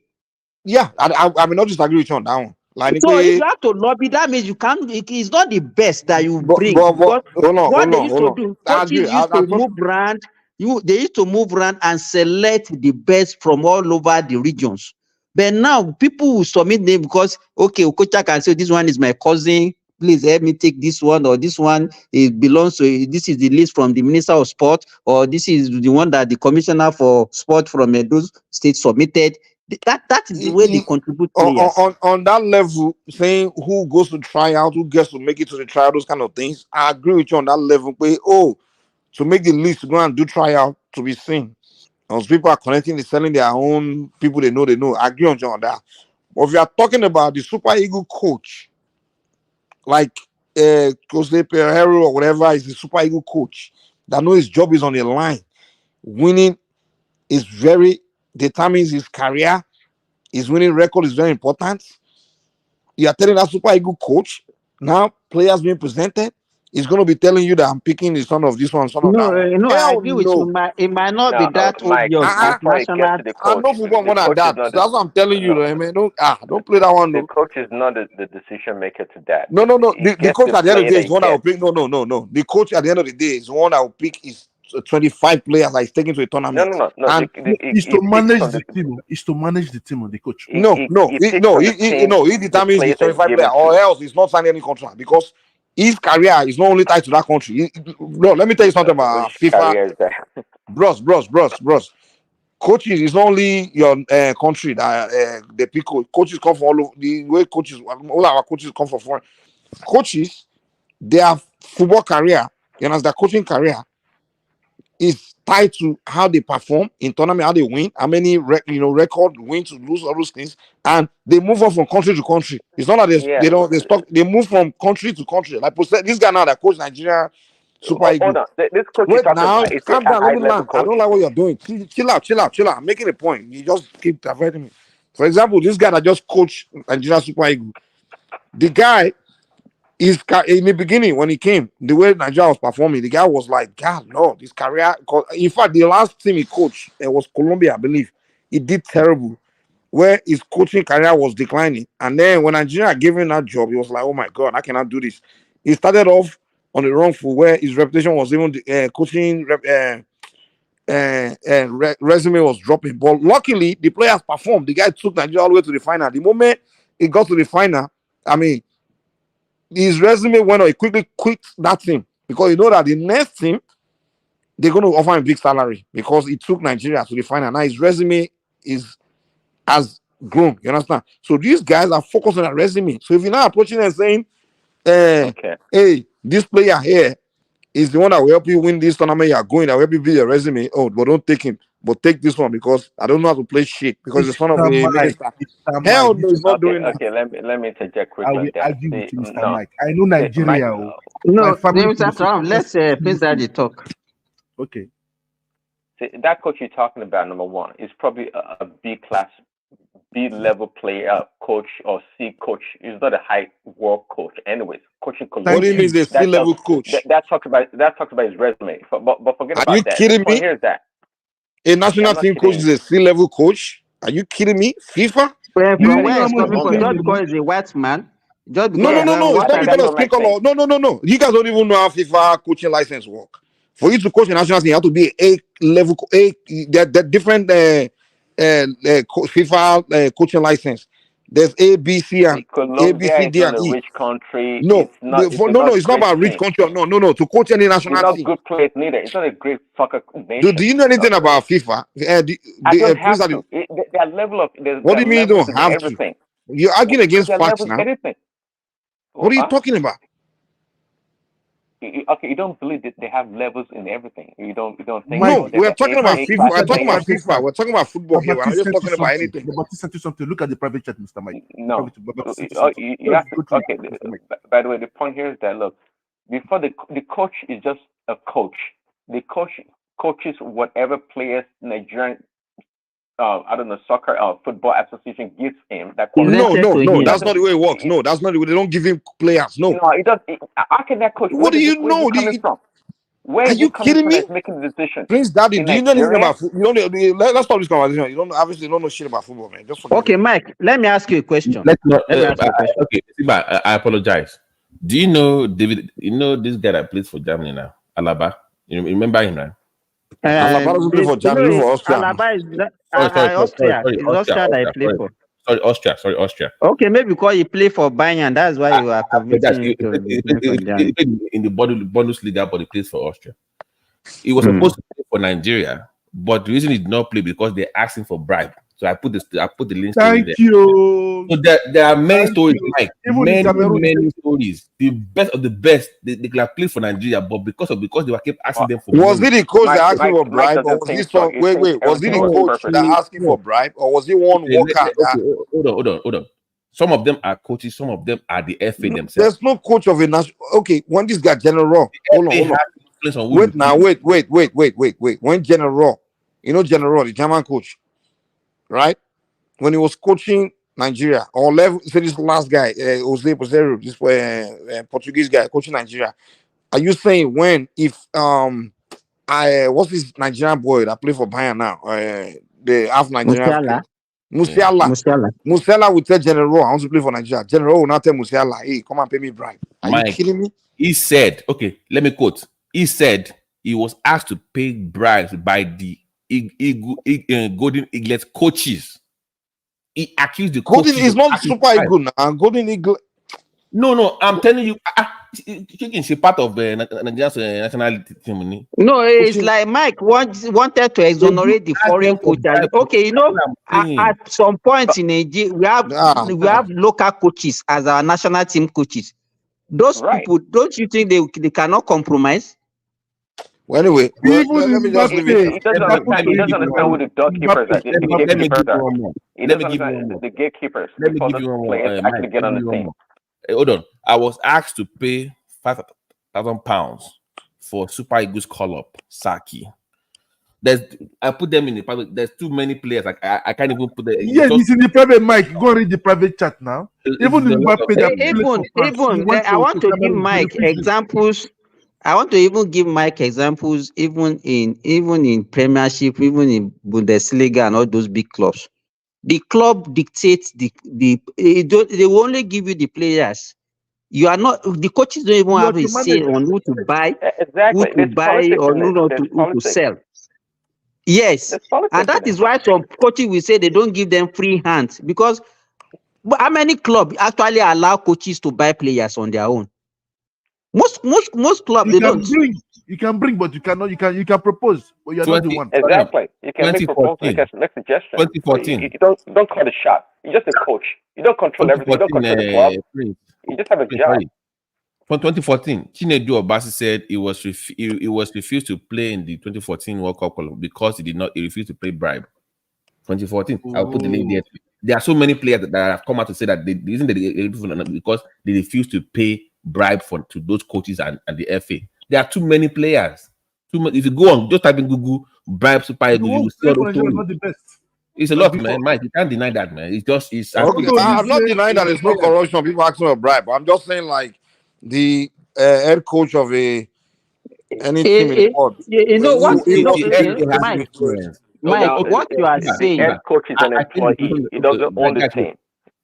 Yeah, I mean, not disagree with you on that one. Like, so if you have to lobby, that means you can't. It's not the best that you bring. What they used to do, coaches used to move around. They used to move around and select the best from all over the regions. But now people will submit them because Okocha can say this one is my cousin. Please help me take this one, or this one belongs to. This is the list from the Minister of Sport, or this is the one that the Commissioner for Sport from those states submitted. That is the way they contribute players. On that level, saying who goes to tryout, who gets to make it to the trial, those kind of things. I agree with you on that level. But to make the list to go and do tryout to be seen. Those people are connecting, they're selling their own people they know. I agree on you on that. But if you are talking about the Super Eagle coach, like Jose Pereiro or whatever, is the Super Eagle coach that knows his job is on the line. Winning is determines his career. His winning record is very important. You are telling that Super Eagle coach, now players being presented, he's going to be telling you that I'm picking the son of this one, son of that one. No, I agree with you. It might not be that obvious. I know football more than that. That's what I'm telling you, man. Don't play that one. The coach is not the decision maker to that. No. The coach at the end of the day is one that will pick. No. The coach at the end of the day is one that will pick his 25 players that he's taking to a tournament. No. It's to manage the team. It's to manage the team of the coach. He determines the 25 players, or else he's not signing any contract because his career is not only tied to that country. Let me tell you something about FIFA. Bros. Coaches is not only your country that the pick. Coaches come from all over the way. All our coaches come from foreign. Coaches, their football career, their coaching career is tied to how they perform in tournament, how they win, how many record win to lose, all those things, and they move on from country to country. It's not that they stop. They move from country to country. Like this guy now that coach Nigeria Super Eagles. Hold on, this coach wait now, calm down, let me land. I don't like what you're doing. Chill out. I'm making a point. You just keep diverting me. For example, this guy that just coached Nigeria Super Eagles, the guy is in the beginning when he came, the way Nigeria was performing, the guy was like, God, no, this career. In fact, the last team he coached, it was Colombia, I believe. He did terrible, where his coaching career was declining. And then when Nigeria gave him that job, he was like, oh my God, I cannot do this. He started off on the wrong foot, where his reputation was even coaching resume was dropping. But luckily, the players performed. The guy took Nigeria all the way to the final. The moment he got to the final, I mean, his resume went on. He quickly quit that team because you know that the next team they're going to offer him big salary because he took Nigeria to the final. Now his resume has grown. You understand? So these guys are focused on their resume. So if you're now approaching and saying, hey, this player here is the one that will help you win this tournament, you are going, that will help you build your resume. Oh, but don't take him. But take this one because I don't know how to play shit because the son of a minister. Hell no, he's not doing that. Okay, let me interject quickly. I will argue with you, Mr. Mike. I know Nigeria. No, let's Prince Daddy talk. Okay. See, that coach you're talking about, number one, is probably a B-class, B-level player coach or C coach. He's not a high world coach. Anyways, coaching. What do you mean he's a C-level coach? That talks about his resume. But forget about that. Are you kidding me? Here's that. A national team coach is a C-level coach? Are you kidding me? FIFA? From where it's coming from? Just because he's a white man? Just because no. It's not because of skin color. No. You guys don't even know how FIFA coaching license work. For you to coach a national team, you have to be A-level. There different FIFA coaching license. There's A, B, C, and A, B, C, D, and E. A rich country. No, it's not it's not about rich country. No. To coach any national team. It's team. not good players neither. It's not a great fucker nation. Do you know anything about FIFA? I don't have to. Their level of what do you mean you don't have everything. To? You're arguing against facts now. Anything. What are you talking about? Okay, you don't believe that they have levels in everything. You don't think. No, we're talking about FIFA. We're talking about FIFA. We're talking about football here. We're not just talking about anything. But listen to something. Look at the private chat, Mr. Mike. No. You have to, okay. By the way, the point here is that look, before the coach is just a coach. The coach coaches whatever players Nigerian I don't know, soccer or football association gives him that. No, that's not the way it works. No, that's not the way. They don't give him players. No, it does. How can that coach? What do you know? Where are you kidding me? Making the decision. Prince Daddy, do you know anything about football? Let's stop this conversation. You don't know shit about football, man. Just okay, Mike. Let me ask you a question. Okay, I apologize. Do you know David? You know this guy that plays for Germany now, Alaba. You remember him, right? Alaba doesn't play for Germany, for Austria. Alaba is Austria. It's Austria that he played for. Sorry, Austria. Okay, maybe because he played for Bayern, that's why you are convincing him to in the Bundesliga, but he plays for Austria. He was supposed to play for Nigeria, but the reason he did not play because they're asking for bribe. So I put the link. Thank you. So there are many stories, like many stories. The best of the best, they could have played for Nigeria, but because they were kept asking them for. Was it the coach that asking for bribe, or was this one? Wait, was it the coach that asking for bribe, or was it one worker? Hold on. Some of them are coaches, some of them are the FA themselves. There's no coach of a national. Okay, when this guy General, hold on. Wait now, wait. When General, General, the German coach, right? When he was coaching Nigeria, or say this last guy, Jose Pozero, this Portuguese guy coaching Nigeria. Are you saying what's this Nigerian boy that play for Bayern now? The half Nigerian. Musiala will tell General, I want to play for Nigeria. General will not tell Musiala, hey, come and pay me bribe. Are you kidding me? He said, okay, let me quote. He said he was asked to pay bribes by the Golden Eagles coaches. He accused the coaches. Golden is not Super Eagle now. Golden Eagle. No, I'm telling you, she's part of the Nigerian national team. No, it's like Mike wanted to exonerate the foreign coaches. Okay, at some point in Nigeria, we have local coaches as our national team coaches. Those people, don't you think they cannot compromise? Well, anyway, let me just leave it. He doesn't understand who the doorkeepers are. He doesn't understand the gatekeepers. Let me give you one more. Actually get on the team. Hold on. I was asked to pay £5,000 for Super Eagles call-up, Saki. I put them in the private. There's too many players. Like I can't even put the. Yes, it's in the private mic. Go and read the private chat now. Even in Mbappe, that played for France, he went I want to give Cameroon, he Mike refused. examples. I want to even give Mike examples, even in Premiership, even in Bundesliga and all those big clubs. The club dictates they will only give you the players. You are not, the coaches don't even have a say on who to buy, Exactly. who to buy, or who to sell. Yes, and that is why some coaches will say they don't give them free hands, because how many clubs actually allow coaches to buy players on their own? Most clubs they don't. You can bring, but you cannot. You can propose, but you're not the one. Exactly. You can make proposals. You can make suggestions. 2014. You don't call the shot. You're just a coach. You don't control everything. You don't control the club. You just have a job. From 2014, Chinedu Obasi said he was refused to play in the 2014 World Cup because he refused to pay bribe. 2014. I'll put the link there. There are so many players that have come out to say that the reason because they refuse to pay bribe to those coaches and the FA. There are too many players. If you go on, just type in Google bribe Super Eagles, you will see all those stories. Not the best. It's a lot, man. Mike, you can't deny that, man. Okay, I'm not denying that there's no corruption. People asking for bribe. I'm just saying, like, the head coach of any team in the world. You know what? Mike, what you are saying. The head coach is an employee. He doesn't own the team.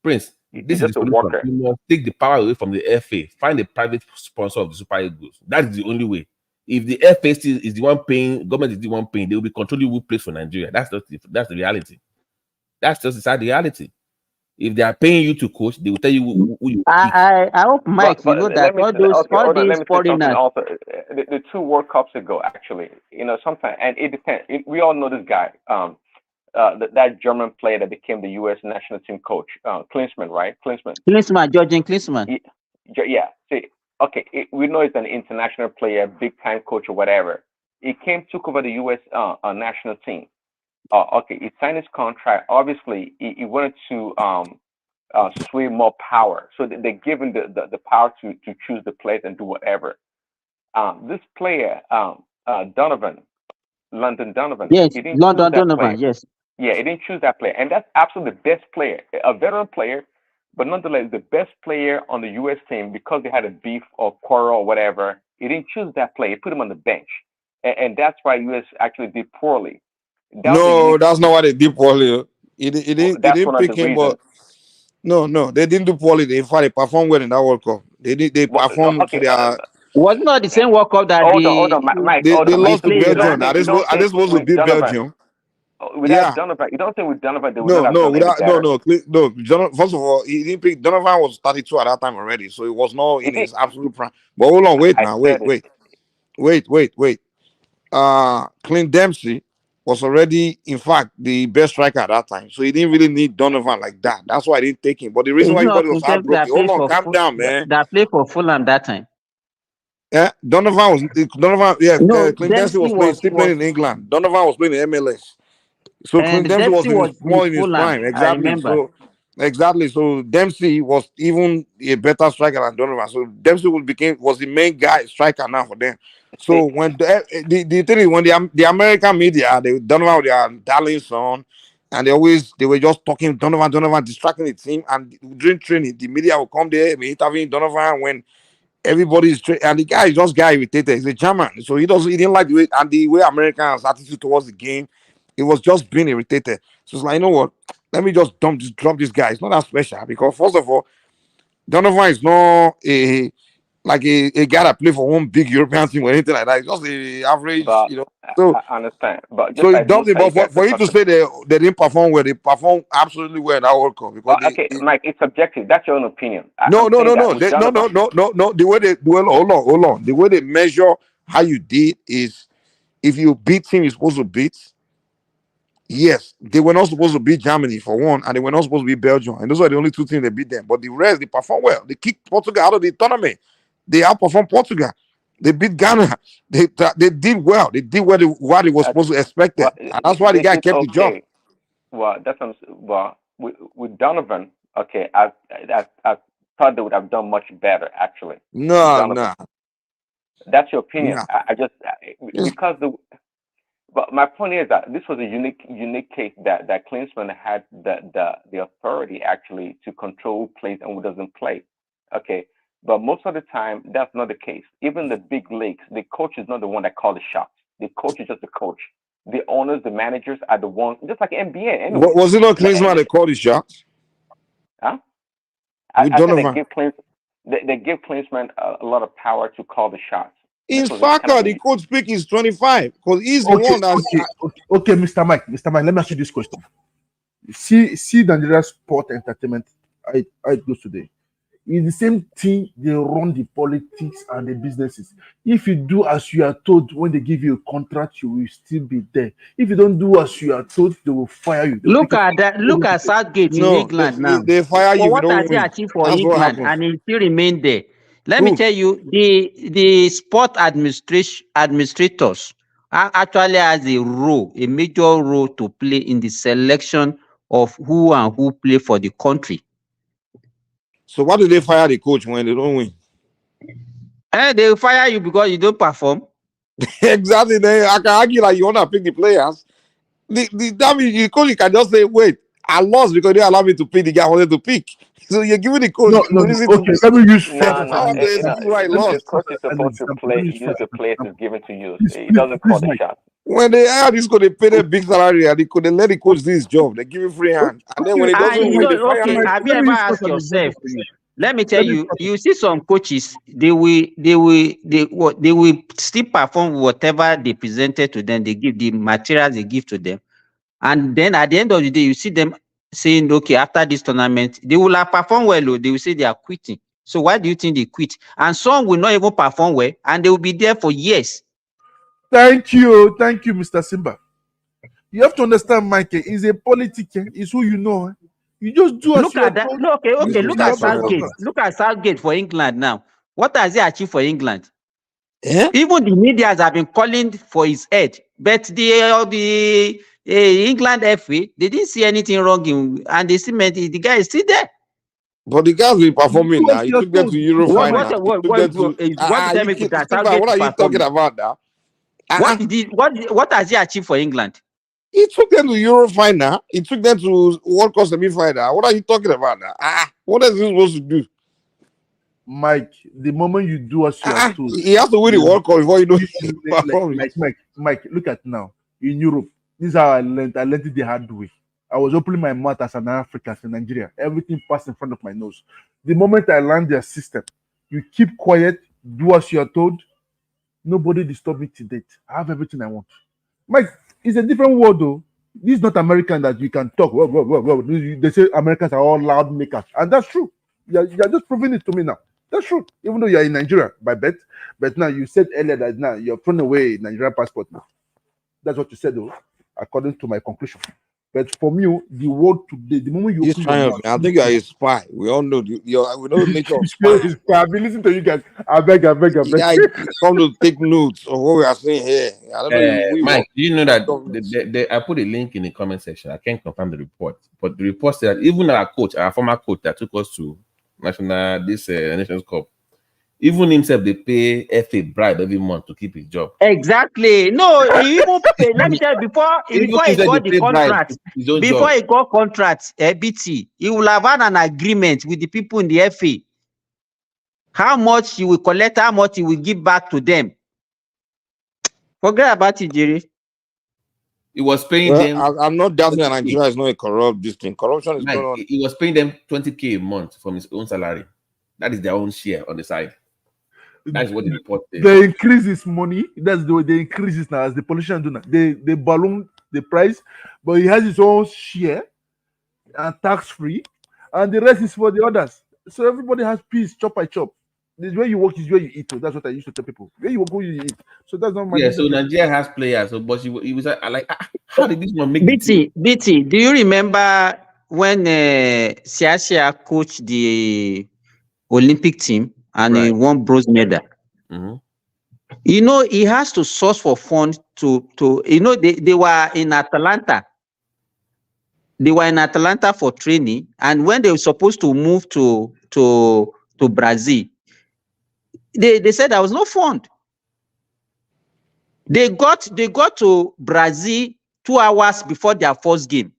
Prince, this is just a worker. You must take the power away from the FA. Find a private sponsor of the Super Eagles. That is the only way. If the FA is the one paying, government is the one paying, they will be controlling who plays for Nigeria. That's the reality. That's just the sad reality. If they are paying you to coach, they will tell you who you. I hope, Mike, you know that all these foreigners. Also, the 2 World Cups ago, actually, sometimes, and it depends. We all know this guy, that German player that became the U.S. national team coach, Klinsmann, right? Georgian Klinsmann. Yeah. See, okay, we know he's an international player, big time coach or whatever. He took over the U.S. National team. Okay, he signed his contract. Obviously, he wanted to sway more power. So they give him the power to choose the players and do whatever. This player, London Donovan. Yes, London Donovan, yes. Yeah, he didn't choose that player. And that's absolutely the best player, a veteran player, but nonetheless, the best player on the U.S. team, because they had a beef or quarrel or whatever. He didn't choose that player. He put him on the bench. And that's why U.S. actually did poorly. That's not what they did poorly. He didn't pick him, but no, they didn't do poorly. In fact, they performed well in that World Cup. They performed to their. Was not the same World Cup that hold on, Mike. They lost to Belgium. Are they supposed to beat Belgium? Without Donovan, you don't think with Donovan they would not have done any better? No. First of all, he didn't pick. Donovan was 32 at that time already, so it was not in his absolute prime. But hold on, wait. Clint Dempsey was already, in fact, the best striker at that time, so he didn't really need Donovan like that. That's why I didn't take him. But the reason why everybody was heartbroken. Hold on, calm down, man. That played for Fulham that time. Yeah, Donovan. Yeah, Clint Dempsey was playing in England. Donovan was playing in MLS. So Clint Dempsey was more in his prime. Exactly. So Dempsey was even a better striker than Donovan. So Dempsey was the main guy striker now for them. So when the thing is, when the American media, Donovan was their darling son, and they were just talking Donovan, distracting the team. And during training, the media will come there, be interviewing Donovan when everybody is and the guy is just irritated. He's a German, so he didn't like the way Americans' attitude towards the game. It was just being irritated. So it's like, you know what? Let me just drop this guy. It's not that special because first of all, Donovan is not a guy that play for one big European team or anything like that. It's just an average, So I understand, but so it's dumped him. But for you to say they didn't perform well, they performed absolutely well in that World Cup. Because Mike, it's subjective. That's your own opinion. No. The way they hold on. The way they measure how you did is if you beat team you're supposed to beat. Yes, they were not supposed to beat Germany for one, and they were not supposed to beat Belgium. And those are the only 2 teams that beat them. But the rest, they performed well. They kicked Portugal out of the tournament. They outperformed Portugal. They beat Ghana. They did well. They did what they were supposed to expect. And that's why the guy kept the job. Well, with Donovan, okay, I thought they would have done much better, actually. No. That's your opinion. No. I just because But my point is that this was a unique case that Klinsmann had the authority actually to control who plays and who doesn't play. Okay, but most of the time that's not the case. Even the big leagues, the coach is not the one that calls the shots. The coach is just the coach. The owners, the managers are the ones, just like NBA. Anyway. Was it not Klinsmann that called his shots? Huh? I think they give Klinsmann a lot of power to call the shots. In soccer, the coach speak is 25 because he's the one that's okay, Mr. Mike, let me ask you this question. See Nigeria sport entertainment. I go today. It's the same thing. They run the politics and the businesses. If you do as you are told when they give you a contract, you will still be there. If you don't do as you are told, they will fire you. Look at that. Look at Southgate in England now. They fire you. What has he achieved for England, and he still remain there? Let me tell you, the sport administrators actually has a major role to play in the selection of who play for the country. So why do they fire the coach when they don't win? They fire you because you don't perform. Exactly. I can argue like you want to pick the players. The coach can just say, wait, I lost because they allow me to pick the guy I wanted to pick. So you're giving the coach okay, let me use fair. The coach is supposed to play, use the players is given to use. He doesn't call the shot. When they hire this coach, they pay them big salary and they let the coach do his job. They give him free hand. And then when he doesn't win, they fire him. Have you ever asked yourself? Let me tell you, you see some coaches, they will still perform whatever they presented to them, they give the materials they give to them. And then at the end of the day, you see them saying, okay, after this tournament, they will have performed well, they will say they are quitting. So why do you think they quit? And some will not even perform well, and they will be there for years. Thank you, Mr. Simba. You have to understand, Mike, he's a politician, he's who you know. You just do look at that. Look at Southgate. Look at Southgate for England now. What has he achieved for England? Yeah? Even the media have been calling for his head, but the England FA, they didn't see anything wrong in, and they still made the guy is still there. But the guys will performing now. He took them to Euro final. What are you talking about now? What has he achieved for England? He took them to Euro final. He took them to World Cup semi-final. What are you talking about now? What is he supposed to do? Mike, the moment you do as you are told, he has to win the World Cup before you know. Mike, look at now in Europe. This is how I learned it the hard way. I was opening my mouth as an African in Nigeria. Everything passed in front of my nose. The moment I learned their system, you keep quiet, do as you are told. Nobody disturb me to date. I have everything I want. Mike, it's a different world though. This is not American that you can talk. Well. They say Americans are all loud makers. And that's true. You're just proving it to me now. That's true. Even though you're in Nigeria by bet. But now you said earlier that now you're throwing away Nigerian passport now. That's what you said though, according to my conclusion. But for me, the world today, the moment you open your mouth, I think you're a spy. We all know we know the nature of spy. I've been listening to you guys. I beg. Yeah, come to take notes of what we are saying here. I don't know. Mike, do you know that I put a link in the comment section? I can't confirm the report, but the report said that even our former coach that took us to Nations Cup, even himself, they pay FA bribe every month to keep his job. Exactly. No, he even pay. Let me tell you, before he got the contract, he got contract, BT, he will have had an agreement with the people in the FA. How much he will collect, how much he will give back to them. Forget about it, Jerry. He was paying them. I'm not doubting that Nigeria is not a corrupt this thing. Corruption is going on. He was paying them 20K a month from his own salary. That is their own share on the side. That's what the report says. They increase his money. That's the way they increase it now, as the politicians do now. They balloon the price, but he has his own share and tax-free, and the rest is for the others. So everybody has peace, chop by chop. This where you work is where you eat. So that's what I used to tell people. Where you work, where you eat. So that's not my business. So Nigeria has players. So, but he was like, how did this one make BT, do you remember when Siasia coached the Olympic team and he won bronze medal? Mm-hmm. You know, he has to source for funds to you know, they were in Atlanta. They were in Atlanta for training, and when they were supposed to move to Brazil, they said there was no fund. They got to Brazil 2 hours before their first game.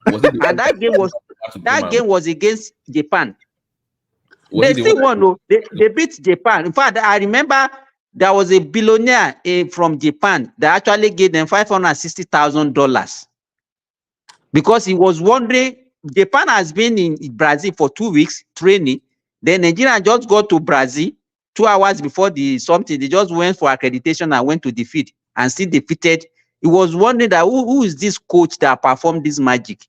Was it the And that game was against Japan. They still won. No, they beat Japan. In fact, I remember there was a billionaire from Japan that actually gave them $560,000 because he was wondering. Japan has been in Brazil for 2 weeks training. Then Nigeria just got to Brazil 2 hours before the something. They just went for accreditation and went to defeat and still defeated. He was wondering that who is this coach that performed this magic?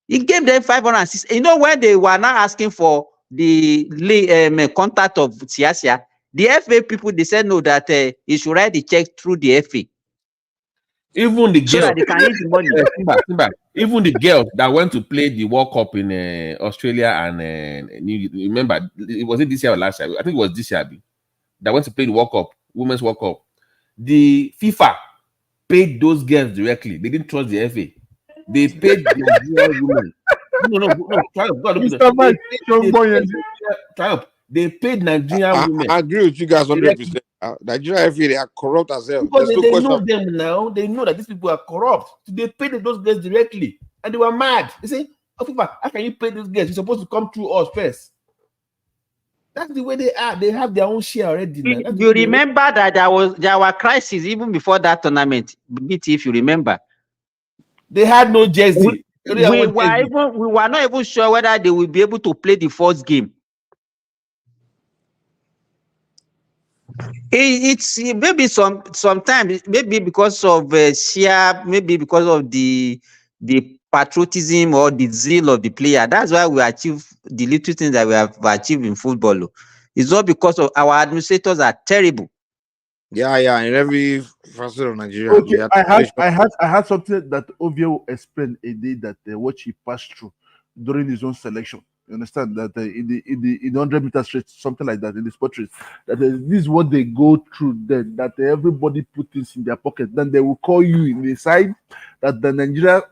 He gave them 560. You know, when they were now asking for the contact of Siasia, the FA people, they said no, that he should write the check through the FA. Even the girl, so that they can use the money. Even the girl that went to play the World Cup in Australia and remember, was it this year or last year? I think it was this year that went to play the World Cup, Women's World Cup. The FIFA paid those girls directly. They didn't trust the FA. They paid the Nigerian women. No. Triumph. They paid Nigerian women. I agree with you guys 100%. Nigeria FA, they are corrupt as hell. Because they know them now. They know that these people are corrupt. So they paid those girls directly. And they were mad. They say, oh, FIFA, how can you pay those girls? You're supposed to come through us first. That's the way they are. They have their own share already. You remember that there were crises even before that tournament. BT, if you remember. They had no jersey. We were not even sure whether they will be able to play the first game. It's maybe sometimes maybe because of sheer, maybe because of the patriotism or the zeal of the player. That's why we achieve the little things that we have achieved in football. It's not because of our administrators are terrible. Yeah, in every facet of Nigeria. Okay, I had something that Ovio explained a day that what he passed through during his own selection. You understand that in the 100-meter straight, something like that, in the sport race, that this is what they go through. Then that everybody put things in their pocket. Then they will call you in the side that the Nigeria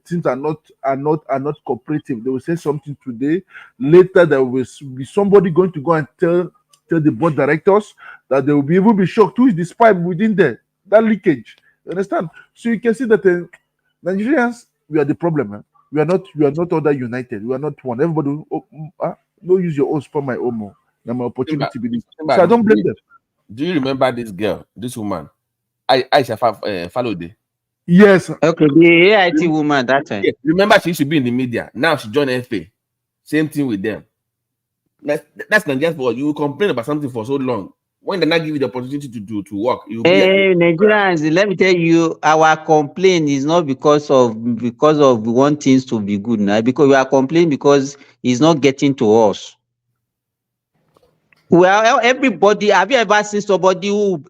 teams are not cooperative. They will say something today. Later, there will be somebody going to go and tell the board directors that they will be able to be shocked. Who is the spy within there? That leakage. You understand? So you can see that Nigerians, we are the problem. Eh? We are not all that united. We are not one. Everybody, no use your own for my own. Now my opportunity. So I don't blame them. Do you remember this girl, this woman? Aisha Falode. Yes. Okay, the AIT woman that time. Yeah. Remember, she used to be in the media. Now she joined FA. Same thing with them. That's Nigerians for you complain about something for so long. When they not give you the opportunity to work, you Nigerians, let me tell you, our complaint is not because of we want things to be good now, because we are complaining because it's not getting to us. Well, everybody, have you ever seen somebody who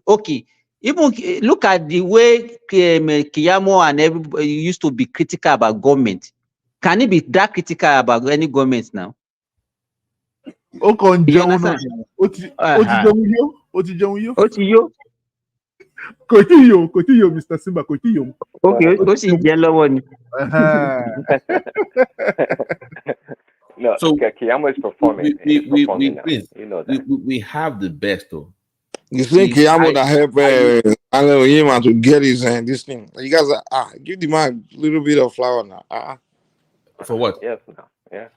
even look at the way Kiyamo and everybody used to be critical about government. Can it be that critical about any government now? You understand? Continue, Mr. Simba, continue. Okay, no, so Kiyamo is performing. We have the best though. You think Kiyamo that help him to get his this thing? You guys give the man a little bit of flour now. For what? Yes, no, yeah.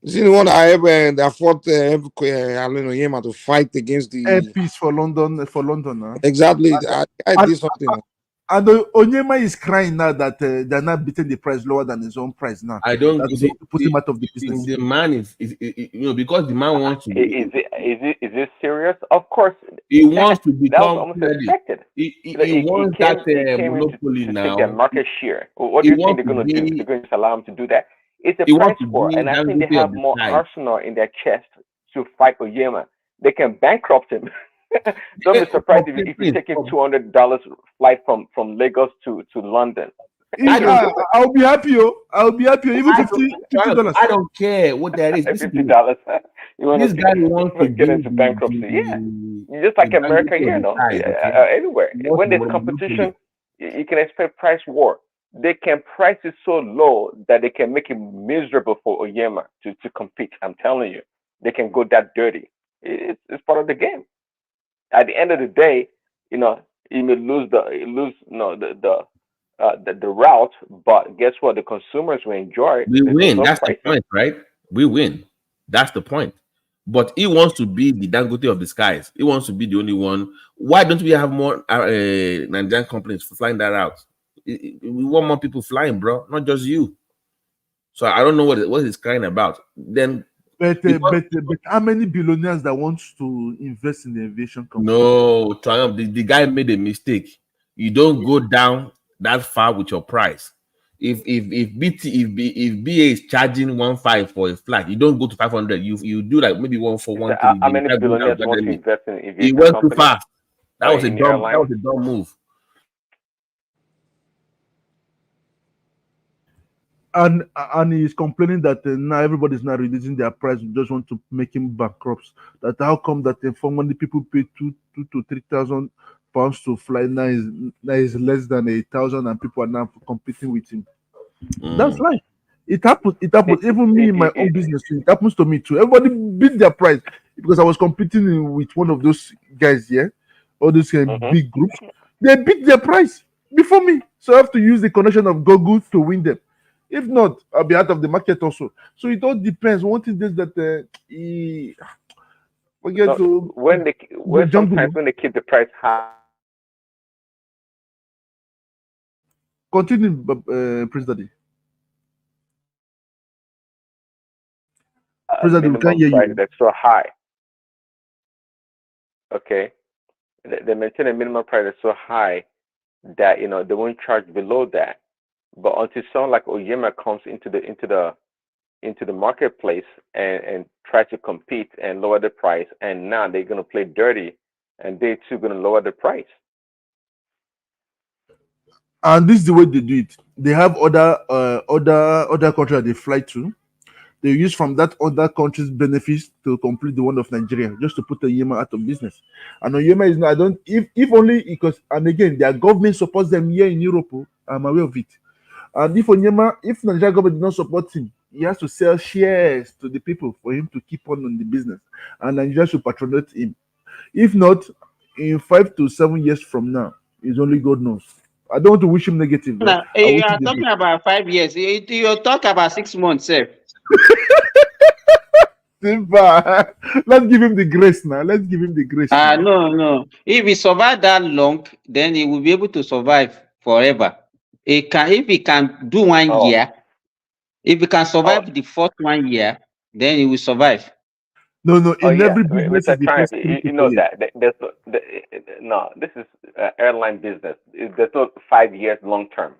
Is he the one that fought Yema to fight against the peace for London? Exactly. I did something. And Onyema is crying now that they're not beating the price lower than his own price now. I don't put him out of the business. The man is because the man wants to. Is it serious? Of course. He wants to become. That was almost expected. He wants that monopoly now. To take market share. What do you think they're going to do? They're going to allow him to do that? It's a price war, and I think they have more arsenal in their chest to fight Onyema. They can bankrupt him. Don't be surprised if you take him $200 flight from Lagos to London. I'll be happy. I'll be happy. Even $50. I don't care what that is. $50. This guy wants to get into bankruptcy. Yeah, just like America here, anywhere. When there's competition, you can expect price war. They can price it so low that they can make it miserable for Onyema to compete. I'm telling you, they can go that dirty. It's part of the game. At the end of the day, you know, you may lose the route, but guess what? The consumers will enjoy We win. those That's the prices. point, right? We win. That's the point. But he wants to be the Dangote of the skies. He wants to be the only one. Why don't we have more Nigerian companies flying that out? We want more people flying, bro, not just you. So I don't know what he's crying about. Then, but how many billionaires that wants to invest in the aviation company? No, Triumph. The guy made a mistake. You don't go down that far with your price. If BA is charging 1.5 for a flight, you don't go to 500. You do like maybe 1.4, 1.3. How many billionaires want to invest in He aviation went too companies? fast. That was a In dumb. That airlines? was a dumb move. And he's complaining that now everybody's now reducing their price. Just want to make him bankrupt. That how come that formerly people pay two to 3,000 pounds to fly, now is less than 1,000, and people are now competing with him. That's life. It happens. Even me in my own business, it happens to me too. Everybody beat their price because I was competing with one of those guys here, all those big groups. They beat their price before me, so I have to use the connection of Google to win them. If not, I'll be out of the market also. So it all depends. One thing is that forget to sometimes when they keep the price high. Continue, Prince Daddy. Minimum price that's so high. Okay, they maintain a minimum price that's so high that they won't charge below that. But until someone like Oyema comes into the marketplace and try to compete and lower the price, and now they're gonna play dirty, and they too gonna lower the price. And this is the way they do it. They have other countries they fly to. They use from that other country's benefits to complete the one of Nigeria, just to put Oyema out of business. And Oyema is not. I don't. If only because, and again, their government supports them here in Europe. I'm aware of it. And if Nigeria government did not support him, he has to sell shares to the people for him to keep on the business. And Nigeria should patronate him. If not, in 5 to 7 years from now, it's only God knows. I don't want to wish him negative. Now, you are talking about 5 years. You talk about 6 months, sir. Let's give him the grace now. Let's give him the grace. No. If he survive that long, then he will be able to survive forever. If he can do 1 year, if he can survive the fourth 1 year, then he will survive. No. In every business, Mr. Triumph, you know that this is airline business. There's not 5 years long term.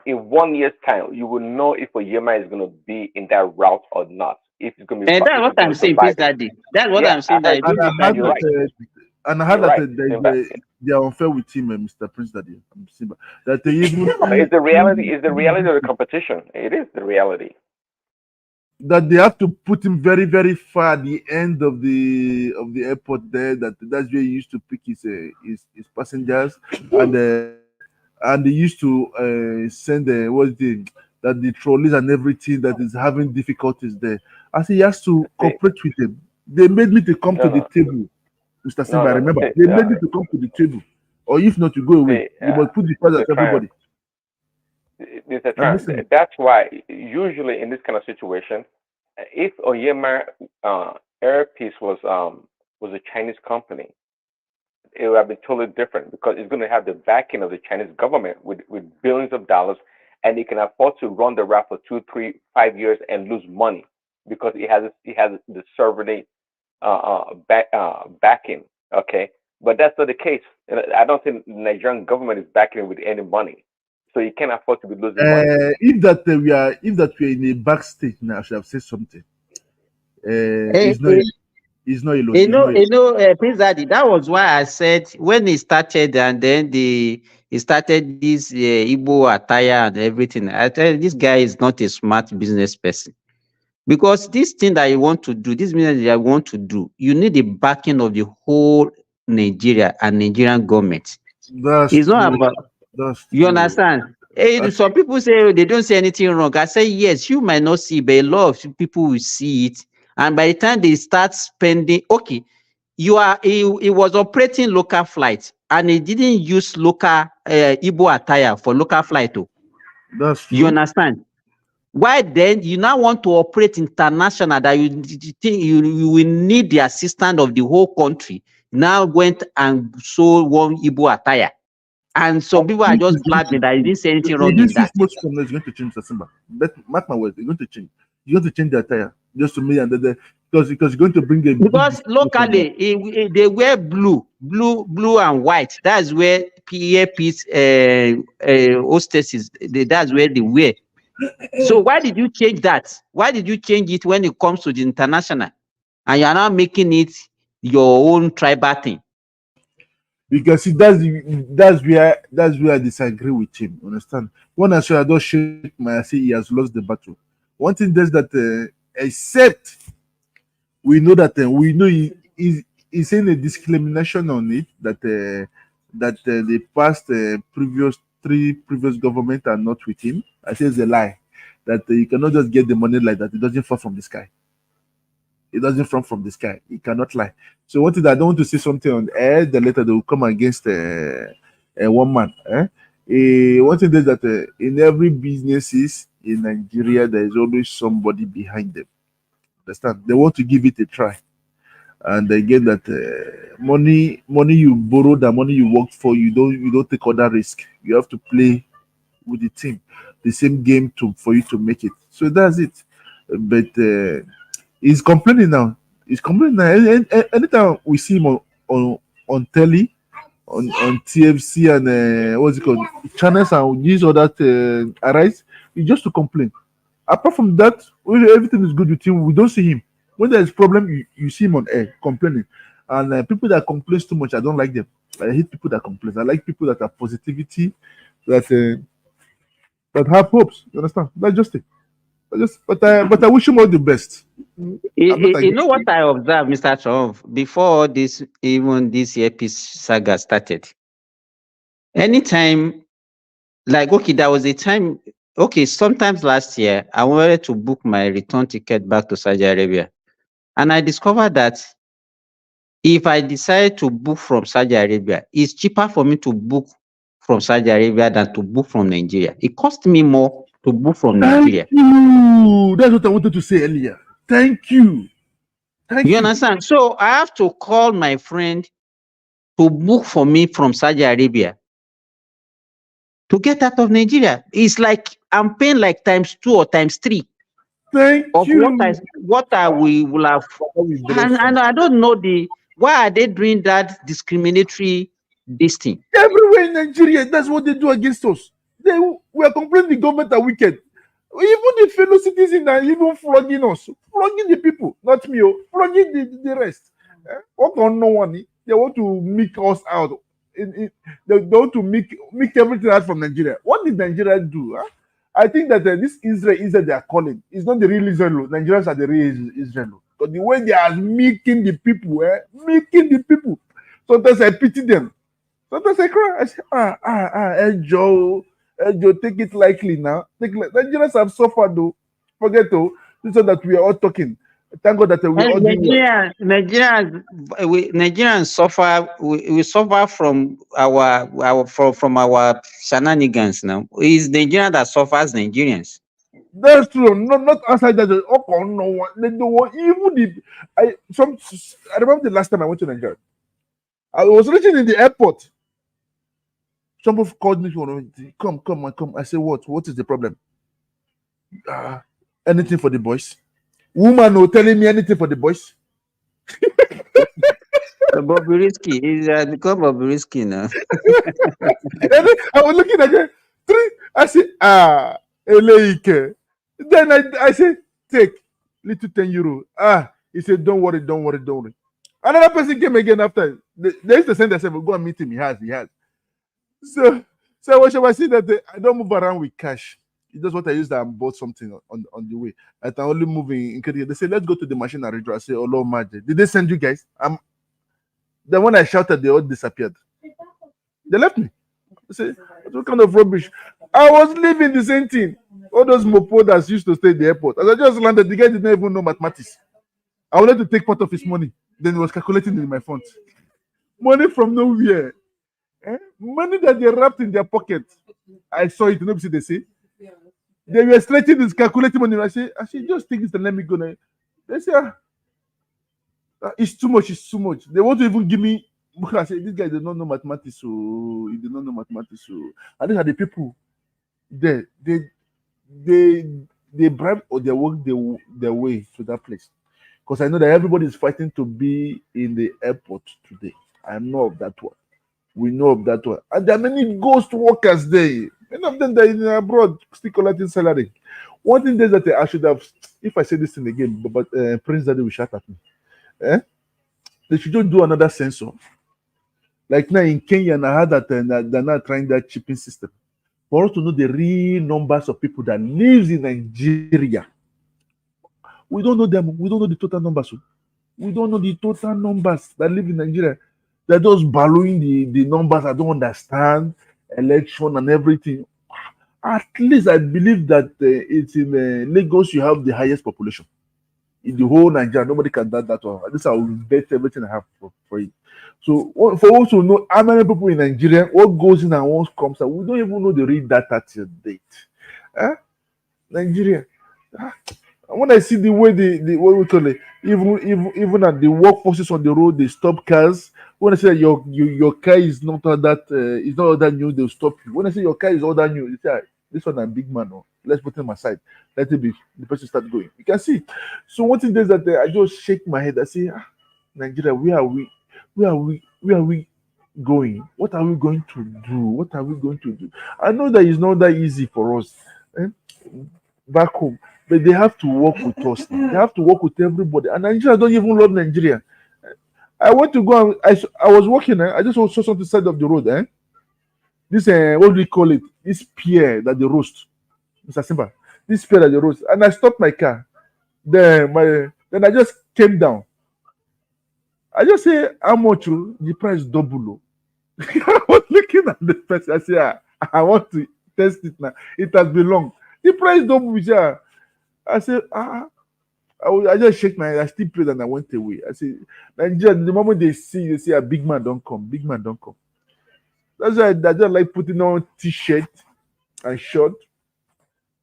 In 1 year's time, you will know if Oyema is going to be in that route or not. If it's going to be. And that's what I'm saying, please, Daddy. That's what I'm saying. And I heard that they are unfair with him, Mr. Prince Daddy. That they even it's the reality. It's the reality of the competition. It is the reality. That they have to put him very, very far at the end of the airport there. That's where he used to pick his passengers, and they used to send the trolleys and everything that is having difficulties there. As he has to cooperate with them. They made me to come to the table, Mr. Simba. I remember they made me to come to the table, or if not, you go away. You must put the price at everybody. Mr. Trump, that's why usually in this kind of situation, if Oyema Airpeace was a Chinese company, it would have been totally different because it's going to have the backing of the Chinese government with billions of dollars, and it can afford to run the route for 2, 3, 5 years and lose money because it has the sovereignty backing. Okay, but that's not the case. I don't think the Nigerian government is backing it with any money. So you can't afford to be losing money. If that we are in a backstage now, I should have said something. It's not alone. Prince Daddy, that was why I said when he started and then he started this Igbo attire and everything. I tell you, this guy is not a smart business person. Because this thing that you want to do, this business that you want to do, you need the backing of the whole Nigeria and Nigerian government. It's not about. You understand? Some people say they don't see anything wrong. I say yes, you might not see, but a lot of people will see it. And by the time they start spending, okay, he was operating local flights and he didn't use local Igbo attire for local flight. Oh. That's true. You understand? Why then you now want to operate international that you think you will need the assistance of the whole country? Now went and sold one Igbo attire. And some people are just blabbing that he didn't say anything wrong in that. Most from is going to change, Simba. But mark my words, it's going to change. You're going to change the attire just to me and because you're going to bring a because locally they wear blue and white. That's where hostesses. That's where they wear. So why did you change that? Why did you change it when it comes to the international, and you are now making it your own tribal thing? Because see, that's where I disagree with him. Understand? When I say I don't shake my, I say he has lost the battle. One thing is that except we know that we know he's saying a discrimination on it that the past three previous government are not with him. I say it's a lie. That you cannot just get the money like that. It doesn't fall from the sky. It doesn't fall from the sky. It cannot lie. So one thing I don't want to say something on air, the letter they will come against one man. One thing is that in every businesses in Nigeria, there is always somebody behind them. Understand? They want to give it a try. And again, that money you borrow, the money you work for, you don't take other risk. You have to play with the team, the same game for you to make it. So that's it. But he's complaining now. He's complaining now. Anytime we see him on telly, on TFC and what's it called, channels and these or that arise, it's just to complain. Apart from that, everything is good with him. We don't see him. When there is problem, you see him on air complaining. And people that complain too much, I don't like them. I hate people that complain. I like people that have positivity, that have hopes. You understand? That's just it. But I wish him all the best. You know what I observed, Mr. Trump, before this earpiece saga started. Anytime, like, okay, there was a time, okay, sometimes last year, I wanted to book my return ticket back to Saudi Arabia. And I discovered that if I decide to book from Saudi Arabia, it's cheaper for me to book from Saudi Arabia than to book from Nigeria. It cost me more to book from Nigeria. Thank you. That's what I wanted to say earlier. Thank you. You understand? So I have to call my friend to book for me from Saudi Arabia to get out of Nigeria. It's like I'm paying like ×2 or ×3 of what I will have. And I don't know why are they doing that discriminatory this thing? Everywhere in Nigeria, that's what they do against us. We are complaining the government are wicked. Even the fellow citizens are even flogging us, flogging the people, not me, flogging the rest. What on no one? They want to make us out. They want to make everything out from Nigeria. What did Nigeria do? Huh? I think that this Israel they are calling is not the real Israel. Nigerians are the real Israel. But the way they are making the people, sometimes I pity them. Sometimes I cry. I say, Joe, take it lightly now. Nigerians have suffered though. Forget though. So that we are all talking. Thank God that we all Nigerians suffer. We suffer from our shenanigans now. It's Nigeria that suffers Nigerians. That's true. Not outside that. Oh no one. They don't want even I remember the last time I went to Nigeria. I was reaching in the airport. Somebody called me. Come. I said, what? What is the problem? Anything for the boys. Woman no telling me anything for the boys. Bobrisky is become Bobrisky now. I was looking at it. I said, Eleike. Then I said, take little €10. He said, don't worry. Another person came again after. They used to send us, go and meet him. He has. So what shall I say that I don't move around with cash. It's just what I used and bought something on the way. I can only move in. They say, let's go to the machine and redraw. I say, oh Lord, magic. Did they send you guys? Then when I shouted, they all disappeared. They left me. I said, what kind of rubbish? I was living the same thing. All those mopo that used to stay at the airport. As I just landed, the guy didn't even know mathematics. I wanted to take part of his money. Then he was calculating in my font. Money from nowhere. Money that they wrapped in their pocket. I saw it. You know what they say? They were stretching this calculating money. I say, just take this and let me go now. They say, it's too much. It's too much. They want to even give me. I say, this guy does not know mathematics, so he did not know mathematics. So, and these are the people there. They bribe or they work their way to that place. Because I know that everybody is fighting to be in the airport today. I know of that one. We know of that one. And there are many ghost workers there. Many of them that are in abroad still collecting salary. One thing is that I should have, if I say this thing again, but Prince Daddy will shout at me. They should just do another sensor. Like now in Kenya, and I heard that they're not trying that chipping system. For us to know the real numbers of people that lives in Nigeria. We don't know them. We don't know the total numbers. We don't know the total numbers that live in Nigeria. They're just ballooning the numbers. I don't understand election and everything. At least I believe that it's in Lagos you have the highest population in the whole Nigeria. Nobody can doubt that one. At least I will bet everything I have for it. So for us to know how many people in Nigeria, what goes in and what comes out, we don't even know the real data till date. Nigeria. When I see the way the what we call it, even at the workforces on the road, they stop cars. When I say your car is not all that new, they'll stop you. When I say your car is all that new, you say this one a big man. Oh, let's put him aside. Let it be. The person start going. You can see. So one thing is that I just shake my head. I say, Nigeria, where are we? Where are we going? What are we going to do? What are we going to do? I know that it's not that easy for us back home. But they have to work with us. They have to work with everybody. And Nigeria don't even love Nigeria. I went to go and I was walking. I just saw something side of the road. This what do we call it? This pier that they roast, Mr. Simba. This pier that they roast, and I stopped my car. Then I just came down. I just say how much the price double. I was looking at the price. I say I want to test it now. It has been long. The price double. I said, I just shake my head. I still prayed and I went away. I said, Nigeria, the moment they say a big man don't come, big man don't come. That's why I just like putting on t-shirt and short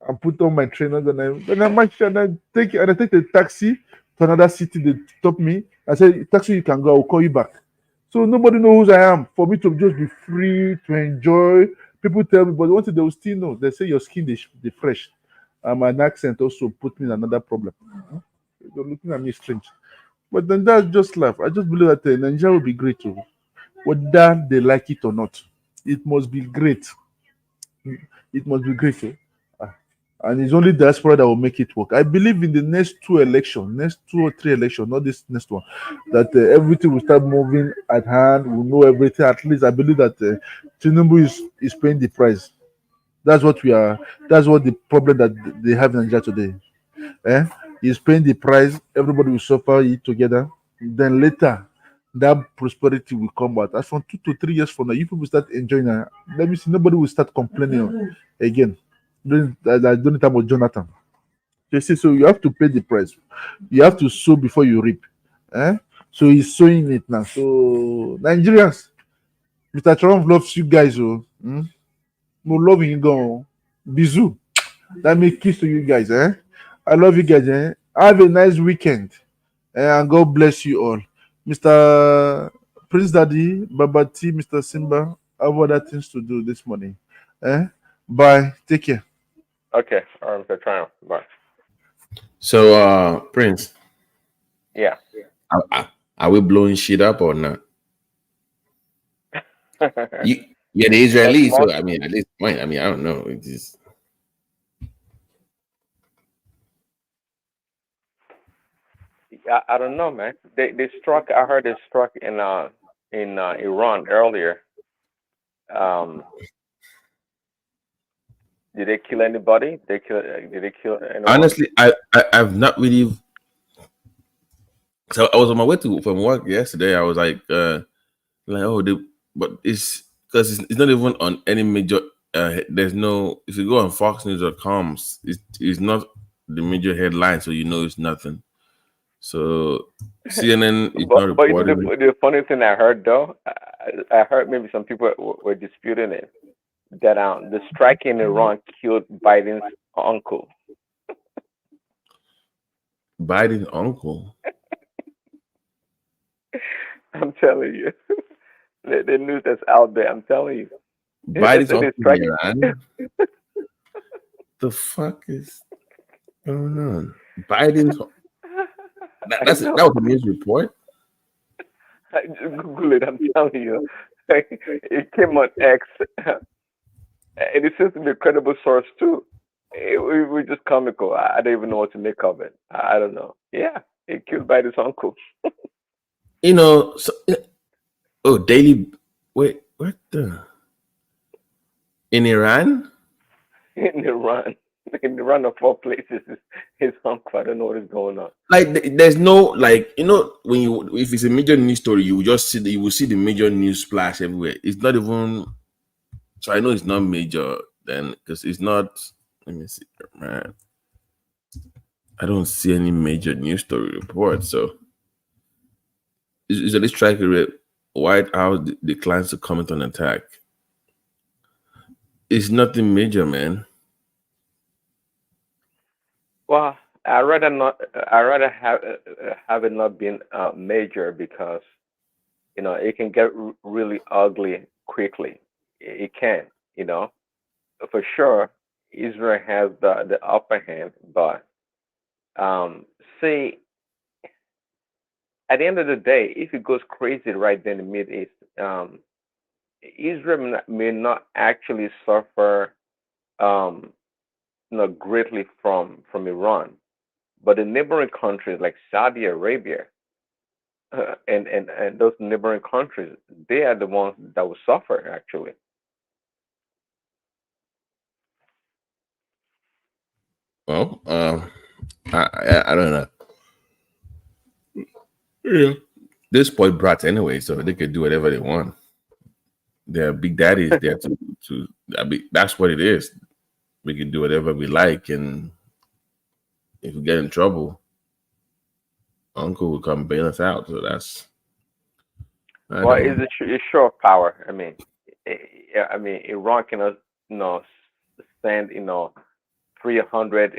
and put on my trainers and I march and I take the taxi to another city. They stop me. I say, taxi, you can go. I'll call you back. So nobody knows who I am. For me to just be free to enjoy. People tell me, but one thing they will still know. They say your skin is fresh. An accent also put me in another problem. They're looking at me strange. But then that's just life. I just believe that Nigeria will be great too. Whether they like it or not. It must be great. It must be great too. And it's only diaspora that will make it work. I believe in the next two or three elections, not this next one, that everything will start moving at hand. We'll know everything. At least I believe that Tinubu is paying the price. That's what we are. That's what the problem that they have in Nigeria today. He's paying the price. Everybody will suffer it together. Then later, that prosperity will come out. As from 2 to 3 years from now, you people start enjoying it. Let me see. Nobody will start complaining again. During the time of Jonathan, they say so. You have to pay the price. You have to sow before you reap. So he's sowing it now. So Nigerians, Mr. Trump loves you guys. No love you go. Bisou. Let me kiss to you guys. I love you guys. Have a nice weekend. And God bless you all. Mr. Prince Daddy, Baba T, Mr. Simba, I have other things to do this morning. Bye. Take care. Okay. All right, Mr. Triumph. Bye. So, Prince. Yeah. Are we blowing shit up or not? You're the Israeli, so I mean, at this point, I don't know. It is. I don't know, man. They struck. I heard they struck in Iran earlier. Did they kill anybody? Did they kill anyone? Honestly, I've not really. So I was on my way from work yesterday. I was like but it's because it's not even on any major. There's no. If you go on Fox News.com, it's not the major headline, so you know it's nothing. So CNN is not But you know reporting it. the funny thing I heard though, I heard maybe some people were disputing it that the strike in Iran killed Biden's uncle. Biden's uncle. I'm telling you, the news that's out there. I'm telling you, Biden's they uncle in strike. Iran. The fuck is going on? Biden's. That was a news report. I just Google it. I'm telling you, it came on X, and it seems to be a credible source too. It was just comical. I don't even know what to make of it. I don't know. Yeah, it killed Biden's uncle. You know. So, oh, daily. Wait, what the? In Iran? In Iran of all places, his uncle. I don't know what is going on. Like, there's no, like, you know, when you, if it's a major news story, you will just see you will see the major news splash everywhere. It's not even. So I know it's not major then, because it's not. Let me see, man. I don't see any major news story report. So is this strike rate? White House declines to comment on attack. It's nothing major, man. Well, I rather not. I rather have it not been major because it can get really ugly quickly. It can, for sure. Israel has the upper hand, but see, at the end of the day, if it goes crazy right there in the Mid East, Israel may not actually suffer greatly from Iran, but the neighboring countries like Saudi Arabia and those neighboring countries, they are the ones that will suffer actually. Well, I don't know. Yeah, they're spoiled brats anyway, so they can do whatever they want. They're big daddies. They're to. I mean, that's what it is. We can do whatever we like, and if we get in trouble, Uncle will come bail us out. So that's. Well, it's sure power. I mean, Iran cannot, send 300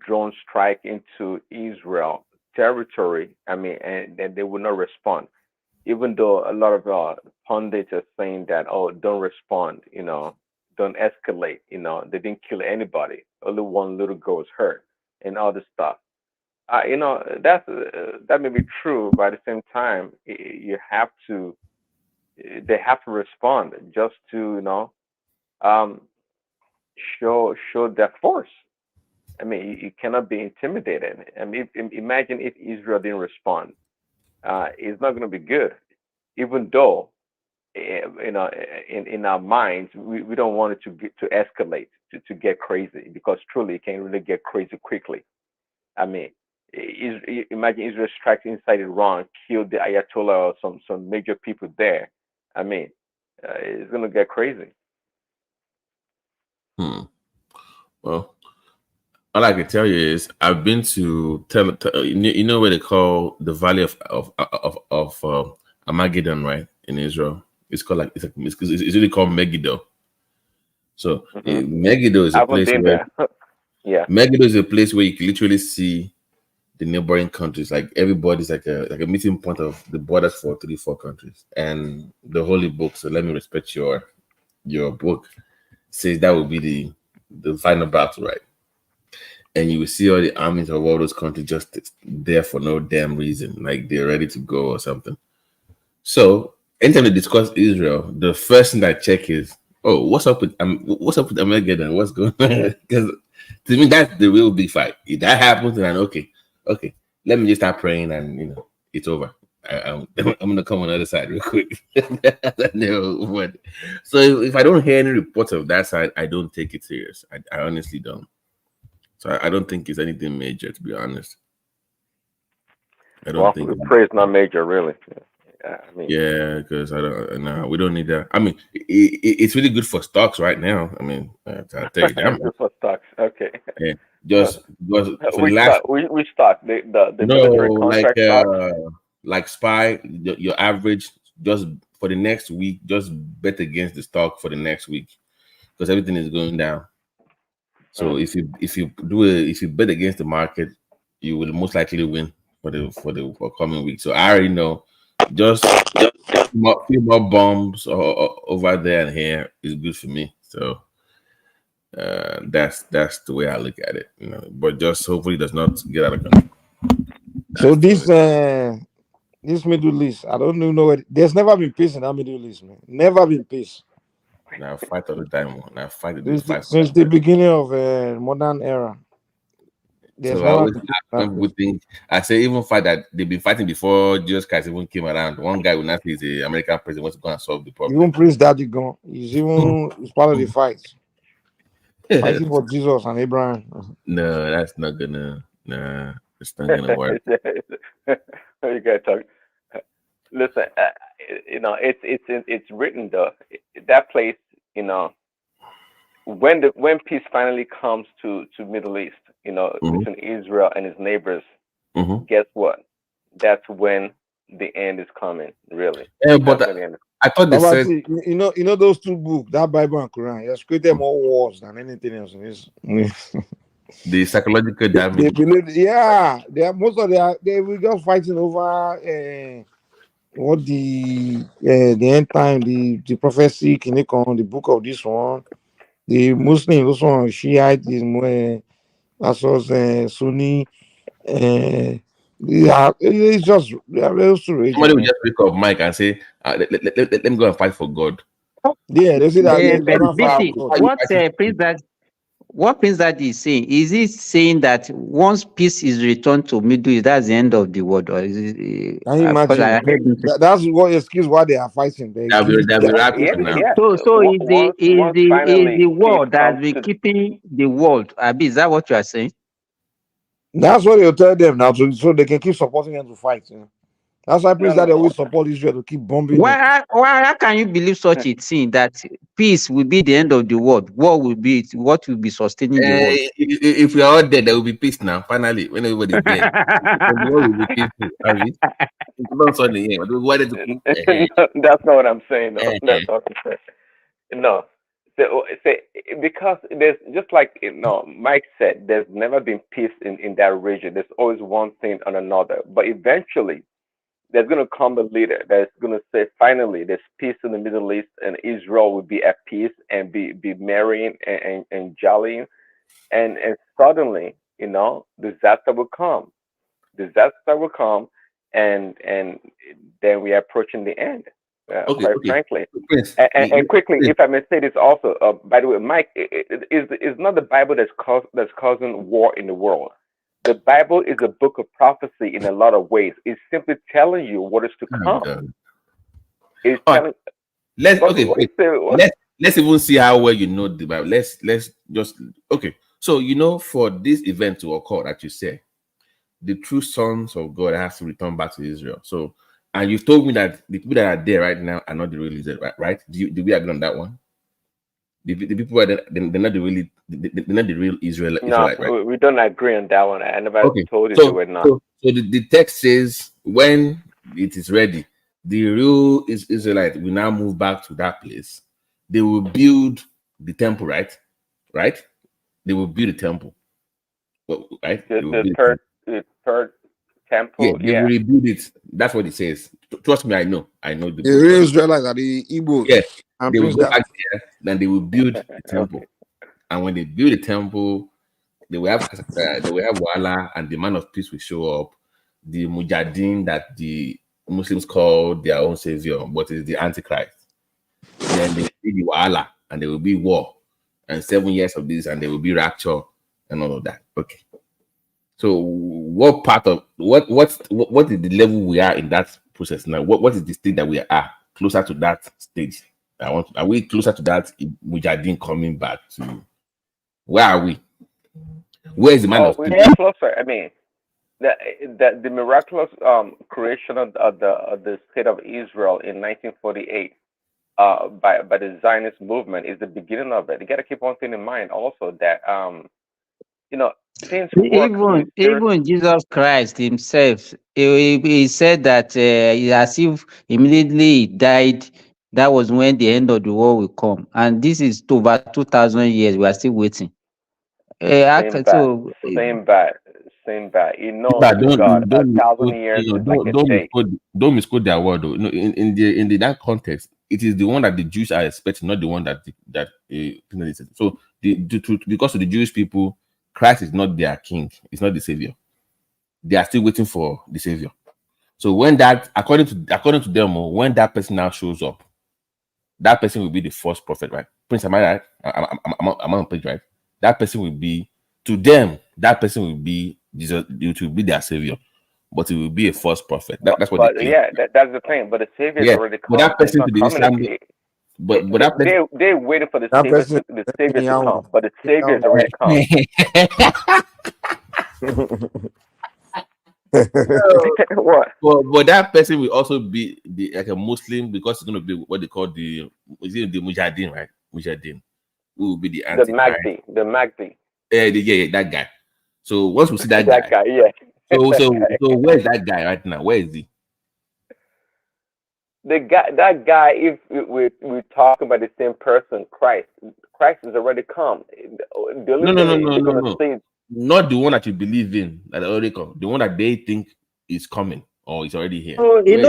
drone strike into Israel territory. I mean, and they will not respond, even though a lot of pundits are saying that, oh, don't respond, don't escalate. They didn't kill anybody. Only one little girl was hurt, and all this stuff. That may be true, but at the same time, they have to respond just to show their force. I mean, you cannot be intimidated. I mean, imagine if Israel didn't respond. It's not going to be good, even though in our minds we don't want it to escalate to get crazy, because truly it can really get crazy quickly. I mean, imagine Israel strikes inside Iran, kill the Ayatollah or some major people there. I mean, it's gonna get crazy. Well, all I can tell you is I've been to you know where they call the Valley of Armageddon, right, in Israel. It's called it's really called Megiddo. So Megiddo is a place where yeah, Megiddo is a place where you can literally see the neighboring countries. Like everybody's like a meeting point of the borders for 3-4 countries, and the holy book. So let me respect your book. Says that will be the final battle, right? And you will see all the armies of all those countries just there for no damn reason, like they're ready to go or something. So anytime they discuss Israel, the first thing I check is, oh, what's up with Armageddon? What's going on? Because to me, that's the real big fight. If that happens, then okay, let me just start praying, and it's over. I'm gonna come on the other side real quick. No, but so if I don't hear any reports of that side, I don't take it serious. I honestly don't. So I don't think it's anything major, to be honest. I don't think. Pray is not major, really. I mean, yeah, because I don't. No, we don't need that. I mean, it's really good for stocks right now. I mean, I'll tell you that. Good for stocks. Okay. Yeah, Just for the We last start. We start the no, military contract start. like SPY, your average just for the next week, just bet against the stock for the next week because everything is going down. So if you bet against the market, you will most likely win for the coming week. So I already know, just few more bombs over there and here is good for me. So that's the way I look at it, you know. But just hopefully it does not get out of control. So this Middle East, I don't even know where. There's never been peace in that Middle East, man. Never been peace. Now fight all the time. Now fight Since the beginning of modern era. There's So I never always been ask when people think, I say even fight that they've been fighting before Jesus Christ even came around. One guy will not say he's the American president wants to go and solve the problem. even Prince Daddy gone. He's part of the fight. Fighting for Jesus and Abraham. No, that's not gonna. Nah, it's not gonna work. You gotta talk. Listen, you know, it's written though. That place, you know, when peace finally comes to Middle East, you know, between Israel and its neighbors, guess what? That's when the end is coming. Really. Yeah, but I thought they said, you know those two books, that Bible and Quran, it has created more wars than anything else in this. the psychological They damage. believe, yeah, they were just fighting over what the end time, the prophecy, Kinikon, the book of this one, the Muslim, this one, Shiite, as well as Sunni. Yeah, it's just Somebody will just pick up Mike and say, let them go and fight for God. Yeah, they say that But BT, what Prince Daddy is saying, is he saying that once peace is returned to Middle East, that's the end of the world? Or is it, can you imagine? That's what excuse why they are fighting. They'll be rapid now. So is finally the war peace that's comes been to- keeping the world? Abi, is that what you are saying? That's what they'll tell them now, so they can keep supporting them to fight. You know? That's why Prince Daddy always support Israel to keep bombing them. Why can you believe such a thing that peace will be the end of the world? War will be what will be sustaining the world. If we are all dead, there will be peace now. Finally, when everybody's dead, the world will be peaceful. That's not what I'm saying. No. That's not what I'm saying. No. Because there's just like Mike said, there's never been peace in that region. There's always one thing on another. But eventually, there's going to come a leader that's going to say, finally, there's peace in the Middle East, and Israel will be at peace and be merrying and jollying, and suddenly, disaster will come. Disaster will come, and then we are approaching the end. Quite frankly, and quickly, if I may say this also, by the way, Mike, is not the Bible that's causing war in the world. The Bible is a book of prophecy in a lot of ways. It's simply telling you what is to come. It's telling. Let's even see how well you know the Bible. Let's just So for this event to occur, that you say, the true sons of God have to return back to Israel. So, and you've told me that the people that are there right now are not the real Israel, right? Do we agree on that one? The people are there, they're not the real Israelite, right? We don't agree on that one. I never told you they were not. So the text says when it is ready, the real Israelite will now move back to that place. They will build the temple, right? Right? They will build the temple. Right? The third temple. Yeah, they will rebuild it. That's what it says. Trust me, I know the real Israelites are the Igbos. Yeah, they will go back there, then they will build the temple. And when they build the temple, they will have Wala, and the man of peace will show up. The Mujahideen that the Muslims call their own savior, but is the Antichrist. Then they see the Wala, and there will be war, and 7 years of this, and there will be rapture and all of that. Okay. So, what part of what is the level we are in that process now? What is the state that we are closer to that stage? Are we closer to that Mujahideen coming back to? Where are we? Where is the man of peace? We're closer. I mean, the miraculous creation of the state of Israel in 1948 by the Zionist movement is the beginning of it. You got to keep one thing in mind also, that things work. Even Jesus Christ himself, he said that as if immediately he died, that was when the end of the world will come. And this is over 2,000 years. We are still waiting. Same bad. But To God, 1,000 years is like a day. don't misquote their word though. In that context, it is the one that the Jews are expecting, not the one that so because of the Jewish people, Christ is not their king, it's not the savior. They are still waiting for the savior. So when that, according to them, when that person now shows up, that person will be the first prophet, right? Prince, am I right? I'm on page, right? That person will be, to them, that person will be Jesus, it will be their savior, but it will be a false prophet. That's what they claim. Yeah, that's the thing. But the savior's already come. But that person to the Islam, they're waiting for the savior to come, but the savior's already come. What? But that person will also be like a Muslim, because it's going to be what they call the Mujahideen, right? Mujahideen, who will be the Antichrist. The Mahdi. Yeah, that guy. So once we see that guy, yeah. So where's that guy right now? Where is he? That guy, if we're talking about the same person, Christ has already come. No. Not the one that you believe in that already come. The one that they think is coming or is already here. So he's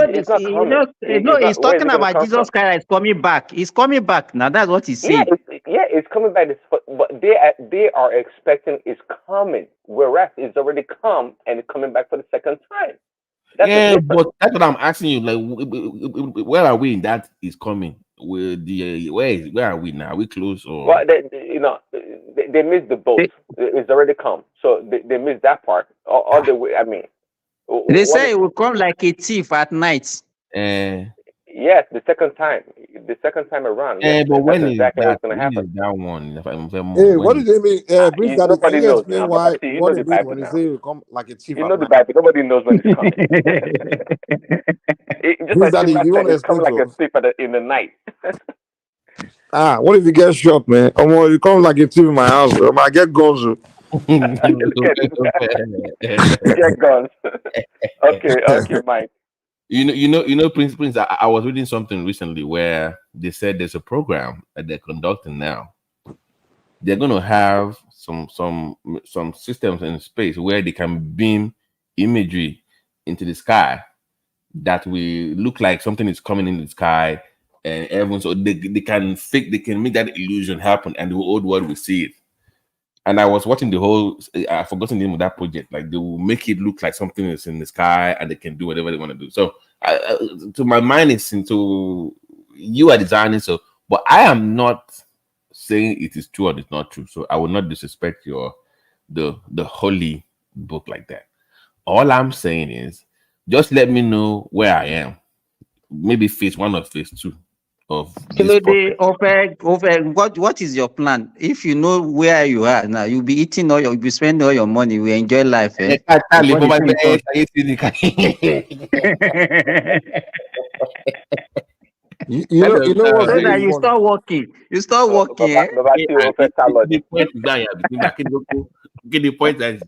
talking about Jesus Christ coming back. He's coming back now. That's what he's saying. It's coming back. But they are expecting it's coming, whereas it's already come and it's coming back for the second time. But that's what I'm asking you. Like, where are we in that is coming? Where are we now? Are we close or? Well, they missed the boat. It's already come, so they missed that part. All the way. I mean, they say it will come like a thief at night. Yes, the second time around. Yes, but when is exactly that? What's going to happen? That one? Hey, what do they mean? Prince Daddy, can you explain why what they mean when they say it will come like a thief? You know the Bible. Nobody knows when it's coming. Prince Daddy, you want to it's coming explain like a thief in the night. What if you get shot, man? You come like a thief in my house. I get guns. Get guns. Okay, Mike. You know, Prince. I was reading something recently where they said there's a program that they're conducting now. They're going to have some systems in space where they can beam imagery into the sky that will look like something is coming in the sky, and everyone, so they can make that illusion happen, and the whole world will see it. And I was watching the whole, I've forgotten the name of that project. Like, they will make it look like something is in the sky and they can do whatever they want to do. So to my mind, it's into, you are designing. So, but I am not saying it is true or it's not true. So I will not disrespect the holy book like that. All I'm saying is just let me know where I am. Maybe phase 1 or phase 2. What is your plan? If you know where you are now, you'll be you'll be spending all your money. We enjoy life. You know what? So that you start working. You start working. Get the point that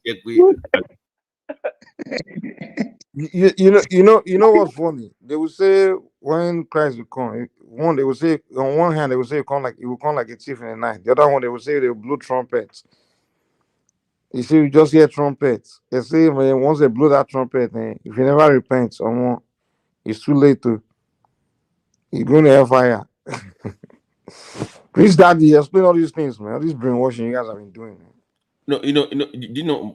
you know what's funny? They will say when Christ will come, they will say on one hand they will say it will come like a thief in the night. The other one they will say they will blow trumpets. You see, you just hear trumpets. They say, man, once they blow that trumpet, man, if you never repent, it's too late to. You're going to hellfire. Please, Daddy, explain all these things, man. All this brainwashing you guys have been doing, man. No, do you know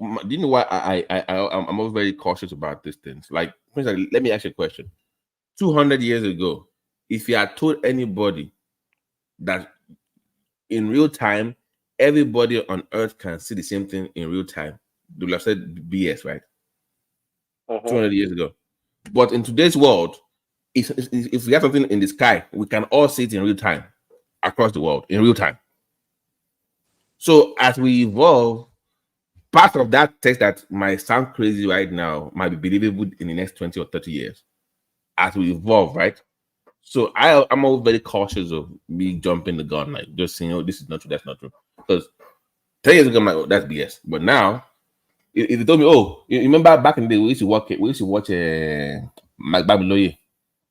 why I'm always very cautious about these things? Like, let me ask you a question. 200 years ago, if you had told anybody that in real time, everybody on earth can see the same thing in real time, they would have said BS, right? 200 years ago. But in today's world, if we have something in the sky, we can all see it in real time across the world in real time. So as we evolve, part of that text that might sound crazy right now might be believable in the next 20 or 30 years as we evolve, right? So I'm always very cautious of me jumping the gun, like just saying, oh, this is not true, that's not true. Because 10 years ago, I'm like, oh, that's BS. But now, if they told me, oh, you remember back in the day, we used to watch Mike Babiloye,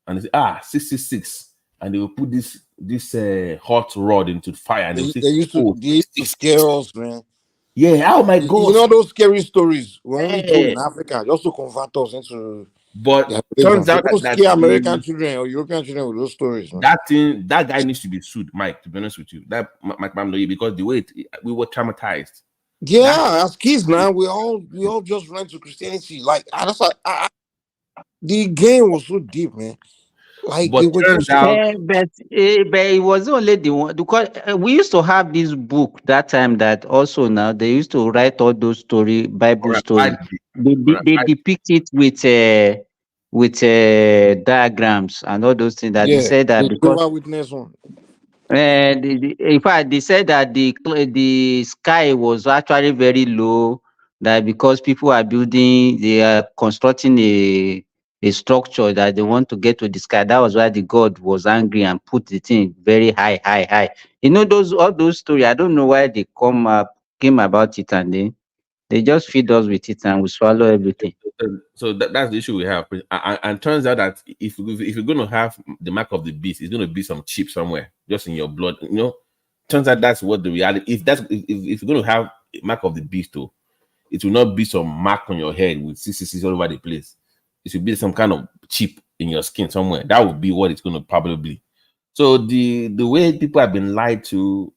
and they say, 666, and they will put this hot rod into the fire, and they will say, They used to scare us, man. Yeah, oh my God. You know those scary stories we only told in Africa just to convert us into. But turns out don't scare American children or European children with those stories, man. That guy needs to be sued, Mike. To be honest with you, that Mike Babiloye, because the way we were traumatized. Yeah, as kids now, we all just ran to Christianity. Like the game was so deep, man. Like but it was but it was only the one, because we used to have this book that time that also now they used to write all those Bible stories. They depict it with diagrams and all those things that they said that because witness one. in fact, they said that the sky was actually very low. That because people are they are constructing a structure that they want to get to the sky. That was why the God was angry and put the thing very high. You know all those stories. I don't know why they came about it, and they just feed us with it and we swallow everything. So that's the issue we have. And turns out that if you're going to have the mark of the beast, it's going to be some chip somewhere, just in your blood. You know, turns out that's what the reality. If you're going to have a mark of the beast, though, it will not be some mark on your head with 666 all over the place. It should be some kind of chip in your skin somewhere. That would be what it's going to probably be. So the way people have been lied to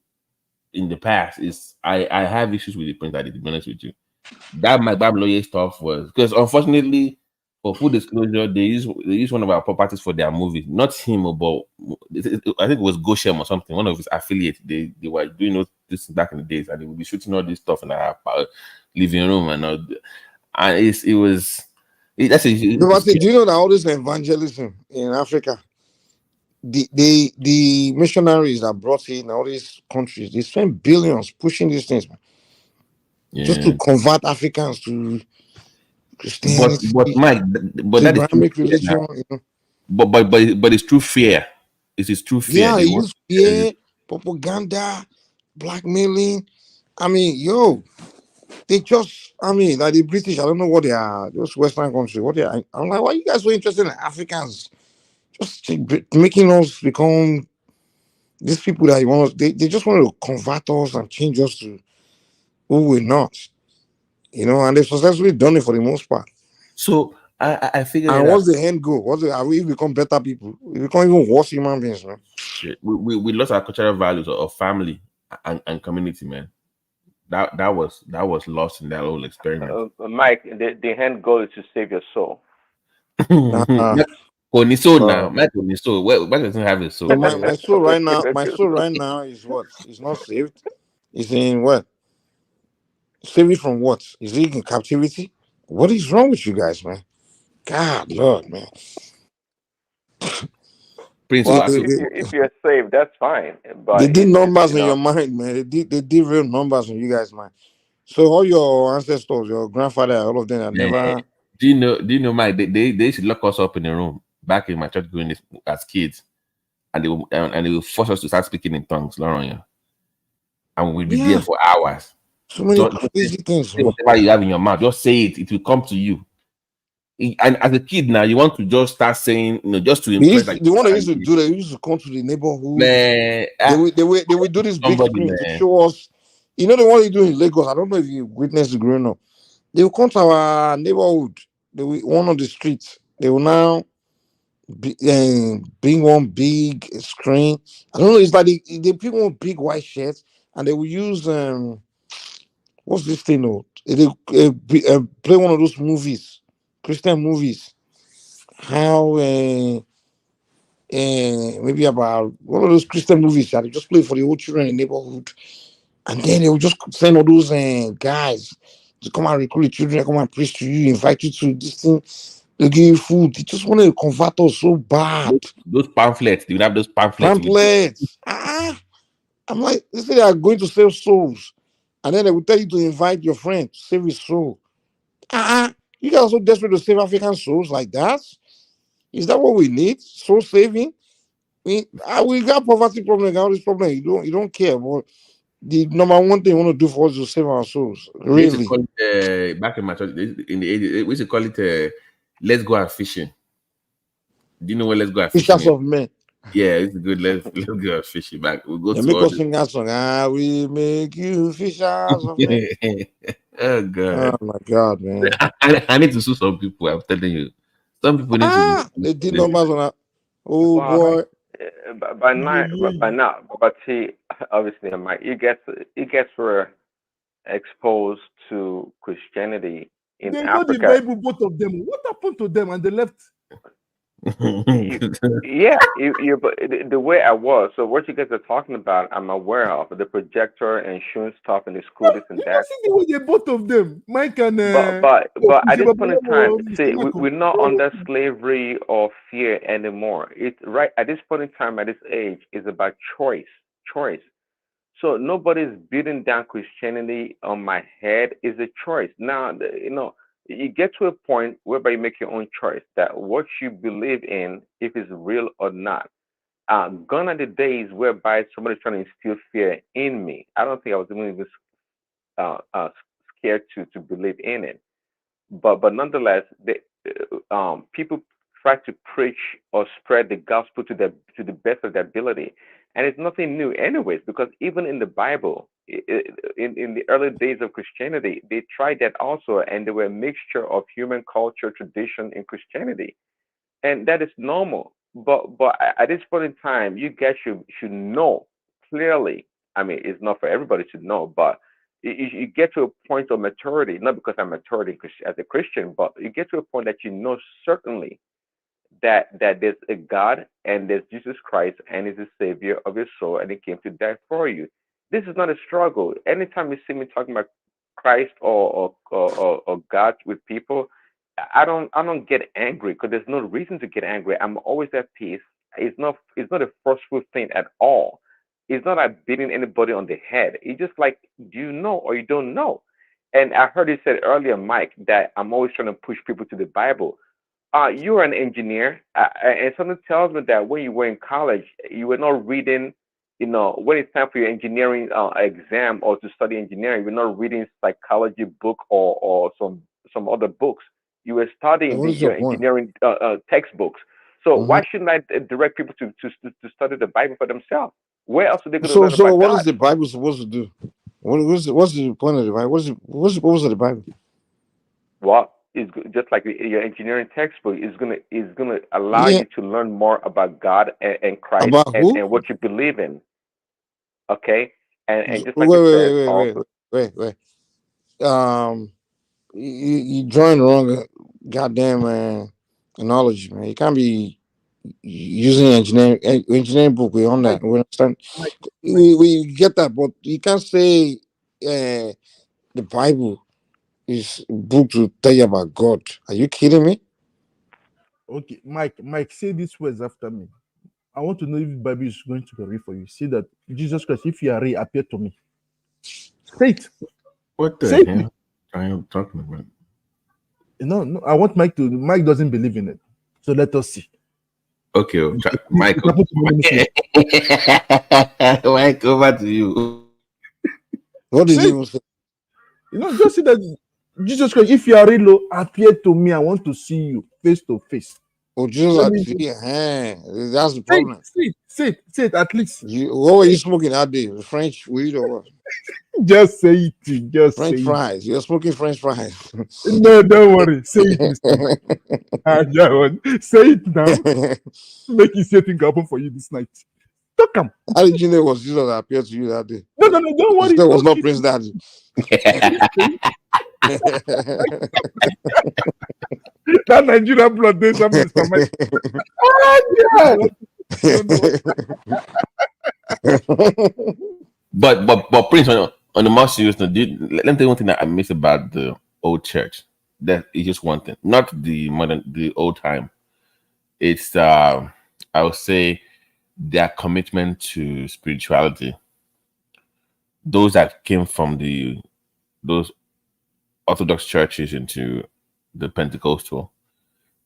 in the past is I have issues with the point that, to be honest with you. That my Babiloye stuff was because unfortunately, for full disclosure, they use one of our properties for their movie. Not him, but I think it was Goshem or something. One of his affiliates. They were doing this back in the days, and they would be shooting all this stuff in our living room and all. And it was. That's a. Do you know that all this evangelism in Africa, the missionaries that brought in all these countries, they spent billions pushing these things, man. Just to convert Africans to Christianity. But Mike, but that is Abrahamic religion. You know? But it's true fear. It is true fear. Yeah, they use fear, propaganda, blackmailing. I mean, they just. I mean, like the British. I don't know what they are. Those Western countries. What they are. I'm like, why are you guys so interested in Africans? Just making us become these people that you want. They just want to convert us and change us to who we're not, you know, and they've successfully done it for the most part. So I figured. And what's the end goal? Have we become better people? We become even worse human beings, man. We lost our cultural values of family and community, man. That was lost in that whole experiment. Mike, the end goal is to save your soul. Mike doesn't have a soul. So my soul right now is what? It's not saved. It's in what? Saved from what? Is he in captivity? What is wrong with you guys, man? God, Lord, man. If you're saved, that's fine. But they did numbers in your mind, man. They did real numbers in you guys' mind. So all your ancestors, your grandfather, all of them are never. Do you know, Mike? They used to lock us up in a room back in my church going as kids, and they will force us to start speaking in tongues, Lauren, and we'll be there for hours. So many crazy things. Whatever you have in your mouth, just say it. It will come to you. And as a kid now, you want to just start saying, just to impress. The one they used to do, they used to come to the neighborhood. Man, they would do this big screen to show us. You know the one they do in Lagos. I don't know if you witnessed it growing up. They will come to our neighborhood. They will one of the streets. They will now bring one big screen. I don't know. It's like they bring one big white shirt, and they will use what's this thing? They play one of those movies, Christian movies. How maybe about one of those Christian movies that they just play for the old children in the neighborhood, and then they will just send all those guys to come and recruit the children, come and preach to you, invite you to this thing. They give you food. They just want to convert us so bad. Those pamphlets. They would have those pamphlets. I'm like, they say they are going to save souls. And then they will tell you to invite your friend to save his soul. You guys are so desperate to save African souls like that? Is that what we need? Soul saving? We got poverty problem, we got all this problem. You don't care. But the number one thing we want to do for us is to save our souls. They used to Really. call it, back in my church in the 80s, we used to call it let's go out fishing. Do you know where let's go out fishing Fishers is? of men. Yeah, it's good. Let's go out fishing back. We go They to make all us sing that song. I will make you fishers of men. Oh God. Oh my God, man. I need to sue some people. I'm telling you. Some people need to be They did numbers on that. Oh Well, boy. by now, but see, obviously, Mike, you get were exposed to Christianity in They know the Africa. Bible, both of them. What happened to them? And they left. Yeah, but the way I was. So what you guys are talking about, I'm aware of the projector and showing stuff in the school, this and You that. see the way they both of them, Mike and But at this point in time, Mr. see, Michael. we're not under slavery or fear anymore. It's right at this point in time, at this age, is about choice. So nobody's beating down Christianity on my head. Is a choice. Now, you get to a point whereby you make your own choice that what you believe in, if it's real or not. Gone are the days whereby somebody's trying to instill fear in me. I don't think I was even scared to believe in it. But nonetheless, people try to preach or spread the gospel to the best of their ability, and it's nothing new, anyways. Because even in the Bible, in the early days of Christianity, they tried that also, and there were a mixture of human culture, tradition in Christianity, and that is normal. But at this point in time, you guys should know clearly. I mean, it's not for everybody to know, but you get to a point of maturity, not because I'm mature as a Christian, but you get to a point that you know certainly that there's a God and there's Jesus Christ and He's the Savior of your soul and He came to die for you. This is not a struggle. Anytime you see me talking about Christ or God with people, I don't get angry because there's no reason to get angry. I'm always at peace. It's not a forceful thing at all. It's not like beating anybody on the head. It's just like, do you know or you don't know? And I heard you said earlier, Mike, that I'm always trying to push people to the Bible. You're an engineer, and something tells me that when you were in college, you were not reading. When it's time for your engineering exam or to study engineering, you're not reading psychology book or some other books. You were studying What is your your point? engineering textbooks. So Mhm. why shouldn't I direct people to study the Bible for themselves? Where else are they going to So learn about what God? is the Bible supposed to do? What's the point of the Bible? What's the purpose of the Bible? Well, it's just like your engineering textbook is gonna allow Yeah. you to learn more about God and Christ About who? and what you believe in. Okay, and just Wait, like you said, wait, wait, wait, also wait, wait. You drawing the wrong goddamn analogy, man. You can't be using engineering book. We on that. We understand. We get that, but you can't say the Bible is a book to tell you about God. Are you kidding me? Okay, Mike, say these words after me. I want to know if the Bible is going to be real for you. Say that Jesus Christ, if you are real, appear to me. Say it. What the Say it. hell are you talking about? No, I want Mike to. Mike doesn't believe in it, so let us see. Okay, Michael. Mike, over to you. What did Say he it. even say? Just say that Jesus Christ, if you are real, appear to me. I want to see you face to face. Oh, Jesus, Let me that's the problem. Say it at least. What were you smoking that day? French weed or what? Just say it. Just French say fries. You're smoking French fries. No, don't worry. Say it, Mr. Mike. Say it now. Make it say thing happen for you this night. Talk him. How did you know it was Jesus that appeared to you that day? No, don't worry. It was not Prince Daddy. That Nigerian blood, there's some Mr. Mike. But Prince, on the more serious note, let me tell you one thing that I miss about the old church. That is just one thing, not the old time. It's I would say their commitment to spirituality. Those that came from those Orthodox churches into the Pentecostal,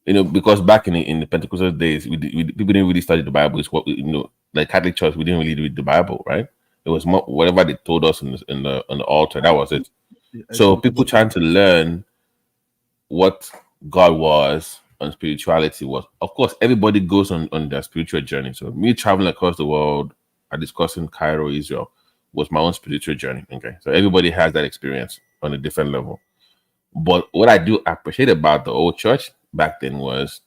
because back in the Pentecostal days, people didn't really study the Bible. It's what like Catholic Church, we didn't really read the Bible, right? It was more whatever they told us on the altar. That was it. Yeah, I So think people trying to learn what God was and spirituality was. Of course, everybody goes on their spiritual journey. So me traveling across the world, I discussing Cairo, Israel, was my own spiritual journey. Okay, so everybody has that experience on a different level. But what I do appreciate about the old church back then was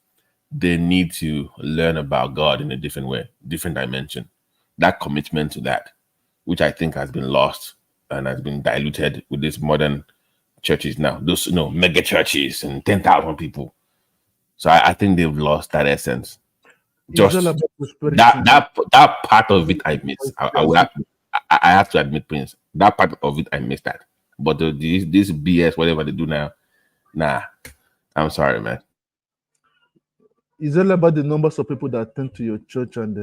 they need to learn about God in a different way, different dimension. That commitment to that, which I think has been lost and has been diluted with these modern churches now. Those mega churches and 10,000 people. So I think they've lost that essence. it's all Just about prosperity. that part of it I miss. I have to admit, Prince, that part of it I missed that. But this BS, whatever they do now, nah. I'm sorry, man. It's all about the numbers of people that attend to your church and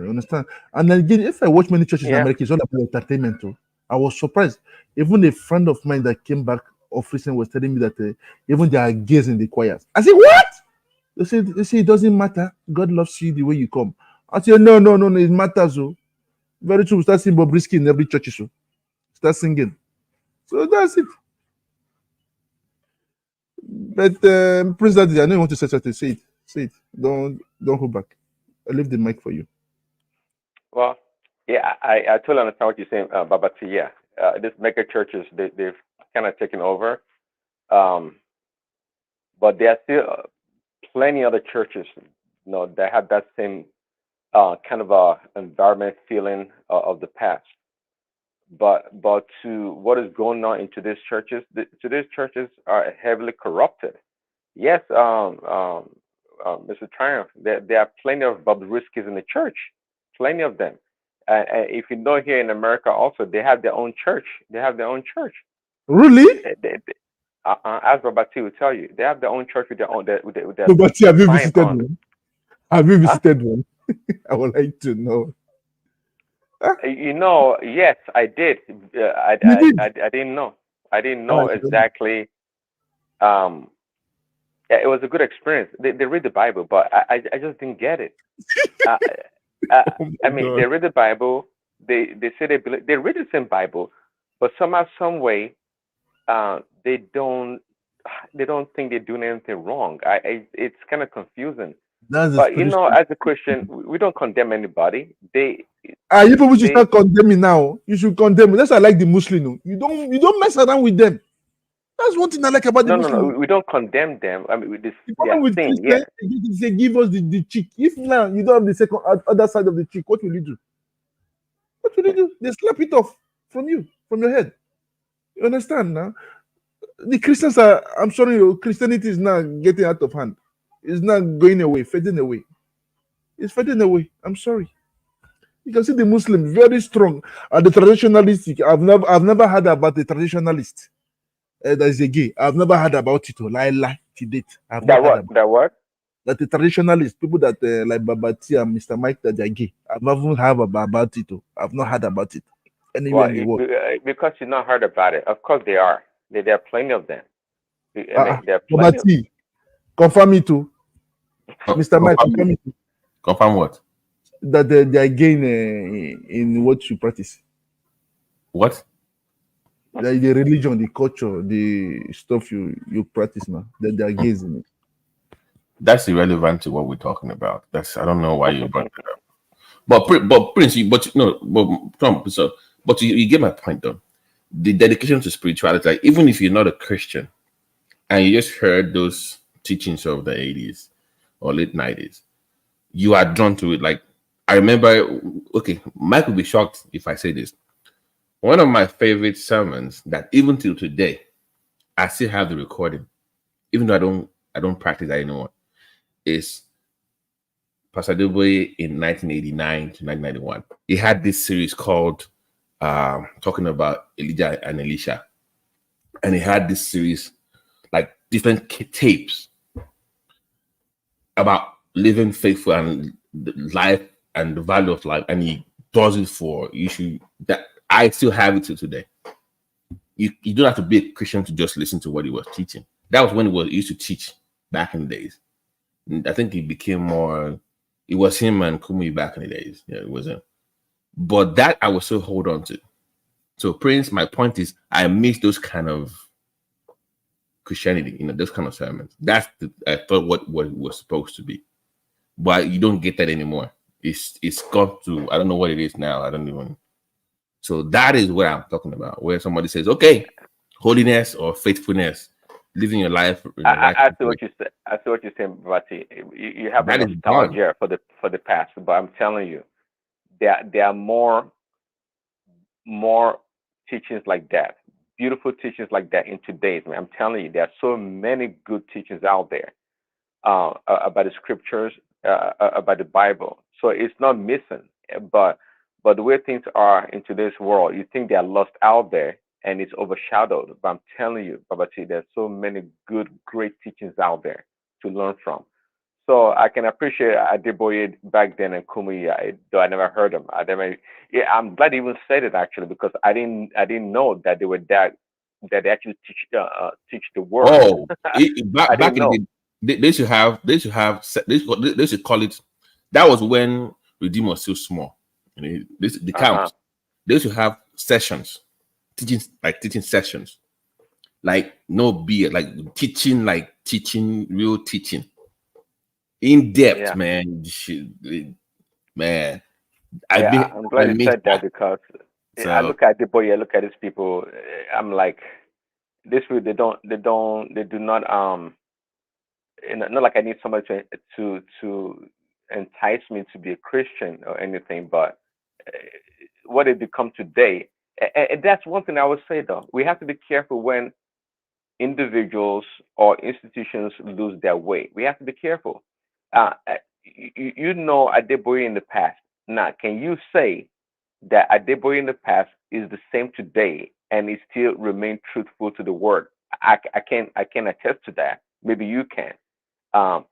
understand. And again, if I watch many churches in Yeah. America, it's all about entertainment too. I was surprised. Even a friend of mine that came back of recent was telling me that even there are gays in the choirs. I said, what? They say it doesn't matter. God loves you the way you come. I said, no, it matters. Oh. Very true. We start singing Bobrisky in every church. So start singing. So that's it. But Prince Daddy, I know you want to say something. Say it. Say it. Don't hold back. I leave the mic for you. Well, yeah, I totally understand what you're saying, Baba T. Yeah, these mega churches, they've kind of taken over, but there are still plenty other churches, that have that same kind of environment feeling of the past. But to what is going on in today's churches, today's churches are heavily corrupted. Yes, Mr. Triumph, there are plenty of Bobriskis in the church, plenty of them. If you know, here in America also, they have their own church. They have their own church. Really? As Babati will tell you, they have their own church with their own with their Babati, have you sign visited on. one? Have you visited one? I would like to know. Yes, I did. I didn't know. I didn't know exactly. Yeah, it was a good experience. They read the Bible, but I just didn't get it. I mean, they read the Bible. They say they believe, they read the same Bible, but somehow, some way, they don't think they're doing anything wrong. It's kind of confusing. That's But as a Christian, we don't condemn anybody. you people should start condemning now. You should condemn. That's why I like the Muslim. You don't mess around with them. That's one thing I like about the Muslim. No, we don't condemn them. I mean, with this, The problem with sin, Christians, they give us the cheek. If now you don't have the second other side of the cheek, what will you do? What will you do? They slap it off from you, from your head. You understand now? The Christians are, I'm sorry, Christianity is now getting out of hand. It's not going away, fading away. It's fading away. I'm sorry. You can see the Muslim very strong. The traditionalistic. I've never heard about the traditionalist. That is a gay. I've never heard about it. Lie to date. I've that what? That the traditionalists, people that like Babati and Mr. Mike, that they're gay. I've never heard about it. I've not heard about it anywhere in the world. Because you've not heard about it. Of course they are. There are plenty of them. There are plenty Babati, confirm it too. Mr. Mike, confirm it too. Confirm what? That they are gay in what you practice. What? The religion, the culture, the stuff you practice now, that they are gays in it. That's irrelevant to what we're talking about. I don't know why you brought it up. But Prince, you get my point though. The dedication to spirituality, like, even if you're not a Christian and you just heard those teachings of the 80s or late 90s, you are drawn to it. Like, I remember, okay, Mike will be shocked if I say this. One of my favorite sermons that even till today, I still have the recording, even though I don't practice that anymore, is Pastor Duboy in 1989 to 1991. He had this series called talking about Elijah and Elisha. And he had this series, like different tapes about living faithful and life and the value of life. And he does it for issue that I still have it till today. You don't have to be a Christian to just listen to what he was teaching. That was when he used to teach back in the days. And I think he became more, it was him and Kumi back in the days. Yeah, it was him. But that I will still hold on to. So, Prince, my point is, I miss those kind of Christianity, those kind of sermons. That's I thought what it was supposed to be, but you don't get that anymore. It's gone to, I don't know what it is now. I don't even. So that is what I'm talking about, where somebody says, "Okay, holiness or faithfulness, living your life." I see what you said. I see what you're saying, Bati. You have a That is gone. nostalgia for the past, but I'm telling you, there are more teachings like that, beautiful teachings like that in today's. Man, I'm telling you, there are so many good teachings out there about the scriptures, about the Bible. So it's not missing, but the way things are in today's world, you think they are lost out there and it's overshadowed. But I'm telling you, Babati, there's so many good, great teachings out there to learn from. So I can appreciate Adeboye back then and Kumi, though I never heard them. I'm glad you even said it actually, because I didn't know that they were that they actually teach the word. Oh, I back didn't in know. the day, they should call it. That was when Redeem was still small. The camps, they should have sessions, teaching sessions, like no beer, like teaching, real teaching, in depth, man. Man, I'm glad I you miss said that because I So look at Adeboye, I look at these people, I'm like, this way they do not not like I need somebody to entice me to be a Christian or anything, but what it become today. And that's one thing I would say though. We have to be careful when individuals or institutions lose their way. We have to be careful. Adeboye in the past. Now, can you say that Adeboye in the past is the same today and he still remain truthful to the word? I can attest to that. Maybe you can. But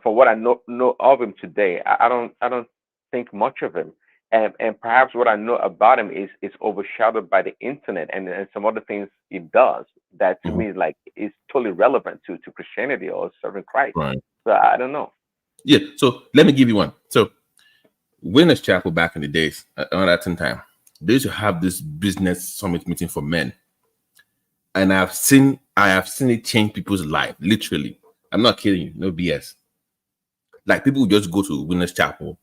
from what I know of him today, I don't think much of him. And perhaps what I know about him is overshadowed by the internet and some other things he does that to me is totally relevant to Christianity or serving Christ. right. So I don't know. Yeah. So let me give you one. So Winners Chapel back in the days, around that time, they used to have this business summit meeting for men. And I have seen it change people's life, literally. I'm not kidding you, no BS. Like people would just go to Winners Chapel,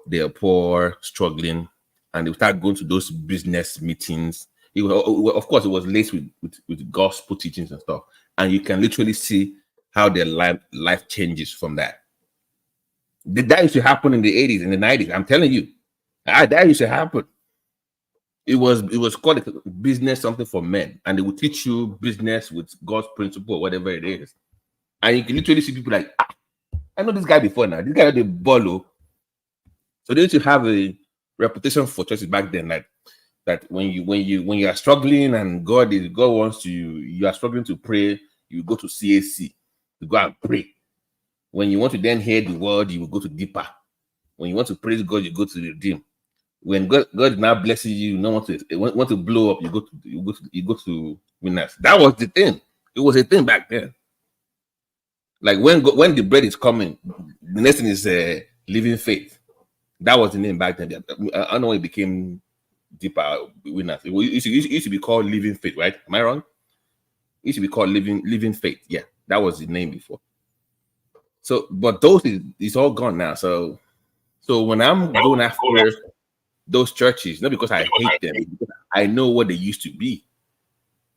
they are poor, struggling, and they would start going to those business meetings. Of course, it was laced with gospel teachings and stuff. And you can literally see how their life changes from that. That used to happen in the 80s, in the 90s. I'm telling you, that used to happen. It was called a business something for men, and they would teach you business with God's principle or whatever it is. And you can literally see people like, I know this guy before now. This guy had a bolo. So they used to have a reputation for churches back then, that when you are struggling and God wants you are struggling to pray, you go to CAC to go and pray. When you want to then hear the word, you will go to Deeper. When you want to praise God, you go to Redeem. When God is now blessing you, want to blow up, you go to Winners. That was the thing. It was a thing back then. Like when the bread is coming, the next thing is Living Faith. That was the name back then. I don't know when it became Deeper Winners. It used to be called Living Faith, right? Am I wrong? It used to be called Living Faith. Yeah, that was the name before. So, but those is all gone now. So when I'm going after those churches, not because I hate them, because I know what they used to be.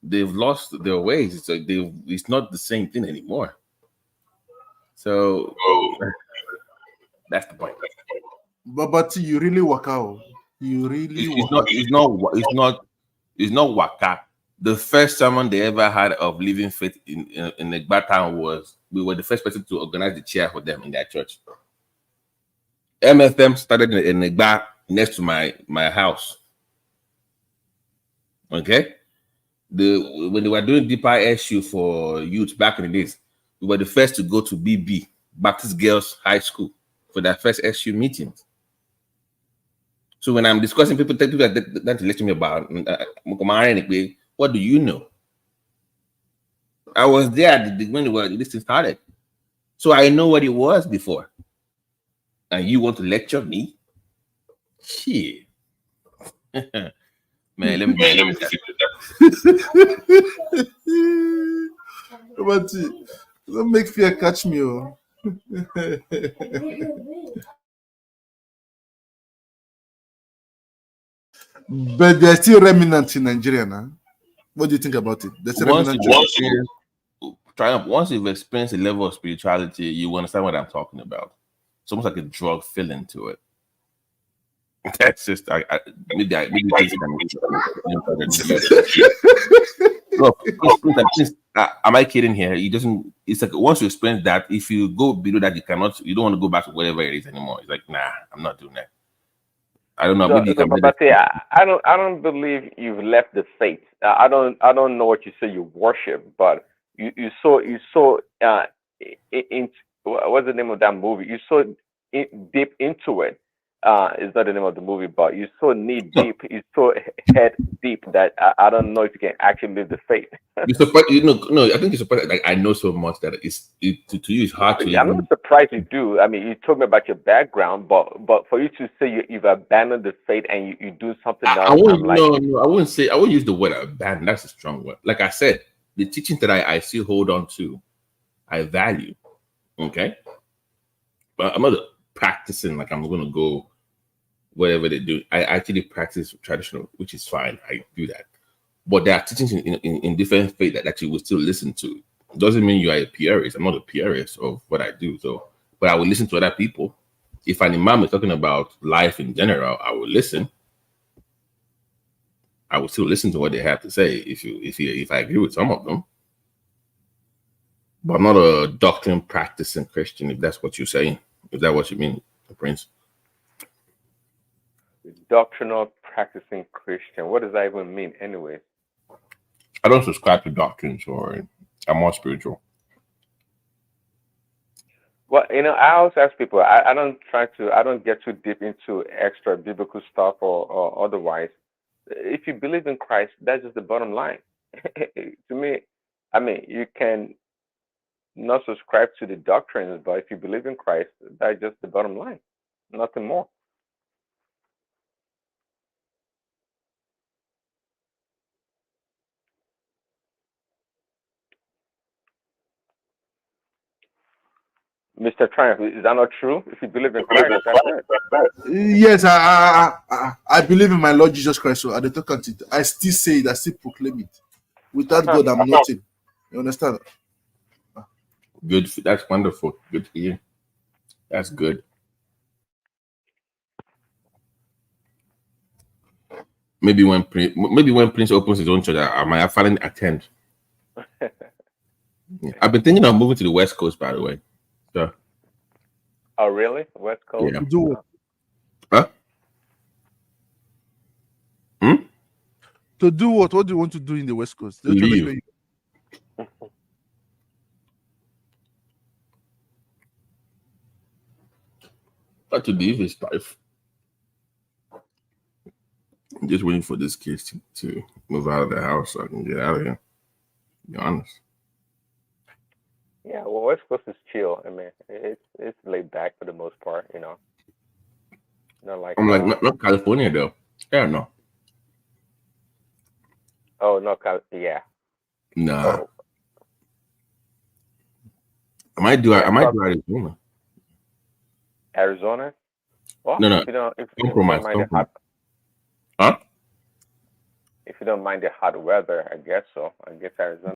They've lost their ways. So it's not the same thing anymore. So that's the point. But you really work out. You really it's not waka. The first sermon they ever had of Living Faith in Egba town was, we were the first person to organize the chair for them in their church. MFM started in Egba next to my house. Okay, when they were doing deeper SU for youth back in the days, we were the first to go to BB, Baptist Girls High School, for their first SU meetings. So when I'm discussing, people that lecture me about what do you know? I was there when this thing started, so I know what it was before. And you want to lecture me? Shit. Man, let me But don't make fear catch me. Oh. But there's still remnants in Nigeria now. What do you think about it? There's once remnants. once you've experienced a level of spirituality, you understand what I'm talking about. It's almost like a drug feeling to it. That's just maybe this am I kidding here? It doesn't. It's like once you experience that, if you go below that, you don't want to go back to whatever it is anymore. It's like, nah, I'm not doing that. I don't know. Maybe you can. But I don't believe you've left the faith. I don't know what you say you worship, but you saw in what's the name of that movie? You saw deep into it. It's not the name of the movie, but you so knee deep, you so head deep that I don't know if you can actually live the faith. No, I think you're surprised. Like I know so much that to you it's hard to. I'm not surprised you do. I mean, you told me about your background, but for you to say you've abandoned the faith and you do something else, I wouldn't use the word abandon. That's a strong word. Like I said, the teachings that I still hold on to, I value. Okay, but I'm not practicing like I'm going to go whatever they do. I actually practice traditional, which is fine. I do that. But there are teachings in different faith that you will still listen to. It doesn't mean you are a purist. I'm not a purist of what I do. So, but I will listen to other people. If an imam is talking about life in general, I will listen. I will still listen to what they have to say if I agree with some of them. But I'm not a doctrine practicing Christian, if that's what you're saying. Is that what you mean, Prince? Doctrinal practicing Christian. What does that even mean anyway? I don't subscribe to doctrines, or I'm more spiritual. Well, I always ask people, I don't get too deep into extra biblical stuff or otherwise. If you believe in Christ, that's just the bottom line. To me, I mean, you can not subscribe to the doctrines, but if you believe in Christ, that's just the bottom line. Nothing more. Mr. Triumph, is that not true? If you believe in Christ, that's it. Yes, I believe in my Lord Jesus Christ. So at the talk it, I still say it, I still proclaim it. Without God, I'm nothing. You understand? Good. That's wonderful. Good to hear. That's good. Maybe when Prince opens his own church, I might finally attend. Yeah. I've been thinking of moving to the West Coast, by the way. So. Oh, really? West Coast? Yeah. Do what? Huh? To do what? What do you want to do in the West Coast? To leave. But to leave is life. I'm just waiting for this kid to move out of the house so I can get out of here. To be honest. Yeah, well, West Coast is chill. I mean, it's laid back for the most part, Not like I'm like not California though. Yeah, no. Oh no, yeah. Nah. Oh. I might do Arizona. Arizona? Well, no. If you don't Compromise. mind the hot, huh? If you don't mind the hot weather, I guess so. I guess Arizona